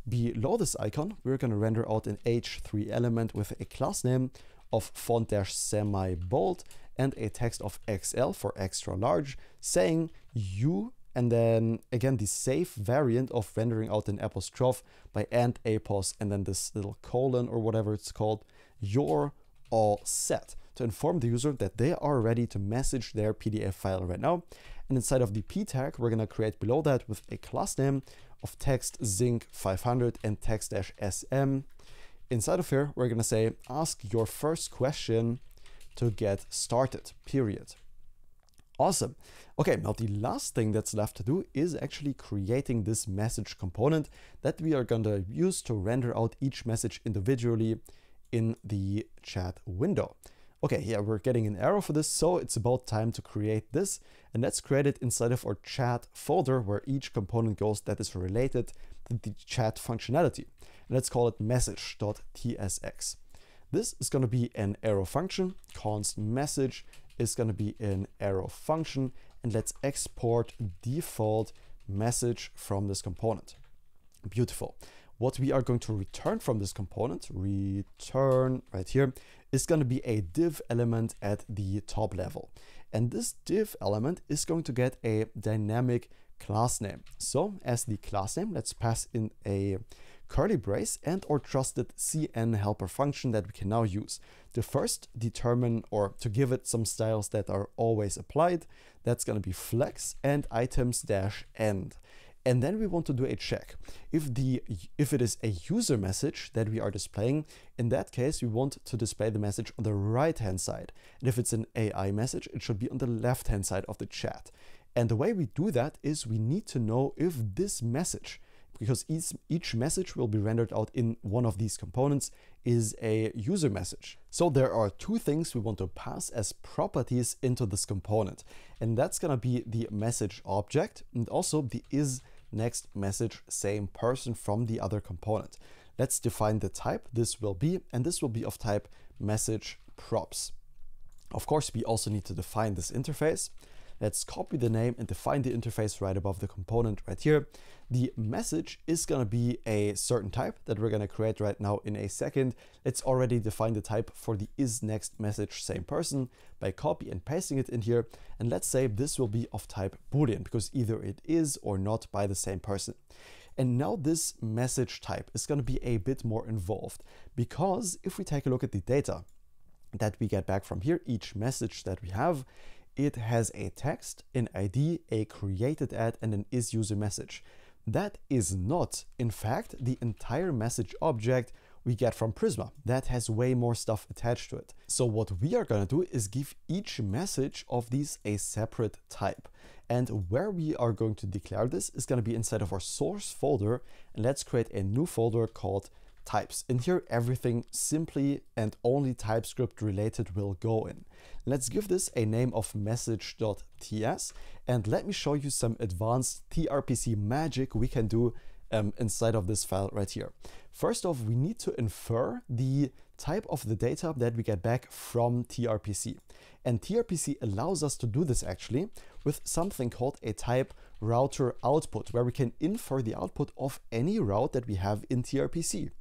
Below this icon, we're going to render out an h3 element with a class name of font-semi-bold and a text of XL for extra large, saying you, and then again the safe variant of rendering out an apostrophe by and apos and then this little colon or whatever it's called, you're all set, to inform the user that they are ready to message their PDF file right now. And inside of the p tag, we're going to create below that with a class name of text zinc 500 and text-sm. Inside of here, we're going to say ask your first question to get started, period. Awesome. Okay, now the last thing that's left to do is actually creating this message component that we are going to use to render out each message individually in the chat window. Okay, yeah, we're getting an error for this, so it's about time to create this. And let's create it inside of our chat folder where each component goes that is related to the chat functionality. And let's call it message.tsx. This is going to be an arrow function. Const message is going to be an arrow function, and let's export default message from this component. Beautiful. What we are going to return from this component, return right here, is going to be a div element at the top level. And this div element is going to get a dynamic class name. So as the class name, let's pass in a curly brace and our trusted cn helper function that we can now use to first determine or to give it some styles that are always applied. That's going to be flex and items-end. And then we want to do a check. If it is a user message that we are displaying, in that case, we want to display the message on the right-hand side. And if it's an AI message, it should be on the left-hand side of the chat. And the way we do that is we need to know if this message, because each message will be rendered out in one of these components, is a user message. So there are two things we want to pass as properties into this component. And that's gonna be the message object and also the isNextMessage same person from the other component. Let's define the type this will be, and this will be of type message props. Of course, we also need to define this interface. Let's copy the name and define the interface right above the component right here. The message is going to be a certain type that we're going to create right now in a second. Let's already define the type for the isNextMessage same person by copy and pasting it in here. And let's say this will be of type Boolean because either it is or not by the same person. And now this message type is going to be a bit more involved because if we take a look at the data that we get back from here, each message that we have, it has a text, an ID, a created at, and an isUserMessage. That is not, in fact, the entire message object we get from Prisma. That has way more stuff attached to it. So what we are going to do is give each message of these a separate type. And where we are going to declare this is going to be inside of our source folder. And let's create a new folder called types. In here, everything simply and only TypeScript related will go in. Let's give this a name of message.ts, and let me show you some advanced tRPC magic we can do inside of this file right here. First off, we need to infer the type of the data that we get back from tRPC. And tRPC allows us to do this actually with something called a type router output, where we can infer the output of any route that we have in tRPC.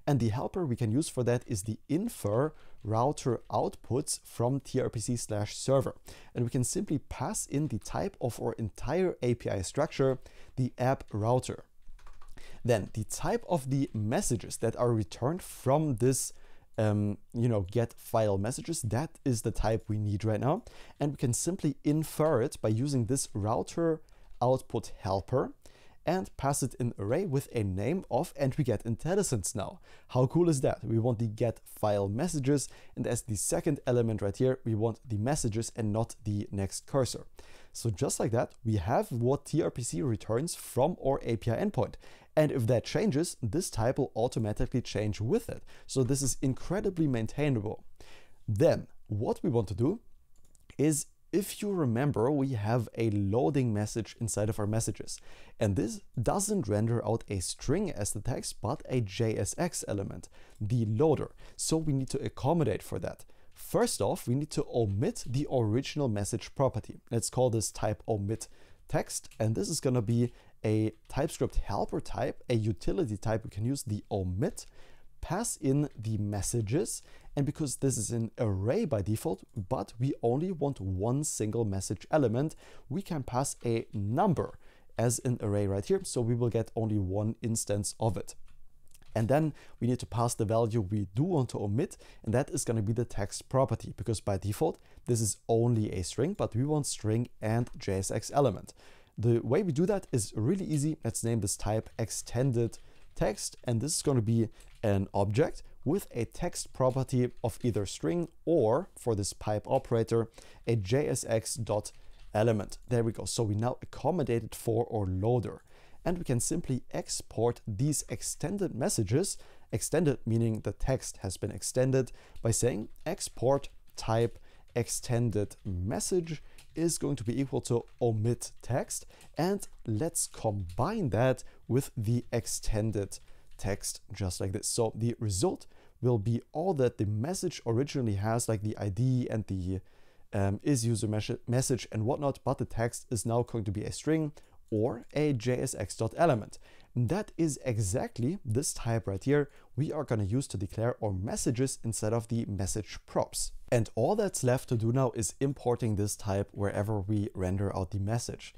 And the helper we can use for that is the infer router outputs from tRPC/server. And we can simply pass in the type of our entire API structure, the app router. Then the type of the messages that are returned from this get file messages, that is the type we need right now. And we can simply infer it by using this router output helper and pass it in array with a name of, and we get IntelliSense now. How cool is that? We want the get file messages, and as the second element right here, we want the messages and not the next cursor. So just like that, we have what tRPC returns from our API endpoint. And if that changes, this type will automatically change with it. So this is incredibly maintainable. Then what we want to do is, if you remember, we have a loading message inside of our messages. And this doesn't render out a string as the text, but a JSX element, the loader. So we need to accommodate for that. First off, we need to omit the original message property. Let's call this type omit text. And this is going to be a TypeScript helper type, a utility type. We can use the omit, pass in the messages. And because this is an array by default, but we only want one single message element, we can pass a number as an array right here. So we will get only one instance of it. And then we need to pass the value we do want to omit, and that is going to be the text property, because by default, this is only a string, but we want string and JSX element. The way we do that is really easy. Let's name this type extended text, and this is going to be an object with a text property of either string or, for this pipe operator, a JSX.element. There we go. So we now accommodated for our loader. And we can simply export these extended messages, extended meaning the text has been extended, by saying export type extended message is going to be equal to omit text. And let's combine that with the extended text just like this. So the result will be all that the message originally has, like the ID and the isUserMessage and whatnot, but the text is now going to be a string or a JSX.element. That is exactly this type right here we are going to use to declare our messages instead of the message props. And all that's left to do now is importing this type wherever we render out the message.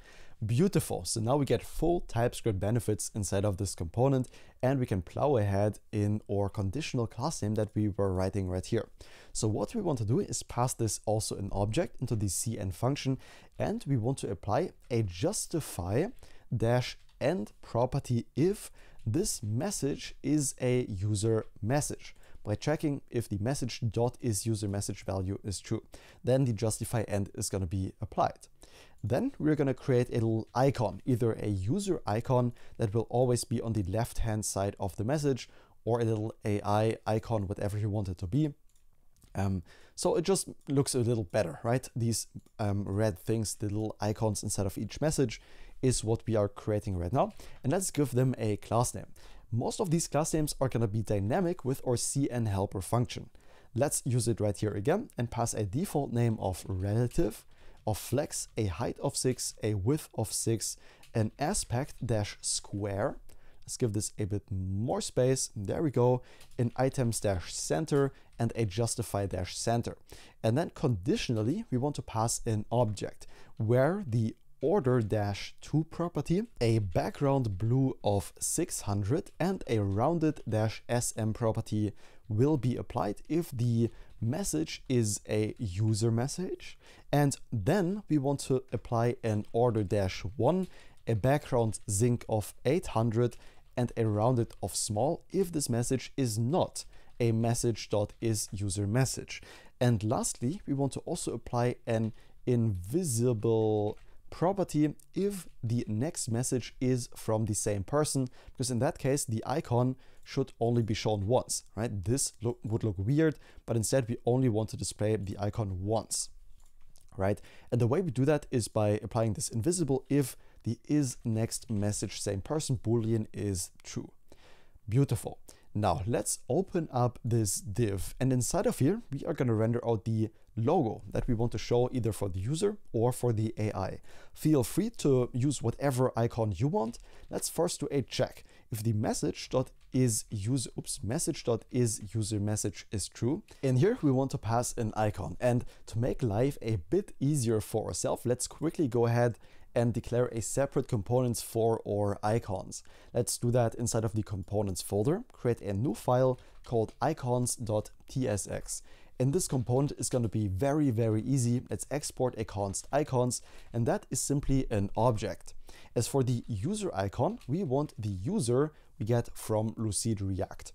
Beautiful. So now we get full TypeScript benefits inside of this component, and we can plow ahead in our conditional class name that we were writing right here. So what we want to do is pass this also an object into the cn function, and we want to apply a justify-end property if this message is a user message. by checking if the message.isUserMessage value is true. Then the justify end is going to be applied. Then we're going to create a little icon, either a user icon that will always be on the left-hand side of the message, or a little AI icon, whatever you want it to be. So it just looks a little better, right? These red things, the little icons inside of each message, is what we are creating right now. And let's give them a class name. Most of these class names are going to be dynamic with our cn-helper function. Let's use it right here again and pass a default name of relative, of flex, a height of 6, a width of 6, an aspect-square. Let's give this a bit more space. There we go. An items-center and a justify-center. And then conditionally, we want to pass an object where the order-to property, a background blue of 600, and a rounded-sm property will be applied if the message is a user message. And then we want to apply an order-1, a background zinc of 800, and a rounded of small if this message is not a message.isUserMessage. And lastly, we want to also apply an invisible property if the next message is from the same person, because in that case the icon should only be shown once, right? This would look weird, but instead we only want to display the icon once, right? And the way we do that is by applying this invisible if the is next message same person boolean is true. Beautiful. Now let's open up this div, and inside of here we are going to render out the logo that we want to show either for the user or for the AI. Feel free to use whatever icon you want. Let's first do a check. If the message.isUserMessage is true, in here we want to pass an icon. And to make life a bit easier for ourselves, let's quickly go ahead and declare a separate components for our icons. Let's do that inside of the components folder. Create a new file called icons.tsx. And this component is going to be very, very easy. Let's export a const icons, and that is simply an object. As for the user icon, we want the user we get from Lucid React.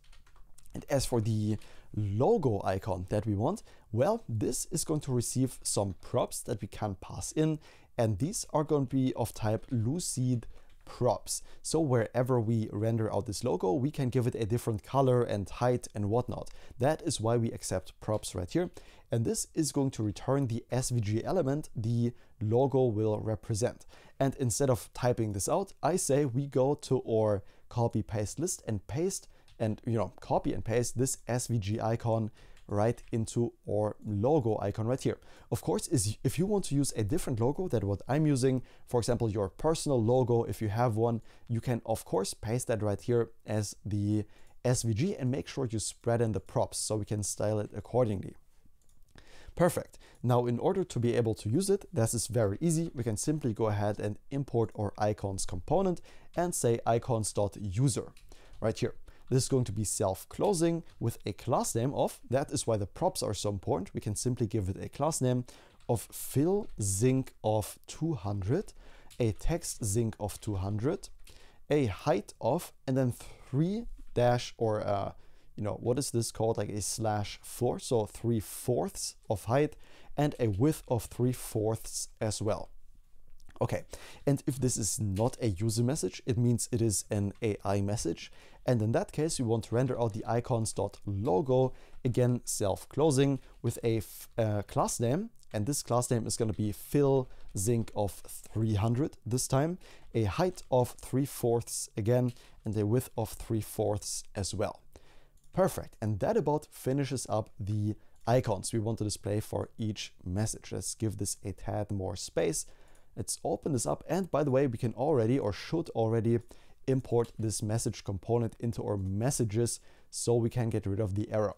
And as for the logo icon that we want, well, this is going to receive some props that we can pass in, and these are going to be of type Lucid props. So wherever we render out this logo, we can give it a different color and height and whatnot. That is why we accept props right here. And this is going to return the SVG element the logo will represent. And instead of typing this out, I say we go to our copy paste list and paste and copy and paste this SVG icon right into our logo icon right here. Of course, if you want to use a different logo than what I'm using, for example, your personal logo, if you have one, you can of course paste that right here as the SVG and make sure you spread in the props so we can style it accordingly. Perfect. Now, in order to be able to use it, this is very easy. We can simply go ahead and import our icons component and say icons.user right here. This is going to be self-closing with a class name of, that is why the props are so important. We can simply give it a class name of fill zinc of 200, a text zinc of 200, a height of, and then 3 dash or what is this called, like a /4, so 3/4 of height, and a width of 3/4 as well. Okay, and if this is not a user message, it means it is an AI message. And in that case, we want to render out the icons.logo, again, self-closing with a class name. And this class name is going to be fill zinc of 300 this time, a height of 3/4 again, and a width of 3/4 as well. Perfect. And that about finishes up the icons we want to display for each message. Let's give this a tad more space. Let's open this up. And by the way, we can already or should already import this message component into our messages so we can get rid of the error.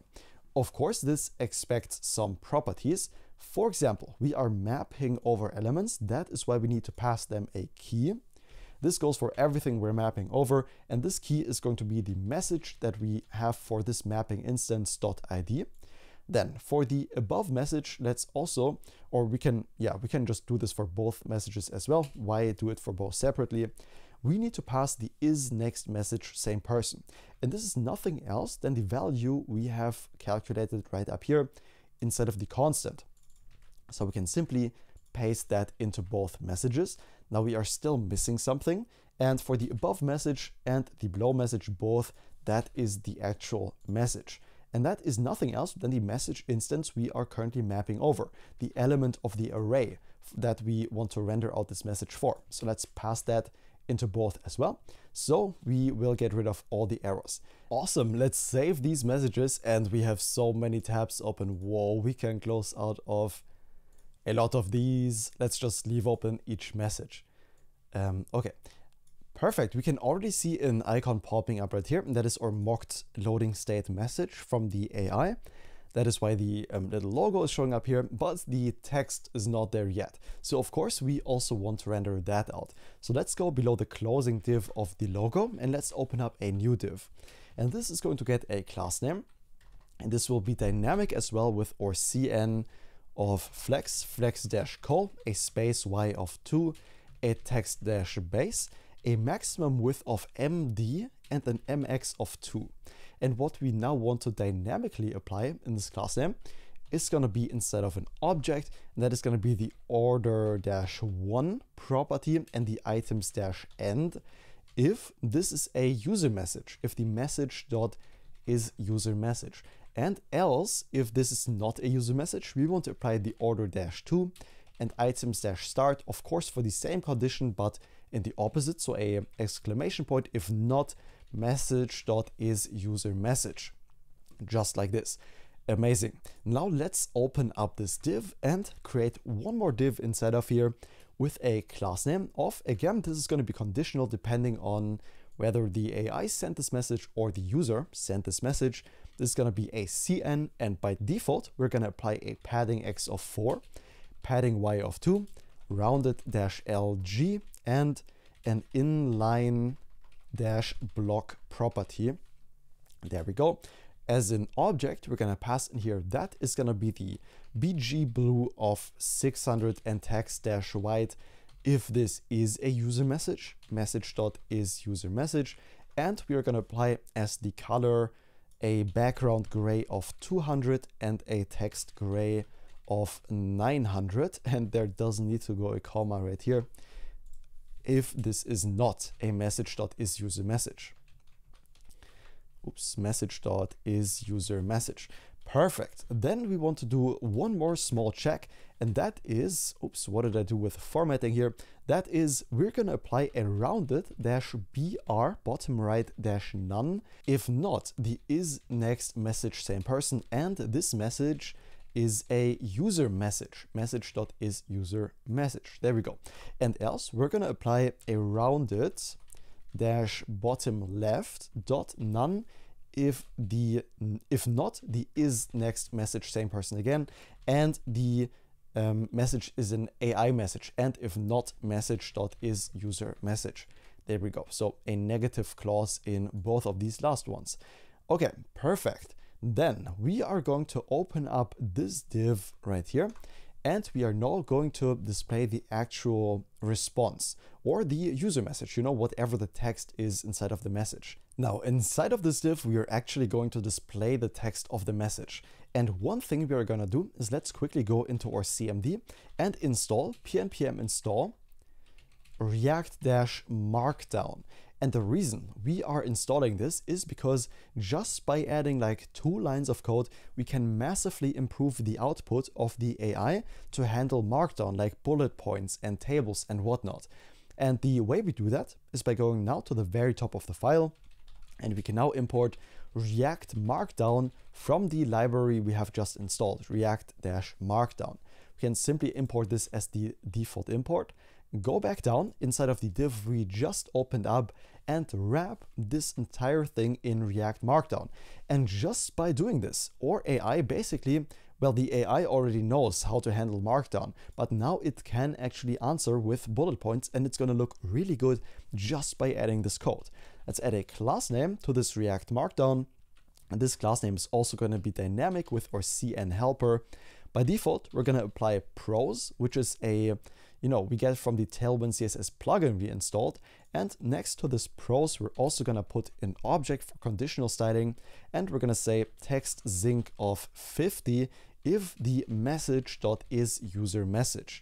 Of course, this expects some properties. For example, we are mapping over elements. That is why we need to pass them a key. This goes for everything we're mapping over, and this key is going to be the message that we have for this mapping instance.id. Then for the above message, let's also, or we can just do this for both messages as well. Why do it for both separately? we need to pass the isNextMessage and this is nothing else than the value we have calculated right up here instead of the constant. So we can simply paste that into both messages. Now we are still missing something, and for the above message and the below message both, that is the actual message. And that is nothing else than the message instance we are currently mapping over, the element of the array that we want to render out this message for. So let's pass that into both as well. So we will get rid of all the errors. Awesome, let's save these messages, and we have so many tabs open. Whoa, we can close out of a lot of these. Let's just leave open each message. Okay, perfect. We can already see an icon popping up right here, and that is our mocked loading state message from the AI. That is why the little logo is showing up here, but the text is not there yet. So of course, we also want to render that out. So let's go below the closing div of the logo, and let's open up a new div. And this is going to get a class name, and this will be dynamic as well with our CN of flex-col, a space y of 2, a text-base, a maximum width of MD, and an MX of 2. And what we now want to dynamically apply in this class name is going to be, instead of an object, and that is going to be the order-1 property and the items-end if this is a user message, if the message.isUserMessage. And else, if this is not a user message, we want to apply the order-2 and items-start, of course, for the same condition, but in the opposite. So a exclamation point, if not message.isUserMessage, just like this. Amazing. Now let's open up this div and create one more div inside of here with a class name of, again, this is going to be conditional depending on whether the AI sent this message or the user sent this message. This is going to be a CN, and by default, we're going to apply a padding X of 4, padding Y of 2, rounded-LG, and an inline-block property. There we go. As an object, we're going to pass in here, that is going to be the BG blue of 600 and text-white if this is a user message, message.isUserMessage, and we are going to apply as the color a background gray of 200 and a text gray of 900, and there doesn't need to go a comma right here if this is not a message.isUserMessage. Oops, message.isUserMessage. Perfect. Then we want to do one more small check, and that is, oops, what did I do with formatting here? That is, we're going to apply a rounded-br bottom right -none if not the isNextMessage same person, and this message is a user message, message.isUserMessage. There we go. And else we're going to apply a rounded -bottom left .none if not the isNextMessage same person again, and the message is an AI message, and if not message.isUserMessage. There we go. So a negative clause in both of these last ones. Okay, perfect. Then we are going to open up this div right here, and we are now going to display the actual response or the user message, you know, whatever the text is inside of the message. Now, inside of this div, we are actually going to display the text of the message. And one thing we are going to do is let's quickly go into our CMD and install pnpm install react-markdown. And the reason we are installing this is because just by adding like 2 lines of code, we can massively improve the output of the AI to handle Markdown, like bullet points and tables and whatnot. And the way we do that is by going now to the very top of the file, and we can now import React Markdown from the library we have just installed, React-Markdown. We can simply import this as the default import, go back down inside of the div we just opened up, and wrap this entire thing in React Markdown. And just by doing this, our AI basically, well, the AI already knows how to handle Markdown, but now it can actually answer with bullet points, and it's going to look really good just by adding this code. Let's add a class name to this React Markdown, and this class name is also going to be dynamic with our CN helper. By default, we're going to apply pros, which is a we get from the Tailwind CSS plugin we installed. And next to this pros, we're also going to put an object for conditional styling. And we're going to say text zinc of 50 if the message.isUserMessage.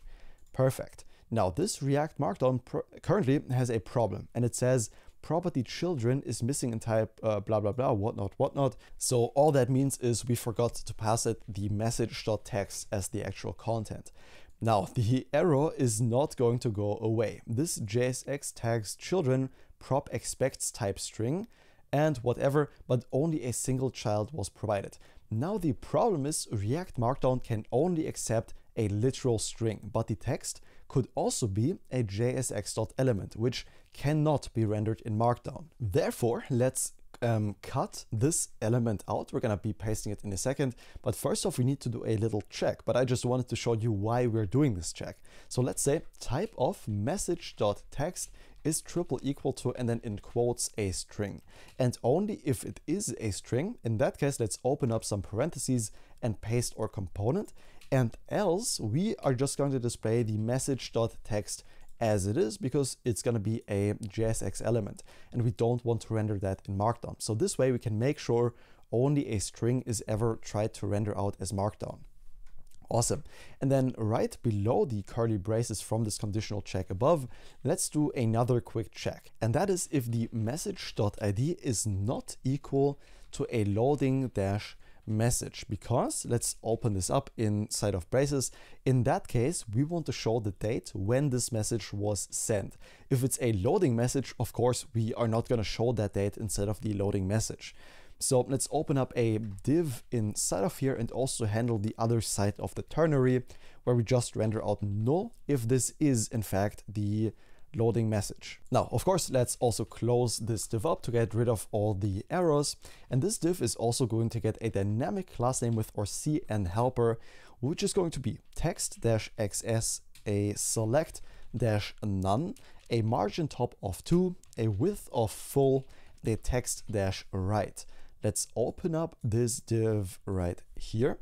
Perfect. Now this React Markdown currently has a problem, and it says property children is missing in type blah blah blah whatnot. So all that means is we forgot to pass it the message.text as the actual content. Now the error is not going to go away. This JSX tags children prop expects type string and whatever, but only a single child was provided. Now the problem is React Markdown can only accept a literal string, but the text could also be a JSX.element, which cannot be rendered in Markdown. Therefore, let's cut this element out. We're going to be pasting it in a second, but first off, we need to do a little check, but I just wanted to show you why we're doing this check. So let's say type of message.text is triple equal to, and then in quotes, a string. And only if it is a string, in that case, let's open up some parentheses and paste our component. And else we are just going to display the message.text as it is, because it's going to be a JSX element and we don't want to render that in Markdown. So this way we can make sure only a string is ever tried to render out as Markdown. Awesome. And then right below the curly braces from this conditional check above, let's do another quick check. And that is if the message.id is not equal to a loading dash message, because let's open this up inside of braces. In that case, we want to show the date when this message was sent. If it's a loading message, of course, we are not going to show that date instead of the loading message. So let's open up a div inside of here and also handle the other side of the ternary, where we just render out null if this is in fact the loading message. Now, of course, let's also close this div up to get rid of all the errors. And this div is also going to get a dynamic class name with our CN helper, which is going to be text-xs, a select-none, a margin top of 2, a width of full, a text-right. Let's open up this div right here.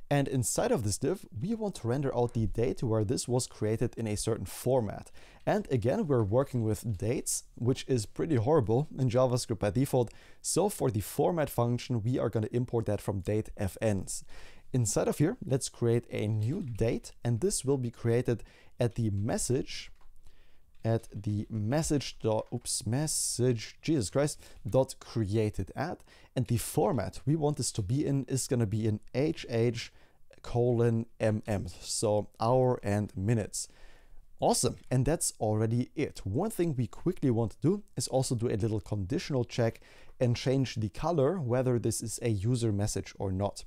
And inside of this div, we want to render out the date where this was created in a certain format. And again, we're working with dates, which is pretty horrible in JavaScript by default. So for the format function, we are going to import that from date fns. Inside of here, let's create a new date, and this will be created at the message Jesus Christ, dot created at, and the format we want this to be in is going to be in HH:MM, so hour and minutes. Awesome, and that's already it. One thing we quickly want to do is also do a little conditional check and change the color, whether this is a user message or not.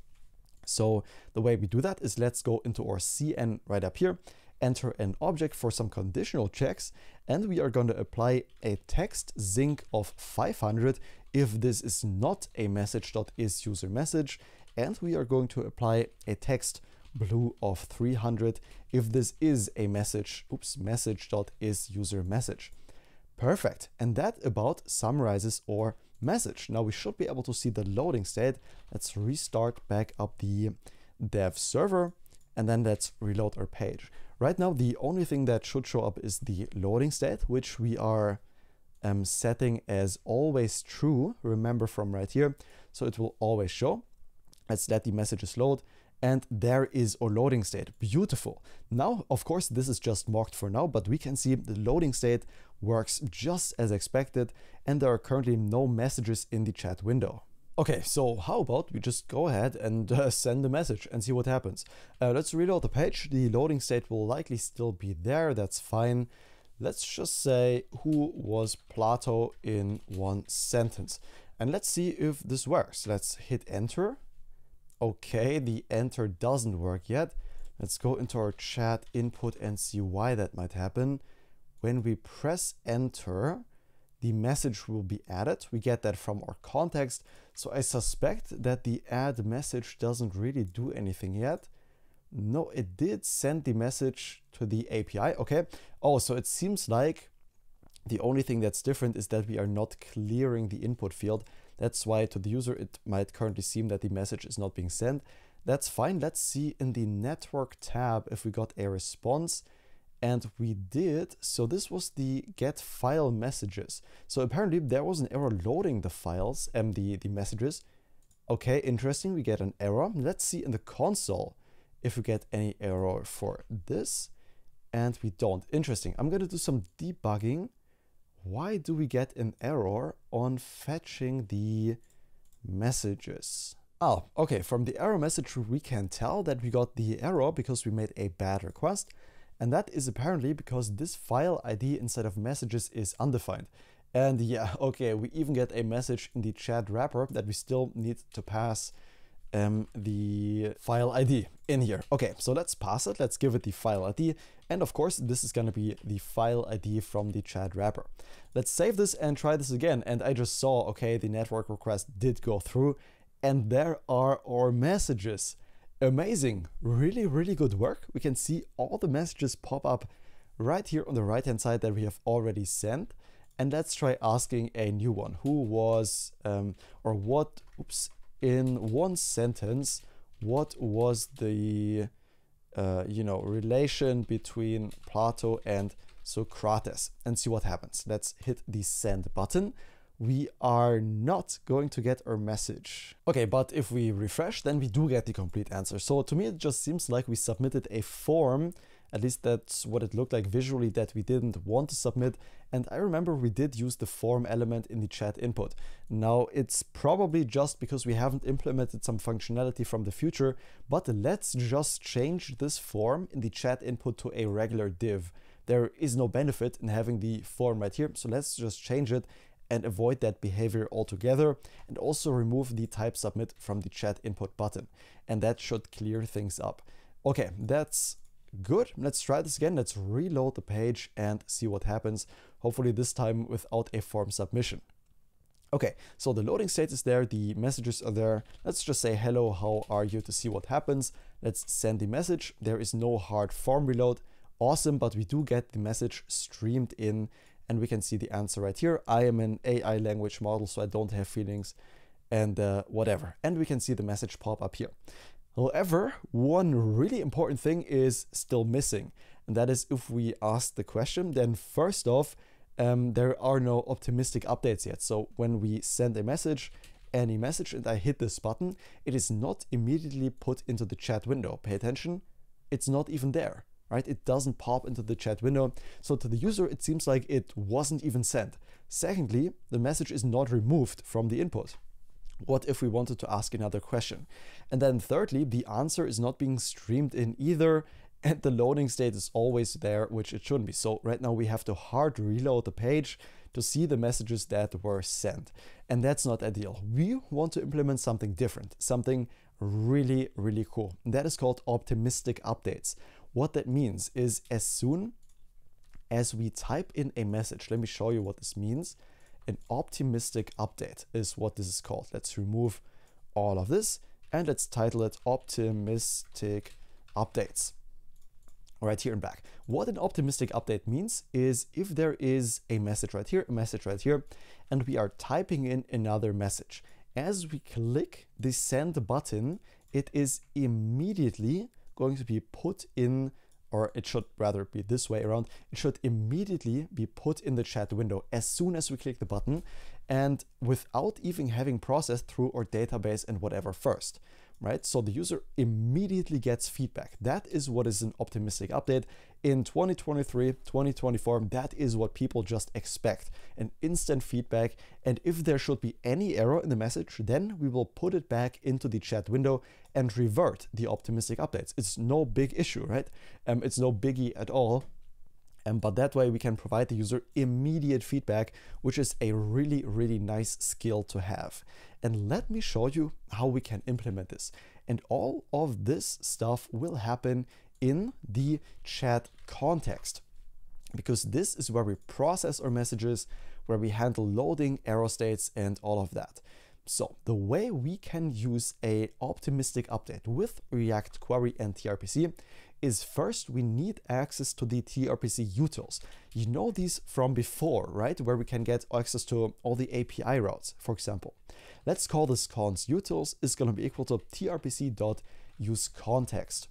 So the way we do that is let's go into our CN right up here, enter an object for some conditional checks, and we are going to apply a text zinc of 500 if this is not a message.isUserMessage, and we are going to apply a text blue of 300 if this is a message.isUserMessage. Perfect, and that about summarizes our message. Now we should be able to see the loading state. Let's restart back up the dev server, and then let's reload our page. Right now, the only thing that should show up is the loading state, which we are setting as always true, remember from right here. So it will always show. Let's let the messages load. And there is our loading state. Beautiful. Now, of course, this is just marked for now, but we can see the loading state works just as expected, and there are currently no messages in the chat window. Okay, so how about we just go ahead and send the message and see what happens. Let's reload the page. The loading state will likely still be there. That's fine. Let's just say, who was Plato in one sentence? And let's see if this works. Let's hit enter. Okay, the enter doesn't work yet. Let's go into our chat input and see why that might happen. When we press enter, the message will be added. We get that from our context. So I suspect that the add message doesn't really do anything yet. No, it did send the message to the API. Okay. Oh, so it seems like the only thing that's different is that we are not clearing the input field. That's why to the user, it might currently seem that the message is not being sent. That's fine. Let's see in the network tab if we got a response. and we did, so this was the get file messages. So apparently there was an error loading the files and the messages. Okay, interesting, we get an error. Let's see in the console if we get any error for this, and we don't. Interesting. I'm going to do some debugging. Why do we get an error on fetching the messages? Oh, okay, from the error message we can tell that we got the error because we made a bad request, and that is apparently because this file ID instead of messages is undefined. And yeah, okay, we even get a message in the chat wrapper that we still need to pass the file ID in here. Okay, so let's pass it. Let's give it the file ID. And of course, this is going to be the file ID from the chat wrapper. Let's save this and try this again. And I just saw, okay, the network request did go through, and there are our messages. Amazing. Really, really good work. We can see all the messages pop up right here on the right hand side that we have already sent. And let's try asking a new one. Who was, or what, oops, in one sentence, what was the, relation between Plato and Socrates? And see what happens. Let's hit the send button. We are not going to get our message. Okay, but if we refresh, then we do get the complete answer. So to me, it just seems like we submitted a form. At least that's what it looked like visually, that we didn't want to submit. And I remember we did use the form element in the chat input. Now, it's probably just because we haven't implemented some functionality from the future, but let's just change this form in the chat input to a regular div. There is no benefit in having the form right here, so let's just change it and avoid that behavior altogether, and also remove the type submit from the chat input button. And that should clear things up. Okay, that's good. Let's try this again. Let's reload the page and see what happens. Hopefully this time without a form submission. Okay, so the loading state is there, the messages are there. Let's just say hello, how are you, to see what happens. Let's send the message. There is no hard form reload. Awesome, but we do get the message streamed in, and we can see the answer right here. I am an AI language model, so I don't have feelings, and whatever. And we can see the message pop up here. However, one really important thing is still missing, and that is if we ask the question, then first off, there are no optimistic updates yet. So when we send a message, any message, and I hit this button, it is not immediately put into the chat window. Pay attention, it's not even there, right? It doesn't pop into the chat window. So to the user, it seems like it wasn't even sent. Secondly, the message is not removed from the input. What if we wanted to ask another question? And then thirdly, the answer is not being streamed in either, and the loading state is always there, which it shouldn't be. So right now we have to hard reload the page to see the messages that were sent. And that's not ideal. We want to implement something different, something really, really cool. And that is called optimistic updates. What that means is as soon as we type in a message, let me show you what this means. An optimistic update is what this is called. Let's remove all of this and let's title it optimistic updates. Right here and back. What an optimistic update means is if there is a message right here, a message right here, and we are typing in another message. As we click the send button, it is immediately going to be put in, or it should rather be this way around, it should immediately be put in the chat window as soon as we click the button, and without even having processed through our database and whatever first, right? So the user immediately gets feedback. That is what is an optimistic update. In 2023, 2024, that is what people just expect, an instant feedback. And if there should be any error in the message, then we will put it back into the chat window and revert the optimistic updates. It's no big issue, right? It's no biggie at all. But that way we can provide the user immediate feedback, which is a really, really nice skill to have. And let me show you how we can implement this. And all of this stuff will happen in the chat context, because this is where we process our messages, where we handle loading, error states, and all of that. So the way we can use a optimistic update with React Query and tRPC is first we need access to the tRPC utils. You know these from before, right? Where we can get access to all the API routes, for example. Let's call this const utils is going to be equal to tRPC.useContext.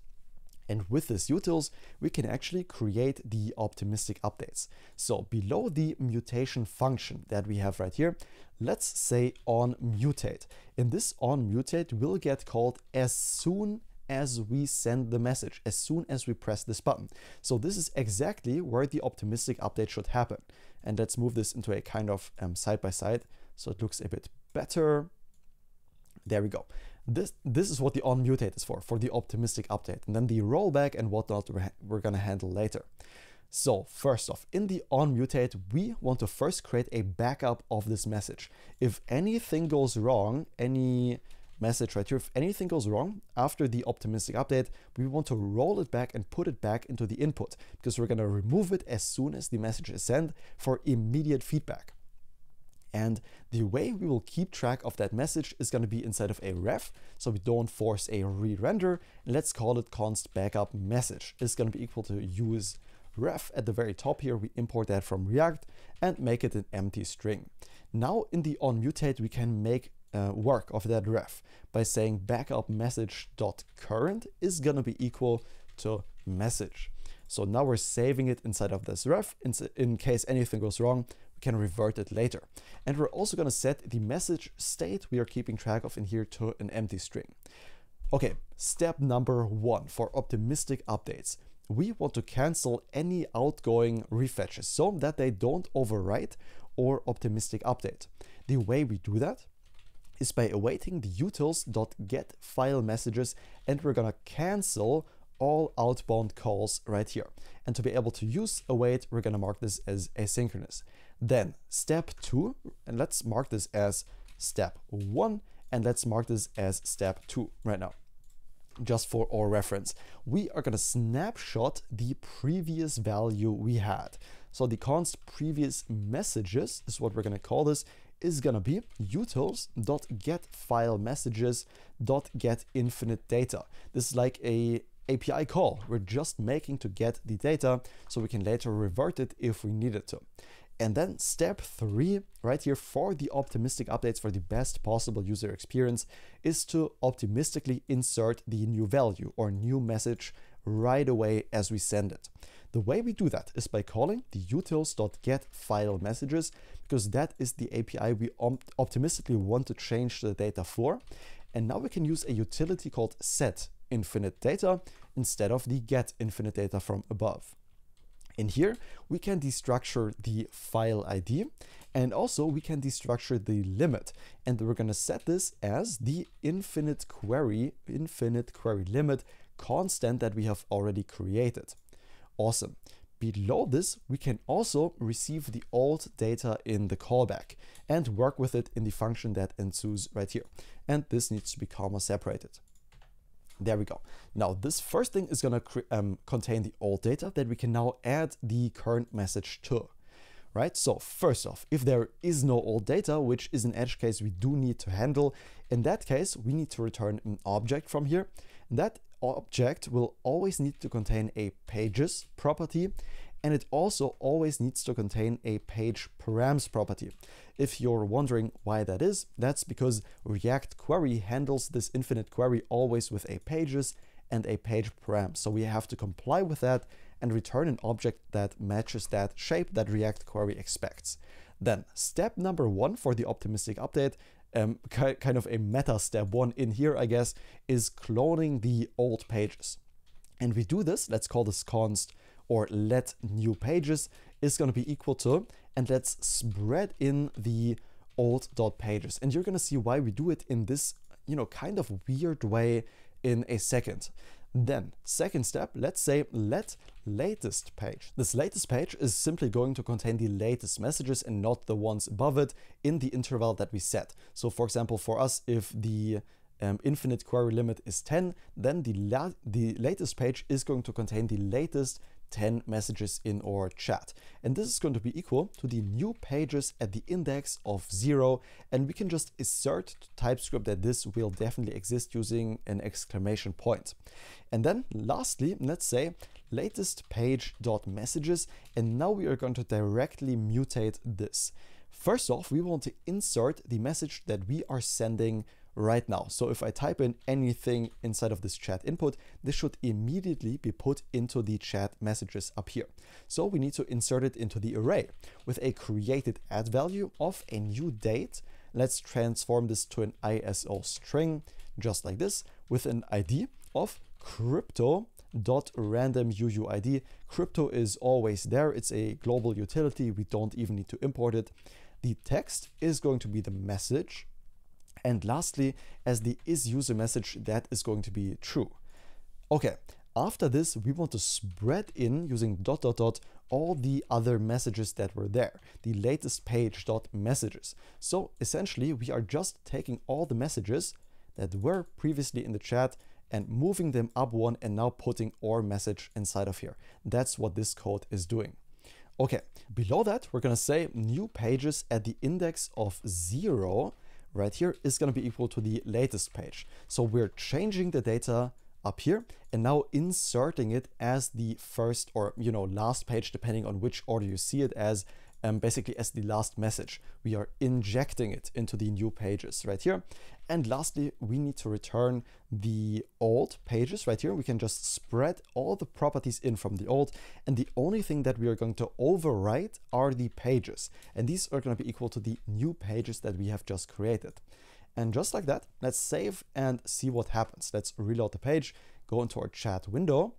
And with this utils, we can actually create the optimistic updates. So below the mutation function that we have right here, let's say onMutate. And this onMutate will get called as soon as we send the message, as soon as we press this button. So this is exactly where the optimistic update should happen. And let's move this into a kind of side by side so it looks a bit better. There we go. This is what the onMutate is for the optimistic update. And then the rollback and whatnot we're going to handle later. So first off, in the onMutate, we want to first create a backup of this message. If anything goes wrong, any message right here, if anything goes wrong after the optimistic update, we want to roll it back and put it back into the input, because we're going to remove it as soon as the message is sent for immediate feedback. And the way we will keep track of that message is going to be inside of a ref, so we don't force a re-render. Let's call it const backup message. It's going to be equal to use ref at the very top here. We import that from React and make it an empty string. Now in the onMutate, we can make work of that ref by saying backup message.current is going to be equal to message. So now we're saving it inside of this ref. In case anything goes wrong, we can revert it later. And we're also going to set the message state we are keeping track of in here to an empty string. Okay, step number 1 for optimistic updates. We want to cancel any outgoing refetches so that they don't overwrite or optimistic update. The way we do that is by awaiting the utils.getFileMessages, and we're going to cancel all outbound calls right here. And to be able to use await, we're going to mark this as asynchronous. Then step 2, and let's mark this as step 1, and let's mark this as step 2 right now. Just for our reference, we are going to snapshot the previous value we had. So the const previous messages is what we're going to call this, is going to be utils.getFileMessages.getInfiniteData. This is like a API call we're just making to get the data so we can later revert it if we needed to. And then step 3 right here for the optimistic updates for the best possible user experience is to optimistically insert the new value or new message right away as we send it. The way we do that is by calling the utils.getFileMessages, because that is the API we optimistically want to change the data for. And now we can use a utility called setInfiniteData instead of the getInfiniteData from above. In here, we can destructure the file ID, and also we can destructure the limit. And we're going to set this as the infinite query limit constant that we have already created. Awesome. Below this, we can also receive the old data in the callback and work with it in the function that ensues right here. And this needs to be comma separated. There we go. Now this first thing is going to contain the old data that we can now add the current message to, right? So first off, if there is no old data, which is an edge case we do need to handle, in that case, we need to return an object from here. That object will always need to contain a pages property, and it also always needs to contain a page params property. If you're wondering why that is, that's because React query handles this infinite query always with a pages and a page param. So we have to comply with that and return an object that matches that shape that React query expects. Then step number 1 for the optimistic update, kind of a meta step 1 in here, I guess, is cloning the old pages. And we do this, let's call this const or let new pages is going to be equal to, and let's spread in the old.pages. And you're going to see why we do it in this, kind of weird way in a second. Then second step, let's say let latest page. This latest page is simply going to contain the latest messages and not the ones above it in the interval that we set. So for example, for us, if the infinite query limit is 10, then the latest page is going to contain the latest 10 messages in our chat. And this is going to be equal to the new pages at the index of 0. And we can just assert to TypeScript that this will definitely exist using an exclamation point. And then lastly, let's say latest page.messages. And now we are going to directly mutate this. First off, we want to insert the message that we are sending right now. So if I type in anything inside of this chat input, this should immediately be put into the chat messages up here. So we need to insert it into the array with a created add value of a new date. Let's transform this to an ISO string, just like this, with an ID of crypto.randomUUID. Crypto is always there. It's a global utility. We don't even need to import it. The text is going to be the message. And lastly, as the isUser message, that is going to be true. Okay, after this, we want to spread in using ... all the other messages that were there, the latest page.messages. So essentially, we are just taking all the messages that were previously in the chat and moving them up one and now putting our message inside of here. That's what this code is doing. Okay, below that, we're gonna say new pages at the index of 0 right here is gonna be equal to the latest page. So we're changing the data up here and now inserting it as the first or last page, depending on which order you see it as, basically as the last message. We are injecting it into the new pages right here. And lastly, we need to return the old pages right here. We can just spread all the properties in from the old, and the only thing that we are going to overwrite are the pages, and these are going to be equal to the new pages that we have just created. And just like that, let's save and see what happens. Let's reload the page, go into our chat window,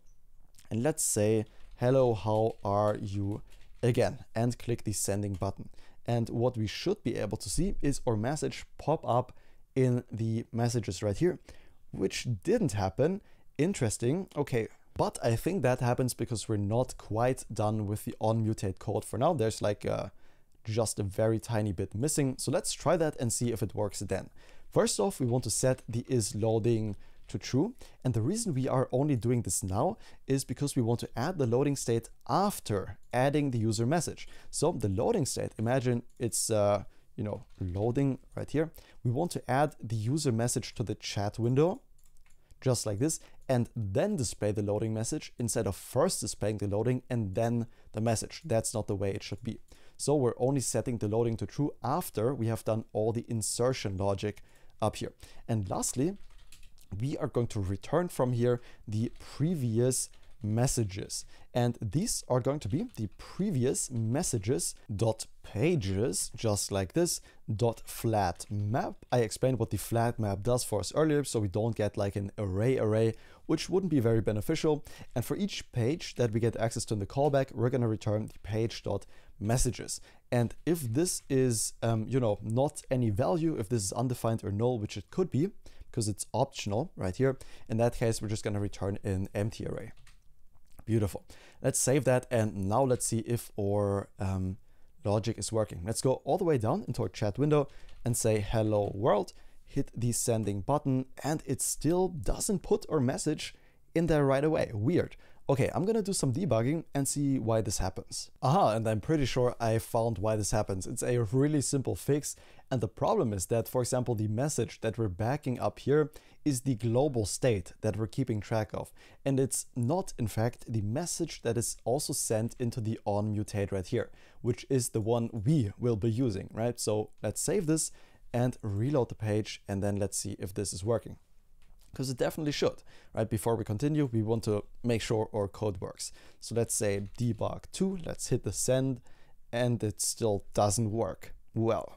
and let's say, hello, how are you again, and click the sending button. And what we should be able to see is our message pop up in the messages right here, which didn't happen. Interesting. Okay, but I think that happens because we're not quite done with the onMutate code for now. There's like just a very tiny bit missing. So let's try that and see if it works then. First off, we want to set the isLoading to true. And the reason we are only doing this now is because we want to add the loading state after adding the user message. So the loading state, imagine it's loading right here. We want to add the user message to the chat window, just like this, and then display the loading message instead of first displaying the loading and then the message. That's not the way it should be. So we're only setting the loading to true after we have done all the insertion logic up here. And lastly, we are going to return from here the previous messages, and these are going to be the previous messages dot pages, just like this, dot flat map. I explained what the flat map does for us earlier, so we don't get like an array, which wouldn't be very beneficial. And for each page that we get access to in the callback, we're going to return the page dot messages. And if this is not any value, if this is undefined or null, which it could be because it's optional right here, in that case we're just going to return an empty array. Beautiful. Let's save that, and now let's see if our logic is working. Let's go all the way down into our chat window and say hello world, hit the sending button, and it still doesn't put our message in there right away. Weird. Okay, I'm gonna do some debugging and see why this happens. Aha, and I'm pretty sure I found why this happens. It's a really simple fix, and the problem is that, for example, the message that we're backing up here is the global state that we're keeping track of. And it's not, in fact, the message that is also sent into the onMutate right here, which is the one we will be using, right? So let's save this and reload the page, and then let's see if this is working. Because it definitely should, right? Before we continue, we want to make sure our code works. So let's say debug2, let's hit the send, and it still doesn't work well.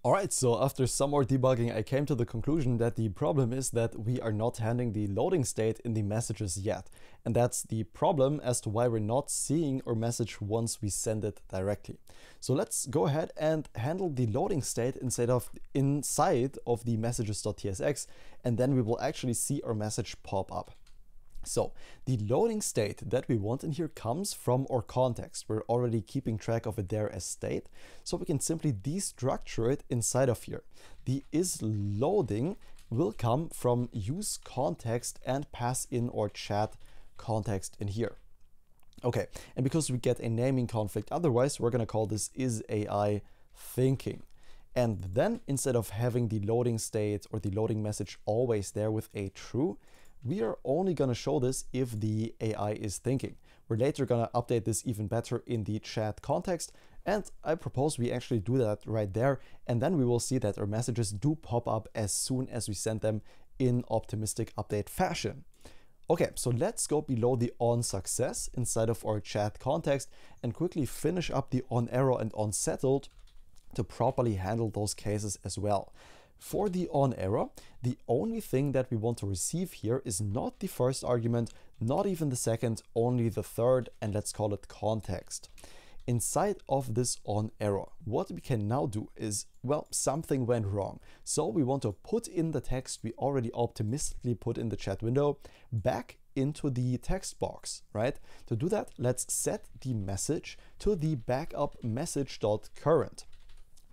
All right, so after some more debugging, I came to the conclusion that the problem is that we are not handling the loading state in the messages yet. And that's the problem as to why we're not seeing our message once we send it directly. So let's go ahead and handle the loading state inside of the messages.tsx, and then we will actually see our message pop up. So the loading state that we want in here comes from our context. We're already keeping track of it there as state, so we can simply destructure it inside of here. The isLoading will come from use context and pass in our chat context in here. Okay, and because we get a naming conflict otherwise, we're gonna call this isAI thinking. And then instead of having the loading state or the loading message always there with a true, we are only going to show this if the AI is thinking. We're later going to update this even better in the chat context, And I propose we actually do that right there, and then we will see that our messages do pop up as soon as we send them in optimistic update fashion. Okay, so let's go below the on success inside of our chat context and quickly finish up the on error and on settled to properly handle those cases as well. For the on error, the only thing that we want to receive here is not the first argument, not even the second, only the third, and let's call it context. Inside of this on error, what we can now do is, well, something went wrong. So we want to put in the text we already optimistically put in the chat window back into the text box, right? To do that, let's set the message to the backup message.current.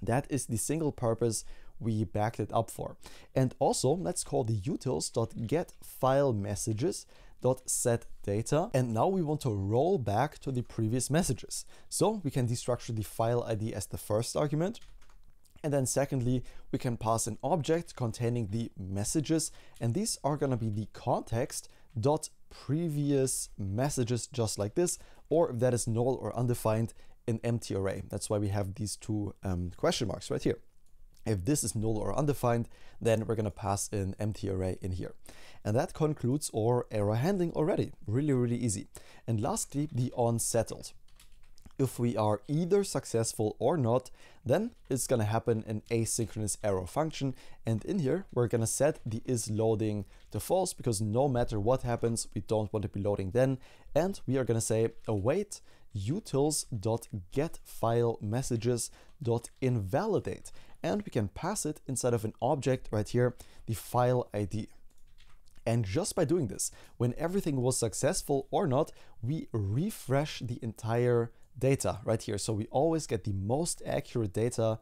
That is the single purpose we backed it up for. And also let's call the utils.getFileMessages.setData. And now we want to roll back to the previous messages. So we can destructure the file ID as the first argument. And then secondly, we can pass an object containing the messages. And these are going to be the context.previous messages, just like this. Or if that is null or undefined, an empty array. That's why we have these two question marks right here. If this is null or undefined, then we're going to pass an empty array in here. And that concludes our error handling already. Really, really easy. And lastly, the onSettled. If we are either successful or not, then it's going to happen an asynchronous error function. And in here, we're going to set the isLoading to false because no matter what happens, we don't want to be loading then. And we are going to say await utils.getFileMessages.invalidate. And we can pass it inside of an object right here, the file ID. And just by doing this, when everything was successful or not, we refresh the entire data right here. So we always get the most accurate data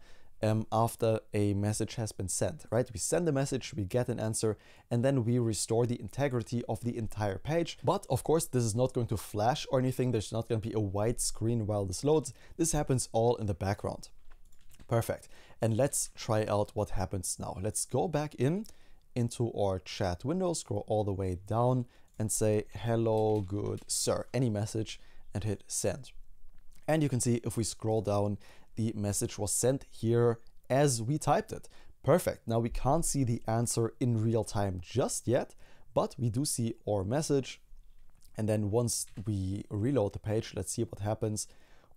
after a message has been sent, right? We send a message, we get an answer, and then we restore the integrity of the entire page. But of course, this is not going to flash or anything. There's not going to be a white screen while this loads. This happens all in the background. Perfect. And let's try out what happens now. Let's go back into our chat window, scroll all the way down and say, hello, good sir, any message, and hit send. And you can see if we scroll down, the message was sent here as we typed it. Perfect. Now we can't see the answer in real time just yet, but we do see our message. And then once we reload the page, let's see what happens.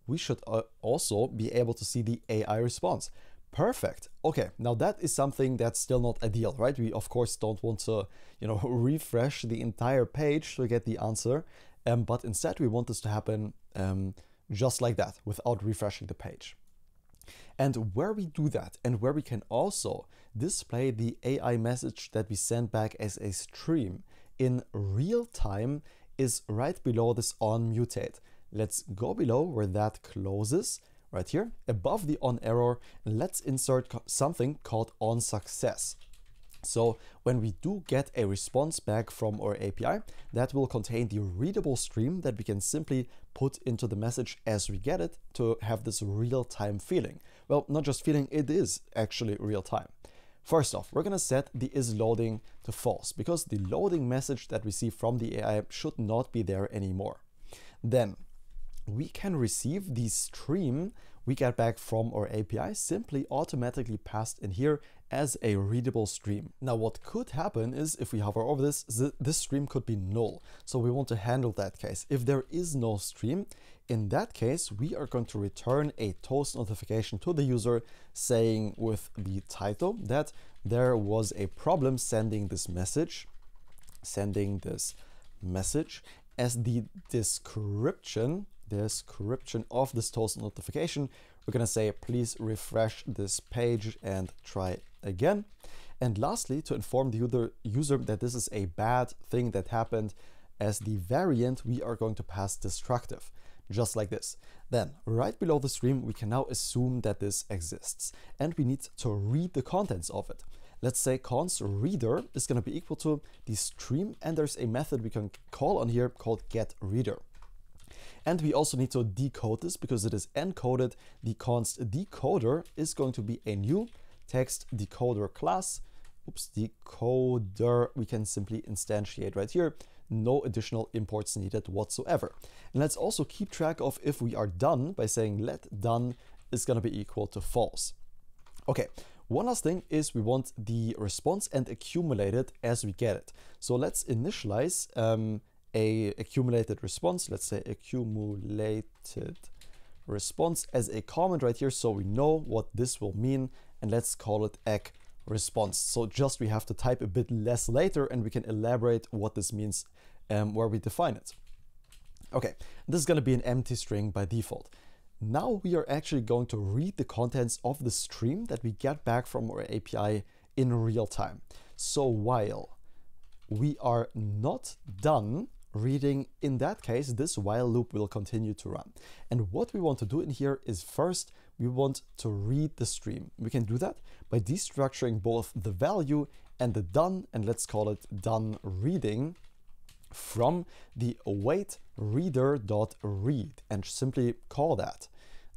We should also be able to see the AI response. Perfect. Okay, now that is something that's still not ideal, right? We of course don't want to, refresh the entire page to get the answer, but instead we want this to happen just like that without refreshing the page. And where we do that and where we can also display the AI message that we send back as a stream in real time is right below this on mutate. Let's go below where that closes, right here, above the on error, and let's insert something called on success. So when we do get a response back from our API, that will contain the readable stream that we can simply put into the message as we get it to have this real-time feeling. Well, not just feeling, it is actually real-time. First off, we're going to set the isLoading to false because the loading message that we see from the AI should not be there anymore. Then we can receive the stream we get back from our API simply automatically passed in here as a readable stream. Now what could happen is if we hover over this stream could be null. So we want to handle that case. If there is no stream, in that case, we are going to return a toast notification to the user saying with the title that there was a problem sending this message as the description of this toast notification. We're going to say, please refresh this page and try again. And lastly, to inform the user that this is a bad thing that happened, as the variant, we are going to pass destructive, just like this. Then right below the stream, we can now assume that this exists and we need to read the contents of it. Let's say const reader is going to be equal to the stream, and there's a method we can call on here called getReader. And we also need to decode this because it is encoded. The const decoder is going to be a new text decoder class. Decoder we can simply instantiate right here. no additional imports needed whatsoever. And let's also keep track of if we are done by saying let done is going to be equal to false. Okay, one last thing is we want the response and accumulate it as we get it. So let's initialize a accumulated response. Let's say accumulated response as a comment right here, so we know what this will mean, and let's call it acc response. So just we have to type a bit less later and we can elaborate what this means where we define it. Okay, this is going to be an empty string by default. Now we are actually going to read the contents of the stream that we get back from our API in real time. So while we are not done reading, in that case, this while loop will continue to run. And what we want to do in here is first, we want to read the stream. We can do that by destructuring both the value and the done, and let's call it done reading, from the await reader.read, and simply call that.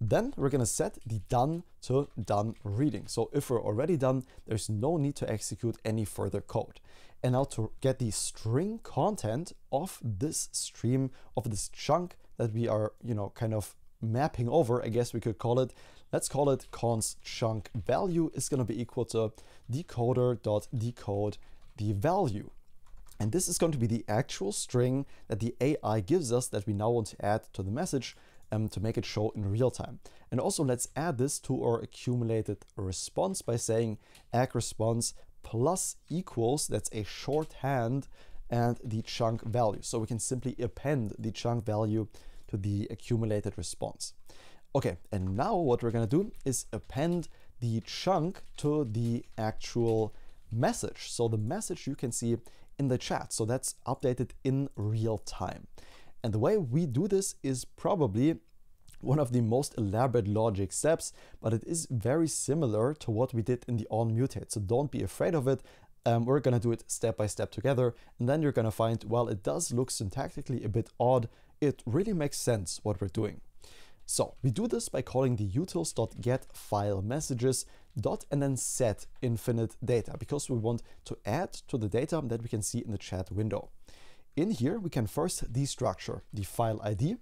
Then we're going to set the done to done reading. So if we're already done, there's no need to execute any further code. And now to get the string content of this stream, of this chunk that we are, kind of mapping over, I guess we could call it. Let's call it const chunk value is going to be equal to decoder.decode the value. And this is going to be the actual string that the AI gives us that we now want to add to the message to make it show in real time. And also let's add this to our accumulated response by saying acc response plus equals, that's a shorthand, and the chunk value. So we can simply append the chunk value to the accumulated response. Okay, and now what we're going to do is append the chunk to the actual message. So the message you can see in the chat. So that's updated in real time. And the way we do this is probably one of the most elaborate logic steps, but it is very similar to what we did in the onMutate. So don't be afraid of it. We're going to do it step by step together. And then you're going to find, well, it does look syntactically a bit odd. It really makes sense what we're doing. So we do this by calling the utils.getFileMessages and then set infinite data, because we want to add to the data that we can see in the chat window. In here, we can first destructure the file ID,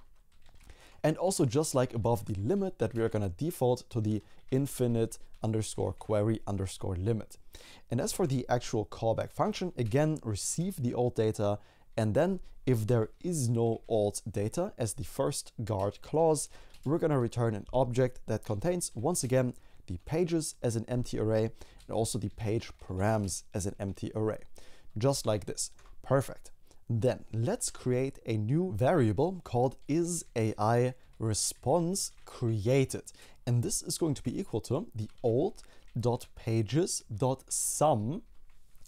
and also just like above the limit that we are going to default to the infinite underscore query underscore limit. And as for the actual callback function, again, receive the old data, and then if there is no old data as the first guard clause, we're going to return an object that contains, once again, the pages as an empty array and also the page params as an empty array. Just like this. Perfect. Then let's create a new variable called isAIResponse_created. And this is going to be equal to the old.pages.sum,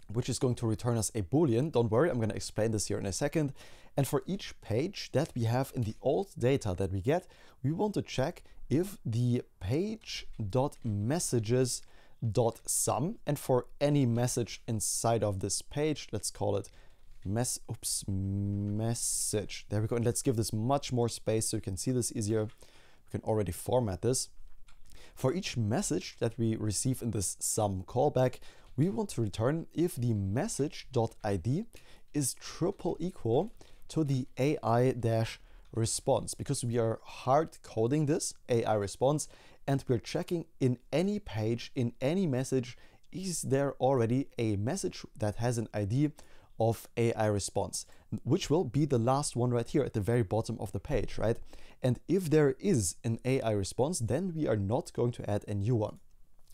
which is going to return us a Boolean. Don't worry, I'm going to explain this here in a second. And for each page that we have in the old data that we get, we want to check if the page.messages.sum, and for any message inside of this page, let's call it message. There we go. And let's give this much more space so you can see this easier. We can already format this. For each message that we receive in this sum callback, we want to return if the message.id is triple equal to the AI-response, because we are hard coding this AI response and we're checking in any page, in any message, is there already a message that has an ID of AI response, which will be the last one right here at the very bottom of the page, right? And if there is an AI response, then we are not going to add a new one.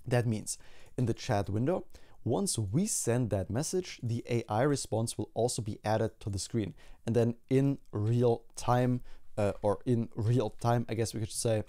That means in the chat window, once we send that message, the AI response will also be added to the screen. And then in real time, I guess we could say,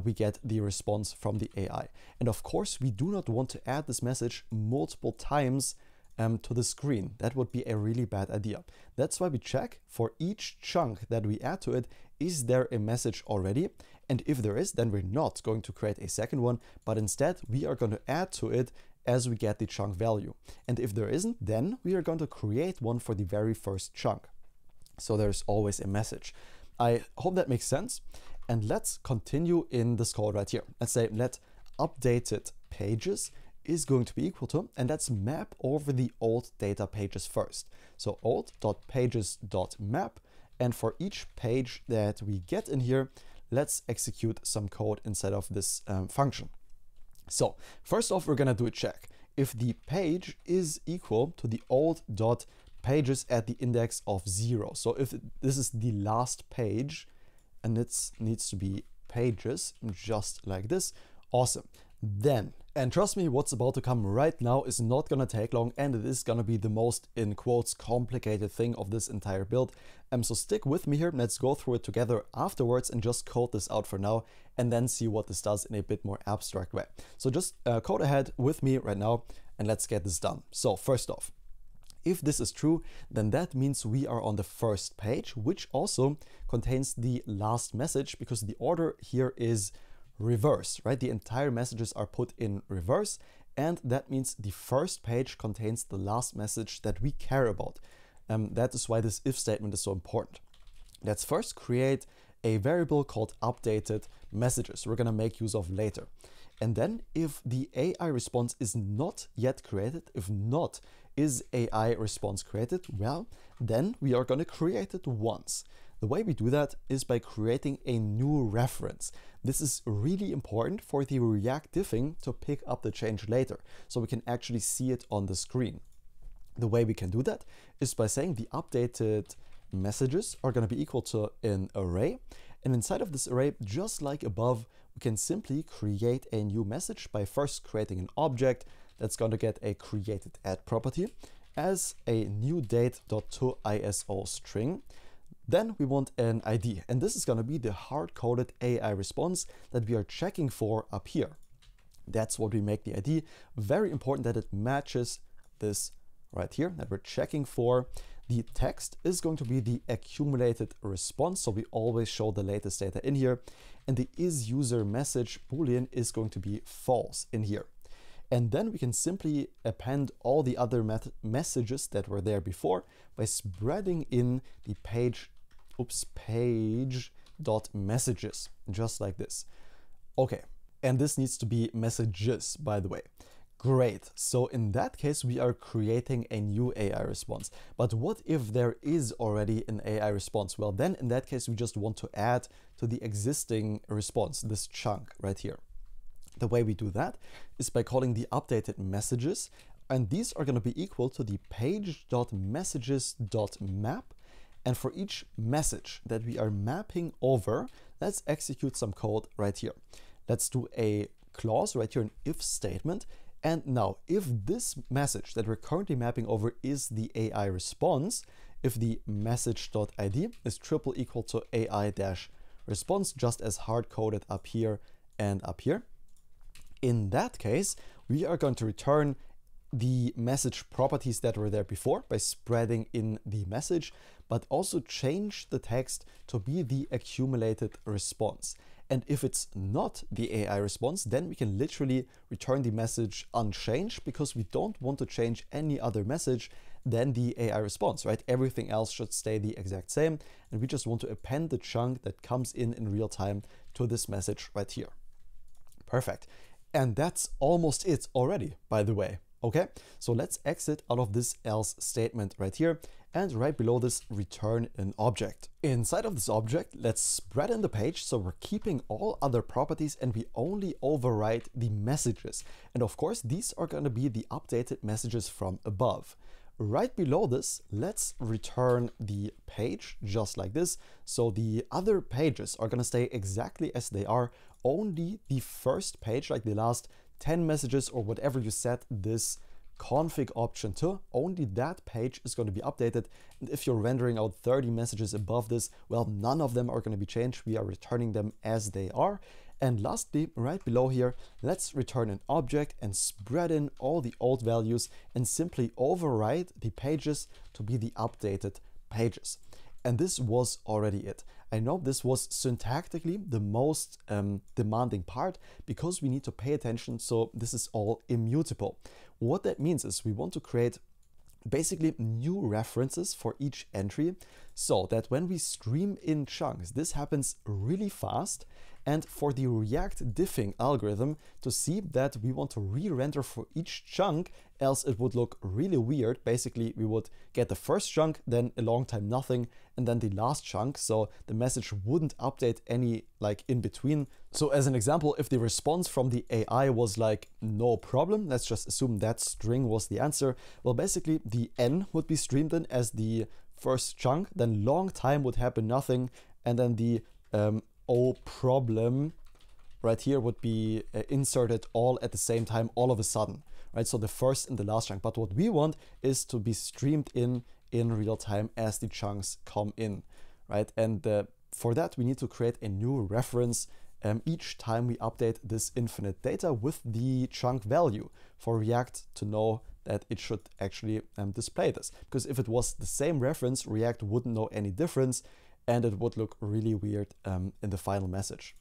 we get the response from the AI. And of course, we do not want to add this message multiple times to the screen. That would be a really bad idea. That's why we check for each chunk that we add to it, is there a message already? And if there is, then we're not going to create a second one, but instead we are going to add to it as we get the chunk value. And if there isn't, then we are going to create one for the very first chunk. So there's always a message. I hope that makes sense. And let's continue in this code right here. Let's say let updated pages is going to be equal to, and let's map over the old data pages first. So old.pages.map, and for each page that we get in here, let's execute some code inside of this function. So first off, we're gonna do a check. If the page is equal to the old.pages at the index of 0. So if this is the last page, and it needs to be pages, just like this. Awesome. Then, and trust me, what's about to come right now is not gonna take long, and it is gonna be the most, in quotes, complicated thing of this entire build. So stick with me here, let's go through it together afterwards and just code this out for now, and then see what this does in a bit more abstract way. So just code ahead with me right now, and let's get this done. So first off, if this is true, then that means we are on the first page, which also contains the last message, because the order here is reverse, right? The entire messages are put in reverse, and that means the first page contains the last message that we care about. That is why this if statement is so important. Let's first create a variable called updated messages we're gonna make use of later. And then if the AI response is not yet created, if not is AI response created, well, then we are gonna create it once. The way we do that is by creating a new reference. This is really important for the React diffing to pick up the change later, so we can actually see it on the screen. The way we can do that is by saying the updated messages are going to be equal to an array, and inside of this array, just like above, we can simply create a new message by first creating an object that's going to get a created add property as a new date.toISO string. Then we want an ID, and this is going to be the hard-coded AI response that we are checking for up here. That's what we make the ID. Very important that it matches this right here that we're checking for. The text is going to be the accumulated response, so we always show the latest data in here, and the isUser message boolean is going to be false in here. And then we can simply append all the other messages that were there before by spreading in the page.messages, just like this. Okay, and this needs to be messages, by the way. Great, so in that case, we are creating a new AI response. But what if there is already an AI response? Well, then in that case, we just want to add to the existing response, this chunk right here. The way we do that is by calling the updated messages, and these are going to be equal to the page.messages.map. And for each message that we are mapping over, let's execute some code right here. Let's do a clause right here, an if statement. And now, if this message that we're currently mapping over is the AI response, if the message.id is triple equal to AI-response, just as hard-coded up here and up here, in that case, we are going to return the message properties that were there before by spreading in the message, but also change the text to be the accumulated response. And if it's not the AI response, then we can literally return the message unchanged, because we don't want to change any other message than the AI response, right? Everything else should stay the exact same. And we just want to append the chunk that comes in real time to this message right here. Perfect. And that's almost it already, by the way. Okay, so let's exit out of this else statement right here, and right below this, return an object. Inside of this object, let's spread in the page, so we're keeping all other properties and we only override the messages. And of course, these are going to be the updated messages from above. Right below this, let's return the page just like this. So the other pages are going to stay exactly as they are. Only the first page, like the last 10 messages or whatever you set this config option to, only that page is going to be updated. And if you're rendering out 30 messages above this, well, none of them are going to be changed. We are returning them as they are. And lastly, right below here, let's return an object and spread in all the old values and simply override the pages to be the updated pages. And this was already it. I know this was syntactically the most demanding part, because we need to pay attention, so this is all immutable. What that means is we want to create basically new references for each entry. so that when we stream in chunks, this happens really fast. And for the React diffing algorithm to see that we want to re-render for each chunk, else it would look really weird. Basically, we would get the first chunk, then a long time nothing, and then the last chunk. So the message wouldn't update any like in between. So as an example, if the response from the AI was like, no problem, let's just assume that string was the answer. Well, basically the N would be streamed in as the first chunk, then long time would happen nothing, and then the oh problem right here would be inserted all at the same time, all of a sudden, right? So the first and the last chunk. But what we want is to be streamed in real time as the chunks come in, right? And for that, we need to create a new reference each time we update this infinite data with the chunk value for React to know that it should actually display this. Because if it was the same reference, React wouldn't know any difference, and it would look really weird in the final message.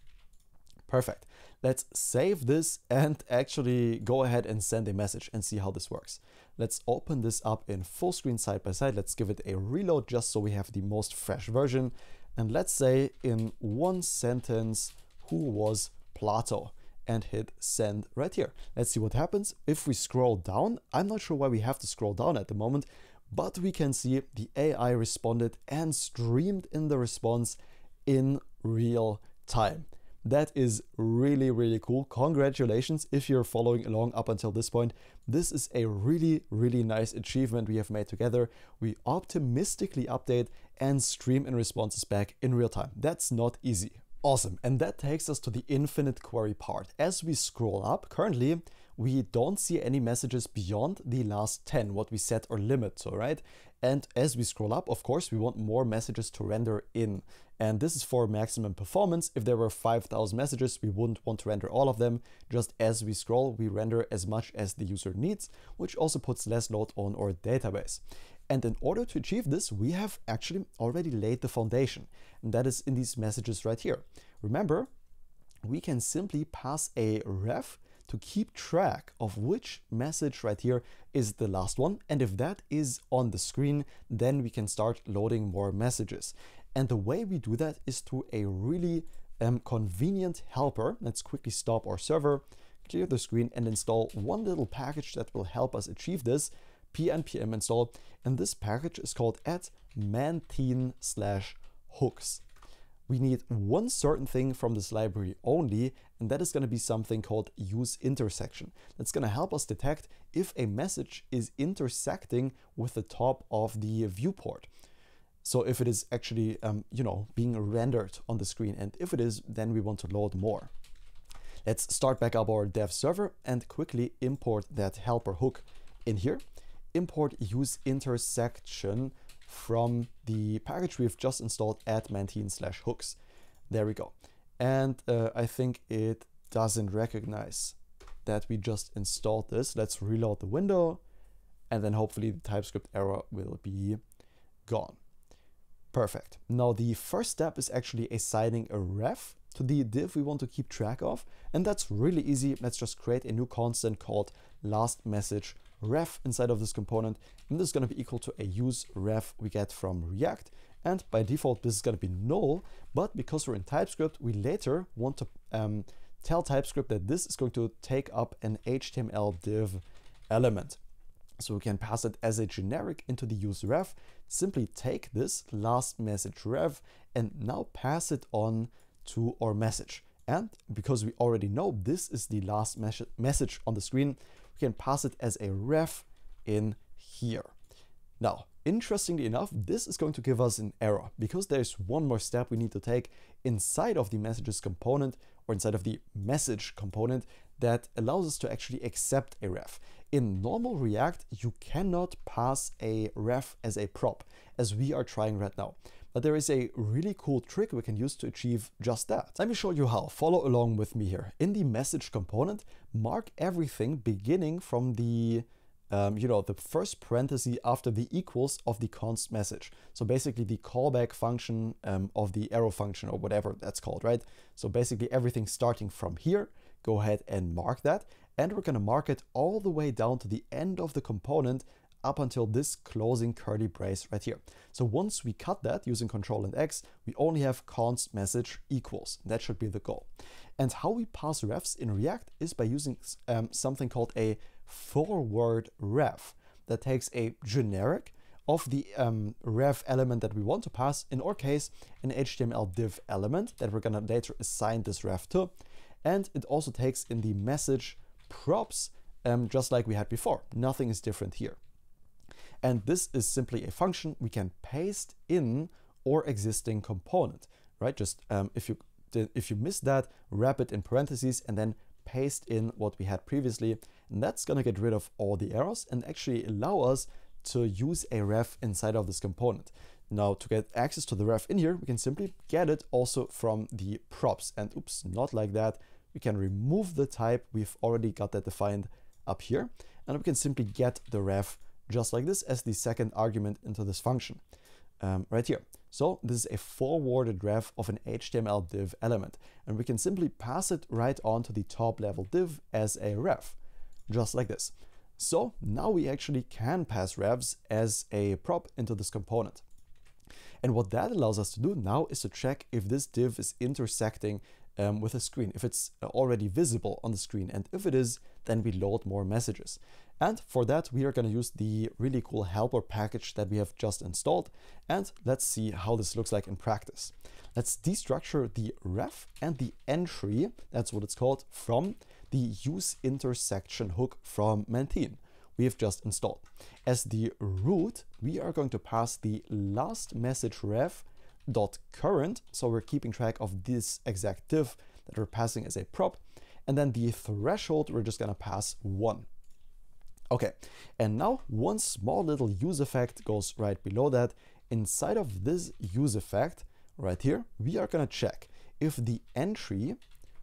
Perfect. Let's save this and actually go ahead and send a message and see how this works. Let's open this up in full screen side by side. Let's give it a reload just so we have the most fresh version. And let's say in one sentence, who was Plato? And hit send right here. Let's see what happens. If we scroll down, I'm not sure why we have to scroll down at the moment, but we can see the AI responded and streamed in the response in real time. That is really, really cool. Congratulations if you're following along up until this point. This is a really, really nice achievement we have made together. We optimistically update and stream in responses back in real time. That's not easy. Awesome. And that takes us to the infinite query part. As we scroll up, currently, we don't see any messages beyond the last 10, what we set our limit to, right? And as we scroll up, of course, we want more messages to render in. And this is for maximum performance. If there were 5,000 messages, we wouldn't want to render all of them. Just as we scroll, we render as much as the user needs, which also puts less load on our database. And in order to achieve this, we have actually already laid the foundation. And that is in these messages right here. Remember, we can simply pass a ref to keep track of which message right here is the last one. And if that is on the screen, then we can start loading more messages. And the way we do that is through a really convenient helper. Let's quickly stop our server, clear the screen, and install one little package that will help us achieve this, npm install. And this package is called @man-hooks. We need one certain thing from this library only, and that is going to be something called use intersection. That's going to help us detect if a message is intersecting with the top of the viewport. So if it is actually, being rendered on the screen, and if it is, then we want to load more. Let's start back up our dev server and quickly import that helper hook in here. Import use intersection from the package we've just installed @man-hooks. There we go. And I think it doesn't recognize that we just installed this. Let's reload the window, and then hopefully the TypeScript error will be gone. Perfect. Now the first step is actually assigning a ref to the div we want to keep track of, and that's really easy. Let's just create a new constant called last message ref inside of this component, and this is going to be equal to a use ref we get from React. And by default, this is going to be null, but because we're in TypeScript, we later want to tell TypeScript that this is going to take up an HTML div element. So we can pass it as a generic into the use ref, simply take this last message ref and now pass it on to our message. And because we already know this is the last message on the screen, we can pass it as a ref in here. Now, interestingly enough, this is going to give us an error because there's one more step we need to take inside of the messages component, or inside of the message component, that allows us to actually accept a ref. In normal React, you cannot pass a ref as a prop, as we are trying right now. But there is a really cool trick we can use to achieve just that. Let me show you how. Follow along with me here. In the message component, mark everything beginning from the the first parenthesis after the equals of the const message. So basically the callback function of the arrow function, or whatever that's called, right? So basically everything starting from here, go ahead and mark that. And we're going to mark it all the way down to the end of the component up until this closing curly brace right here. So once we cut that using Control and X, we only have const message equals. That should be the goal. And how we pass refs in React is by using something called a forward ref that takes a generic of the ref element that we want to pass, in our case, an HTML div element that we're gonna later assign this ref to. And it also takes in the message props, just like we had before. Nothing is different here. And this is simply a function we can paste in our existing component, right? Just if you missed that, wrap it in parentheses and then paste in what we had previously. And that's gonna get rid of all the errors and actually allow us to use a ref inside of this component. Now, to get access to the ref in here, we can simply get it also from the props. And oops, not like that. We can remove the type. We've already got that defined up here. And we can simply get the ref just like this as the second argument into this function right here. So this is a forwarded ref of an HTML div element. And we can simply pass it right on to the top level div as a ref, just like this. So now we actually can pass refs as a prop into this component. And what that allows us to do now is to check if this div is intersecting with a screen, if it's already visible on the screen. And if it is, then we load more messages. And for that, we are going to use the really cool helper package that we have just installed. And let's see how this looks like in practice. Let's destructure the ref and the entry, that's what it's called, from the use intersection hook from Maintaion we have just installed. As the root, we are going to pass the last message ref dot current, so we're keeping track of this exact div that we're passing as a prop, and then the threshold we're just gonna pass 1. Okay, and now one small little use effect goes right below that. Inside of this use effect right here, we are gonna check if the entry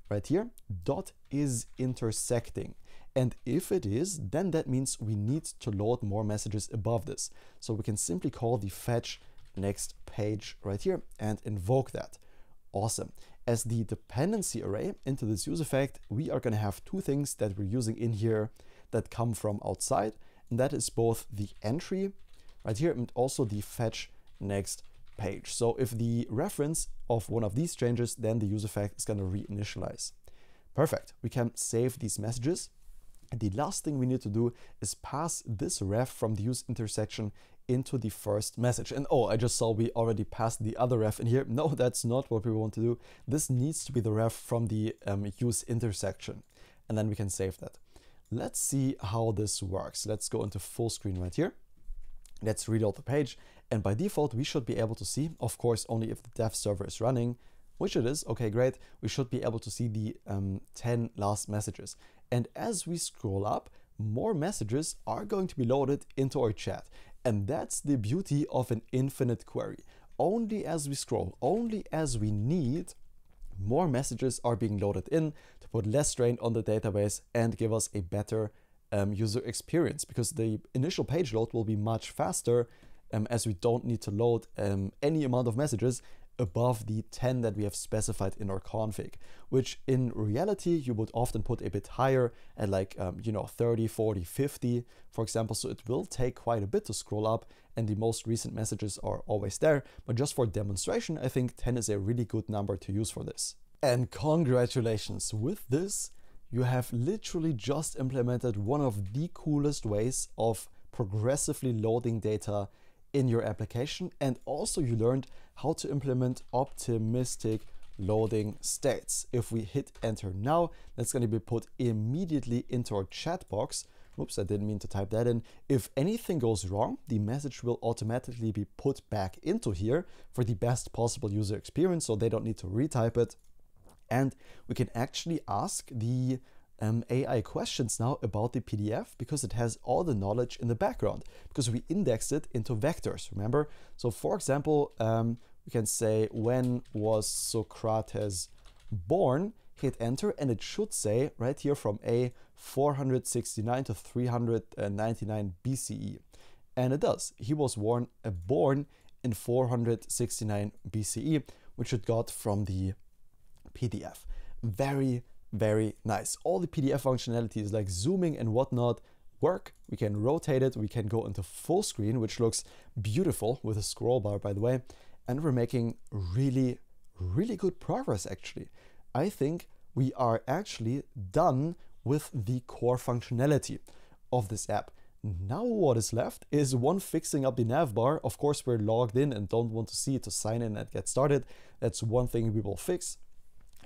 right here dot is intersecting. And if it is, then that means we need to load more messages above this. So we can simply call the fetch next page right here and invoke that. Awesome. As the dependency array into this use effect, we are going to have two things that we're using in here that come from outside. And that is both the entry right here and also the fetch next page. So if the reference of one of these changes, then the use effect is going to reinitialize. Perfect. We can save these messages. And the last thing we need to do is pass this ref from the use intersection into the first message. And oh, I just saw we already passed the other ref in here. No, that's not what we want to do. This needs to be the ref from the use intersection. And then we can save that. Let's see how this works. Let's go into full screen right here. Let's reload the page. And by default, we should be able to see, of course, only if the dev server is running, which it is. Okay, great. We should be able to see the 10 last messages. And as we scroll up, more messages are going to be loaded into our chat. And that's the beauty of an infinite query. Only as we scroll, only as we need, more messages are being loaded in to put less strain on the database and give us a better user experience, because the initial page load will be much faster as we don't need to load any amount of messages above the 10 that we have specified in our config, which in reality you would often put a bit higher at like 30, 40, 50, for example. So it will take quite a bit to scroll up, and the most recent messages are always there. But just for demonstration, I think 10 is a really good number to use for this. And congratulations, with this you have literally just implemented one of the coolest ways of progressively loading data in your application, and also you learned how to implement optimistic loading states. If we hit enter now, that's going to be put immediately into our chat box. Oops, I didn't mean to type that in. If anything goes wrong, the message will automatically be put back into here for the best possible user experience, so they don't need to retype it. And we can actually ask the AI questions now about the PDF, because it has all the knowledge in the background, because we indexed it into vectors, remember? So for example, we can say, when was Socrates born? Hit enter, and it should say right here from A 469 to 399 BCE. And it does. He was born in 469 BCE, which it got from the PDF. Very, very nice. All the PDF functionalities like zooming and whatnot, work, we can rotate it, we can go into full screen, which looks beautiful with a scroll bar, by the way, and we're making really, really good progress actually. I think we are actually done with the core functionality of this app. Now what is left is fixing up the navbar. Of course, we're logged in and don't want to see it to sign in and get started. That's one thing we will fix.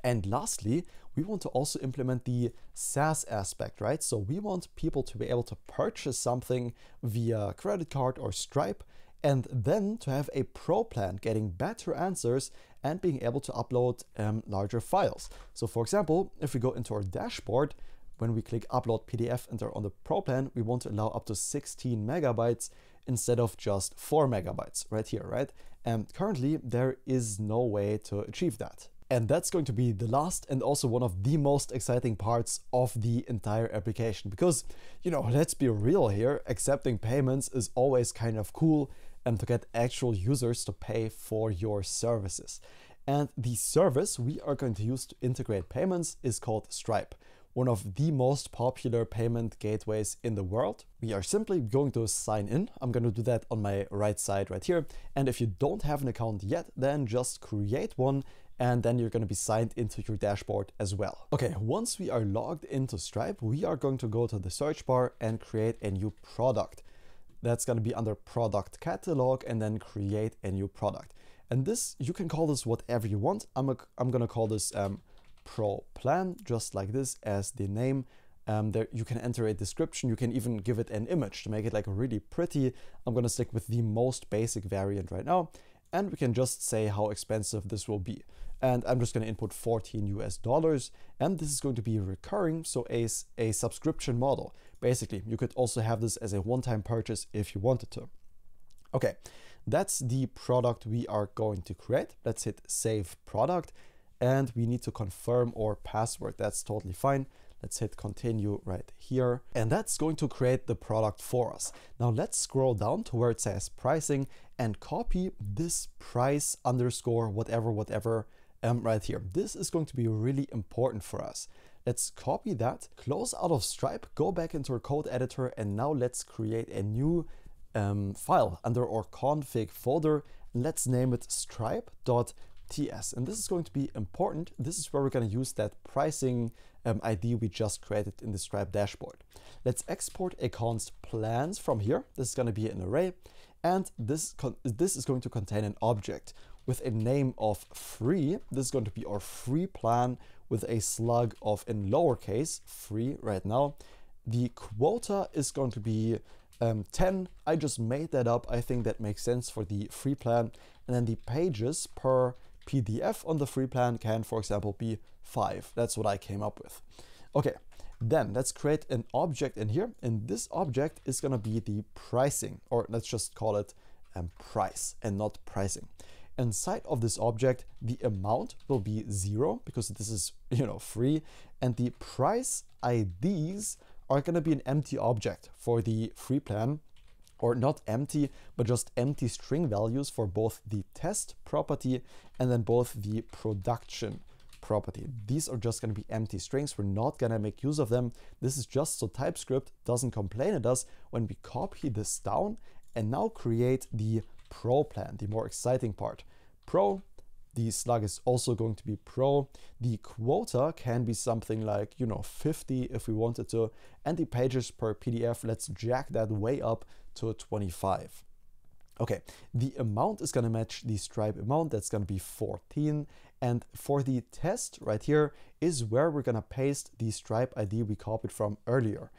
And lastly, we want to also implement the SaaS aspect, right? So we want people to be able to purchase something via credit card or Stripe, and then to have a pro plan, getting better answers and being able to upload larger files. So for example, if we go into our dashboard, when we click upload PDF and are on the pro plan, we want to allow up to 16 megabytes instead of just 4 megabytes right here, right? And currently there is no way to achieve that. And that's going to be the last and also one of the most exciting parts of the entire application. Because, you know, let's be real here, accepting payments is always kind of cool, and to get actual users to pay for your services. And the service we are going to use to integrate payments is called Stripe, one of the most popular payment gateways in the world. We are simply going to sign in. I'm going to do that on my right side right here. And if you don't have an account yet, then just create one, and then you're going to be signed into your dashboard as well. Okay, once we are logged into Stripe, we are going to go to the search bar and create a new product. That's going to be under product catalog, and then create a new product. And this, you can call this whatever you want. I'm going to call this Pro Plan, just like this as the name. There you can enter a description. You can even give it an image to make it like really pretty. I'm going to stick with the most basic variant right now. And we can just say how expensive this will be. And I'm just going to input $14 US, and this is going to be recurring, so a subscription model. Basically, you could also have this as a one-time purchase if you wanted to. Okay, that's the product we are going to create. Let's hit Save Product, and we need to confirm our password. That's totally fine. Let's hit Continue right here, and that's going to create the product for us. Now let's scroll down to where it says Pricing and copy this price underscore whatever right here. This is going to be really important for us. Let's copy that, close out of Stripe, go back into our code editor, and now let's create a new file under our config folder. Let's name it stripe.ts, and this is going to be important. This is where we're going to use that pricing ID we just created in the Stripe dashboard. Let's export a const plans from here. This is going to be an array, and this is going to contain an object with a name of free. This is going to be our free plan with a slug of, in lowercase, free right now. The quota is going to be 10. I just made that up. I think that makes sense for the free plan. And then the pages per PDF on the free plan can, for example, be 5. That's what I came up with. Okay, then let's create an object in here. And this object is going to be the pricing, or let's just call it price and not pricing. Inside of this object, the amount will be 0 because this is, you know, free, and the price IDs are going to be an empty object for the free plan, or not empty, but just empty string values for both the test property and then both the production property. These are just going to be empty strings. We're not going to make use of them. This is just so TypeScript doesn't complain at us when we copy this down and now create the Pro plan, the more exciting part. Pro, the slug is also going to be Pro. The quota can be something like, you know, 50 if we wanted to. And the pages per PDF, let's jack that way up to 25. Okay, the amount is going to match the Stripe amount. That's going to be 14. And for the test right here is where we're going to paste the Stripe ID we copied from earlier.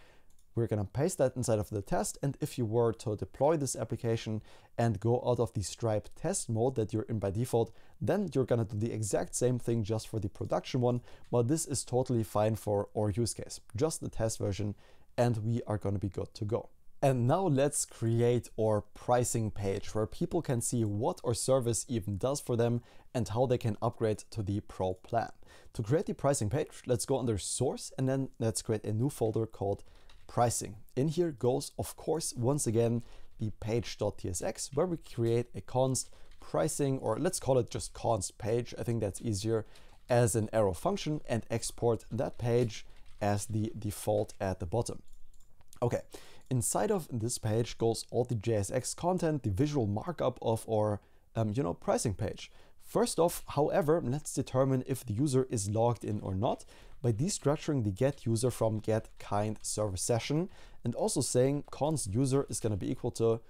We're going to paste that inside of the test, and if you were to deploy this application and go out of the Stripe test mode that you're in by default, then you're going to do the exact same thing just for the production one, but this is totally fine for our use case, just the test version, and we are going to be good to go. And now let's create our pricing page where people can see what our service even does for them and how they can upgrade to the Pro plan. To create the pricing page, let's go under Source, and then let's create a new folder called Pricing. In here goes, of course, once again, the page.tsx, where we create a const pricing, or let's call it just const page. I think that's easier, as an arrow function, and export that page as the default at the bottom. Okay, inside of this page goes all the JSX content, the visual markup of our pricing page. First off, however, let's determine if the user is logged in or not by destructuring the get user from get kind server session, and also saying const user is going to be equal to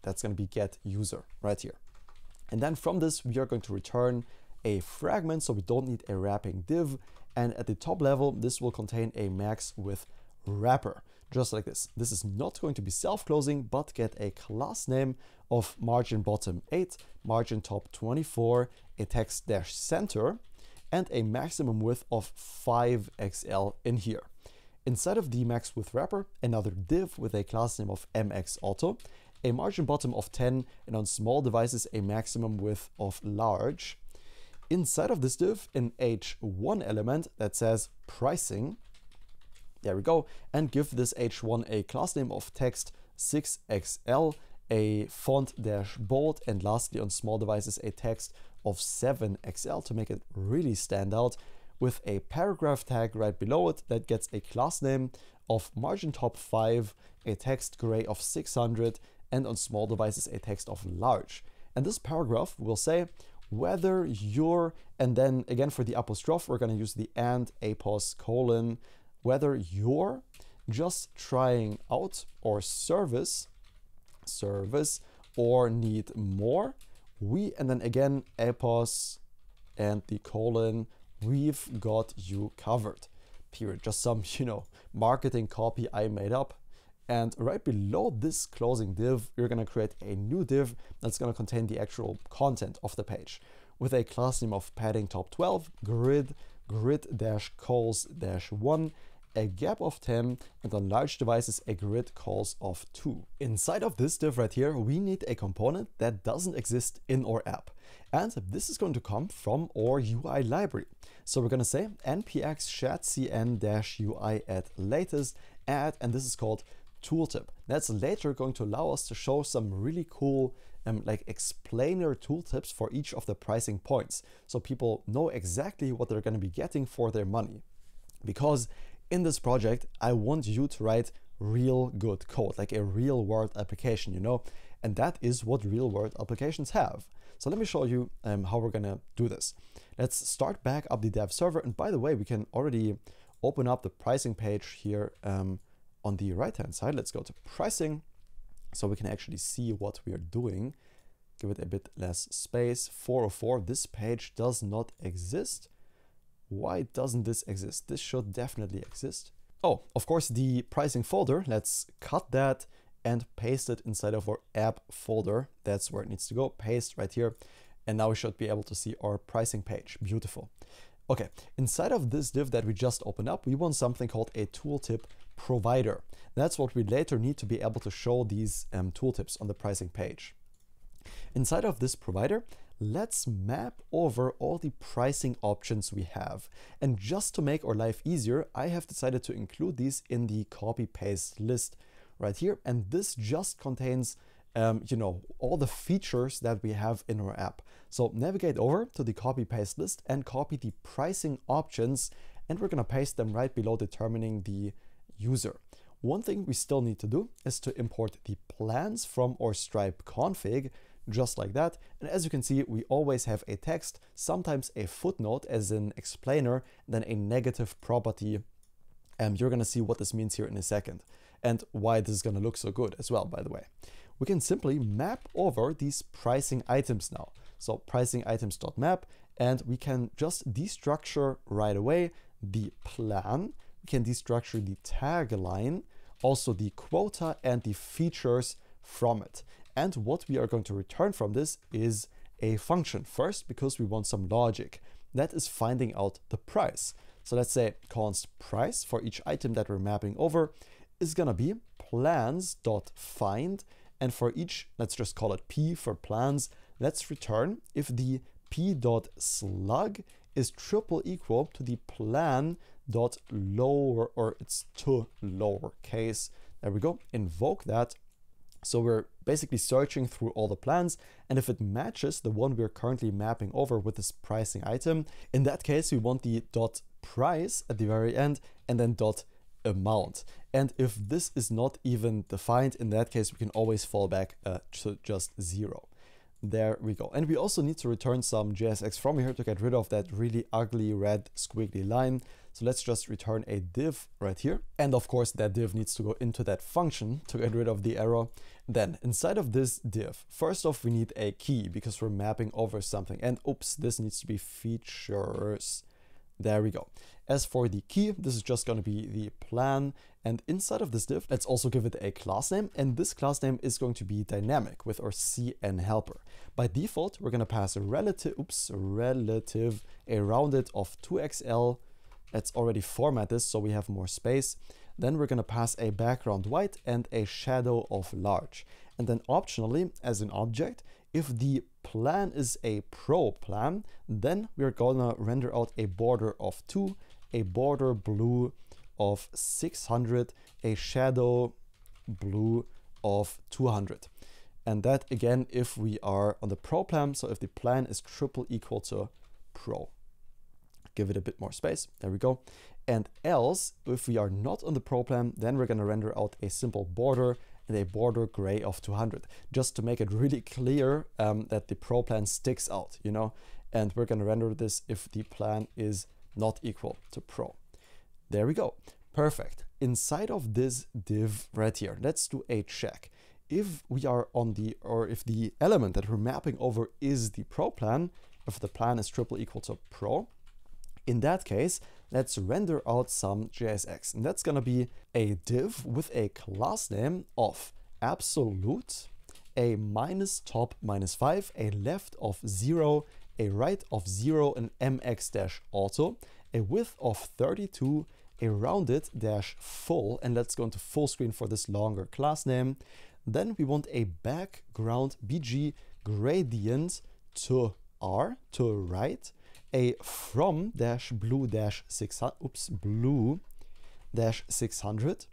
that's going to be get user right here. And then from this, we are going to return a fragment, so we don't need a wrapping div. And at the top level, this will contain a max with wrapper, just like this. This is not going to be self-closing, but get a class name of margin bottom 8, margin top 24, a text dash center, and a maximum width of 5XL in here. Inside of the max with wrapper, another div with a class name of mxauto, a margin bottom of 10, and on small devices, a maximum width of large. Inside of this div, an h1 element that says pricing. There we go. And give this h1 a class name of text 6XL, a font dash bold, and lastly on small devices, a text of 7XL to make it really stand out, with a paragraph tag right below it that gets a class name of margin top 5, a text gray of 600, and on small devices, a text of large. And this paragraph will say whether you're, and then again for the apostrophe, we're going to use the and apos colon, whether you're just trying out or service, or need more, we, and then again, apos and the colon, we've got you covered, period. Just some, marketing copy I made up. And right below this closing div, we're going to create a new div that's going to contain the actual content of the page with a class name of padding top 12, grid dash calls dash 1, a gap of 10, and on large devices, a grid calls of 2. Inside of this div right here, we need a component that doesn't exist in our app. And this is going to come from our UI library. So we're going to say npx shadcn-ui at latest add, and this is called tooltip. That's later going to allow us to show some really cool like explainer tooltips for each of the pricing points. So people know exactly what they're going to be getting for their money. Because in this project, I want you to write real good code, like a real world application, and that is what real world applications have. So let me show you how we're going to do this. Let's start back up the dev server. And by the way, we can already open up the pricing page here on the right-hand side. Let's go to pricing so we can actually see what we are doing. Give it a bit less space. 404, this page does not exist. Why doesn't this exist? This should definitely exist. Oh, of course, the pricing folder. Let's cut that and paste it inside of our app folder. That's where it needs to go. Paste right here. And now we should be able to see our pricing page. Beautiful. Okay, inside of this div that we just opened up, we want something called a tooltip provider. That's what we later need to be able to show these tooltips on the pricing page. Inside of this provider, let's map over all the pricing options we have. And just to make our life easier, I have decided to include these in the copy paste list right here. And this just contains all the features that we have in our app. So navigate over to the copy paste list and copy the pricing options, and we're going to paste them right below determining the user. One thing we still need to do is to import the plans from our Stripe config, just like that. And as you can see, we always have a text, sometimes a footnote as an explainer, then a negative property. And you're going to see what this means here in a second, and why this is going to look so good as well, by the way. We can simply map over these pricing items now. So pricing items.map, and we can just destructure right away the plan. We can destructure the tagline, also the quota and the features from it. And what we are going to return from this is a function first, because we want some logic. That is finding out the price. So let's say const price for each item that we're mapping over is going to be plans.find. And for each, let's just call it P for plans, let's return if the p.slug is triple equal to the plan.lower, or it's to lowercase. There we go, invoke that. So we're basically searching through all the plans, and if it matches the one we're currently mapping over with this pricing item, in that case, we want the .price at the very end, and then amount. And if this is not even defined, in that case, we can always fall back to just 0. There we go. And we also need to return some JSX from here to get rid of that really ugly red squiggly line. So let's just return a div right here. And of course, that div needs to go into that function to get rid of the error. Then inside of this div, first off, we need a key because we're mapping over something. And oops, this needs to be features. There we go. As for the key, this is just going to be the plan. And inside of this div, let's also give it a class name. And this class name is going to be dynamic with our CN helper. By default, we're going to pass a relative, a rounded of 2xl. Let's already format this so we have more space. Then we're going to pass a background white and a shadow of large. And then optionally, as an object, if the plan is a pro plan, then we're gonna render out a border of 2, a border blue of 600, a shadow blue of 200. And that again, if we are on the pro plan, so if the plan is triple equal to pro. Give it a bit more space, there we go. And else, if we are not on the pro plan, then we're gonna render out a simple border and a border gray of 200, just to make it really clear that the pro plan sticks out, you know, and we're going to render this if the plan is not equal to pro. There we go. Perfect. Inside of this div right here, let's do a check. If we are on the, or if the element that we're mapping over is the pro plan, if the plan is triple equal to pro, in that case, let's render out some JSX. And that's going to be a div with a class name of absolute, a -top -5, a left of 0, a right of 0, an mx-auto, a width of 32, a rounded dash full, and let's go into full screen for this longer class name. Then we want a background bg gradient to r, to right, a from dash blue dash 600, blue dash 600,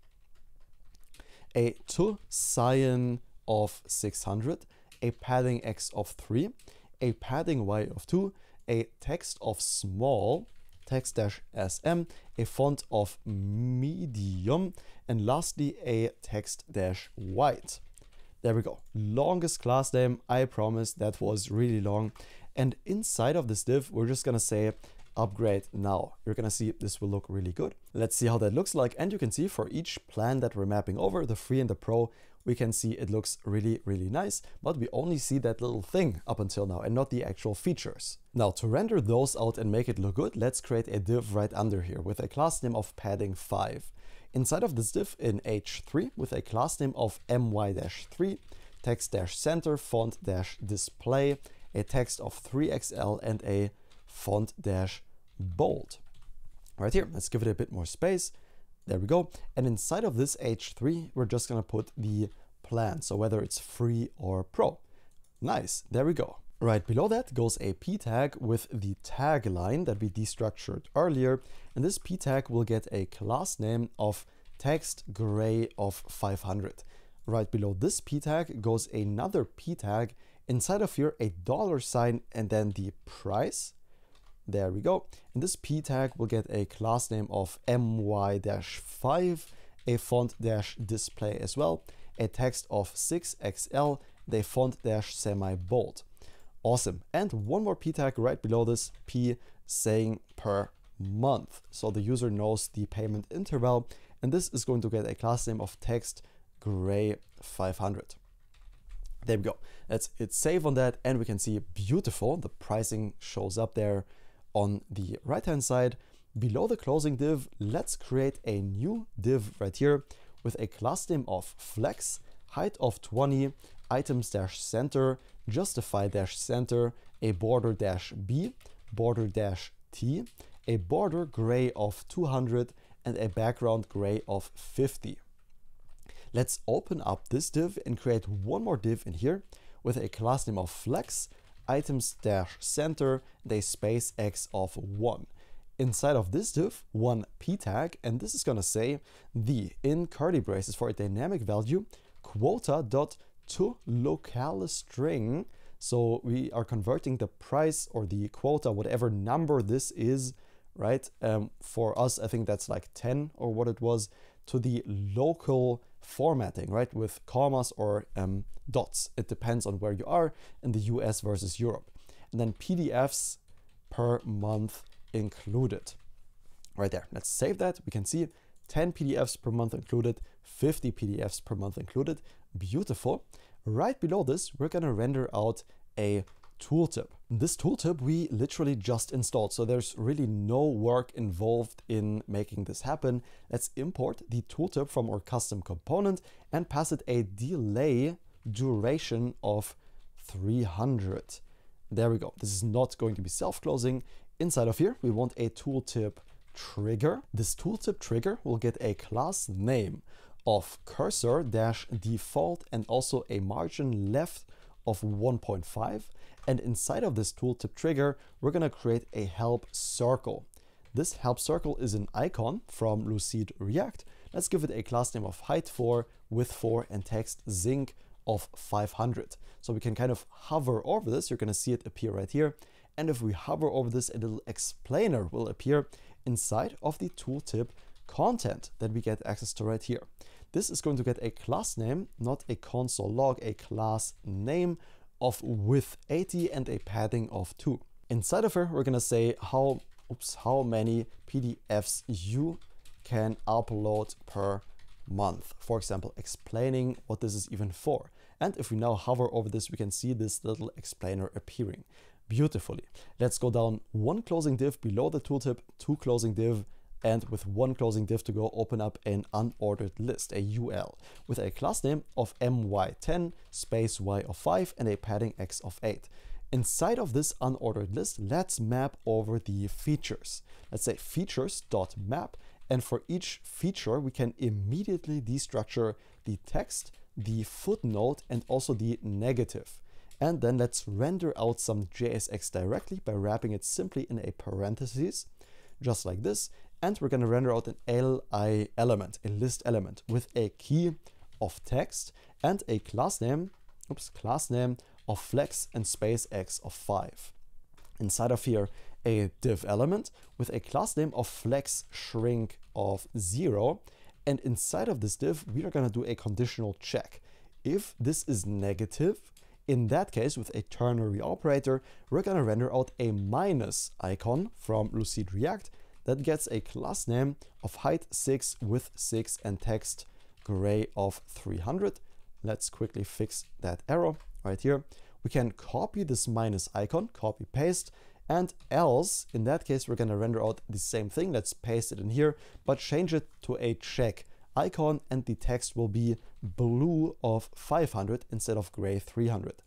a to cyan of 600, a padding x of 3, a padding y of 2, a text of small, text dash sm, a font of medium, and lastly a text dash white. There we go. Longest class name, I promise. That was really long. And inside of this div, we're just gonna say upgrade now. You're gonna see this will look really good. Let's see how that looks like. And you can see for each plan that we're mapping over, the free and the pro, we can see it looks really, really nice, but we only see that little thing up until now and not the actual features. Now to render those out and make it look good, let's create a div right under here with a class name of padding 5. Inside of this div in h3 with a class name of my-3, text-center, font-display, a text of 3xl and a font-bold. Right here, let's give it a bit more space. There we go. And inside of this h3, we're just gonna put the plan. So whether it's free or pro. Nice, there we go. Right below that goes a p tag with the tag line that we destructured earlier. And this p tag will get a class name of text gray of 500. Right below this p tag goes another p tag. Inside of here, a $sign and then the price. There we go. And this p tag will get a class name of my-5, a font-display as well, a text of 6xl, the font-semi-bold. Awesome. And one more p tag right below this, p saying per month. So the user knows the payment interval. And this is going to get a class name of text gray 500. There we go. Let's hit save on that and we can see beautiful. The pricing shows up there on the right hand side. Below the closing div, let's create a new div right here with a class name of flex, height of 20, items-center, justify-center, a border-b, border-t, a border gray of 200 and a background gray of 50. Let's open up this div and create one more div in here with a class name of flex, items-center, and a space x of 1. Inside of this div, one p tag, and this is going to say the, in curly braces for a dynamic value, quota.toLocalString. So we are converting the price or the quota, whatever number this is, right? For us, I think that's like 10 or what it was, to the local formatting, right? With commas or dots. It depends on where you are in the US versus Europe. And then PDFs per month included. Right there. Let's save that. We can see 10 PDFs per month included, 50 PDFs per month included. Beautiful. Right below this, we're going to render out a tooltip. This tooltip we literally just installed, so there's really no work involved in making this happen. Let's import the tooltip from our custom component and pass it a delay duration of 300. There we go. This is not going to be self-closing. Inside of here, we want a tooltip trigger. This tooltip trigger will get a class name of cursor-default and also a margin left of 1.5. And inside of this tooltip trigger, we're going to create a help circle. This help circle is an icon from Lucid React. Let's give it a class name of height 4, width 4, and text zinc of 500. So we can kind of hover over this. You're going to see it appear right here. And if we hover over this, a little explainer will appear inside of the tooltip content that we get access to right here. This is going to get a class name, not a console log, a class name of width 80 and a padding of 2. Inside of here, we're going to say how many PDFs you can upload per month. For example, explaining what this is even for. And if we now hover over this, we can see this little explainer appearing beautifully. Let's go down one closing div below the tooltip, two closing div, and with one closing div to go, open up an unordered list, a UL, with a class name of my10 space y of 5 and a padding x of 8. Inside of this unordered list, let's map over the features. Let's say features.map, and for each feature, we can immediately destructure the text, the footnote, and also the negative. And then let's render out some JSX directly by wrapping it simply in a parentheses, just like this. And we're going to render out an li element, a list element with a key of text and a class name of flex and space x of 5. Inside of here, a div element with a class name of flex shrink of 0. And inside of this div, we are going to do a conditional check. If this is negative, in that case, with a ternary operator, we're going to render out a minus icon from Lucid React that gets a class name of height 6, width 6, and text gray of 300. Let's quickly fix that error right here. We can copy this minus icon, copy paste, and else, in that case, we're going to render out the same thing. Let's paste it in here, but change it to a check icon, and the text will be blue of 500 instead of gray 300.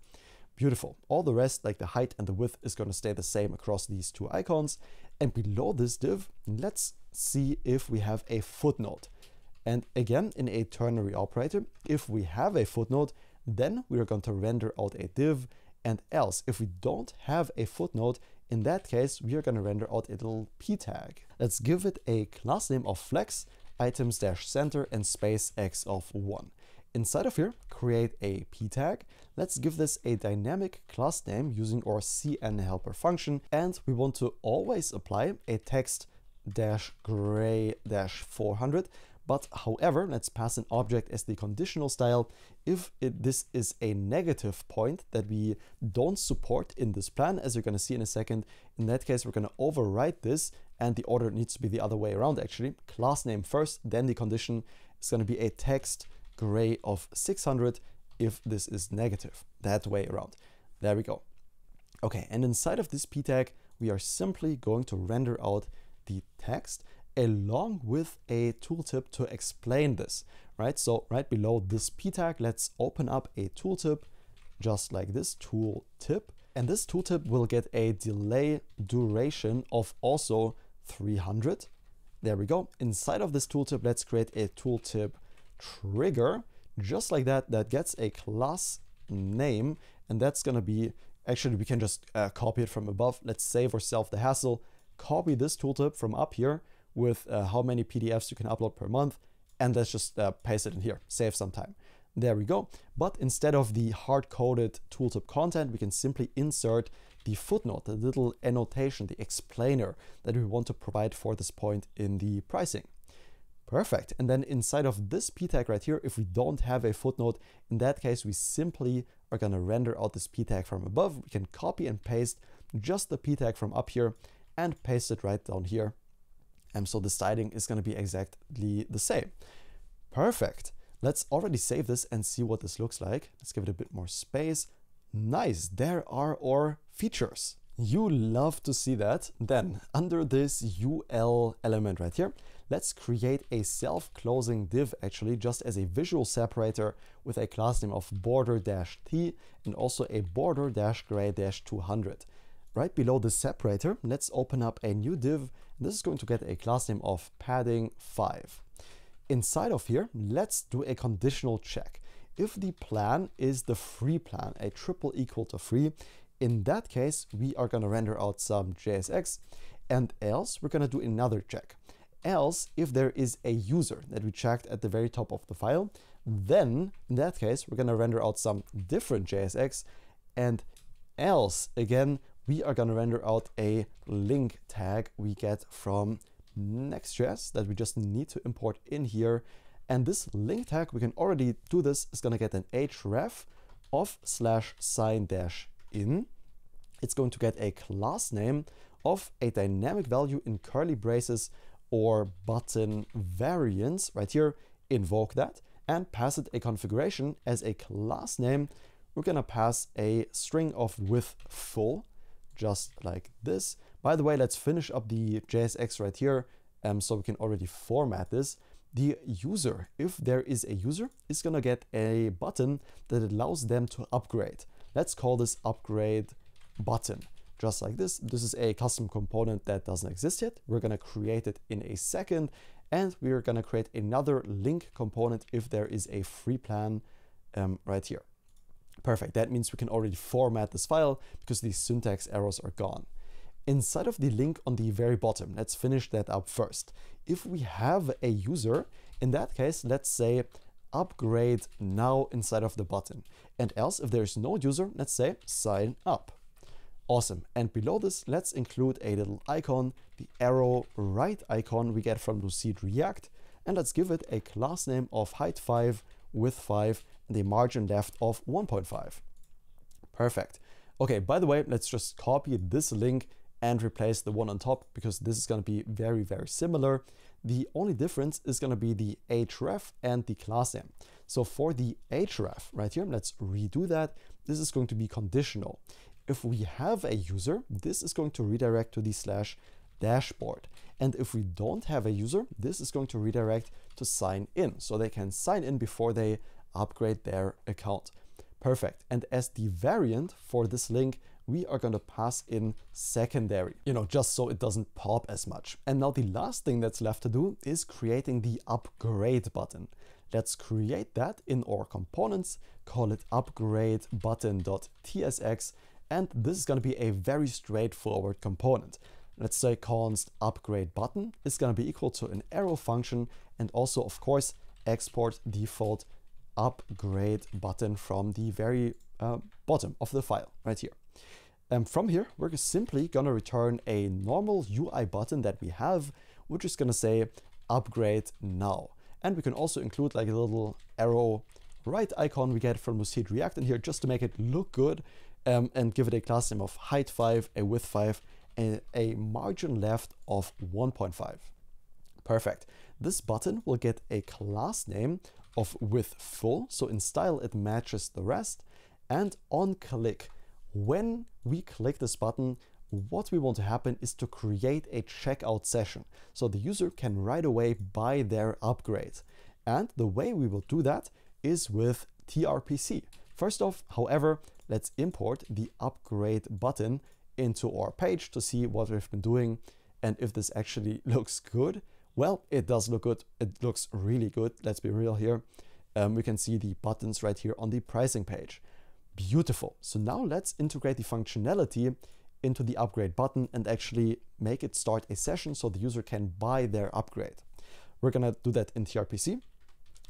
Beautiful. All the rest, like the height and the width, is going to stay the same across these two icons. And below this div, let's see if we have a footnote. And again, in a ternary operator, if we have a footnote, then we are going to render out a div. And else, if we don't have a footnote, in that case, we are going to render out a little p tag. Let's give it a class name of flex, items-center, and space x of 1. Inside of here, create a p tag. Let's give this a dynamic class name using our cn helper function. And we want to always apply a text-gray-400. But however, let's pass an object as the conditional style if this is a negative point that we don't support in this plan, as you're going to see in a second. In that case, we're going to overwrite this, and the order needs to be the other way around actually. Class name first, then the condition is going to be a text gray of 600 if this is negative, that way around. There we go. Okay, and inside of this p tag, we are simply going to render out the text along with a tooltip to explain this, right? So right below this p tag, let's open up a tooltip just like this, tooltip. And this tooltip will get a delay duration of also 300. There we go. Inside of this tooltip, let's create a tooltip trigger, just like that, that gets a class name. And that's going to be, actually, we can just copy it from above. Let's save ourselves the hassle, copy this tooltip from up here with how many PDFs you can upload per month. And let's just paste it in here, save some time. There we go. But instead of the hard-coded tooltip content, we can simply insert the footnote, the little annotation, the explainer that we want to provide for this point in the pricing. Perfect. And then inside of this p tag right here, if we don't have a footnote, in that case, we simply are going to render out this p tag from above. We can copy and paste just the p tag from up here and paste it right down here. And so the styling is going to be exactly the same. Perfect. Let's already save this and see what this looks like. Let's give it a bit more space. Nice. There are our features. You love to see that. Then under this UL element right here, let's create a self-closing div actually just as a visual separator with a class name of border-t and also a border-gray-200. Right below the separator, let's open up a new div. This is going to get a class name of padding5. Inside of here, let's do a conditional check. If the plan is the free plan, a triple equal to free, in that case, we are going to render out some JSX, and else we're going to do another check. Else, if there is a user that we checked at the very top of the file, then in that case, we're going to render out some different JSX, and else, again, we are going to render out a link tag we get from Next.js that we just need to import in here. And this link tag, we can already do this, is going to get an href of /sign-in. It's going to get a class name of a dynamic value in curly braces or button variants right here, invoke that and pass it a configuration as a class name. We're going to pass a string of width full, just like this. By the way, let's finish up the JSX right here so we can already format this. The user, if there is a user, is going to get a button that allows them to upgrade. Let's call this upgrade button, just like this. This is a custom component that doesn't exist yet. We're going to create it in a second, and we're going to create another link component if there is a free plan right here. Perfect. That means we can already format this file because these syntax errors are gone. Inside of the link on the very bottom, let's finish that up first. If we have a user, in that case, let's say upgrade now inside of the button. And else, if there's no user, let's say sign up. Awesome. And below this, let's include a little icon, the arrow right icon we get from Lucid React. And let's give it a class name of height 5, width 5, and a margin left of 1.5. Perfect. Okay, by the way, let's just copy this link and replace the one on top because this is going to be very, very similar. The only difference is going to be the href and the class name. So for the href right here, let's redo that. This is going to be conditional. If we have a user, this is going to redirect to the /dashboard. And if we don't have a user, this is going to redirect to sign in. So they can sign in before they upgrade their account. Perfect. And as the variant for this link, we are going to pass in secondary, just so it doesn't pop as much. And now the last thing that's left to do is creating the upgrade button. Let's create that in our components, call it upgrade button.tsx, and this is going to be a very straightforward component. Let's say const upgrade button is going to be equal to an arrow function, and also, of course, export default upgrade button from the very bottom of the file right here. And from here, we're simply going to return a normal UI button that we have, which is going to say upgrade now. And we can also include like a little arrow right icon we get from Lucid React in here just to make it look good, and give it a class name of height 5, a width 5, and a margin left of 1.5. Perfect. This button will get a class name of width full, so in style it matches the rest. And on click, when we click this button, what we want to happen is to create a checkout session so the user can right away buy their upgrade. And the way we will do that is with tRPC. First off, however, let's import the upgrade button into our page to see what we've been doing and if this actually looks good. Well, it does look good. It looks really good. Let's be real here. We can see the buttons right here on the pricing page. Beautiful. So now let's integrate the functionality into the upgrade button and actually make it start a session so the user can buy their upgrade. We're going to do that in tRPC.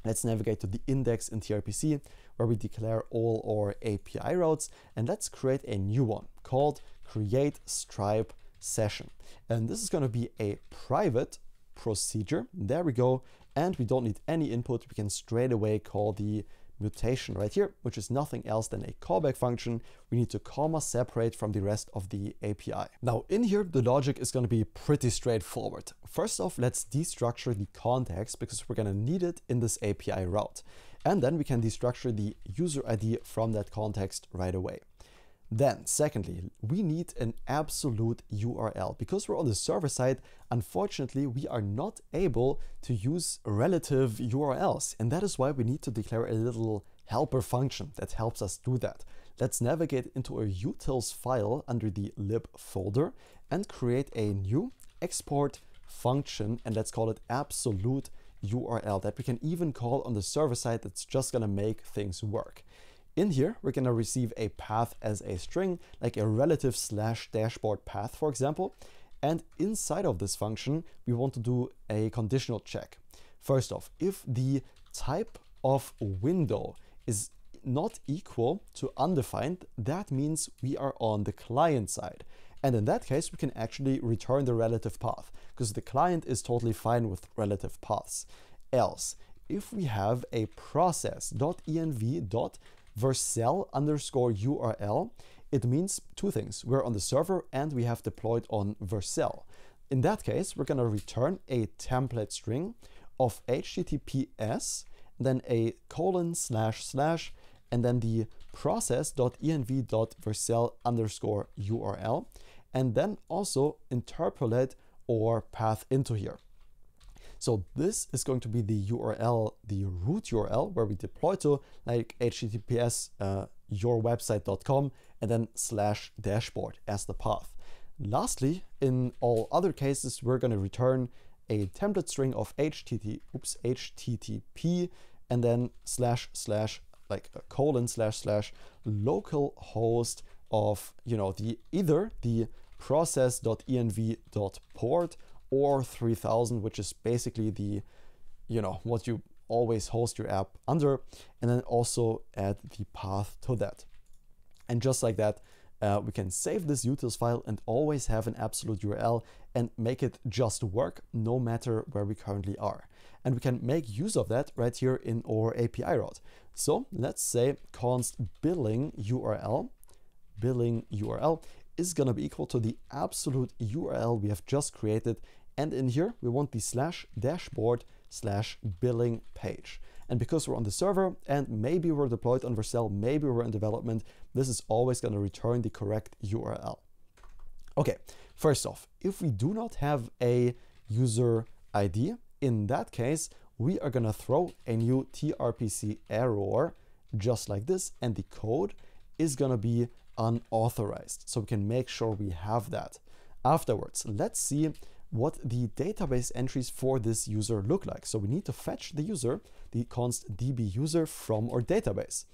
Let's navigate to the index in tRPC where we declare all our API routes, and let's create a new one called create stripe session. And this is going to be a private procedure. There we go. And we don't need any input. We can straight away call the mutation right here, which is nothing else than a callback function. We need to comma separate from the rest of the API. Now in here, the logic is going to be pretty straightforward. First off, let's destructure the context because we're going to need it in this API route. And then we can destructure the user ID from that context right away. Then, secondly, we need an absolute URL. Because we're on the server side, unfortunately, we are not able to use relative URLs. And that is why we need to declare a little helper function that helps us do that. Let's navigate into a utils file under the lib folder and create a new export function. And let's call it absolute URL that we can even call on the server side. That's just going to make things work. In here, we're going to receive a path as a string, like a relative / dashboard path, for example. And inside of this function, we want to do a conditional check. First off, if the type of window is not equal to undefined, that means we are on the client side. And in that case, we can actually return the relative path because the client is totally fine with relative paths. Else, if we have a process.env.vercel_URL, it means two things. We're on the server and we have deployed on Vercel. In that case, we're going to return a template string of HTTPS, then a : / and then the process.env.vercel_URL, and then also interpolate or path into here. So this is going to be the URL, the root URL where we deploy to, like https yourwebsite.com and then /dashboard as the path. Lastly, in all other cases, we're going to return a template string of HTTP and then / like a : / localhost of, either the process.env.port or 3000, which is basically the, what you always host your app under, and then also add the path to that. And just like that, we can save this utils file and always have an absolute URL and make it just work no matter where we currently are. And we can make use of that right here in our API route. So let's say const billing URL is going to be equal to the absolute URL we have just created. And in here, we want the /dashboard/billing page. And because we're on the server and maybe we're deployed on Vercel, maybe we're in development, this is always going to return the correct URL. Okay, first off, if we do not have a user ID, in that case, we are going to throw a new tRPC error just like this, and the code is going to be unauthorized. So we can make sure we have that. Afterwards, let's see what the database entries for this user look like. So we need to fetch the user, the const db_user from our database.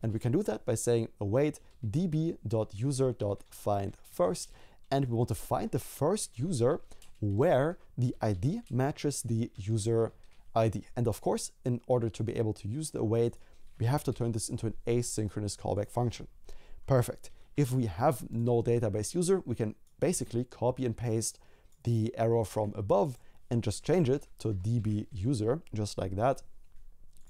And we can do that by saying await db.user.find first. And we want to find the first user where the ID matches the user ID. And of course, in order to be able to use the await, we have to turn this into an asynchronous callback function. Perfect. If we have no database user, we can basically copy and paste the error from above and just change it to db user, just like that.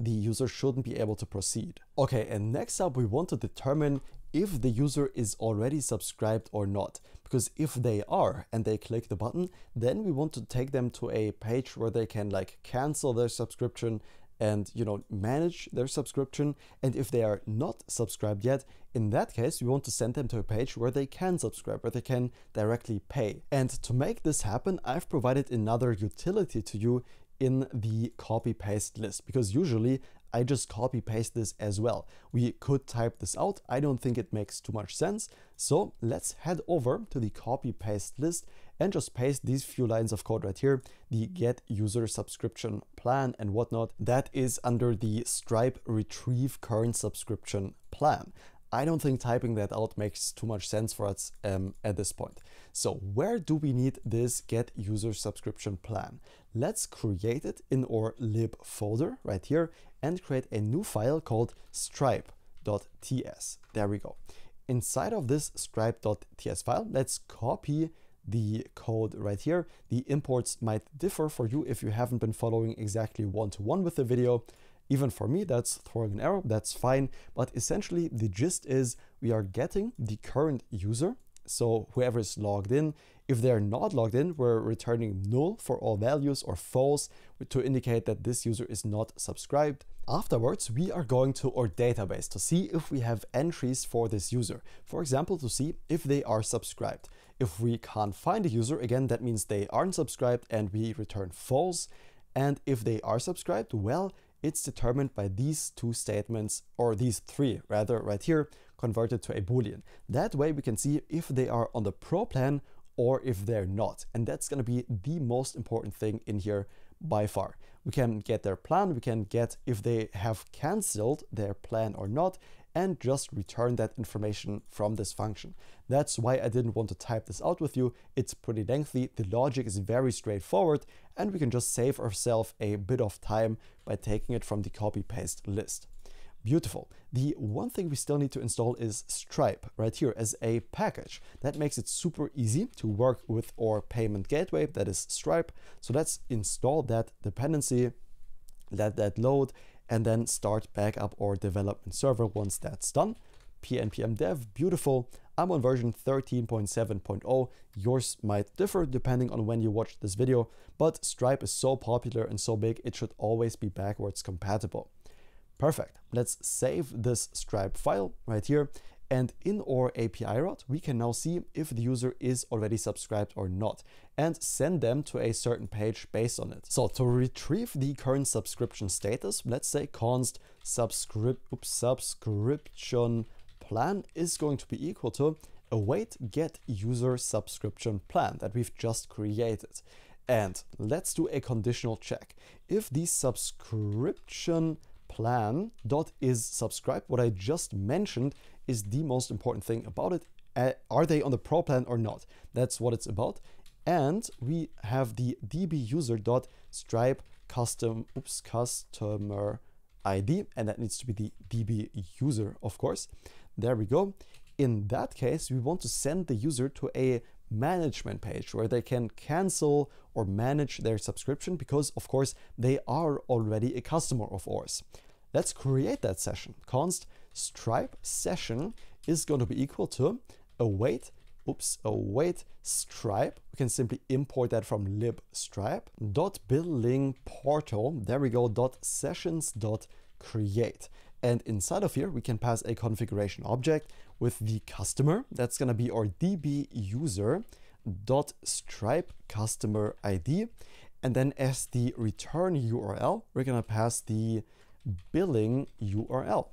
The user shouldn't be able to proceed. Okay, and next up, we want to determine if the user is already subscribed or not. Because if they are and they click the button, then we want to take them to a page where they can cancel their subscription and manage their subscription. And if they are not subscribed yet, in that case, we want to send them to a page where they can subscribe, where they can directly pay. And to make this happen, I've provided another utility to you in the copy paste list, because usually I just copy paste this as well. We could type this out. I don't think it makes too much sense. So let's head over to the copy paste list and just paste these few lines of code right here, the get user subscription plan and whatnot. That is under the Stripe retrieve current subscription plan. I don't think typing that out makes too much sense for us at this point. So where do we need this get user subscription plan? Let's create it in our lib folder right here and create a new file called stripe.ts. There we go. Inside of this stripe.ts file, let's copy the code right here. The imports might differ for you if you haven't been following exactly one-to-one with the video. Even for me, that's throwing an error, that's fine. But essentially the gist is we are getting the current user. So whoever is logged in, if they're not logged in, we're returning null for all values or false to indicate that this user is not subscribed. Afterwards, we are going to our database to see if we have entries for this user. For example, to see if they are subscribed. If we can't find a user, again, that means they aren't subscribed and we return false. And if they are subscribed, well, it's determined by these two statements, or these three rather, right here, converted to a Boolean. That way we can see if they are on the pro plan or if they're not. And that's going to be the most important thing in here by far. We can get their plan, we can get if they have canceled their plan or not, and just return that information from this function. That's why I didn't want to type this out with you. It's pretty lengthy, the logic is very straightforward, and we can just save ourselves a bit of time by taking it from the copy-paste list. Beautiful. The one thing we still need to install is Stripe right here as a package. That makes it super easy to work with our payment gateway, that is Stripe. So let's install that dependency, let that load, and then start back up our development server once that's done. npm dev, beautiful. I'm on version 13.7.0. Yours might differ depending on when you watch this video, but Stripe is so popular and so big, it should always be backwards compatible. Perfect. Let's save this Stripe file right here. And in our API route, we can now see if the user is already subscribed or not and send them to a certain page based on it. So to retrieve the current subscription status, let's say const subscription plan is going to be equal to await get user subscription plan that we've just created. And let's do a conditional check. If the subscription plan dot is subscribed, what I just mentioned is the most important thing about it. Are they on the pro plan or not? That's what it's about. And we have the db_user.stripe customer ID, and that needs to be the db user, of course. There we go. In that case, we want to send the user to a management page where they can cancel or manage their subscription because, of course, they are already a customer of ours. Let's create that session. Const stripe session is going to be equal to await stripe. We can simply import that from lib stripe dot billing portal. There we go. Dot sessions dot create. And inside of here, we can pass a configuration object with the customer. That's going to be our db user dot stripe customer ID. And then as the return URL, we're going to pass the billing URL.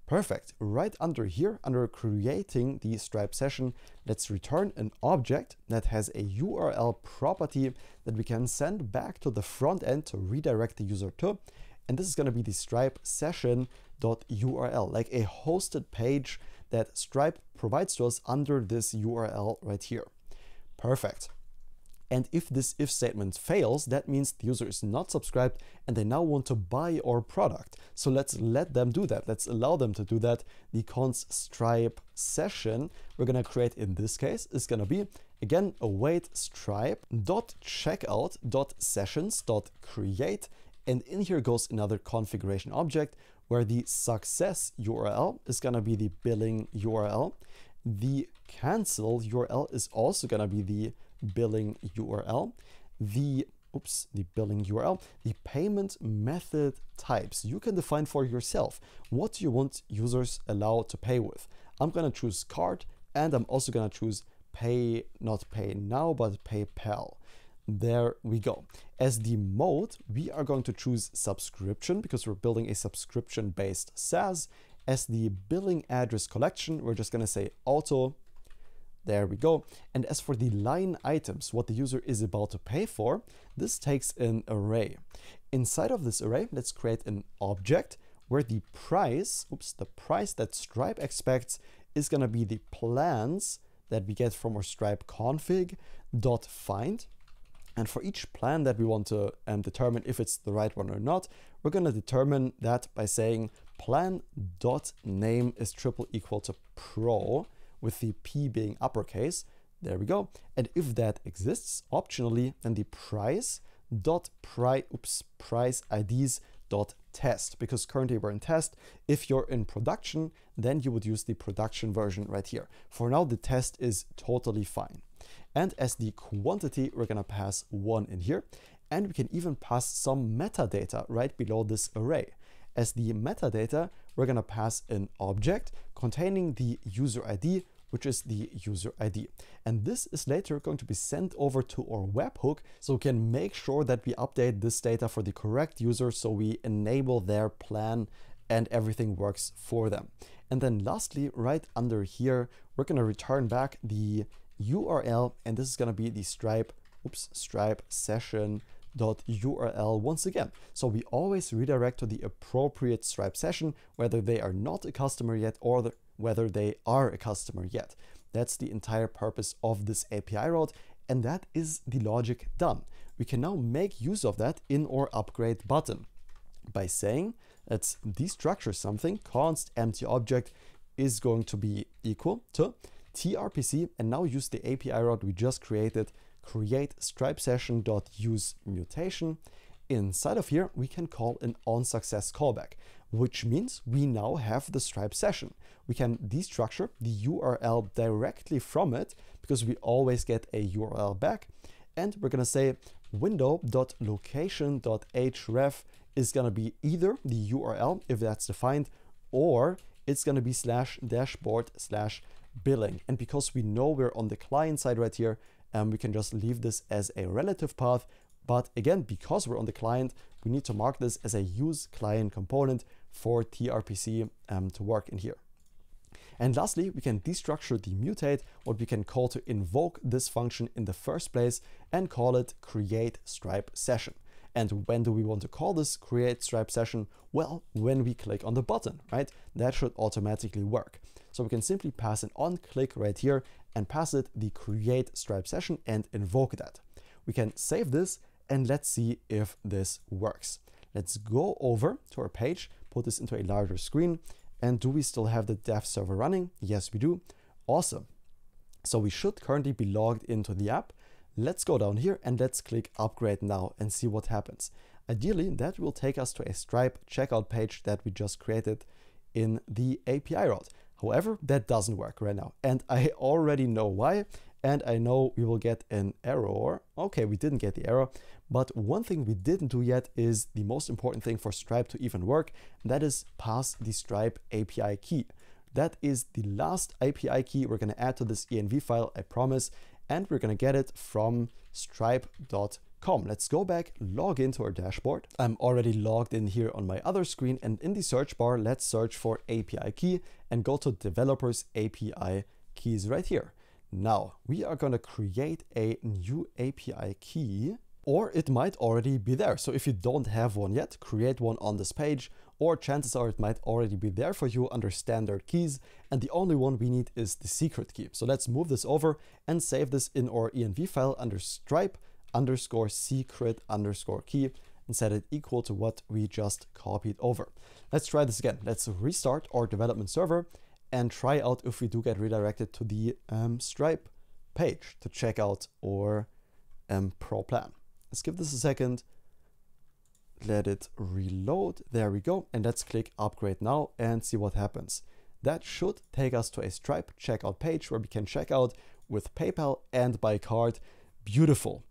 Perfect. Right under here, under creating the Stripe session, let's return an object that has a URL property that we can send back to the front end to redirect the user to. And this is going to be the Stripe session.url, like a hosted page that Stripe provides to us under this URL right here. Perfect. And if this if statement fails, that means the user is not subscribed and they now want to buy our product. So let's let them do that. Let's allow them to do that. The const stripe session we're going to create in this case is going to be, again, await stripe dot checkout dot sessions dot create. And in here goes another configuration object where the success URL is going to be the billing URL. The cancel URL is also going to be the billing URL. The billing URL. The payment method types you can define for yourself. What do you want users allowed to pay with? I'm going to choose card, and I'm also going to choose pay, not pay now, but PayPal. There we go. As the mode, we are going to choose subscription because we're building a subscription-based SaaS. As the billing address collection, we're just going to say auto. There we go. And as for the line items, what the user is about to pay for, this takes an array. Inside of this array, let's create an object where the price, the price that Stripe expects is going to be the plans that we get from our Stripe config dot find. And for each plan that we want to determine if it's the right one or not, we're going to determine that by saying plan dot name is triple equal to pro, with the P being uppercase. There we go. And if that exists, optionally, then the price dot price IDs dot test, because currently we're in test. If you're in production, then you would use the production version right here. For now, the test is totally fine. And as the quantity, we're gonna pass 1 in here, and we can even pass some metadata right below this array. As the metadata, we're gonna pass an object containing the user ID, which is the user ID. And this is later going to be sent over to our webhook, so we can make sure that we update this data for the correct user, so we enable their plan and everything works for them. And then lastly, right under here, we're gonna return back the URL, and this is gonna be the Stripe session.url once again. So we always redirect to the appropriate Stripe session, whether they are not a customer yet or whether they are a customer yet. That's the entire purpose of this API route, and that is the logic done. We can now make use of that in our upgrade button by saying let's destructure something, const empty object is going to be equal to tRPC, and now use the API route we just created, create Stripe session.use mutation. Inside of here, we can call an onSuccess callback, which means we now have the Stripe session. We can destructure the URL directly from it because we always get a URL back. And we're going to say window.location.href is going to be either the URL, if that's defined, or it's going to be /dashboard/billing. And because we know we're on the client side right here, we can just leave this as a relative path. But again, because we're on the client, we need to mark this as a use client component for tRPC to work in here. And lastly, we can destructure the mutate, what we can call to invoke this function in the first place, and call it create Stripe session. And when do we want to call this create Stripe session? Well, when we click on the button, right? That should automatically work. So we can simply pass an on click right here and pass it the create Stripe session and invoke that. We can save this and let's see if this works. Let's go over to our page, put this into a larger screen. And do we still have the dev server running? Yes, we do. Awesome. So we should currently be logged into the app. Let's go down here and let's click upgrade now and see what happens. Ideally, that will take us to a Stripe checkout page that we just created in the API route. However, that doesn't work right now. And I already know why. And I know we will get an error. Okay, we didn't get the error. But one thing we didn't do yet is the most important thing for Stripe to even work. And that is pass the Stripe API key. That is the last API key we're going to add to this env file, I promise. And we're going to get it from stripe.com. Let's go back, log into our dashboard. I'm already logged in here on my other screen. And in the search bar, let's search for API key and go to developers API keys right here. Now we are going to create a new API key, or it might already be there. So if you don't have one yet, create one on this page, or chances are it might already be there for you under standard keys. And the only one we need is the secret key. So let's move this over and save this in our env file under stripe_secret_key and set it equal to what we just copied over. Let's try this again. Let's restart our development server and try out if we do get redirected to the Stripe page to check out our pro plan. Let's give this a second. Let it reload. There we go. And let's click upgrade now and see what happens. That should take us to a Stripe checkout page where we can check out with PayPal and by card. Beautiful.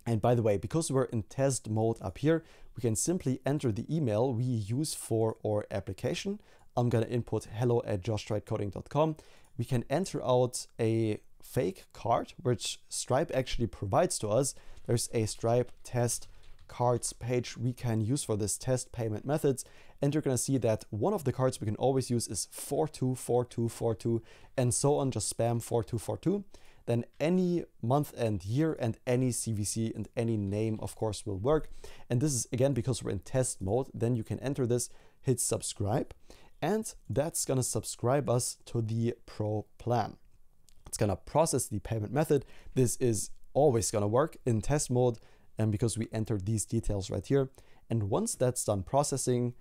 And by the way, because we're in test mode up here, we can simply enter the email we use for our application. I'm going to input hello@joshtriedcoding.com. We can enter out a fake card, which Stripe actually provides to us. There's a Stripe test cards page we can use for this test payment methods. And you're going to see that one of the cards we can always use is 424242 and so on, just spam 4242. Then any month and year and any CVC and any name, of course, will work. And this is, again, because we're in test mode, then you can enter this hit subscribe, and that's gonna subscribe us to the Pro plan. It's gonna process the payment method. This is always gonna work in test mode, and because we entered these details right here. And once that's done processing,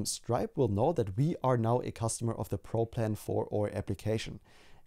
Stripe will know that we are now a customer of the Pro plan for our application.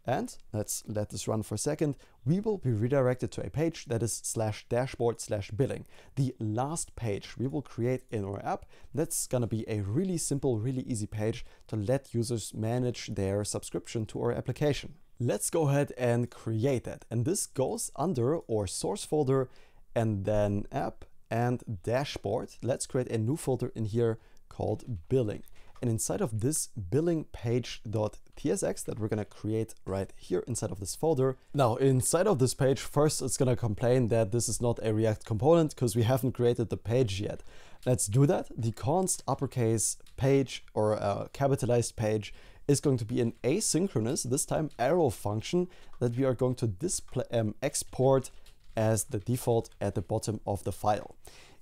And let's let this run for a second. We will be redirected to a page that is /dashboard/billing. The last page we will create in our app. That's gonna be a really simple, really easy page to let users manage their subscription to our application. Let's go ahead and create that. And this goes under our source folder and then app and dashboard. Let's create a new folder in here called billing. And inside of this billing page.tsx that we're gonna create right here inside of this folder. Now inside of this page, first it's gonna complain that this is not a React component because we haven't created the page yet. Let's do that. The const uppercase page or a capitalized page is going to be an asynchronous, this time arrow function that we are going to display, export as the default at the bottom of the file.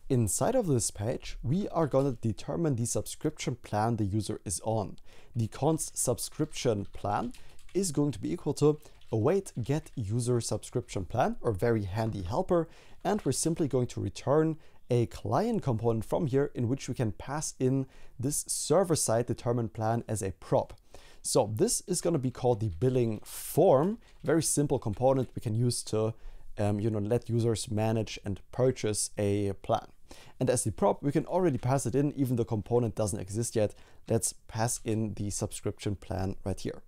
Inside of this page, we are going to determine the subscription plan the user is on. The const subscription plan is going to be equal to await get user subscription plan, or very handy helper, and we're simply going to return a client component from here in which we can pass in this server-side determined plan as a prop. So this is going to be called the billing form, very simple component we can use to let users manage and purchase a plan. And as the prop, we can already pass it in, even the component doesn't exist yet. Let's pass in the subscription plan right here.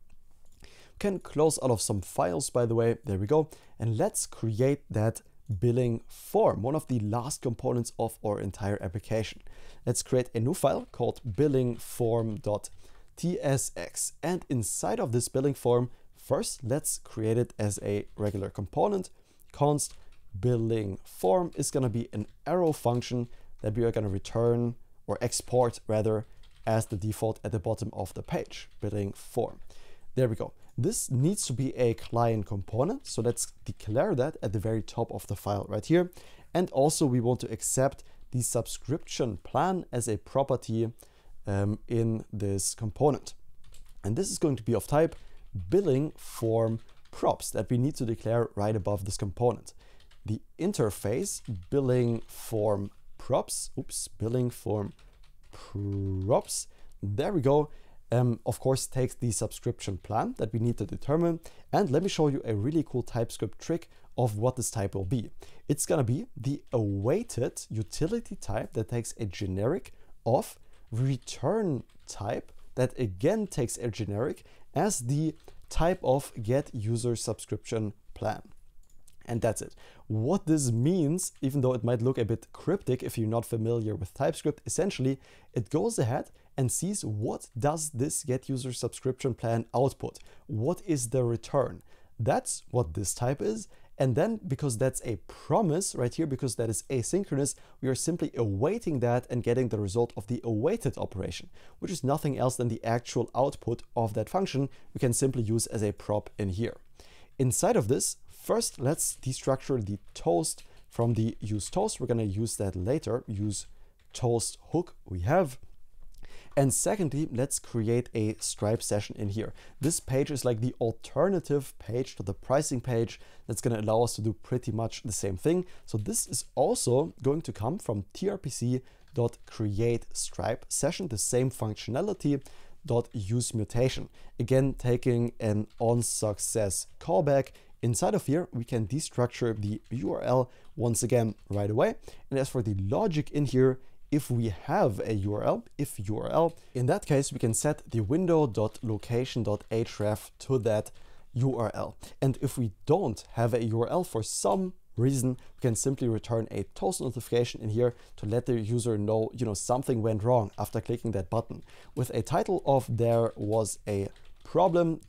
We can close out of some files, by the way, there we go. And let's create that billing form, one of the last components of our entire application. Let's create a new file called billingform.tsx. And inside of this billing form, first, let's create it as a regular component. Const billing form is going to be an arrow function that we are going to return or export rather as the default at the bottom of the page, billing form. There we go. This needs to be a client component. So let's declare that at the very top of the file right here. And also we want to accept the subscription plan as a property in this component. And this is going to be of type billing form props that we need to declare right above this component. The interface billing form props, billing form props, there we go. Of course, takes the subscription plan that we need to determine. And let me show you a really cool TypeScript trick of what this type will be. It's gonna be the awaited utility type that takes a generic of return type that again takes a generic as the type of get user subscription plan. And that's it. What this means, even though it might look a bit cryptic if you're not familiar with TypeScript, essentially it goes ahead and sees what does this get user subscription plan output? What is the return? That's what this type is. And then because that's a promise right here, because that is asynchronous, we are simply awaiting that and getting the result of the awaited operation, which is nothing else than the actual output of that function we can simply use as a prop in here. Inside of this, first, let's destructure the toast from the use toast. We're going to use that later, use toast hook we have. And secondly, let's create a Stripe session in here. This page is like the alternative page to the pricing page that's going to allow us to do pretty much the same thing. So this is also going to come from tRPC.create Stripe session, the same functionality, .use mutation. Again, taking an onSuccess callback. Inside of here, we can destructure the URL once again right away. And as for the logic in here, if we have a URL, if URL, in that case, we can set the window.location.href to that URL. And if we don't have a URL for some reason, we can simply return a toast notification in here to let the user know, something went wrong after clicking that button. With a title of there was a problem, ...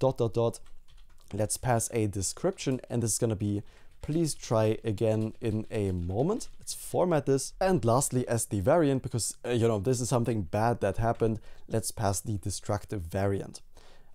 Let's pass a description, and this is going to be please try again in a moment. Let's format this. And lastly, as the variant, because this is something bad that happened, let's pass the destructive variant.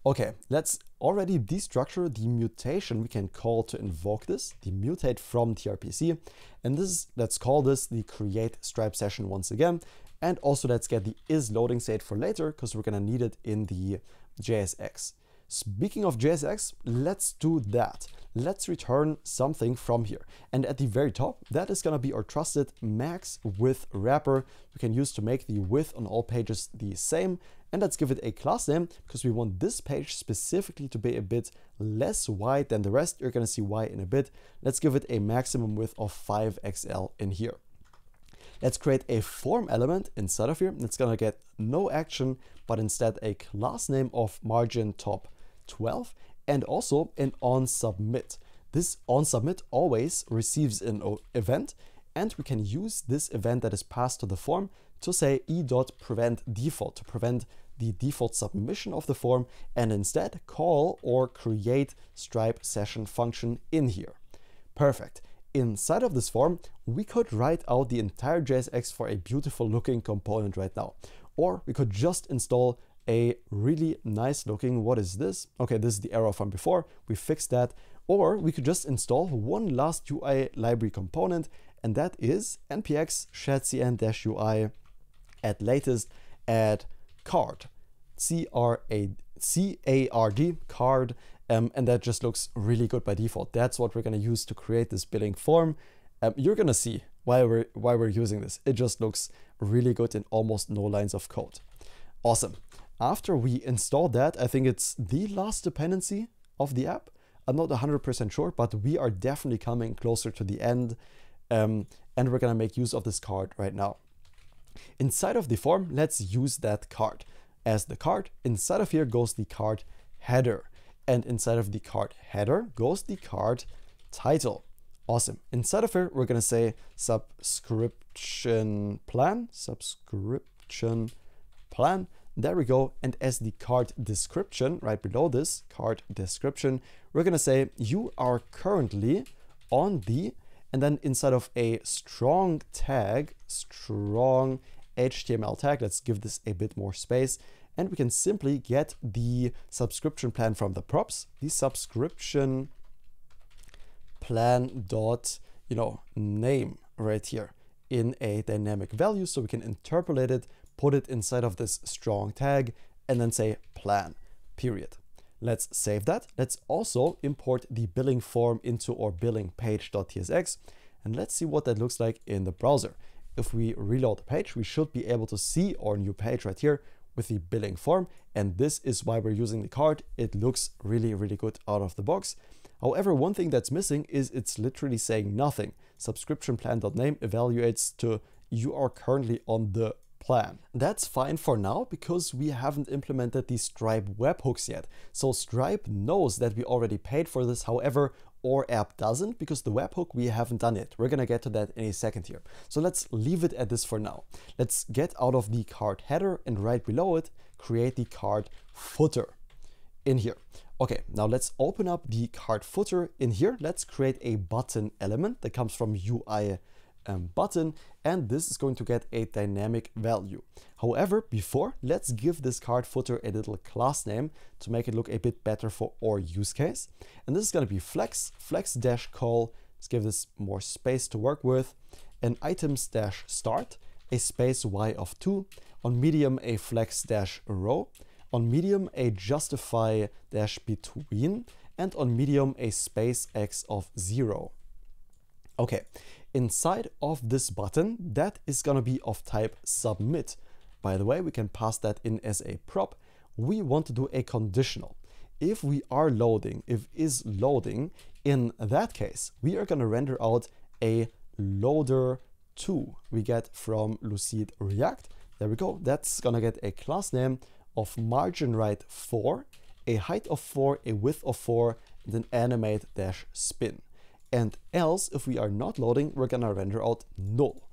Okay, let's already destructure the mutation we can call to invoke this, the mutate from tRPC. And let's call this the create Stripe session once again. And also let's get the is loading state for later because we're gonna need it in the JSX. Speaking of JSX, let's do that. Let's return something from here. And at the very top, that is gonna be our trusted max width wrapper we can use to make the width on all pages the same. And let's give it a class name because we want this page specifically to be a bit less wide than the rest. You're gonna see why in a bit. Let's give it a maximum width of 5XL in here. Let's create a form element inside of here. It's gonna get no action, but instead a class name of margin top 12 and also an onSubmit. This onSubmit always receives an event, and we can use this event that is passed to the form to say e.preventDefault to prevent the default submission of the form, and instead call or create Stripe session function in here. Perfect. Inside of this form, we could write out the entire JSX for a beautiful looking component right now. Or we could just install a really nice looking, what is this? Okay, this is the error from before, we fixed that. Or we could just install one last UI library component, and that is npx shadcn-ui at latest add card, C-A-R-D, card, and that just looks really good by default. That's what we're gonna use to create this billing form. You're gonna see why we're using this. It just looks really good in almost no lines of code. Awesome. After we install that, I think it's the last dependency of the app. I'm not 100% sure, but we are definitely coming closer to the end. And we're gonna make use of this card right now. Inside of the form, let's use that card. As the card, inside of here goes the card header. And inside of the card header goes the card title. Awesome. Inside of here, we're gonna say subscription plan. There we go. And as the card description, right below this card description, we're gonna say you are currently on the, and then inside of a strong tag, strong HTML tag, let's give this a bit more space, and we can simply get the subscription plan from the props, the subscription plan dot, name right here in a dynamic value, so we can interpolate it, put it inside of this strong tag, and then say plan, period. Let's save that. Let's also import the billing form into our billing page.tsx, and let's see what that looks like in the browser. If we reload the page, we should be able to see our new page right here with the billing form, and this is why we're using the card. It looks really, really good out of the box. However, one thing that's missing is it's literally saying nothing. Subscription plan.name evaluates to you are currently on the plan. That's fine for now because we haven't implemented the Stripe webhooks yet. So Stripe knows that we already paid for this. However, our app doesn't because the webhook we haven't done it. We're gonna get to that in a second here. So let's leave it at this for now. Let's get out of the card header and right below it, create the card footer in here. Okay, now let's open up the card footer in here. Let's create a button element that comes from UI button, and this is going to get a dynamic value. However, before, let's give this card footer a little class name to make it look a bit better for our use case. And this is going to be flex-call. Let's give this more space to work with. An items-start, a space y of 2. On medium, a flex-row. On medium, a justify-between. And on medium, a space x of 0. Okay. Inside of this button, that is gonna be of type submit. By the way, we can pass that in as a prop. We want to do a conditional. If we are loading, if is loading, in that case, we are gonna render out a loader2 we get from Lucid React. There we go. That's gonna get a class name of margin right 4, a height of 4, a width of 4, and then animate-spin. And else, if we are not loading, we're gonna render out null.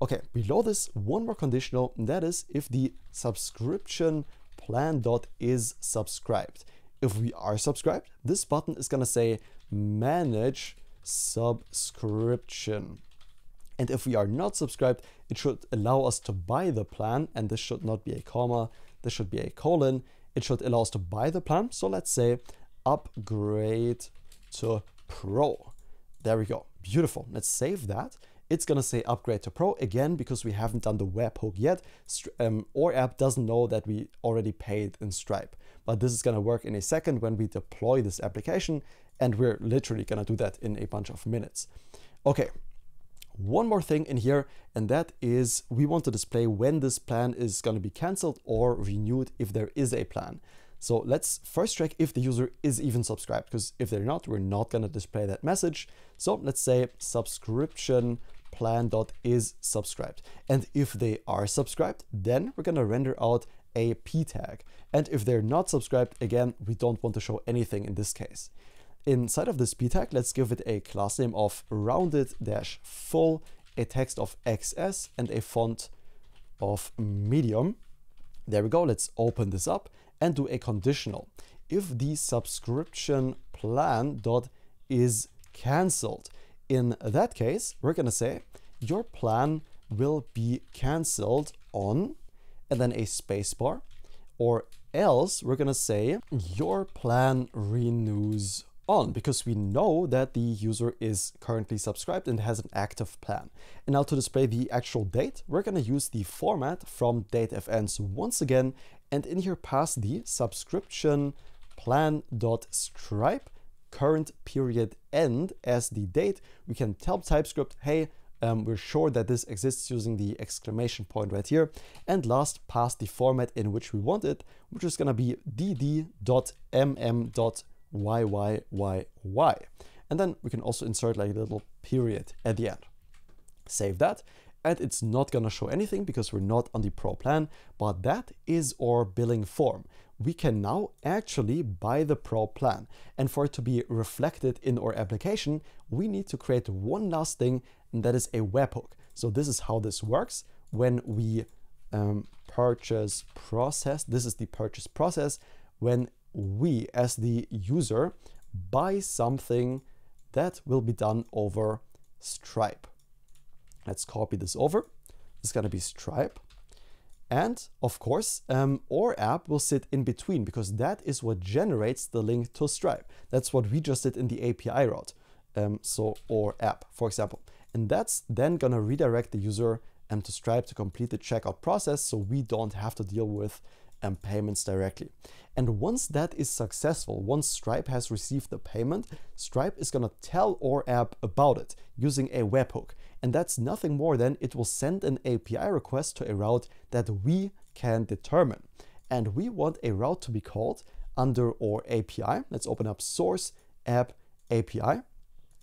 Okay, below this, one more conditional, and that is if the subscription plan.is subscribed. If we are subscribed, this button is gonna say manage subscription. And if we are not subscribed, it should allow us to buy the plan, and this should not be a comma, this should be a colon. It should allow us to buy the plan. So let's say upgrade to Pro. There we go. Beautiful. Let's save that. it's gonna say upgrade to Pro again because we haven't done the webhook yet. Our app doesn't know that we already paid in Stripe, but this is gonna work in a second when we deploy this application, and we're literally gonna do that in a bunch of minutes. Okay, one more thing in here, and that is we want to display when this plan is gonna be canceled or renewed if there is a plan. So let's first check if the user is even subscribed, because if they're not, we're not gonna display that message. So let's say subscription plan.is subscribed. And if they are subscribed, then we're gonna render out a p tag. And if they're not subscribed, again, we don't want to show anything in this case. Inside of this p tag, let's give it a class name of rounded-full, a text of XS, and a font of medium. There we go. Let's open this up and do a conditional. If the subscription plan dot is canceled, in that case, we're gonna say your plan will be canceled on, and then a spacebar, or else we're gonna say your plan renews on, because we know that the user is currently subscribed and has an active plan. And now to display the actual date, we're gonna use the format from datefns once again, and in here pass the subscription plan.stripe current period end as the date. We can tell TypeScript, hey, we're sure that this exists using the exclamation point right here. And last, pass the format in which we want it, which is gonna be dd.mm.yyyyy. And then we can also insert like a little period at the end. Save that. And it's not gonna show anything because we're not on the Pro plan, but that is our billing form. We can now actually buy the Pro plan. And for it to be reflected in our application, we need to create one last thing, and that is a webhook. So this is how this works. When we purchase process, this is the purchase process, when we as the user buy something that will be done over Stripe. Let's copy this over. It's gonna be Stripe. And of course, our app will sit in between because that is what generates the link to Stripe. That's what we just did in the API route. So our app, for example. And that's then gonna redirect the user to Stripe to complete the checkout process, so we don't have to deal with payments directly. And once that is successful, once Stripe has received the payment, Stripe is gonna tell our app about it using a webhook. And that's nothing more than it will send an API request to a route that we can determine. And we want a route to be called under our API. Let's open up source app API.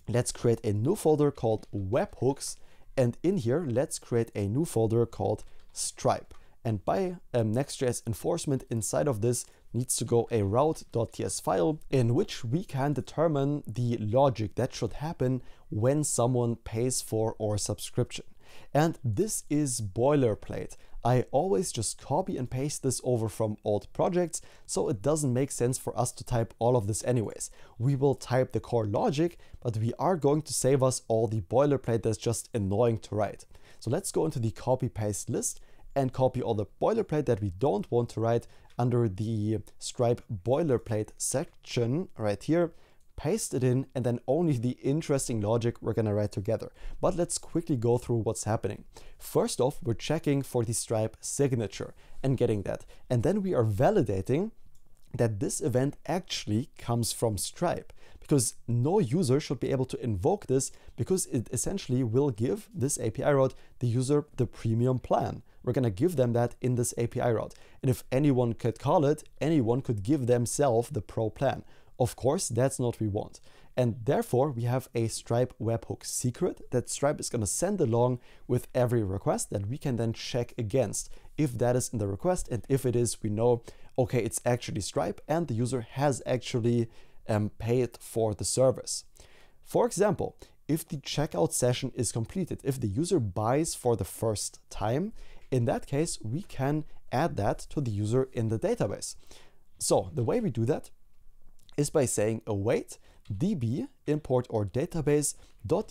Let's create a new folder called webhooks. And in here, let's create a new folder called Stripe. And by Next.js enforcement, inside of this needs to go a route.ts file in which we can determine the logic that should happen when someone pays for our subscription. And this is boilerplate. I always just copy and paste this over from old projects, so it doesn't make sense for us to type all of this anyways. We will type the core logic, but we are going to save us all the boilerplate that's just annoying to write. So let's go into the copy paste list and copy all the boilerplate that we don't want to write under the Stripe boilerplate section right here, paste it in, and then only the interesting logic we're gonna write together. But let's quickly go through what's happening. First off, we're checking for the Stripe signature and getting that. And then we are validating that this event actually comes from Stripe, because no user should be able to invoke this because it essentially will give this API route the user the premium plan. We're gonna give them that in this API route. And if anyone could call it, anyone could give themselves the Pro plan. Of course, that's not what we want. And therefore, we have a Stripe webhook secret that Stripe is gonna send along with every request that we can then check against. If that is in the request, and if it is, we know, okay, it's actually Stripe and the user has actually paid for the service. For example, if the checkout session is completed, if the user buys for the first time, in that case, we can add that to the user in the database. So the way we do that is by saying await db import or database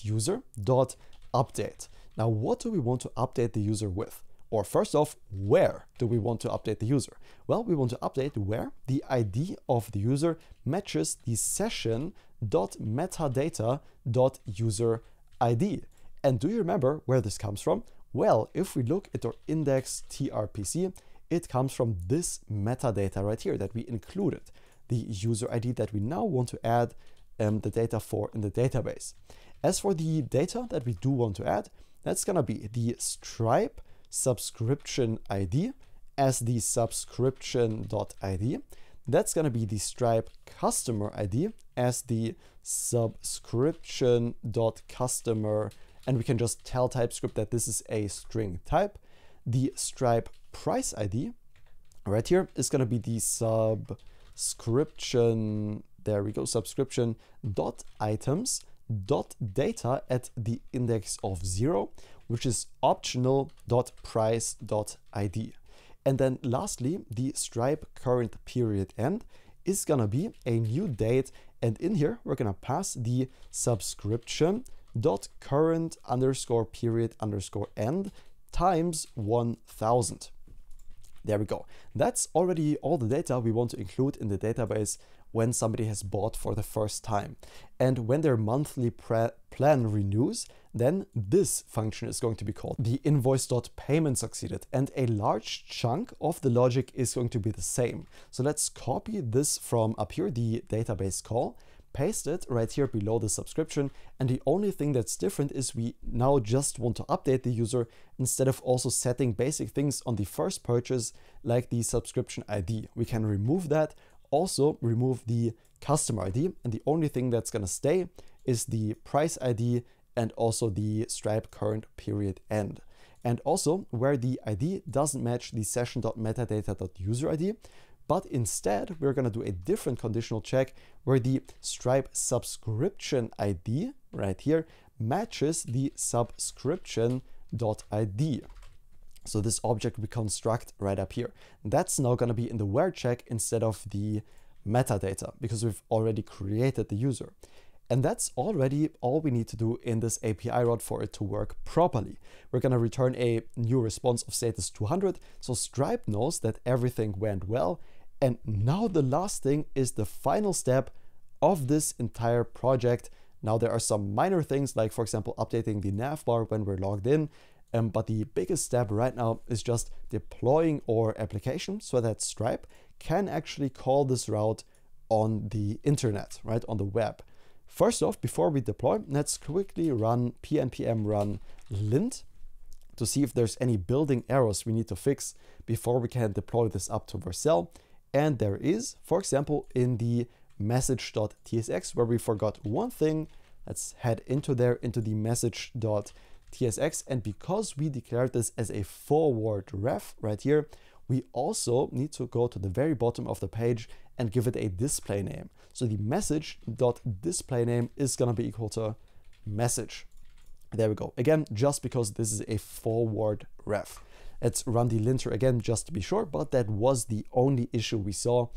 .user.update. Now, what do we want to update the user with? Or first off, where do we want to update the user? Well, we want to update where the ID of the user matches the session.metadata.user ID. And do you remember where this comes from? Well, if we look at our index tRPC, it comes from this metadata right here that we included, the user ID that we now want to add the data for in the database. As for the data that we do want to add, that's gonna be the Stripe subscription ID as the subscription.id. That's gonna be the Stripe customer ID as the subscription.customer, and we can just tell TypeScript that this is a string type. The Stripe price ID right here is gonna be the subscription, there we go, subscription.items.data at the index of 0, which is optional.price.id. And then lastly, the Stripe current period end is gonna be a new date, and in here we're gonna pass the subscription.current_period_end times 1000. There we go. That's already all the data we want to include in the database when somebody has bought for the first time. And when their monthly plan renews, then this function is going to be called the invoice.payment succeeded, and a large chunk of the logic is going to be the same. So let's copy this from up here, the database call, paste it right here below the subscription, and the only thing that's different is we now just want to update the user instead of also setting basic things on the first purchase like the subscription ID. We can remove that, also remove the customer ID, and the only thing that's going to stay is the price ID and also the Stripe current period end. And also where the ID doesn't match the session.metadata.user ID, but instead we're going to do a different conditional check where the Stripe subscription ID right here matches the subscription.id. So this object we construct right up here. That's now going to be in the where check instead of the metadata because we've already created the user. And that's already all we need to do in this API route for it to work properly. We're going to return a new response of status 200, so Stripe knows that everything went well. And now the last thing is the final step of this entire project. Now there are some minor things like, for example, updating the Navbar when we're logged in. But the biggest step right now is just deploying our application so that Stripe can actually call this route on the internet, right, on the web. First off, before we deploy, let's quickly run pnpm run lint to see if there's any building errors we need to fix before we can deploy this up to Vercel. And there is, for example, in the message.tsx where we forgot one thing. Let's head into there, into the message.tsx, and because we declared this as a forward ref right here, we also need to go to the very bottom of the page and give it a display name. So the message.displayName is going to be equal to message. There we go. Again, just because this is a forward ref. Let's run the linter again just to be sure, but that was the only issue we saw.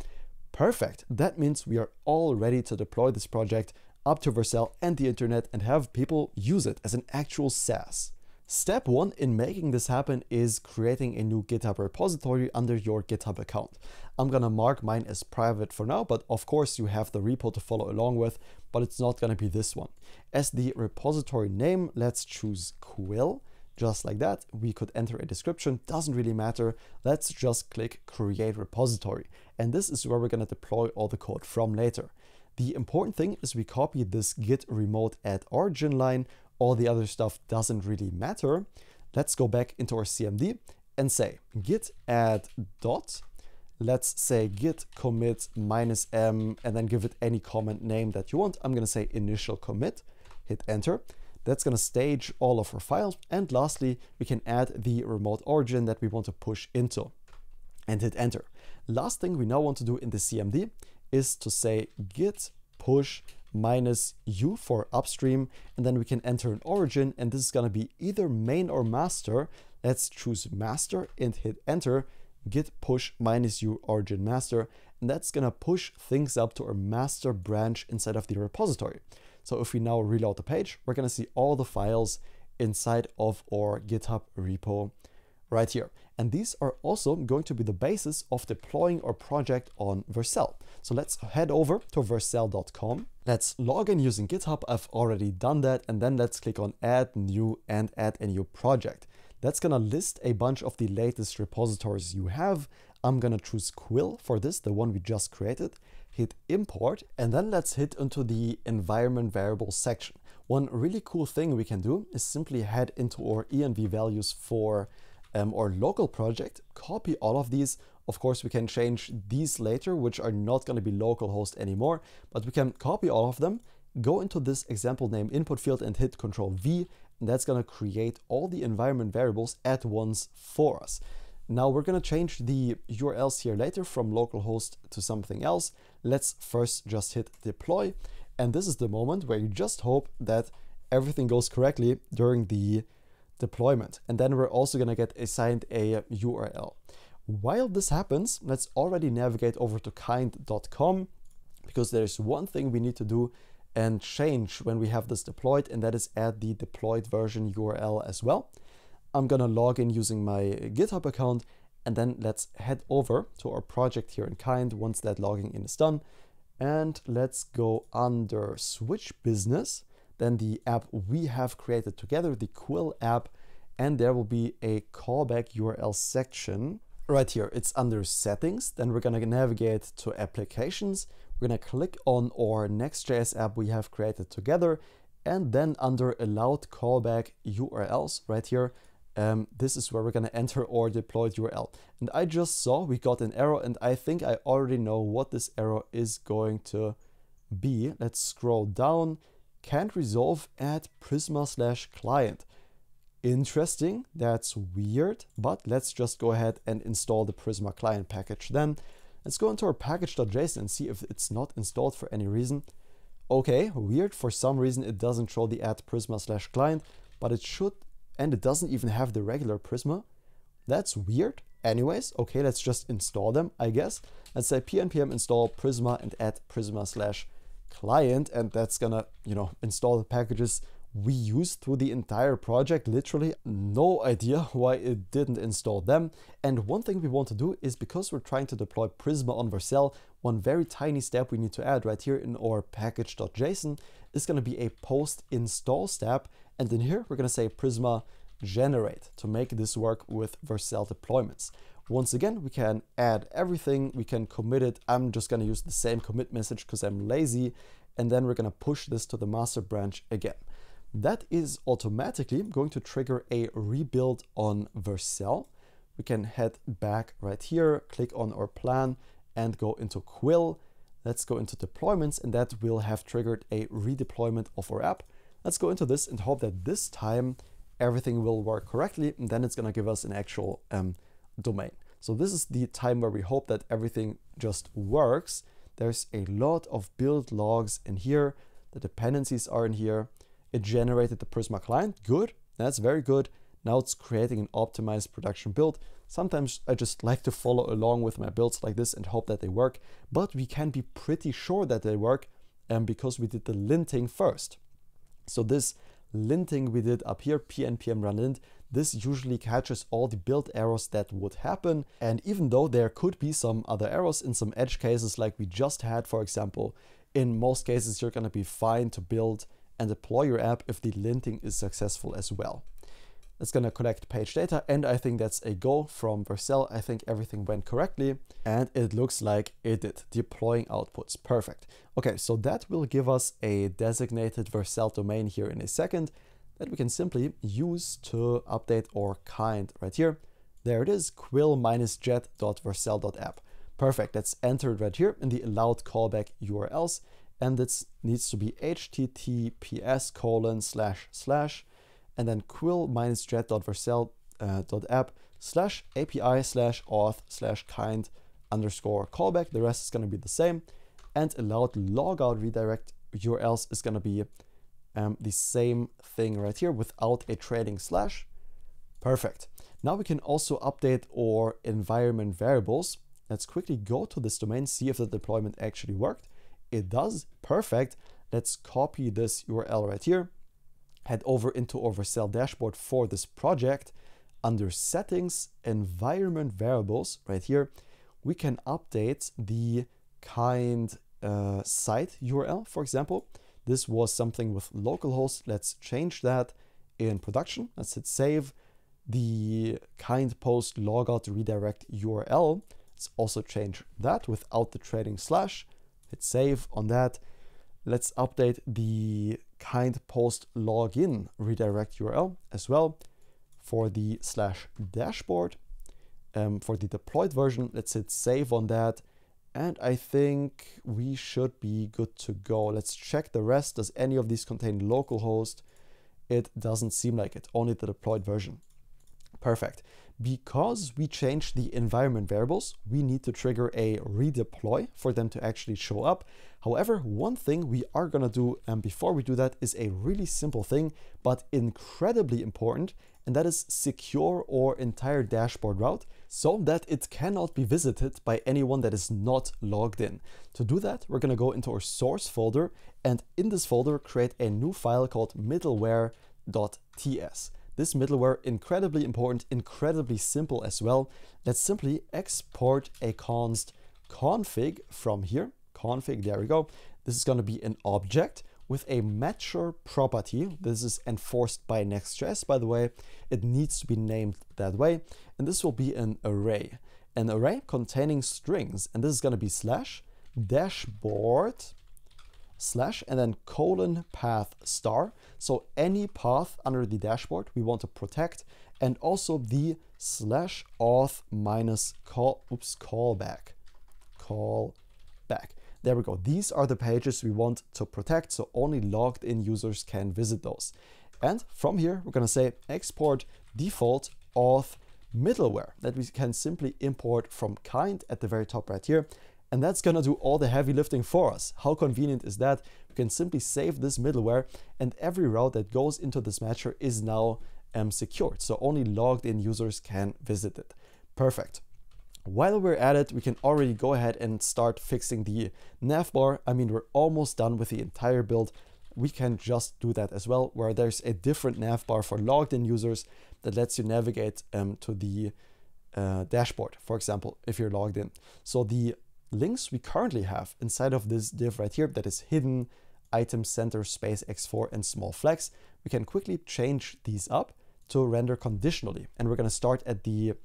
Perfect. That means we are all ready to deploy this project up to Vercel and the internet and have people use it as an actual SaaS. Step 1 in making this happen is creating a new GitHub repository under your GitHub account. I'm gonna mark mine as private for now, but of course you have the repo to follow along with, but it's not gonna be this one. As the repository name, let's choose Quill. Just like that, we could enter a description, doesn't really matter. Let's just click create repository. And this is where we're gonna deploy all the code from later. The important thing is we copy this git remote at origin line. All the other stuff doesn't really matter. Let's go back into our CMD and say git add dot. Let's say git commit -m and then give it any comment name that you want. I'm gonna say initial commit, hit enter. That's gonna stage all of our files. And lastly, we can add the remote origin that we want to push into and hit enter. Last thing we now want to do in the CMD is to say git push -u for upstream, and then we can enter an origin, and this is going to be either main or master. Let's choose master and hit enter, git push -u origin master, and that's going to push things up to our master branch inside of the repository. So if we now reload the page, we're going to see all the files inside of our GitHub repo right here. And these are also going to be the basis of deploying our project on Vercel. So let's head over to vercel.com. Let's log in using GitHub. I've already done that. And then let's click on Add New and add a new project. That's going to list a bunch of the latest repositories you have. I'm going to choose Quill for this, the one we just created. Hit import, and then let's hit into the environment variables section. One really cool thing we can do is simply head into our env values for our local project, copy all of these. Of course, we can change these later, which are not going to be localhost anymore, but we can copy all of them, go into this example name input field and hit Control V, and that's going to create all the environment variables at once for us. Now we're going to change the URLs here later from localhost to something else. Let's first just hit deploy. And this is the moment where you just hope that everything goes correctly during the deployment. And then we're also going to get assigned a URL. While this happens, let's already navigate over to kind.com, because there's one thing we need to do and change when we have this deployed, and that is add the deployed version URL as well. I'm gonna log in using my GitHub account, and then let's head over to our project here in Kind once that logging in is done. And let's go under Switch Business, then the app we have created together, the Quill app, and there will be a callback URL section right here. It's under Settings. Then we're gonna navigate to Applications. We're gonna click on our Next.js app we have created together, and then under Allowed Callback URLs right here, this is where we're going to enter our deployed URL. And I just saw we got an error, and I think I already know what this error is going to be. Let's scroll down. Can't resolve at Prisma/client. Interesting, that's weird, but let's just go ahead and install the Prisma client package then. Let's go into our package.json and see if it's not installed for any reason. Okay, weird, for some reason it doesn't show the at Prisma/client, but it should. And it doesn't even have the regular Prisma. That's weird. Anyways, okay, let's just install them, I guess. Let's say npm install Prisma and add Prisma/client, and that's gonna, install the packages we use through the entire project, literally. No idea why it didn't install them. And one thing we want to do is, because we're trying to deploy Prisma on Vercel, one very tiny step we need to add right here in our package.json is going to be a post install step. And in here, we're going to say Prisma generate to make this work with Vercel deployments. Once again, we can add everything. We can commit it. I'm just going to use the same commit message because I'm lazy. And then we're going to push this to the master branch again. That is automatically going to trigger a rebuild on Vercel. We can head back right here, click on our plan and go into Quill. Let's go into deployments, and that will have triggered a redeployment of our app. Let's go into this and hope that this time everything will work correctly, and then it's going to give us an actual domain. So this is the time where we hope that everything just works. There's a lot of build logs in here. The dependencies are in here. It generated the Prisma client. Good. That's very good. Now it's creating an optimized production build. Sometimes I just like to follow along with my builds like this and hope that they work, but we can be pretty sure that they work because we did the linting first. So this linting we did up here, pnpm run lint, this usually catches all the build errors that would happen. And even though there could be some other errors in some edge cases like we just had, for example, in most cases you're going to be fine to build and deploy your app if the linting is successful as well. It's going to collect page data, and I think that's a go from Vercel. I think everything went correctly, and it looks like it did. Deploying outputs, perfect. Okay, so that will give us a designated Vercel domain here in a second that we can simply use to update our kind right here. There it is, quill-jet.vercel.app. Perfect, that's entered right here in the allowed callback URLs, and this needs to be https:// and then quill-jet.vercel.app/API/auth/kind_callback. The rest is going to be the same. And allowed logout redirect URLs is going to be the same thing right here without a trailing slash. Perfect. Now we can also update our environment variables. Let's quickly go to this domain, see if the deployment actually worked. It does. Perfect. Let's copy this URL right here. Head over into our Vercel dashboard for this project. under settings, environment variables, right here, we can update the kind site URL, for example. This was something with localhost. Let's change that in production. Let's hit save. The kind post logout redirect URL. Let's also change that without the trading slash. Hit save on that. Let's update the kind post login redirect URL as well for the /dashboard. For the deployed version, let's hit save on that. And I think we should be good to go. Let's check the rest. Does any of these contain localhost? It doesn't seem like it, only the deployed version. Perfect. Because we changed the environment variables, we need to trigger a redeploy for them to actually show up. However, one thing we are going to do before we do that is a really simple thing, but incredibly important, and that is secure our entire dashboard route so that it cannot be visited by anyone that is not logged in. To do that, we're going to go into our source folder, and in this folder, create a new file called middleware.ts. This middleware, incredibly important, incredibly simple as well. Let's simply export a const config from here. Config, there we go. This is going to be an object with a matcher property. This is enforced by Next.js, by the way. It needs to be named that way. And this will be an array containing strings. And this is going to be /dashboard/ and then :path star. So any path under the dashboard we want to protect, and also the /auth minus callback. There we go. These are the pages we want to protect, so only logged in users can visit those. And from here, we're going to say export default auth middleware that we can simply import from kind at the very top right here. And that's going to do all the heavy lifting for us. How convenient is that? We can simply save this middleware, and every route that goes into this matcher is now secured. So only logged in users can visit it. Perfect. While we're at it, we can already go ahead and start fixing the navbar. I mean, we're almost done with the entire build. We can just do that as well, where there's a different navbar for logged in users that lets you navigate to the dashboard, for example, if you're logged in. So the links we currently have inside of this div right here, that is hidden, item center, space x4, and small flex, we can quickly change these up to render conditionally. And we're going to start at the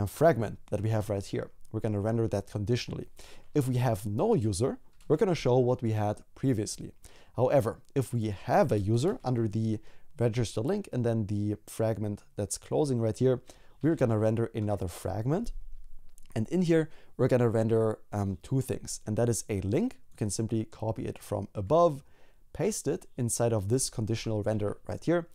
fragment that we have right here. We're going to render that conditionally. If we have no user, we're going to show what we had previously. However, if we have a user under the register link and then the fragment that's closing right here, we're going to render another fragment. And in here, we're going to render two things. And that is a link. We can simply copy it from above, paste it inside of this conditional render right here.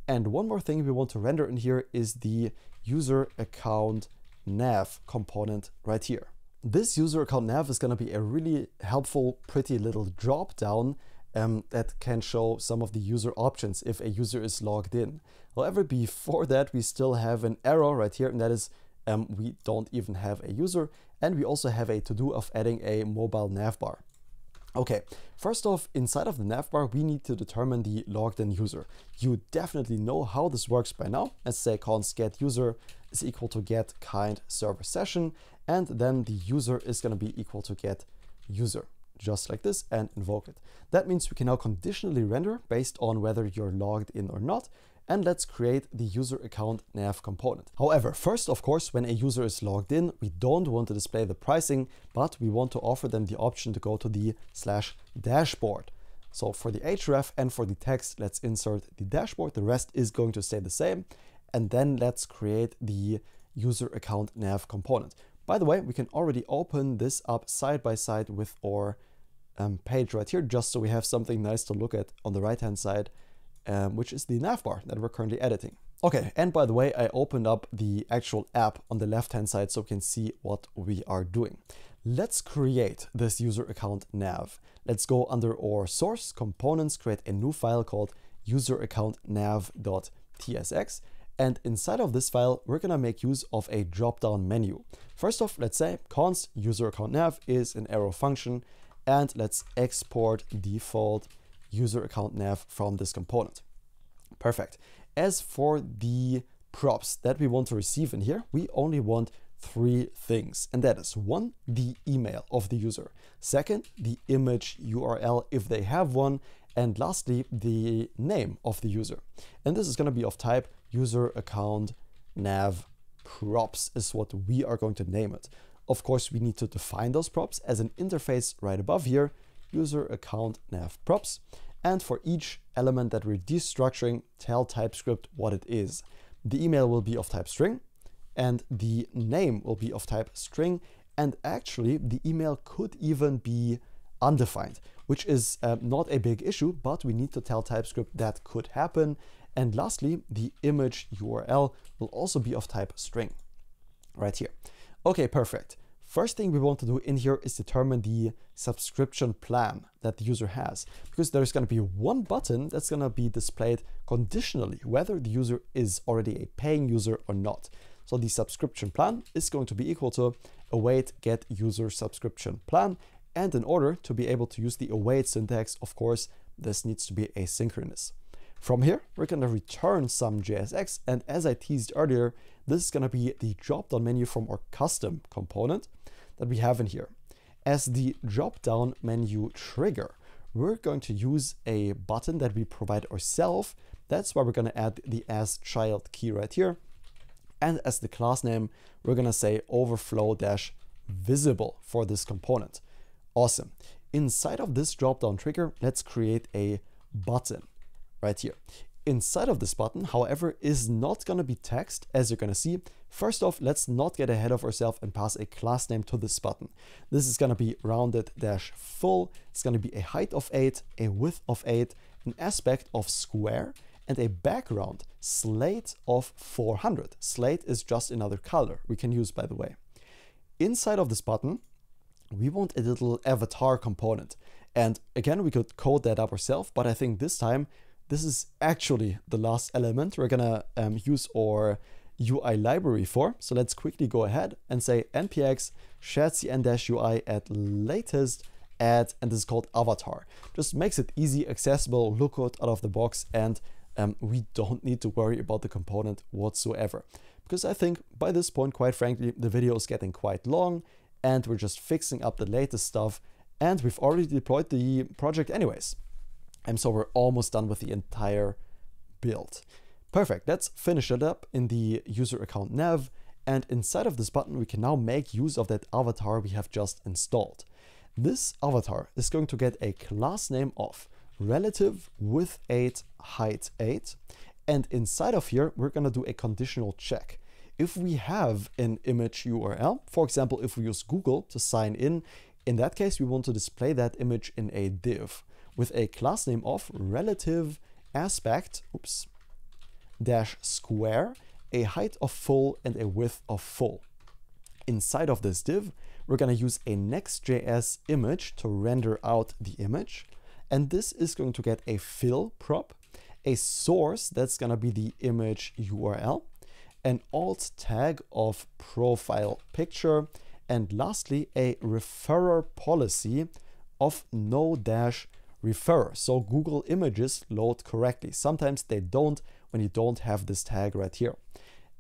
And one more thing we want to render in here is the user account nav component right here. This user account nav is going to be a really helpful, pretty little drop down that can show some of the user options if a user is logged in. However, before that, we still have an error right here, and that is we don't even have a user, and we also have a to-do of adding a mobile navbar. Okay, first off, inside of the navbar, we need to determine the logged in user. You definitely know how this works by now. Let's say const get user is equal to get kind server session, and then the user is going to be equal to get user, just like this, and invoke it. That means we can now conditionally render based on whether you're logged in or not. And let's create the user account nav component. However, first, of course, when a user is logged in, we don't want to display the pricing, but we want to offer them the option to go to the /dashboard. So for the href and for the text, let's insert the dashboard. The rest is going to stay the same. And then let's create the user account nav component. By the way, we can already open this up side by side with our page right here, just so we have something nice to look at on the right-hand side. Which is the navbar that we're currently editing. Okay, and by the way, I opened up the actual app on the left-hand side so we can see what we are doing. Let's create this user account nav. Let's go under our source components, create a new file called useraccountnav.tsx. And inside of this file, we're gonna make use of a drop-down menu. First off, let's say const useraccountnav is an arrow function, and let's export default user account nav from this component. Perfect. As for the props that we want to receive in here, we only want 3 things. And that is 1, the email of the user. 2nd, the image URL if they have one. And lastly, the name of the user. And this is going to be of type user account nav props is what we are going to name it. Of course, we need to define those props as an interface right above here, user account nav props. And for each element that we're destructuring, tell TypeScript what it is. The email will be of type string, and the name will be of type string. And actually, the email could even be undefined, which is not a big issue, but we need to tell TypeScript that could happen. And lastly, the image URL will also be of type string right here. Okay, perfect. First thing we want to do in here is determine the subscription plan that the user has, because there's going to be one button that's going to be displayed conditionally, whether the user is already a paying user or not. So the subscription plan is going to be equal to await get user subscription plan. And in order to be able to use the await syntax, of course, this needs to be asynchronous. From here, we're going to return some JSX. And as I teased earlier, this is going to be the drop-down menu from our custom component that we have in here. As the drop-down menu trigger, we're going to use a button that we provide ourselves. That's why we're going to add the asChild key right here. And as the class name, we're going to say overflow-visible for this component. Awesome. Inside of this drop-down trigger, let's create a button right here. Inside of this button, however, is not going to be text, as you're going to see. First off, let's not get ahead of ourselves and pass a class name to this button. This is going to be rounded-full. It's going to be a height of 8, a width of 8, an aspect of square, and a background slate of 400. Slate is just another color we can use, by the way. Inside of this button, we want a little avatar component. And again, we could code that up ourselves, but I think this time, this is actually the last element we're gonna use our UI library for. So let's quickly go ahead and say npx shadcn-ui at latest add, and this is called avatar. Just makes it easy, accessible, look good out of the box, and we don't need to worry about the component whatsoever. Because I think by this point, quite frankly, the video is getting quite long and we're just fixing up the latest stuff, and we've already deployed the project anyways. And so we're almost done with the entire build. Perfect, let's finish it up in the user account nav. And inside of this button, we can now make use of that avatar we have just installed. This avatar is going to get a class name of relative width 8, height 8. And inside of here, we're going to do a conditional check. If we have an image URL, for example, if we use Google to sign in that case, we want to display that image in a div with a class name of relative aspect, dash square, a height of full and a width of full. Inside of this div, we're going to use a Next.js image to render out the image. And this is going to get a fill prop, a source that's going to be the image URL, an alt tag of profile picture, and lastly, a referrer policy of no-referrer. So Google Images load correctly. Sometimes they don't when you don't have this tag right here.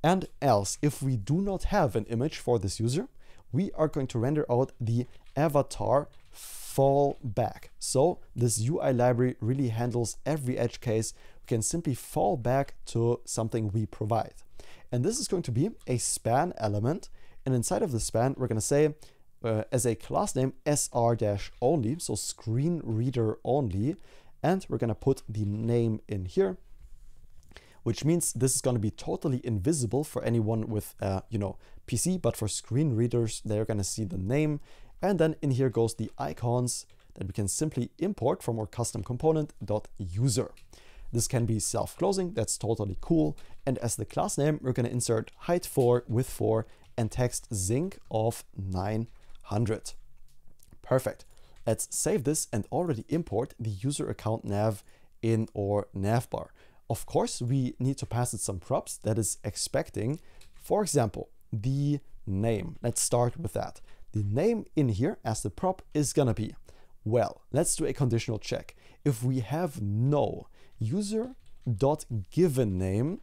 And else, if we do not have an image for this user, we are going to render out the avatar fallback. So this UI library really handles every edge case. We can simply fall back to something we provide. And this is going to be a span element. And inside of the span, we're going to say as a class name sr-only, so screen reader only. And we're going to put the name in here, which means this is going to be totally invisible for anyone with, PC, but for screen readers, they're going to see the name. And then in here goes the icons that we can simply import from our custom component.user. This can be self-closing, that's totally cool. And as the class name, we're going to insert height 4, width 4, and text zinc of 900. Perfect. Let's save this and already import the user account nav in our navbar. Of course, we need to pass it some props that is expecting, for example, the name. Let's start with that. The name in here as the prop is gonna be, well, let's do a conditional check. If we have no user.given name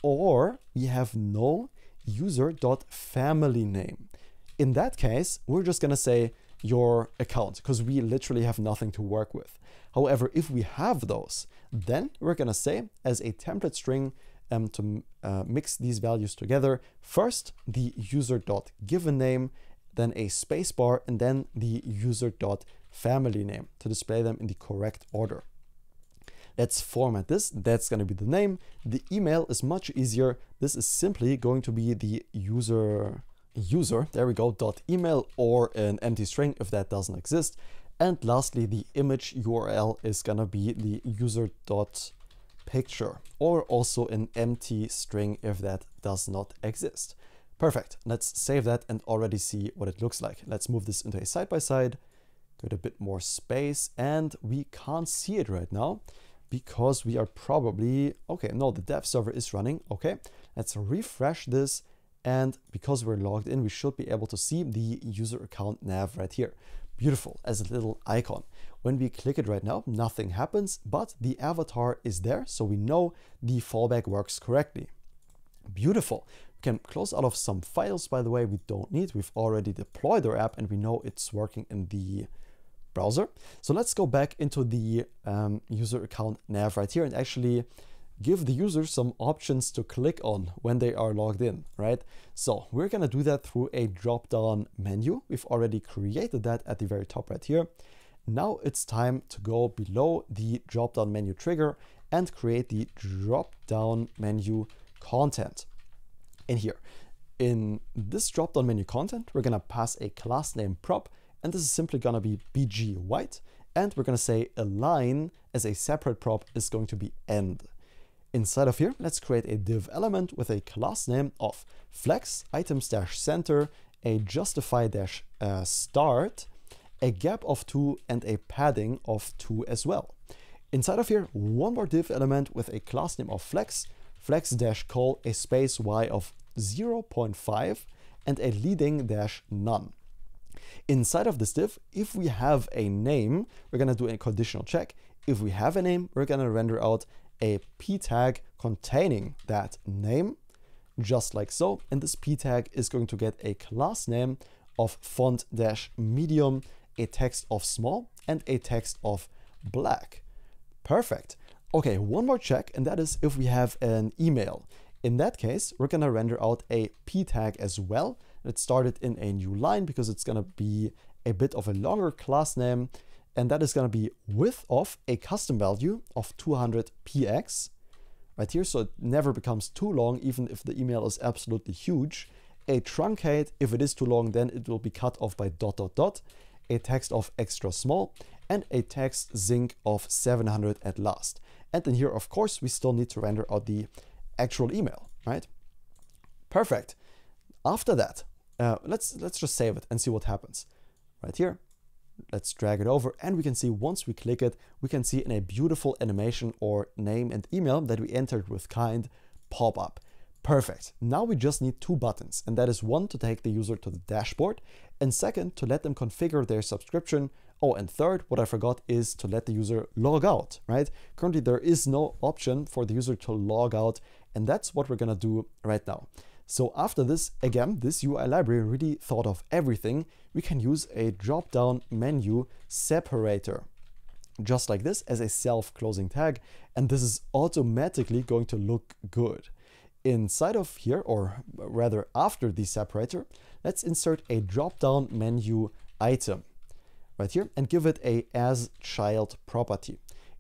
or we have no user.family name. In that case, we're just gonna say your account because we literally have nothing to work with. However, if we have those, then we're gonna say as a template string to mix these values together, first the user.given name, then a spacebar, and then the user.family name to display them in the correct order. Let's format this. That's going to be the name. The email is much easier. This is simply going to be the user, there we go, .email or an empty string if that doesn't exist. And lastly, the image URL is going to be the user.picture or also an empty string if that does not exist. Perfect. Let's save that and already see what it looks like. Let's move this into a side-by-side, get a bit more space, and we can't see it right now because we are probably, okay, no, the dev server is running. Okay, let's refresh this. And because we're logged in, we should be able to see the user account nav right here. Beautiful, as a little icon. When we click it right now, nothing happens, but the avatar is there. So we know the fallback works correctly. Beautiful. We can close out of some files, by the way, we don't need. We've already deployed our app and we know it's working in the browser. So let's go back into the user account nav right here and actually give the user some options to click on when they are logged in, right? So we're gonna do that through a drop-down menu. We've already created that at the very top right here. Now it's time to go below the drop-down menu trigger and create the drop-down menu content. In here, in this drop-down menu content, we're gonna pass a class name prop, and this is simply gonna be bg white, and we're gonna say align as a separate prop is going to be end. Inside of here, let's create a div element with a class name of flex items-center, a justify-start, a gap of 2, and a padding of 2 as well. Inside of here, one more div element with a class name of flex-call, a space y of 0.5, and a leading-none. Inside of this div, if we have a name, we're going to do a conditional check. If we have a name, we're going to render out a p tag containing that name, just like so. And this p tag is going to get a class name of font-medium, a text of small, and a text of black. Perfect. Okay, one more check, and that is if we have an email. In that case, we're going to render out a p tag as well. Let's start it in a new line because it's going to be a bit of a longer class name. And that is going to be width of a custom value of 200px right here. So it never becomes too long, even if the email is absolutely huge. A truncate, if it is too long, then it will be cut off by ... A text of extra small, and a text zinc of 700 at last. And then here, of course, we still need to render out the actual email, right? Perfect. After that, let's just save it and see what happens. Right here, let's drag it over, and we can see once we click it, we can see in a beautiful animation or name and email that we entered with Kinde pop up. Perfect. Now we just need 2 buttons, and that is one to take the user to the dashboard, and second to let them configure their subscription. Oh, and third, what I forgot is to let the user log out, right? Currently, there is no option for the user to log out, and that's what we're gonna do right now. So after this, again, this UI library really thought of everything. We can use a drop-down menu separator, just like this, as a self-closing tag, and this is automatically going to look good. Inside of here, or rather after the separator, let's insert a drop-down menu item right here and give it a as child property.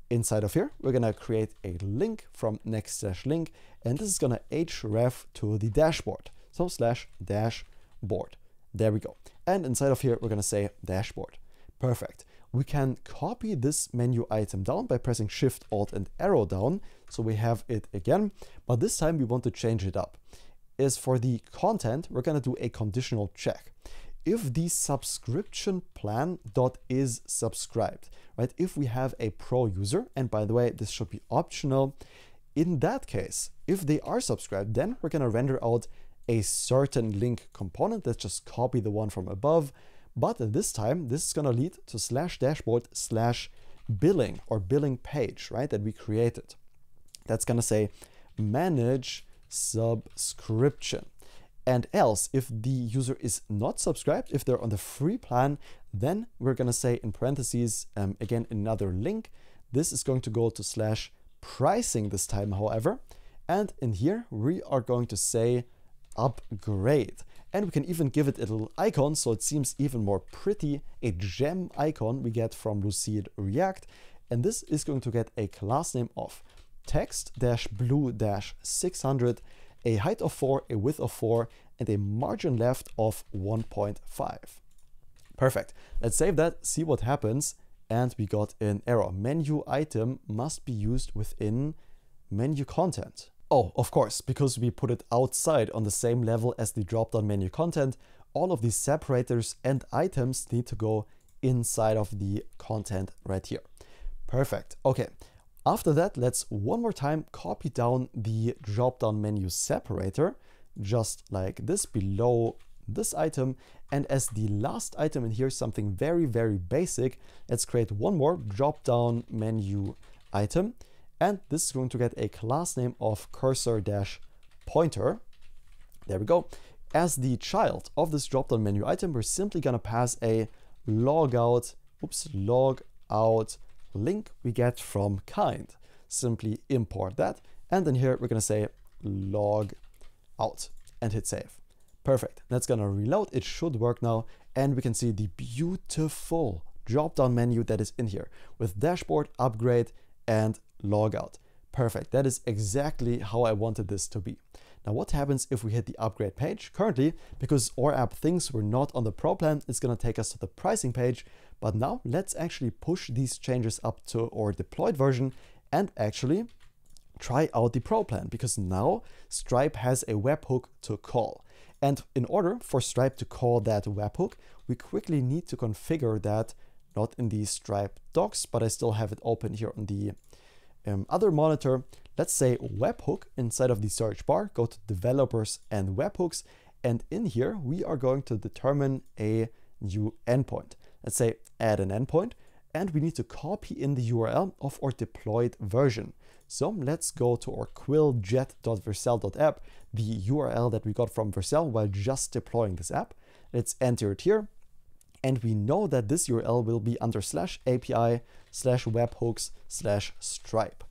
Inside of here, we're gonna create a link from next/link, and this is gonna href to the dashboard. So /dashboard. There we go. And inside of here, we're gonna say dashboard. Perfect. We can copy this menu item down by pressing Shift, Alt, and arrow down. So we have it again, but this time we want to change it up. As for the content, we're gonna do a conditional check. If the subscription plan is subscribed, right? If we have a pro user, and by the way, this should be optional. In that case, if they are subscribed, then we're gonna render out a certain link component. Let's just copy the one from above. But this time, this is gonna lead to /dashboard/billing or billing page, right? That we created. That's gonna say manage subscription. And else, if the user is not subscribed, if they're on the free plan, then we're going to say in parentheses, again, another link. This is going to go to /pricing this time, however. And in here, we are going to say upgrade. And we can even give it a little icon so it seems even more pretty, a gem icon we get from Lucid React. And this is going to get a class name of text-blue-600, a height of 4, a width of 4, and a margin left of 1.5. Perfect. Let's save that, see what happens. And we got an error. Menu item must be used within menu content. Oh, of course, because we put it outside on the same level as the drop-down menu content, all of these separators and items need to go inside of the content right here. Perfect. Okay. After that, let's one more time copy down the drop-down menu separator, just like this below this item. And as the last item in here, something very, very basic, let's create one more drop-down menu item. And this is going to get a class name of cursor-pointer. There we go. As the child of this drop-down menu item, we're simply going to pass a logout link we get from Kinde. Simply import that. And then here we're going to say log out and hit save. Perfect. That's going to reload. It should work now. And we can see the beautiful drop-down menu that is in here with dashboard, upgrade, and logout. Perfect. That is exactly how I wanted this to be. Now, what happens if we hit the upgrade page? Currently, because our app thinks we're not on the pro plan, it's going to take us to the pricing page. But now let's actually push these changes up to our deployed version and actually try out the pro plan, because now Stripe has a webhook to call. And in order for Stripe to call that webhook, we quickly need to configure that, not in the Stripe docs, but I still have it open here on the other monitor. Let's say webhook inside of the search bar, go to developers and webhooks. And in here, we are going to determine a new endpoint. Let's say add an endpoint, and we need to copy in the URL of our deployed version. So let's go to our quilljet.vercel.app, the URL that we got from Vercel while just deploying this app. Let's enter it here. And we know that this URL will be under /API/webhooks/Stripe.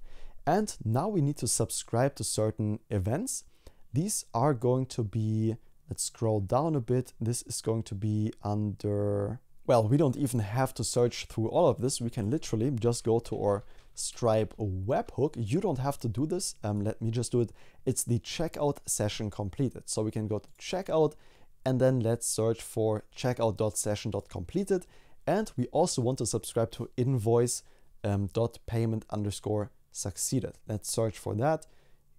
And now we need to subscribe to certain events. These are going to be, let's scroll down a bit. This is going to be under, well, we don't even have to search through all of this. We can literally just go to our Stripe webhook. You don't have to do this. Let me just do it. It's the checkout session completed. So we can go to checkout, and then let's search for checkout.session.completed. And we also want to subscribe to invoice.payment_succeeded. Let's search for that.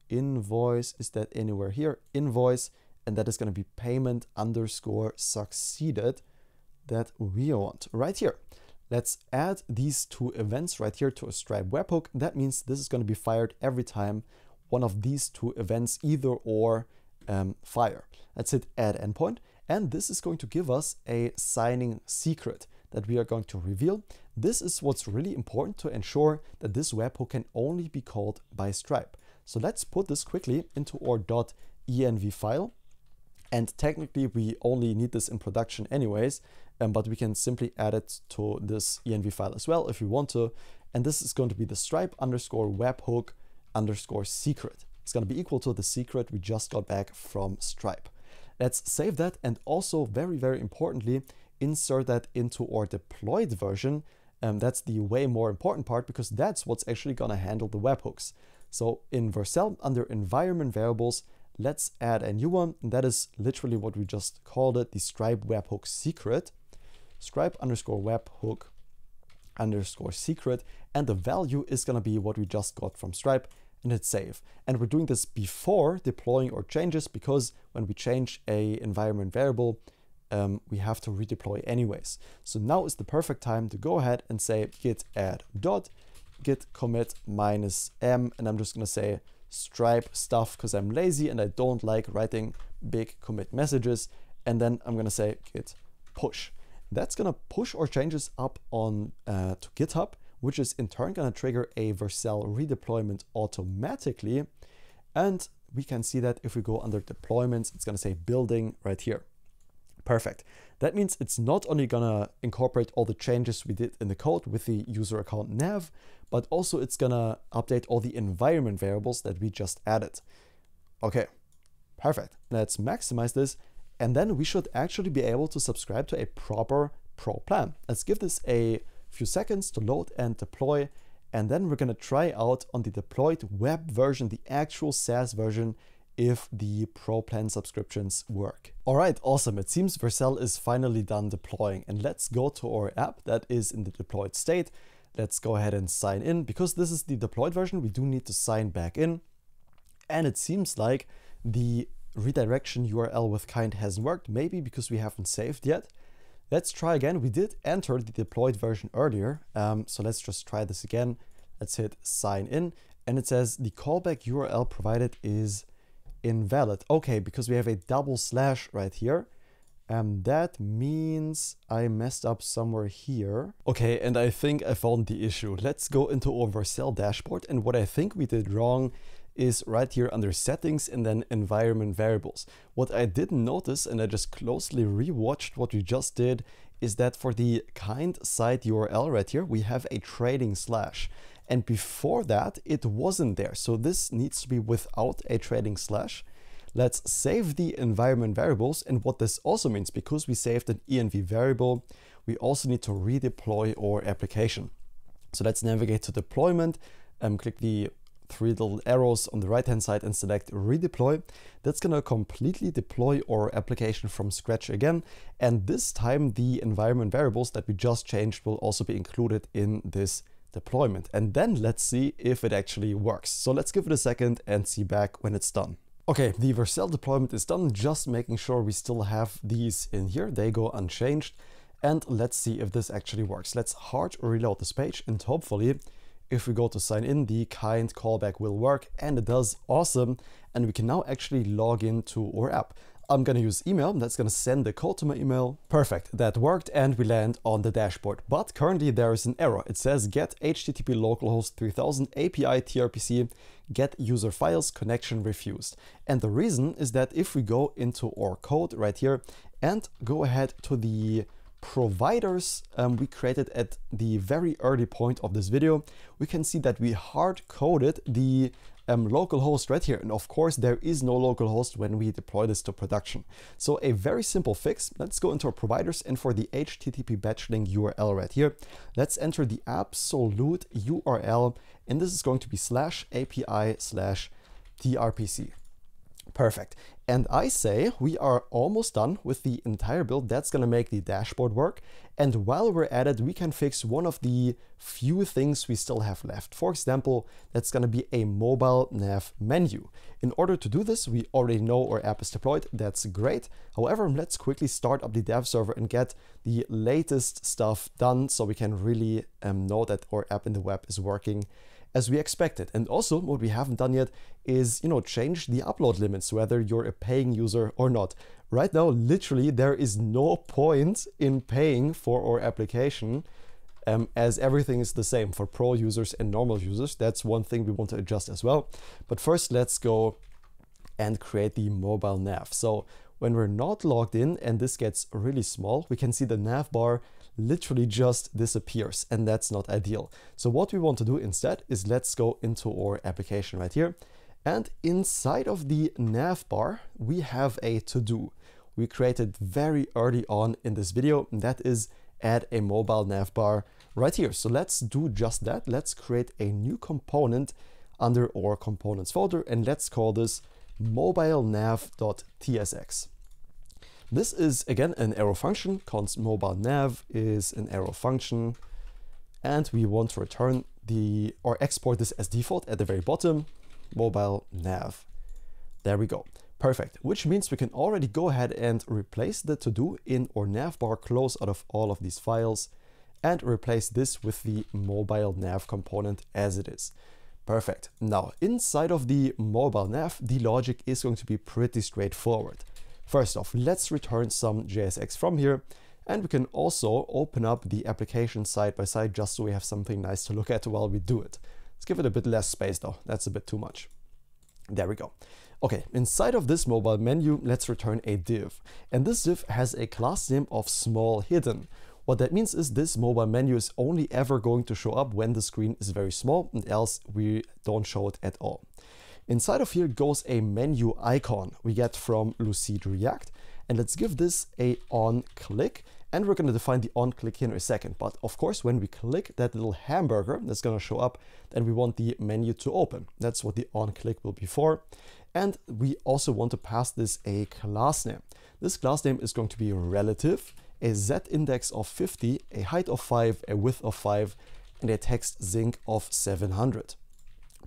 Invoice, is that anywhere here? Invoice, and that is going to be payment_succeeded that we want right here. Let's add these two events right here to a Stripe webhook. That means this is going to be fired every time one of these two events, either or, fire. Let's hit add endpoint, and this is going to give us a signing secret that we are going to reveal. This is what's really important to ensure that this webhook can only be called by Stripe. So let's put this quickly into our .env file. And technically we only need this in production anyways, but we can simply add it to this env file as well if we want to. And this is going to be the Stripe_webhook_secret. It's going to be equal to the secret we just got back from Stripe. Let's save that, and also very, very importantly, insert that into our deployed version. That's the way more important part, because that's what's actually going to handle the webhooks. So in Vercel, under environment variables, let's add a new one. And that is literally what we just called it, the Stripe webhook secret. Stripe_webhook_secret. And the value is going to be what we just got from Stripe, and hit save. And we're doing this before deploying our changes, because when we change a environment variable, we have to redeploy anyways. So now is the perfect time to go ahead and say git add git commit -m, and I'm just going to say Stripe stuff because I'm lazy and I don't like writing big commit messages. And then I'm going to say git push. That's going to push our changes up on to GitHub, which is in turn going to trigger a Vercel redeployment automatically. And we can see that if we go under deployments, it's going to say building right here. Perfect. That means it's not only going to incorporate all the changes we did in the code with the user account nav, but also it's going to update all the environment variables that we just added. Okay, perfect. Let's maximize this. And then we should actually be able to subscribe to a proper pro plan. Let's give this a few seconds to load and deploy. And then we're going to try out on the deployed web version, the actual SaaS version, if the pro plan subscriptions work. All right, awesome. It seems Vercel is finally done deploying. And let's go to our app that is in the deployed state. Let's go ahead and sign in. Because this is the deployed version, we do need to sign back in. And it seems like the redirection URL with Kinde hasn't worked, maybe because we haven't saved yet. Let's try again. We did enter the deployed version earlier, so let's just try this again. Let's hit sign in, and it says the callback URL provided is invalid. Okay, because we have a double slash right here. That means I messed up somewhere here. Okay, and I think I found the issue. Let's go into our Vercel dashboard, and what I think we did wrong is right here under settings and then environment variables. What I didn't notice, and I just closely rewatched what we just did, is that for the Kinde site URL right here, we have a trading slash. And before that, it wasn't there. So this needs to be without a trading slash. Let's save the environment variables. And what this also means, because we saved an env variable, we also need to redeploy our application. So let's navigate to deployment, click the three little arrows on the right hand side and select redeploy. That's going to completely deploy our application from scratch again, and this time the environment variables that we just changed will also be included in this deployment. And then let's see if it actually works. So let's give it a second and see back when it's done. Okay, the Vercel deployment is done, just making sure we still have these in here. They go unchanged, and let's see if this actually works. Let's hard reload this page, and hopefully if we go to sign in, the Kinde callback will work, and it does. Awesome. And we can now actually log into our app. I'm going to use email. That's going to send the code to my email. Perfect. That worked, and we land on the dashboard. But currently there is an error. It says get HTTP localhost 3000 API tRPC, get user files, connection refused. And the reason is that if we go into our code right here and go ahead to the providers we created at the very early point of this video, we can see that we hard coded the localhost right here. And of course, there is no localhost when we deploy this to production. So a very simple fix. Let's go into our providers, and for the HTTP batch link URL right here, let's enter the absolute URL, and this is going to be /API/tRPC. Perfect. And I say we are almost done with the entire build. That's going to make the dashboard work. And while we're at it, we can fix one of the few things we still have left. For example, that's going to be a mobile nav menu. In order to do this, we already know our app is deployed. That's great. However, let's quickly start up the dev server and get the latest stuff done so we can really know that our app in the web is working as we expected. And also what we haven't done yet is, change the upload limits, whether you're a paying user or not. Right now, literally, there is no point in paying for our application as everything is the same for pro users and normal users. That's one thing we want to adjust as well. But first, let's go and create the mobile nav. So when we're not logged in and this gets really small, we can see the Navbar literally just disappears, and that's not ideal. So what we want to do instead is let's go into our application right here, and inside of the Navbar we have a to-do we created very early on in this video, and that is add a mobile Navbar right here. So let's do just that. Let's create a new component under our components folder, and let's call this mobileNav.tsx. This is again an arrow function. Const mobile nav is an arrow function, and we want to return or export this as default at the very bottom, mobile nav. There we go. Perfect. Which means we can already go ahead and replace the to-do in our Navbar, close out of all of these files, and replace this with the mobile nav component as it is. Perfect. Now inside of the mobile nav, the logic is going to be pretty straightforward. First off, let's return some JSX from here, and we can also open up the application side by side just so we have something nice to look at while we do it. Let's give it a bit less space though, that's a bit too much. There we go. Okay, inside of this mobile menu, let's return a div. And this div has a class name of small hidden. What that means is this mobile menu is only ever going to show up when the screen is very small, and else we don't show it at all. Inside of here goes a menu icon we get from Lucid React. And let's give this a on click. And we're going to define the on click here in a second. But of course, when we click that little hamburger that's going to show up, then we want the menu to open. That's what the on click will be for. And we also want to pass this a class name. This class name is going to be relative, a z index of 50, a height of 5, a width of 5, and a text zinc of 700.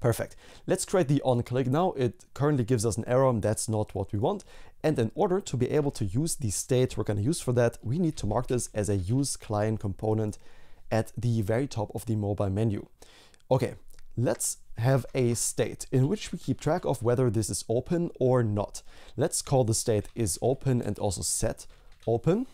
Perfect. Let's create the on click now. It currently gives us an error, and that's not what we want. And in order to be able to use the state we're going to use for that, we need to mark this as a use client component at the very top of the mobile menu. Okay, let's have a state in which we keep track of whether this is open or not. Let's call the state is open and also set open.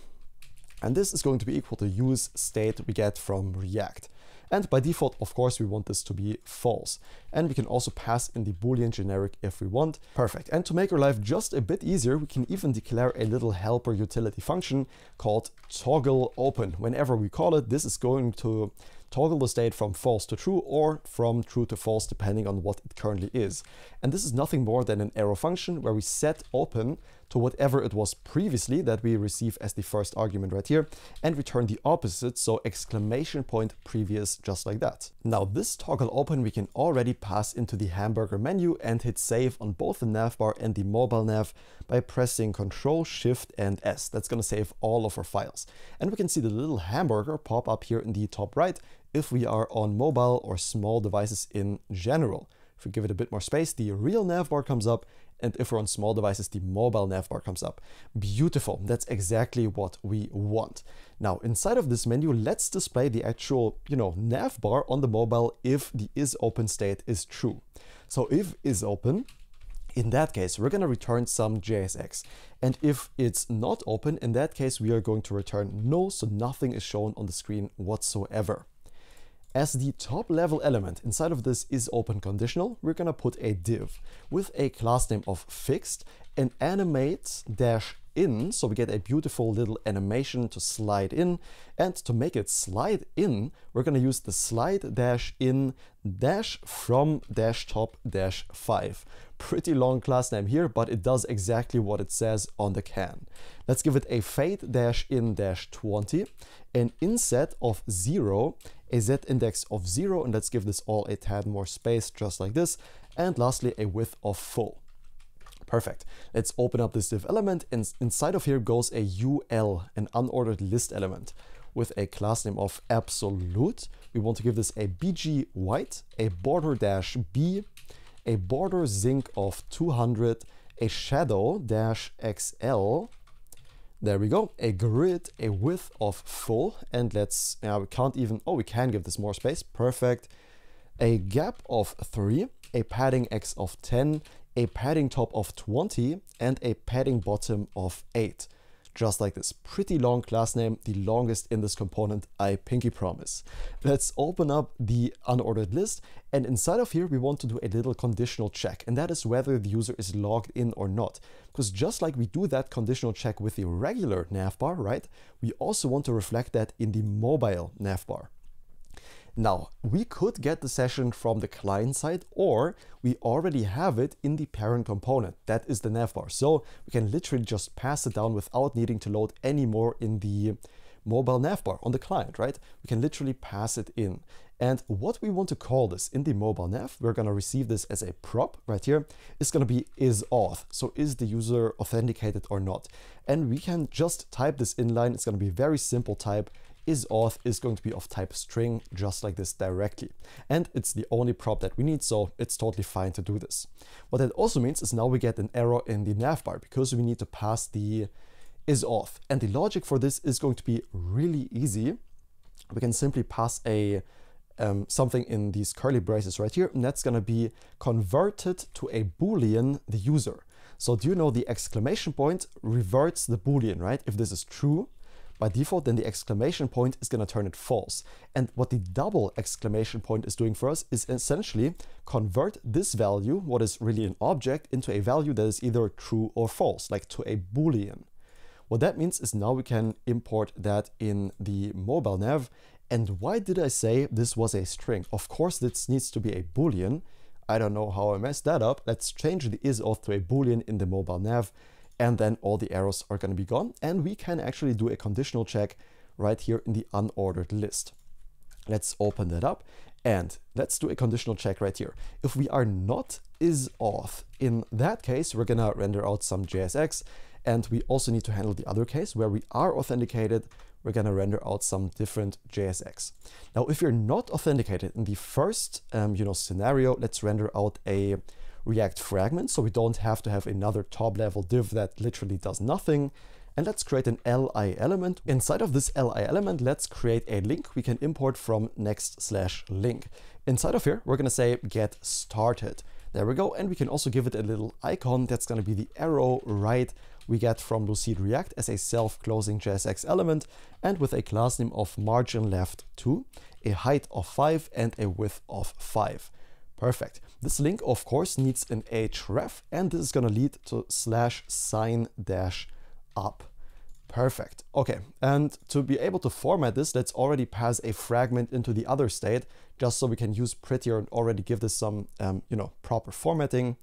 And this is going to be equal to use state we get from React. And by default, of course, we want this to be false. And we can also pass in the Boolean generic if we want. Perfect. And to make our life just a bit easier, we can even declare a little helper utility function called toggle open. Whenever we call it, this is going to toggle the state from false to true or from true to false, depending on what it currently is. And this is nothing more than an arrow function where we set open to whatever it was previously that we receive as the first argument right here, and return the opposite, so exclamation point previous, just like that. Now this toggle open we can already pass into the hamburger menu and hit save on both the navbar and the mobile nav by pressing Ctrl, Shift and S. That's going to save all of our files. And we can see the little hamburger pop up here in the top right if we are on mobile or small devices in general. If we give it a bit more space, the real navbar comes up, and if we're on small devices, the mobile navbar comes up. Beautiful, that's exactly what we want. Now, inside of this menu, let's display the actual, navbar on the mobile if the isOpen state is true. So if isOpen, in that case, we're going to return some JSX. And if it's not open, in that case, we are going to return null, so nothing is shown on the screen whatsoever. As the top level element inside of this isOpen conditional, we're going to put a div with a class name of fixed and animate-in, so we get a beautiful little animation to slide in. And to make it slide in, we're going to use the slide-in-from-top-5. Pretty long class name here, but it does exactly what it says on the can. Let's give it a fade-in-20, an inset of 0, a z index of 0, and let's give this all a tad more space, just like this. And lastly, a width of full. Perfect. Let's open up this div element, and inside of here goes a UL, an unordered list element, with a class name of absolute. We want to give this a BG white, a border-b, a border zinc of 200, a shadow-xl. There we go, a grid, a width of full, and let's, we can't even, we can give this more space, perfect. A gap of 3, a padding x of 10, a padding top of 20, and a padding bottom of 8. Just like this, pretty long class name, the longest in this component, I pinky promise. Let's open up the unordered list, and inside of here we want to do a little conditional check, and that is whether the user is logged in or not. Because just like we do that conditional check with the regular navbar, right, we also want to reflect that in the mobile navbar. Now, we could get the session from the client side, or we already have it in the parent component. That is the navbar. So we can literally just pass it down without needing to load any more in the mobile navbar on the client, right? We can literally pass it in. And what we want to call this in the mobile nav, we're going to receive this as a prop right here. It's going to be isAuth. So is the user authenticated or not? And we can just type this inline. It's going to be a very simple type. isAuth is going to be of type string, just like this directly. And it's the only prop that we need, so it's totally fine to do this. What that also means is now we get an error in the navbar because we need to pass the isAuth. And the logic for this is going to be really easy. We can simply pass a something in these curly braces right here, and that's going to be converted to a Boolean, the user. So do you know the exclamation point reverts the Boolean, right? If this is true, by default, then the exclamation point is going to turn it false. And what the double exclamation point is doing for us is essentially convert this value, what is really an object, into a value that is either true or false, like to a Boolean. What that means is now we can import that in the mobile nav. And why did I say this was a string? Of course, this needs to be a Boolean. I don't know how I messed that up. Let's change the isAuth to a Boolean in the mobile nav, and then all the arrows are going to be gone. And we can actually do a conditional check right here in the unordered list. Let's open that up and let's do a conditional check right here. If we are not isAuth, in that case, we're going to render out some JSX. And we also need to handle the other case where we are authenticated. We're going to render out some different JSX. Now, if you're not authenticated in the first scenario, let's render out a React fragment, so we don't have to have another top level div that literally does nothing. And let's create an li element. Inside of this li element, let's create a link we can import from next/link. Inside of here, we're going to say get started. There we go. And we can also give it a little icon that's going to be the arrow right we get from Lucid React as a self-closing JSX element, and with a class name of margin left 2, a height of 5, and a width of 5. Perfect. This link, of course, needs an href, and this is going to lead to /sign-up. Perfect. Okay, and to be able to format this, let's already pass a fragment into the other state, just so we can use prettier and already give this some, proper formatting.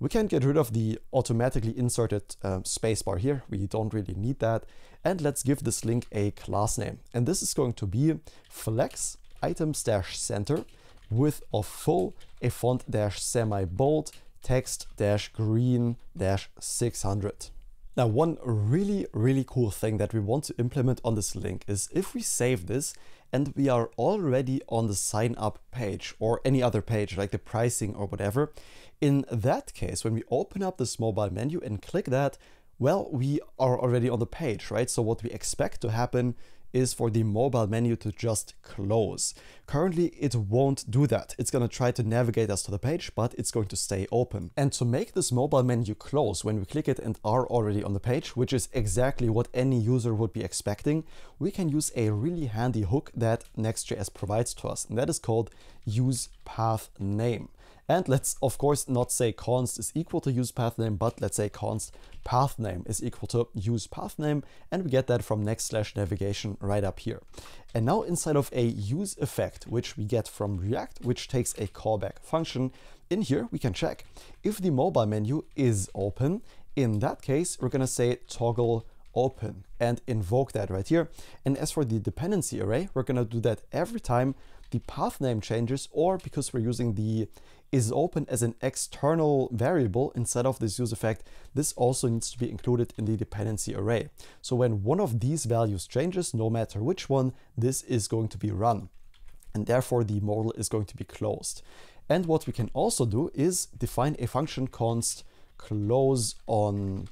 We can get rid of the automatically inserted spacebar here. We don't really need that. And let's give this link a class name. And this is going to be flex items-center, width of full, a font-semi-bold, text-green-600. Now, one really cool thing that we want to implement on this link is if we save this and we are already on the sign up page or any other page like the pricing or whatever, in that case, when we open up this mobile menu and click that, well, we are already on the page, right? So what we expect to happen is for the mobile menu to just close. Currently, it won't do that. It's going to try to navigate us to the page, but it's going to stay open. And to make this mobile menu close when we click it and are already on the page, which is exactly what any user would be expecting, we can use a really handy hook that Next.js provides to us, and that is called usePathName. And let's, of course, not say const is equal to usePathName, but let's say const pathname is equal to usePathName, and we get that from next/navigation right up here. And now inside of a use effect, which we get from React, which takes a callback function, in here we can check if the mobile menu is open. In that case, we're going to say toggle open and invoke that right here. And as for the dependency array, we're going to do that every time the path name changes, or because we're using the is open as an external variable instead of this use effect, this also needs to be included in the dependency array. So when one of these values changes, no matter which one, this is going to be run. And therefore the modal is going to be closed. And what we can also do is define a function const close on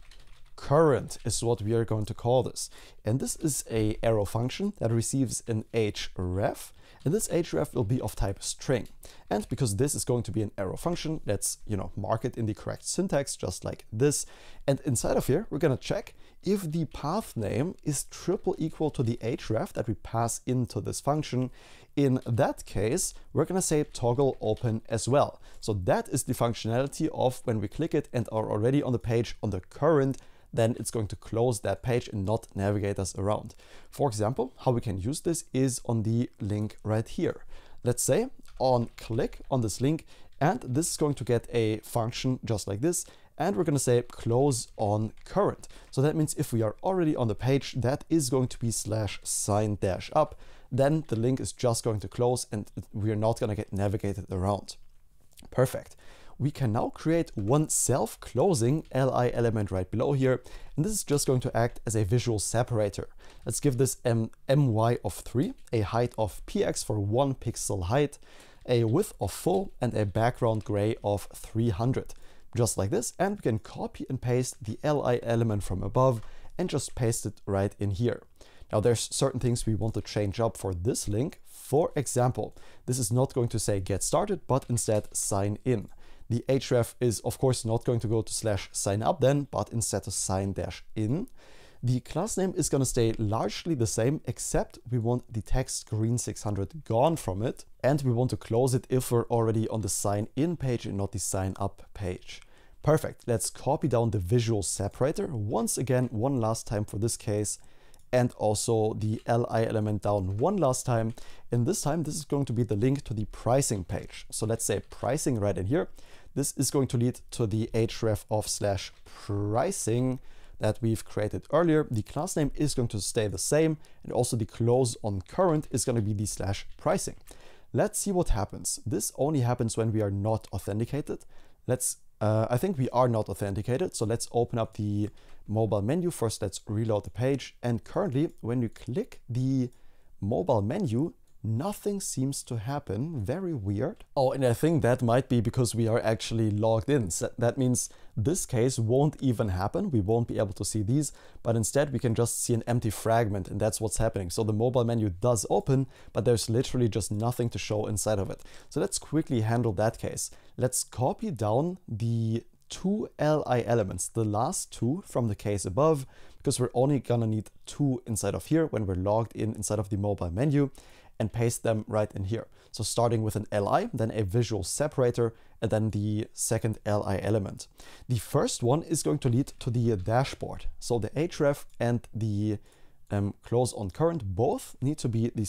current is what we are going to call this. And this is a arrow function that receives an href. And this href will be of type string. And because this is going to be an arrow function, let's mark it in the correct syntax, just like this. And inside of here, we're going to check if the path name is triple equal to the href that we pass into this function. In that case, we're going to say toggle open as well. So that is the functionality of when we click it and are already on the page on the current, then it's going to close that page and not navigate us around. For example, how we can use this is on the link right here. Let's say on click on this link, and this is going to get a function just like this, and we're going to say close on current. So that means if we are already on the page, that is going to be /sign-up, then the link is just going to close and we're not going to get navigated around. Perfect. We can now create one self-closing li element right below here, and this is just going to act as a visual separator. Let's give this my of 3, a height of px for 1 pixel height, a width of full, and a background gray of 300. Just like this, and we can copy and paste the li element from above and just paste it right in here. Now there's certain things we want to change up for this link. For example, this is not going to say get started, but instead sign in. The href is of course not going to go to /sign up then, but instead to sign-in. The class name is going to stay largely the same, except we want the text green 600 gone from it, and we want to close it if we're already on the sign in page and not the sign up page. Perfect. Let's copy down the visual separator once again, one last time for this case, and also the li element down one last time. And this time, this is going to be the link to the pricing page. So let's say pricing right in here. This is going to lead to the href of /pricing that we've created earlier. The class name is going to stay the same, and also the close on current is going to be the /pricing. Let's see what happens. This only happens when we are not authenticated. I think we are not authenticated, so let's open up the mobile menu. First, let's reload the page, and currently when you click the mobile menu, nothing seems to happen. Very weird. Oh, and I think that might be because we are actually logged in. So that means this case won't even happen. We won't be able to see these, but instead we can just see an empty fragment, and that's what's happening. So the mobile menu does open, but there's literally just nothing to show inside of it. So let's quickly handle that case. Let's copy down the two li elements, the last two from the case above, because we're only gonna need two inside of here when we're logged in inside of the mobile menu, and paste them right in here. So starting with an li, then a visual separator, and then the second li element. The first one is going to lead to the dashboard. So the href and the close on current both need to be the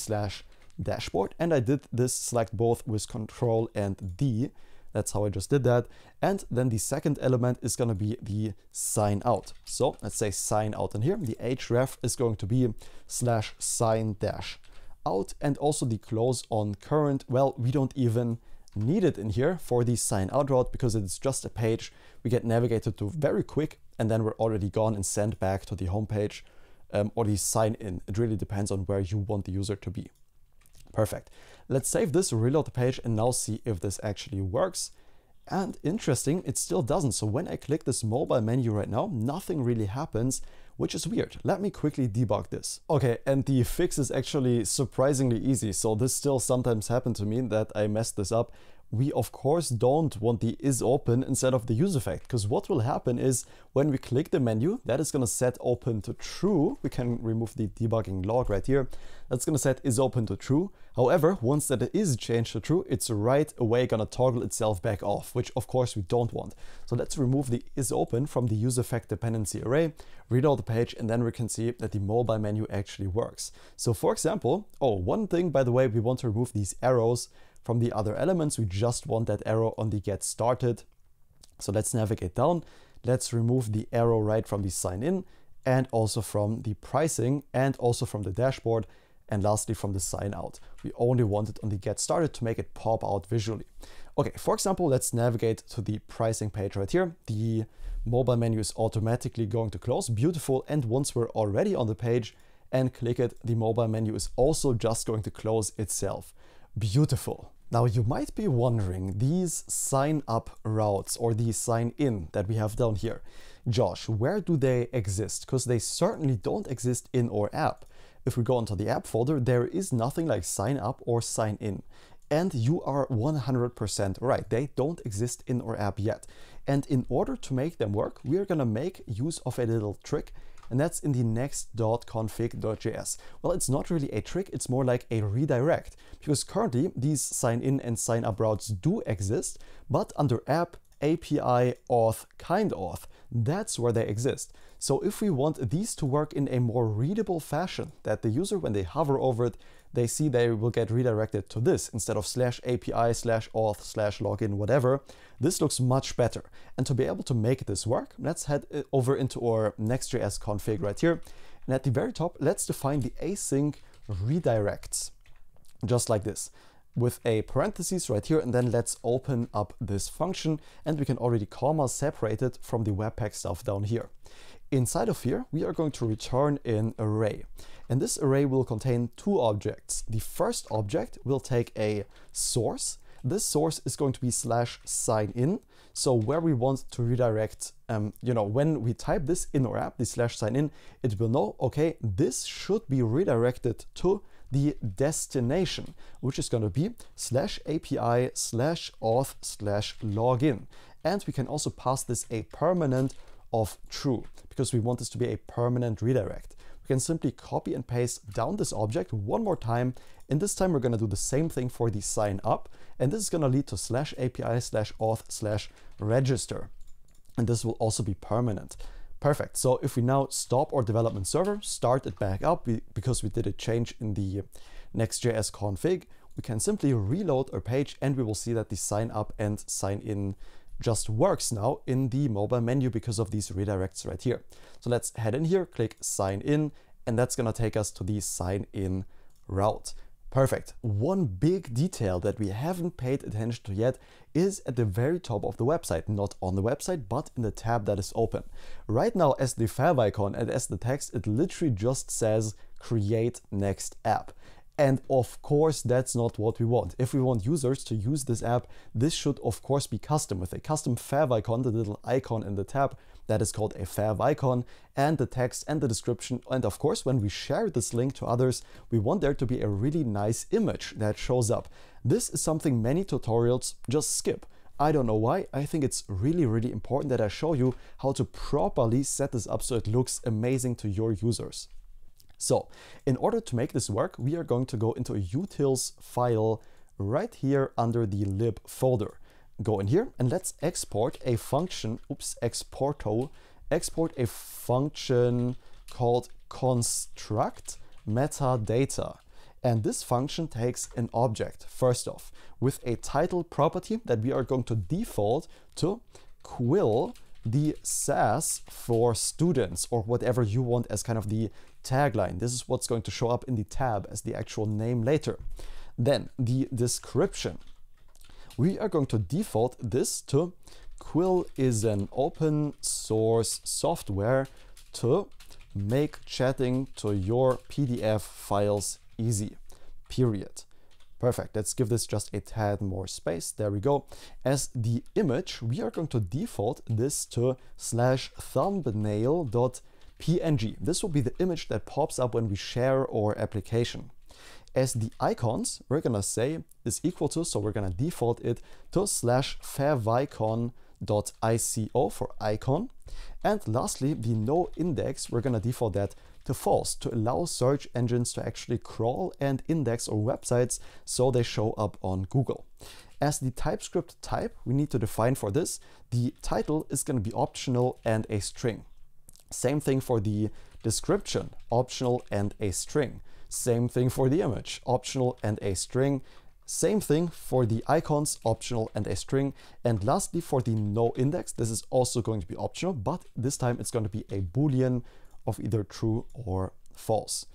/dashboard. And I did this select both with Control and D. That's how I just did that. And then the second element is going to be the sign out. So let's say sign out in here. The href is going to be /sign-out, and also the close on current. Well, we don't even need it in here for the sign out route because it's just a page we get navigated to very quick, and then we're already gone and sent back to the home page or the sign in. It really depends on where you want the user to be. Perfect. Let's save this, reload the page, and now see if this actually works. And interesting, it still doesn't. So when I click this mobile menu right now, nothing really happens, which is weird. Let me quickly debug this. Okay, and the fix is actually surprisingly easy. So this still sometimes happens to me that I messed this up. We of course don't want the isOpen instead of the use effect, because what will happen is when we click the menu, that is going to set open to true. We can remove the debugging log right here. That's going to set isOpen to true. However, once that is changed to true, it's right away going to toggle itself back off, which of course we don't want. So let's remove the isOpen from the use effect dependency array, reload the page, and then we can see that the mobile menu actually works. So for example, one thing, by the way, we want to remove these arrows from the other elements. We just want that arrow on the get started. So let's navigate down. Let's remove the arrow right from the sign in, and also from the pricing, and also from the dashboard, and lastly from the sign out. We only want it on the get started to make it pop out visually. Okay, for example, let's navigate to the pricing page right here. The mobile menu is automatically going to close. Beautiful. And once we're already on the page and click it, the mobile menu is also just going to close itself. Beautiful. Now you might be wondering, these sign up routes or the sign in that we have down here, Josh, where do they exist? Because they certainly don't exist in our app. If we go into the app folder, there is nothing like sign up or sign in. And you are 100% right. They don't exist in our app yet. And in order to make them work, we are going to make use of a little trick. And that's in the next.config.js. Well, it's not really a trick, it's more like a redirect, because currently these sign in and sign up routes do exist, but under app, API, auth, kind auth, that's where they exist. So if we want these to work in a more readable fashion, that the user, when they hover over it, they see they will get redirected to this instead of /API/auth/login, whatever. This looks much better. And to be able to make this work, let's head over into our Next.js config right here. And at the very top, let's define the async redirects, just like this, with a parentheses right here. And then let's open up this function, and we can already comma separate it from the Webpack stuff down here. Inside of here, we are going to return an array. And this array will contain two objects. The first object will take a source. This source is going to be /signin. So where we want to redirect, when we type this in our app, the /signin, it will know, okay, this should be redirected to the destination, which is going to be /API/auth/login. And we can also pass this a permanent of true, because we want this to be a permanent redirect. We can simply copy and paste down this object one more time, and this time we're going to do the same thing for the sign up, and this is going to lead to /API/auth/register, and this will also be permanent. Perfect. So if we now stop our development server, start it back up, because we did a change in the Next.js config, we can simply reload our page, and we will see that the sign up and sign in just works now in the mobile menu because of these redirects right here. So let's head in here, click sign in, and that's going to take us to the sign in route. Perfect. One big detail that we haven't paid attention to yet is at the very top of the website, not on the website, but in the tab that is open. Right now, as the favicon and as the text, it literally just says create next app. And of course, that's not what we want. If we want users to use this app, this should of course be custom with a custom favicon, the little icon in the tab that is called a favicon, and the text and the description. And of course, when we share this link to others, we want there to be a really nice image that shows up. This is something many tutorials just skip. I don't know why. I think it's really, really important that I show you how to properly set this up so it looks amazing to your users. So in order to make this work, we are going to go into a utils file right here under the lib folder. Go in here and let's export a function, export a function called construct metadata. And this function takes an object, first off, with a title property that we are going to default to quill the SaaS for students, or whatever you want as kind of the tagline. This is what's going to show up in the tab as the actual name later. Then the description. We are going to default this to Quill is an open source software to make chatting to your PDF files easy, period. Perfect. Let's give this just a tad more space. There we go. As the image, we are going to default this to /thumbnail.png. This will be the image that pops up when we share our application. As the icons, we're going to say is equal to, so we're going to default it to /favicon.ico for icon. And lastly, the no index, we're going to default that to false to allow search engines to actually crawl and index our websites so they show up on Google. As the TypeScript type, we need to define for this, the title is going to be optional and a string. Same thing for the description, optional and a string. Same thing for the image, optional and a string. Same thing for the icons, optional and a string. And lastly, for the no index, this is also going to be optional, but this time it's going to be a Boolean of either true or false.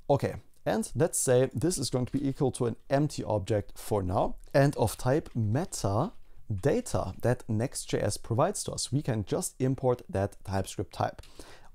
Okay, and let's say this is going to be equal to an empty object for now, and of type metadata that Next.js provides to us. We can just import that TypeScript type.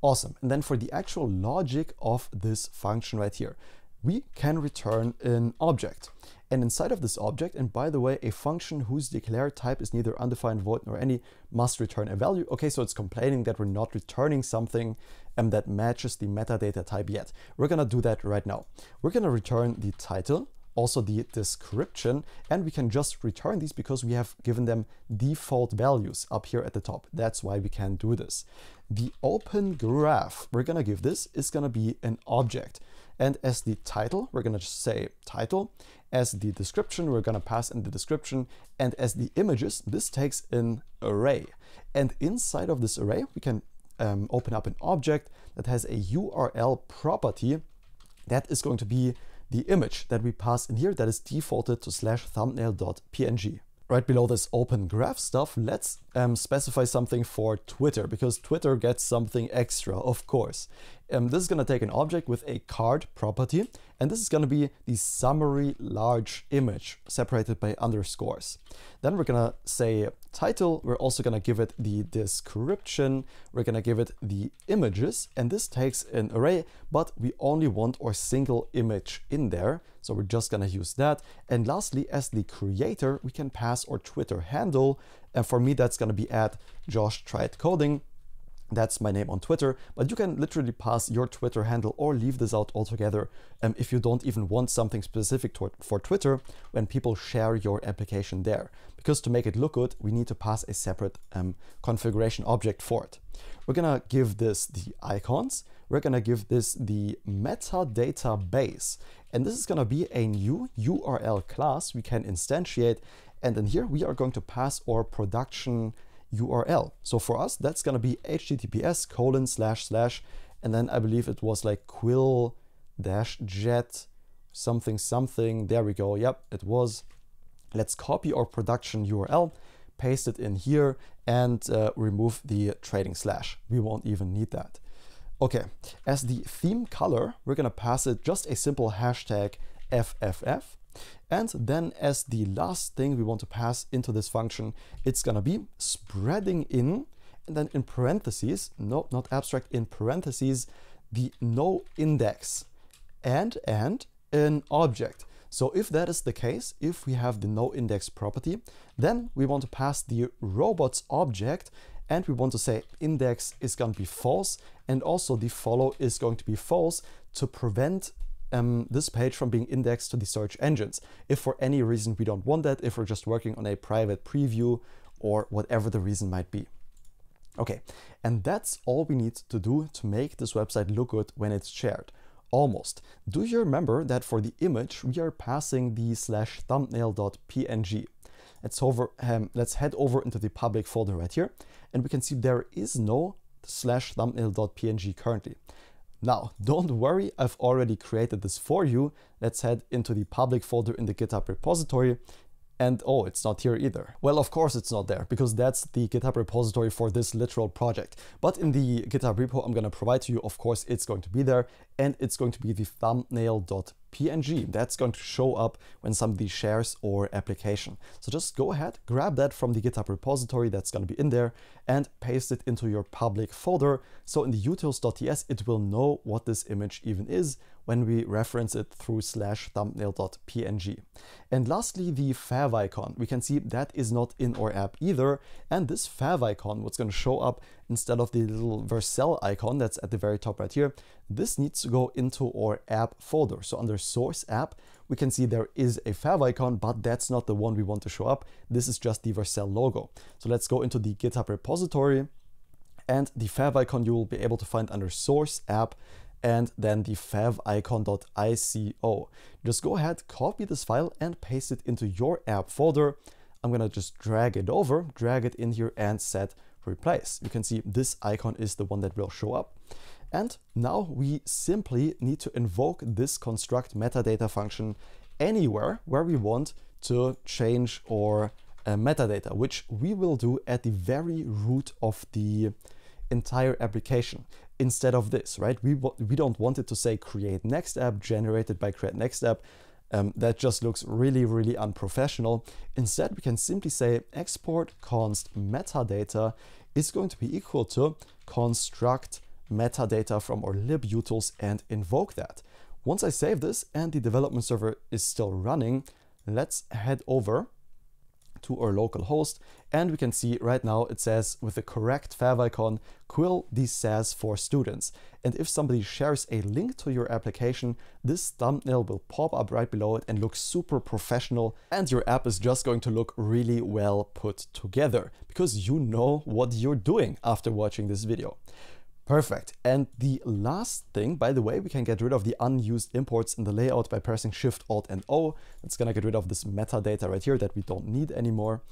Awesome. And then for the actual logic of this function right here, we can return an object. And inside of this object, and by the way, a function whose declared type is neither undefined, void, nor any, must return a value. Okay, so it's complaining that we're not returning something that matches the metadata type yet. We're going to do that right now. We're going to return the title, also the description, and we can just return these because we have given them default values up here at the top. That's why we can do this. The open graph we're going to give this is going to be an object. And as the title, we're going to just say title. As the description, we're going to pass in the description. And as the images, this takes an array. And inside of this array, we can open up an object that has a URL property that is going to be the image that we pass in here that is defaulted to /thumbnail.png. Right below this open graph stuff, let's specify something for Twitter, because Twitter gets something extra, of course. This is going to take an object with a card property, and this is going to be the summary large image separated by underscores. Then we're going to say title. We're also going to give it the description. We're going to give it the images, and this takes an array, but we only want our single image in there. So we're just going to use that. And lastly, as the creator, we can pass our Twitter handle. And for me, that's going to be @JoshTriedCoding. That's my name on Twitter, but you can literally pass your Twitter handle or leave this out altogether if you don't even want something specific for Twitter when people share your application there. Because to make it look good, we need to pass a separate configuration object for it. We're gonna give this the icons. We're gonna give this the metadata base. And this is gonna be a new URL class we can instantiate. And then here we are going to pass our production URL. So for us, that's going to be https:// and then I believe it was like quill-jet something. There we go. Yep, it was. Let's copy our production URL, paste it in here, and remove the trading slash. We won't even need that. Okay, as the theme color, we're going to pass it just a simple hashtag FFF. And then as the last thing we want to pass into this function, it's gonna be spreading in, and then in parentheses, no, not abstract, in parentheses, the no index and an object. So if that is the case, if we have the no index property, then we want to pass the robots object, and we want to say index is going to be false, and also the follow is going to be false to prevent this page from being indexed to the search engines. If for any reason we don't want that, if we're just working on a private preview or whatever the reason might be. Okay, and that's all we need to do to make this website look good when it's shared. Almost. Do you remember that for the image, we are passing the /thumbnail.png? Let's head over into the public folder right here, and we can see there is no /thumbnail.png currently. Now, don't worry, I've already created this for you. Let's head into the public folder in the GitHub repository. And oh, it's not here either. Well, of course it's not there, because that's the GitHub repository for this literal project. But in the GitHub repo I'm going to provide to you, of course, it's going to be there, and it's going to be the thumbnail.png. That's going to show up when somebody shares our application. So just go ahead, grab that from the GitHub repository that's going to be in there, and paste it into your public folder. So in the utils.ts, it will know what this image even is when we reference it through /thumbnail.png. And lastly, the fav icon. We can see that is not in our app either. And this fav icon, what's going to show up instead of the little Vercel icon that's at the very top right here, this needs to go into our app folder. So under source app, we can see there is a fav icon, but that's not the one we want to show up. This is just the Vercel logo. So let's go into the GitHub repository, and the fav icon you will be able to find under source app, and then the favicon.ico. Just go ahead, copy this file and paste it into your app folder. I'm gonna just drag it over, drag it in here and set replace. You can see this icon is the one that will show up. And now we simply need to invoke this construct metadata function anywhere where we want to change our metadata, which we will do at the very root of the entire application. Instead of this, right? We don't want it to say create next app generated by create next app. That just looks really, really unprofessional. Instead, we can simply say export const metadata is going to be equal to construct metadata from our libutils and invoke that. Once I save this and the development server is still running, let's head over to our local host, and we can see right now it says with the correct favicon, Quill the SaaS for students. And if somebody shares a link to your application, this thumbnail will pop up right below it and look super professional, and your app is just going to look really well put together because you know what you're doing after watching this video. Perfect. And the last thing, by the way, we can get rid of the unused imports in the layout by pressing Shift Alt and O. It's gonna get rid of this metadata right here that we don't need anymore,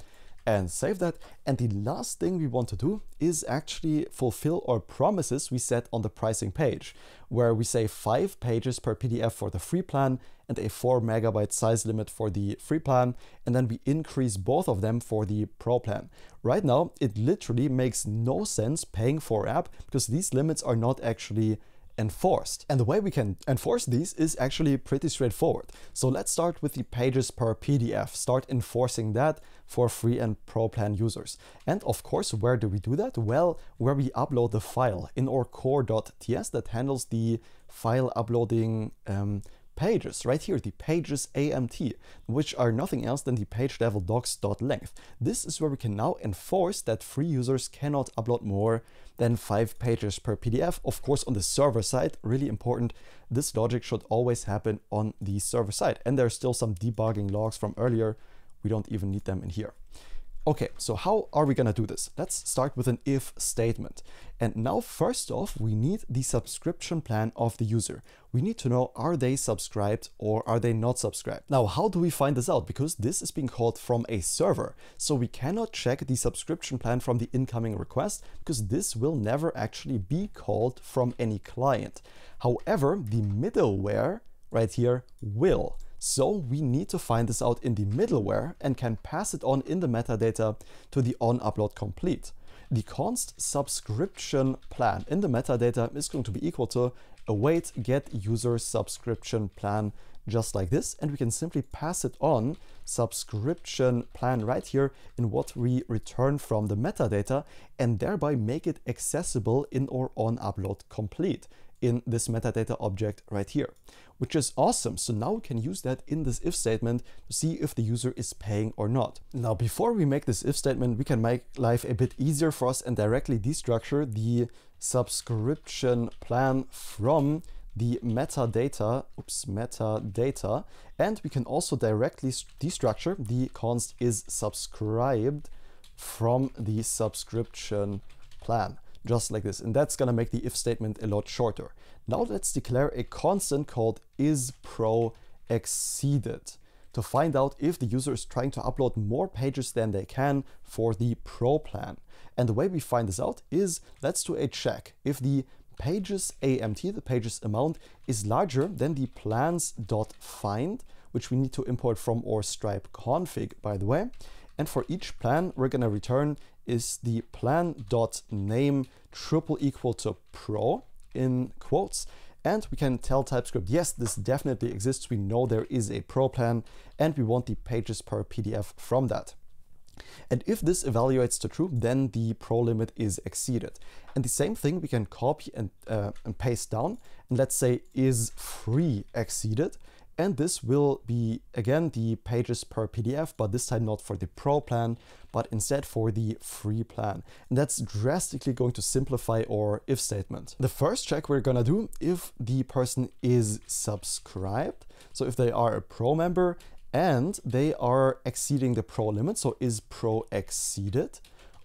and save that. And the last thing we want to do is actually fulfill our promises we set on the pricing page, where we say 5 pages per PDF for the free plan and a 4 MB size limit for the free plan, and then we increase both of them for the pro plan. Right now, it literally makes no sense paying for our app because these limits are not actually enforced. And the way we can enforce these is actually pretty straightforward. So let's start with the pages per PDF. Start enforcing that for free and pro plan users. And of course, where do we do that? Well, where we upload the file in our core.ts that handles the file uploading pages right here, the pages AMT, which are nothing else than the page level docs.length. This is where we can now enforce that free users cannot upload more than 5 pages per PDF. Of course, on the server side, really important, this logic should always happen on the server side. And there's still some debugging logs from earlier. We don't even need them in here. Okay, so how are we gonna do this? Let's start with an if statement. And now, first off, we need the subscription plan of the user. We need to know, are they subscribed or are they not subscribed? Now, how do we find this out? Because this is being called from a server. So we cannot check the subscription plan from the incoming request because this will never actually be called from any client. However, the middleware right here will. So we need to find this out in the middleware and can pass it on in the metadata to the onUploadComplete. The const subscription plan in the metadata is going to be equal to await get user subscription plan, just like this. And we can simply pass it on subscription plan right here in what we return from the metadata and thereby make it accessible in our onUploadComplete in this metadata object right here, which is awesome. So now we can use that in this if statement to see if the user is paying or not. Now, before we make this if statement, we can make life a bit easier for us and directly destructure the subscription plan from the metadata, and we can also directly destructure the const is subscribed from the subscription plan, just like this. And that's gonna make the if statement a lot shorter. Now let's declare a constant called isPro exceeded to find out if the user is trying to upload more pages than they can for the pro plan. And the way we find this out is, let's do a check. If the pages AMT, the pages amount, is larger than the plans.find, which we need to import from our Stripe config, by the way. And for each plan, we're gonna return is the plan.name triple equal to pro in quotes. And we can tell TypeScript, yes, this definitely exists. We know there is a pro plan and we want the pages per PDF from that. And if this evaluates to true, then the pro limit is exceeded. And the same thing we can copy and paste down. And let's say is free exceeded. And this will be, again, the pages per PDF, but this time not for the pro plan, but instead for the free plan. And that's drastically going to simplify our if statement. The first check we're gonna do if the person is subscribed. So if they are a pro member and they are exceeding the pro limit, so is pro exceeded?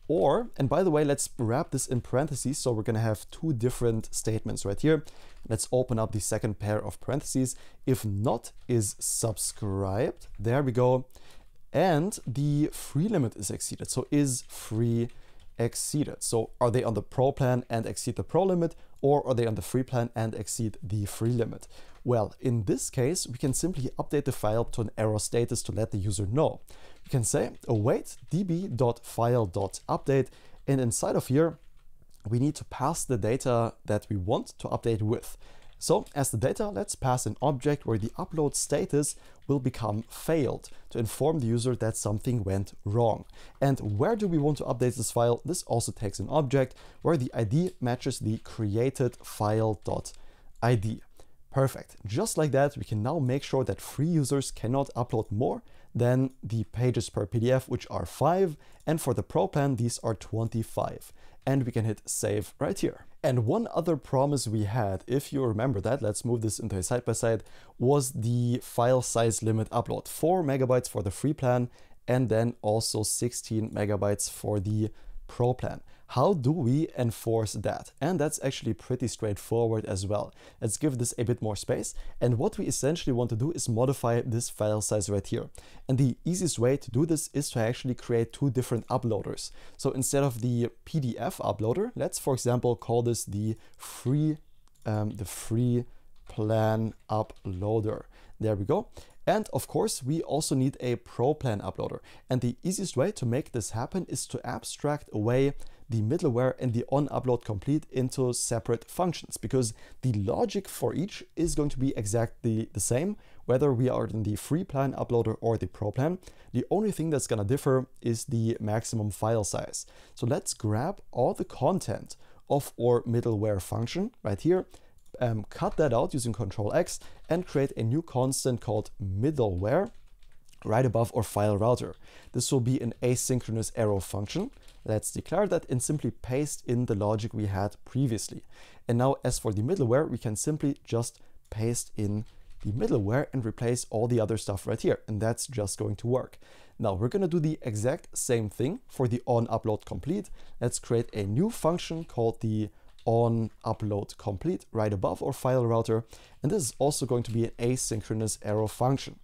Or, and by the way, let's wrap this in parentheses. So we're gonna have two different statements right here. Let's open up the second pair of parentheses. If not is subscribed, there we go. And the free limit is exceeded. So is free exceeded. So are they on the pro plan and exceed the pro limit, or are they on the free plan and exceed the free limit? Well, in this case, we can simply update the file to an error status to let the user know. We can say await db.file.update, and inside of here, we need to pass the data that we want to update with. So as the data, let's pass an object where the upload status will become failed to inform the user that something went wrong. And where do we want to update this file? This also takes an object where the ID matches the created file.id. Perfect. Just like that, we can now make sure that free users cannot upload more than the pages per PDF, which are 5. And for the pro plan, these are 25. And we can hit save right here. And one other promise we had, if you remember that, let's move this into a side-by-side, was the file size limit upload. 4 megabytes for the free plan, and then also 16 megabytes for the pro plan. How do we enforce that? And that's actually pretty straightforward as well. Let's give this a bit more space. And what we essentially want to do is modify this file size right here. And the easiest way to do this is to actually create two different uploaders. So instead of the PDF uploader, let's, for example, call this the free plan uploader. There we go. And of course, we also need a pro plan uploader. And the easiest way to make this happen is to abstract away the middleware and the onUploadComplete into separate functions, because the logic for each is going to be exactly the same, whether we are in the free plan uploader or the pro plan. The only thing that's gonna differ is the maximum file size. So let's grab all the content of our middleware function right here, cut that out using Control X and create a new constant called middleware right above our file router. This will be an asynchronous arrow function. Let's declare that and simply paste in the logic we had previously. And now as for the middleware, we can simply just paste in the middleware and replace all the other stuff right here. And that's just going to work. Now we're going to do the exact same thing for the onUploadComplete. Let's create a new function called the onUploadComplete right above our file router. And this is also going to be an asynchronous arrow function.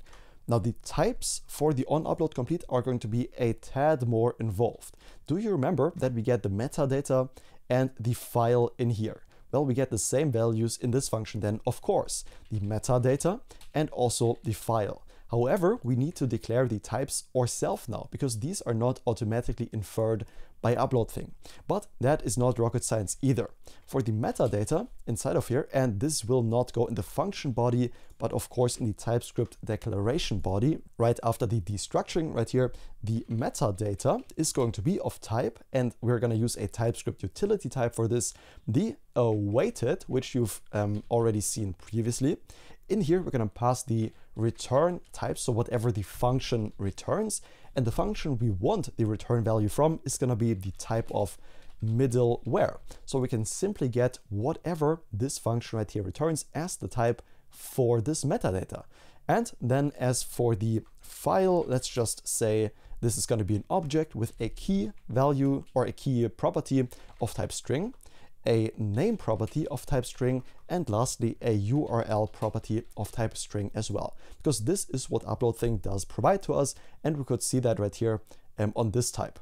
Now the types for the onUploadComplete are going to be a tad more involved. Do you remember that we get the metadata and the file in here? Well, we get the same values in this function then, of course, the metadata and also the file. However, we need to declare the types ourselves now because these are not automatically inferred by UploadThing. But that is not rocket science either. For the metadata inside of here, and this will not go in the function body, but of course in the TypeScript declaration body, right after the destructuring right here, the metadata is going to be of type, and we're going to use a TypeScript utility type for this, the awaited, which you've already seen previously. In here, we're going to pass the return type, so whatever the function returns, and the function we want the return value from is going to be the type of middleware. So we can simply get whatever this function right here returns as the type for this metadata. And then as for the file, let's just say this is going to be an object with a key value or a key property of type string, a name property of type string, and lastly a URL property of type string as well, because this is what UploadThing does provide to us, and we could see that right here on this type.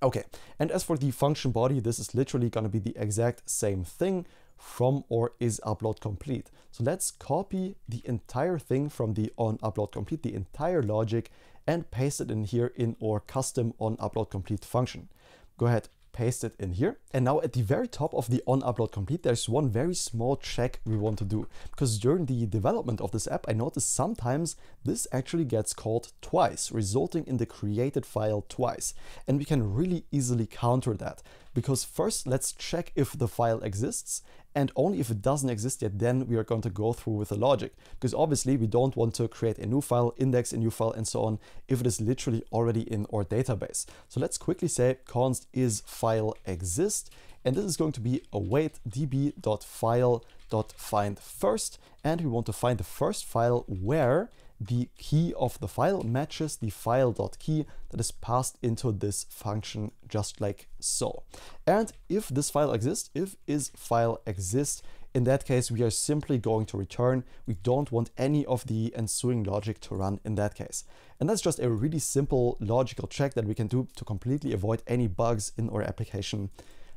Okay, and as for the function body, this is literally going to be the exact same thing from or is upload complete. So let's copy the entire thing from the onUploadComplete, the entire logic, and paste it in here in our custom onUploadComplete function. Go ahead, paste it in here. And now at the very top of the onUploadComplete, there's one very small check we want to do, because during the development of this app, I noticed sometimes this actually gets called twice, resulting in the created file twice. And we can really easily counter that, because first let's check if the file exists, and only if it doesn't exist yet, then we are going to go through with the logic, because obviously we don't want to create a new file, index a new file, and so on if it is literally already in our database. So let's quickly say const is file exist, and this is going to be await db.file.find first, and we want to find the first file where the key of the file matches the file.key that is passed into this function, just like so. And if this file exists, if is file exists, in that case, we are simply going to return. We don't want any of the ensuing logic to run in that case. And that's just a really simple logical check that we can do to completely avoid any bugs in our application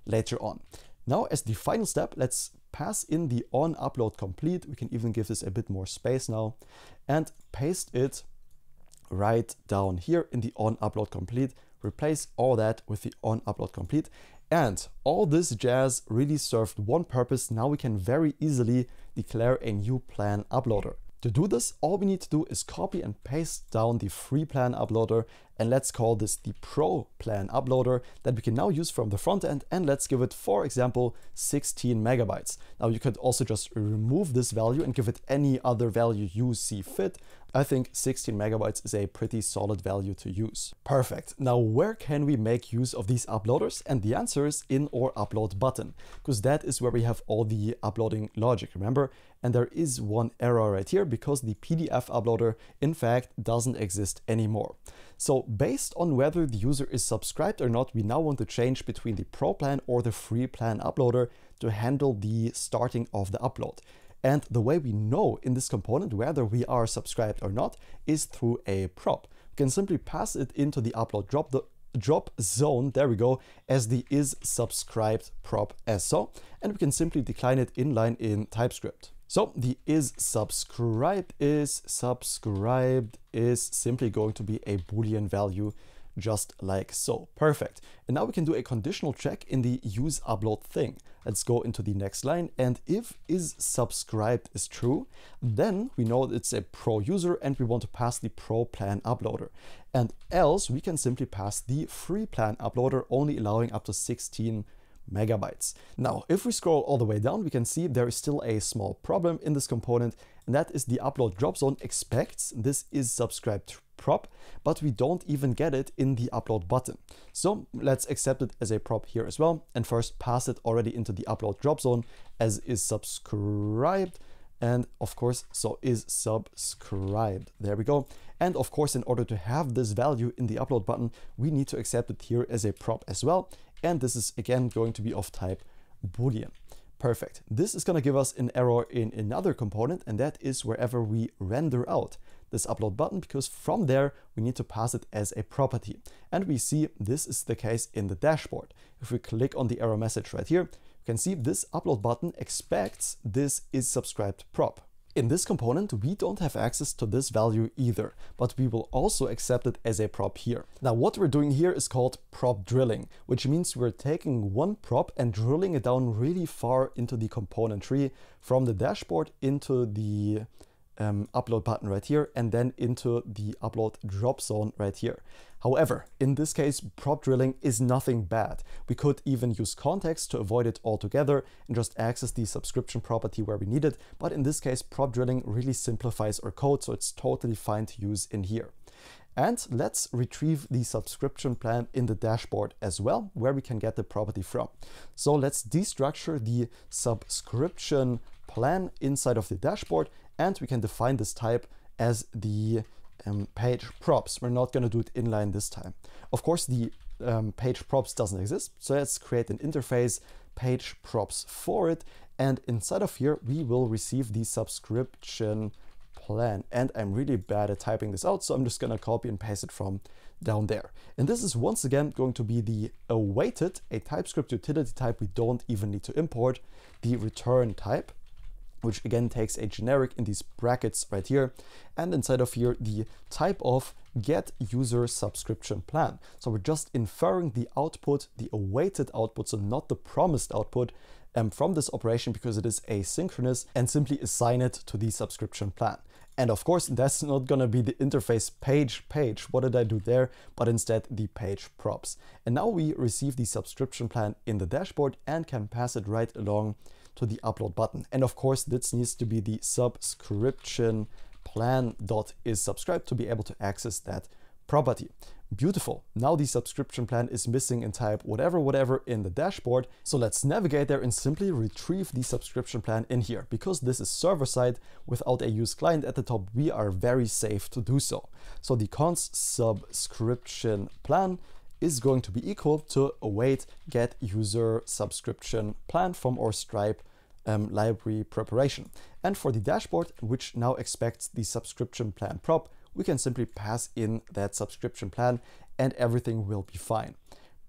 later on. Now, as the final step, let's pass in the onUploadComplete. We can even give this a bit more space now and paste it right down here in the onUploadComplete. Replace all that with the onUploadComplete. And all this jazz really served one purpose. Now we can very easily declare a new plan uploader. To do this, all we need to do is copy and paste down the free plan uploader, and let's call this the Pro plan uploader that we can now use from the front end, and let's give it, for example, 16 megabytes. Now you could also just remove this value and give it any other value you see fit. I think 16 megabytes is a pretty solid value to use. Perfect. Now where can we make use of these uploaders? And the answer is in our upload button, because that is where we have all the uploading logic, remember? And there is one error right here because the PDF uploader in fact doesn't exist anymore. So based on whether the user is subscribed or not, we now want to change between the Pro plan or the free plan uploader to handle the starting of the upload. And the way we know in this component whether we are subscribed or not is through a prop. We can simply pass it into the upload drop zone, there we go, as the is subscribed prop as so, and we can simply decline it inline in TypeScript. So the is subscribed is simply going to be a Boolean value, just like so. Perfect. And now we can do a conditional check in the use upload thing. Let's go into the next line, and if is subscribed is true, then we know it's a pro user and we want to pass the pro plan uploader. And else we can simply pass the free plan uploader, only allowing up to 16 megabytes. Now, if we scroll all the way down, we can see there is still a small problem in this component, and that is the upload drop zone expects this is subscribed prop, but we don't even get it in the upload button. So let's accept it as a prop here as well, and first pass it already into the upload drop zone as is subscribed, and of course, so is subscribed. There we go. And of course, in order to have this value in the upload button, we need to accept it here as a prop as well. And this is again going to be of type Boolean. Perfect. This is going to give us an error in another component, and that is wherever we render out this upload button, because from there we need to pass it as a property. And we see this is the case in the dashboard. If we click on the error message right here, you can see this upload button expects this is subscribed prop. In this component, we don't have access to this value either, but we will also accept it as a prop here. Now, what we're doing here is called prop drilling, which means we're taking one prop and drilling it down really far into the component tree from the dashboard into the upload button right here, and then into the upload drop zone right here. However, in this case, prop drilling is nothing bad. We could even use context to avoid it altogether and just access the subscription property where we need it. But in this case, prop drilling really simplifies our code, so it's totally fine to use in here. And let's retrieve the subscription plan in the dashboard as well, where we can get the property from. So let's destructure the subscription plan inside of the dashboard, and we can define this type as the page props. We're not going to do it inline this time. Of course, the page props doesn't exist, so let's create an interface page props for it, and inside of here we will receive the subscription plan. And I'm really bad at typing this out, so I'm just going to copy and paste it from down there. And this is once again going to be the awaited, a TypeScript utility type we don't even need to import, the return type, which again takes a generic in these brackets right here, and inside of here the type of get user subscription plan. So we're just inferring the output, the awaited output, so not the promised output, from this operation because it is asynchronous, and simply assign it to the subscription plan. And of course, that's not going to be the interface page. What did I do there? But instead the page props. And now we receive the subscription plan in the dashboard and can pass it right along to the upload button. And of course, this needs to be the subscription plan.isSubscribed to be able to access that property. Beautiful. Now the subscription plan is missing in type whatever in the dashboard. So let's navigate there and simply retrieve the subscription plan in here. Because this is server side without a use client at the top, we are very safe to do so. So the const subscription plan is going to be equal to await get user subscription plan from our Stripe library preparation. And for the dashboard, which now expects the subscription plan prop, we can simply pass in that subscription plan and everything will be fine.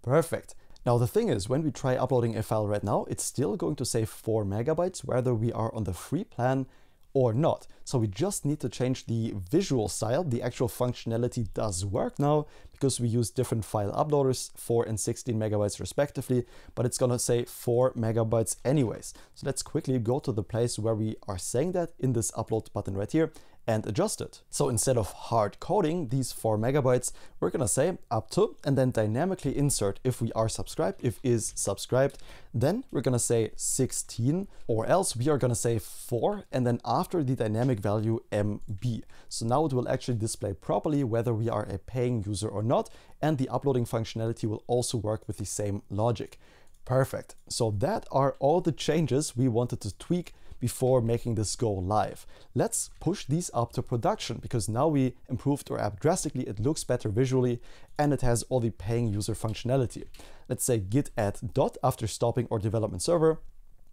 Perfect. Now the thing is, when we try uploading a file right now, it's still going to say 4 megabytes, whether we are on the free plan or not. So we just need to change the visual style. The actual functionality does work now because we use different file uploaders, 4 and 16 megabytes respectively, but it's gonna say 4 megabytes anyways. So let's quickly go to the place where we are saying that in this upload button right here and adjust it. So instead of hard coding these 4 megabytes, we're gonna say up to, and then dynamically insert if we are subscribed, if is subscribed, then we're gonna say 16, or else we are gonna say 4, and then after the dynamic value MB. So now it will actually display properly whether we are a paying user or not, and the uploading functionality will also work with the same logic. Perfect. So that are all the changes we wanted to tweak before making this go live. Let's push these up to production because now we improved our app drastically. It looks better visually and it has all the paying user functionality. Let's say git add dot after stopping our development server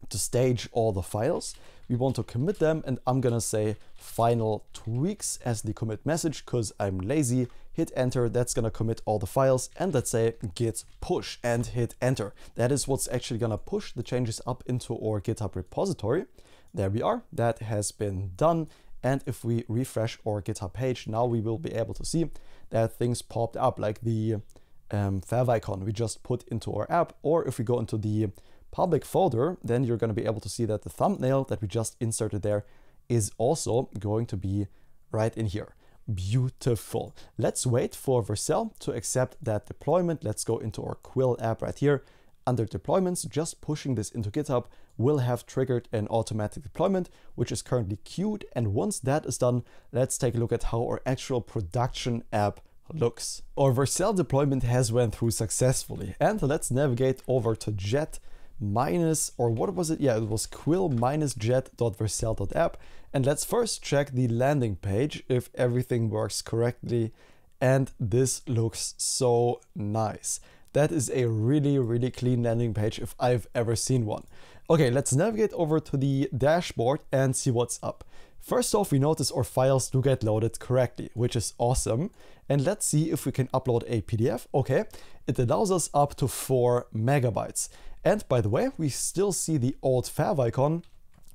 to stage all the files. We want to commit them, and I'm gonna say final tweaks as the commit message because I'm lazy. Hit enter, that's gonna commit all the files, and let's say git push and hit enter. That is what's actually gonna push the changes up into our GitHub repository. There we are, that has been done. And if we refresh our GitHub page, now we will be able to see that things popped up like the favicon we just put into our app. Or if we go into the public folder, then you're going to be able to see that the thumbnail that we just inserted there is also going to be right in here. Beautiful. Let's wait for Vercel to accept that deployment. Let's go into our Quill app right here. Under deployments, just pushing this into GitHub will have triggered an automatic deployment, which is currently queued. And once that is done, let's take a look at how our actual production app looks. Our Vercel deployment has went through successfully, and let's navigate over to jet minus, or what was it? Yeah, it was quill-jet.vercel.app. And let's first check the landing page if everything works correctly. And this looks so nice. That is a really, really clean landing page if I've ever seen one. Okay, let's navigate over to the dashboard and see what's up. First off, we notice our files do get loaded correctly, which is awesome. And let's see if we can upload a PDF. Okay, it allows us up to 4 megabytes. And by the way, we still see the old fav icon.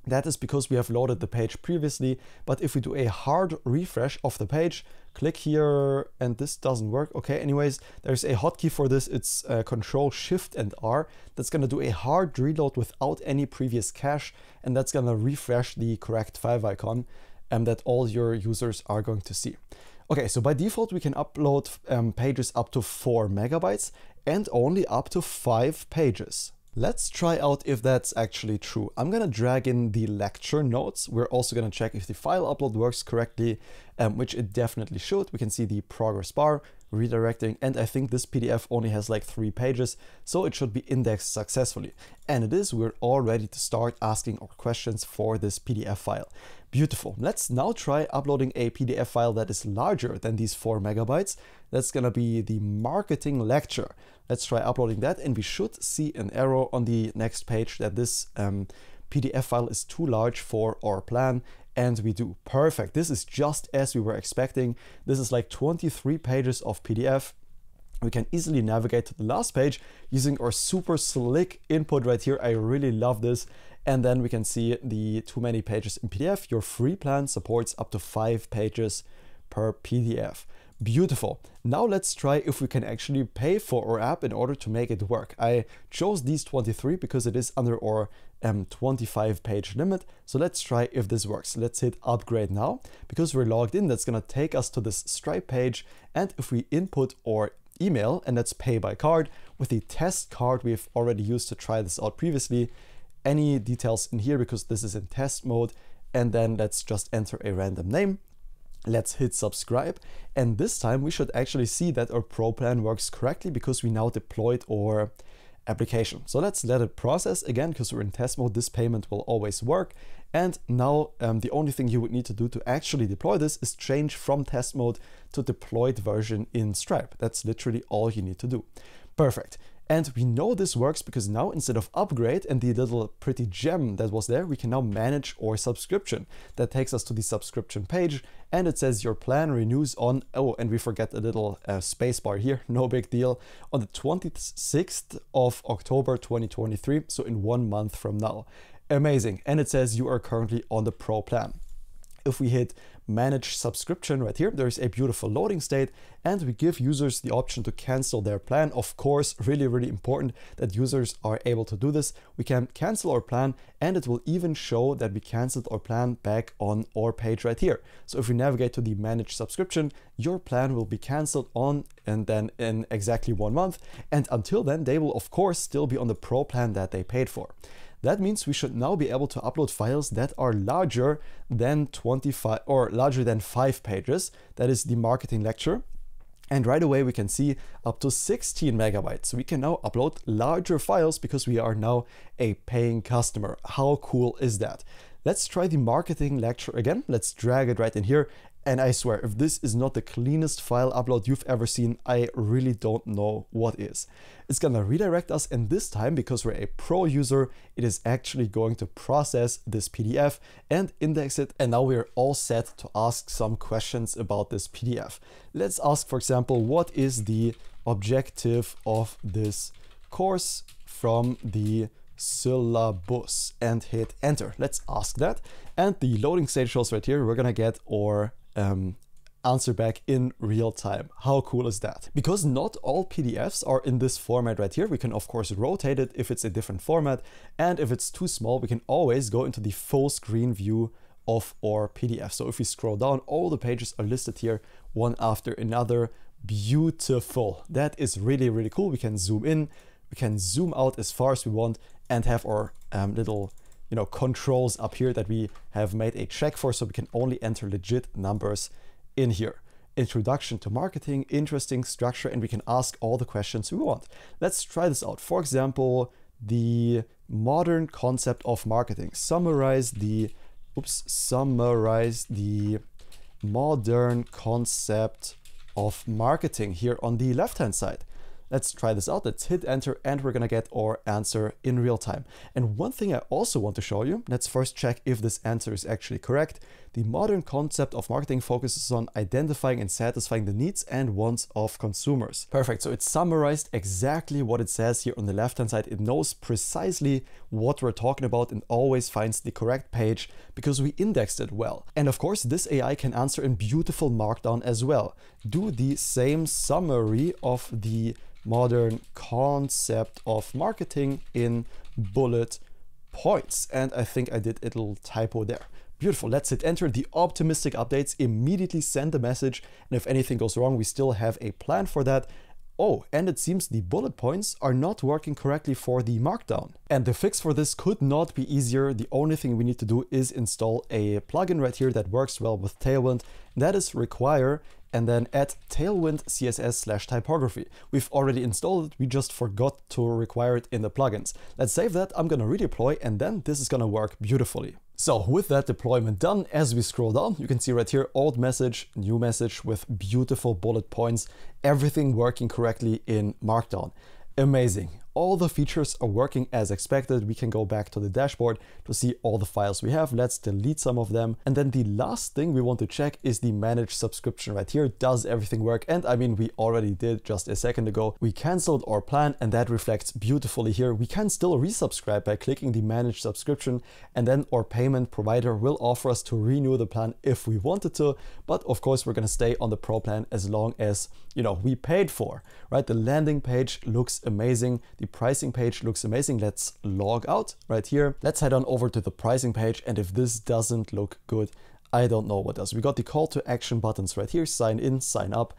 That is because we have loaded the page previously. But if we do a hard refresh of the page, click here, and this doesn't work. Okay, anyways, there's a hotkey for this. It's Control-Shift-and-R. That's going to do a hard reload without any previous cache, and that's going to refresh the correct fav icon that all your users are going to see. Okay, so by default, we can upload pages up to 4 megabytes and only up to 5 pages. Let's try out if that's actually true. I'm gonna drag in the lecture notes. We're also gonna check if the file upload works correctly, which it definitely should. We can see the progress bar redirecting, and I think this PDF only has like 3 pages, so it should be indexed successfully. And it is. We're all ready to start asking our questions for this PDF file. Beautiful. Let's now try uploading a PDF file that is larger than these 4 megabytes. That's gonna be the marketing lecture. Let's try uploading that, and we should see an arrow on the next page that this PDF file is too large for our plan, and we do. Perfect. This is just as we were expecting. This is like 23 pages of PDF. We can easily navigate to the last page using our super slick input right here. I really love this. And then we can see the too many pages in PDF. Your free plan supports up to 5 pages per PDF. Beautiful. Now let's try if we can actually pay for our app in order to make it work. I chose these 23 because it is under our 25 page limit. So let's try if this works. Let's hit upgrade now. Because we're logged in, that's going to take us to this Stripe page. And if we input our email, and let's pay by card with the test card we've already used to try this out previously, any details in here because this is in test mode. And then let's just enter a random name. Let's hit subscribe, and this time we should actually see that our Pro plan works correctly because we now deployed our application. So let's let it process again because we're in test mode. This payment will always work. And now the only thing you would need to do to actually deploy this is change from test mode to deployed version in Stripe. That's literally all you need to do. Perfect. And we know this works because now instead of upgrade and the little pretty gem that was there, we can now manage our subscription. That takes us to the subscription page, and it says your plan renews on, oh, and we forget a little space bar here, no big deal, on the 26th of October 2023, so in 1 month from now. Amazing. And it says you are currently on the Pro plan. If we hit manage subscription right here, there's a beautiful loading state, and we give users the option to cancel their plan. Of course, really, really important that users are able to do this. We can cancel our plan, and it will even show that we canceled our plan back on our page right here. So if we navigate to the manage subscription, your plan will be canceled on and then in exactly 1 month. And until then, they will of course still be on the Pro plan that they paid for. That means we should now be able to upload files that are larger than 25 or larger than 5 pages. That is the marketing lecture. And right away we can see up to 16 megabytes. So we can now upload larger files because we are now a paying customer. How cool is that? Let's try the marketing lecture again. Let's drag it right in here. And I swear, if this is not the cleanest file upload you've ever seen, I really don't know what is. It's gonna redirect us, and this time, because we're a pro user, it is actually going to process this PDF and index it. And now we're all set to ask some questions about this PDF. Let's ask, for example, what is the objective of this course from the syllabus, and hit enter. Let's ask that. And the loading stage shows right here. We're gonna get our answer back in real time. How cool is that? Because not all PDFs are in this format right here. We can of course rotate it if it's a different format, and if it's too small, we can always go into the full screen view of our PDF. So if we scroll down, all the pages are listed here, one after another. Beautiful. That is really, really cool. We can zoom in, We can zoom out as far as we want and have our little controls up here that we have made a check for, so we can only enter legit numbers in here. Introduction to marketing, interesting structure, and we can ask all the questions we want. Let's try this out. For example, the modern concept of marketing. Summarize the modern concept of marketing here on the left-hand side. Let's try this out. Let's hit enter and we're gonna get our answer in real time. And one thing I also want to show you, let's first check if this answer is actually correct. The modern concept of marketing focuses on identifying and satisfying the needs and wants of consumers. Perfect, so it's summarized exactly what it says here on the left-hand side. It knows precisely what we're talking about and always finds the correct page because we indexed it well. And of course, this AI can answer in beautiful Markdown as well. Do the same summary of the modern concept of marketing in bullet points. And I think I did a little typo there. Beautiful, let's hit enter. The optimistic updates immediately send a message, and if anything goes wrong, we still have a plan for that. Oh, and it seems the bullet points are not working correctly for the Markdown. And the fix for this could not be easier. The only thing we need to do is install a plugin right here that works well with Tailwind. That is require and then add Tailwind CSS/typography. We've already installed it, we just forgot to require it in the plugins. Let's save that, I'm gonna redeploy, and then this is gonna work beautifully. So with that deployment done, as we scroll down, you can see right here, old message, new message with beautiful bullet points, everything working correctly in Markdown. Amazing. All the features are working as expected. We can go back to the dashboard to see all the files we have. Let's delete some of them. And then the last thing we want to check is the manage subscription right here. Does everything work? And I mean, we already did just a second ago. We canceled our plan and that reflects beautifully here. We can still resubscribe by clicking the manage subscription, and then our payment provider will offer us to renew the plan if we wanted to. But of course, we're going to stay on the pro plan as long as, we paid for, right? The landing page looks amazing. The pricing page looks amazing. Let's log out right here. Let's head on over to the pricing page. And if this doesn't look good, I don't know what does. We got the call to action buttons right here. Sign in, sign up.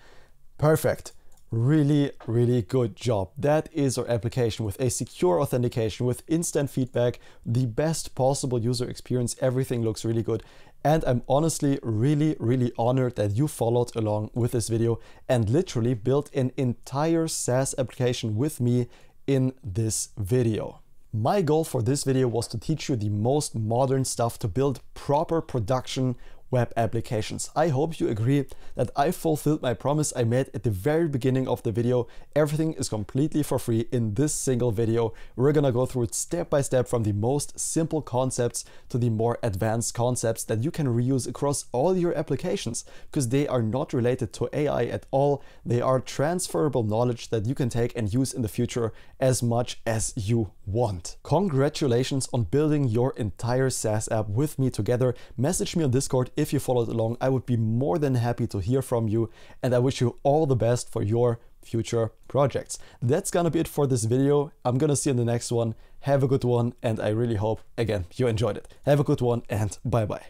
Perfect. Really, really good job. That is our application with a secure authentication, with instant feedback, the best possible user experience. Everything looks really good. And I'm honestly really, really honored that you followed along with this video and literally built an entire SaaS application with me in this video. My goal for this video was to teach you the most modern stuff to build proper production web applications. I hope you agree that I fulfilled my promise I made at the very beginning of the video. Everything is completely for free in this single video. We're gonna go through it step by step from the most simple concepts to the more advanced concepts that you can reuse across all your applications, because they are not related to AI at all. They are transferable knowledge that you can take and use in the future as much as you want. Congratulations on building your entire SaaS app with me together. Message me on Discord if you followed along. I would be more than happy to hear from you, and I wish you all the best for your future projects. That's gonna be it for this video. I'm gonna see you in the next one. Have a good one, and I really hope, again, you enjoyed it. Have a good one, and bye-bye.